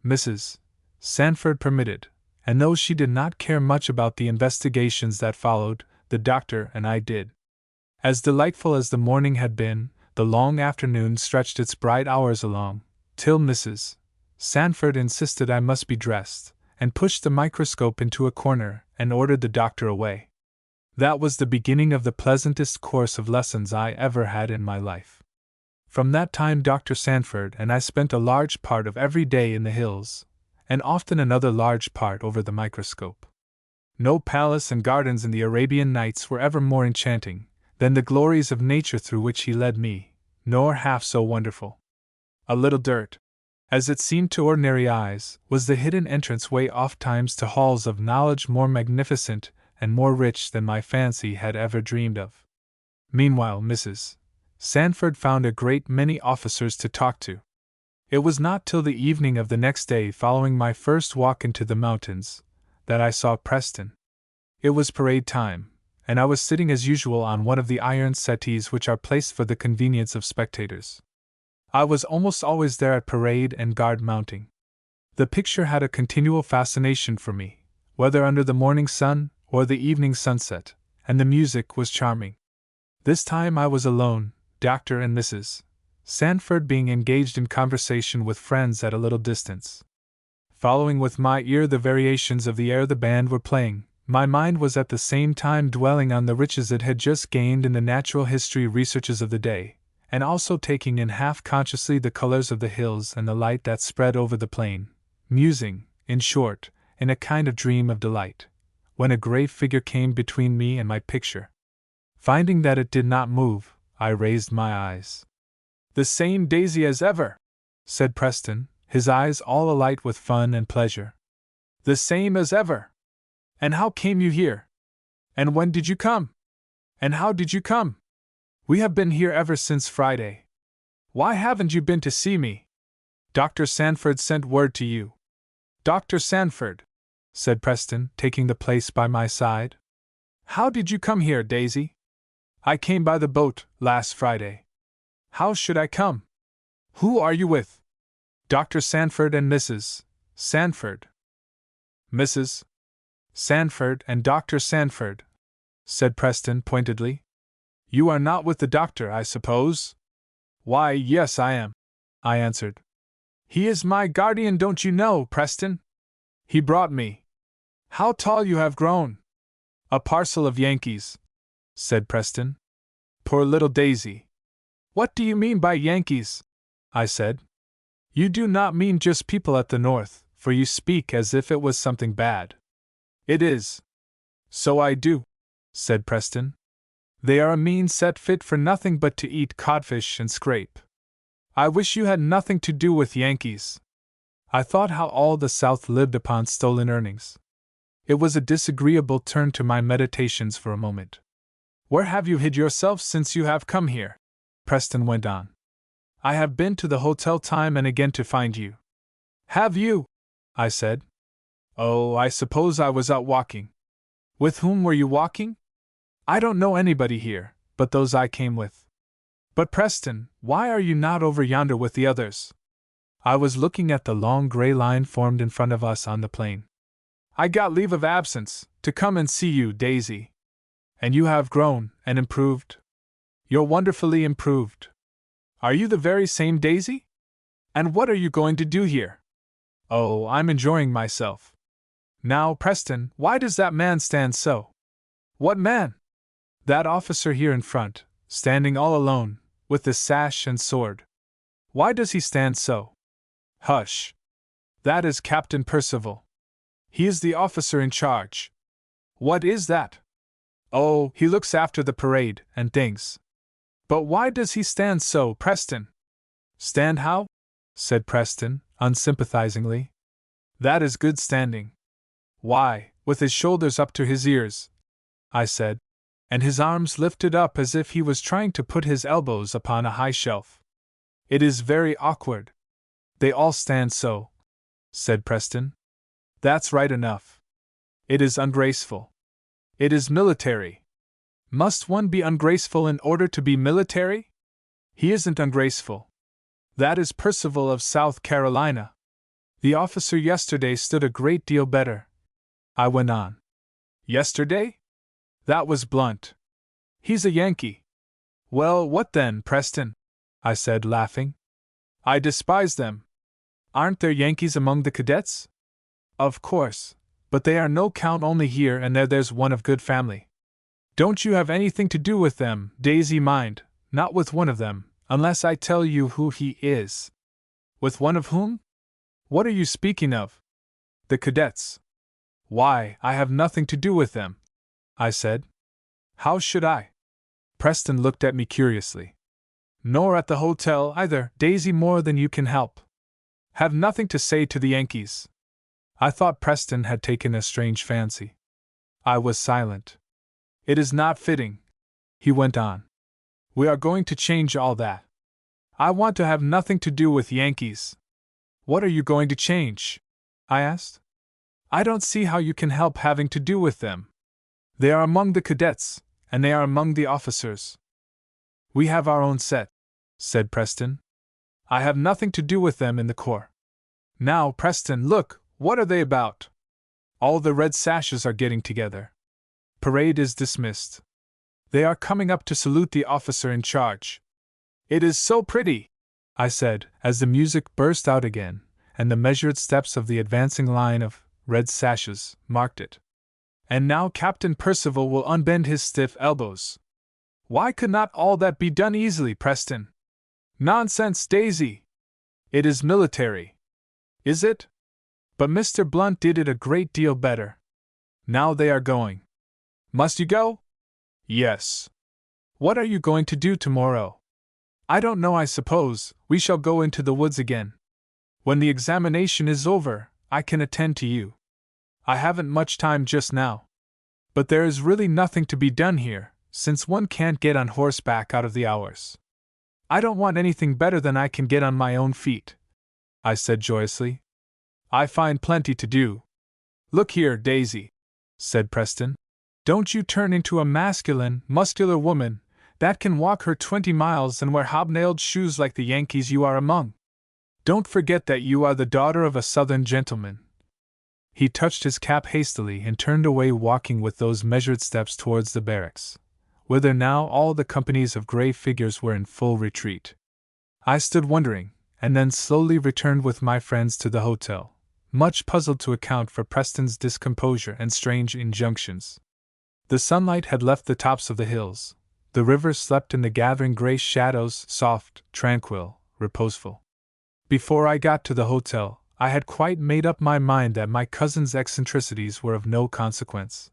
Mrs. Sanford permitted, and though she did not care much about the investigations that followed, the doctor and I did. As delightful as the morning had been, the long afternoon stretched its bright hours along, till Mrs. Sanford insisted I must be dressed, and pushed the microscope into a corner, and ordered the doctor away. That was the beginning of the pleasantest course of lessons I ever had in my life. From that time Dr. Sanford and I spent a large part of every day in the hills, and often another large part over the microscope. No palace and gardens in the Arabian Nights were ever more enchanting than the glories of nature through which he led me, nor half so wonderful. A little dirt, as it seemed to ordinary eyes, was the hidden entrance-way oft-times to halls of knowledge more magnificent and more rich than my fancy had ever dreamed of. Meanwhile, Mrs. Sanford found a great many officers to talk to. It was not till the evening of the next day following my first walk into the mountains that I saw Preston. It was parade time, and I was sitting as usual on one of the iron settees which are placed for the convenience of spectators. I was almost always there at parade and guard mounting. The picture had a continual fascination for me, whether under the morning sun or the evening sunset, and the music was charming. This time I was alone, Dr. and Mrs. Sanford being engaged in conversation with friends at a little distance. Following with my ear the variations of the air the band were playing, my mind was at the same time dwelling on the riches it had just gained in the natural history researches of the day, and also taking in half-consciously the colors of the hills and the light that spread over the plain, musing, in short, in a kind of dream of delight, when a gray figure came between me and my picture. Finding that it did not move, I raised my eyes. "The same Daisy as ever," said Preston, his eyes all alight with fun and pleasure. "The same as ever. And how came you here? And when did you come? And how did you come? We have been here ever since Friday. Why haven't you been to see me? Dr. Sanford sent word to you." "Dr. Sanford," said Preston, taking the place by my side. "How did you come here, Daisy?" "I came by the boat, last Friday." "How should I come? Who are you with?" "Dr. Sanford and Mrs. Sanford." "Mrs. Sanford and Dr. Sanford," said Preston pointedly. "You are not with the doctor, I suppose?" "Why, yes, I am," I answered. "He is my guardian, don't you know, Preston? He brought me. How tall you have grown!" "A parcel of Yankees," said Preston. "Poor little Daisy." "What do you mean by Yankees?" I said. "You do not mean just people at the north, for you speak as if it was something bad." "It is." "So I do," said Preston. "They are a mean set fit for nothing but to eat codfish and scrape. I wish you had nothing to do with Yankees." I thought how all the South lived upon stolen earnings. It was a disagreeable turn to my meditations for a moment. "Where have you hid yourself since you have come here?" Preston went on. "I have been to the hotel time and again to find you." "Have you?" I said. "Oh, I suppose I was out walking." "With whom were you walking?" "I don't know anybody here, but those I came with." "But Preston, why are you not over yonder with the others?" I was looking at the long gray line formed in front of us on the plain. "I got leave of absence, to come and see you, Daisy." "And you have grown, and improved?" "You're wonderfully improved." "Are you the very same Daisy? And what are you going to do here?" Oh, I'm enjoying myself. Now, Preston, why does that man stand so? What man? That officer here in front, standing all alone, with his sash and sword. Why does he stand so? Hush. That is Captain Percival. He is the officer in charge. What is that? Oh, he looks after the parade and things. But why does he stand so, Preston? Stand how? Said Preston, unsympathizingly. That is good standing. Why, with his shoulders up to his ears, I said, and his arms lifted up as if he was trying to put his elbows upon a high shelf. It is very awkward. They all stand so, said Preston. That's right enough. It is ungraceful. It is military. Must one be ungraceful in order to be military? He isn't ungraceful. That is Percival of South Carolina. The officer yesterday stood a great deal better, I went on. Yesterday? That was blunt. He's a Yankee. Well, what then, Preston? I said, laughing. I despise them. Aren't there Yankees among the cadets? Of course, but they are no count only here and there's one of good family. Don't you have anything to do with them, Daisy, mind, not with one of them, unless I tell you who he is. With one of whom? What are you speaking of? The cadets. Why, I have nothing to do with them, I said. How should I? Preston looked at me curiously. Nor at the hotel either, Daisy, more than you can help. Have nothing to say to the Yankees. I thought Preston had taken a strange fancy. I was silent. It is not fitting, he went on. We are going to change all that. I want to have nothing to do with Yankees. What are you going to change? I asked. I don't see how you can help having to do with them. They are among the cadets, and they are among the officers. We have our own set, said Preston. I have nothing to do with them in the Corps. Now, Preston, look, what are they about? All the red sashes are getting together. Parade is dismissed. They are coming up to salute the officer in charge. It is so pretty, I said, as the music burst out again, and the measured steps of the advancing line of red sashes marked it. And now Captain Percival will unbend his stiff elbows. Why could not all that be done easily, Preston? Nonsense, Daisy! It is military. Is it? But Mr. Blunt did it a great deal better. Now they are going. Must you go? Yes. What are you going to do tomorrow? I don't know, I suppose we shall go into the woods again. When the examination is over, I can attend to you. I haven't much time just now. But there is really nothing to be done here, since one can't get on horseback out of the hours. I don't want anything better than I can get on my own feet, I said joyously. I find plenty to do. Look here, Daisy, said Preston. Don't you turn into a masculine, muscular woman that can walk her 20 miles and wear hobnailed shoes like the Yankees you are among. Don't forget that you are the daughter of a Southern gentleman. He touched his cap hastily and turned away, walking with those measured steps towards the barracks, whither now all the companies of gray figures were in full retreat. I stood wondering, and then slowly returned with my friends to the hotel, much puzzled to account for Preston's discomposure and strange injunctions. The sunlight had left the tops of the hills. The river slept in the gathering gray shadows, soft, tranquil, reposeful. Before I got to the hotel, I had quite made up my mind that my cousin's eccentricities were of no consequence.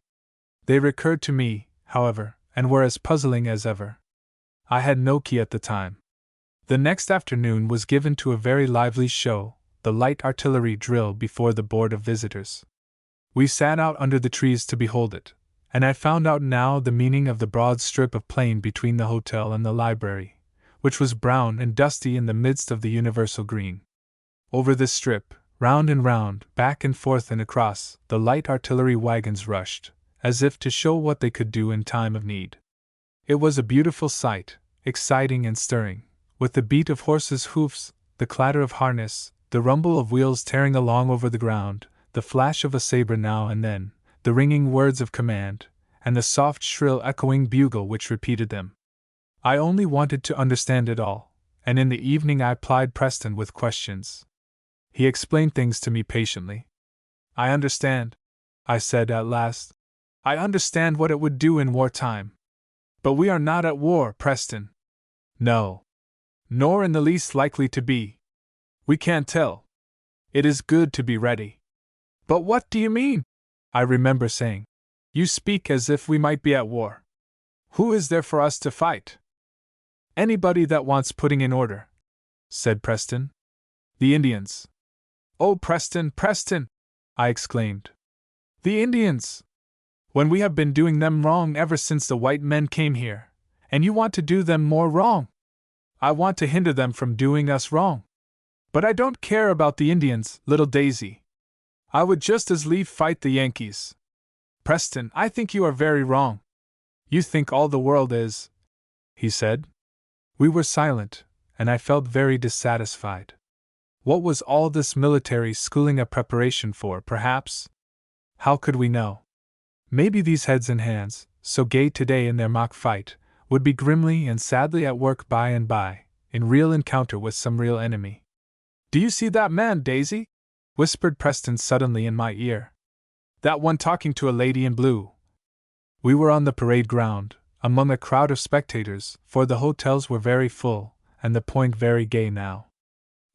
They recurred to me, however, and were as puzzling as ever. I had no key at the time. The next afternoon was given to a very lively show, the light artillery drill before the Board of Visitors. We sat out under the trees to behold it, and I found out now the meaning of the broad strip of plain between the hotel and the library, which was brown and dusty in the midst of the universal green. Over this strip, round and round, back and forth and across, the light artillery wagons rushed, as if to show what they could do in time of need. It was a beautiful sight, exciting and stirring, with the beat of horses' hoofs, the clatter of harness, the rumble of wheels tearing along over the ground, the flash of a saber now and then, the ringing words of command, and the soft, shrill, echoing bugle which repeated them. I only wanted to understand it all, and in the evening I plied Preston with questions. He explained things to me patiently. I understand, I said at last. I understand what it would do in wartime. But we are not at war, Preston. No. Nor in the least likely to be. We can't tell. It is good to be ready. But what do you mean? I remember saying. You speak as if we might be at war. Who is there for us to fight? Anybody that wants putting in order, said Preston. The Indians. Oh, Preston, Preston! I exclaimed. The Indians! When we have been doing them wrong ever since the white men came here, and you want to do them more wrong. I want to hinder them from doing us wrong. But I don't care about the Indians, little Daisy. I would just as lief fight the Yankees. Preston, I think you are very wrong. You think all the world is, he said. We were silent, and I felt very dissatisfied. What was all this military schooling a preparation for, perhaps? How could we know? Maybe these heads and hands, so gay today in their mock fight, would be grimly and sadly at work by and by, in real encounter with some real enemy. Do you see that man, Daisy? Whispered Preston suddenly in my ear. That one talking to a lady in blue. We were on the parade ground, among a crowd of spectators, for the hotels were very full, and the point very gay now.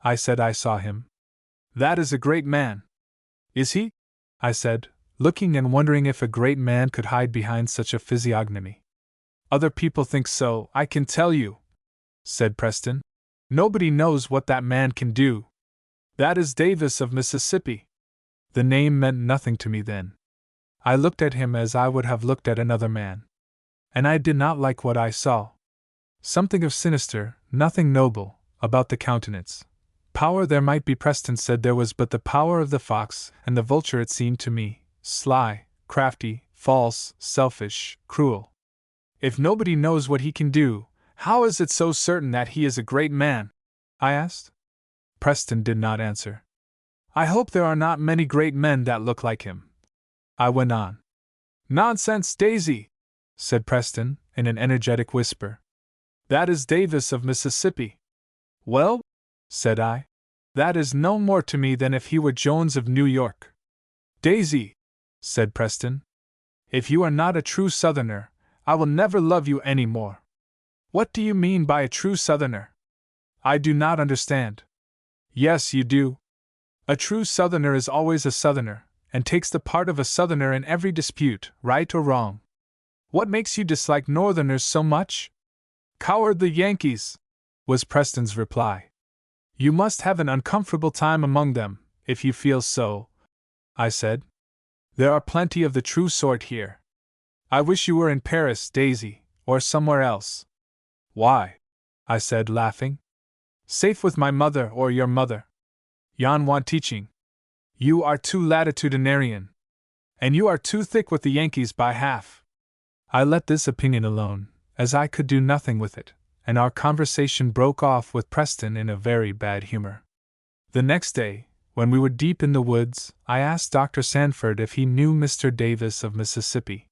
I said I saw him. That is a great man. Is he? I said, looking and wondering if a great man could hide behind such a physiognomy. Other people think so, I can tell you, said Preston. Nobody knows what that man can do. That is Davis of Mississippi. The name meant nothing to me then. I looked at him as I would have looked at another man. And I did not like what I saw. Something of sinister, nothing noble, about the countenance. Power there might be, Preston said there was, but the power of the fox and the vulture it seemed to me, sly, crafty, false, selfish, cruel. If nobody knows what he can do, how is it so certain that he is a great man? I asked. Preston did not answer. I hope there are not many great men that look like him. I went on. Nonsense, Daisy, said Preston, in an energetic whisper. That is Davis of Mississippi. Well, said I, that is no more to me than if he were Jones of New York. Daisy, said Preston, if you are not a true Southerner, I will never love you any more. What do you mean by a true Southerner? I do not understand. Yes, you do. A true Southerner is always a Southerner, and takes the part of a Southerner in every dispute, right or wrong. What makes you dislike Northerners so much? Cowardly Yankees, was Preston's reply. You must have an uncomfortable time among them, if you feel so, I said. There are plenty of the true sort here. I wish you were in Paris, Daisy, or somewhere else. Why? I said, laughing. Safe with my mother or your mother. Yon want teaching. You are too latitudinarian. And you are too thick with the Yankees by half. I let this opinion alone, as I could do nothing with it, and our conversation broke off with Preston in a very bad humor. The next day, when we were deep in the woods, I asked Dr. Sanford if he knew Mr. Davis of Mississippi.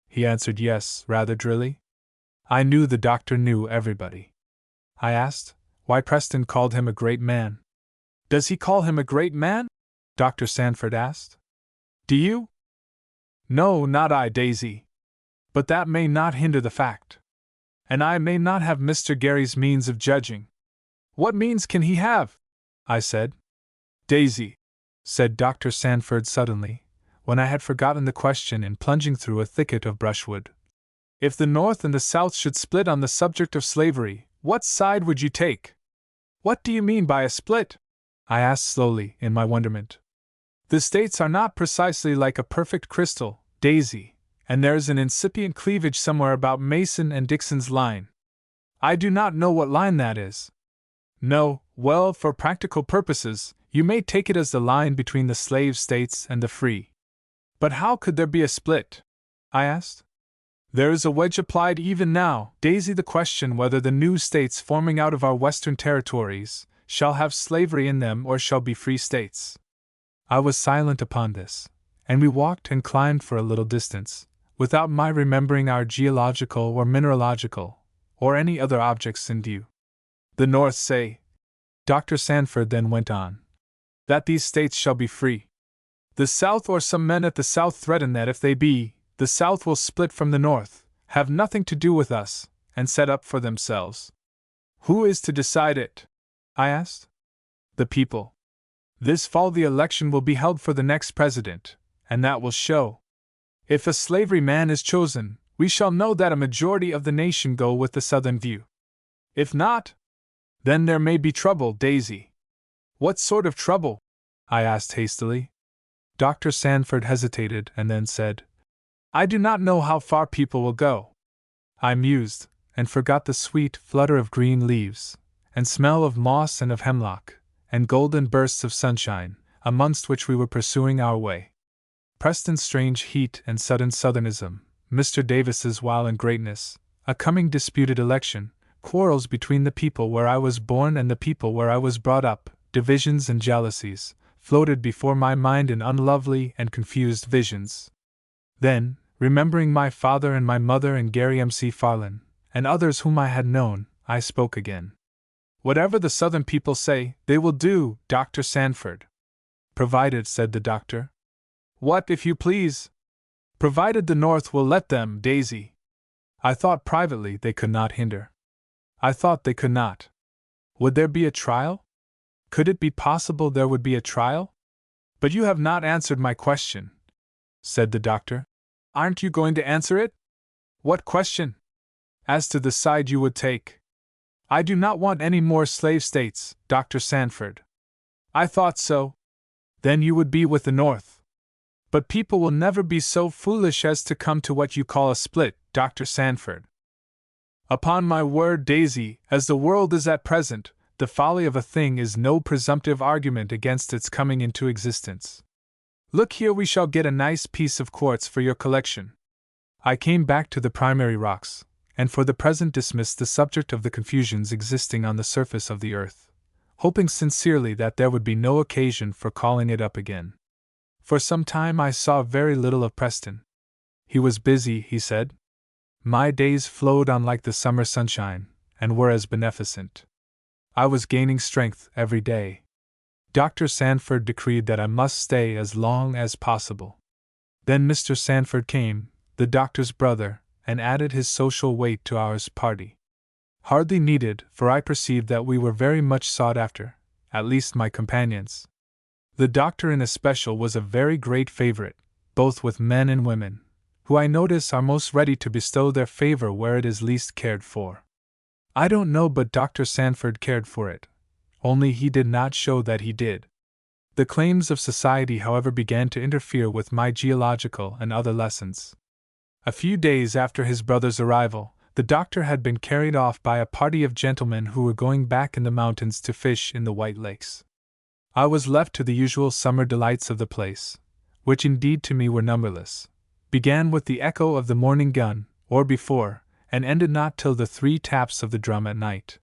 He answered yes, rather drily. I knew the doctor knew everybody. I asked why Preston called him a great man. Does he call him a great man? Dr. Sanford asked. Do you? No, not I, Daisy. But that may not hinder the fact. And I may not have Mr. Gary's means of judging. What means can he have? I said. Daisy, said Dr. Sanford suddenly, when I had forgotten the question in plunging through a thicket of brushwood. If the North and the South should split on the subject of slavery, what side would you take? What do you mean by a split? I asked slowly, in my wonderment. The states are not precisely like a perfect crystal, Daisy, and there is an incipient cleavage somewhere about Mason and Dixon's line. I do not know what line that is. No, well, for practical purposes, you may take it as the line between the slave states and the free. But how could there be a split? I asked. There is a wedge applied even now, Daisy, the question whether the new states forming out of our western territories shall have slavery in them or shall be free states. I was silent upon this, and we walked and climbed for a little distance, without my remembering our geological or mineralogical, or any other objects in view. The North say, Dr. Sanford then went on, That these states shall be free. The South or some men at the South threaten that if they be, the South will split from the North, have nothing to do with us, and set up for themselves. Who is to decide it? I asked. The people. This fall the election will be held for the next president, and that will show. If a slavery man is chosen, we shall know that a majority of the nation go with the Southern view. If not, then there may be trouble, Daisy. What sort of trouble? I asked hastily. Dr. Sanford hesitated and then said, I do not know how far people will go. I mused, and forgot the sweet flutter of green leaves, and smell of moss and of hemlock, and golden bursts of sunshine, amongst which we were pursuing our way. Preston's strange heat and sudden southernism, Mr. Davis's wild greatness, a coming disputed election, quarrels between the people where I was born and the people where I was brought up, divisions and jealousies, floated before my mind in unlovely and confused visions. Then, remembering my father and my mother and Gary McFarlane, and others whom I had known, I spoke again. Whatever the Southern people say, they will do, Dr. Sanford. Provided, said the doctor. What, if you please? Provided the North will let them, Daisy. I thought privately they could not hinder. I thought they could not. Would there be a trial? Could it be possible there would be a trial? But you have not answered my question, said the doctor. Aren't you going to answer it? What question? As to the side you would take. I do not want any more slave states, Dr. Sanford. I thought so. Then you would be with the North. But people will never be so foolish as to come to what you call a split, Dr. Sanford. Upon my word, Daisy, as the world is at present, the folly of a thing is no presumptive argument against its coming into existence. Look here, we shall get a nice piece of quartz for your collection. I came back to the primary rocks, and for the present dismissed the subject of the confusions existing on the surface of the earth, hoping sincerely that there would be no occasion for calling it up again. For some time I saw very little of Preston. He was busy, he said. My days flowed on like the summer sunshine, and were as beneficent. I was gaining strength every day. Dr. Sanford decreed that I must stay as long as possible. Then Mr. Sanford came, the doctor's brother, and added his social weight to our party. Hardly needed, for I perceived that we were very much sought after, at least my companions. The doctor in especial was a very great favorite, both with men and women, who I notice are most ready to bestow their favor where it is least cared for. I don't know but Dr. Sanford cared for it, only he did not show that he did. The claims of society, however, began to interfere with my geological and other lessons. A few days after his brother's arrival, the doctor had been carried off by a party of gentlemen who were going back in the mountains to fish in the White Lakes. I was left to the usual summer delights of the place, which indeed to me were numberless, began with the echo of the morning gun, or before, and ended not till the 3 taps of the drum at night.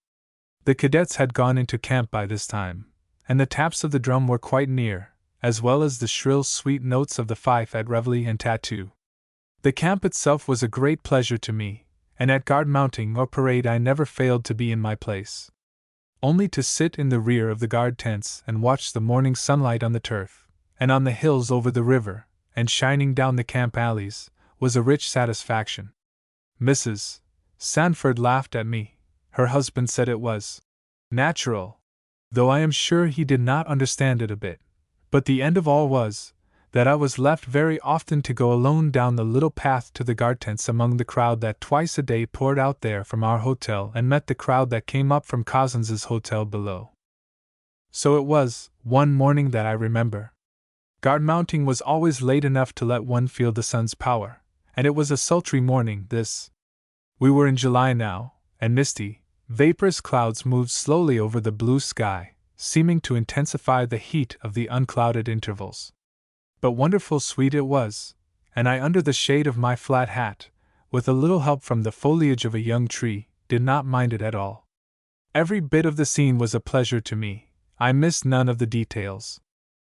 The cadets had gone into camp by this time, and the taps of the drum were quite near, as well as the shrill sweet notes of the fife at reveille and tattoo. The camp itself was a great pleasure to me, and at guard mounting or parade I never failed to be in my place. Only to sit in the rear of the guard tents and watch the morning sunlight on the turf, and on the hills over the river, and shining down the camp alleys, was a rich satisfaction. Mrs. Sanford laughed at me. Her husband said it was natural, though I am sure he did not understand it a bit. But the end of all was, that I was left very often to go alone down the little path to the guard tents among the crowd that twice a day poured out there from our hotel and met the crowd that came up from Cousins's hotel below. So it was, one morning that I remember. Guard mounting was always late enough to let one feel the sun's power, and it was a sultry morning, this. We were in July now, and misty, vaporous clouds moved slowly over the blue sky, seeming to intensify the heat of the unclouded intervals. But wonderful sweet it was, and I, under the shade of my flat hat, with a little help from the foliage of a young tree, did not mind it at all. Every bit of the scene was a pleasure to me. I missed none of the details.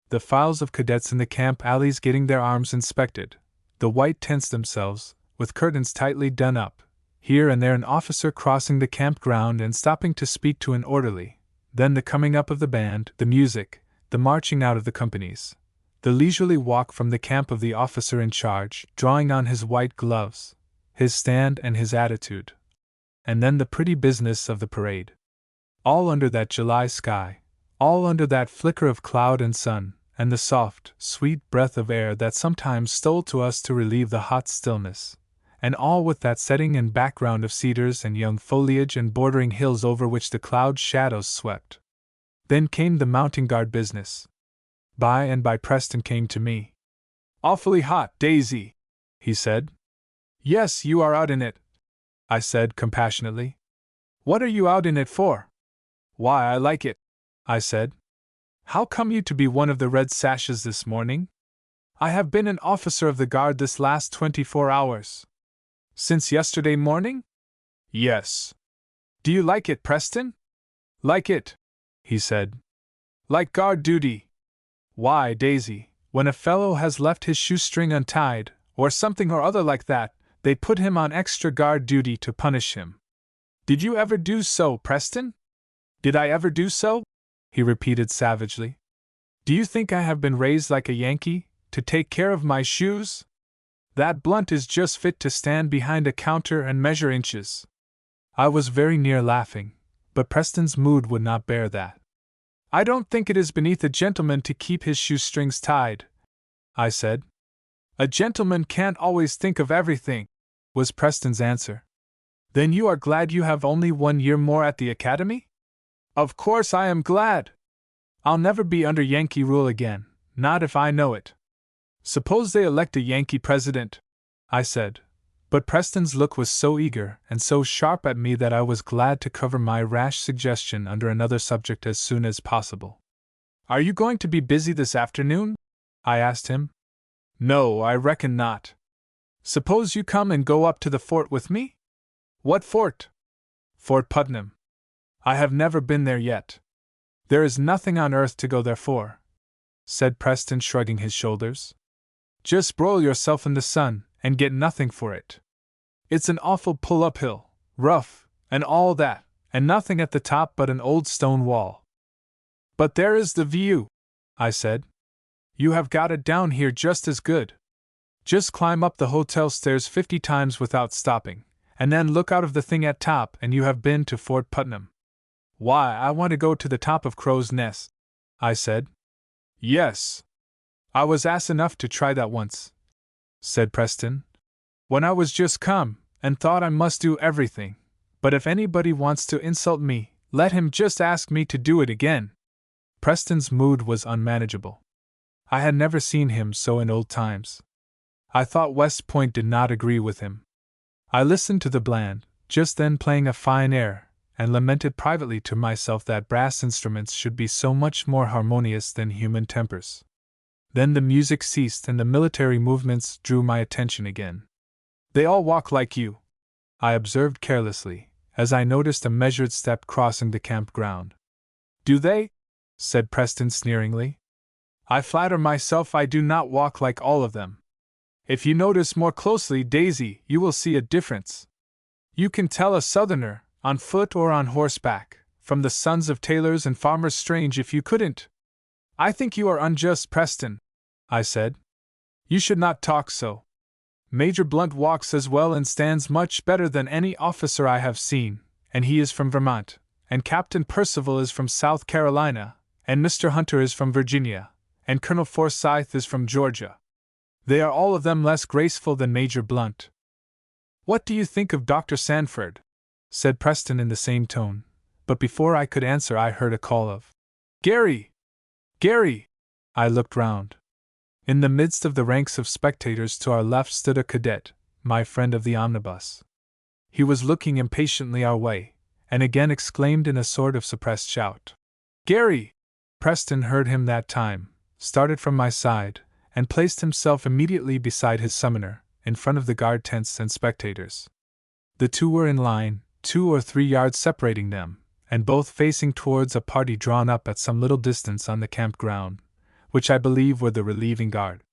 The files of cadets in the camp alleys getting their arms inspected, the white tents themselves, with curtains tightly done up, here and there an officer crossing the campground and stopping to speak to an orderly, then the coming up of the band, the music, the marching out of the companies, the leisurely walk from the camp of the officer in charge, drawing on his white gloves, his stand and his attitude, and then the pretty business of the parade. All under that July sky, all under that flicker of cloud and sun, and the soft, sweet breath of air that sometimes stole to us to relieve the hot stillness, and all with that setting and background of cedars and young foliage and bordering hills over which the cloud shadows swept. Then came the mounting guard business. By and by Preston came to me. "Awfully hot, Daisy," he said. "Yes, you are out in it," I said compassionately. "What are you out in it for?" "Why, I like it," I said. "How come you to be one of the red sashes this morning?" "I have been an officer of the guard this last 24 hours. "Since yesterday morning?" "Yes." "Do you like it, Preston?" "Like it," he said. "Like guard duty?" "Why, Daisy, when a fellow has left his shoestring untied, or something or other like that, they put him on extra guard duty to punish him." "Did you ever do so, Preston?" "Did I ever do so?" he repeated savagely. "Do you think I have been raised like a Yankee, to take care of my shoes? That blunt is just fit to stand behind a counter and measure inches." I was very near laughing, but Preston's mood would not bear that. "I don't think it is beneath a gentleman to keep his shoestrings tied," I said. "A gentleman can't always think of everything," was Preston's answer. "Then you are glad you have only 1 year more at the academy?" "Of course I am glad. I'll never be under Yankee rule again, not if I know it." "Suppose they elect a Yankee president," I said, but Preston's look was so eager and so sharp at me that I was glad to cover my rash suggestion under another subject as soon as possible. "Are you going to be busy this afternoon?" I asked him. "No, I reckon not." "Suppose you come and go up to the fort with me?" "What fort?" "Fort Putnam. I have never been there yet." "There is nothing on earth to go there for," said Preston, shrugging his shoulders. "Just broil yourself in the sun, and get nothing for it. It's an awful pull uphill, rough, and all that, and nothing at the top but an old stone wall." "But there is the view," I said. "You have got it down here just as good. Just climb up the hotel stairs 50 times without stopping, and then look out of the thing at top and you have been to Fort Putnam." "Why, I want to go to the top of Crow's Nest," I said. "Yes. I was ass enough to try that once," said Preston, "when I was just come, and thought I must do everything, but if anybody wants to insult me, let him just ask me to do it again." Preston's mood was unmanageable. I had never seen him so in old times. I thought West Point did not agree with him. I listened to the band, just then playing a fine air, and lamented privately to myself that brass instruments should be so much more harmonious than human tempers. Then the music ceased and the military movements drew my attention again. "They all walk like you," I observed carelessly, as I noticed a measured step crossing the campground. "Do they?" said Preston sneeringly. "I flatter myself I do not walk like all of them. If you notice more closely, Daisy, you will see a difference. You can tell a Southerner, on foot or on horseback, from the sons of tailors and farmers. Strange if you couldn't." "I think you are unjust, Preston," I said. "You should not talk so. Major Blunt walks as well and stands much better than any officer I have seen, and he is from Vermont, and Captain Percival is from South Carolina, and Mr. Hunter is from Virginia, and Colonel Forsyth is from Georgia. They are all of them less graceful than Major Blunt." "What do you think of Dr. Sanford?" said Preston in the same tone, but before I could answer I heard a call of "Gary! Gary!" I looked round. In the midst of the ranks of spectators to our left stood a cadet, my friend of the omnibus. He was looking impatiently our way, and again exclaimed in a sort of suppressed shout, "Gary!" Preston heard him that time, started from my side, and placed himself immediately beside his summoner, in front of the guard tents and spectators. The two were in line, 2 or 3 yards separating them, and both facing towards a party drawn up at some little distance on the campground, which I believe were the relieving guard.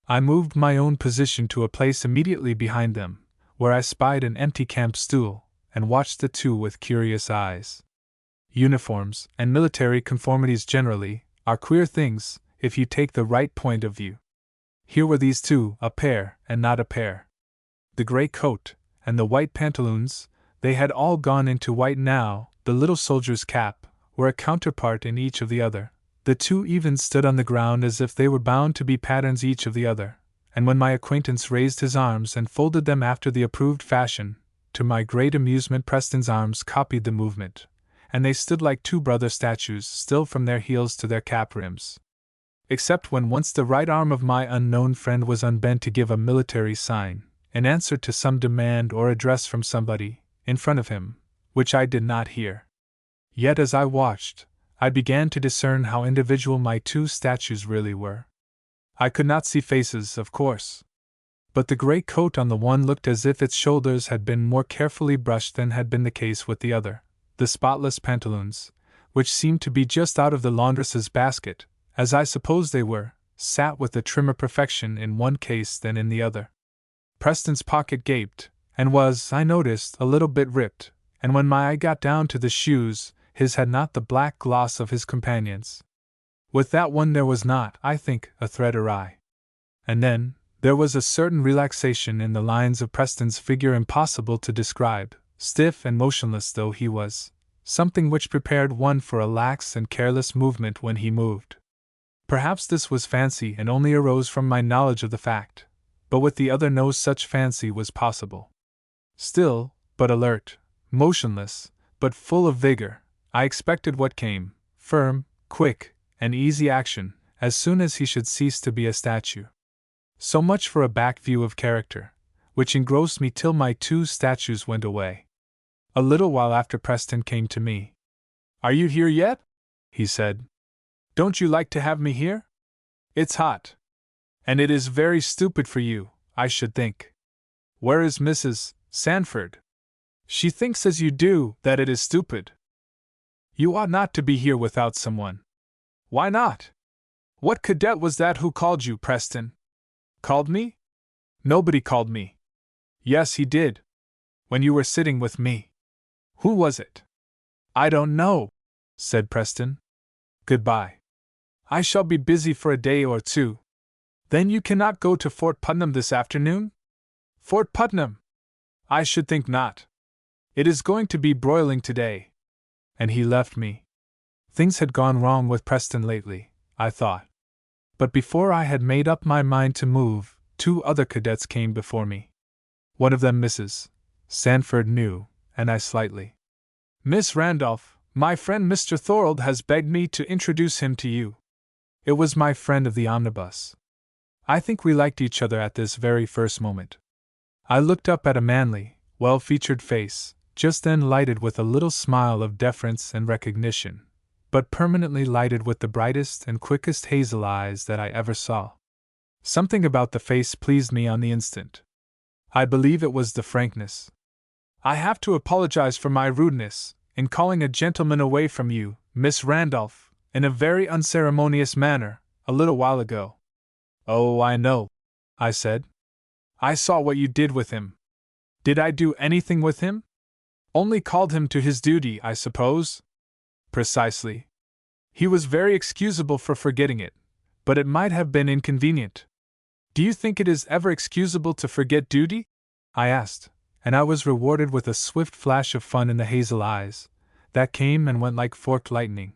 I moved my own position to a place immediately behind them, where I spied an empty camp stool, and watched the two with curious eyes. Uniforms, and military conformities generally, are queer things, if you take the right point of view. Here were these two, a pair, and not a pair. The gray coat, and the white pantaloons, they had all gone into white now, the little soldier's cap, were a counterpart in each of the other. The two even stood on the ground as if they were bound to be patterns each of the other, and when my acquaintance raised his arms and folded them after the approved fashion, to my great amusement Preston's arms copied the movement, and they stood like two brother statues still from their heels to their cap rims. Except when once the right arm of my unknown friend was unbent to give a military sign, in answer to some demand or address from somebody, in front of him, which I did not hear. Yet as I watched, I began to discern how individual my two statues really were. I could not see faces, of course. But the gray coat on the one looked as if its shoulders had been more carefully brushed than had been the case with the other. The spotless pantaloons, which seemed to be just out of the laundress's basket, as I suppose they were, sat with a trimmer perfection in one case than in the other. Preston's pocket gaped, and was, I noticed, a little bit ripped, and when my eye got down to the shoes, his had not the black gloss of his companion's. With that one there was not, I think, a thread awry. And then, there was a certain relaxation in the lines of Preston's figure impossible to describe, stiff and motionless though he was, something which prepared one for a lax and careless movement when he moved. Perhaps this was fancy and only arose from my knowledge of the fact, but with the other no such fancy was possible. Still, but alert, motionless, but full of vigor, I expected what came, firm, quick, and easy action, as soon as he should cease to be a statue. So much for a back view of character, which engrossed me till my two statues went away. A little while after Preston came to me. "Are you here yet?" he said. "Don't you like to have me here? It's hot. And it is very stupid for you, I should think. Where is Mrs. Sanford? She thinks as you do that it is stupid. You ought not to be here without someone." "Why not? What cadet was that who called you, Preston?" "Called me? Nobody called me." "Yes, he did. When you were sitting with me." "Who was it?" "I don't know," said Preston. "Goodbye. I shall be busy for a day or two." "Then you cannot go to Fort Putnam this afternoon?" "Fort Putnam? I should think not. It is going to be broiling today." And he left me. Things had gone wrong with Preston lately, I thought. But before I had made up my mind to move, two other cadets came before me. One of them Mrs. Sanford knew, and I slightly. "Miss Randolph, my friend Mr. Thorold has begged me to introduce him to you." It was my friend of the omnibus. I think we liked each other at this very first moment. I looked up at a manly, well-featured face, just then lighted with a little smile of deference and recognition, but permanently lighted with the brightest and quickest hazel eyes that I ever saw. Something about the face pleased me on the instant. I believe it was the frankness. "I have to apologize for my rudeness, in calling a gentleman away from you, Miss Randolph, in a very unceremonious manner, a little while ago." "Oh, I know," I said. "I saw what you did with him." "Did I do anything with him?" "Only called him to his duty, I suppose." "Precisely. He was very excusable for forgetting it, but it might have been inconvenient." "Do you think it is ever excusable to forget duty?" I asked, and I was rewarded with a swift flash of fun in the hazel eyes, that came and went like forked lightning.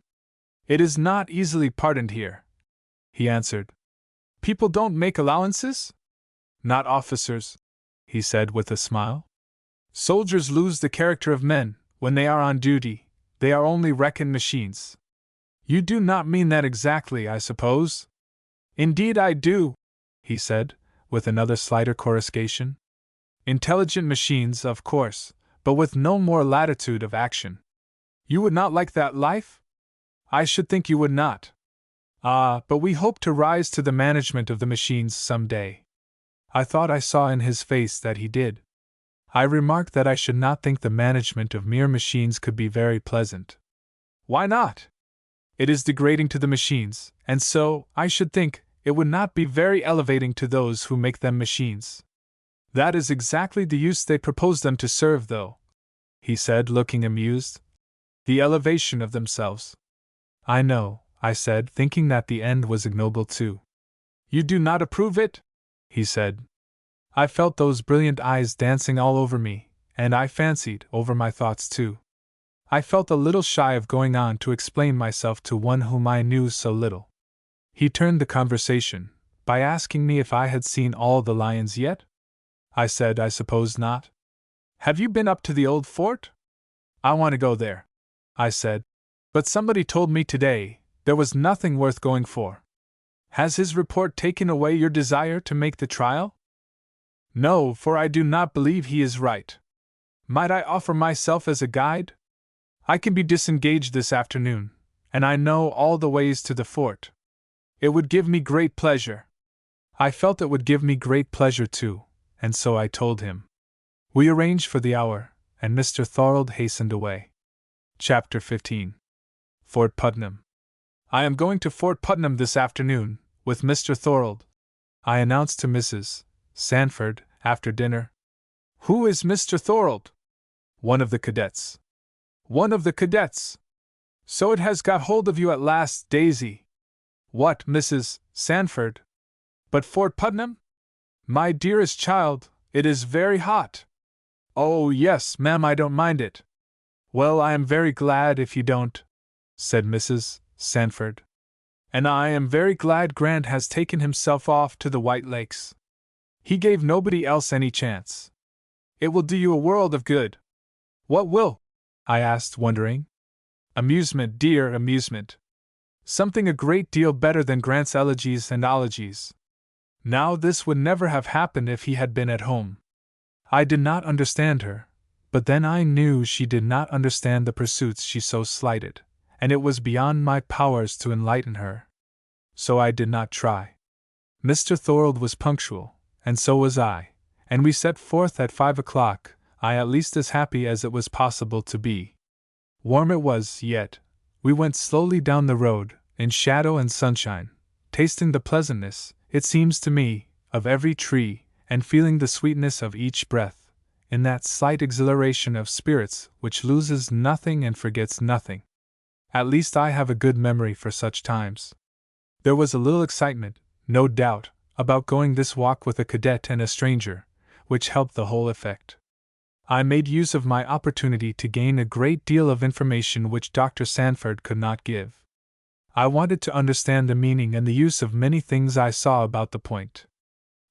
"It is not easily pardoned here," he answered. "People don't make allowances?" "Not officers," he said with a smile. "Soldiers lose the character of men, when they are on duty. They are only reckoned machines." "You do not mean that exactly, I suppose?" "Indeed I do," he said, with another slighter coruscation. "Intelligent machines, of course, but with no more latitude of action." "You would not like that life?" "I should think you would not." "Ah, but we hope to rise to the management of the machines some day." I thought I saw in his face that he did. I remarked that I should not think the management of mere machines could be very pleasant. "Why not?" "It is degrading to the machines, and so, I should think, it would not be very elevating to those who make them machines." "That is exactly the use they propose them to serve, though," he said, looking amused. "The elevation of themselves." "I know," I said, thinking that the end was ignoble too. You do not approve it? He said. I felt those brilliant eyes dancing all over me, and I fancied over my thoughts too. I felt a little shy of going on to explain myself to one whom I knew so little. He turned the conversation by asking me if I had seen all the lions yet. I said I suppose not. Have you been up to the old fort? I want to go there, I said, but somebody told me today there was nothing worth going for. Has his report taken away your desire to make the trial? No, for I do not believe he is right. Might I offer myself as a guide? I can be disengaged this afternoon, and I know all the ways to the fort. It would give me great pleasure. I felt it would give me great pleasure too, and so I told him. We arranged for the hour, and Mr. Thorold hastened away. Chapter 15. Fort Putnam. I am going to Fort Putnam this afternoon, with Mr. Thorold, I announced to Mrs. Sanford, after dinner. Who is Mr. Thorold? One of the cadets. One of the cadets! So it has got hold of you at last, Daisy. What, Mrs. Sanford? But Fort Putnam? My dearest child, it is very hot. Oh, yes, ma'am, I don't mind it. Well, I am very glad if you don't, said Mrs. Sanford. And I am very glad Grant has taken himself off to the White Lakes. He gave nobody else any chance. It will do you a world of good. What will? I asked, wondering. Amusement, dear, amusement. Something a great deal better than Grant's elegies and ologies. Now, this would never have happened if he had been at home. I did not understand her, but then I knew she did not understand the pursuits she so slighted, and it was beyond my powers to enlighten her. So I did not try. Mr. Thorold was punctual, and so was I, and we set forth at 5 o'clock, I at least as happy as it was possible to be. Warm it was, yet we went slowly down the road, in shadow and sunshine, tasting the pleasantness, it seems to me, of every tree, and feeling the sweetness of each breath, in that slight exhilaration of spirits which loses nothing and forgets nothing. At least I have a good memory for such times. There was a little excitement, no doubt, about going this walk with a cadet and a stranger, which helped the whole effect. I made use of my opportunity to gain a great deal of information which Dr. Sanford could not give. I wanted to understand the meaning and the use of many things I saw about the point.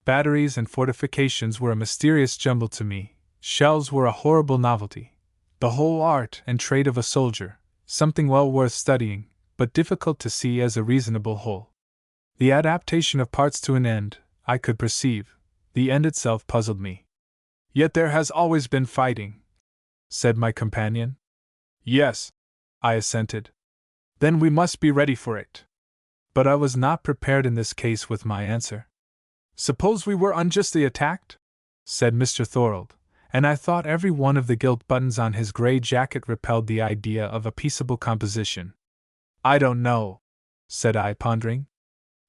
Batteries and fortifications were a mysterious jumble to me, shells were a horrible novelty. The whole art and trade of a soldier, something well worth studying, but difficult to see as a reasonable whole. The adaptation of parts to an end, I could perceive, the end itself puzzled me. Yet there has always been fighting, said my companion. Yes, I assented. Then we must be ready for it. But I was not prepared in this case with my answer. Suppose we were unjustly attacked? Said Mr. Thorold, and I thought every one of the gilt buttons on his grey jacket repelled the idea of a peaceable composition. I don't know, said I, pondering.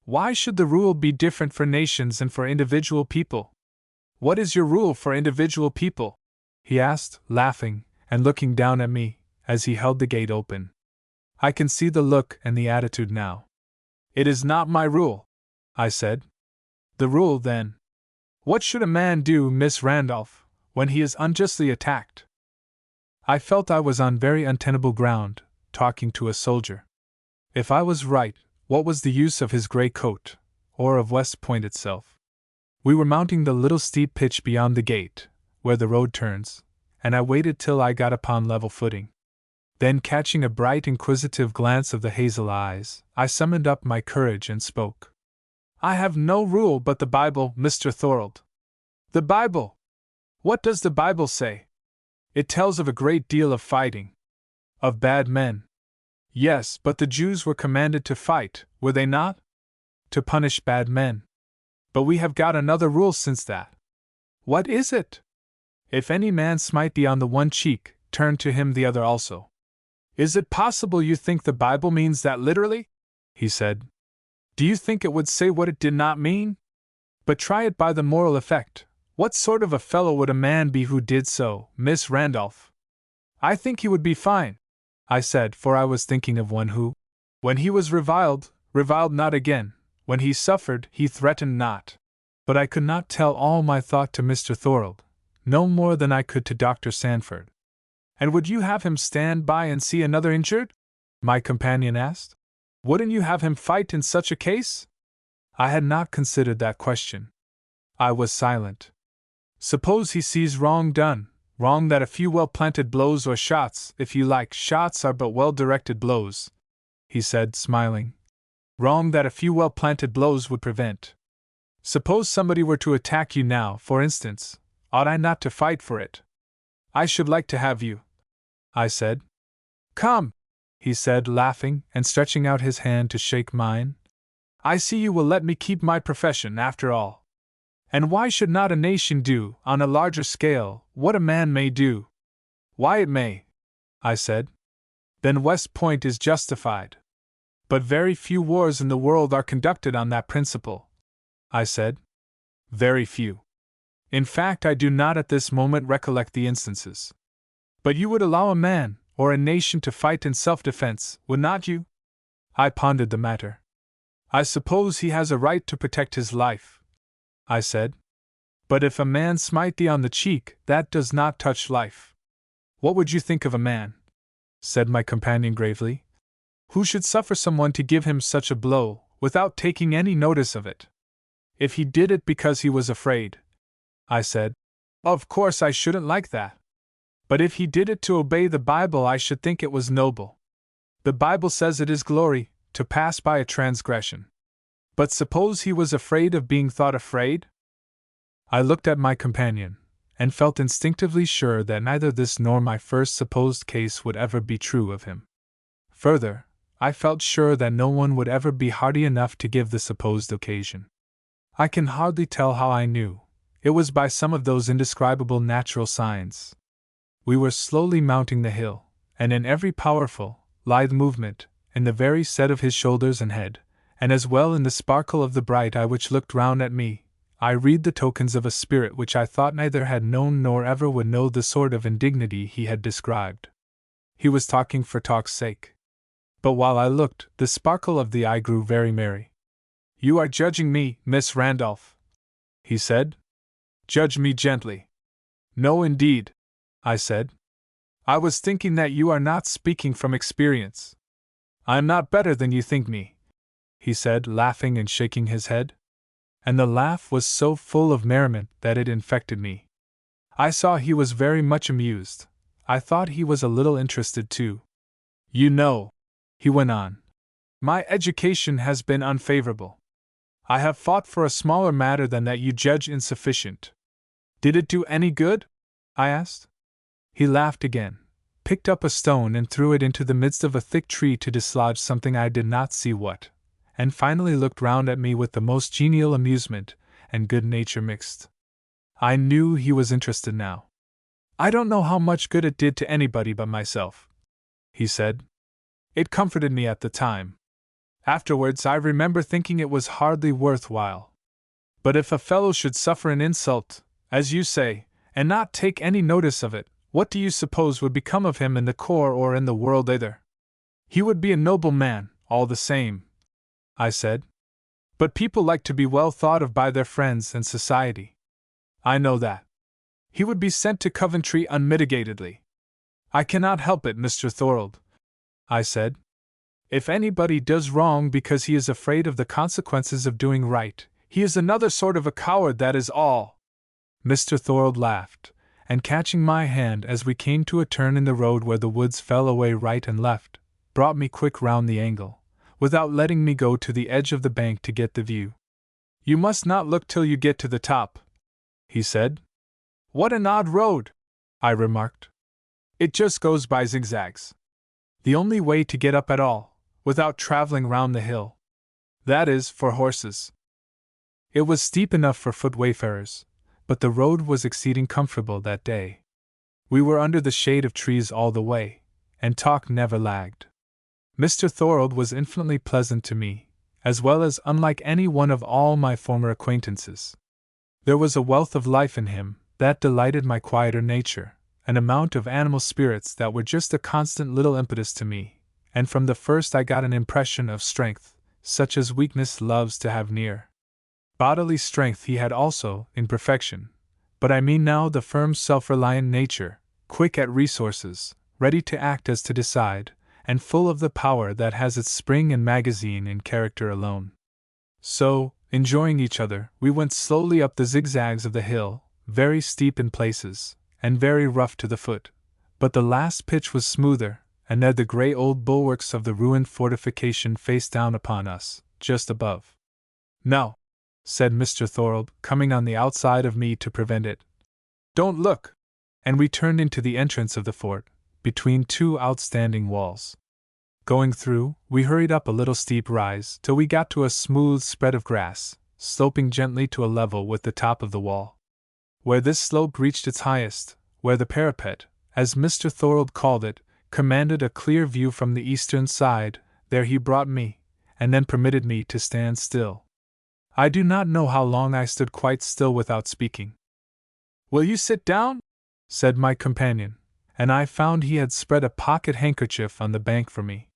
Why should the rule be different for nations and for individual people? What is your rule for individual people? He asked, laughing, and looking down at me, as he held the gate open. I can see the look and the attitude now. It is not my rule, I said. The rule, then. What should a man do, Miss Randolph, when he is unjustly attacked? I felt I was on very untenable ground, talking to a soldier. If I was right, what was the use of his grey coat, or of West Point itself? We were mounting the little steep pitch beyond the gate, where the road turns, and I waited till I got upon level footing. Then, catching a bright, inquisitive glance of the hazel eyes, I summoned up my courage and spoke. I have no rule but the Bible, Mr. Thorold. The Bible! What does the Bible say? It tells of a great deal of fighting. Of bad men. Yes, but the Jews were commanded to fight, were they not? To punish bad men. But we have got another rule since that. What is it? If any man smite thee on the one cheek, turn to him the other also. Is it possible you think the Bible means that literally? He said. Do you think it would say what it did not mean? But try it by the moral effect. What sort of a fellow would a man be who did so, Miss Randolph? I think he would be fine, I said, for I was thinking of one who When he was reviled, reviled not again. When he suffered, he threatened not. But I could not tell all my thought to Mr. Thorold, no more than I could to Dr. Sandford. And would you have him stand by and see another injured? My companion asked. Wouldn't you have him fight in such a case? I had not considered that question. I was silent. Suppose he sees wrong done, wrong that a few well-planted blows or shots, if you like, shots are but well-directed blows, he said, smiling. Wrong that a few well-planted blows would prevent. Suppose somebody were to attack you now, for instance, ought I not to fight for it? I should like to have you, I said. Come, he said, laughing and stretching out his hand to shake mine. I see you will let me keep my profession after all. And why should not a nation do, on a larger scale, what a man may do? Why it may, I said. Then West Point is justified. But very few wars in the world are conducted on that principle, I said. Very few. In fact, I do not at this moment recollect the instances. But you would allow a man, or a nation to fight in self-defense, would not you? I pondered the matter. I suppose he has a right to protect his life, I said. But if a man smite thee on the cheek, that does not touch life. What would you think of a man, said my companion gravely, who should suffer someone to give him such a blow, without taking any notice of it? If he did it because he was afraid, I said, of course I shouldn't like that. But if he did it to obey the Bible, I should think it was noble. The Bible says it is glory, to pass by a transgression. But suppose he was afraid of being thought afraid? I looked at my companion, and felt instinctively sure that neither this nor my first supposed case would ever be true of him. Further, I felt sure that no one would ever be hardy enough to give the supposed occasion. I can hardly tell how I knew. It was by some of those indescribable natural signs. We were slowly mounting the hill, and in every powerful, lithe movement, in the very set of his shoulders and head, and as well in the sparkle of the bright eye which looked round at me, I read the tokens of a spirit which I thought neither had known nor ever would know the sort of indignity he had described. He was talking for talk's sake. But while I looked, the sparkle of the eye grew very merry. You are judging me, Miss Randolph, he said. Judge me gently. No, indeed, I said. I was thinking that you are not speaking from experience. I am not better than you think me, he said, laughing and shaking his head. And the laugh was so full of merriment that it infected me. I saw he was very much amused. I thought he was a little interested too. You know, he went on, my education has been unfavorable. I have fought for a smaller matter than that you judge insufficient. Did it do any good? I asked. He laughed again, picked up a stone and threw it into the midst of a thick tree to dislodge something I did not see what, and finally looked round at me with the most genial amusement and good nature mixed. I knew he was interested now. I don't know how much good it did to anybody but myself, he said. It comforted me at the time. Afterwards I remember thinking it was hardly worth while. But if a fellow should suffer an insult, as you say, and not take any notice of it, what do you suppose would become of him in the corps or in the world either? He would be a noble man, all the same, I said. But people like to be well thought of by their friends and society. I know that. He would be sent to Coventry unmitigatedly. I cannot help it, Mr. Thorold, I said. If anybody does wrong because he is afraid of the consequences of doing right, he is another sort of a coward, that is all. Mr. Thorold laughed, and catching my hand as we came to a turn in the road where the woods fell away right and left, brought me quick round the angle, without letting me go to the edge of the bank to get the view. You must not look till you get to the top, he said. What an odd road, I remarked. It just goes by zigzags. The only way to get up at all, without traveling round the hill. That is, for horses. It was steep enough for foot wayfarers, but the road was exceeding comfortable that day. We were under the shade of trees all the way, and talk never lagged. Mr. Thorold was infinitely pleasant to me, as well as unlike any one of all my former acquaintances. There was a wealth of life in him that delighted my quieter nature, an amount of animal spirits that were just a constant little impetus to me, and from the first I got an impression of strength, such as weakness loves to have near. Bodily strength he had also, in perfection, but I mean now the firm self-reliant nature, quick at resources, ready to act as to decide, and full of the power that has its spring and magazine in character alone. So, enjoying each other, we went slowly up the zigzags of the hill, very steep in places, and very rough to the foot, but the last pitch was smoother, and there the grey old bulwarks of the ruined fortification faced down upon us, just above. "Now," said Mr. Thorold, coming on the outside of me to prevent it, "don't look!" And we turned into the entrance of the fort, between two outstanding walls. Going through, we hurried up a little steep rise till we got to a smooth spread of grass, sloping gently to a level with the top of the wall. Where this slope reached its highest, where the parapet, as Mr. Thorold called it, commanded a clear view from the eastern side, there he brought me, and then permitted me to stand still. I do not know how long I stood quite still without speaking. "Will you sit down?" said my companion, and I found he had spread a pocket handkerchief on the bank for me.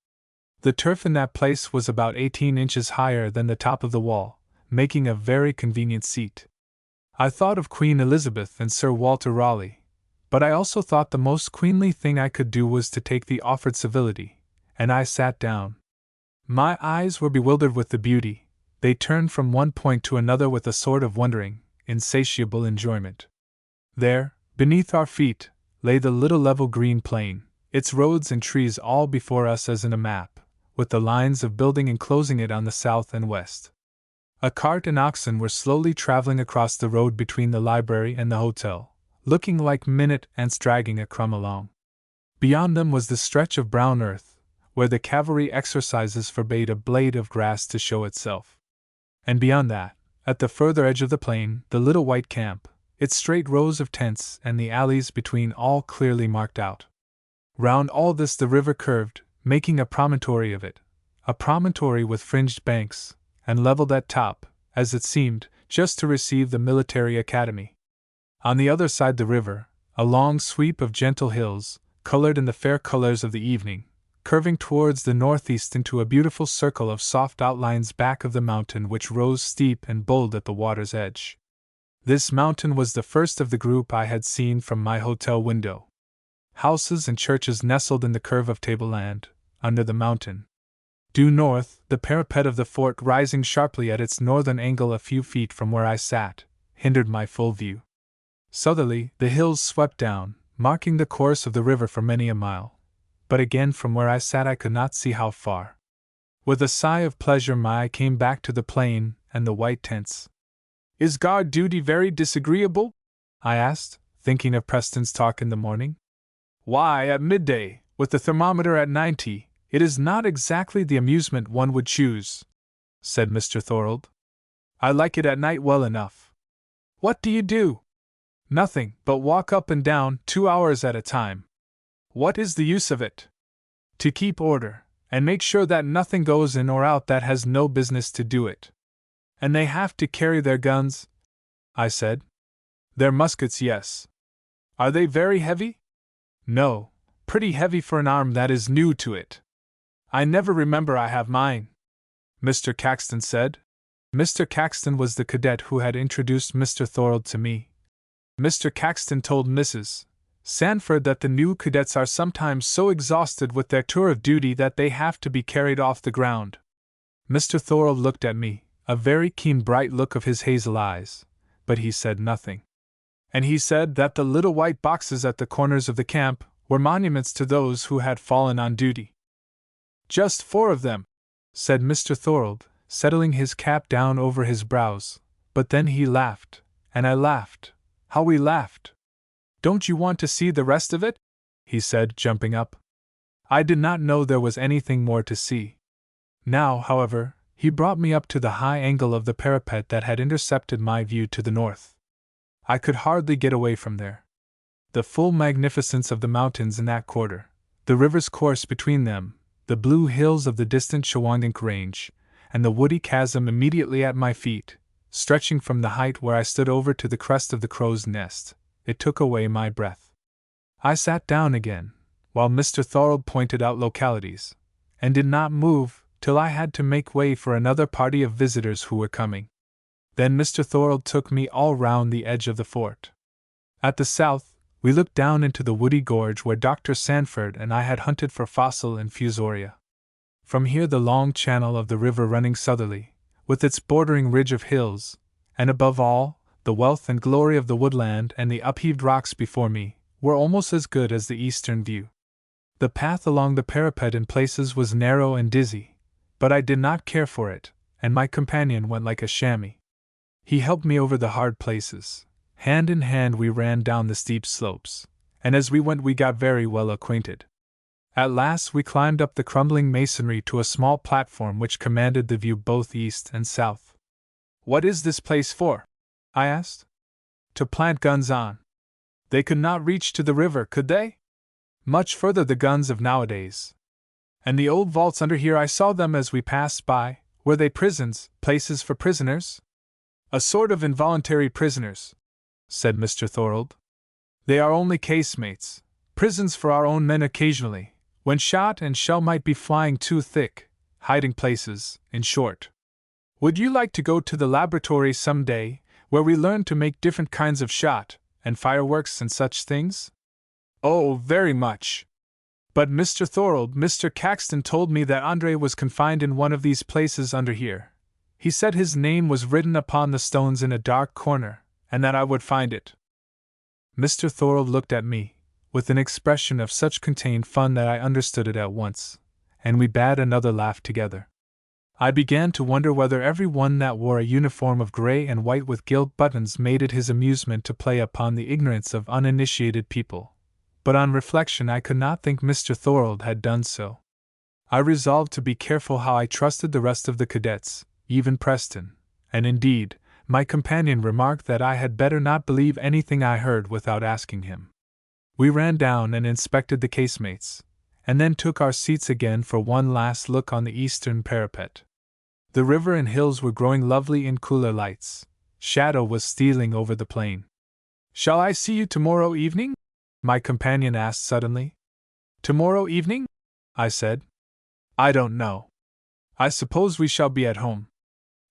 The turf in that place was about 18 inches higher than the top of the wall, making a very convenient seat. I thought of Queen Elizabeth and Sir Walter Raleigh, but I also thought the most queenly thing I could do was to take the offered civility, and I sat down. My eyes were bewildered with the beauty, they turned from one point to another with a sort of wondering, insatiable enjoyment. There, beneath our feet, lay the little level green plain, its roads and trees all before us as in a map, with the lines of building enclosing it on the south and west. A cart and oxen were slowly traveling across the road between the library and the hotel, looking like minute ants dragging a crumb along. Beyond them was the stretch of brown earth, where the cavalry exercises forbade a blade of grass to show itself. And beyond that, at the further edge of the plain, the little white camp, its straight rows of tents and the alleys between all clearly marked out. Round all this the river curved, making a promontory of it, a promontory with fringed banks, and leveled at top, as it seemed, just to receive the military academy. On the other side the river, a long sweep of gentle hills, colored in the fair colors of the evening, curving towards the northeast into a beautiful circle of soft outlines back of the mountain which rose steep and bold at the water's edge. This mountain was the first of the group I had seen from my hotel window. Houses and churches nestled in the curve of tableland, under the mountain. Due north, the parapet of the fort rising sharply at its northern angle a few feet from where I sat, hindered my full view. Southerly, the hills swept down, marking the course of the river for many a mile, but again from where I sat I could not see how far. With a sigh of pleasure my eye came back to the plain and the white tents. "Is guard duty very disagreeable?" I asked, thinking of Preston's talk in the morning. "Why, at midday, with the thermometer at 90, it is not exactly the amusement one would choose," said Mr. Thorold. "I like it at night well enough." "What do you do?" "Nothing, but walk up and down 2 hours at a time." "What is the use of it?" "To keep order, and make sure that nothing goes in or out that has no business to do it." "And they have to carry their guns?" I said. "Their muskets, yes." "Are they very heavy?" "No, pretty heavy for an arm that is new to it." "I never remember I have mine," Mr. Caxton said. Mr. Caxton was the cadet who had introduced Mr. Thorold to me. Mr. Caxton told Mrs. Sanford that the new cadets are sometimes so exhausted with their tour of duty that they have to be carried off the ground. Mr. Thorold looked at me, a very keen bright look of his hazel eyes, but he said nothing. And he said that the little white boxes at the corners of the camp were monuments to those who had fallen on duty. "Just 4 of them," said Mr. Thorold, settling his cap down over his brows, but then he laughed, and I laughed. How we laughed! "Don't you want to see the rest of it?" he said, jumping up. I did not know there was anything more to see. Now, however, he brought me up to the high angle of the parapet that had intercepted my view to the north. I could hardly get away from there. The full magnificence of the mountains in that quarter, the river's course between them, the blue hills of the distant Shawangunk Range, and the woody chasm immediately at my feet, stretching from the height where I stood over to the crest of the crow's nest, it took away my breath. I sat down again, while Mr. Thorold pointed out localities, and did not move till I had to make way for another party of visitors who were coming. Then Mr. Thorold took me all round the edge of the fort. At the south, we looked down into the woody gorge where Dr. Sanford and I had hunted for fossil infusoria. From here the long channel of the river running southerly, with its bordering ridge of hills, and above all, the wealth and glory of the woodland and the upheaved rocks before me, were almost as good as the eastern view. The path along the parapet in places was narrow and dizzy, but I did not care for it, and my companion went like a chamois. He helped me over the hard places. Hand in hand we ran down the steep slopes, and as we went we got very well acquainted. At last we climbed up the crumbling masonry to a small platform which commanded the view both east and south. "What is this place for?" I asked. "To plant guns on. They could not reach to the river, could they? Much further the guns of nowadays. And the old vaults under here, I saw them as we passed by, were they prisons, places for prisoners?" "A sort of involuntary prisoners," said Mr. Thorold. "They are only casemates, prisons for our own men occasionally, when shot and shell might be flying too thick, hiding places, in short. Would you like to go to the laboratory some day, where we learn to make different kinds of shot, and fireworks and such things?" "Oh, very much. But Mr. Thorold, Mr. Caxton told me that Andre was confined in one of these places under here. He said his name was written upon the stones in a dark corner, and that I would find it." Mr. Thorold looked at me, with an expression of such contained fun that I understood it at once, and we bade another laugh together. I began to wonder whether every one that wore a uniform of gray and white with gilt buttons made it his amusement to play upon the ignorance of uninitiated people, but on reflection I could not think Mr. Thorold had done so. I resolved to be careful how I trusted the rest of the cadets, even Preston, and indeed, my companion remarked that I had better not believe anything I heard without asking him. We ran down and inspected the casemates, and then took our seats again for one last look on the eastern parapet. The river and hills were growing lovely in cooler lights. Shadow was stealing over the plain. "Shall I see you tomorrow evening?" my companion asked suddenly. "Tomorrow evening?" I said. "I don't know. I suppose we shall be at home."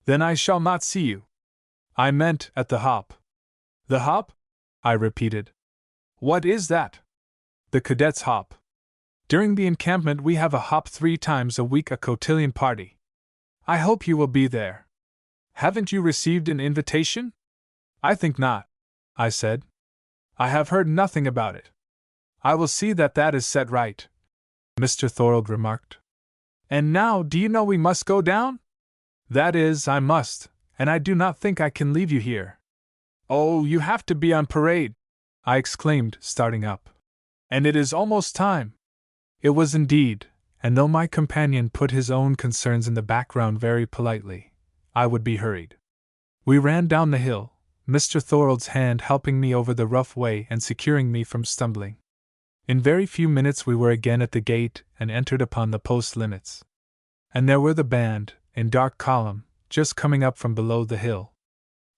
"Then I shall not see you." "I meant at the hop." "The hop?" I repeated. "What is that?" "The cadets' hop. During the encampment we have a hop 3 times a week, a cotillion party. I hope you will be there. Haven't you received an invitation?" "I think not," I said. "I have heard nothing about it." "I will see that that is set right," Mr. Thorold remarked. "And now, do you know we must go down?" "That is, I must, and I do not think I can leave you here." "Oh, you have to be on parade," I exclaimed, starting up. "And it is almost time." It was indeed, and though my companion put his own concerns in the background very politely, I would be hurried. We ran down the hill, Mr. Thorold's hand helping me over the rough way and securing me from stumbling. In very few minutes we were again at the gate and entered upon the post limits. And there were the band, in dark column, just coming up from below the hill.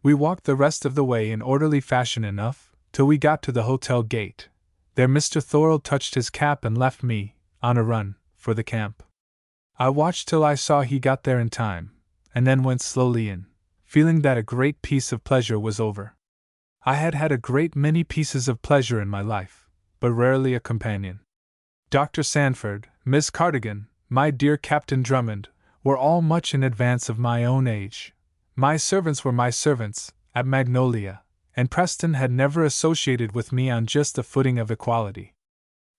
We walked the rest of the way in orderly fashion enough, till we got to the hotel gate. There Mr. Thorold touched his cap and left me, on a run, for the camp. I watched till I saw he got there in time, and then went slowly in, feeling that a great piece of pleasure was over. I had had a great many pieces of pleasure in my life, but rarely a companion. Dr. Sanford, Miss Cardigan, my dear Captain Drummond, were all much in advance of my own age. My servants were my servants, at Magnolia, and Preston had never associated with me on just a footing of equality.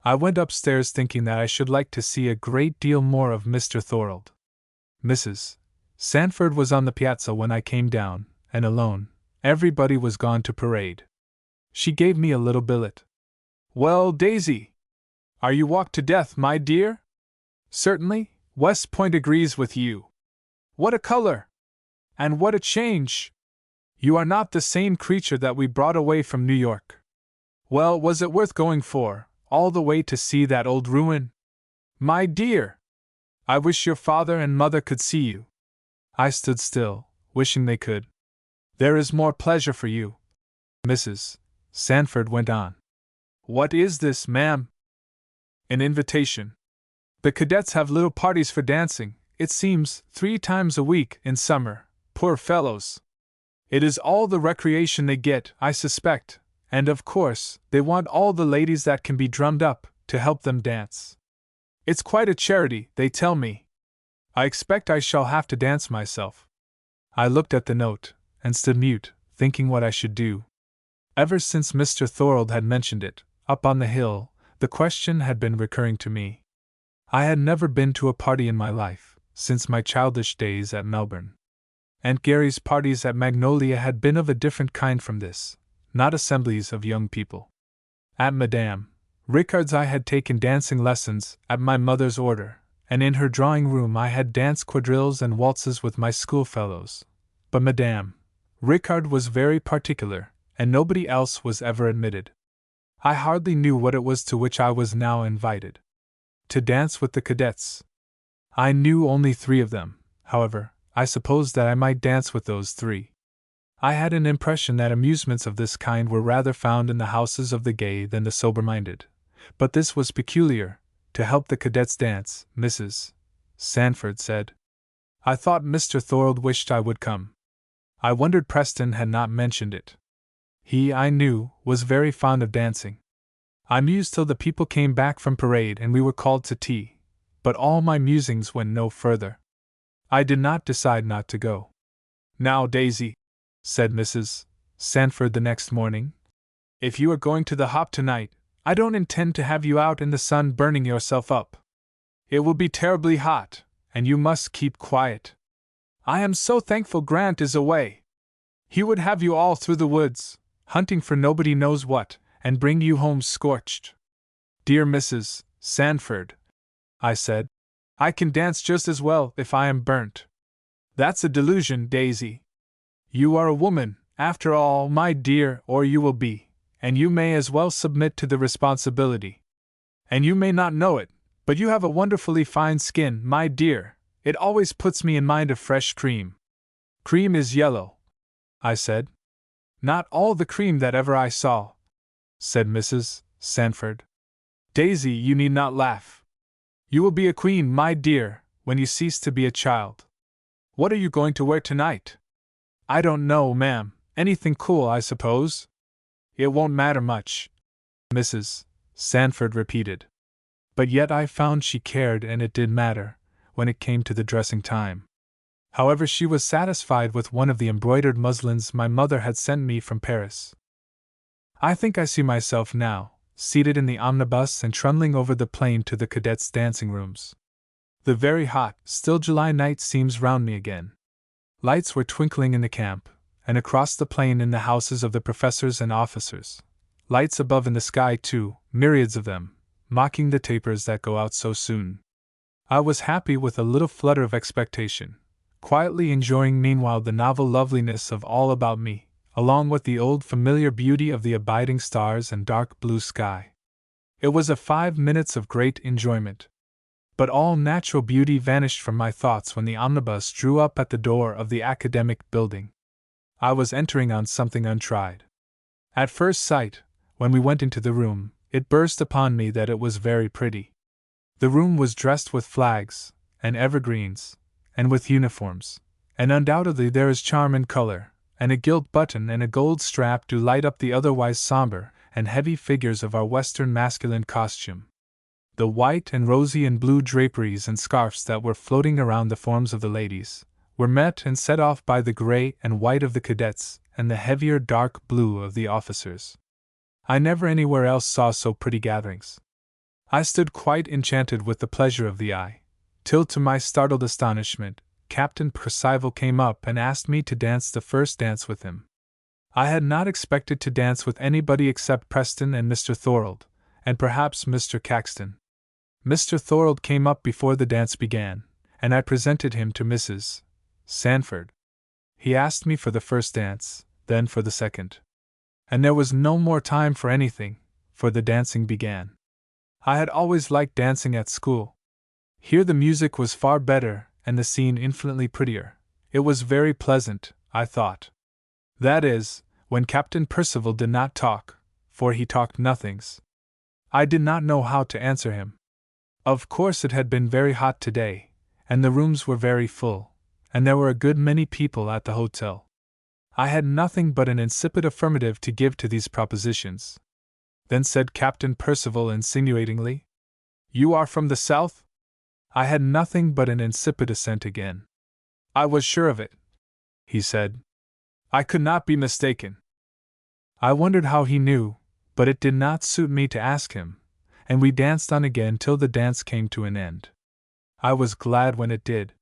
I went upstairs thinking that I should like to see a great deal more of Mr. Thorold. Mrs. Sanford was on the piazza when I came down, and alone. Everybody was gone to parade. She gave me a little billet. "Well, Daisy, are you walked to death, my dear?" "Certainly, West Point agrees with you." "What a color! And what a change! You are not the same creature that we brought away from New York. Well, was it worth going for, all the way to see that old ruin? My dear! I wish your father and mother could see you." I stood still, wishing they could. "There is more pleasure for you," Mrs. Sanford went on. "What is this, ma'am?" "An invitation." The cadets have little parties for dancing, it seems, 3 times a week in summer, poor fellows. It is all the recreation they get, I suspect, and of course, they want all the ladies that can be drummed up to help them dance. It's quite a charity, they tell me. I expect I shall have to dance myself. I looked at the note, and stood mute, thinking what I should do. Ever since Mr. Thorold had mentioned it, up on the hill, the question had been recurring to me. I had never been to a party in my life, since my childish days at Melbourne. Aunt Gary's parties at Magnolia had been of a different kind from this, not assemblies of young people. At Madame Ricard's I had taken dancing lessons, at my mother's order, and in her drawing-room I had danced quadrilles and waltzes with my schoolfellows. But Madame Ricard was very particular, and nobody else was ever admitted. I hardly knew what it was to which I was now invited. To dance with the cadets. I knew only 3 of them, however. I supposed that I might dance with those 3. I had an impression that amusements of this kind were rather found in the houses of the gay than the sober-minded. But this was peculiar. To help the cadets dance, Mrs. Sanford said. I thought Mr. Thorold wished I would come. I wondered Preston had not mentioned it. He, I knew, was very fond of dancing. I mused till the people came back from parade and we were called to tea, but all my musings went no further. I did not decide not to go. Now, Daisy, said Mrs. Sanford the next morning, if you are going to the hop tonight, I don't intend to have you out in the sun burning yourself up. It will be terribly hot, and you must keep quiet. I am so thankful Grant is away. He would have you all through the woods, hunting for nobody knows what, and bring you home scorched. Dear Mrs. Sanford, I said, I can dance just as well if I am burnt. That's a delusion, Daisy. You are a woman, after all, my dear, or you will be, and you may as well submit to the responsibility. And you may not know it, but you have a wonderfully fine skin, my dear. It always puts me in mind of fresh cream. Cream is yellow, I said. Not all the cream that ever I saw, said Mrs. Sanford. Daisy, you need not laugh. You will be a queen, my dear, when you cease to be a child. What are you going to wear tonight? I don't know, ma'am. Anything cool, I suppose. It won't matter much, Mrs. Sanford repeated. But yet I found she cared, and it did matter, when it came to the dressing time. However, she was satisfied with one of the embroidered muslins my mother had sent me from Paris. I think I see myself now, seated in the omnibus and trundling over the plain to the cadets' dancing rooms. The very hot, still July night seems round me again. Lights were twinkling in the camp, and across the plain in the houses of the professors and officers. Lights above in the sky, too, myriads of them, mocking the tapers that go out so soon. I was happy with a little flutter of expectation, quietly enjoying meanwhile the novel loveliness of all about me, along with the old familiar beauty of the abiding stars and dark blue sky. It was a 5 minutes of great enjoyment. But all natural beauty vanished from my thoughts when the omnibus drew up at the door of the academic building. I was entering on something untried. At first sight, when we went into the room, it burst upon me that it was very pretty. The room was dressed with flags, and evergreens, and with uniforms, and undoubtedly there is charm in color, and a gilt button and a gold strap do light up the otherwise somber and heavy figures of our Western masculine costume. The white and rosy and blue draperies and scarfs that were floating around the forms of the ladies were met and set off by the gray and white of the cadets and the heavier dark blue of the officers. I never anywhere else saw so pretty gatherings. I stood quite enchanted with the pleasure of the eye, till to my startled astonishment, Captain Percival came up and asked me to dance the first dance with him. I had not expected to dance with anybody except Preston and Mr. Thorold, and perhaps Mr. Caxton. Mr. Thorold came up before the dance began, and I presented him to Mrs. Sanford. He asked me for the first dance, then for the second. And there was no more time for anything, for the dancing began. I had always liked dancing at school. Here the music was far better, and the scene infinitely prettier. It was very pleasant, I thought. That is, when Captain Percival did not talk, for he talked nothings. I did not know how to answer him. Of course it had been very hot today, and the rooms were very full, and there were a good many people at the hotel. I had nothing but an insipid affirmative to give to these propositions. Then said Captain Percival insinuatingly, "You are from the South?" I had nothing but an insipid assent again. "I was sure of it," he said. "I could not be mistaken." I wondered how he knew, but it did not suit me to ask him, and we danced on again till the dance came to an end. I was glad when it did.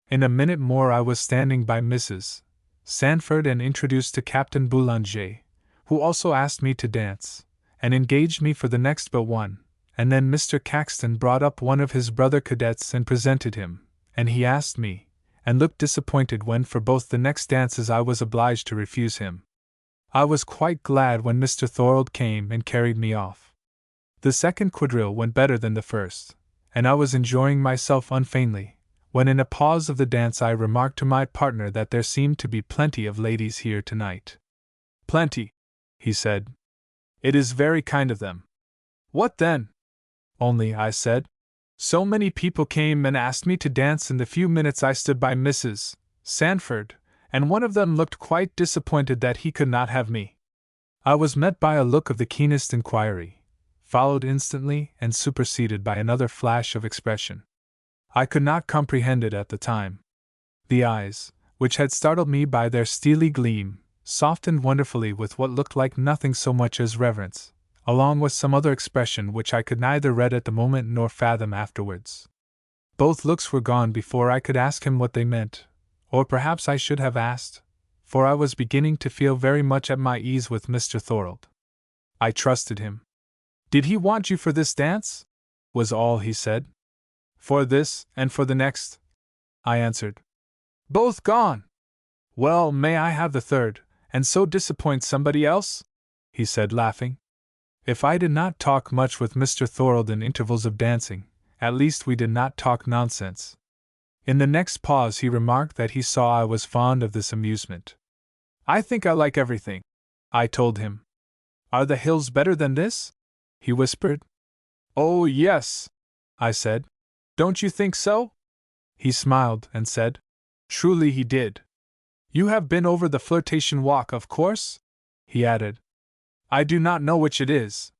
In a minute more I was standing by Mrs. Sanford and introduced to Captain Boulanger, who also asked me to dance, and engaged me for the next but one, and then Mr. Caxton brought up one of his brother cadets and presented him, and he asked me, and looked disappointed when for both the next dances I was obliged to refuse him. I was quite glad when Mr. Thorold came and carried me off. The second quadrille went better than the first, and I was enjoying myself unfeignedly, when in a pause of the dance I remarked to my partner that there seemed to be plenty of ladies here tonight. "Plenty," he said. "It is very kind of them." "What then?" "Only," I said, "so many people came and asked me to dance in the few minutes I stood by Mrs. Sanford, and one of them looked quite disappointed that he could not have me." I was met by a look of the keenest inquiry, followed instantly and superseded by another flash of expression. I could not comprehend it at the time. The eyes, which had startled me by their steely gleam, softened wonderfully with what looked like nothing so much as reverence, along with some other expression which I could neither read at the moment nor fathom afterwards. Both looks were gone before I could ask him what they meant, or perhaps I should have asked, for I was beginning to feel very much at my ease with Mr. Thorold. I trusted him. "Did he want you for this dance?" was all he said. "For this, and for the next," I answered. "Both gone! Well, may I have the third, and so disappoint somebody else?" he said, laughing. If I did not talk much with Mr. Thorold in intervals of dancing, at least we did not talk nonsense. In the next pause he remarked that he saw I was fond of this amusement. "I think I like everything," I told him. "Are the hills better than this?" he whispered. "Oh, yes," I said. "Don't you think so?" He smiled and said, "Truly he did." "You have been over the flirtation walk, of course?" he added. "I do not know which it is."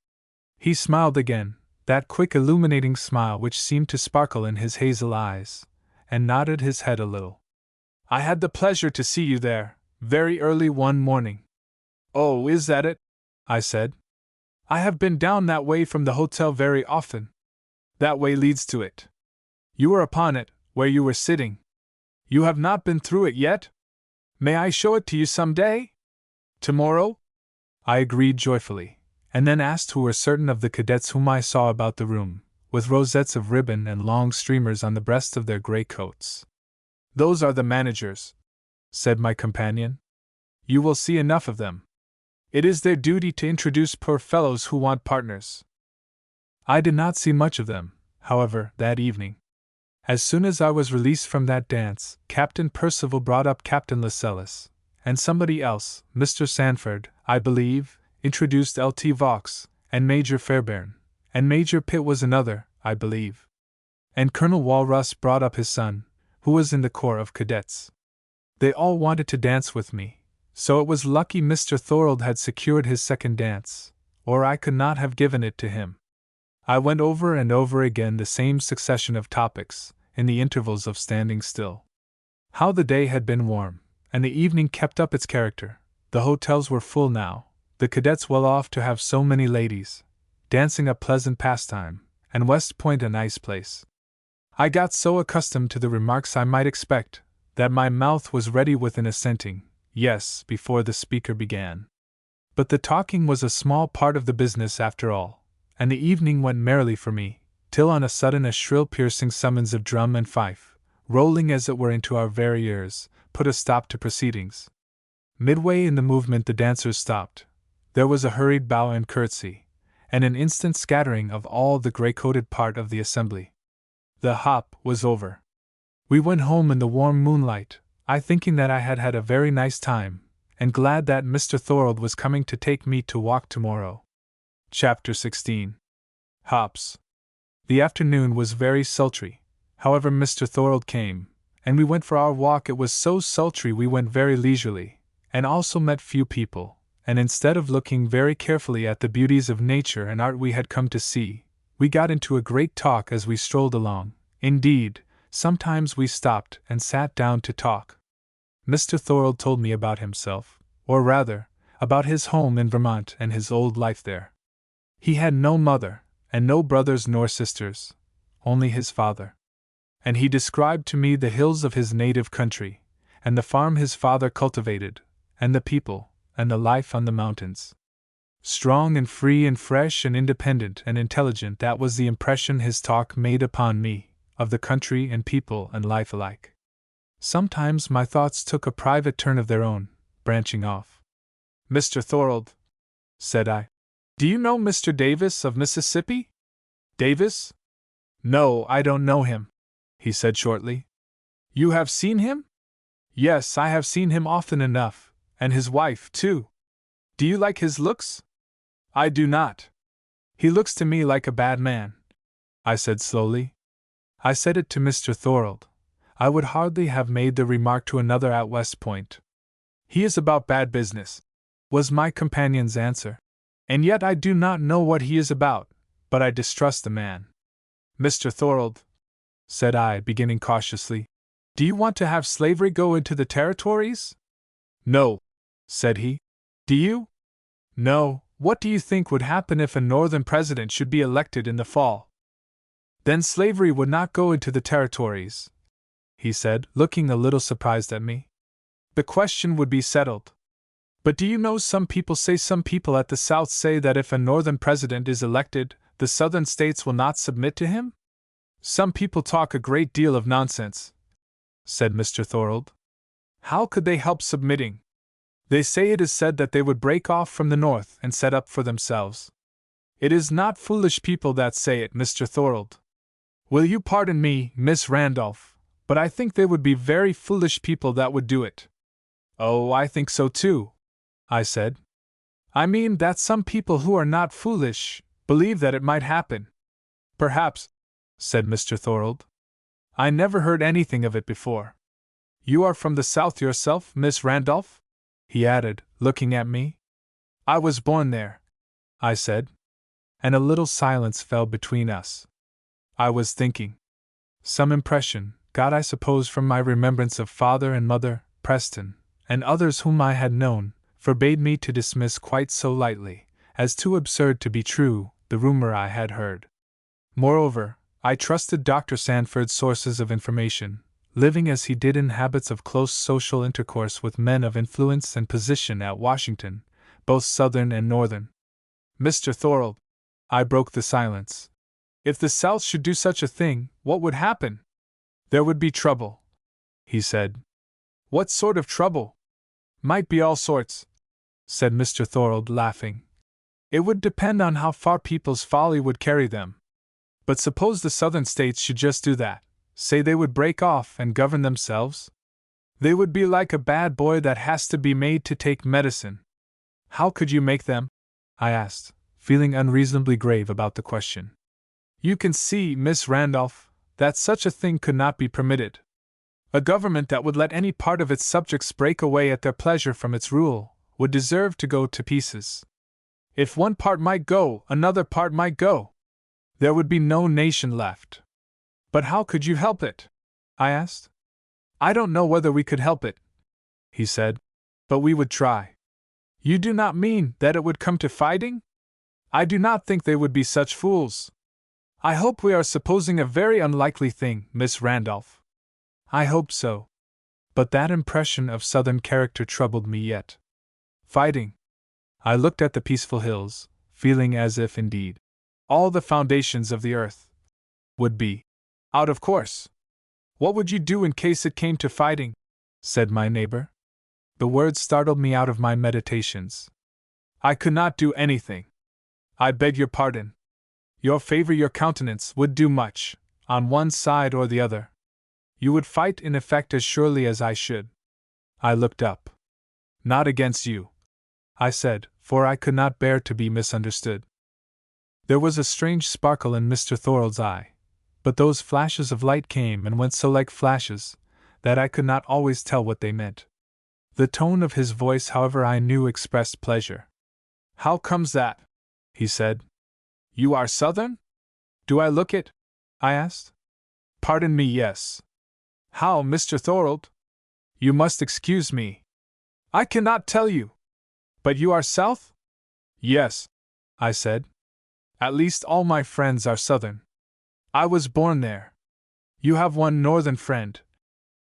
He smiled again, that quick illuminating smile which seemed to sparkle in his hazel eyes, and nodded his head a little. "I had the pleasure to see you there, very early one morning." "Oh, is that it?" I said. "I have been down that way from the hotel very often. That way leads to it. You were upon it, where you were sitting. You have not been through it yet? May I show it to you some day? Tomorrow?" I agreed joyfully, and then asked who were certain of the cadets whom I saw about the room, with rosettes of ribbon and long streamers on the breast of their grey coats. "Those are the managers," said my companion. "You will see enough of them. It is their duty to introduce poor fellows who want partners." I did not see much of them, however, that evening. As soon as I was released from that dance, Captain Percival brought up Captain Lascelles, and somebody else, Mr. Sanford, I believe, introduced L.T. Vaux, and Major Fairbairn, and Major Pitt was another, I believe. And Colonel Walrus brought up his son, who was in the Corps of Cadets. They all wanted to dance with me, so it was lucky Mr. Thorold had secured his second dance, or I could not have given it to him. I went over and over again the same succession of topics, in the intervals of standing still. How the day had been warm, and the evening kept up its character. The hotels were full now, the cadets well off to have so many ladies, dancing a pleasant pastime, and West Point a nice place. I got so accustomed to the remarks I might expect, that my mouth was ready with an assenting yes before the speaker began. But the talking was a small part of the business after all, and the evening went merrily for me, till on a sudden a shrill piercing summons of drum and fife, rolling as it were into our very ears, put a stop to proceedings. Midway in the movement the dancers stopped. There was a hurried bow and curtsy, and an instant scattering of all the grey-coated part of the assembly. The hop was over. We went home in the warm moonlight, I thinking that I had had a very nice time, and glad that Mr. Thorold was coming to take me to walk tomorrow. Chapter 16. Hops. The afternoon was very sultry. However, Mr. Thorold came, and we went for our walk. It was so sultry we went very leisurely, and also met few people, and instead of looking very carefully at the beauties of nature and art we had come to see, we got into a great talk as we strolled along. Indeed, sometimes we stopped and sat down to talk. Mr. Thorold told me about himself, or rather, about his home in Vermont and his old life there. He had no mother, and no brothers nor sisters, only his father. And he described to me the hills of his native country, and the farm his father cultivated, and the people, and the life on the mountains. Strong and free and fresh and independent and intelligent, that was the impression his talk made upon me, of the country and people and life alike. Sometimes my thoughts took a private turn of their own, branching off. "Mr. Thorold," said I, "do you know Mr. Davis of Mississippi?" "Davis? No, I don't know him," he said shortly. "You have seen him?" "Yes, I have seen him often enough, and his wife, too." "Do you like his looks?" "I do not. He looks to me like a bad man," I said slowly. I said it to Mr. Thorold. I would hardly have made the remark to another at West Point. "He is about bad business," was my companion's answer. "And yet I do not know what he is about, but I distrust the man." "Mr. Thorold," said I, beginning cautiously, "do you want to have slavery go into the territories?" "No," said he. "Do you?" "No. What do you think would happen if a Northern president should be elected in the fall?" "Then slavery would not go into the territories," he said, looking a little surprised at me. "The question would be settled." "But do you know some people at the South say that if a Northern president is elected, the Southern states will not submit to him?" "Some people talk a great deal of nonsense," said Mr. Thorold. "How could they help submitting? They say it is said that they would break off from the North and set up for themselves." "It is not foolish people that say it, Mr. Thorold. Will you pardon me, Miss Randolph, but I think they would be very foolish people that would do it." "Oh, I think so too," I said. "I mean that some people who are not foolish believe that it might happen." "Perhaps," said Mr. Thorold. "I never heard anything of it before. You are from the South yourself, Miss Randolph?" he added, looking at me. "I was born there," I said. And a little silence fell between us. I was thinking. Some impression, got I suppose from my remembrance of father and mother, Preston, and others whom I had known, forbade me to dismiss quite so lightly, as too absurd to be true, the rumor I had heard. Moreover, I trusted Dr. Sanford's sources of information, living as he did in habits of close social intercourse with men of influence and position at Washington, both Southern and Northern. "Mr. Thorold," I broke the silence, "if the South should do such a thing, what would happen?" "There would be trouble," he said. "What sort of trouble?" "Might be all sorts," said Mr. Thorold, laughing. "It would depend on how far people's folly would carry them. But suppose the Southern states should just do that, say they would break off and govern themselves? They would be like a bad boy that has to be made to take medicine." "How could you make them?" I asked, feeling unreasonably grave about the question. "You can see, Miss Randolph, that such a thing could not be permitted. A government that would let any part of its subjects break away at their pleasure from its rule would deserve to go to pieces. If one part might go, another part might go. There would be no nation left." "But how could you help it?" I asked. "I don't know whether we could help it," he said, "but we would try." "You do not mean that it would come to fighting?" "I do not think they would be such fools." "I hope we are supposing a very unlikely thing, Miss Randolph." "I hope so. But that impression of Southern character troubled me yet. Fighting. I looked at the peaceful hills, feeling as if, indeed, all the foundations of the earth would be out of course. "What would you do in case it came to fighting?" said my neighbor. The words startled me out of my meditations. "I could not do anything." "I beg your pardon. Your favor, your countenance, would do much, on one side or the other. You would fight in effect as surely as I should." I looked up. "Not against you," I said, for I could not bear to be misunderstood. There was a strange sparkle in Mr. Thorold's eye, but those flashes of light came and went so like flashes that I could not always tell what they meant. The tone of his voice, however, I knew expressed pleasure. "How comes that?" he said. "You are Southern?" "Do I look it?" I asked. "Pardon me, yes." "How, Mr. Thorold? You must excuse me. I cannot tell you. But you are South?" "Yes," I said. "At least all my friends are Southern. I was born there." "You have one Northern friend,"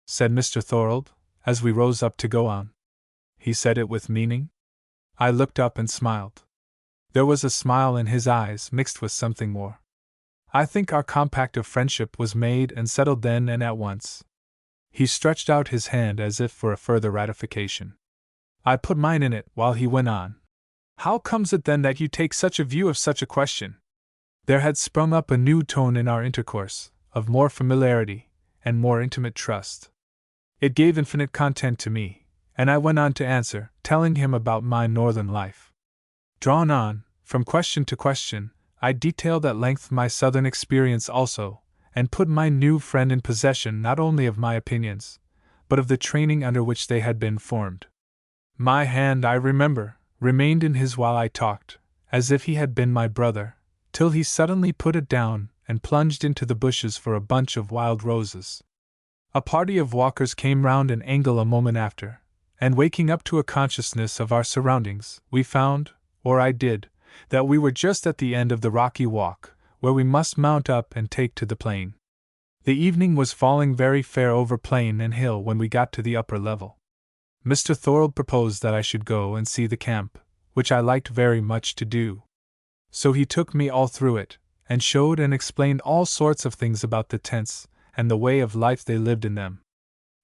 said Mr. Thorold, as we rose up to go on. He said it with meaning. I looked up and smiled. There was a smile in his eyes mixed with something more. I think our compact of friendship was made and settled then and at once. He stretched out his hand as if for a further ratification. I put mine in it while he went on. "How comes it then that you take such a view of such a question?" There had sprung up a new tone in our intercourse, of more familiarity and more intimate trust. It gave infinite content to me, and I went on to answer, telling him about my Northern life. Drawn on, from question to question, I detailed at length my Southern experience also, and put my new friend in possession not only of my opinions, but of the training under which they had been formed. My hand, I remember, remained in his while I talked, as if he had been my brother, till he suddenly put it down and plunged into the bushes for a bunch of wild roses. A party of walkers came round an angle a moment after, and waking up to a consciousness of our surroundings, we found, or I did, that we were just at the end of the rocky walk, where we must mount up and take to the plain. The evening was falling very fair over plain and hill when we got to the upper level. Mr. Thorold proposed that I should go and see the camp, which I liked very much to do. So he took me all through it, and showed and explained all sorts of things about the tents, and the way of life they lived in them.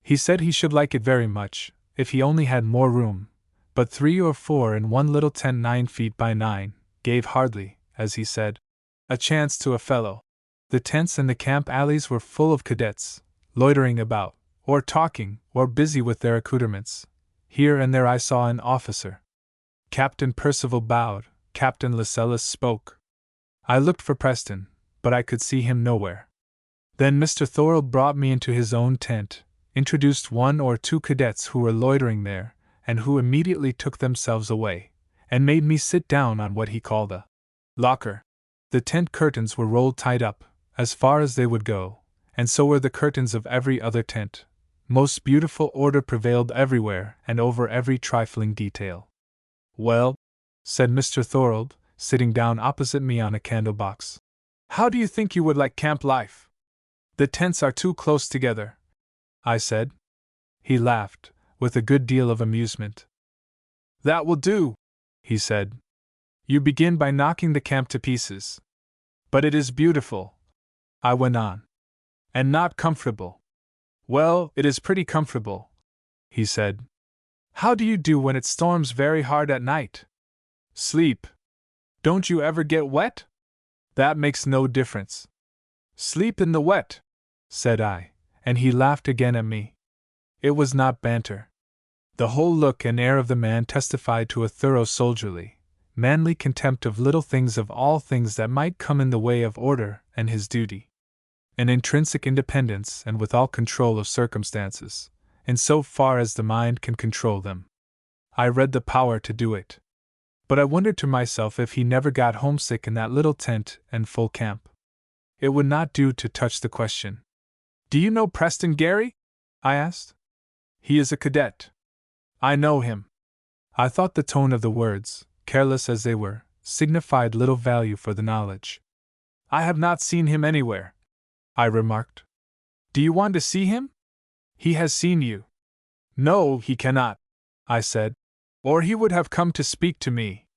He said he should like it very much, if he only had more room, but 3 or 4 in one little tent 9 feet by 9, gave hardly, as he said, a chance to a fellow. The tents and the camp alleys were full of cadets, loitering about, or talking, or busy with their accoutrements. Here and there I saw an officer. Captain Percival bowed, Captain Lascelles spoke. I looked for Preston, but I could see him nowhere. Then Mr. Thorold brought me into his own tent, introduced 1 or 2 cadets who were loitering there, and who immediately took themselves away, and made me sit down on what he called a locker. The tent curtains were rolled tight up, as far as they would go, and so were the curtains of every other tent. Most beautiful order prevailed everywhere and over every trifling detail. "Well," said Mr. Thorold, sitting down opposite me on a candle-box, "how do you think you would like camp life?" "The tents are too close together," I said. He laughed, with a good deal of amusement. "That will do," he said. "You begin by knocking the camp to pieces." "But it is beautiful," I went on. "And not comfortable." "Well, it is pretty comfortable," he said. "How do you do when it storms very hard at night?" "Sleep." "Don't you ever get wet?" "That makes no difference." "Sleep in the wet," said I, and he laughed again at me. It was not banter. The whole look and air of the man testified to a thorough soldierly, manly contempt of little things, of all things that might come in the way of order and his duty. An intrinsic independence and withal control of circumstances, in so far as the mind can control them. I read the power to do it. But I wondered to myself if he never got homesick in that little tent and full camp. It would not do to touch the question. "Do you know Preston Gary?" I asked. "He is a cadet." "I know him." I thought the tone of the words, careless as they were, signified little value for the knowledge. "I have not seen him anywhere," I remarked. "Do you want to see him?" "He has seen you." "No, he cannot," I said, "or he would have come to speak to me."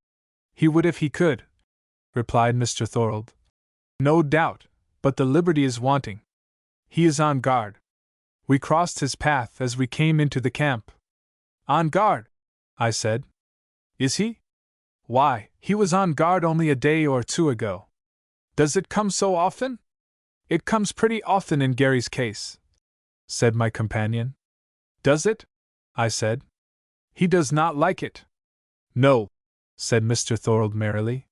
"He would if he could," replied Mr. Thorold. "No doubt, but the liberty is wanting. He is on guard. We crossed his path as we came into the camp." "On guard?" I said. "Is he?" "Why, he was on guard only a day or 2 ago." "Does it come so often?" "It comes pretty often in Gary's case," said my companion. "Does it?" I said. "He does not like it." "No," said Mr. Thorold merrily.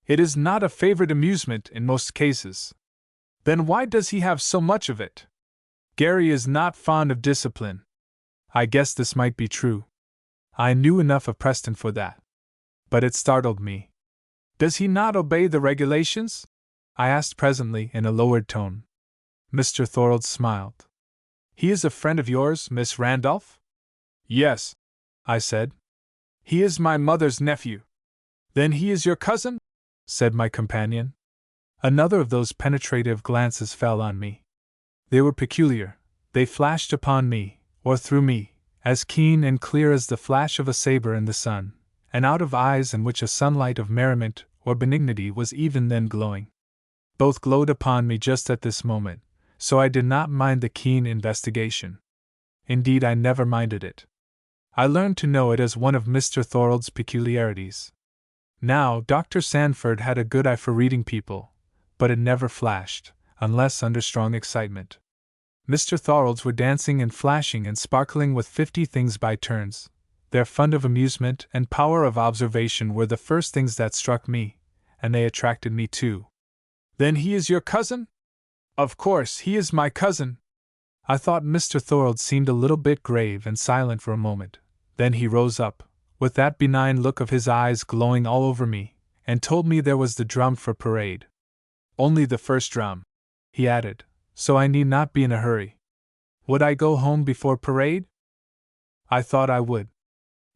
It is not a favorite amusement in most cases. Then why does he have so much of it? Gary is not fond of discipline. I guessed this might be true. I knew enough of Preston for that. But it startled me. Does he not obey the regulations? I asked presently in a lowered tone. Mr. Thorold smiled. He is a friend of yours, Miss Randolph? Yes, I said. He is my mother's nephew. Then he is your cousin? Said my companion. Another of those penetrative glances fell on me. They were peculiar. They flashed upon me, or through me, as keen and clear as the flash of a saber in the sun, and out of eyes in which a sunlight of merriment or benignity was even then glowing. Both glowed upon me just at this moment, so I did not mind the keen investigation. Indeed, I never minded it. I learned to know it as one of Mr. Thorold's peculiarities. Now, Dr. Sandford had a good eye for reading people, but it never flashed, unless under strong excitement. Mr. Thorold's were dancing and flashing and sparkling with 50 things by turns. Their fund of amusement and power of observation were the first things that struck me, and they attracted me too. Then he is your cousin? Of course, he is my cousin. I thought Mr. Thorold seemed a little bit grave and silent for a moment. Then he rose up, with that benign look of his eyes glowing all over me, and told me there was the drum for parade. Only the first drum, he added, so I need not be in a hurry. Would I go home before parade? I thought I would.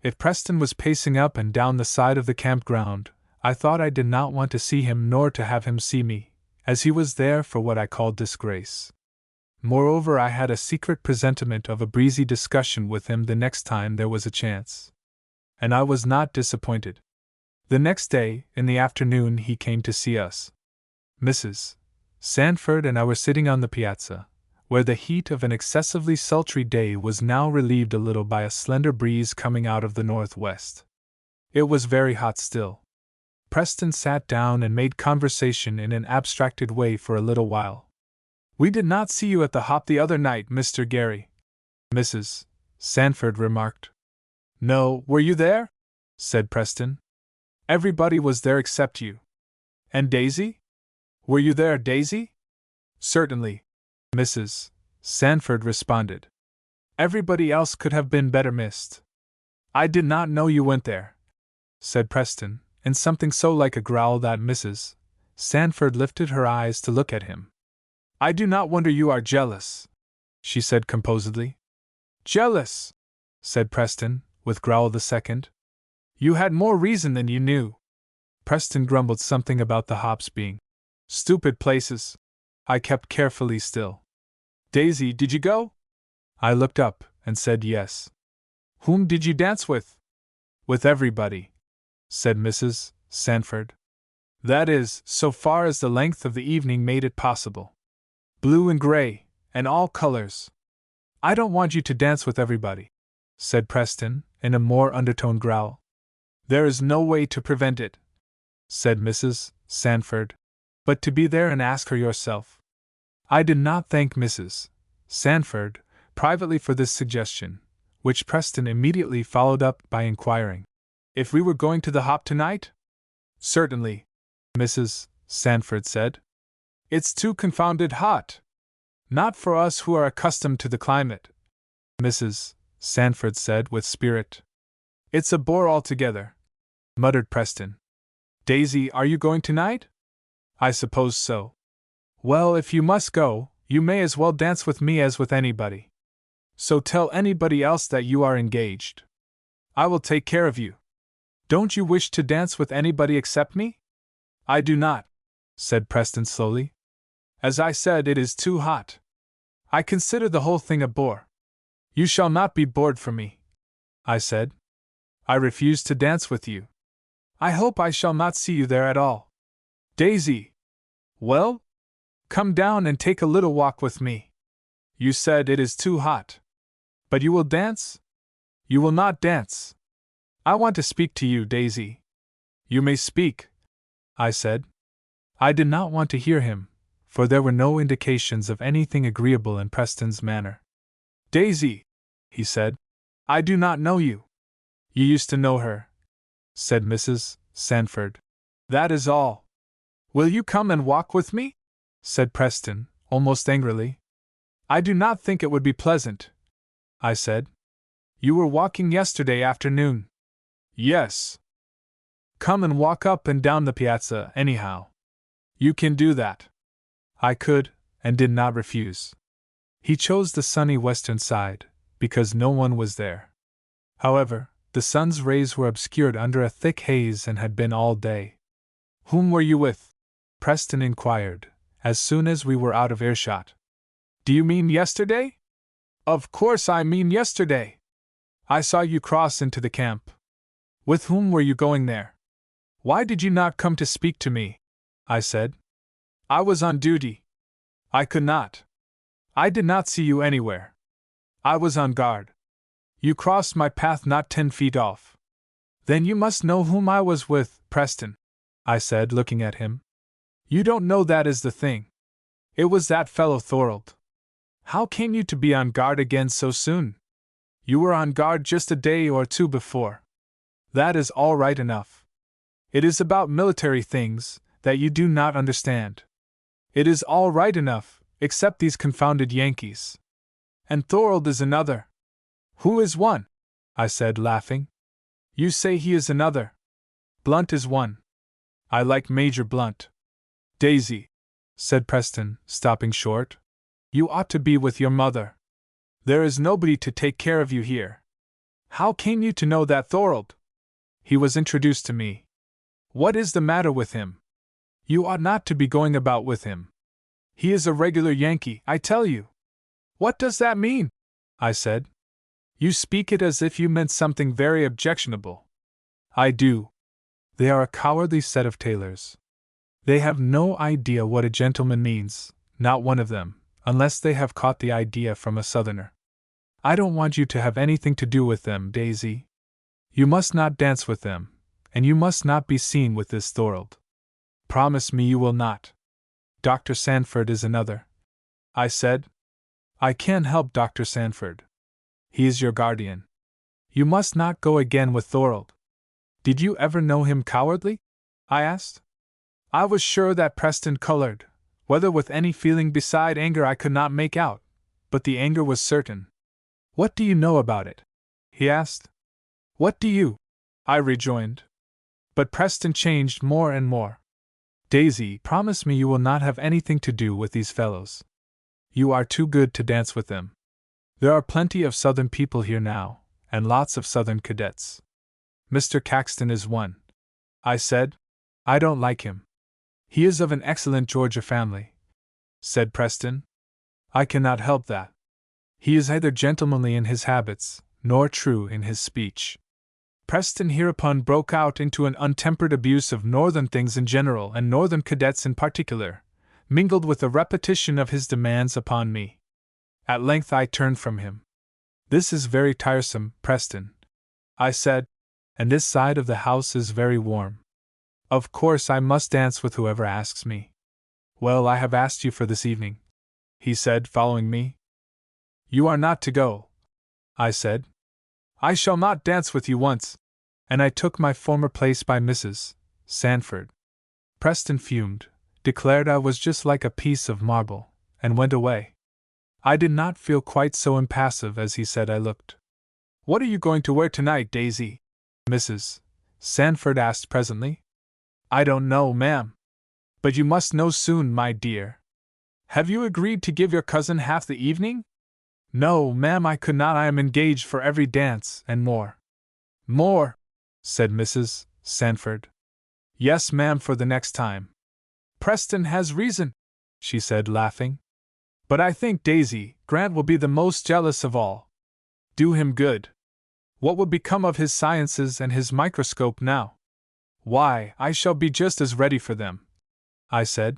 If Preston was pacing up and down the side of the campground, I thought I did not want to see him nor to have him see me, as he was there for what I called disgrace. Moreover, I had a secret presentiment of a breezy discussion with him the next time there was a chance. And I was not disappointed. The next day, in the afternoon, he came to see us. Mrs. Sandford and I were sitting on the piazza, where the heat of an excessively sultry day was now relieved a little by a slender breeze coming out of the northwest. It was very hot still. Preston sat down and made conversation in an abstracted way for a little while. We did not see you at the hop the other night, Mr. Gary, Mrs. Sandford remarked. No, were you there? Said Preston. Everybody was there except you. And Daisy? Were you there, Daisy? Certainly, Mrs. Sandford responded. Everybody else could have been better missed. I did not know you went there, said Preston, in something so like a growl that Mrs. Sandford lifted her eyes to look at him. I do not wonder you are jealous, she said composedly. Jealous, said Preston, with growl the second. You had more reason than you knew. Preston grumbled something about the hops being stupid places. I kept carefully still. Daisy, did you go? I looked up and said yes. Whom did you dance with? With everybody, said Mrs. Sandford. That is, so far as the length of the evening made it possible. Blue and gray, and all colors. I don't want you to dance with everybody, said Preston, in a more undertoned growl. There is no way to prevent it, said Mrs. Sandford, but to be there and ask her yourself. I did not thank Mrs. Sandford privately for this suggestion, which Preston immediately followed up by inquiring if we were going to the hop tonight. Certainly, Mrs. Sandford said. It's too confounded hot. Not for us who are accustomed to the climate, Mrs. Sandford said with spirit. It's a bore altogether, muttered Preston. Daisy, are you going tonight? I suppose so. Well, if you must go, you may as well dance with me as with anybody. So tell anybody else that you are engaged. I will take care of you. Don't you wish to dance with anybody except me? I do not, said Preston slowly. As I said, it is too hot. I consider the whole thing a bore. You shall not be bored for me, I said. I refuse to dance with you. I hope I shall not see you there at all. Daisy! Well? Come down and take a little walk with me. You said it is too hot. But you will dance? You will not dance. I want to speak to you, Daisy. You may speak, I said. I did not want to hear him, for there were no indications of anything agreeable in Preston's manner. Daisy, he said, I do not know you. You used to know her, said Mrs. Sandford. That is all. Will you come and walk with me? Said Preston, almost angrily. I do not think it would be pleasant, I said. You were walking yesterday afternoon. Yes. Come and walk up and down the piazza, anyhow. You can do that. I could, and did not refuse. He chose the sunny western side, because no one was there. However, the sun's rays were obscured under a thick haze and had been all day. Whom were you with? Preston inquired, as soon as we were out of earshot. Do you mean yesterday? Of course I mean yesterday. I saw you cross into the camp. With whom were you going there? Why did you not come to speak to me? I said. I was on duty. I could not. I did not see you anywhere. I was on guard. You crossed my path not 10 feet off. Then you must know whom I was with, Preston, I said, looking at him. You don't know, that is the thing. It was that fellow Thorold. How came you to be on guard again so soon? You were on guard just a day or two before. That is all right enough. It is about military things that you do not understand. It is all right enough, except these confounded Yankees. And Thorold is another. Who is one? I said, laughing. You say he is another. Blunt is one. I like Major Blunt. Daisy, said Preston, stopping short. You ought to be with your mother. There is nobody to take care of you here. How came you to know that Thorold? He was introduced to me. What is the matter with him? You ought not to be going about with him. He is a regular Yankee, I tell you. What does that mean? I said. You speak it as if you meant something very objectionable. I do. They are a cowardly set of tailors. They have no idea what a gentleman means, not one of them, unless they have caught the idea from a Southerner. I don't want you to have anything to do with them, Daisy. You must not dance with them, and you must not be seen with this Thorold. Promise me you will not. Dr. Sanford is another, I said. I can't help Dr. Sanford. He is your guardian. You must not go again with Thorold. Did you ever know him cowardly? I asked. I was sure that Preston colored, whether with any feeling beside anger I could not make out, but the anger was certain. What do you know about it? He asked. What do you? I rejoined. But Preston changed more and more. Daisy, promise me you will not have anything to do with these fellows. You are too good to dance with them. There are plenty of Southern people here now, and lots of Southern cadets. Mr. Caxton is one, I said. I don't like him. He is of an excellent Georgia family, said Preston. I cannot help that. He is neither gentlemanly in his habits, nor true in his speech. Preston hereupon broke out into an untempered abuse of Northern things in general and Northern cadets in particular, mingled with a repetition of his demands upon me. At length I turned from him. This is very tiresome, Preston, I said, and this side of the house is very warm. Of course I must dance with whoever asks me. Well, I have asked you for this evening, he said, following me. You are not to go, I said. I shall not dance with you once. And I took my former place by Mrs. Sanford. Preston fumed, declared I was just like a piece of marble, and went away. I did not feel quite so impassive as he said I looked. What are you going to wear tonight, Daisy? Mrs. Sanford asked presently. I don't know, ma'am. But you must know soon, my dear. Have you agreed to give your cousin half the evening? No, ma'am, I could not. I am engaged for every dance, and more. More, said Mrs. Sanford. Yes, ma'am, for the next time. Preston has reason, she said, laughing. But I think, Daisy, Grant will be the most jealous of all. Do him good. What will become of his sciences and his microscope now? Why, I shall be just as ready for them, I said.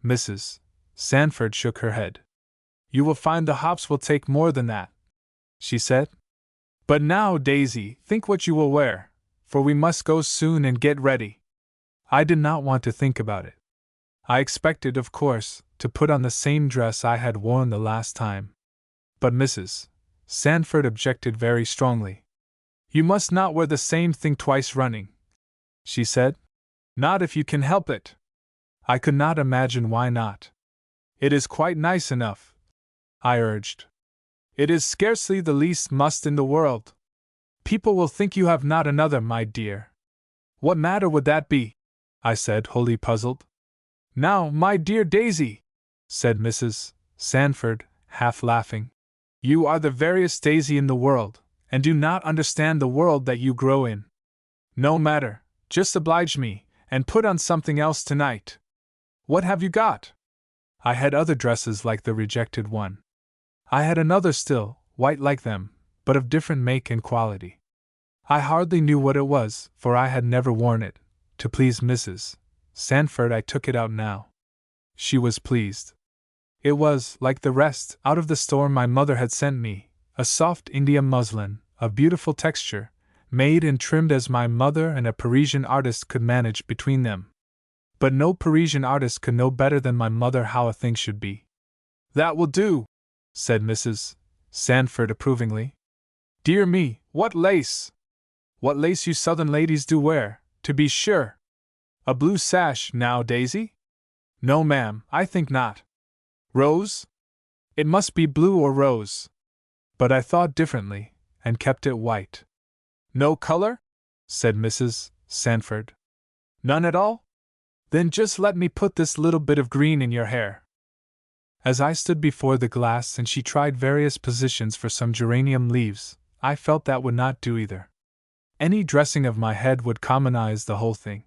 Mrs. Sanford shook her head. You will find the hops will take more than that, she said. But now, Daisy, think what you will wear, for we must go soon and get ready. I did not want to think about it. I expected, of course, to put on the same dress I had worn the last time. But Mrs. Sanford objected very strongly. You must not wear the same thing twice running, she said. Not if you can help it. I could not imagine why not. It is quite nice enough, I urged. It is scarcely the least must in the world. People will think you have not another, my dear. What matter would that be? I said, wholly puzzled. Now, my dear Daisy, said Mrs. Sanford, half laughing, you are the veriest Daisy in the world, and do not understand the world that you grow in. No matter, just oblige me, and put on something else tonight. What have you got? I had other dresses like the rejected one. I had another still, white like them, but of different make and quality. I hardly knew what it was, for I had never worn it. To please Mrs. Sanford, I took it out now. She was pleased. It was, like the rest, out of the store my mother had sent me, a soft India muslin, of beautiful texture, made and trimmed as my mother and a Parisian artist could manage between them. But no Parisian artist could know better than my mother how a thing should be. That will do, said Mrs. Sanford approvingly. Dear me, what lace! What lace you southern ladies do wear, to be sure! A blue sash, now, Daisy? No, ma'am, I think not. Rose? It must be blue or rose. But I thought differently, and kept it white. No color? Said Mrs. Sanford. None at all? Then just let me put this little bit of green in your hair. As I stood before the glass and she tried various positions for some geranium leaves, I felt that would not do either. Any dressing of my head would commonize the whole thing.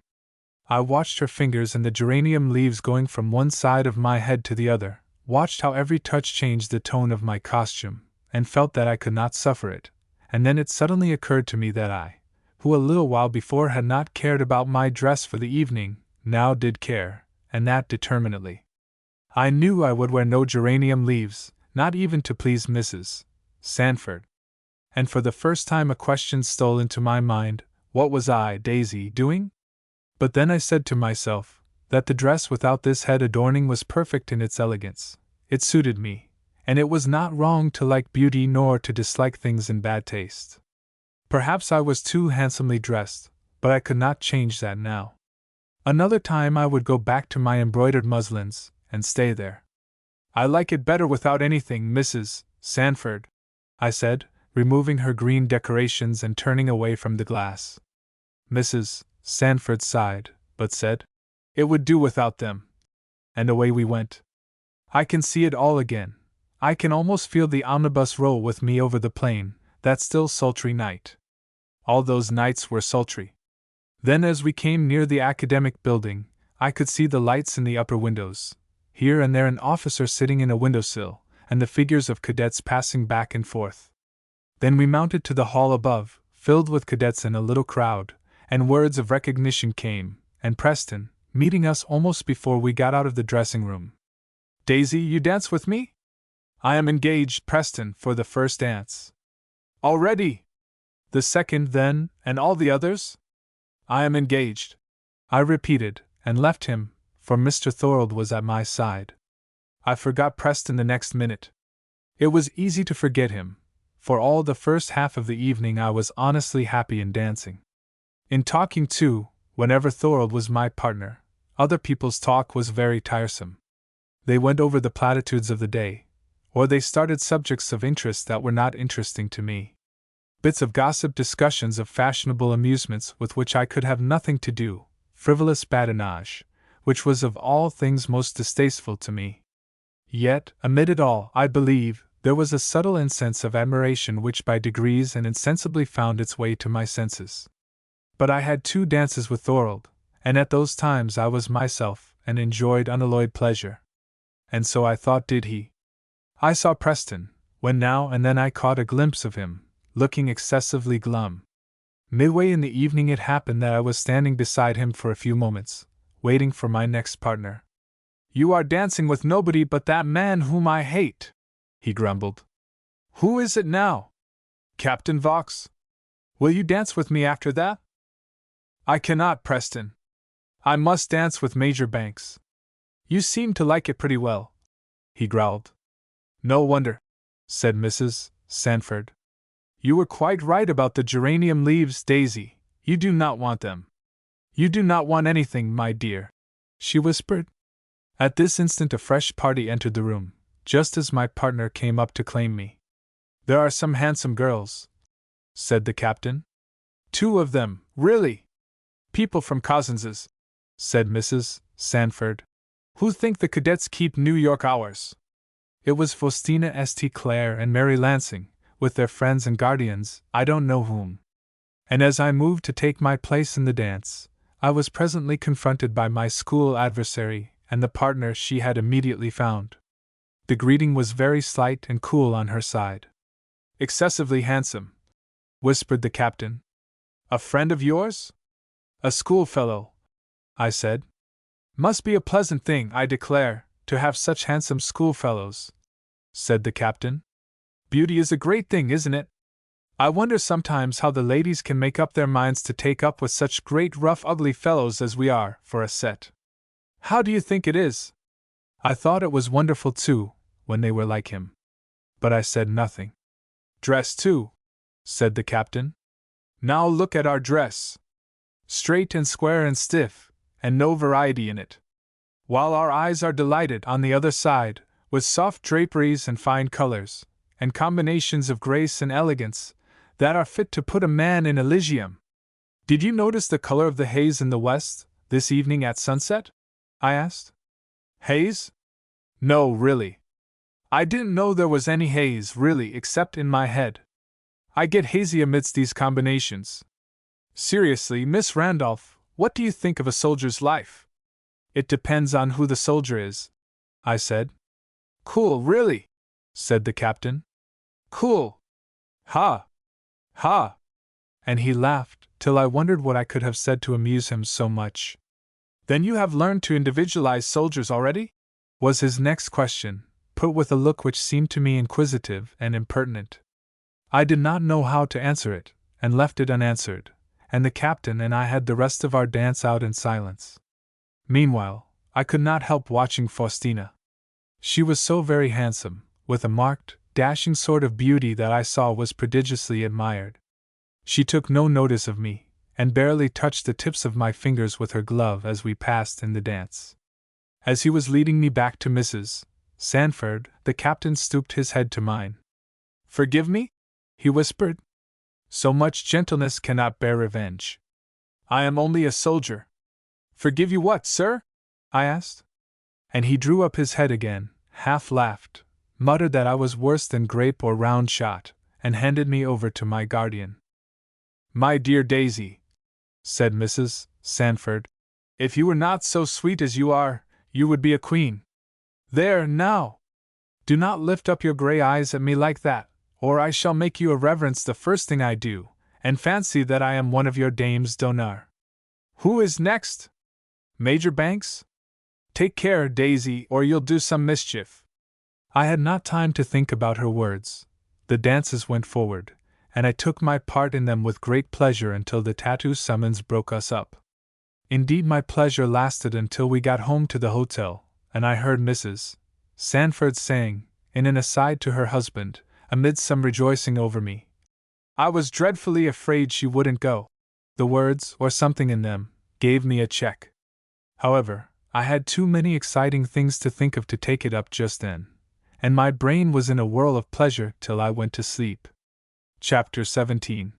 I watched her fingers and the geranium leaves going from one side of my head to the other, watched how every touch changed the tone of my costume, and felt that I could not suffer it, and then it suddenly occurred to me that I, who a little while before had not cared about my dress for the evening, now did care, and that determinedly. I knew I would wear no geranium leaves, not even to please Mrs. Sanford. And for the first time a question stole into my mind, what was I, Daisy, doing? But then I said to myself, that the dress without this head adorning was perfect in its elegance. It suited me, and it was not wrong to like beauty nor to dislike things in bad taste. Perhaps I was too handsomely dressed, but I could not change that now. Another time I would go back to my embroidered muslins, and stay there. I like it better without anything, Mrs. Sanford, I said, removing her green decorations and turning away from the glass. Mrs. Sanford sighed, but said, it would do without them. And away we went. I can see it all again. I can almost feel the omnibus roll with me over the plain, that still sultry night. All those nights were sultry. Then as we came near the academic building, I could see the lights in the upper windows, here and there an officer sitting in a windowsill, and the figures of cadets passing back and forth. Then we mounted to the hall above, filled with cadets and a little crowd, and words of recognition came, and Preston, meeting us almost before we got out of the dressing room. Daisy, you dance with me? I am engaged, Preston, for the first dance. Already? The second, then, and all the others? I am engaged, I repeated, and left him, for Mr. Thorold was at my side. I forgot Preston the next minute. It was easy to forget him, for all the first half of the evening I was honestly happy in dancing. In talking, too, whenever Thorold was my partner, other people's talk was very tiresome. They went over the platitudes of the day, or they started subjects of interest that were not interesting to me. Bits of gossip, discussions of fashionable amusements with which I could have nothing to do, frivolous badinage, which was of all things most distasteful to me. Yet, amid it all, I believe, there was a subtle incense of admiration which by degrees and insensibly found its way to my senses. But I had 2 dances with Thorold, and at those times I was myself, and enjoyed unalloyed pleasure. And so I thought did he. I saw Preston, when now and then I caught a glimpse of him, looking excessively glum. Midway in the evening it happened that I was standing beside him for a few moments, waiting for my next partner. You are dancing with nobody but that man whom I hate, he grumbled. Who is it now? Captain Vaux? Will you dance with me after that? I cannot, Preston. I must dance with Major Banks. You seem to like it pretty well, he growled. No wonder, said Mrs. Sanford. You were quite right about the geranium leaves, Daisy. You do not want them. You do not want anything, my dear. she whispered. At this instant a fresh party entered the room, just as my partner came up to claim me. There are some handsome girls, said the captain. 2 of them, really? People from Cousins's, said Mrs. Sanford, who think the cadets keep New York hours. It was Faustina St. Clair and Mary Lansing, with their friends and guardians, I don't know whom. And as I moved to take my place in the dance, I was presently confronted by my school adversary and the partner she had immediately found. The greeting was very slight and cool on her side. Excessively handsome, whispered the captain. A friend of yours? A schoolfellow, I said. Must be a pleasant thing, I declare, to have such handsome schoolfellows, said the captain. Beauty is a great thing, isn't it? I wonder sometimes how the ladies can make up their minds to take up with such great rough ugly fellows as we are, for a set. How do you think it is? I thought it was wonderful too, when they were like him. But I said nothing. Dress too, said the captain. Now look at our dress. Straight and square and stiff, and no variety in it. While our eyes are delighted on the other side, with soft draperies and fine colors, and combinations of grace and elegance, that are fit to put a man in Elysium. Did you notice the color of the haze in the west, this evening at sunset? I asked. Haze? No, really. I didn't know there was any haze, really, except in my head. I get hazy amidst these combinations. Seriously, Miss Randolph, what do you think of a soldier's life? It depends on who the soldier is, I said. Cool, really, said the captain. Cool. Ha! Ha! And he laughed, till I wondered what I could have said to amuse him so much. Then you have learned to individualize soldiers already? Was his next question, put with a look which seemed to me inquisitive and impertinent. I did not know how to answer it, and left it unanswered, and the captain and I had the rest of our dance out in silence. Meanwhile, I could not help watching Faustina. She was so very handsome, with a marked, dashing sort of beauty that I saw was prodigiously admired. She took no notice of me, and barely touched the tips of my fingers with her glove as we passed in the dance. As he was leading me back to Mrs. Sanford, the captain stooped his head to mine. Forgive me? He whispered. So much gentleness cannot bear revenge. I am only a soldier. Forgive you what, sir? I asked. And he drew up his head again, half laughed, muttered that I was worse than grape or round shot, and handed me over to my guardian. My dear Daisy, said Mrs. Sanford, if you were not so sweet as you are, you would be a queen. There, now! Do not lift up your grey eyes at me like that, or I shall make you a reverence the first thing I do, and fancy that I am one of your dames d'honneur. Who is next? Major Banks? Take care, Daisy, or you'll do some mischief. I had not time to think about her words. The dances went forward, and I took my part in them with great pleasure until the tattoo summons broke us up. Indeed, my pleasure lasted until we got home to the hotel, and I heard Mrs. Sanford saying, in an aside to her husband, amid some rejoicing over me, I was dreadfully afraid she wouldn't go. The words, or something in them, gave me a check. However, I had too many exciting things to think of to take it up just then, and my brain was in a whirl of pleasure till I went to sleep. Chapter 17.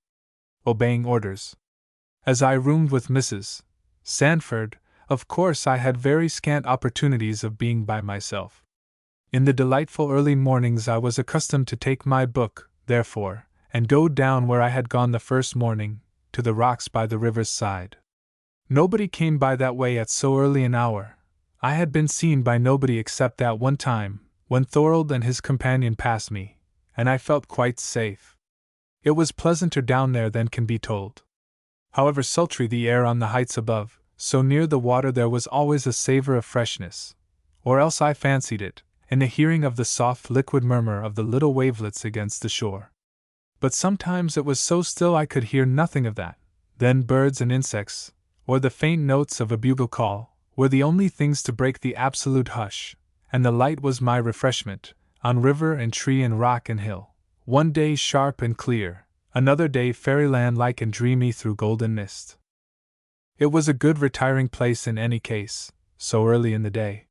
Obeying Orders. As I roomed with Mrs. Sanford, of course I had very scant opportunities of being by myself. In the delightful early mornings I was accustomed to take my book, therefore, and go down where I had gone the first morning, to the rocks by the river's side. Nobody came by that way at so early an hour. I had been seen by nobody except that one time, when Thorold and his companion passed me, and I felt quite safe. It was pleasanter down there than can be told. However sultry the air on the heights above, so near the water there was always a savor of freshness, or else I fancied it, in the hearing of the soft liquid murmur of the little wavelets against the shore. But sometimes it was so still I could hear nothing of that. Then birds and insects, or the faint notes of a bugle call, were the only things to break the absolute hush, and the light was my refreshment, on river and tree and rock and hill, one day sharp and clear, another day fairyland-like and dreamy through golden mist. It was a good retiring place in any case, so early in the day.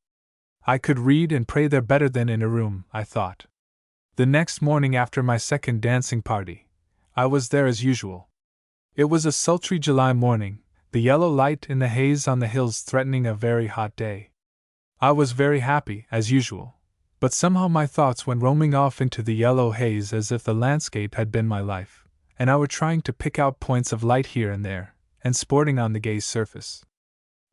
I could read and pray there better than in a room, I thought. The next morning after my second dancing party, I was there as usual. It was a sultry July morning, the yellow light in the haze on the hills threatening a very hot day. I was very happy, as usual, but somehow my thoughts went roaming off into the yellow haze as if the landscape had been my life, and I were trying to pick out points of light here and there, and sporting on the gay surface.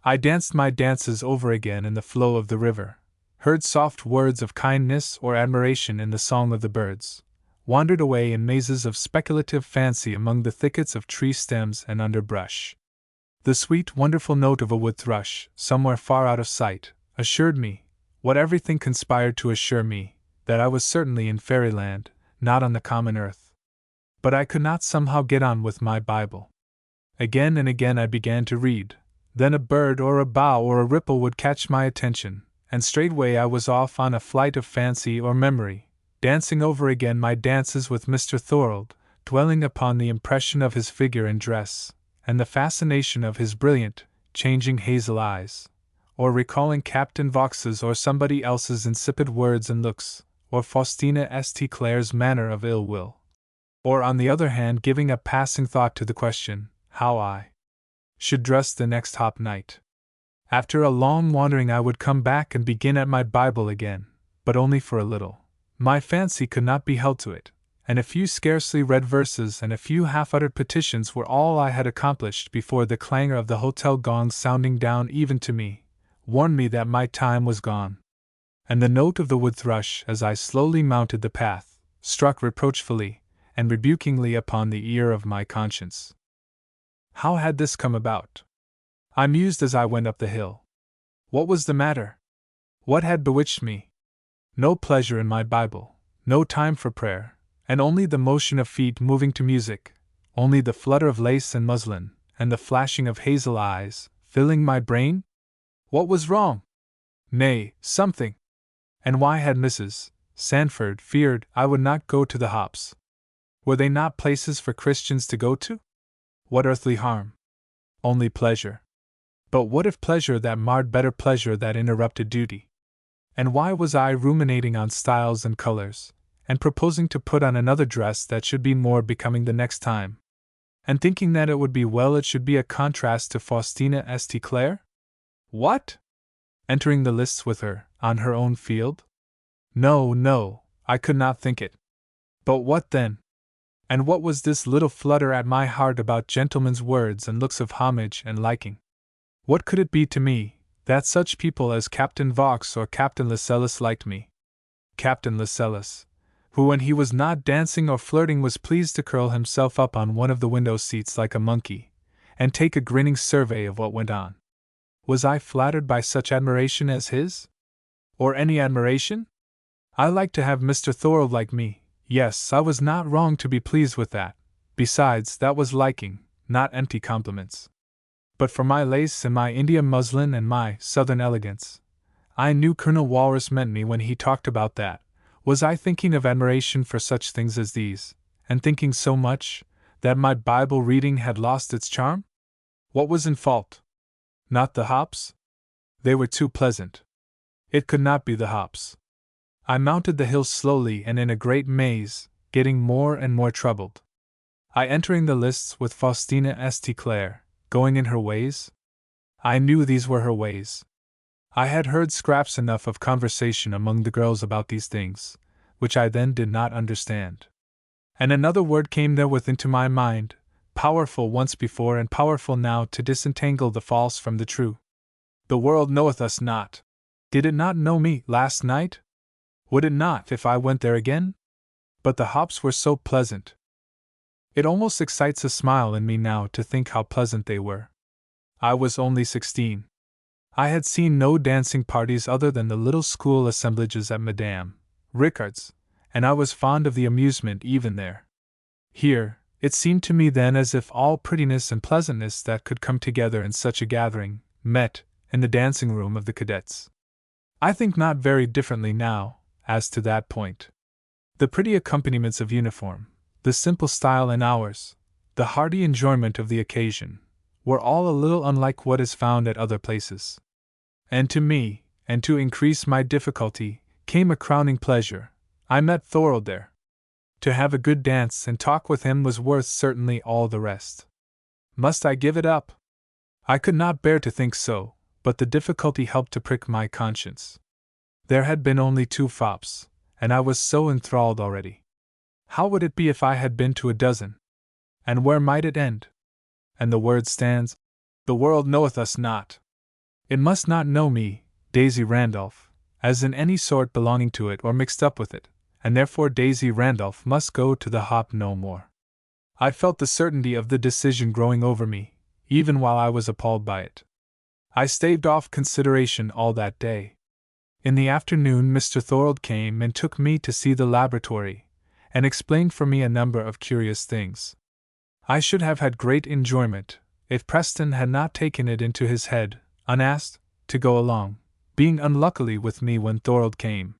I danced my dances over again in the flow of the river, heard soft words of kindness or admiration in the song of the birds, wandered away in mazes of speculative fancy among the thickets of tree stems and underbrush. The sweet, wonderful note of a wood thrush, somewhere far out of sight, assured me, what everything conspired to assure me, that I was certainly in fairyland, not on the common earth. But I could not somehow get on with my Bible. Again and again I began to read, then a bird or a bough or a ripple would catch my attention, and straightway I was off on a flight of fancy or memory, dancing over again my dances with Mr. Thorold, dwelling upon the impression of his figure and dress, and the fascination of his brilliant, changing hazel eyes, or recalling Captain Vaux's or somebody else's insipid words and looks, or Faustina St. Clair's manner of ill will. Or on the other hand giving a passing thought to the question, how I should dress the next hot night. After a long wandering I would come back and begin at my Bible again, but only for a little. My fancy could not be held to it, and a few scarcely read verses and a few half-uttered petitions were all I had accomplished before the clangor of the hotel gong sounding down even to me, warned me that my time was gone. And the note of the wood thrush, as I slowly mounted the path, struck reproachfully and rebukingly upon the ear of my conscience. How had this come about? I mused as I went up the hill. What was the matter? What had bewitched me? No pleasure in my Bible, no time for prayer, and only the motion of feet moving to music, only the flutter of lace and muslin, and the flashing of hazel eyes, filling my brain? What was wrong? Nay, something. And why had Mrs. Sandford feared I would not go to the hops? Were they not places for Christians to go to? What earthly harm? Only pleasure. But what if pleasure that marred better pleasure that interrupted duty? And why was I ruminating on styles and colors, and proposing to put on another dress that should be more becoming the next time, and thinking that it would be well it should be a contrast to Faustina St. Clair? What? Entering the lists with her, on her own field? No, no, I could not think it. But what then? And what was this little flutter at my heart about gentlemen's words and looks of homage and liking? What could it be to me, that such people as Captain Vaux or Captain Lascelles liked me? Captain Lascelles, who when he was not dancing or flirting was pleased to curl himself up on one of the window seats like a monkey, and take a grinning survey of what went on. Was I flattered by such admiration as his? Or any admiration? I liked to have Mr. Thorold like me. Yes, I was not wrong to be pleased with that. Besides, that was liking, not empty compliments. But for my lace and my India muslin and my southern elegance, I knew Colonel Walrus meant me when he talked about that. Was I thinking of admiration for such things as these, and thinking so much, that my Bible reading had lost its charm? What was in fault? Not the hops? They were too pleasant. It could not be the hops. I mounted the hill slowly and in a great maze, getting more and more troubled. I entering the lists with Faustina St. Clair, going in her ways? I knew these were her ways. I had heard scraps enough of conversation among the girls about these things, which I then did not understand. And another word came therewith into my mind, powerful once before and powerful now to disentangle the false from the true. The world knoweth us not. Did it not know me last night? Would it not if I went there again? But the hops were so pleasant. It almost excites a smile in me now to think how pleasant they were. I was only 16. I had seen no dancing parties other than the little school assemblages at Madame Ricard's, and I was fond of the amusement even there. Here, it seemed to me then as if all prettiness and pleasantness that could come together in such a gathering met in the dancing room of the cadets. I think not very differently now, as to that point. The pretty accompaniments of uniform, the simple style and hours, the hearty enjoyment of the occasion, were all a little unlike what is found at other places. And to me, and to increase my difficulty, came a crowning pleasure. I met Thorold there. To have a good dance and talk with him was worth certainly all the rest. Must I give it up? I could not bear to think so, but the difficulty helped to prick my conscience. There had been only 2 fops, and I was so enthralled already. How would it be if I had been to a dozen? And where might it end? And the word stands, "The world knoweth us not." It must not know me, Daisy Randolph, as in any sort belonging to it or mixed up with it, and therefore Daisy Randolph must go to the hop no more. I felt the certainty of the decision growing over me, even while I was appalled by it. I staved off consideration all that day. In the afternoon Mr. Thorold came and took me to see the laboratory, and explained for me a number of curious things. I should have had great enjoyment, if Preston had not taken it into his head, unasked, to go along, being unluckily with me when Thorold came.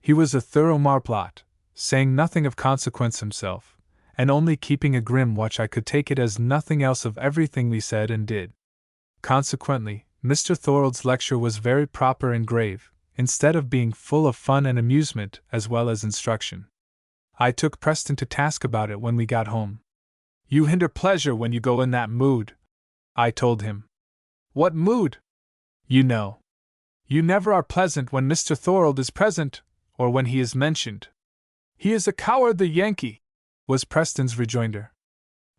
He was a thorough marplot, saying nothing of consequence himself, and only keeping a grim watch. I could take it as nothing else of everything we said and did. Consequently, Mr. Thorold's lecture was very proper and grave, instead of being full of fun and amusement as well as instruction. I took Preston to task about it when we got home. "You hinder pleasure when you go in that mood," I told him. "What mood?" "You know. You never are pleasant when Mr. Thorold is present, or when he is mentioned." "He is a cowardly Yankee," was Preston's rejoinder.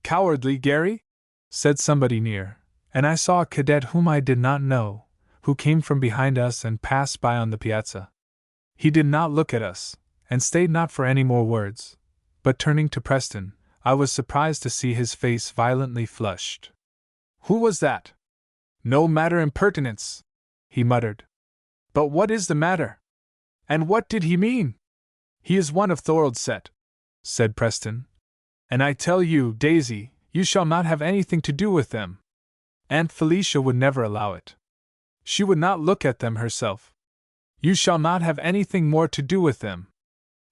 "Cowardly, Gary?" said somebody near, and I saw a cadet whom I did not know, who came from behind us and passed by on the piazza. He did not look at us, and stayed not for any more words, but turning to Preston, I was surprised to see his face violently flushed. "Who was that?" "No matter, impertinence," he muttered. "But what is the matter? And what did he mean?" "He is one of Thorold's set," said Preston. "And I tell you, Daisy, you shall not have anything to do with them. Aunt Felicia would never allow it. She would not look at them herself. You shall not have anything more to do with them."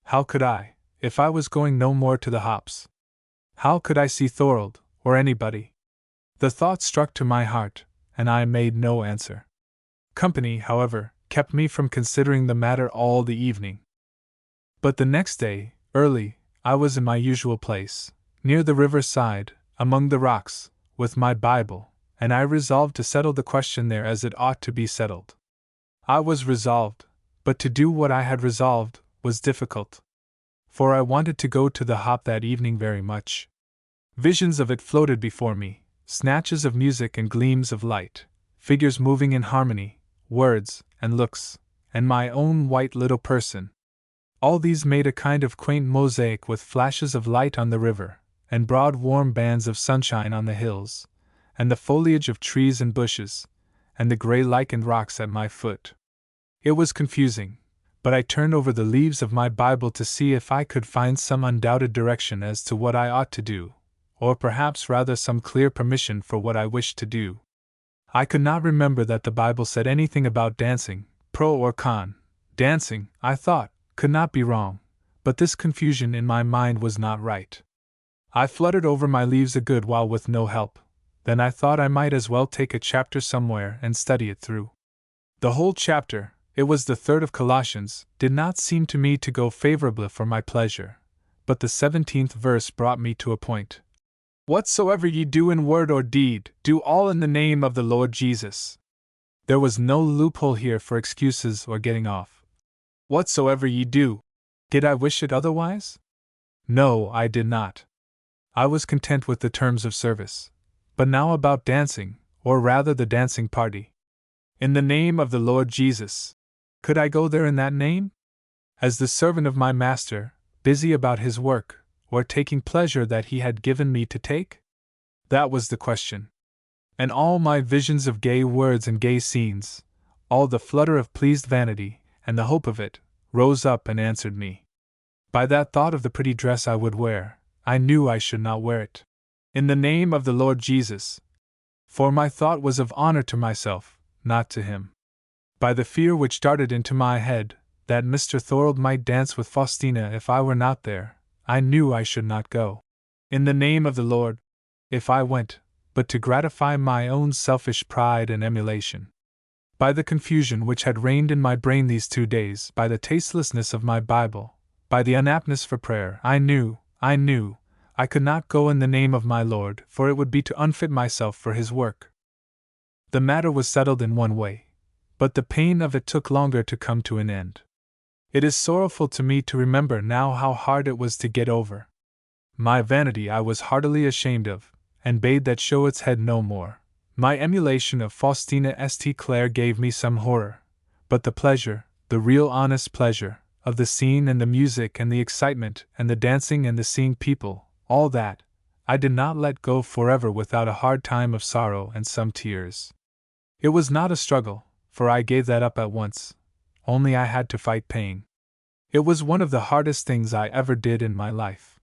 How could I, if I was going no more to the hops? How could I see Thorold, or anybody? The thought struck to my heart, and I made no answer. Company, however, kept me from considering the matter all the evening. But the next day, early, I was in my usual place, near the river side, among the rocks, with my Bible, and I resolved to settle the question there as it ought to be settled. I was resolved, but to do what I had resolved was difficult. For I wanted to go to the hop that evening very much. Visions of it floated before me, snatches of music and gleams of light, figures moving in harmony, words and looks, and my own white little person. All these made a kind of quaint mosaic with flashes of light on the river, and broad warm bands of sunshine on the hills, and the foliage of trees and bushes, and the grey lichened rocks at my foot. It was confusing, but I turned over the leaves of my Bible to see if I could find some undoubted direction as to what I ought to do, or perhaps rather some clear permission for what I wished to do. I could not remember that the Bible said anything about dancing, pro or con. Dancing, I thought, could not be wrong, but this confusion in my mind was not right. I fluttered over my leaves a good while with no help. Then I thought I might as well take a chapter somewhere and study it through. The whole chapter, it was the 3rd of Colossians, did not seem to me to go favorably for my pleasure, but the 17th verse brought me to a point. "Whatsoever ye do in word or deed, do all in the name of the Lord Jesus." There was no loophole here for excuses or getting off. Whatsoever ye do. Did I wish it otherwise? No, I did not. I was content with the terms of service. But now about dancing, or rather the dancing party. In the name of the Lord Jesus. Could I go there in that name? As the servant of my master, busy about his work, or taking pleasure that he had given me to take? That was the question. And all my visions of gay words and gay scenes, all the flutter of pleased vanity, and the hope of it, rose up and answered me. By that thought of the pretty dress I would wear, I knew I should not wear it. In the name of the Lord Jesus. For my thought was of honor to myself, not to him. By the fear which darted into my head, that Mr. Thorold might dance with Faustina if I were not there, I knew I should not go. In the name of the Lord, if I went, but to gratify my own selfish pride and emulation. By the confusion which had reigned in my brain these 2 days, by the tastelessness of my Bible, by the unaptness for prayer, I knew, I could not go in the name of my Lord, for it would be to unfit myself for His work. The matter was settled in one way, but the pain of it took longer to come to an end. It is sorrowful to me to remember now how hard it was to get over. My vanity I was heartily ashamed of, and bade that show its head no more. My emulation of Faustina St. Clare gave me some horror, but the pleasure, the real honest pleasure, of the scene and the music and the excitement and the dancing and the seeing people, all that, I did not let go forever without a hard time of sorrow and some tears. It was not a struggle, for I gave that up at once, only I had to fight pain. It was one of the hardest things I ever did in my life.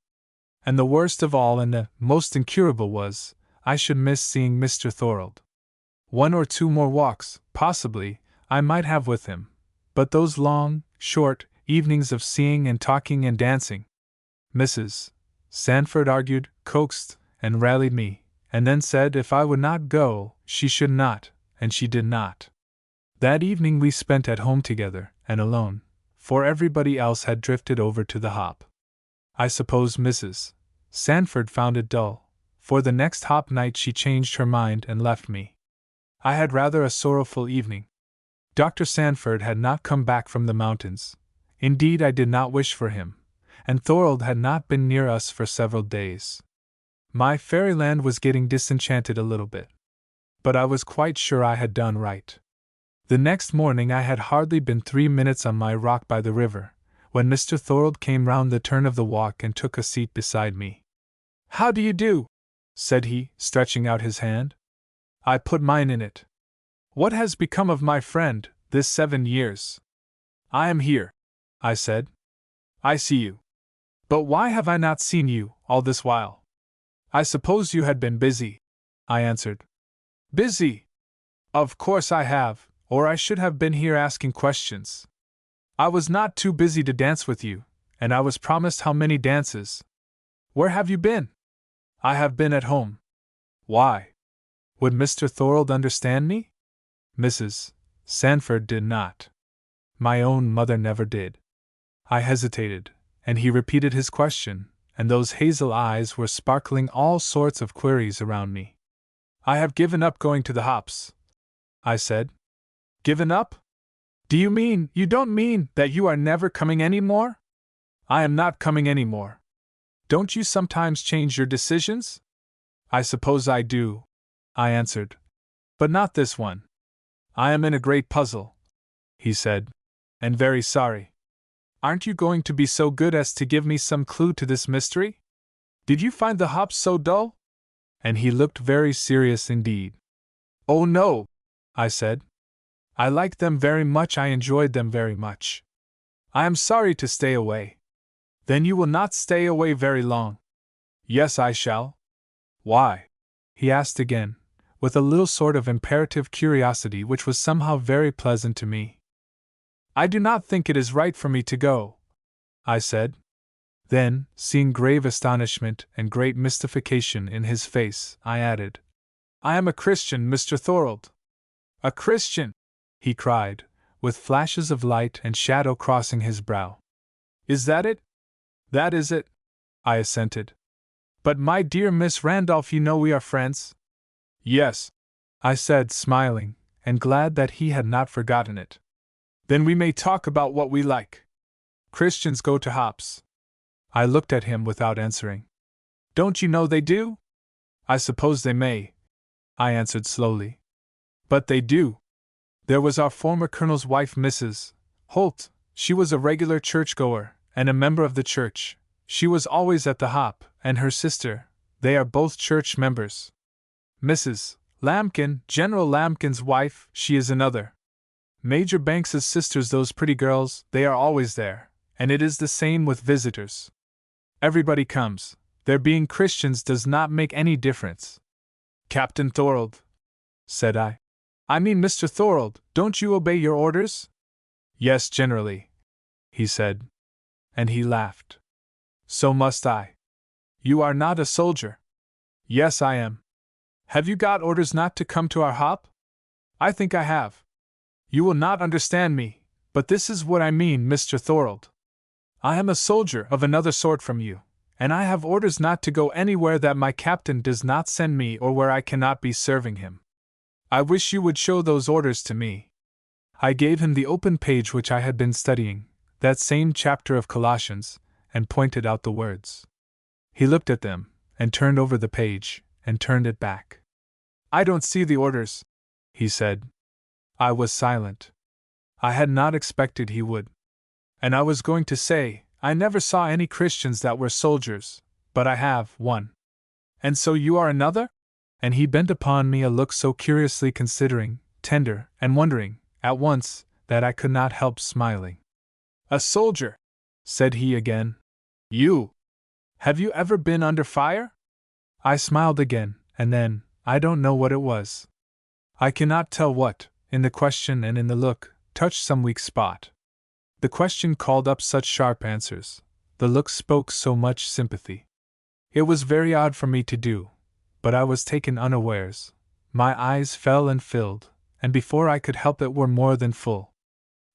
And the worst of all and the most incurable was, I should miss seeing Mr. Thorold. 1 or 2 more walks, possibly, I might have with him, but those long, short evenings of seeing and talking and dancing. Mrs. Sandford argued, coaxed, and rallied me, and then said if I would not go, she should not, and she did not. That evening we spent at home together, and alone, for everybody else had drifted over to the hop. I suppose Mrs. Sandford found it dull, for the next hop night she changed her mind and left me. I had rather a sorrowful evening. Dr. Sandford had not come back from the mountains. Indeed, I did not wish for him, and Thorold had not been near us for several days. My fairyland was getting disenchanted a little bit. But I was quite sure I had done right. The next morning I had hardly been 3 minutes on my rock by the river, when Mr. Thorold came round the turn of the walk and took a seat beside me. "How do you do?" said he, stretching out his hand. I put mine in it. "What has become of my friend, this 7 years?" "I am here," I said. "I see you. But why have I not seen you, all this while?" "I suppose you had been busy," I answered. "Busy? Of course I have, or I should have been here asking questions. I was not too busy to dance with you, and I was promised how many dances. Where have you been?" "I have been at home." "Why? Would Mr. Thorold understand me?" Mrs. Sandford did not. My own mother never did. I hesitated, and he repeated his question, and those hazel eyes were sparkling all sorts of queries around me. "I have given up going to the hops," I said. "Given up? You don't mean that you are never coming any more?" "I am not coming any more." "Don't you sometimes change your decisions?" "I suppose I do," I answered. "But not this one." "I am in a great puzzle," he said, "and very sorry. Aren't you going to be so good as to give me some clue to this mystery? Did you find the hops so dull?" And he looked very serious indeed. "Oh no," I said. "I liked them very much, I enjoyed them very much. I am sorry to stay away." "Then you will not stay away very long." "Yes, I shall." "Why?" he asked again, with a little sort of imperative curiosity which was somehow very pleasant to me. "I do not think it is right for me to go," I said. Then, seeing grave astonishment and great mystification in his face, I added, "I am a Christian, Mr. Thorold." "A Christian!" he cried, with flashes of light and shadow crossing his brow. "Is that it?" "That is it," I assented. "But my dear Miss Randolph, you know we are friends." "Yes," I said, smiling, and glad that he had not forgotten it. "Then we may talk about what we like. Christians go to hops." I looked at him without answering. "Don't you know they do?" "I suppose they may," I answered slowly. "But they do. There was our former colonel's wife, Mrs. Holt. She was a regular churchgoer, and a member of the church. She was always at the hop, and her sister, they are both church members. Mrs. Lambkin, General Lambkin's wife, she is another. Major Banks's sisters, those pretty girls, they are always there, and it is the same with visitors. Everybody comes. Their being Christians does not make any difference." "Captain Thorold," said I. "I mean Mr. Thorold, don't you obey your orders?" "Yes, generally," he said. And he laughed. "So must I." "You are not a soldier." "Yes, I am." "Have you got orders not to come to our hop?" "I think I have." You will not understand me, but this is what I mean, Mr. Thorold. I am a soldier of another sort from you, and I have orders not to go anywhere that my captain does not send me or where I cannot be serving him. I wish you would show those orders to me. I gave him the open page which I had been studying, that same chapter of Colossians, and pointed out the words. He looked at them, and turned over the page, and turned it back. I don't see the orders, he said. I was silent. I had not expected he would. And I was going to say, I never saw any Christians that were soldiers, but I have one. And so you are another? And he bent upon me a look so curiously considering, tender, and wondering, at once, that I could not help smiling. A soldier, said he again. You! Have you ever been under fire? I smiled again, and then, I don't know what it was. I cannot tell what, in the question and in the look, touched some weak spot. The question called up such sharp answers, the look spoke so much sympathy. It was very odd for me to do, but I was taken unawares. My eyes fell and filled, and before I could help it were more than full.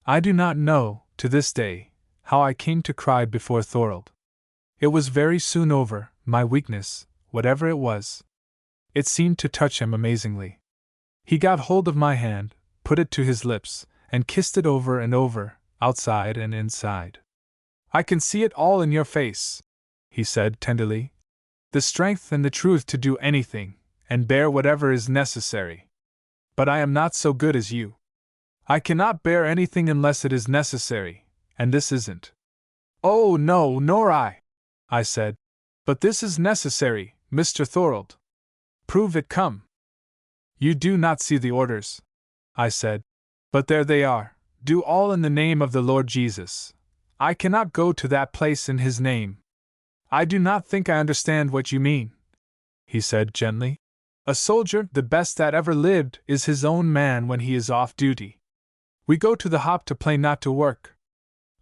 I do not know, to this day, how I came to cry before Thorold. It was very soon over, my weakness, whatever it was. It seemed to touch him amazingly. He got hold of my hand, put it to his lips, and kissed it over and over, outside and inside. I can see it all in your face, he said tenderly. The strength and the truth to do anything, and bear whatever is necessary. But I am not so good as you. I cannot bear anything unless it is necessary, and this isn't. Oh, no, nor I said. But this is necessary, Mr. Thorold. Prove it, come. You do not see the orders, I said. But there they are. Do all in the name of the Lord Jesus. I cannot go to that place in his name. I do not think I understand what you mean, he said gently. A soldier, the best that ever lived, is his own man when he is off duty. We go to the hop to play, not to work.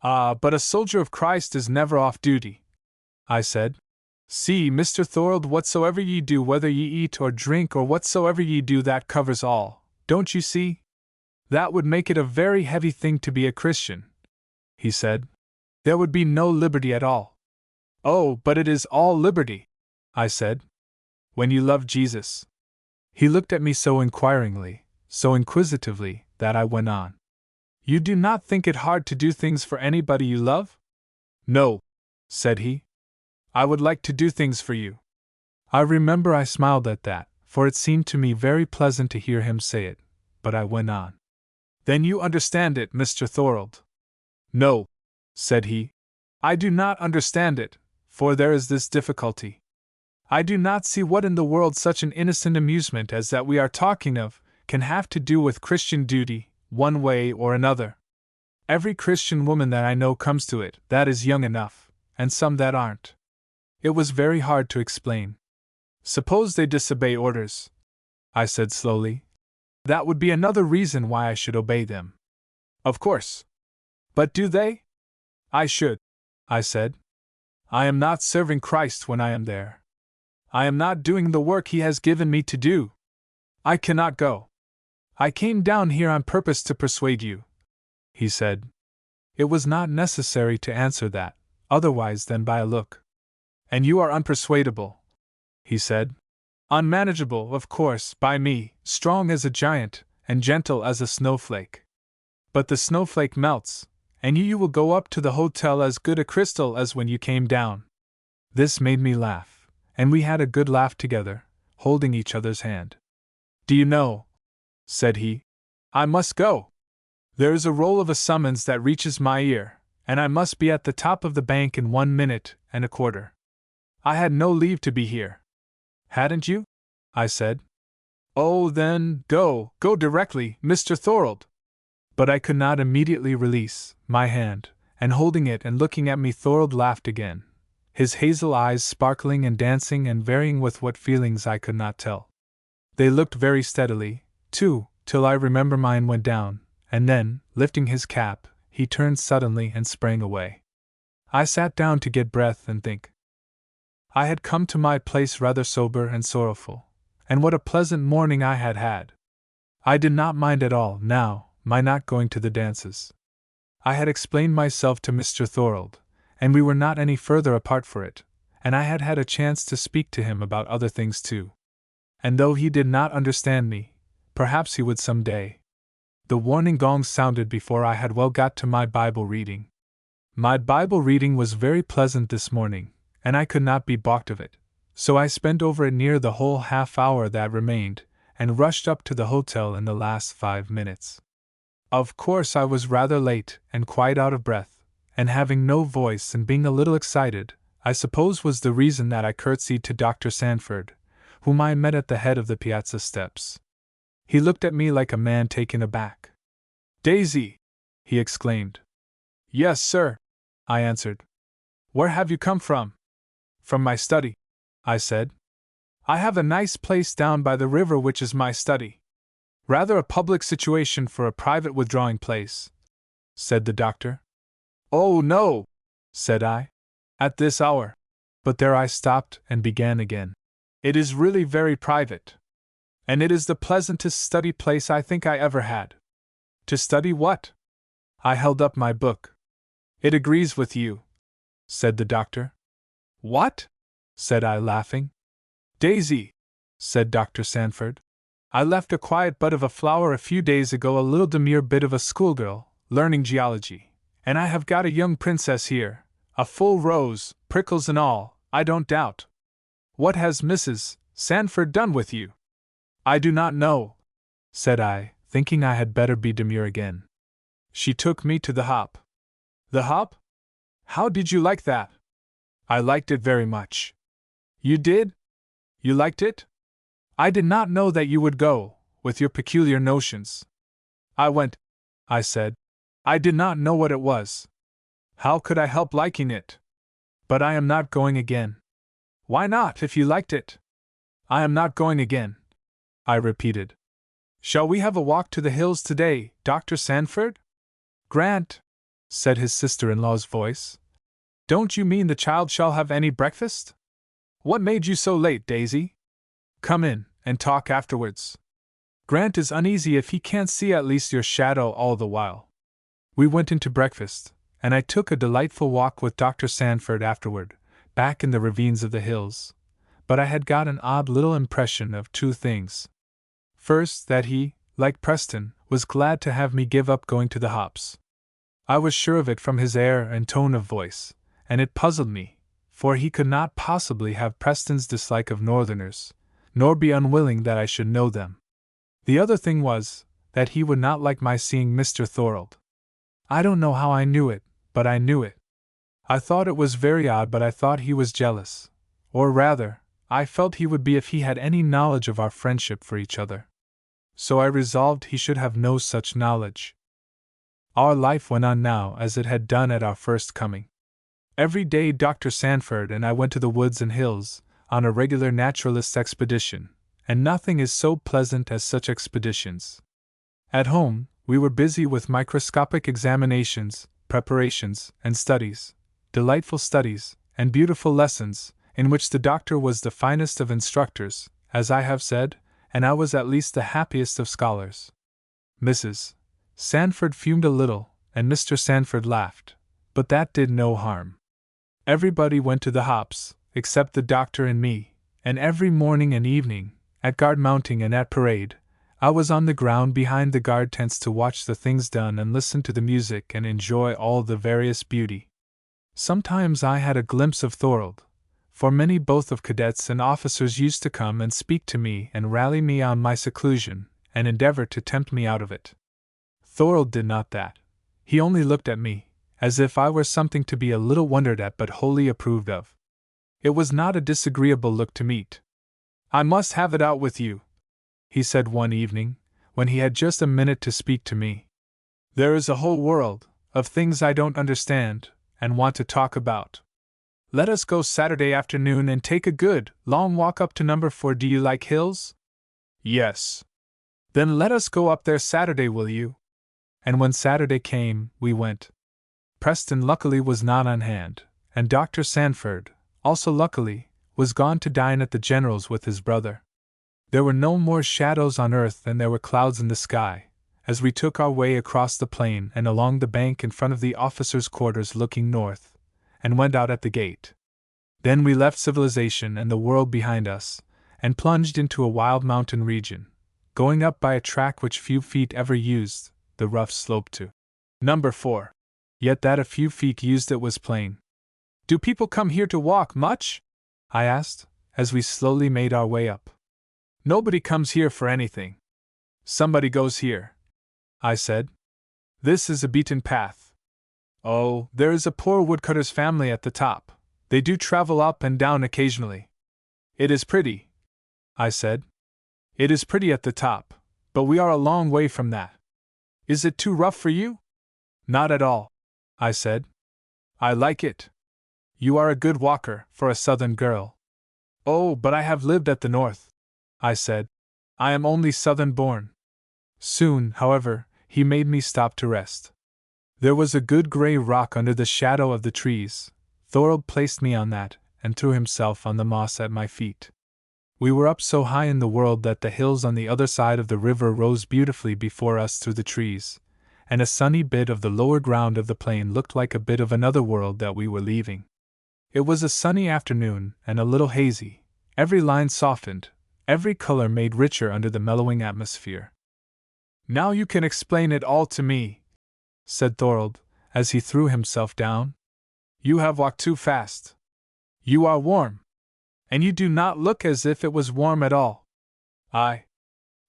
But a soldier of Christ is never off duty, I said. See, Mr. Thorold, whatsoever ye do, whether ye eat or drink or whatsoever ye do, that covers all, don't you see? That would make it a very heavy thing to be a Christian, he said. There would be no liberty at all. Oh, but it is all liberty, I said. When you love Jesus. He looked at me so inquiringly, so inquisitively, that I went on. You do not think it hard to do things for anybody you love? No, said he. I would like to do things for you. I remember I smiled at that, for it seemed to me very pleasant to hear him say it, but I went on. Then you understand it, Mr. Thorold. No, said he. I do not understand it, for there is this difficulty. I do not see what in the world such an innocent amusement as that we are talking of can have to do with Christian duty, one way or another. Every Christian woman that I know comes to it, that is young enough, and some that aren't. It was very hard to explain. Suppose they disobey orders, I said slowly. That would be another reason why I should obey them. Of course. But do they? I should, I said. I am not serving Christ when I am there. I am not doing the work he has given me to do. I cannot go. I came down here on purpose to persuade you, he said. It was not necessary to answer that, otherwise than by a look. And you are unpersuadable, he said. Unmanageable, of course, by me, strong as a giant, and gentle as a snowflake. But the snowflake melts, and you will go up to the hotel as good a crystal as when you came down. This made me laugh, and we had a good laugh together, holding each other's hand. Do you know, said he, I must go. There is a roll of a summons that reaches my ear, and I must be at the top of the bank in 1 minute and a quarter. I had no leave to be here. Hadn't you? I said. Oh, then, go directly, Mr. Thorold. But I could not immediately release my hand, and holding it and looking at me, Thorold laughed again, his hazel eyes sparkling and dancing and varying with what feelings I could not tell. They looked very steadily, too, till I remember mine went down, and then, lifting his cap, he turned suddenly and sprang away. I sat down to get breath and think. I had come to my place rather sober and sorrowful, and what a pleasant morning I had had. I did not mind at all, now, my not going to the dances. I had explained myself to Mr. Thorold, and we were not any further apart for it, and I had had a chance to speak to him about other things too. And though he did not understand me, perhaps he would some day. The warning gong sounded before I had well got to my Bible reading. My Bible reading was very pleasant this morning, and I could not be balked of it, so I spent over it near the whole half hour that remained, and rushed up to the hotel in the last 5 minutes. Of course I was rather late, and quite out of breath, and having no voice and being a little excited, I suppose was the reason that I curtsied to Dr. Sanford, whom I met at the head of the piazza steps. He looked at me like a man taken aback. "Daisy!" he exclaimed. "Yes, sir," I answered. "Where have you come from?" "From my study," I said. "I have a nice place down by the river which is my study." "Rather a public situation for a private withdrawing place," said the doctor. "Oh, no," said I, "at this hour." But there I stopped and began again. "It is really very private. And it is the pleasantest study place I think I ever had." "To study what?" I held up my book. "It agrees with you," said the doctor. "What?" said I, laughing. "Daisy," said Dr. Sanford, "I left a quiet bud of a flower a few days ago, a little demure bit of a schoolgirl, learning geology, and I have got a young princess here, a full rose, prickles and all, I don't doubt. What has Mrs. Sanford done with you?" "I do not know," said I, thinking I had better be demure again. "She took me to the hop." "The hop? How did you like that?" "I liked it very much." "You did? You liked it? I did not know that you would go, with your peculiar notions." "I went," I said. "I did not know what it was. How could I help liking it? But I am not going again." "Why not, if you liked it?" "I am not going again," I repeated. "Shall we have a walk to the hills today, Dr. Sanford?" "Grant," said his sister-in-law's voice. "Don't you mean the child shall have any breakfast? What made you so late, Daisy? Come in, and talk afterwards. Grant is uneasy if he can't see at least your shadow all the while." We went into breakfast, and I took a delightful walk with Dr. Sanford afterward, back in the ravines of the hills. But I had got an odd little impression of two things. First, that he, like Preston, was glad to have me give up going to the hops. I was sure of it from his air and tone of voice, and it puzzled me, for he could not possibly have Preston's dislike of Northerners, nor be unwilling that I should know them. The other thing was, that he would not like my seeing Mr. Thorold. I don't know how I knew it, but I knew it. I thought it was very odd, but I thought he was jealous, or rather, I felt he would be if he had any knowledge of our friendship for each other. So I resolved he should have no such knowledge. Our life went on now as it had done at our first coming. Every day Dr. Sanford and I went to the woods and hills, on a regular naturalist's expedition, and nothing is so pleasant as such expeditions. At home, we were busy with microscopic examinations, preparations, and studies, delightful studies, and beautiful lessons, in which the doctor was the finest of instructors, as I have said, and I was at least the happiest of scholars. Mrs. Sanford fumed a little, and Mr. Sanford laughed, but that did no harm. Everybody went to the hops, except the doctor and me, and every morning and evening, at guard mounting and at parade, I was on the ground behind the guard tents to watch the things done and listen to the music and enjoy all the various beauty. Sometimes I had a glimpse of Thorold, for many both of cadets and officers used to come and speak to me and rally me on my seclusion, and endeavor to tempt me out of it. Thorold did not that. He only looked at me, as if I were something to be a little wondered at but wholly approved of. It was not a disagreeable look to meet. "I must have it out with you," he said one evening, when he had just a minute to speak to me. "There is a whole world of things I don't understand, and want to talk about. Let us go Saturday afternoon and take a good, long walk up to No. 4. Do you like hills?" "Yes." "Then let us go up there Saturday, will you?" And when Saturday came, we went. Preston luckily was not on hand, and Dr. Sanford, also luckily, was gone to dine at the General's with his brother. There were no more shadows on earth than there were clouds in the sky, as we took our way across the plain and along the bank in front of the officers' quarters looking north, and went out at the gate. Then we left civilization and the world behind us, and plunged into a wild mountain region, going up by a track which few feet ever used, the rough slope to Number 4. Yet that a few feet used it was plain. "Do people come here to walk much?" I asked, as we slowly made our way up. "Nobody comes here for anything. Somebody goes here," I said. "This is a beaten path. Oh, there is a poor woodcutter's family at the top. They do travel up and down occasionally. It is pretty," I said. "It is pretty at the top, but we are a long way from that. Is it too rough for you?" "Not at all," I said. "I like it. You are a good walker, for a southern girl." "Oh, but I have lived at the north," I said. "I am only southern born." Soon, however, he made me stop to rest. There was a good gray rock under the shadow of the trees. Thorold placed me on that, and threw himself on the moss at my feet. We were up so high in the world that the hills on the other side of the river rose beautifully before us through the trees, and a sunny bit of the lower ground of the plain looked like a bit of another world that we were leaving. It was a sunny afternoon, and a little hazy, every line softened, every color made richer under the mellowing atmosphere. "Now you can explain it all to me," said Thorold, as he threw himself down. "You have walked too fast. You are warm. And you do not look as if it was warm at all."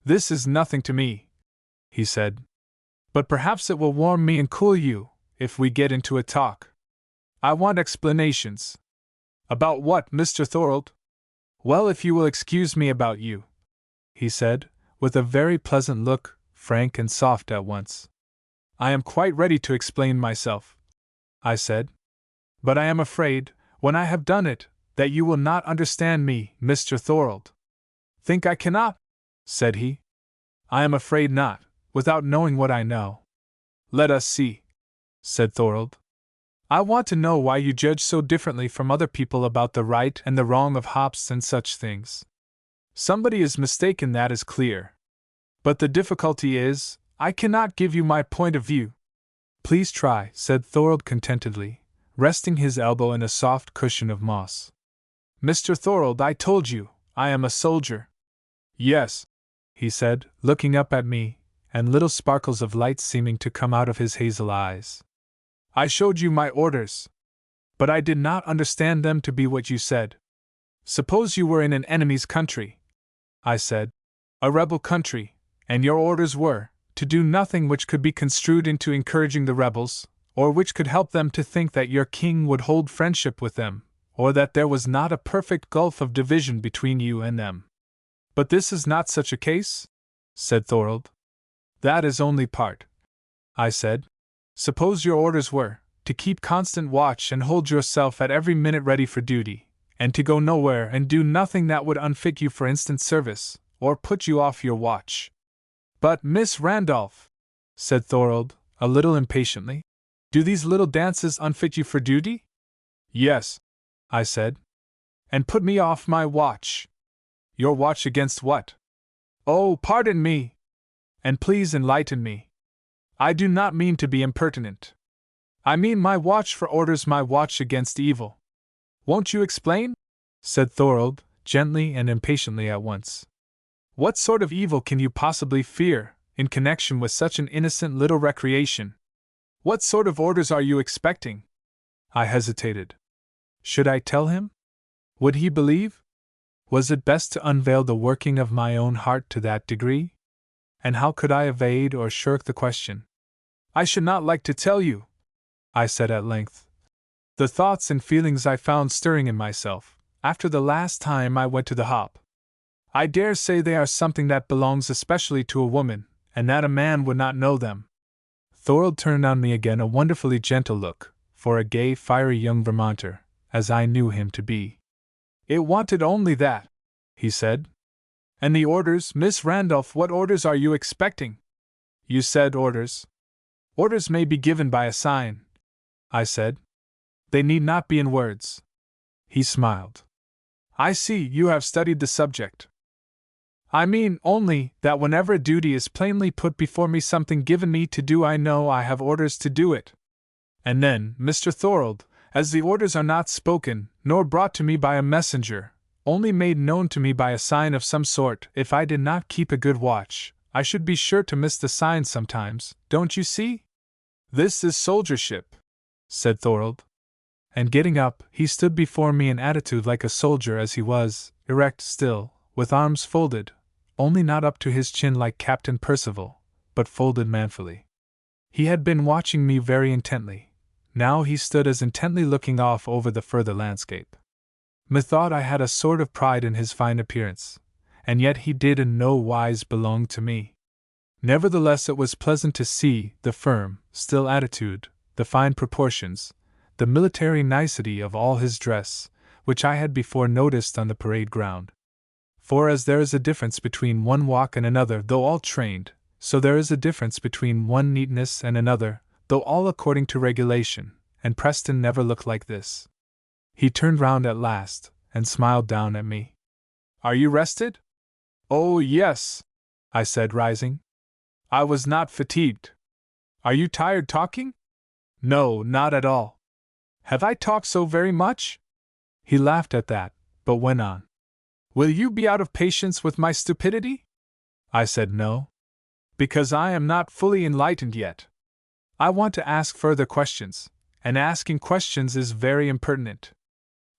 "This is nothing to me," he said. "But perhaps it will warm me and cool you, if we get into a talk. I want explanations." "About what, Mr. Thorold?" "Well, if you will excuse me about you," he said, with a very pleasant look, frank and soft at once. "I am quite ready to explain myself," I said. "But I am afraid, when I have done it, that you will not understand me, Mr. Thorold." "Think I cannot?" said he. "I am afraid not, without knowing what I know." "Let us see," said Thorold. "I want to know why you judge so differently from other people about the right and the wrong of hops and such things. Somebody is mistaken, that is clear. But the difficulty is, I cannot give you my point of view." "Please try," said Thorold contentedly, resting his elbow in a soft cushion of moss. "Mr. Thorold, I told you, I am a soldier." "Yes," he said, looking up at me, and little sparkles of light seeming to come out of his hazel eyes. "I showed you my orders. But I did not understand them to be what you said." "Suppose you were in an enemy's country," I said, "a rebel country, and your orders were to do nothing which could be construed into encouraging the rebels, or which could help them to think that your king would hold friendship with them, or that there was not a perfect gulf of division between you and them." "But this is not such a case?" said Thorold. "That is only part," I said. "Suppose your orders were to keep constant watch and hold yourself at every minute ready for duty, and to go nowhere and do nothing that would unfit you for instant service, or put you off your watch." "But, Miss Randolph," said Thorold, a little impatiently, "do these little dances unfit you for duty?" "Yes," I said. "And put me off my watch." "Your watch against what?" "Oh, pardon me! And please enlighten me. I do not mean to be impertinent. I mean my watch for orders, my watch against evil." "Won't you explain?" said Thorold, gently and impatiently at once. "What sort of evil can you possibly fear, in connection with such an innocent little recreation? What sort of orders are you expecting?" I hesitated. Should I tell him? Would he believe? Was it best to unveil the working of my own heart to that degree? And how could I evade or shirk the question? "I should not like to tell you," I said at length. "The thoughts and feelings I found stirring in myself, after the last time I went to the hop. I dare say they are something that belongs especially to a woman, and that a man would not know them." Thorold turned on me again a wonderfully gentle look, for a gay, fiery young Vermonter, as I knew him to be. "It wanted only that," he said. "And the orders, Miss Randolph, what orders are you expecting?" "You said orders." "Orders may be given by a sign," I said. "They need not be in words." He smiled. "I see you have studied the subject." I mean only that whenever a duty is plainly put before me, something given me to do, I know I have orders to do it. And then, Mr. Thorold, as the orders are not spoken, nor brought to me by a messenger, only made known to me by a sign of some sort, if I did not keep a good watch, I should be sure to miss the sign sometimes, don't you see? This is soldiership, said Thorold. And getting up, he stood before me in attitude like a soldier as he was, erect still, with arms folded, only not up to his chin like Captain Percival, but folded manfully. He had been watching me very intently. Now he stood as intently looking off over the further landscape. Methought I had a sort of pride in his fine appearance, and yet he did in no wise belong to me. Nevertheless, it was pleasant to see the firm, still attitude, the fine proportions, the military nicety of all his dress, which I had before noticed on the parade ground. For as there is a difference between one walk and another, though all trained, so there is a difference between one neatness and another, though all according to regulation, and Preston never looked like this. He turned round at last, and smiled down at me. Are you rested? Oh, yes, I said, rising. I was not fatigued. Are you tired talking? No, not at all. Have I talked so very much? He laughed at that, but went on. Will you be out of patience with my stupidity? I said no. Because I am not fully enlightened yet. I want to ask further questions, and asking questions is very impertinent.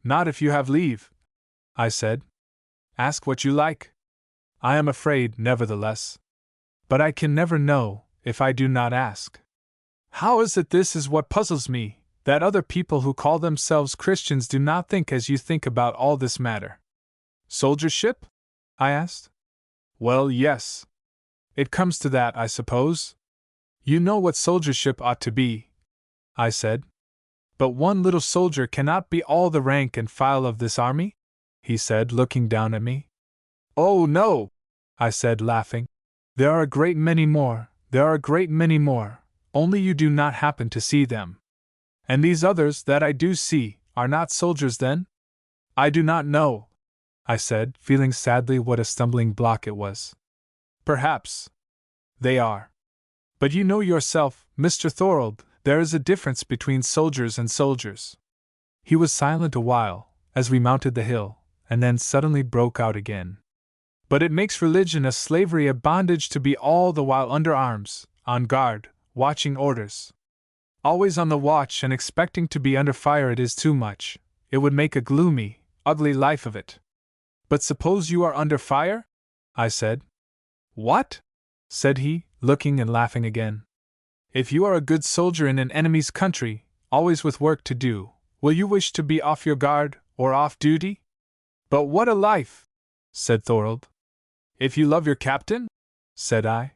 Not if you have leave, I said. Ask what you like. I am afraid, nevertheless. But I can never know, if I do not ask. How is it, this is what puzzles me, that other people who call themselves Christians do not think as you think about all this matter? Soldiership? I asked. Well, yes. It comes to that, I suppose. You know what soldiership ought to be, I said. But one little soldier cannot be all the rank and file of this army? He said, looking down at me. Oh, no, I said, laughing. There are a great many more, only you do not happen to see them. And these others that I do see, are not soldiers then? I do not know, I said, feeling sadly what a stumbling block it was. Perhaps they are. But you know yourself, Mr. Thorold, there is a difference between soldiers and soldiers. He was silent a while, as we mounted the hill, and then suddenly broke out again. But it makes religion a slavery, a bondage to be all the while under arms, on guard, watching orders. Always on the watch and expecting to be under fire. It is too much. It would make a gloomy, ugly life of it. But suppose you are under fire? I said. What? Said he, looking and laughing again. If you are a good soldier in an enemy's country, always with work to do, will you wish to be off your guard, or off duty? But what a life! Said Thorold. If you love your captain? Said I.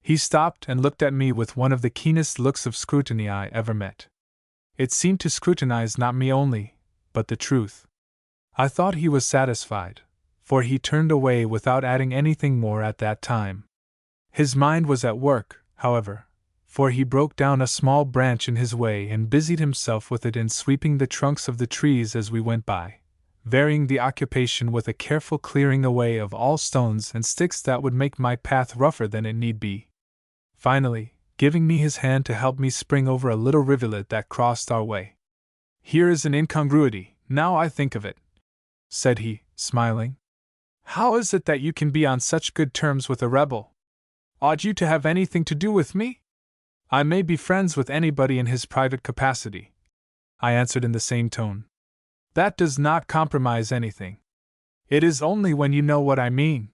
He stopped and looked at me with one of the keenest looks of scrutiny I ever met. It seemed to scrutinize not me only, but the truth. I thought he was satisfied, for he turned away without adding anything more at that time. His mind was at work, however, for he broke down a small branch in his way and busied himself with it in sweeping the trunks of the trees as we went by, varying the occupation with a careful clearing away of all stones and sticks that would make my path rougher than it need be. Finally, giving me his hand to help me spring over a little rivulet that crossed our way. Here is an incongruity, now I think of it, said he, smiling. How is it that you can be on such good terms with a rebel? Ought you to have anything to do with me? I may be friends with anybody in his private capacity, I answered in the same tone. That does not compromise anything. It is only when you know what I mean.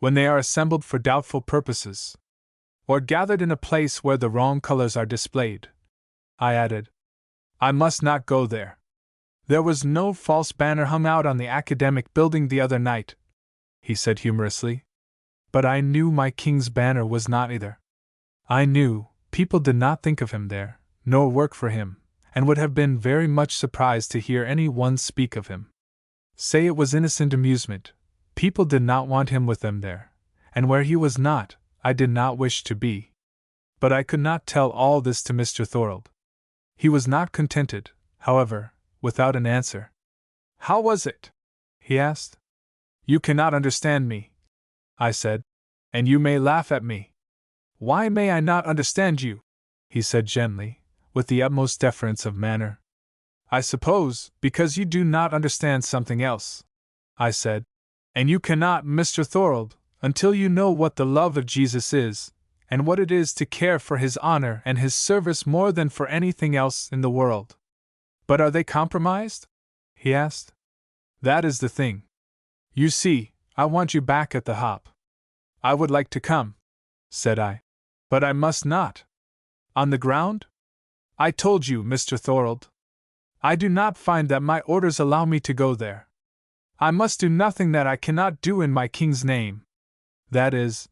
When they are assembled for doubtful purposes, or gathered in a place where the wrong colors are displayed, I added. I must not go there. There was no false banner hung out on the academic building the other night, he said humorously. But I knew my king's banner was not either. I knew people did not think of him there, nor work for him, and would have been very much surprised to hear any one speak of him. Say it was innocent amusement. People did not want him with them there, and where he was not, I did not wish to be. But I could not tell all this to Mr. Thorold. He was not contented, however, without an answer. How was it? He asked. You cannot understand me, I said, and you may laugh at me. Why may I not understand you? He said gently, with the utmost deference of manner. I suppose, because you do not understand something else, I said. And you cannot, Mr. Thorold, until you know what the love of Jesus is, and what it is to care for his honor and his service more than for anything else in the world. But are they compromised? He asked. That is the thing. You see, I want you back at the Hop. I would like to come, said I. But I must not. On the ground? I told you, Mr. Thorold. I do not find that my orders allow me to go there. I must do nothing that I cannot do in my king's name. That is,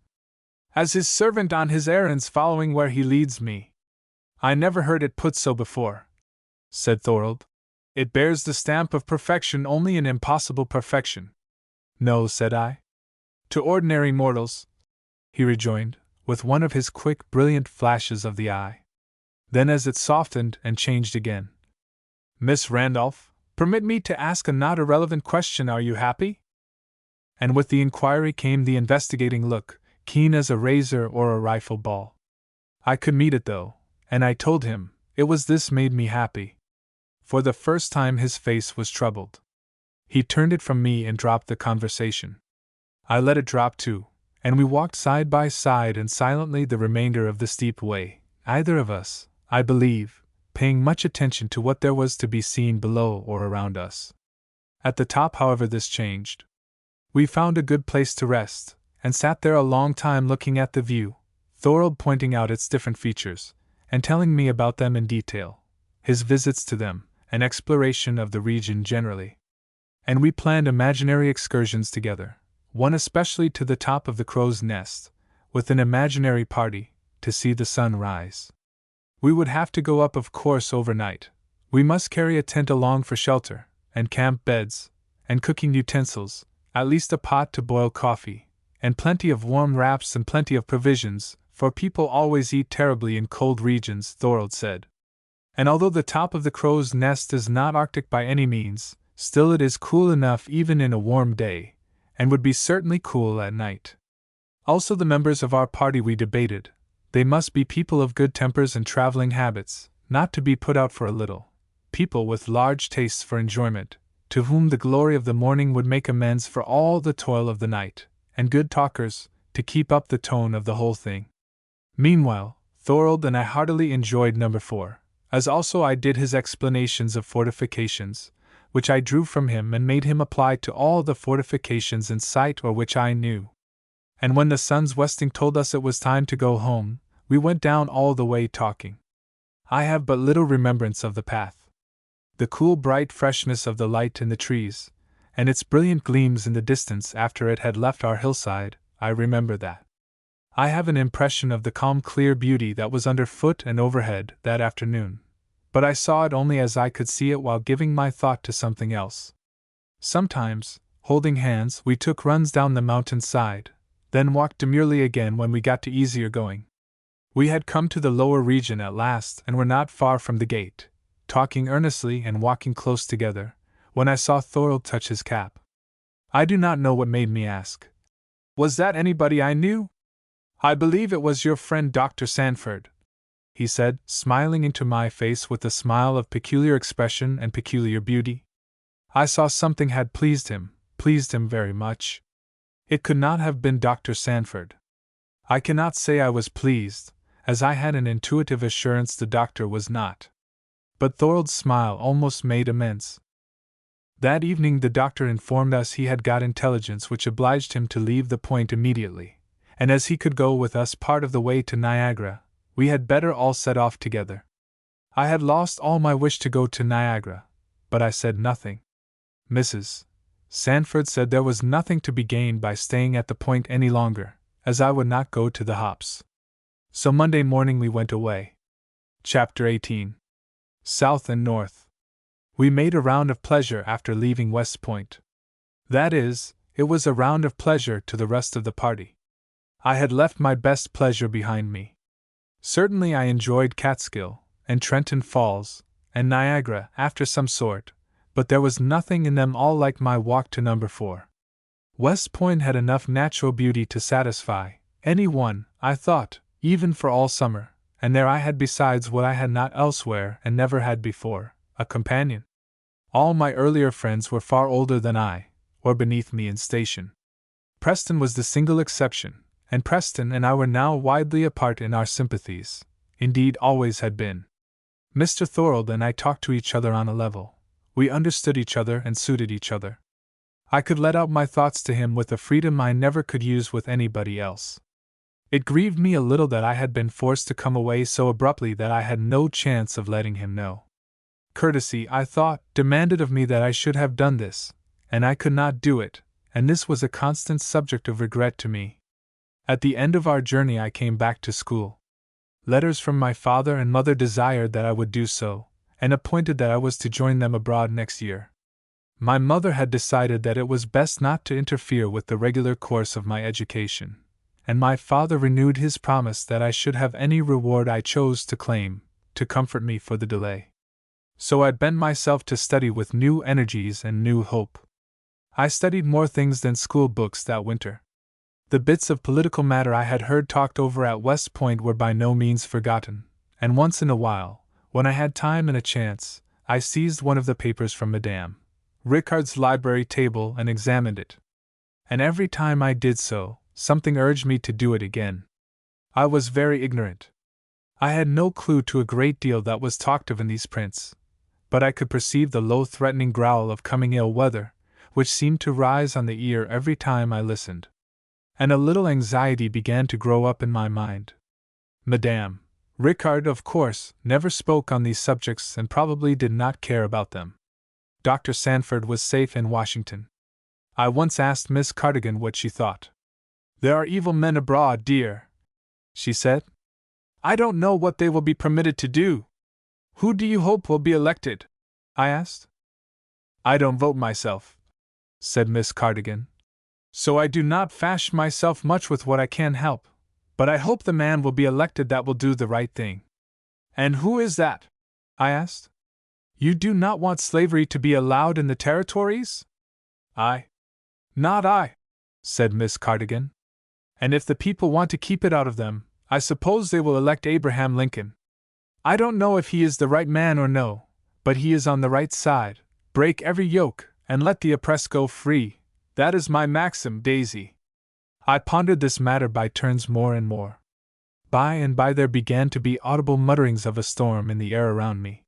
as his servant on his errands following where he leads me. I never heard it put so before, said Thorold. It bears the stamp of perfection, only an impossible perfection. No, said I. To ordinary mortals, he rejoined, with one of his quick, brilliant flashes of the eye. Then as it softened and changed again. Miss Randolph, permit me to ask a not irrelevant question. Are you happy? And with the inquiry came the investigating look, keen as a razor or a rifle ball. I could meet it though, and I told him, it was this made me happy. For the first time his face was troubled. He turned it from me and dropped the conversation. I let it drop too, and we walked side by side and silently the remainder of the steep way, either of us, I believe, paying much attention to what there was to be seen below or around us. At the top, however, this changed. We found a good place to rest, and sat there a long time looking at the view, Thorold pointing out its different features, and telling me about them in detail, his visits to them, and exploration of the region generally. And we planned imaginary excursions together, one especially to the top of the crow's nest, with an imaginary party, to see the sun rise. We would have to go up, of course, overnight. We must carry a tent along for shelter, and camp beds, and cooking utensils, at least a pot to boil coffee, and plenty of warm wraps and plenty of provisions, for people always eat terribly in cold regions, Thorold said. And although the top of the crow's nest is not Arctic by any means, still it is cool enough even in a warm day, and would be certainly cool at night. Also the members of our party, we debated. They must be people of good tempers and traveling habits, not to be put out for a little, people with large tastes for enjoyment, to whom the glory of the morning would make amends for all the toil of the night, and good talkers, to keep up the tone of the whole thing. Meanwhile, Thorold and I heartily enjoyed number 4, as also I did his explanations of fortifications, which I drew from him and made him apply to all the fortifications in sight or which I knew. And when the sun's westing told us it was time to go home, we went down all the way talking. I have but little remembrance of the path. The cool bright freshness of the light in the trees, and its brilliant gleams in the distance after it had left our hillside, I remember that. I have an impression of the calm clear beauty that was underfoot and overhead that afternoon, but I saw it only as I could see it while giving my thought to something else. Sometimes, holding hands, we took runs down the mountain side, then walked demurely again when we got to easier going. We had come to the lower region at last and were not far from the gate, talking earnestly and walking close together, when I saw Thorold touch his cap. I do not know what made me ask. Was that anybody I knew? I believe it was your friend Dr. Sanford, he said, smiling into my face with a smile of peculiar expression and peculiar beauty. I saw something had pleased him very much. It could not have been Dr. Sanford. I cannot say I was pleased, as I had an intuitive assurance the doctor was not. But Thorold's smile almost made amends. That evening the doctor informed us he had got intelligence which obliged him to leave the point immediately, and as he could go with us part of the way to Niagara, we had better all set off together. I had lost all my wish to go to Niagara, but I said nothing. Mrs. Sanford said there was nothing to be gained by staying at the point any longer, as I would not go to the Hops. So Monday morning we went away. Chapter 18. South and North. We made a round of pleasure after leaving West Point. That is, it was a round of pleasure to the rest of the party. I had left my best pleasure behind me. Certainly I enjoyed Catskill, and Trenton Falls, and Niagara after some sort, but there was nothing in them all like my walk to number 4. West Point had enough natural beauty to satisfy anyone, I thought, even for all summer, and there I had besides what I had not elsewhere and never had before, a companion. All my earlier friends were far older than I, or beneath me in station. Preston was the single exception, and Preston and I were now widely apart in our sympathies, indeed always had been. Mr. Thorold and I talked to each other on a level. We understood each other and suited each other. I could let out my thoughts to him with a freedom I never could use with anybody else. It grieved me a little that I had been forced to come away so abruptly that I had no chance of letting him know. Courtesy, I thought, demanded of me that I should have done this, and I could not do it, and this was a constant subject of regret to me. At the end of our journey I came back to school. Letters from my father and mother desired that I would do so, and appointed that I was to join them abroad next year. My mother had decided that it was best not to interfere with the regular course of my education, and my father renewed his promise that I should have any reward I chose to claim, to comfort me for the delay. So I bent myself to study with new energies and new hope. I studied more things than school books that winter. The bits of political matter I had heard talked over at West Point were by no means forgotten, and once in a while, when I had time and a chance, I seized one of the papers from Madame Ricard's library table and examined it. And every time I did so, something urged me to do it again. I was very ignorant. I had no clue to a great deal that was talked of in these prints, but I could perceive the low threatening growl of coming ill weather, which seemed to rise on the ear every time I listened. And a little anxiety began to grow up in my mind. Madame Ricard, of course, never spoke on these subjects and probably did not care about them. Dr. Sanford was safe in Washington. I once asked Miss Cardigan what she thought. "There are evil men abroad, dear," she said. "I don't know what they will be permitted to do." "Who do you hope will be elected?" I asked. "I don't vote myself," said Miss Cardigan, "so I do not fash myself much with what I can help, but I hope the man will be elected that will do the right thing." "And who is that?" I asked. "You do not want slavery to be allowed in the territories?" "Not I," said Miss Cardigan. "And if the people want to keep it out of them, I suppose they will elect Abraham Lincoln. I don't know if he is the right man or no, but he is on the right side. Break every yoke, and let the oppressed go free. That is my maxim, Daisy." I pondered this matter by turns more and more. By and by there began to be audible mutterings of a storm in the air around me.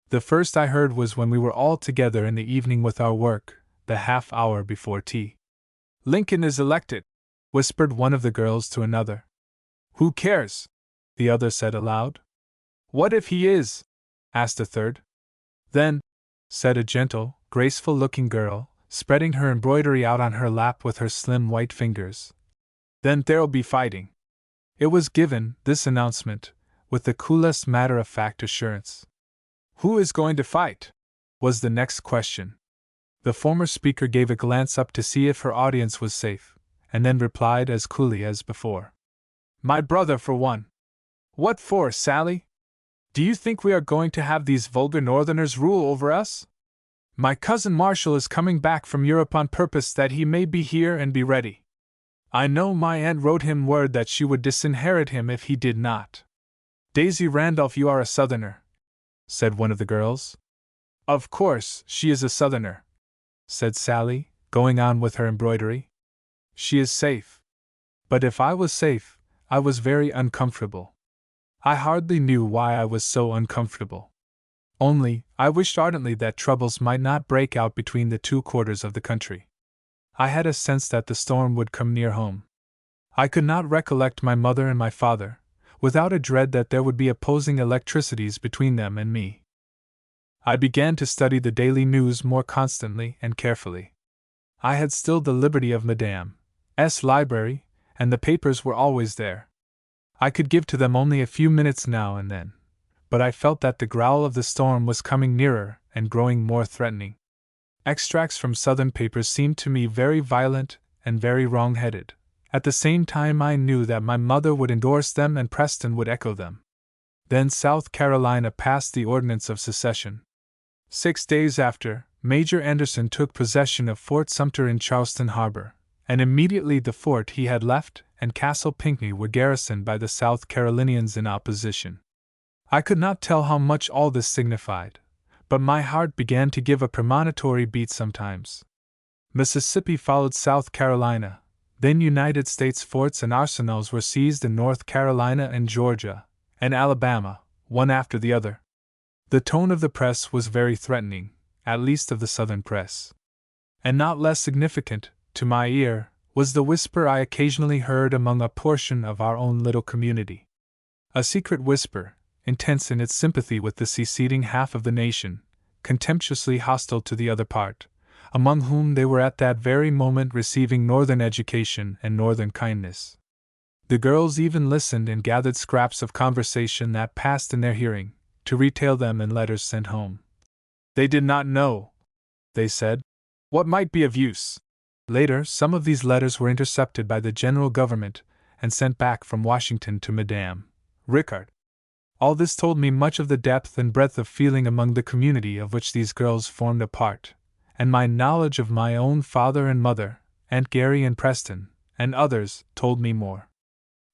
The first I heard was when we were all together in the evening with our work, the half hour before tea. "Lincoln is elected," whispered one of the girls to another. "Who cares?" the other said aloud. "What if he is?" asked a third. "Then," said a gentle, graceful-looking girl, spreading her embroidery out on her lap with her slim white fingers, "then there'll be fighting." It was given, this announcement, with the coolest matter-of-fact assurance. "Who is going to fight?" was the next question. The former speaker gave a glance up to see if her audience was safe, and then replied as coolly as before. "My brother, for one." "What for, Sally? Do you think we are going to have these vulgar northerners rule over us? My cousin Marshall is coming back from Europe on purpose that he may be here and be ready. I know my aunt wrote him word that she would disinherit him if he did not." "Daisy Randolph, you are a Southerner," said one of the girls. "Of course, she is a Southerner," said Sally, going on with her embroidery. "She is safe." But if I was safe, I was very uncomfortable. I hardly knew why I was so uncomfortable. Only, I wished ardently that troubles might not break out between the two quarters of the country. I had a sense that the storm would come near home. I could not recollect my mother and my father, without a dread that there would be opposing electricities between them and me. I began to study the daily news more constantly and carefully. I had still the liberty of Madame S. library, and the papers were always there. I could give to them only a few minutes now and then, but I felt that the growl of the storm was coming nearer and growing more threatening. Extracts from Southern papers seemed to me very violent and very wrong-headed. At the same time I knew that my mother would endorse them and Preston would echo them. Then South Carolina passed the ordinance of secession. 6 days after, Major Anderson took possession of Fort Sumter in Charleston Harbor, and immediately the fort he had left and Castle Pinckney were garrisoned by the South Carolinians in opposition. I could not tell how much all this signified, but my heart began to give a premonitory beat sometimes. Mississippi followed South Carolina, then United States forts and arsenals were seized in North Carolina and Georgia, and Alabama, one after the other. The tone of the press was very threatening, at least of the Southern press. And not less significant, to my ear, was the whisper I occasionally heard among a portion of our own little community. A secret whisper, intense in its sympathy with the seceding half of the nation, contemptuously hostile to the other part, among whom they were at that very moment receiving Northern education and Northern kindness. The girls even listened and gathered scraps of conversation that passed in their hearing, to retail them in letters sent home. They did not know, they said, what might be of use. Later, some of these letters were intercepted by the general government and sent back from Washington to Madame Rickard. All this told me much of the depth and breadth of feeling among the community of which these girls formed a part, and my knowledge of my own father and mother, Aunt Gary and Preston, and others, told me more.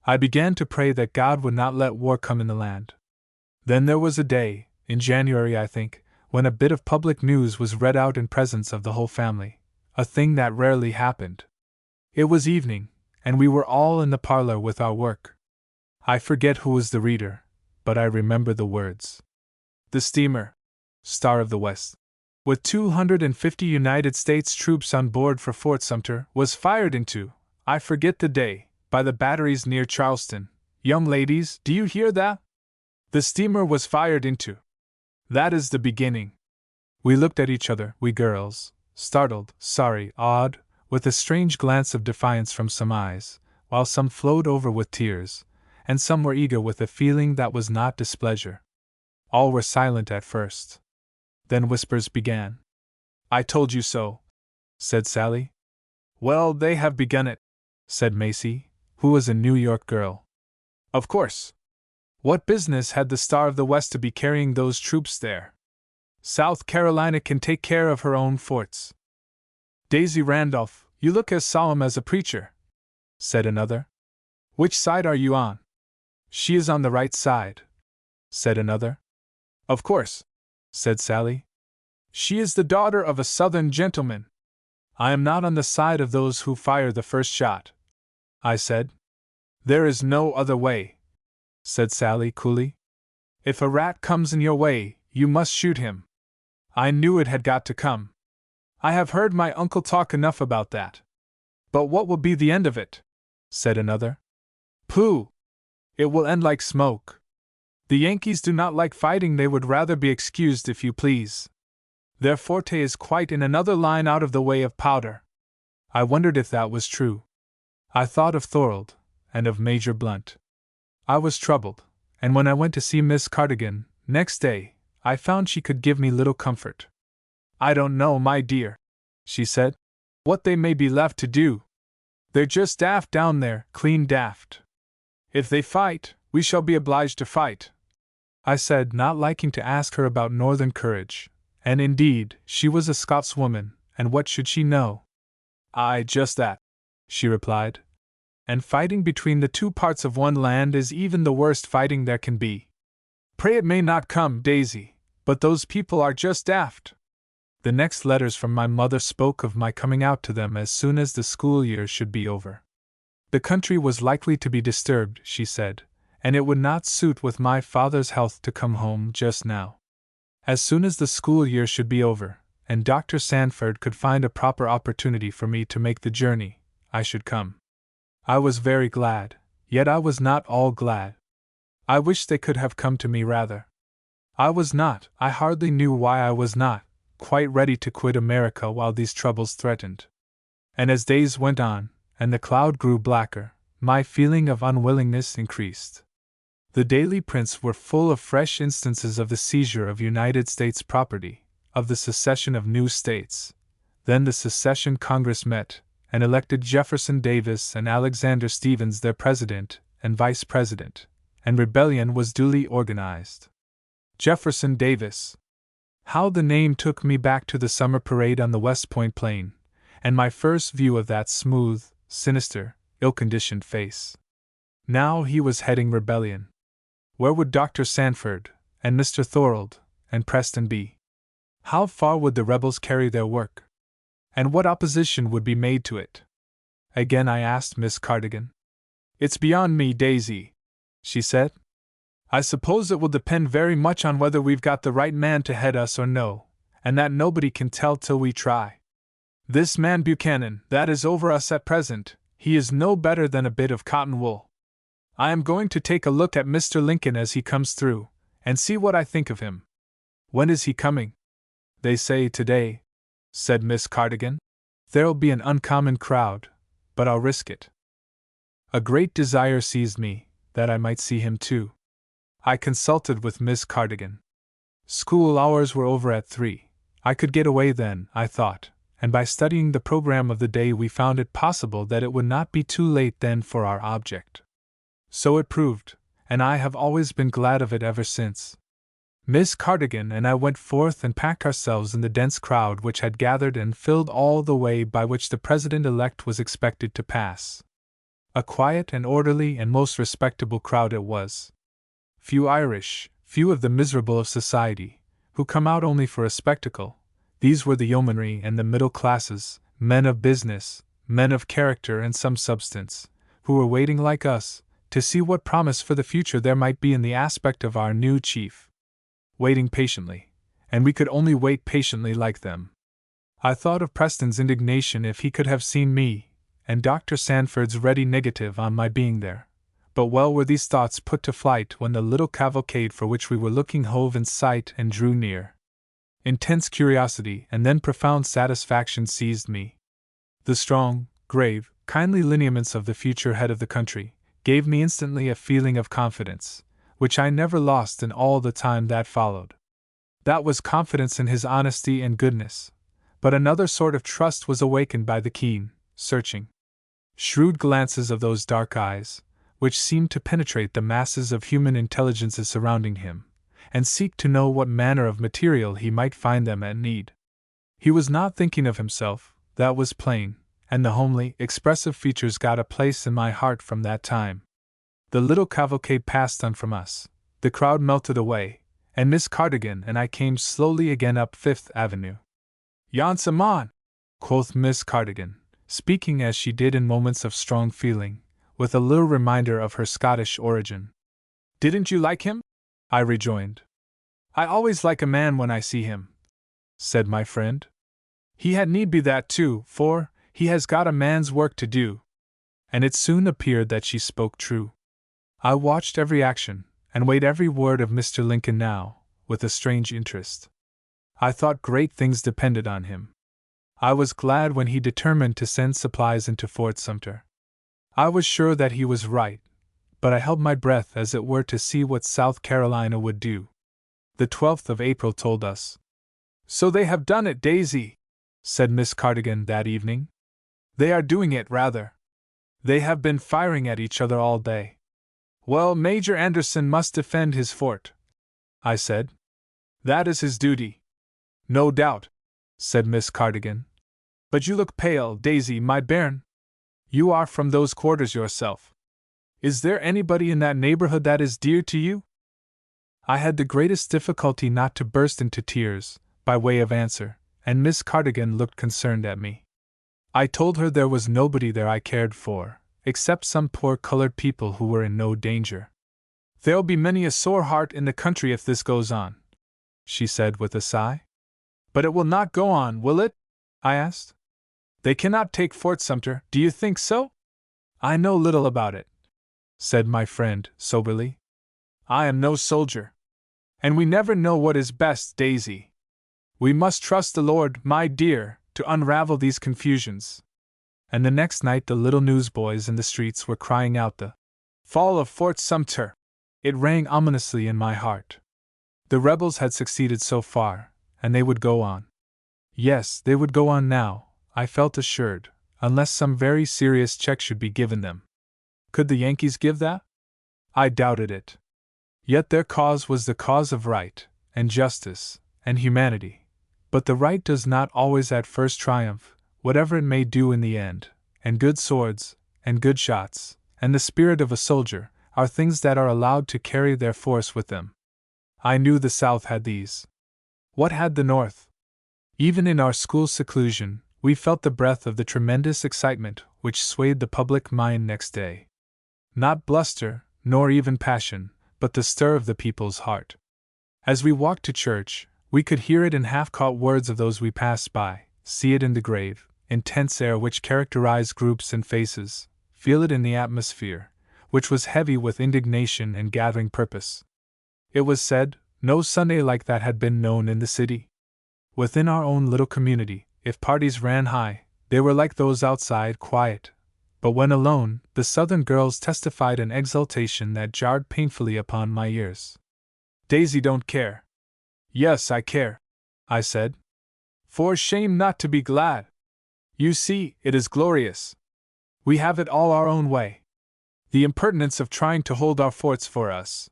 I began to pray that God would not let war come in the land. Then there was a day, in January I think, when a bit of public news was read out in presence of the whole family, a thing that rarely happened. It was evening, and we were all in the parlor with our work. I forget who was the reader, but I remember the words. The steamer, Star of the West, with 250 United States troops on board for Fort Sumter, was fired into, I forget the day, by the batteries near Charleston. Young ladies, do you hear that? The steamer was fired into. That is the beginning. We looked at each other, we girls, startled, sorry, awed, with a strange glance of defiance from some eyes, while some flowed over with tears, and some were eager with a feeling that was not displeasure. All were silent at first. Then whispers began. I told you so, said Sally. Well, they have begun it, said Macy, who was a New York girl. Of course. What business had the Star of the West to be carrying those troops there? South Carolina can take care of her own forts. Daisy Randolph, you look as solemn as a preacher, said another. Which side are you on? She is on the right side, said another. Of course, said Sally. She is the daughter of a Southern gentleman. I am not on the side of those who fire the first shot, I said. There is no other way, said Sally coolly. If a rat comes in your way, you must shoot him. I knew it had got to come. I have heard my uncle talk enough about that. But what will be the end of it? Said another. Pooh! It will end like smoke. The Yankees do not like fighting, they would rather be excused, if you please. Their forte is quite in another line out of the way of powder. I wondered if that was true. I thought of Thorold, and of Major Blunt. I was troubled, and when I went to see Miss Cardigan, next day, I found she could give me little comfort. I don't know, my dear, she said, what they may be left to do. They're just daft down there, clean daft. If they fight, we shall be obliged to fight, I said, not liking to ask her about Northern courage, and indeed, she was a Scotswoman, and what should she know? Aye, just that, she replied. And fighting between the two parts of one land is even the worst fighting there can be. Pray it may not come, Daisy, but those people are just daft. The next letters from my mother spoke of my coming out to them as soon as the school year should be over. The country was likely to be disturbed, she said, and it would not suit with my father's health to come home just now. As soon as the school year should be over, and Dr. Sanford could find a proper opportunity for me to make the journey, I should come. I was very glad, yet I was not all glad. I wished they could have come to me rather. I was not, I hardly knew why I was not, quite ready to quit America while these troubles threatened. And as days went on, and the cloud grew blacker, my feeling of unwillingness increased. The daily prints were full of fresh instances of the seizure of United States property, of the secession of new states. Then the secession Congress met, and elected Jefferson Davis and Alexander Stephens their president and vice president, and rebellion was duly organized. Jefferson Davis. How the name took me back to the summer parade on the West Point plain, and my first view of that smooth, sinister, ill-conditioned face. Now he was heading rebellion. Where would Dr. Sanford, and Mr. Thorold, and Preston be? How far would the rebels carry their work? And what opposition would be made to it? Again I asked Miss Cardigan. "It's beyond me, Daisy," she said. "I suppose it will depend very much on whether we've got the right man to head us or no, and that nobody can tell till we try. This man Buchanan, that is over us at present, he is no better than a bit of cotton wool. I am going to take a look at Mr. Lincoln as he comes through, and see what I think of him." "When is he coming?" "They say today," said Miss Cardigan. "There'll be an uncommon crowd, but I'll risk it." A great desire seized me, that I might see him too. I consulted with Miss Cardigan. School hours were over at 3. I could get away then, I thought, and by studying the program of the day we found it possible that it would not be too late then for our object. So it proved, and I have always been glad of it ever since. Miss Cardigan and I went forth and packed ourselves in the dense crowd which had gathered and filled all the way by which the President-elect was expected to pass. A quiet and orderly and most respectable crowd it was. Few Irish, few of the miserable of society, who come out only for a spectacle. These were the yeomanry and the middle classes, men of business, men of character and some substance, who were waiting like us, to see what promise for the future there might be in the aspect of our new chief. Waiting patiently, and we could only wait patiently like them. I thought of Preston's indignation if he could have seen me, and Dr. Sanford's ready negative on my being there. But well were these thoughts put to flight when the little cavalcade for which we were looking hove in sight and drew near. Intense curiosity and then profound satisfaction seized me. The strong, grave, kindly lineaments of the future head of the country gave me instantly a feeling of confidence, which I never lost in all the time that followed. That was confidence in his honesty and goodness, but another sort of trust was awakened by the keen, searching, shrewd glances of those dark eyes, which seemed to penetrate the masses of human intelligences surrounding him, and seek to know what manner of material he might find them at need. He was not thinking of himself, that was plain, and the homely, expressive features got a place in my heart from that time. The little cavalcade passed on from us, the crowd melted away, and Miss Cardigan and I came slowly again up Fifth Avenue. "Yon's a mon," quoth Miss Cardigan, speaking as she did in moments of strong feeling, with a little reminder of her Scottish origin. "Didn't you like him?" I rejoined. "I always like a man when I see him," said my friend. "He had need be that too, for he has got a man's work to do." And it soon appeared that she spoke true. I watched every action, and weighed every word of Mr. Lincoln now, with a strange interest. I thought great things depended on him. I was glad when he determined to send supplies into Fort Sumter. I was sure that he was right, but I held my breath as it were to see what South Carolina would do. The 12th of April told us. "So they have done it, Daisy," said Miss Cardigan that evening. "They are doing it, rather. They have been firing at each other all day." "Well, Major Anderson must defend his fort," I said. "That is his duty." "No doubt," said Miss Cardigan. "But you look pale, Daisy, my bairn. You are from those quarters yourself. Is there anybody in that neighborhood that is dear to you?" I had the greatest difficulty not to burst into tears, by way of answer, and Miss Cardigan looked concerned at me. I told her there was nobody there I cared for, except some poor colored people who were in no danger. "There'll be many a sore heart in the country if this goes on," she said with a sigh. "But it will not go on, will it?" I asked. "They cannot take Fort Sumter, do you think so?" "I know little about it," said my friend, soberly. "I am no soldier. And we never know what is best, Daisy. We must trust the Lord, my dear, to unravel these confusions." And the next night the little newsboys in the streets were crying out the fall of Fort Sumter. It rang ominously in my heart. The rebels had succeeded so far, and they would go on. Yes, they would go on now, I felt assured, unless some very serious check should be given them. Could the Yankees give that? I doubted it. Yet their cause was the cause of right, and justice, and humanity. But the right does not always at first triumph, whatever it may do in the end, and good swords, and good shots, and the spirit of a soldier, are things that are allowed to carry their force with them. I knew the South had these. What had the North? Even in our school seclusion, we felt the breath of the tremendous excitement which swayed the public mind next day. Not bluster, nor even passion, but the stir of the people's heart. As we walked to church, we could hear it in half-caught words of those we passed by, see it in the grave, intense air which characterized groups and faces, feel it in the atmosphere, which was heavy with indignation and gathering purpose. It was said, no Sunday like that had been known in the city. Within our own little community, if parties ran high, they were like those outside, quiet. But when alone, the Southern girls testified an exultation that jarred painfully upon my ears. Daisy don't care. Yes, I care, I said. For shame not to be glad. You see, it is glorious. We have it all our own way. The impertinence of trying to hold our forts for us.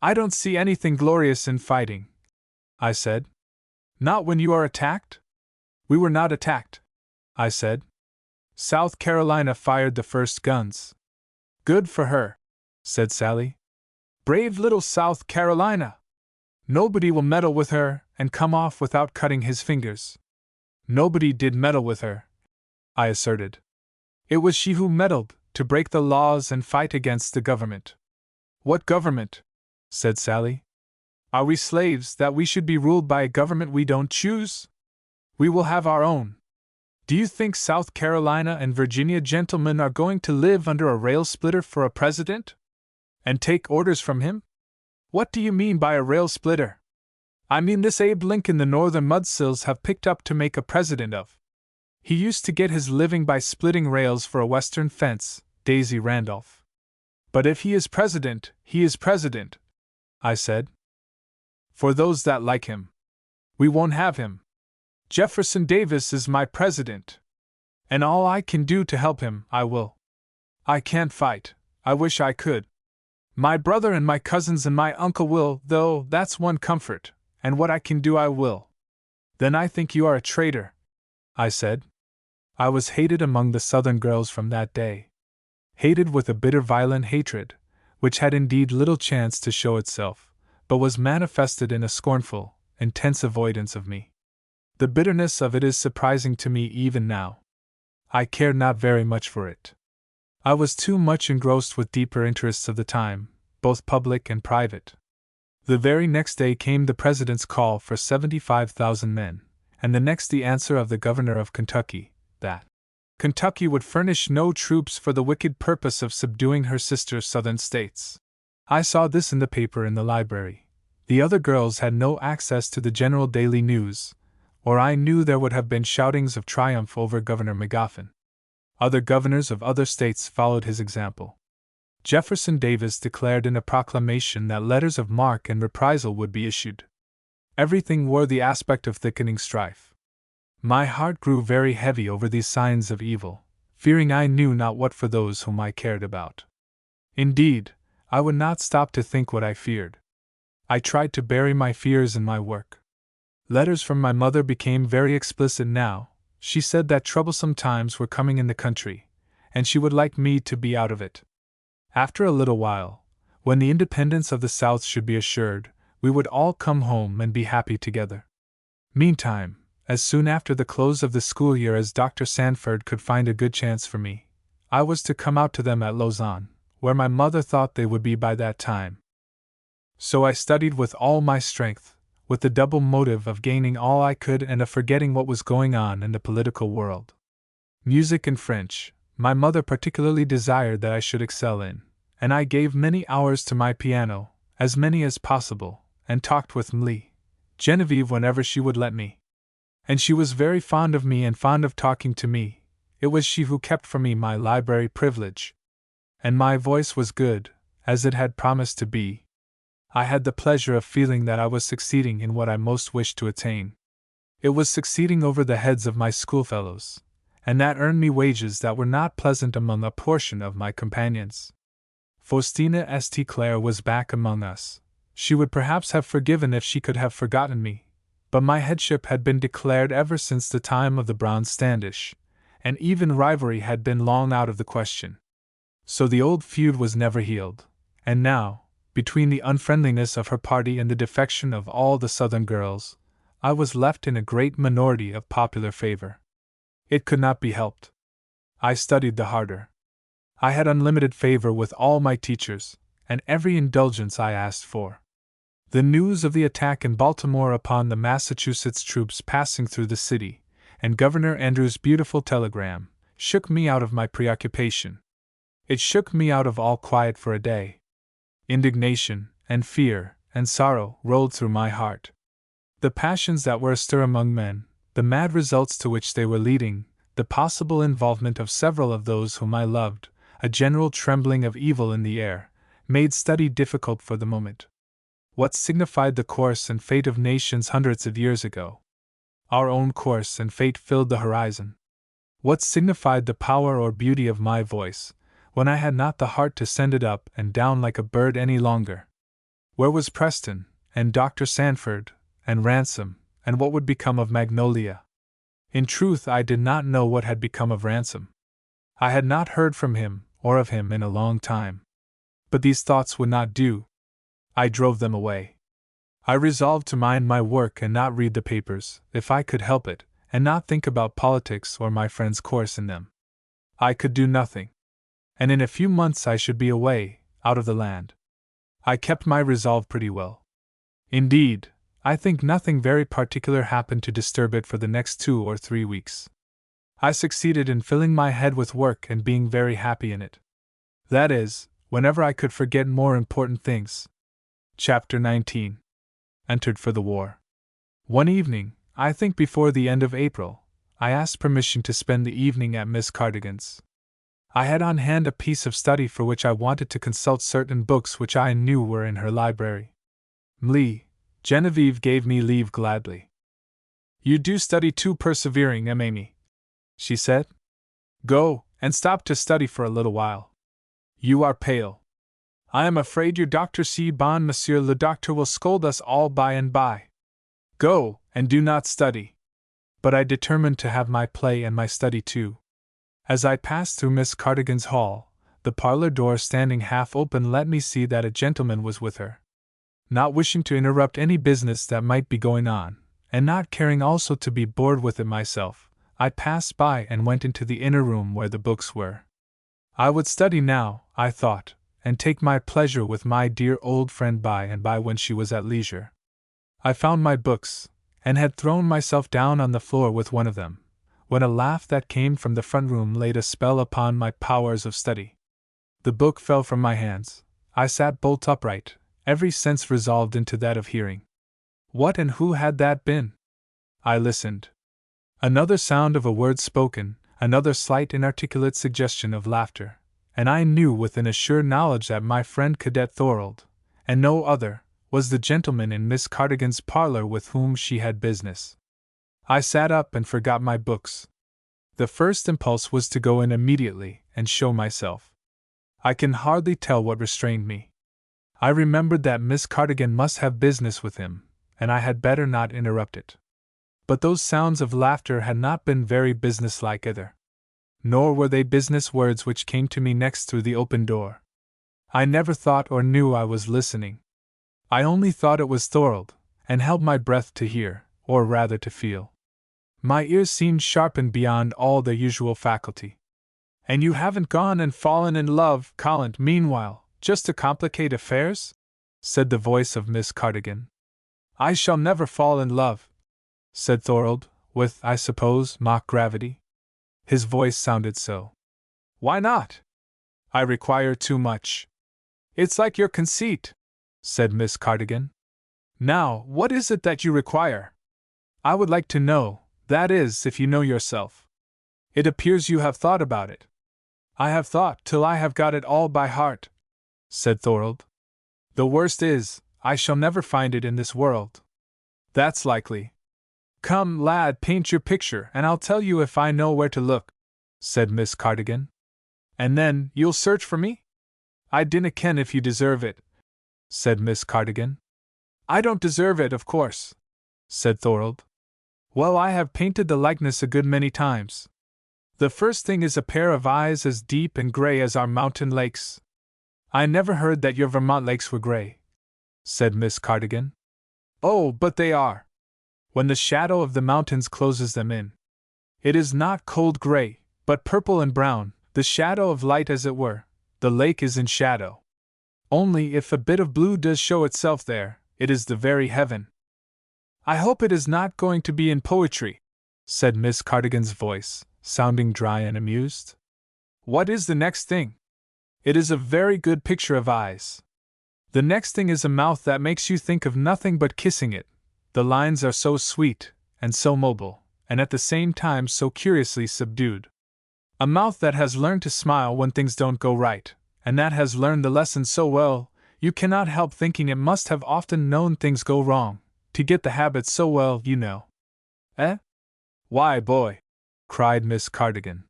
I don't see anything glorious in fighting, I said. Not when you are attacked? We were not attacked, I said. South Carolina fired the first guns. Good for her, said Sally. Brave little South Carolina! Nobody will meddle with her and come off without cutting his fingers. Nobody did meddle with her, I asserted. It was she who meddled, to break the laws and fight against the government. What government? Said Sally. Are we slaves that we should be ruled by a government we don't choose? We will have our own. Do you think South Carolina and Virginia gentlemen are going to live under a rail splitter for a president? And take orders from him? What do you mean by a rail splitter? I mean this Abe Lincoln the northern mudsills have picked up to make a president of. He used to get his living by splitting rails for a western fence, Daisy Randolph. But if he is president, he is president, I said. For those that like him. We won't have him. Jefferson Davis is my president. And all I can do to help him, I will. I can't fight. I wish I could. My brother and my cousins and my uncle will, though, that's one comfort, and what I can do I will. Then I think you are a traitor, I said. I was hated among the Southern girls from that day. Hated with a bitter violent hatred, which had indeed little chance to show itself, but was manifested in a scornful, intense avoidance of me. The bitterness of it is surprising to me even now. I cared not very much for it. I was too much engrossed with deeper interests of the time, both public and private. The very next day came the President's call for 75,000 men, and the next the answer of the Governor of Kentucky, that Kentucky would furnish no troops for the wicked purpose of subduing her sister Southern states. I saw this in the paper in the library. The other girls had no access to the general daily news, or I knew there would have been shoutings of triumph over Governor Magoffin. Other governors of other states followed his example. Jefferson Davis declared in a proclamation that letters of marque and reprisal would be issued. Everything wore the aspect of thickening strife. My heart grew very heavy over these signs of evil, fearing I knew not what for those whom I cared about. Indeed, I would not stop to think what I feared. I tried to bury my fears in my work. Letters from my mother became very explicit now. She said that troublesome times were coming in the country, and she would like me to be out of it. After a little while, when the independence of the South should be assured, we would all come home and be happy together. Meantime, as soon after the close of the school year as Dr. Sanford could find a good chance for me, I was to come out to them at Lausanne, where my mother thought they would be by that time. So I studied with all my strength, with the double motive of gaining all I could and of forgetting what was going on in the political world. Music and French, my mother particularly desired that I should excel in, and I gave many hours to my piano, as many as possible, and talked with Genevieve whenever she would let me. And she was very fond of me and fond of talking to me. It was she who kept for me my library privilege. And my voice was good, as it had promised to be. I had the pleasure of feeling that I was succeeding in what I most wished to attain. It was succeeding over the heads of my schoolfellows, and that earned me wages that were not pleasant among a portion of my companions. Faustina St. Clair was back among us. She would perhaps have forgiven if she could have forgotten me. But my headship had been declared ever since the time of the Brown Standish, and even rivalry had been long out of the question. So the old feud was never healed, and now, between the unfriendliness of her party and the defection of all the Southern girls, I was left in a great minority of popular favor. It could not be helped. I studied the harder. I had unlimited favor with all my teachers, and every indulgence I asked for. The news of the attack in Baltimore upon the Massachusetts troops passing through the city, and Governor Andrews' beautiful telegram, shook me out of my preoccupation. It shook me out of all quiet for a day. Indignation, and fear, and sorrow rolled through my heart. The passions that were astir among men, the mad results to which they were leading, the possible involvement of several of those whom I loved, a general trembling of evil in the air, made study difficult for the moment. What signified the course and fate of nations hundreds of years ago? Our own course and fate filled the horizon. What signified the power or beauty of my voice, when I had not the heart to send it up and down like a bird any longer? Where was Preston, and Dr. Sanford, and Ransom, and what would become of Magnolia? In truth, I did not know what had become of Ransom. I had not heard from him, or of him, in a long time. But these thoughts would not do. I drove them away. I resolved to mind my work and not read the papers, if I could help it, and not think about politics or my friend's course in them. I could do nothing. And in a few months I should be away, out of the land. I kept my resolve pretty well. Indeed, I think nothing very particular happened to disturb it for the next 2 or 3 weeks. I succeeded in filling my head with work and being very happy in it. That is, whenever I could forget more important things. Chapter 19. Entered for the war. One evening, I think before the end of April, I asked permission to spend the evening at Miss Cardigan's. I had on hand a piece of study for which I wanted to consult certain books which I knew were in her library. Genevieve gave me leave gladly. "You do study too persevering, Amy," she said. "Go, and stop to study for a little while. You are pale. I am afraid your doctor si bon monsieur le doctor will scold us all by and by. Go, and do not study." But I determined to have my play and my study too. As I passed through Miss Cardigan's hall, the parlor door standing half open let me see that a gentleman was with her. Not wishing to interrupt any business that might be going on, and not caring also to be bored with it myself, I passed by and went into the inner room where the books were. I would study now, I thought, and take my pleasure with my dear old friend by and by when she was at leisure. I found my books, and had thrown myself down on the floor with one of them, when a laugh that came from the front room laid a spell upon my powers of study. The book fell from my hands. I sat bolt upright, every sense resolved into that of hearing. What and who had that been? I listened. Another sound of a word spoken, another slight inarticulate suggestion of laughter, and I knew with an assured knowledge that my friend Cadet Thorold, and no other, was the gentleman in Miss Cardigan's parlor with whom she had business. I sat up and forgot my books. The first impulse was to go in immediately and show myself. I can hardly tell what restrained me. I remembered that Miss Cardigan must have business with him, and I had better not interrupt it. But those sounds of laughter had not been very businesslike either. Nor were they business words which came to me next through the open door. I never thought or knew I was listening. I only thought it was Thorold, and held my breath to hear, or rather to feel. My ears seemed sharpened beyond all their usual faculty. "And you haven't gone and fallen in love, Colin, meanwhile, just to complicate affairs?" said the voice of Miss Cardigan. "I shall never fall in love," said Thorold, with, I suppose, mock gravity. His voice sounded so. "Why not?" "I require too much." "It's like your conceit," said Miss Cardigan. "Now, what is it that you require? I would like to know, that is, if you know yourself. It appears you have thought about it." "I have thought till I have got it all by heart," said Thorold. "The worst is, I shall never find it in this world." "That's likely. Come, lad, paint your picture, and I'll tell you if I know where to look," said Miss Cardigan. "And then, you'll search for me?" "I dinna ken if you deserve it," said Miss Cardigan. "I don't deserve it, of course," said Thorold. Well, I have painted the likeness a good many times. The first thing is a pair of eyes as deep and gray as our mountain lakes. I never heard that your Vermont lakes were gray, said Miss Cardigan. Oh, but they are. When the shadow of the mountains closes them in. It is not cold gray, but purple and brown, the shadow of light as it were. The lake is in shadow. Only if a bit of blue does show itself there, it is the very heaven. I hope it is not going to be in poetry, said Miss Cardigan's voice, sounding dry and amused. What is the next thing? It is a very good picture of eyes. The next thing is a mouth that makes you think of nothing but kissing it. The lines are so sweet, and so mobile, and at the same time so curiously subdued. A mouth that has learned to smile when things don't go right, and that has learned the lesson so well, you cannot help thinking it must have often known things go wrong, to get the habit so well, you know. Eh? Why, boy, cried Miss Cardigan.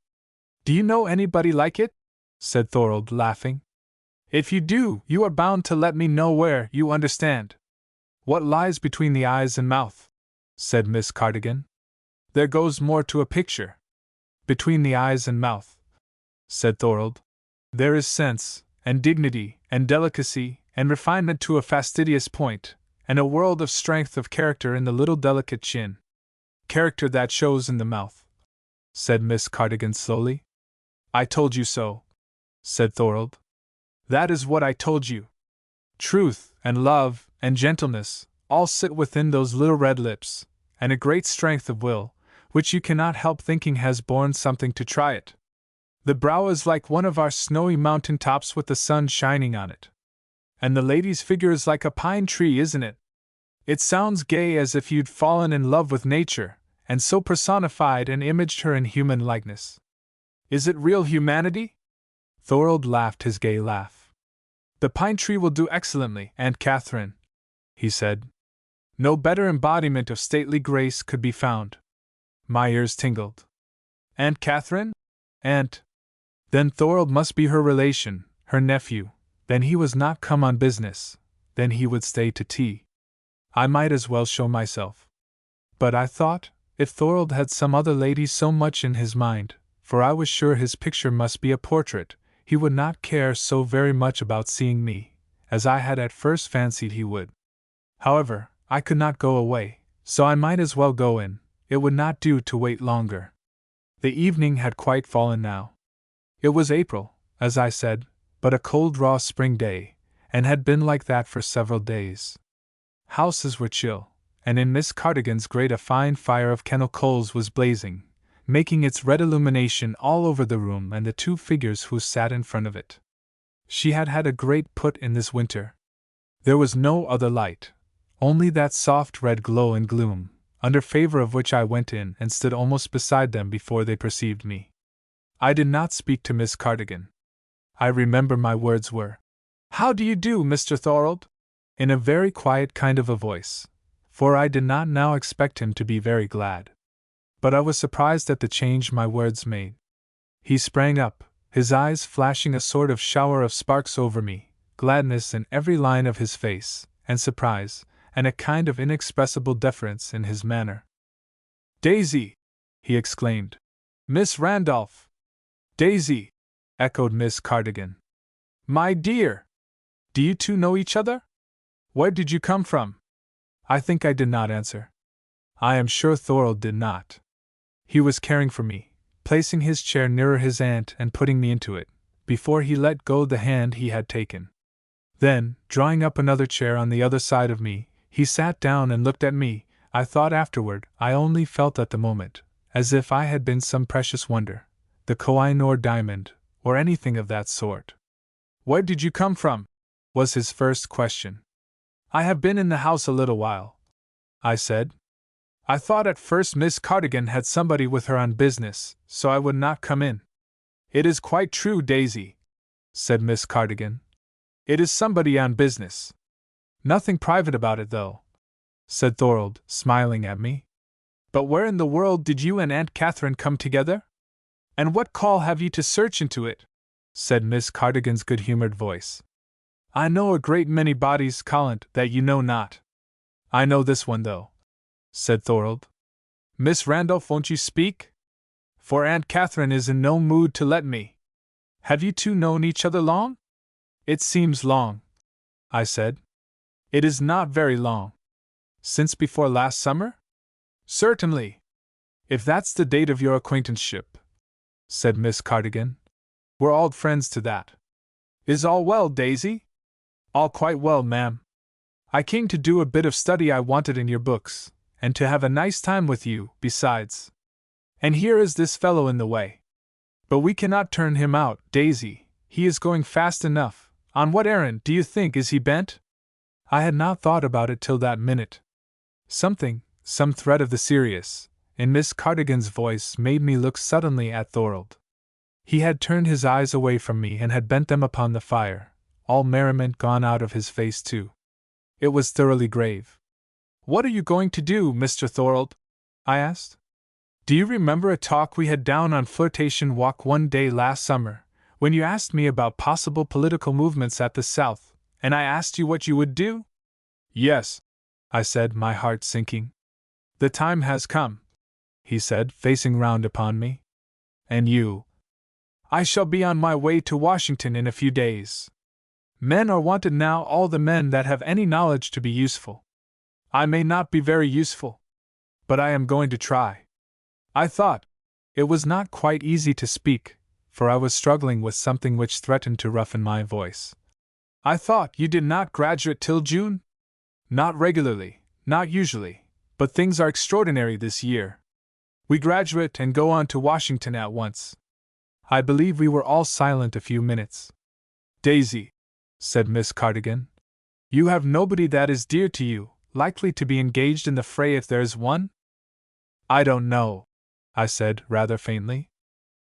Do you know anybody like it? Said Thorold, laughing. If you do, you are bound to let me know where, you understand. What lies between the eyes and mouth? Said Miss Cardigan. There goes more to a picture. Between the eyes and mouth, said Thorold, there is sense, and dignity, and delicacy, and refinement to a fastidious point, and a world of strength of character in the little delicate chin. Character that shows in the mouth, said Miss Cardigan slowly. I told you so, said Thorold. That is what I told you. Truth, and love, and gentleness, all sit within those little red lips, and a great strength of will, which you cannot help thinking has borne something to try it. The brow is like one of our snowy mountain tops with the sun shining on it. And the lady's figure is like a pine tree, isn't it? It sounds gay as if you'd fallen in love with nature, and so personified and imaged her in human likeness. Is it real humanity? Thorold laughed his gay laugh. The pine tree will do excellently, Aunt Catherine, he said. No better embodiment of stately grace could be found. My ears tingled. Aunt Catherine? Aunt? Then Thorold must be her relation, her nephew. Then he was not come on business. Then he would stay to tea. I might as well show myself. But I thought, if Thorold had some other lady so much in his mind, for I was sure his picture must be a portrait, he would not care so very much about seeing me, as I had at first fancied he would. However, I could not go away, so I might as well go in. It would not do to wait longer. The evening had quite fallen now. It was April, as I said, but a cold raw spring day, and had been like that for several days. Houses were chill, and in Miss Cardigan's grate a fine fire of kennel coals was blazing, making its red illumination all over the room and the two figures who sat in front of it. She had had a great put in this winter. There was no other light, only that soft red glow and gloom, under favor of which I went in and stood almost beside them before they perceived me. I did not speak to Miss Cardigan. I remember my words were, "How do you do, Mr. Thorold?" in a very quiet kind of a voice, for I did not now expect him to be very glad. But I was surprised at the change my words made. He sprang up, his eyes flashing a sort of shower of sparks over me, gladness in every line of his face, and surprise, and a kind of inexpressible deference in his manner. "Daisy!" he exclaimed. "Miss Randolph!" "Daisy!" echoed Miss Cardigan. "My dear! Do you two know each other? Where did you come from?" I think I did not answer. I am sure Thorold did not. He was caring for me, placing his chair nearer his aunt and putting me into it, before he let go the hand he had taken. Then, drawing up another chair on the other side of me, he sat down and looked at me. I thought afterward, I only felt at the moment, as if I had been some precious wonder, the Koh-i-Noor diamond, or anything of that sort. "Where did you come from?" was his first question. "I have been in the house a little while," I said. "I thought at first Miss Cardigan had somebody with her on business, so I would not come in." "It is quite true, Daisy," said Miss Cardigan. "It is somebody on business. Nothing private about it, though," said Thorold, smiling at me. "But where in the world did you and Aunt Catherine come together? And what call have you to search into it?" said Miss Cardigan's good-humored voice. "I know a great many bodies, Collant, that you know not. I know this one, though." said Thorold. Miss Randolph, won't you speak? For Aunt Catherine is in no mood to let me. Have you two known each other long? It seems long, I said. It is not very long. Since before last summer? Certainly. If that's the date of your acquaintanceship, said Miss Cardigan. We're old friends to that. Is all well, Daisy? All quite well, ma'am. I came to do a bit of study I wanted in your books, and to have a nice time with you, besides. And here is this fellow in the way. But we cannot turn him out, Daisy. He is going fast enough. On what errand, do you think, is he bent? I had not thought about it till that minute. Some thread of the serious, in Miss Cardigan's voice made me look suddenly at Thorold. He had turned his eyes away from me and had bent them upon the fire, all merriment gone out of his face too. It was thoroughly grave. What are you going to do, Mr. Thorold? I asked. Do you remember a talk we had down on Flirtation Walk one day last summer, when you asked me about possible political movements at the South, and I asked you what you would do? Yes, I said, my heart sinking. The time has come, he said, facing round upon me. And you? I shall be on my way to Washington in a few days. Men are wanted now, all the men that have any knowledge to be useful. I may not be very useful, but I am going to try. I thought. It was not quite easy to speak, for I was struggling with something which threatened to roughen my voice. I thought you did not graduate till June? Not regularly, not usually, but things are extraordinary this year. We graduate and go on to Washington at once. I believe we were all silent a few minutes. Daisy, said Miss Cardigan, you have nobody that is dear to you, likely to be engaged in the fray if there's one? I don't know, I said, rather faintly.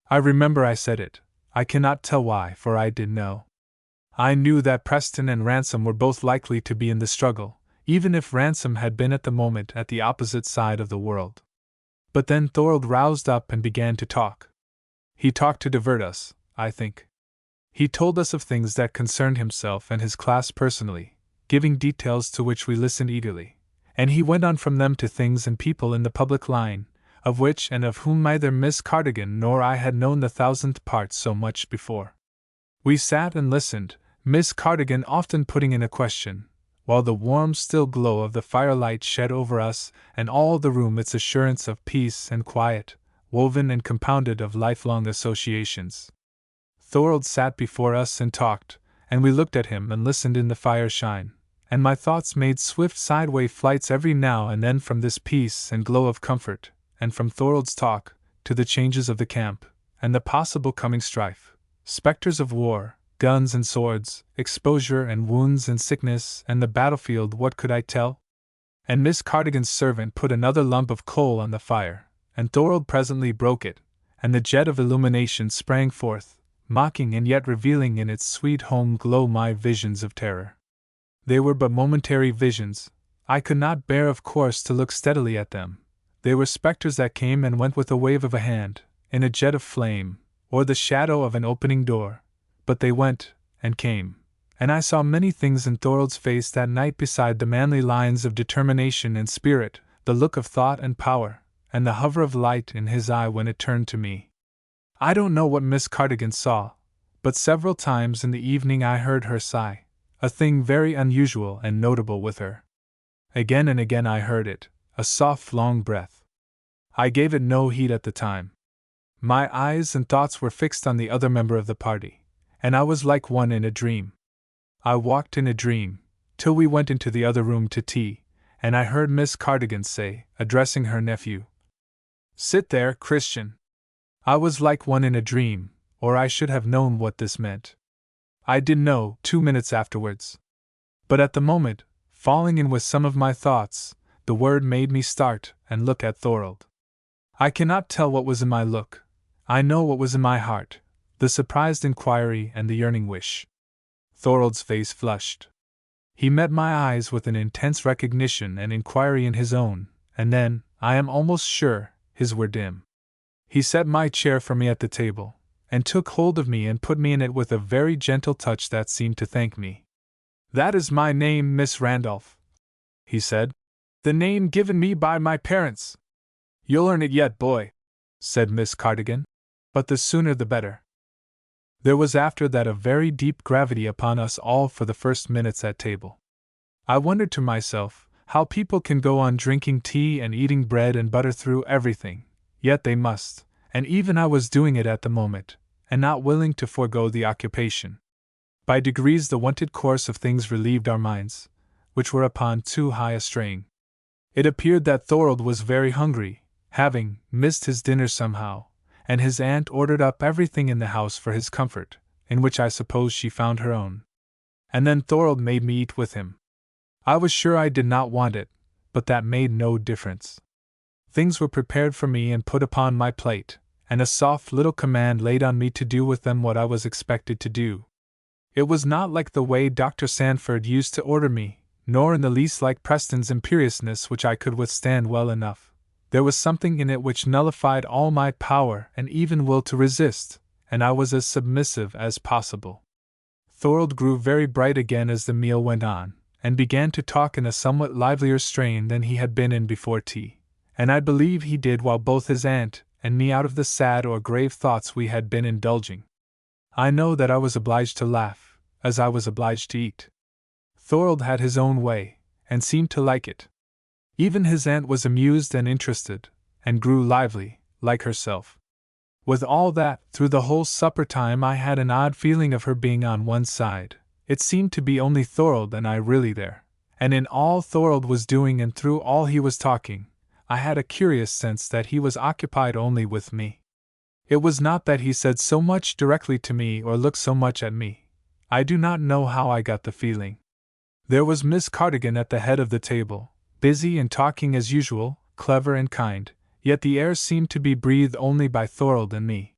I remember I said it. I cannot tell why, for I did know. I knew that Preston and Ransom were both likely to be in the struggle, even if Ransom had been at the moment at the opposite side of the world. But then Thorold roused up and began to talk. He talked to divert us, I think. He told us of things that concerned himself and his class personally, giving details to which we listened eagerly, and he went on from them to things and people in the public line, of which and of whom neither Miss Cardigan nor I had known the thousandth part so much before. We sat and listened, Miss Cardigan often putting in a question, while the warm still glow of the firelight shed over us and all the room its assurance of peace and quiet, woven and compounded of lifelong associations. Thorold sat before us and talked, and we looked at him and listened in the fire shine, and my thoughts made swift sideway flights every now and then from this peace and glow of comfort, and from Thorold's talk, to the changes of the camp, and the possible coming strife, specters of war, guns and swords, exposure and wounds and sickness, and the battlefield. What could I tell? And Miss Cardigan's servant put another lump of coal on the fire, and Thorold presently broke it, and the jet of illumination sprang forth, mocking and yet revealing in its sweet home glow my visions of terror. They were but momentary visions. I could not bear, of course, to look steadily at them. They were specters that came and went with a wave of a hand, in a jet of flame, or the shadow of an opening door, but they went and came, and I saw many things in Thorold's face that night beside the manly lines of determination and spirit, the look of thought and power, and the hover of light in his eye when it turned to me. I don't know what Miss Cardigan saw, but several times in the evening I heard her sigh, a thing very unusual and notable with her. Again and again I heard it, a soft long breath. I gave it no heed at the time. My eyes and thoughts were fixed on the other member of the party, and I was like one in a dream. I walked in a dream, till we went into the other room to tea, and I heard Miss Cardigan say, addressing her nephew, "Sit there, Christian." I was like one in a dream, or I should have known what this meant. I did know 2 minutes afterwards. But at the moment, falling in with some of my thoughts, the word made me start and look at Thorold. I cannot tell what was in my look. I know what was in my heart, the surprised inquiry and the yearning wish. Thorold's face flushed. He met my eyes with an intense recognition and inquiry in his own, and then, I am almost sure, his were dim. He set my chair for me at the table, and took hold of me and put me in it with a very gentle touch that seemed to thank me. "That is my name, Miss Randolph," he said. The name given me by my parents. You'll earn it yet, boy, said Miss Cardigan, but the sooner the better. There was after that a very deep gravity upon us all for the first minutes at table. I wondered to myself how people can go on drinking tea and eating bread and butter through everything, yet they must, and even I was doing it at the moment, and not willing to forego the occupation. By degrees the wonted course of things relieved our minds, which were upon too high a strain. It appeared that Thorold was very hungry, having missed his dinner somehow, and his aunt ordered up everything in the house for his comfort, in which I suppose she found her own. And then Thorold made me eat with him. I was sure I did not want it, but that made no difference. Things were prepared for me and put upon my plate, and a soft little command laid on me to do with them what I was expected to do. It was not like the way Dr. Sandford used to order me, nor in the least like Preston's imperiousness, which I could withstand well enough. There was something in it which nullified all my power and even will to resist, and I was as submissive as possible. Thorold grew very bright again as the meal went on, and began to talk in a somewhat livelier strain than he had been in before tea, and I believe he did while both his aunt and me out of the sad or grave thoughts we had been indulging. I know that I was obliged to laugh, as I was obliged to eat. Thorold had his own way, and seemed to like it. Even his aunt was amused and interested, and grew lively, like herself. With all that, through the whole supper time I had an odd feeling of her being on one side. It seemed to be only Thorold and I really there, and in all Thorold was doing and through all he was talking, I had a curious sense that he was occupied only with me. It was not that he said so much directly to me or looked so much at me. I do not know how I got the feeling. There was Miss Cardigan at the head of the table, busy and talking as usual, clever and kind, yet the air seemed to be breathed only by Thorold and me.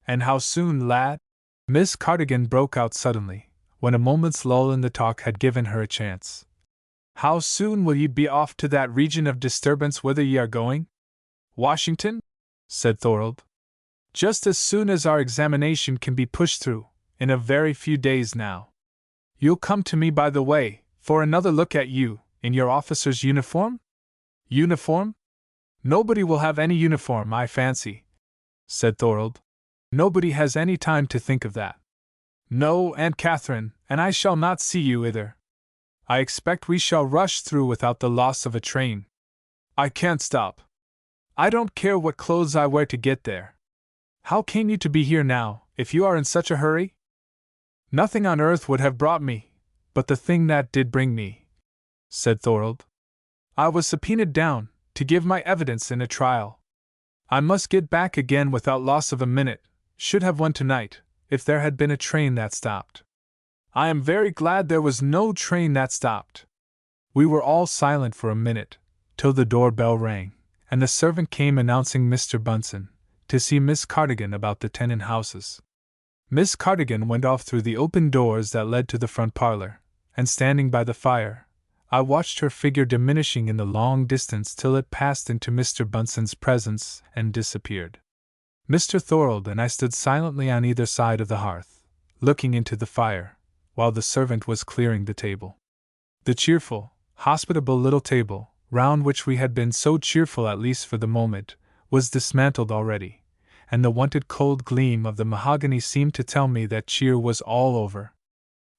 And how soon, lad? Miss Cardigan broke out suddenly, when a moment's lull in the talk had given her a chance. How soon will ye be off to that region of disturbance whither ye are going? Washington? Said Thorold. Just as soon as our examination can be pushed through, in a very few days now. You'll come to me, by the way, for another look at you, in your officer's uniform? Uniform? Nobody will have any uniform, I fancy, said Thorold. Nobody has any time to think of that. No, Aunt Catherine, and I shall not see you either. I expect we shall rush through without the loss of a train. I can't stop. I don't care what clothes I wear to get there. How came you to be here now, if you are in such a hurry? Nothing on earth would have brought me, but the thing that did bring me, said Thorold. I was subpoenaed down, to give my evidence in a trial. I must get back again without loss of a minute, should have one tonight, if there had been a train that stopped. I am very glad there was no train that stopped. We were all silent for a minute, till the door-bell rang, and the servant came announcing Mr. Bunsen, to see Miss Cardigan about the tenant houses. Miss Cardigan went off through the open doors that led to the front parlor, and standing by the fire, I watched her figure diminishing in the long distance till it passed into Mr. Bunsen's presence and disappeared. Mr. Thorold and I stood silently on either side of the hearth, looking into the fire, while the servant was clearing the table. The cheerful, hospitable little table, round which we had been so cheerful at least for the moment, was dismantled already, and the wonted cold gleam of the mahogany seemed to tell me that cheer was all over.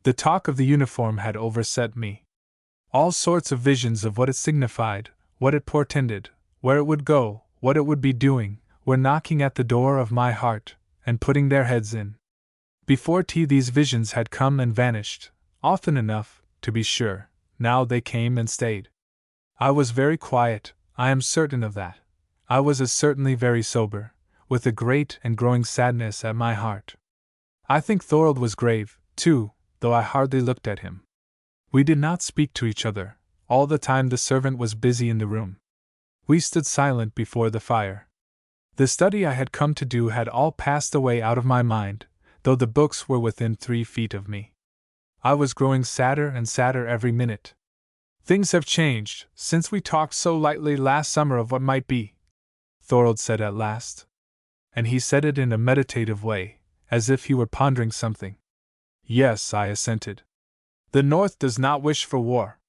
The talk of the uniform had overset me. All sorts of visions of what it signified, what it portended, where it would go, what it would be doing, were knocking at the door of my heart, and putting their heads in. Before tea these visions had come and vanished, often enough, to be sure. Now they came and stayed. I was very quiet, I am certain of that. I was as certainly very sober, with a great and growing sadness at my heart. I think Thorold was grave, too, though I hardly looked at him. We did not speak to each other, all the time the servant was busy in the room. We stood silent before the fire. The study I had come to do had all passed away out of my mind, though the books were within 3 feet of me. I was growing sadder and sadder every minute. Things have changed, since we talked so lightly last summer of what might be, Thorold said at last. And he said it in a meditative way, as if he were pondering something. Yes, I assented. The North does not wish for war.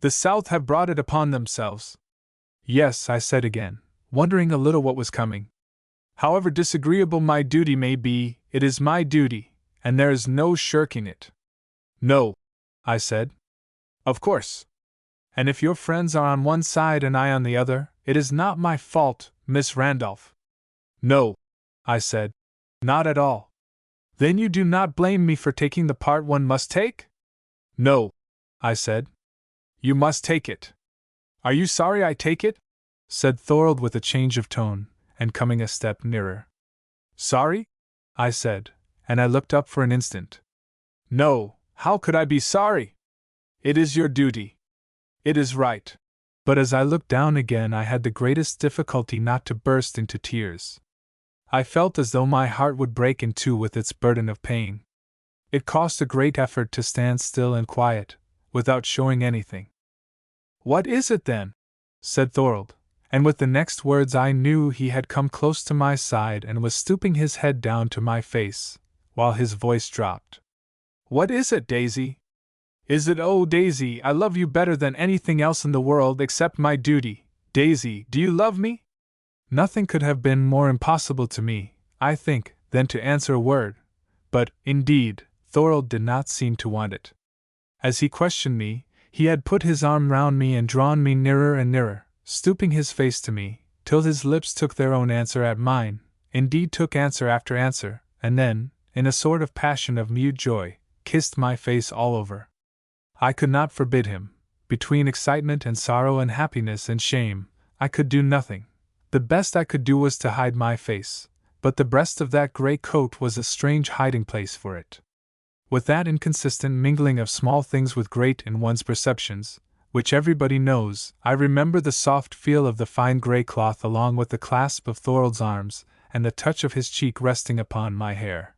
The South have brought it upon themselves. Yes, I said again, wondering a little what was coming. However disagreeable my duty may be, it is my duty, and there is no shirking it. No, I said. Of course. And if your friends are on one side and I on the other, it is not my fault, Miss Randolph. No, I said. Not at all. Then you do not blame me for taking the part one must take? No, I said. You must take it. Are you sorry I take it? Said Thorold with a change of tone, and coming a step nearer. Sorry? I said, and I looked up for an instant. No, how could I be sorry? It is your duty. It is right. But as I looked down again, I had the greatest difficulty not to burst into tears. I felt as though my heart would break in two with its burden of pain. It cost a great effort to stand still and quiet, without showing anything. What is it then? Said Thorold, and with the next words I knew he had come close to my side and was stooping his head down to my face, while his voice dropped. What is it, Daisy? Is it, oh, Daisy, I love you better than anything else in the world except my duty. Daisy, do you love me? Nothing could have been more impossible to me, I think, than to answer a word, but, indeed, Thorold did not seem to want it. As he questioned me, he had put his arm round me and drawn me nearer and nearer, stooping his face to me, till his lips took their own answer at mine, indeed took answer after answer, and then, in a sort of passion of mute joy, kissed my face all over. I could not forbid him. Between excitement and sorrow and happiness and shame, I could do nothing. The best I could do was to hide my face, but the breast of that grey coat was a strange hiding place for it. With that inconsistent mingling of small things with great in one's perceptions, which everybody knows, I remember the soft feel of the fine grey cloth along with the clasp of Thorold's arms, and the touch of his cheek resting upon my hair.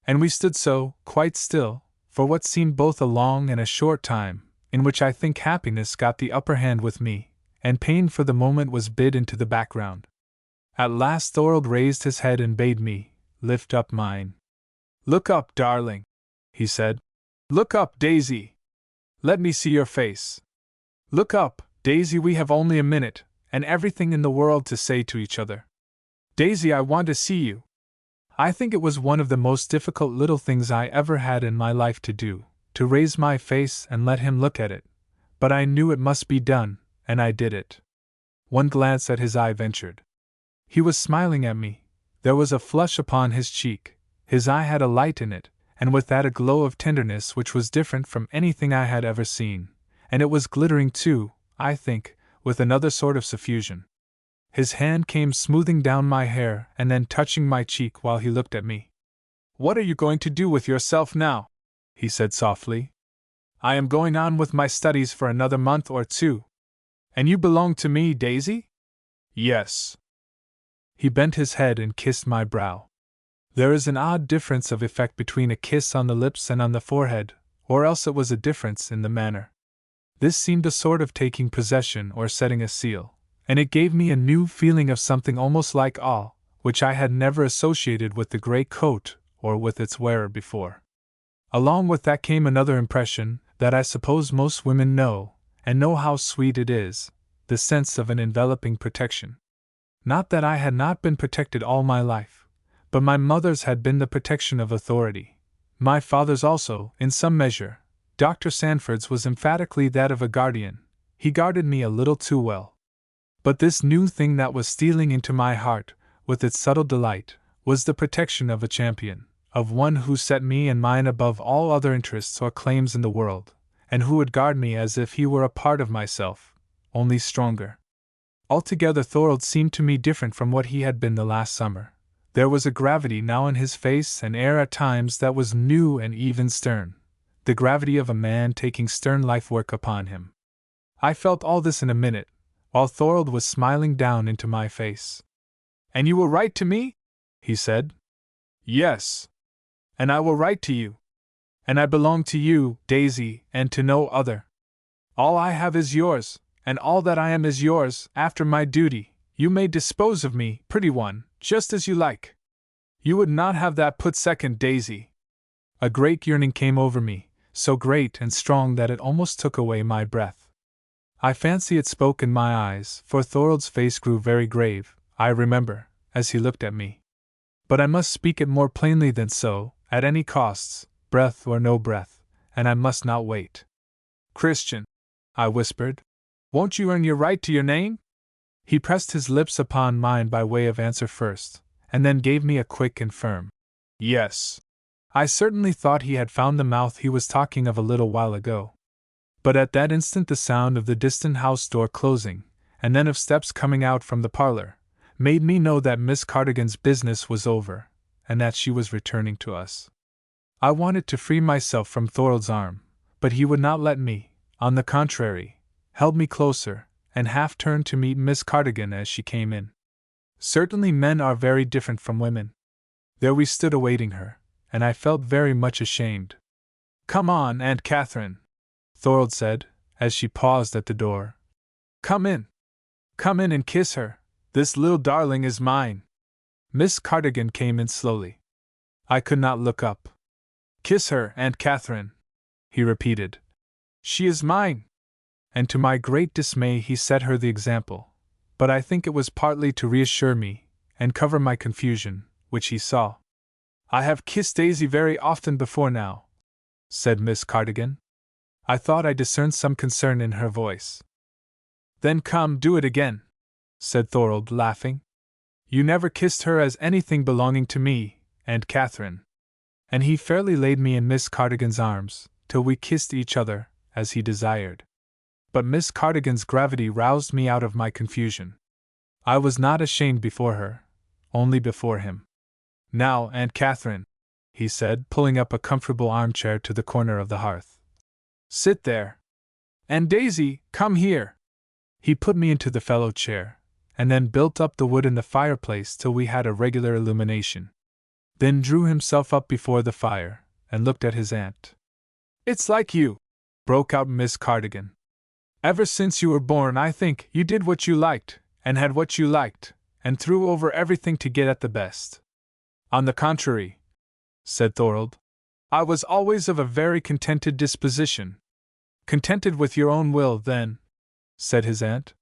And we stood so, quite still, for what seemed both a long and a short time, in which I think happiness got the upper hand with me, and pain for the moment was bid into the background. At last Thorold raised his head and bade me lift up mine. Look up, darling, he said. Look up, Daisy. Let me see your face. Look up, Daisy, we have only a minute, and everything in the world to say to each other. Daisy, I want to see you. I think it was one of the most difficult little things I ever had in my life to do, to raise my face and let him look at it, but I knew it must be done, and I did it. One glance at his eye ventured. He was smiling at me. There was a flush upon his cheek, his eye had a light in it, and with that a glow of tenderness which was different from anything I had ever seen, and it was glittering too, I think, with another sort of suffusion. His hand came smoothing down my hair and then touching my cheek while he looked at me. What are you going to do with yourself now? He said softly. I am going on with my studies for another month or two. And you belong to me, Daisy? Yes. He bent his head and kissed my brow. There is an odd difference of effect between a kiss on the lips and on the forehead, or else it was a difference in the manner. This seemed a sort of taking possession or setting a seal, and it gave me a new feeling of something almost like awe, which I had never associated with the grey coat or with its wearer before. Along with that came another impression, that I suppose most women know, and know how sweet it is, the sense of an enveloping protection. Not that I had not been protected all my life, but my mother's had been the protection of authority. My father's also, in some measure. Dr. Sanford's was emphatically that of a guardian. He guarded me a little too well. But this new thing that was stealing into my heart, with its subtle delight, was the protection of a champion, of one who set me and mine above all other interests or claims in the world, and who would guard me as if he were a part of myself, only stronger. Altogether Thorold seemed to me different from what he had been the last summer. There was a gravity now in his face and air at times that was new and even stern, the gravity of a man taking stern life work upon him. I felt all this in a minute, while Thorold was smiling down into my face. And you will write to me? He said. Yes. And I will write to you. And I belong to you, Daisy, and to no other. All I have is yours, and all that I am is yours. After my duty, you may dispose of me, pretty one, just as you like. You would not have that put second, Daisy. A great yearning came over me, so great and strong that it almost took away my breath. I fancy it spoke in my eyes, for Thorold's face grew very grave, I remember, as he looked at me. But I must speak it more plainly than so, at any costs, breath or no breath, and I must not wait. Christian, I whispered, won't you earn your right to your name? He pressed his lips upon mine by way of answer first, and then gave me a quick and firm yes. I certainly thought he had found the mouth he was talking of a little while ago. But at that instant the sound of the distant house door closing, and then of steps coming out from the parlor, made me know that Miss Cardigan's business was over, and that she was returning to us. I wanted to free myself from Thorold's arm, but he would not let me, on the contrary, held me closer, and half turned to meet Miss Cardigan as she came in. Certainly men are very different from women. There we stood awaiting her, and I felt very much ashamed. Come on, Aunt Catherine, Thorold said, as she paused at the door. Come in. Come in and kiss her. This little darling is mine. Miss Cardigan came in slowly. I could not look up. Kiss her, Aunt Catherine, he repeated. She is mine. And to my great dismay he set her the example, but I think it was partly to reassure me, and cover my confusion, which he saw. I have kissed Daisy very often before now, said Miss Cardigan. I thought I discerned some concern in her voice. Then come, do it again, said Thorold, laughing. You never kissed her as anything belonging to me, Aunt Catherine. And he fairly laid me in Miss Cardigan's arms, till we kissed each other, as he desired. But Miss Cardigan's gravity roused me out of my confusion. I was not ashamed before her, only before him. Now, Aunt Catherine, he said, pulling up a comfortable armchair to the corner of the hearth. Sit there. And Daisy, come here. He put me into the fellow chair, and then built up the wood in the fireplace till we had a regular illumination. Then drew himself up before the fire, and looked at his aunt. It's like you, broke out Miss Cardigan. Ever since you were born, I think, you did what you liked, and had what you liked, and threw over everything to get at the best. On the contrary, said Thorold, I was always of a very contented disposition. Contented with your own will, then, said his aunt.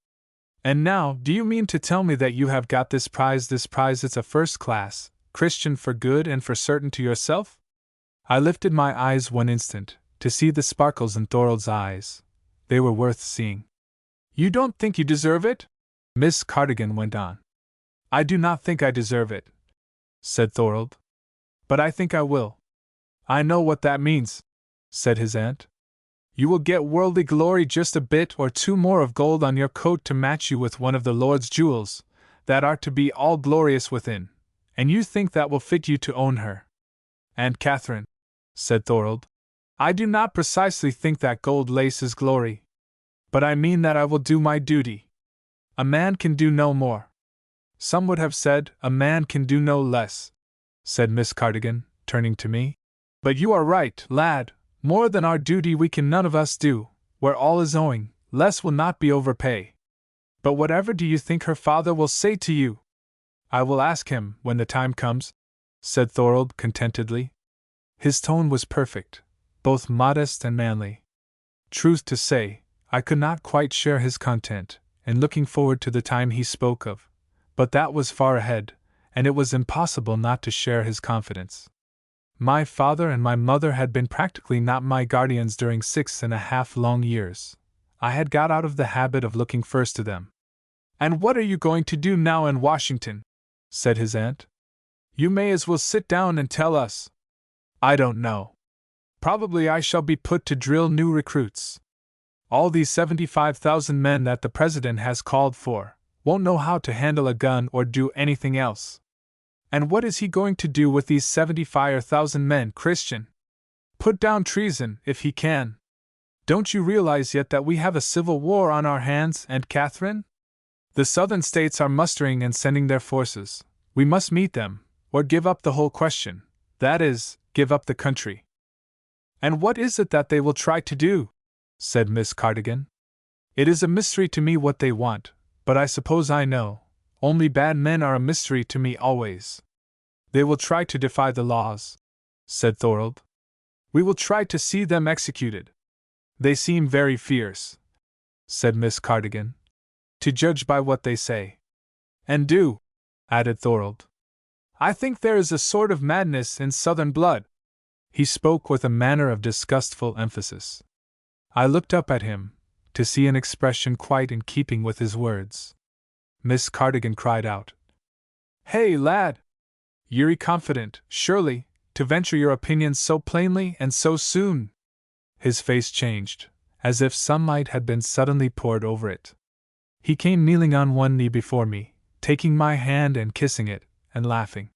And now, do you mean to tell me that you have got this prize? This prize is a first class, Christian for good and for certain to yourself? I lifted my eyes one instant, to see the sparkles in Thorold's eyes. They were worth seeing. You don't think you deserve it? Miss Cardigan went on. I do not think I deserve it, said Thorold. But I think I will. I know what that means, said his aunt. You will get worldly glory, just a bit or two more of gold on your coat to match you with one of the Lord's jewels, that are to be all glorious within, and you think that will fit you to own her. Aunt Catherine, said Thorold, I do not precisely think that gold lace is glory. But I mean that I will do my duty. A man can do no more. Some would have said, a man can do no less, said Miss Cardigan, turning to me. But you are right, lad. More than our duty we can none of us do, where all is owing, less will not be overpay. But whatever do you think her father will say to you? I will ask him, when the time comes, said Thorold contentedly. His tone was perfect, both modest and manly. Truth to say, I could not quite share his content, in looking forward to the time he spoke of, but that was far ahead, and it was impossible not to share his confidence. My father and my mother had been practically not my guardians during 6.5 long years. I had got out of the habit of looking first to them. And what are you going to do now in Washington? Said his aunt. You may as well sit down and tell us. I don't know. Probably I shall be put to drill new recruits. All these 75,000 men that the President has called for won't know how to handle a gun or do anything else. And what is he going to do with these 75,000 men, Christian? Put down treason, if he can. Don't you realize yet that we have a civil war on our hands, Aunt Catherine? The southern states are mustering and sending their forces. We must meet them, or give up the whole question, that is, give up the country. And what is it that they will try to do? Said Miss Cardigan. It is a mystery to me what they want, but I suppose I know. Only bad men are a mystery to me always. They will try to defy the laws, said Thorold. We will try to see them executed. They seem very fierce. said Miss Cardigan, to judge by what they say. And do, added Thorold. I think there is a sort of madness in Southern blood. He spoke with a manner of disgustful emphasis. I looked up at him, to see an expression quite in keeping with his words. Miss Cardigan cried out, "Hey, lad! You're confident, surely, to venture your opinions so plainly and so soon?" His face changed, as if sunlight had been suddenly poured over it. He came kneeling on one knee before me, taking my hand and kissing it, and laughing.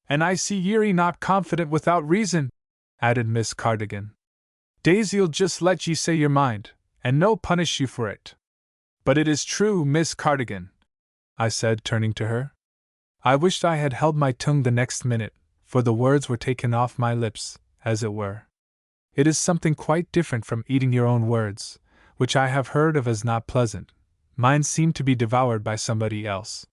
"And I see ye're not confident without reason," added Miss Cardigan. "Daisy'll just let ye say your mind, and no punish you for it." "But it is true, Miss Cardigan," I said, turning to her. I wished I had held my tongue the next minute, for the words were taken off my lips, as it were. It is something quite different from eating your own words, which I have heard of as not pleasant. Mine seemed to be devoured by somebody else.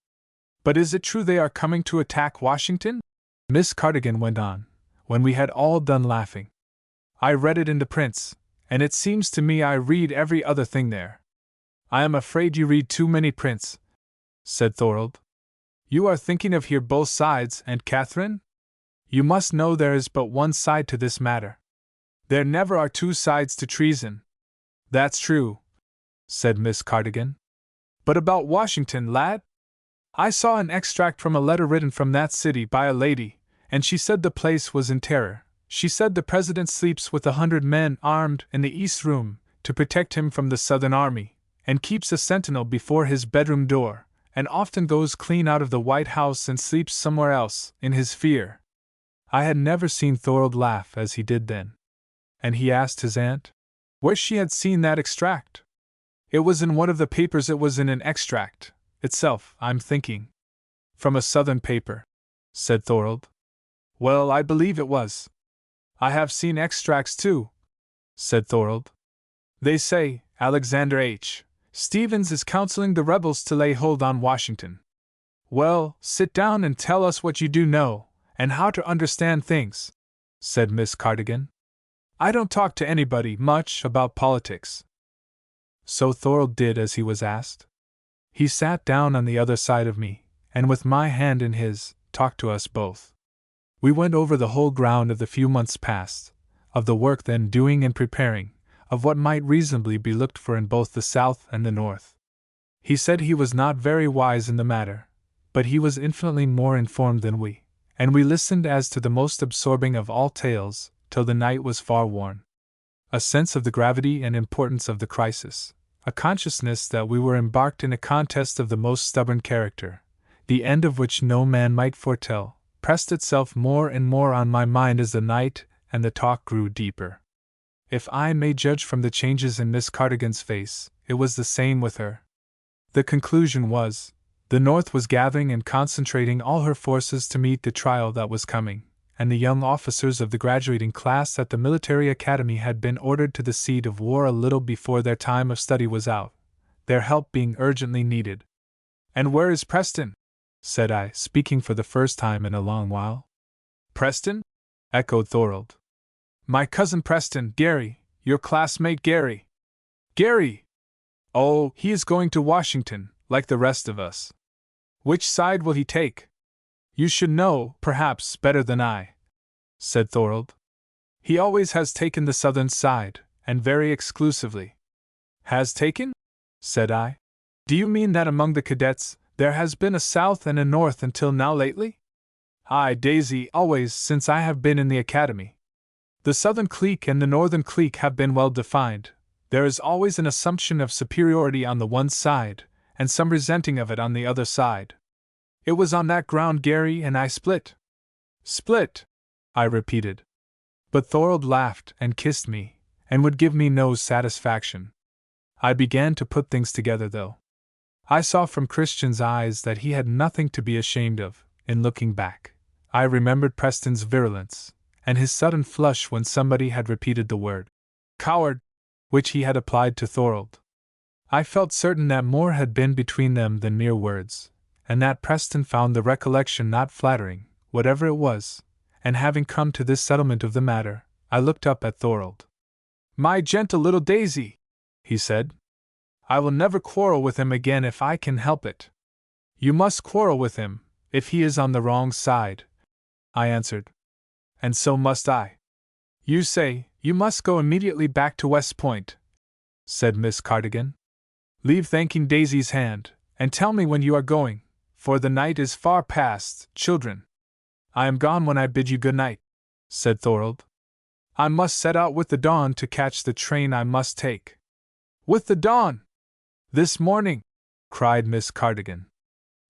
"But is it true they are coming to attack Washington?" Miss Cardigan went on, when we had all done laughing. "I read it in the prints, and it seems to me I read every other thing there." "I am afraid you read too many prints," said Thorold. "You are thinking of hear both sides, Aunt Catherine? You must know there is but one side to this matter. There never are two sides to treason." "That's true," said Miss Cardigan. "But about Washington, lad? I saw an extract from a letter written from that city by a lady, and she said the place was in terror. She said the president sleeps with 100 men armed in the east room to protect him from the Southern army, and keeps a sentinel before his bedroom door, and often goes clean out of the White House and sleeps somewhere else, in his fear." I had never seen Thorold laugh as he did then. And he asked his aunt where she had seen that extract. "It was in one of the papers. It was in an extract itself, I'm thinking." "From a Southern paper," said Thorold. "Well, I believe it was." "I have seen extracts too," said Thorold. "They say Alexander H. Stevens is counseling the rebels to lay hold on Washington." "Well, sit down and tell us what you do know, and how to understand things," said Miss Cardigan. "I don't talk to anybody much about politics." So Thorold did as he was asked. He sat down on the other side of me, and with my hand in his, talked to us both. We went over the whole ground of the few months past, of the work then doing and preparing, of what might reasonably be looked for in both the South and the North. He said he was not very wise in the matter, but he was infinitely more informed than we, and we listened as to the most absorbing of all tales, till the night was far worn. A sense of the gravity and importance of the crisis, a consciousness that we were embarked in a contest of the most stubborn character, the end of which no man might foretell, pressed itself more and more on my mind as the night and the talk grew deeper. If I may judge from the changes in Miss Cardigan's face, it was the same with her. The conclusion was, the North was gathering and concentrating all her forces to meet the trial that was coming, and the young officers of the graduating class at the military academy had been ordered to the seat of war a little before their time of study was out, their help being urgently needed. "And where is Preston?" said I, speaking for the first time in a long while. "Preston?" echoed Thorold. "My cousin Preston, Gary, your classmate Gary." "Gary! Oh, he is going to Washington, like the rest of us. Which side will he take?" "You should know, perhaps, better than I," said Thorold. "He always has taken the Southern side, and very exclusively." "Has taken?" said I. "Do you mean that among the cadets there has been a South and a North until now lately?" "Aye, Daisy, always since I have been in the academy. The Southern clique and the Northern clique have been well defined. There is always an assumption of superiority on the one side, and some resenting of it on the other side. It was on that ground Gary and I split." "Split?" I repeated. But Thorold laughed and kissed me, and would give me no satisfaction. I began to put things together, though. I saw from Christian's eyes that he had nothing to be ashamed of, in looking back. I remembered Preston's virulence, and his sudden flush when somebody had repeated the word "coward," which he had applied to Thorold. I felt certain that more had been between them than mere words, and that Preston found the recollection not flattering, whatever it was, and having come to this settlement of the matter, I looked up at Thorold. "My gentle little Daisy," he said. I will never quarrel with him again if I can help it. You must quarrel with him, if he is on the wrong side, I answered. And so must I. You say, you must go immediately back to West Point, said Miss Cardigan. Leave thanking Daisy's hand, and tell me when you are going, for the night is far past, children. I am gone when I bid you good night, said Thorold. I must set out with the dawn to catch the train I must take. With the dawn? This morning? Cried Miss Cardigan.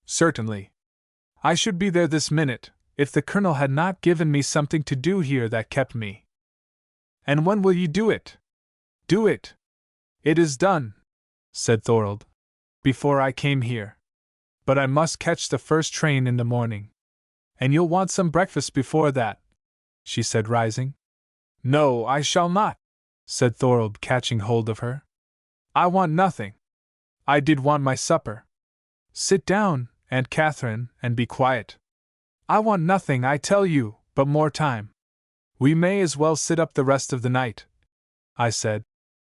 Certainly. I should be there this minute, if the Colonel had not given me something to do here that kept me. And when will you do it? Do it? It is done, said Thorold, before I came here. But I must catch the first train in the morning. And you'll want some breakfast before that, she said, rising. No, I shall not, said Thorold, catching hold of her. I want nothing. I did want my supper. Sit down, Aunt Catherine, and be quiet. I want nothing, I tell you, but more time. We may as well sit up the rest of the night, I said.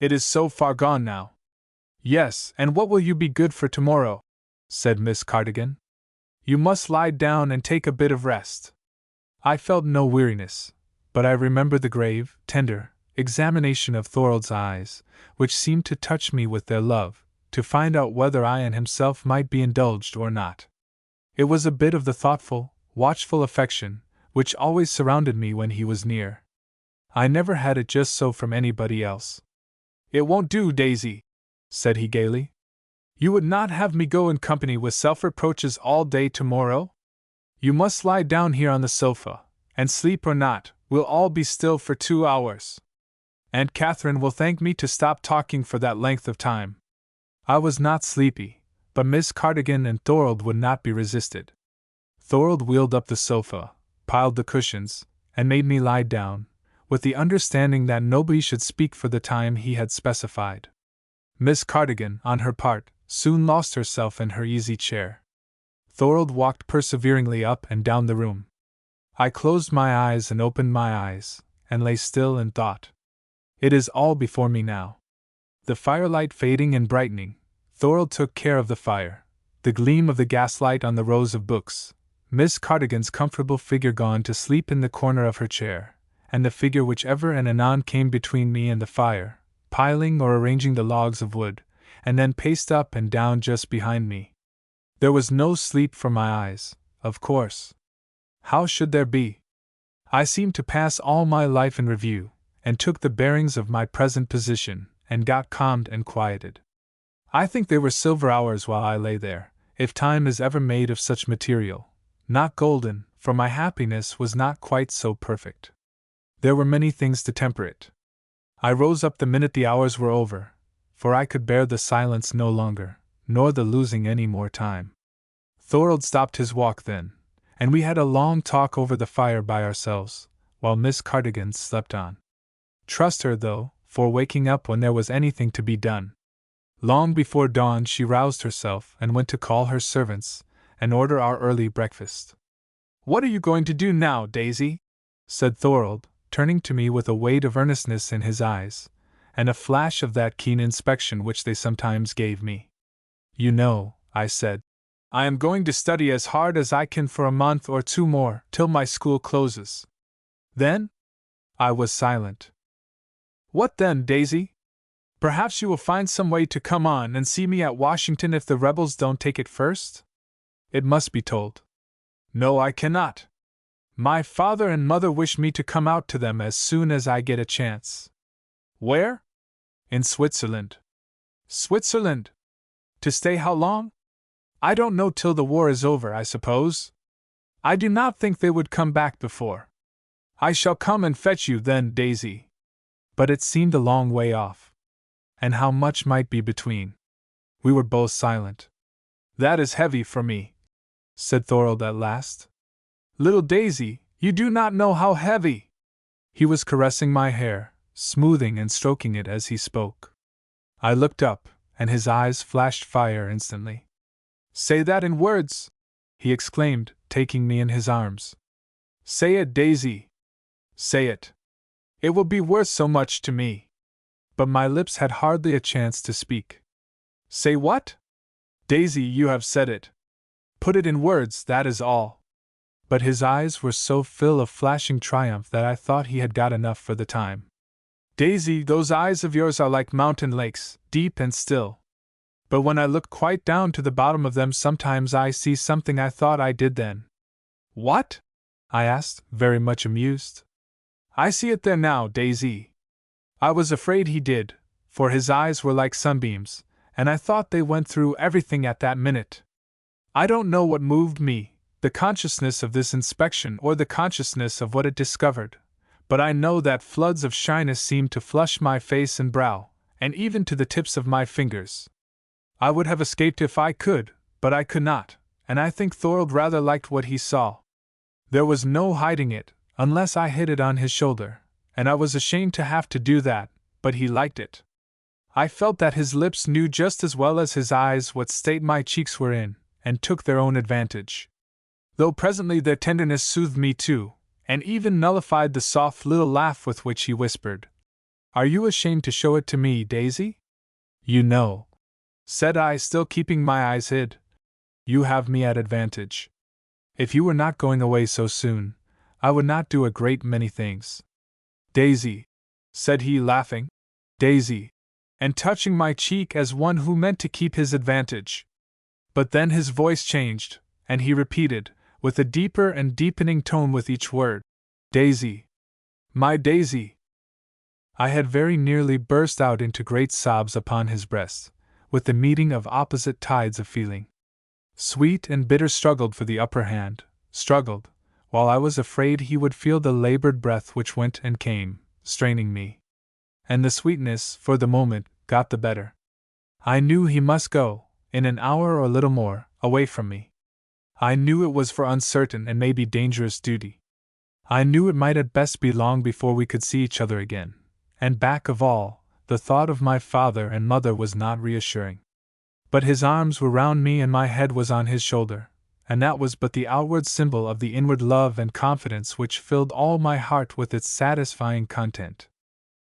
It is so far gone now. Yes, and what will you be good for tomorrow? Said Miss Cardigan. You must lie down and take a bit of rest. I felt no weariness, but I remember the grave, tender examination of Thorold's eyes, which seemed to touch me with their love, to find out whether I and himself might be indulged or not. It was a bit of the thoughtful, watchful affection which always surrounded me when he was near. I never had it just so from anybody else. It won't do, Daisy, said he gaily. You would not have me go in company with self-reproaches all day tomorrow? You must lie down here on the sofa, and sleep or not, we'll all be still for 2 hours. Aunt Catherine will thank me to stop talking for that length of time. I was not sleepy, but Miss Cardigan and Thorold would not be resisted. Thorold wheeled up the sofa, piled the cushions, and made me lie down, with the understanding that nobody should speak for the time he had specified. Miss Cardigan, on her part, soon lost herself in her easy chair. Thorold walked perseveringly up and down the room. I closed my eyes and opened my eyes, and lay still in thought. It is all before me now. The firelight fading and brightening, Thorold took care of the fire, the gleam of the gaslight on the rows of books, Miss Cardigan's comfortable figure gone to sleep in the corner of her chair, and the figure which ever and anon came between me and the fire, piling or arranging the logs of wood, and then paced up and down just behind me. There was no sleep for my eyes, of course. How should there be? I seemed to pass all my life in review, and took the bearings of my present position, and got calmed and quieted. I think they were silver hours while I lay there, if time is ever made of such material, not golden, for my happiness was not quite so perfect. There were many things to temper it. I rose up the minute the hours were over, for I could bear the silence no longer, nor the losing any more time. Thorold stopped his walk then, and we had a long talk over the fire by ourselves, while Miss Cardigan slept on. Trust her, though, for waking up when there was anything to be done. Long before dawn she roused herself and went to call her servants, and order our early breakfast. What are you going to do now, Daisy? Said Thorold, turning to me with a weight of earnestness in his eyes, and a flash of that keen inspection which they sometimes gave me. You know, I said, I am going to study as hard as I can for a month or 2 more, till my school closes. Then? I was silent. What then, Daisy? Perhaps you will find some way to come on and see me at Washington if the rebels don't take it first? It must be told. No, I cannot. My father and mother wish me to come out to them as soon as I get a chance. Where? In Switzerland. Switzerland? To stay how long? I don't know, till the war is over, I suppose. I do not think they would come back before. I shall come and fetch you then, Daisy. But it seemed a long way off. And how much might be between? We were both silent. That is heavy for me, said Thorold at last. Little Daisy, you do not know how heavy. He was caressing my hair, smoothing and stroking it as he spoke. I looked up, and his eyes flashed fire instantly. Say that in words, he exclaimed, taking me in his arms. Say it, Daisy. Say it. It will be worth so much to me. But my lips had hardly a chance to speak. Say what? Daisy, you have said it. Put it in words, that is all. But his eyes were so full of flashing triumph that I thought he had got enough for the time. Daisy, those eyes of yours are like mountain lakes, deep and still. But when I look quite down to the bottom of them, sometimes I see something I thought I did then. What? I asked, very much amused. I see it there now, Daisy. I was afraid he did, for his eyes were like sunbeams, and I thought they went through everything at that minute. I don't know what moved me, the consciousness of this inspection or the consciousness of what it discovered, but I know that floods of shyness seemed to flush my face and brow, and even to the tips of my fingers. I would have escaped if I could, but I could not, and I think Thorold rather liked what he saw. There was no hiding it, unless I hid it on his shoulder, and I was ashamed to have to do that, but he liked it. I felt that his lips knew just as well as his eyes what state my cheeks were in, and took their own advantage. Though presently their tenderness soothed me too, and even nullified the soft little laugh with which he whispered, "Are you ashamed to show it to me, Daisy?" "You know," said I, still keeping my eyes hid, "you have me at advantage. If you were not going away so soon, I would not do a great many things." "Daisy," said he, laughing, "Daisy," and touching my cheek as one who meant to keep his advantage. But then his voice changed, and he repeated, with a deeper and deepening tone with each word, "Daisy. My Daisy." I had very nearly burst out into great sobs upon his breast, with the meeting of opposite tides of feeling. Sweet and bitter struggled for the upper hand, struggled, while I was afraid he would feel the labored breath which went and came, straining me. And the sweetness, for the moment, got the better. I knew he must go, in an hour or little more, away from me. I knew it was for uncertain and maybe dangerous duty. I knew it might at best be long before we could see each other again, and back of all, the thought of my father and mother was not reassuring. But his arms were round me and my head was on his shoulder, and that was but the outward symbol of the inward love and confidence which filled all my heart with its satisfying content.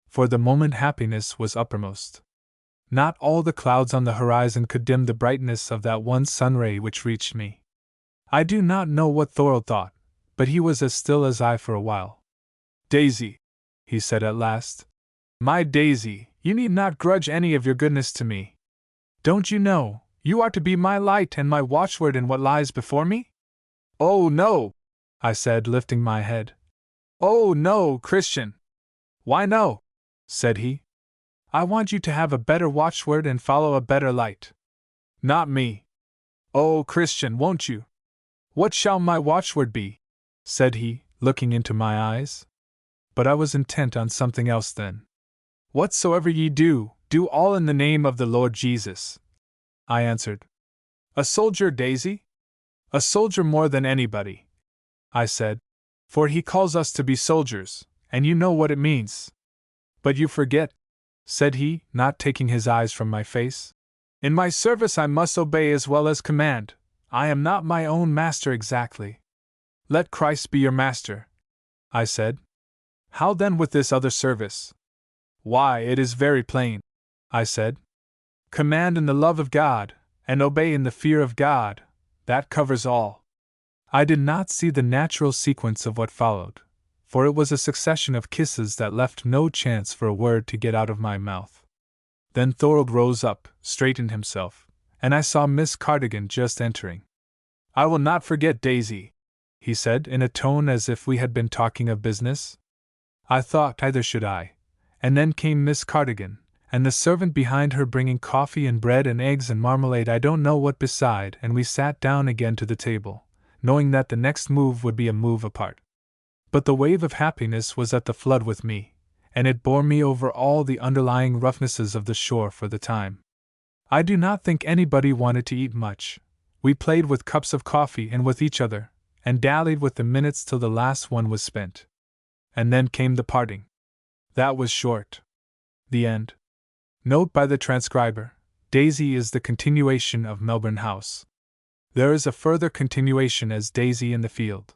For the moment happiness was uppermost. Not all the clouds on the horizon could dim the brightness of that one sun-ray which reached me. I do not know what Thorold thought, but he was as still as I for a while. "Daisy," he said at last. "My Daisy, you need not grudge any of your goodness to me. Don't you know, you are to be my light and my watchword in what lies before me?" "Oh, no," I said, lifting my head. "Oh, no, Christian." "Why no?" said he. "I want you to have a better watchword and follow a better light." "Not me." "Oh, Christian, won't you?" "What shall my watchword be?" said he, looking into my eyes. But I was intent on something else then. "Whatsoever ye do, do all in the name of the Lord Jesus," I answered. "A soldier, Daisy?" "A soldier more than anybody," I said, "for he calls us to be soldiers, and you know what it means." "But you forget," said he, not taking his eyes from my face. "In my service I must obey as well as command. I am not my own master exactly." "Let Christ be your master," I said. "How then with this other service?" "Why, it is very plain," I said. "Command in the love of God, and obey in the fear of God, that covers all." I did not see the natural sequence of what followed, for it was a succession of kisses that left no chance for a word to get out of my mouth. Then Thorold rose up, straightened himself, and I saw Miss Cardigan just entering. "I will not forget Daisy," he said in a tone as if we had been talking of business. I thought either should I, and then came Miss Cardigan, and the servant behind her bringing coffee and bread and eggs and marmalade I don't know what beside, and we sat down again to the table, knowing that the next move would be a move apart. But the wave of happiness was at the flood with me, and it bore me over all the underlying roughnesses of the shore for the time. I do not think anybody wanted to eat much. We played with cups of coffee and with each other, and dallied with the minutes till the last one was spent. And then came the parting. That was short. The end. Note by the transcriber: Daisy is the continuation of Melbourne House. There is a further continuation as Daisy in the Field.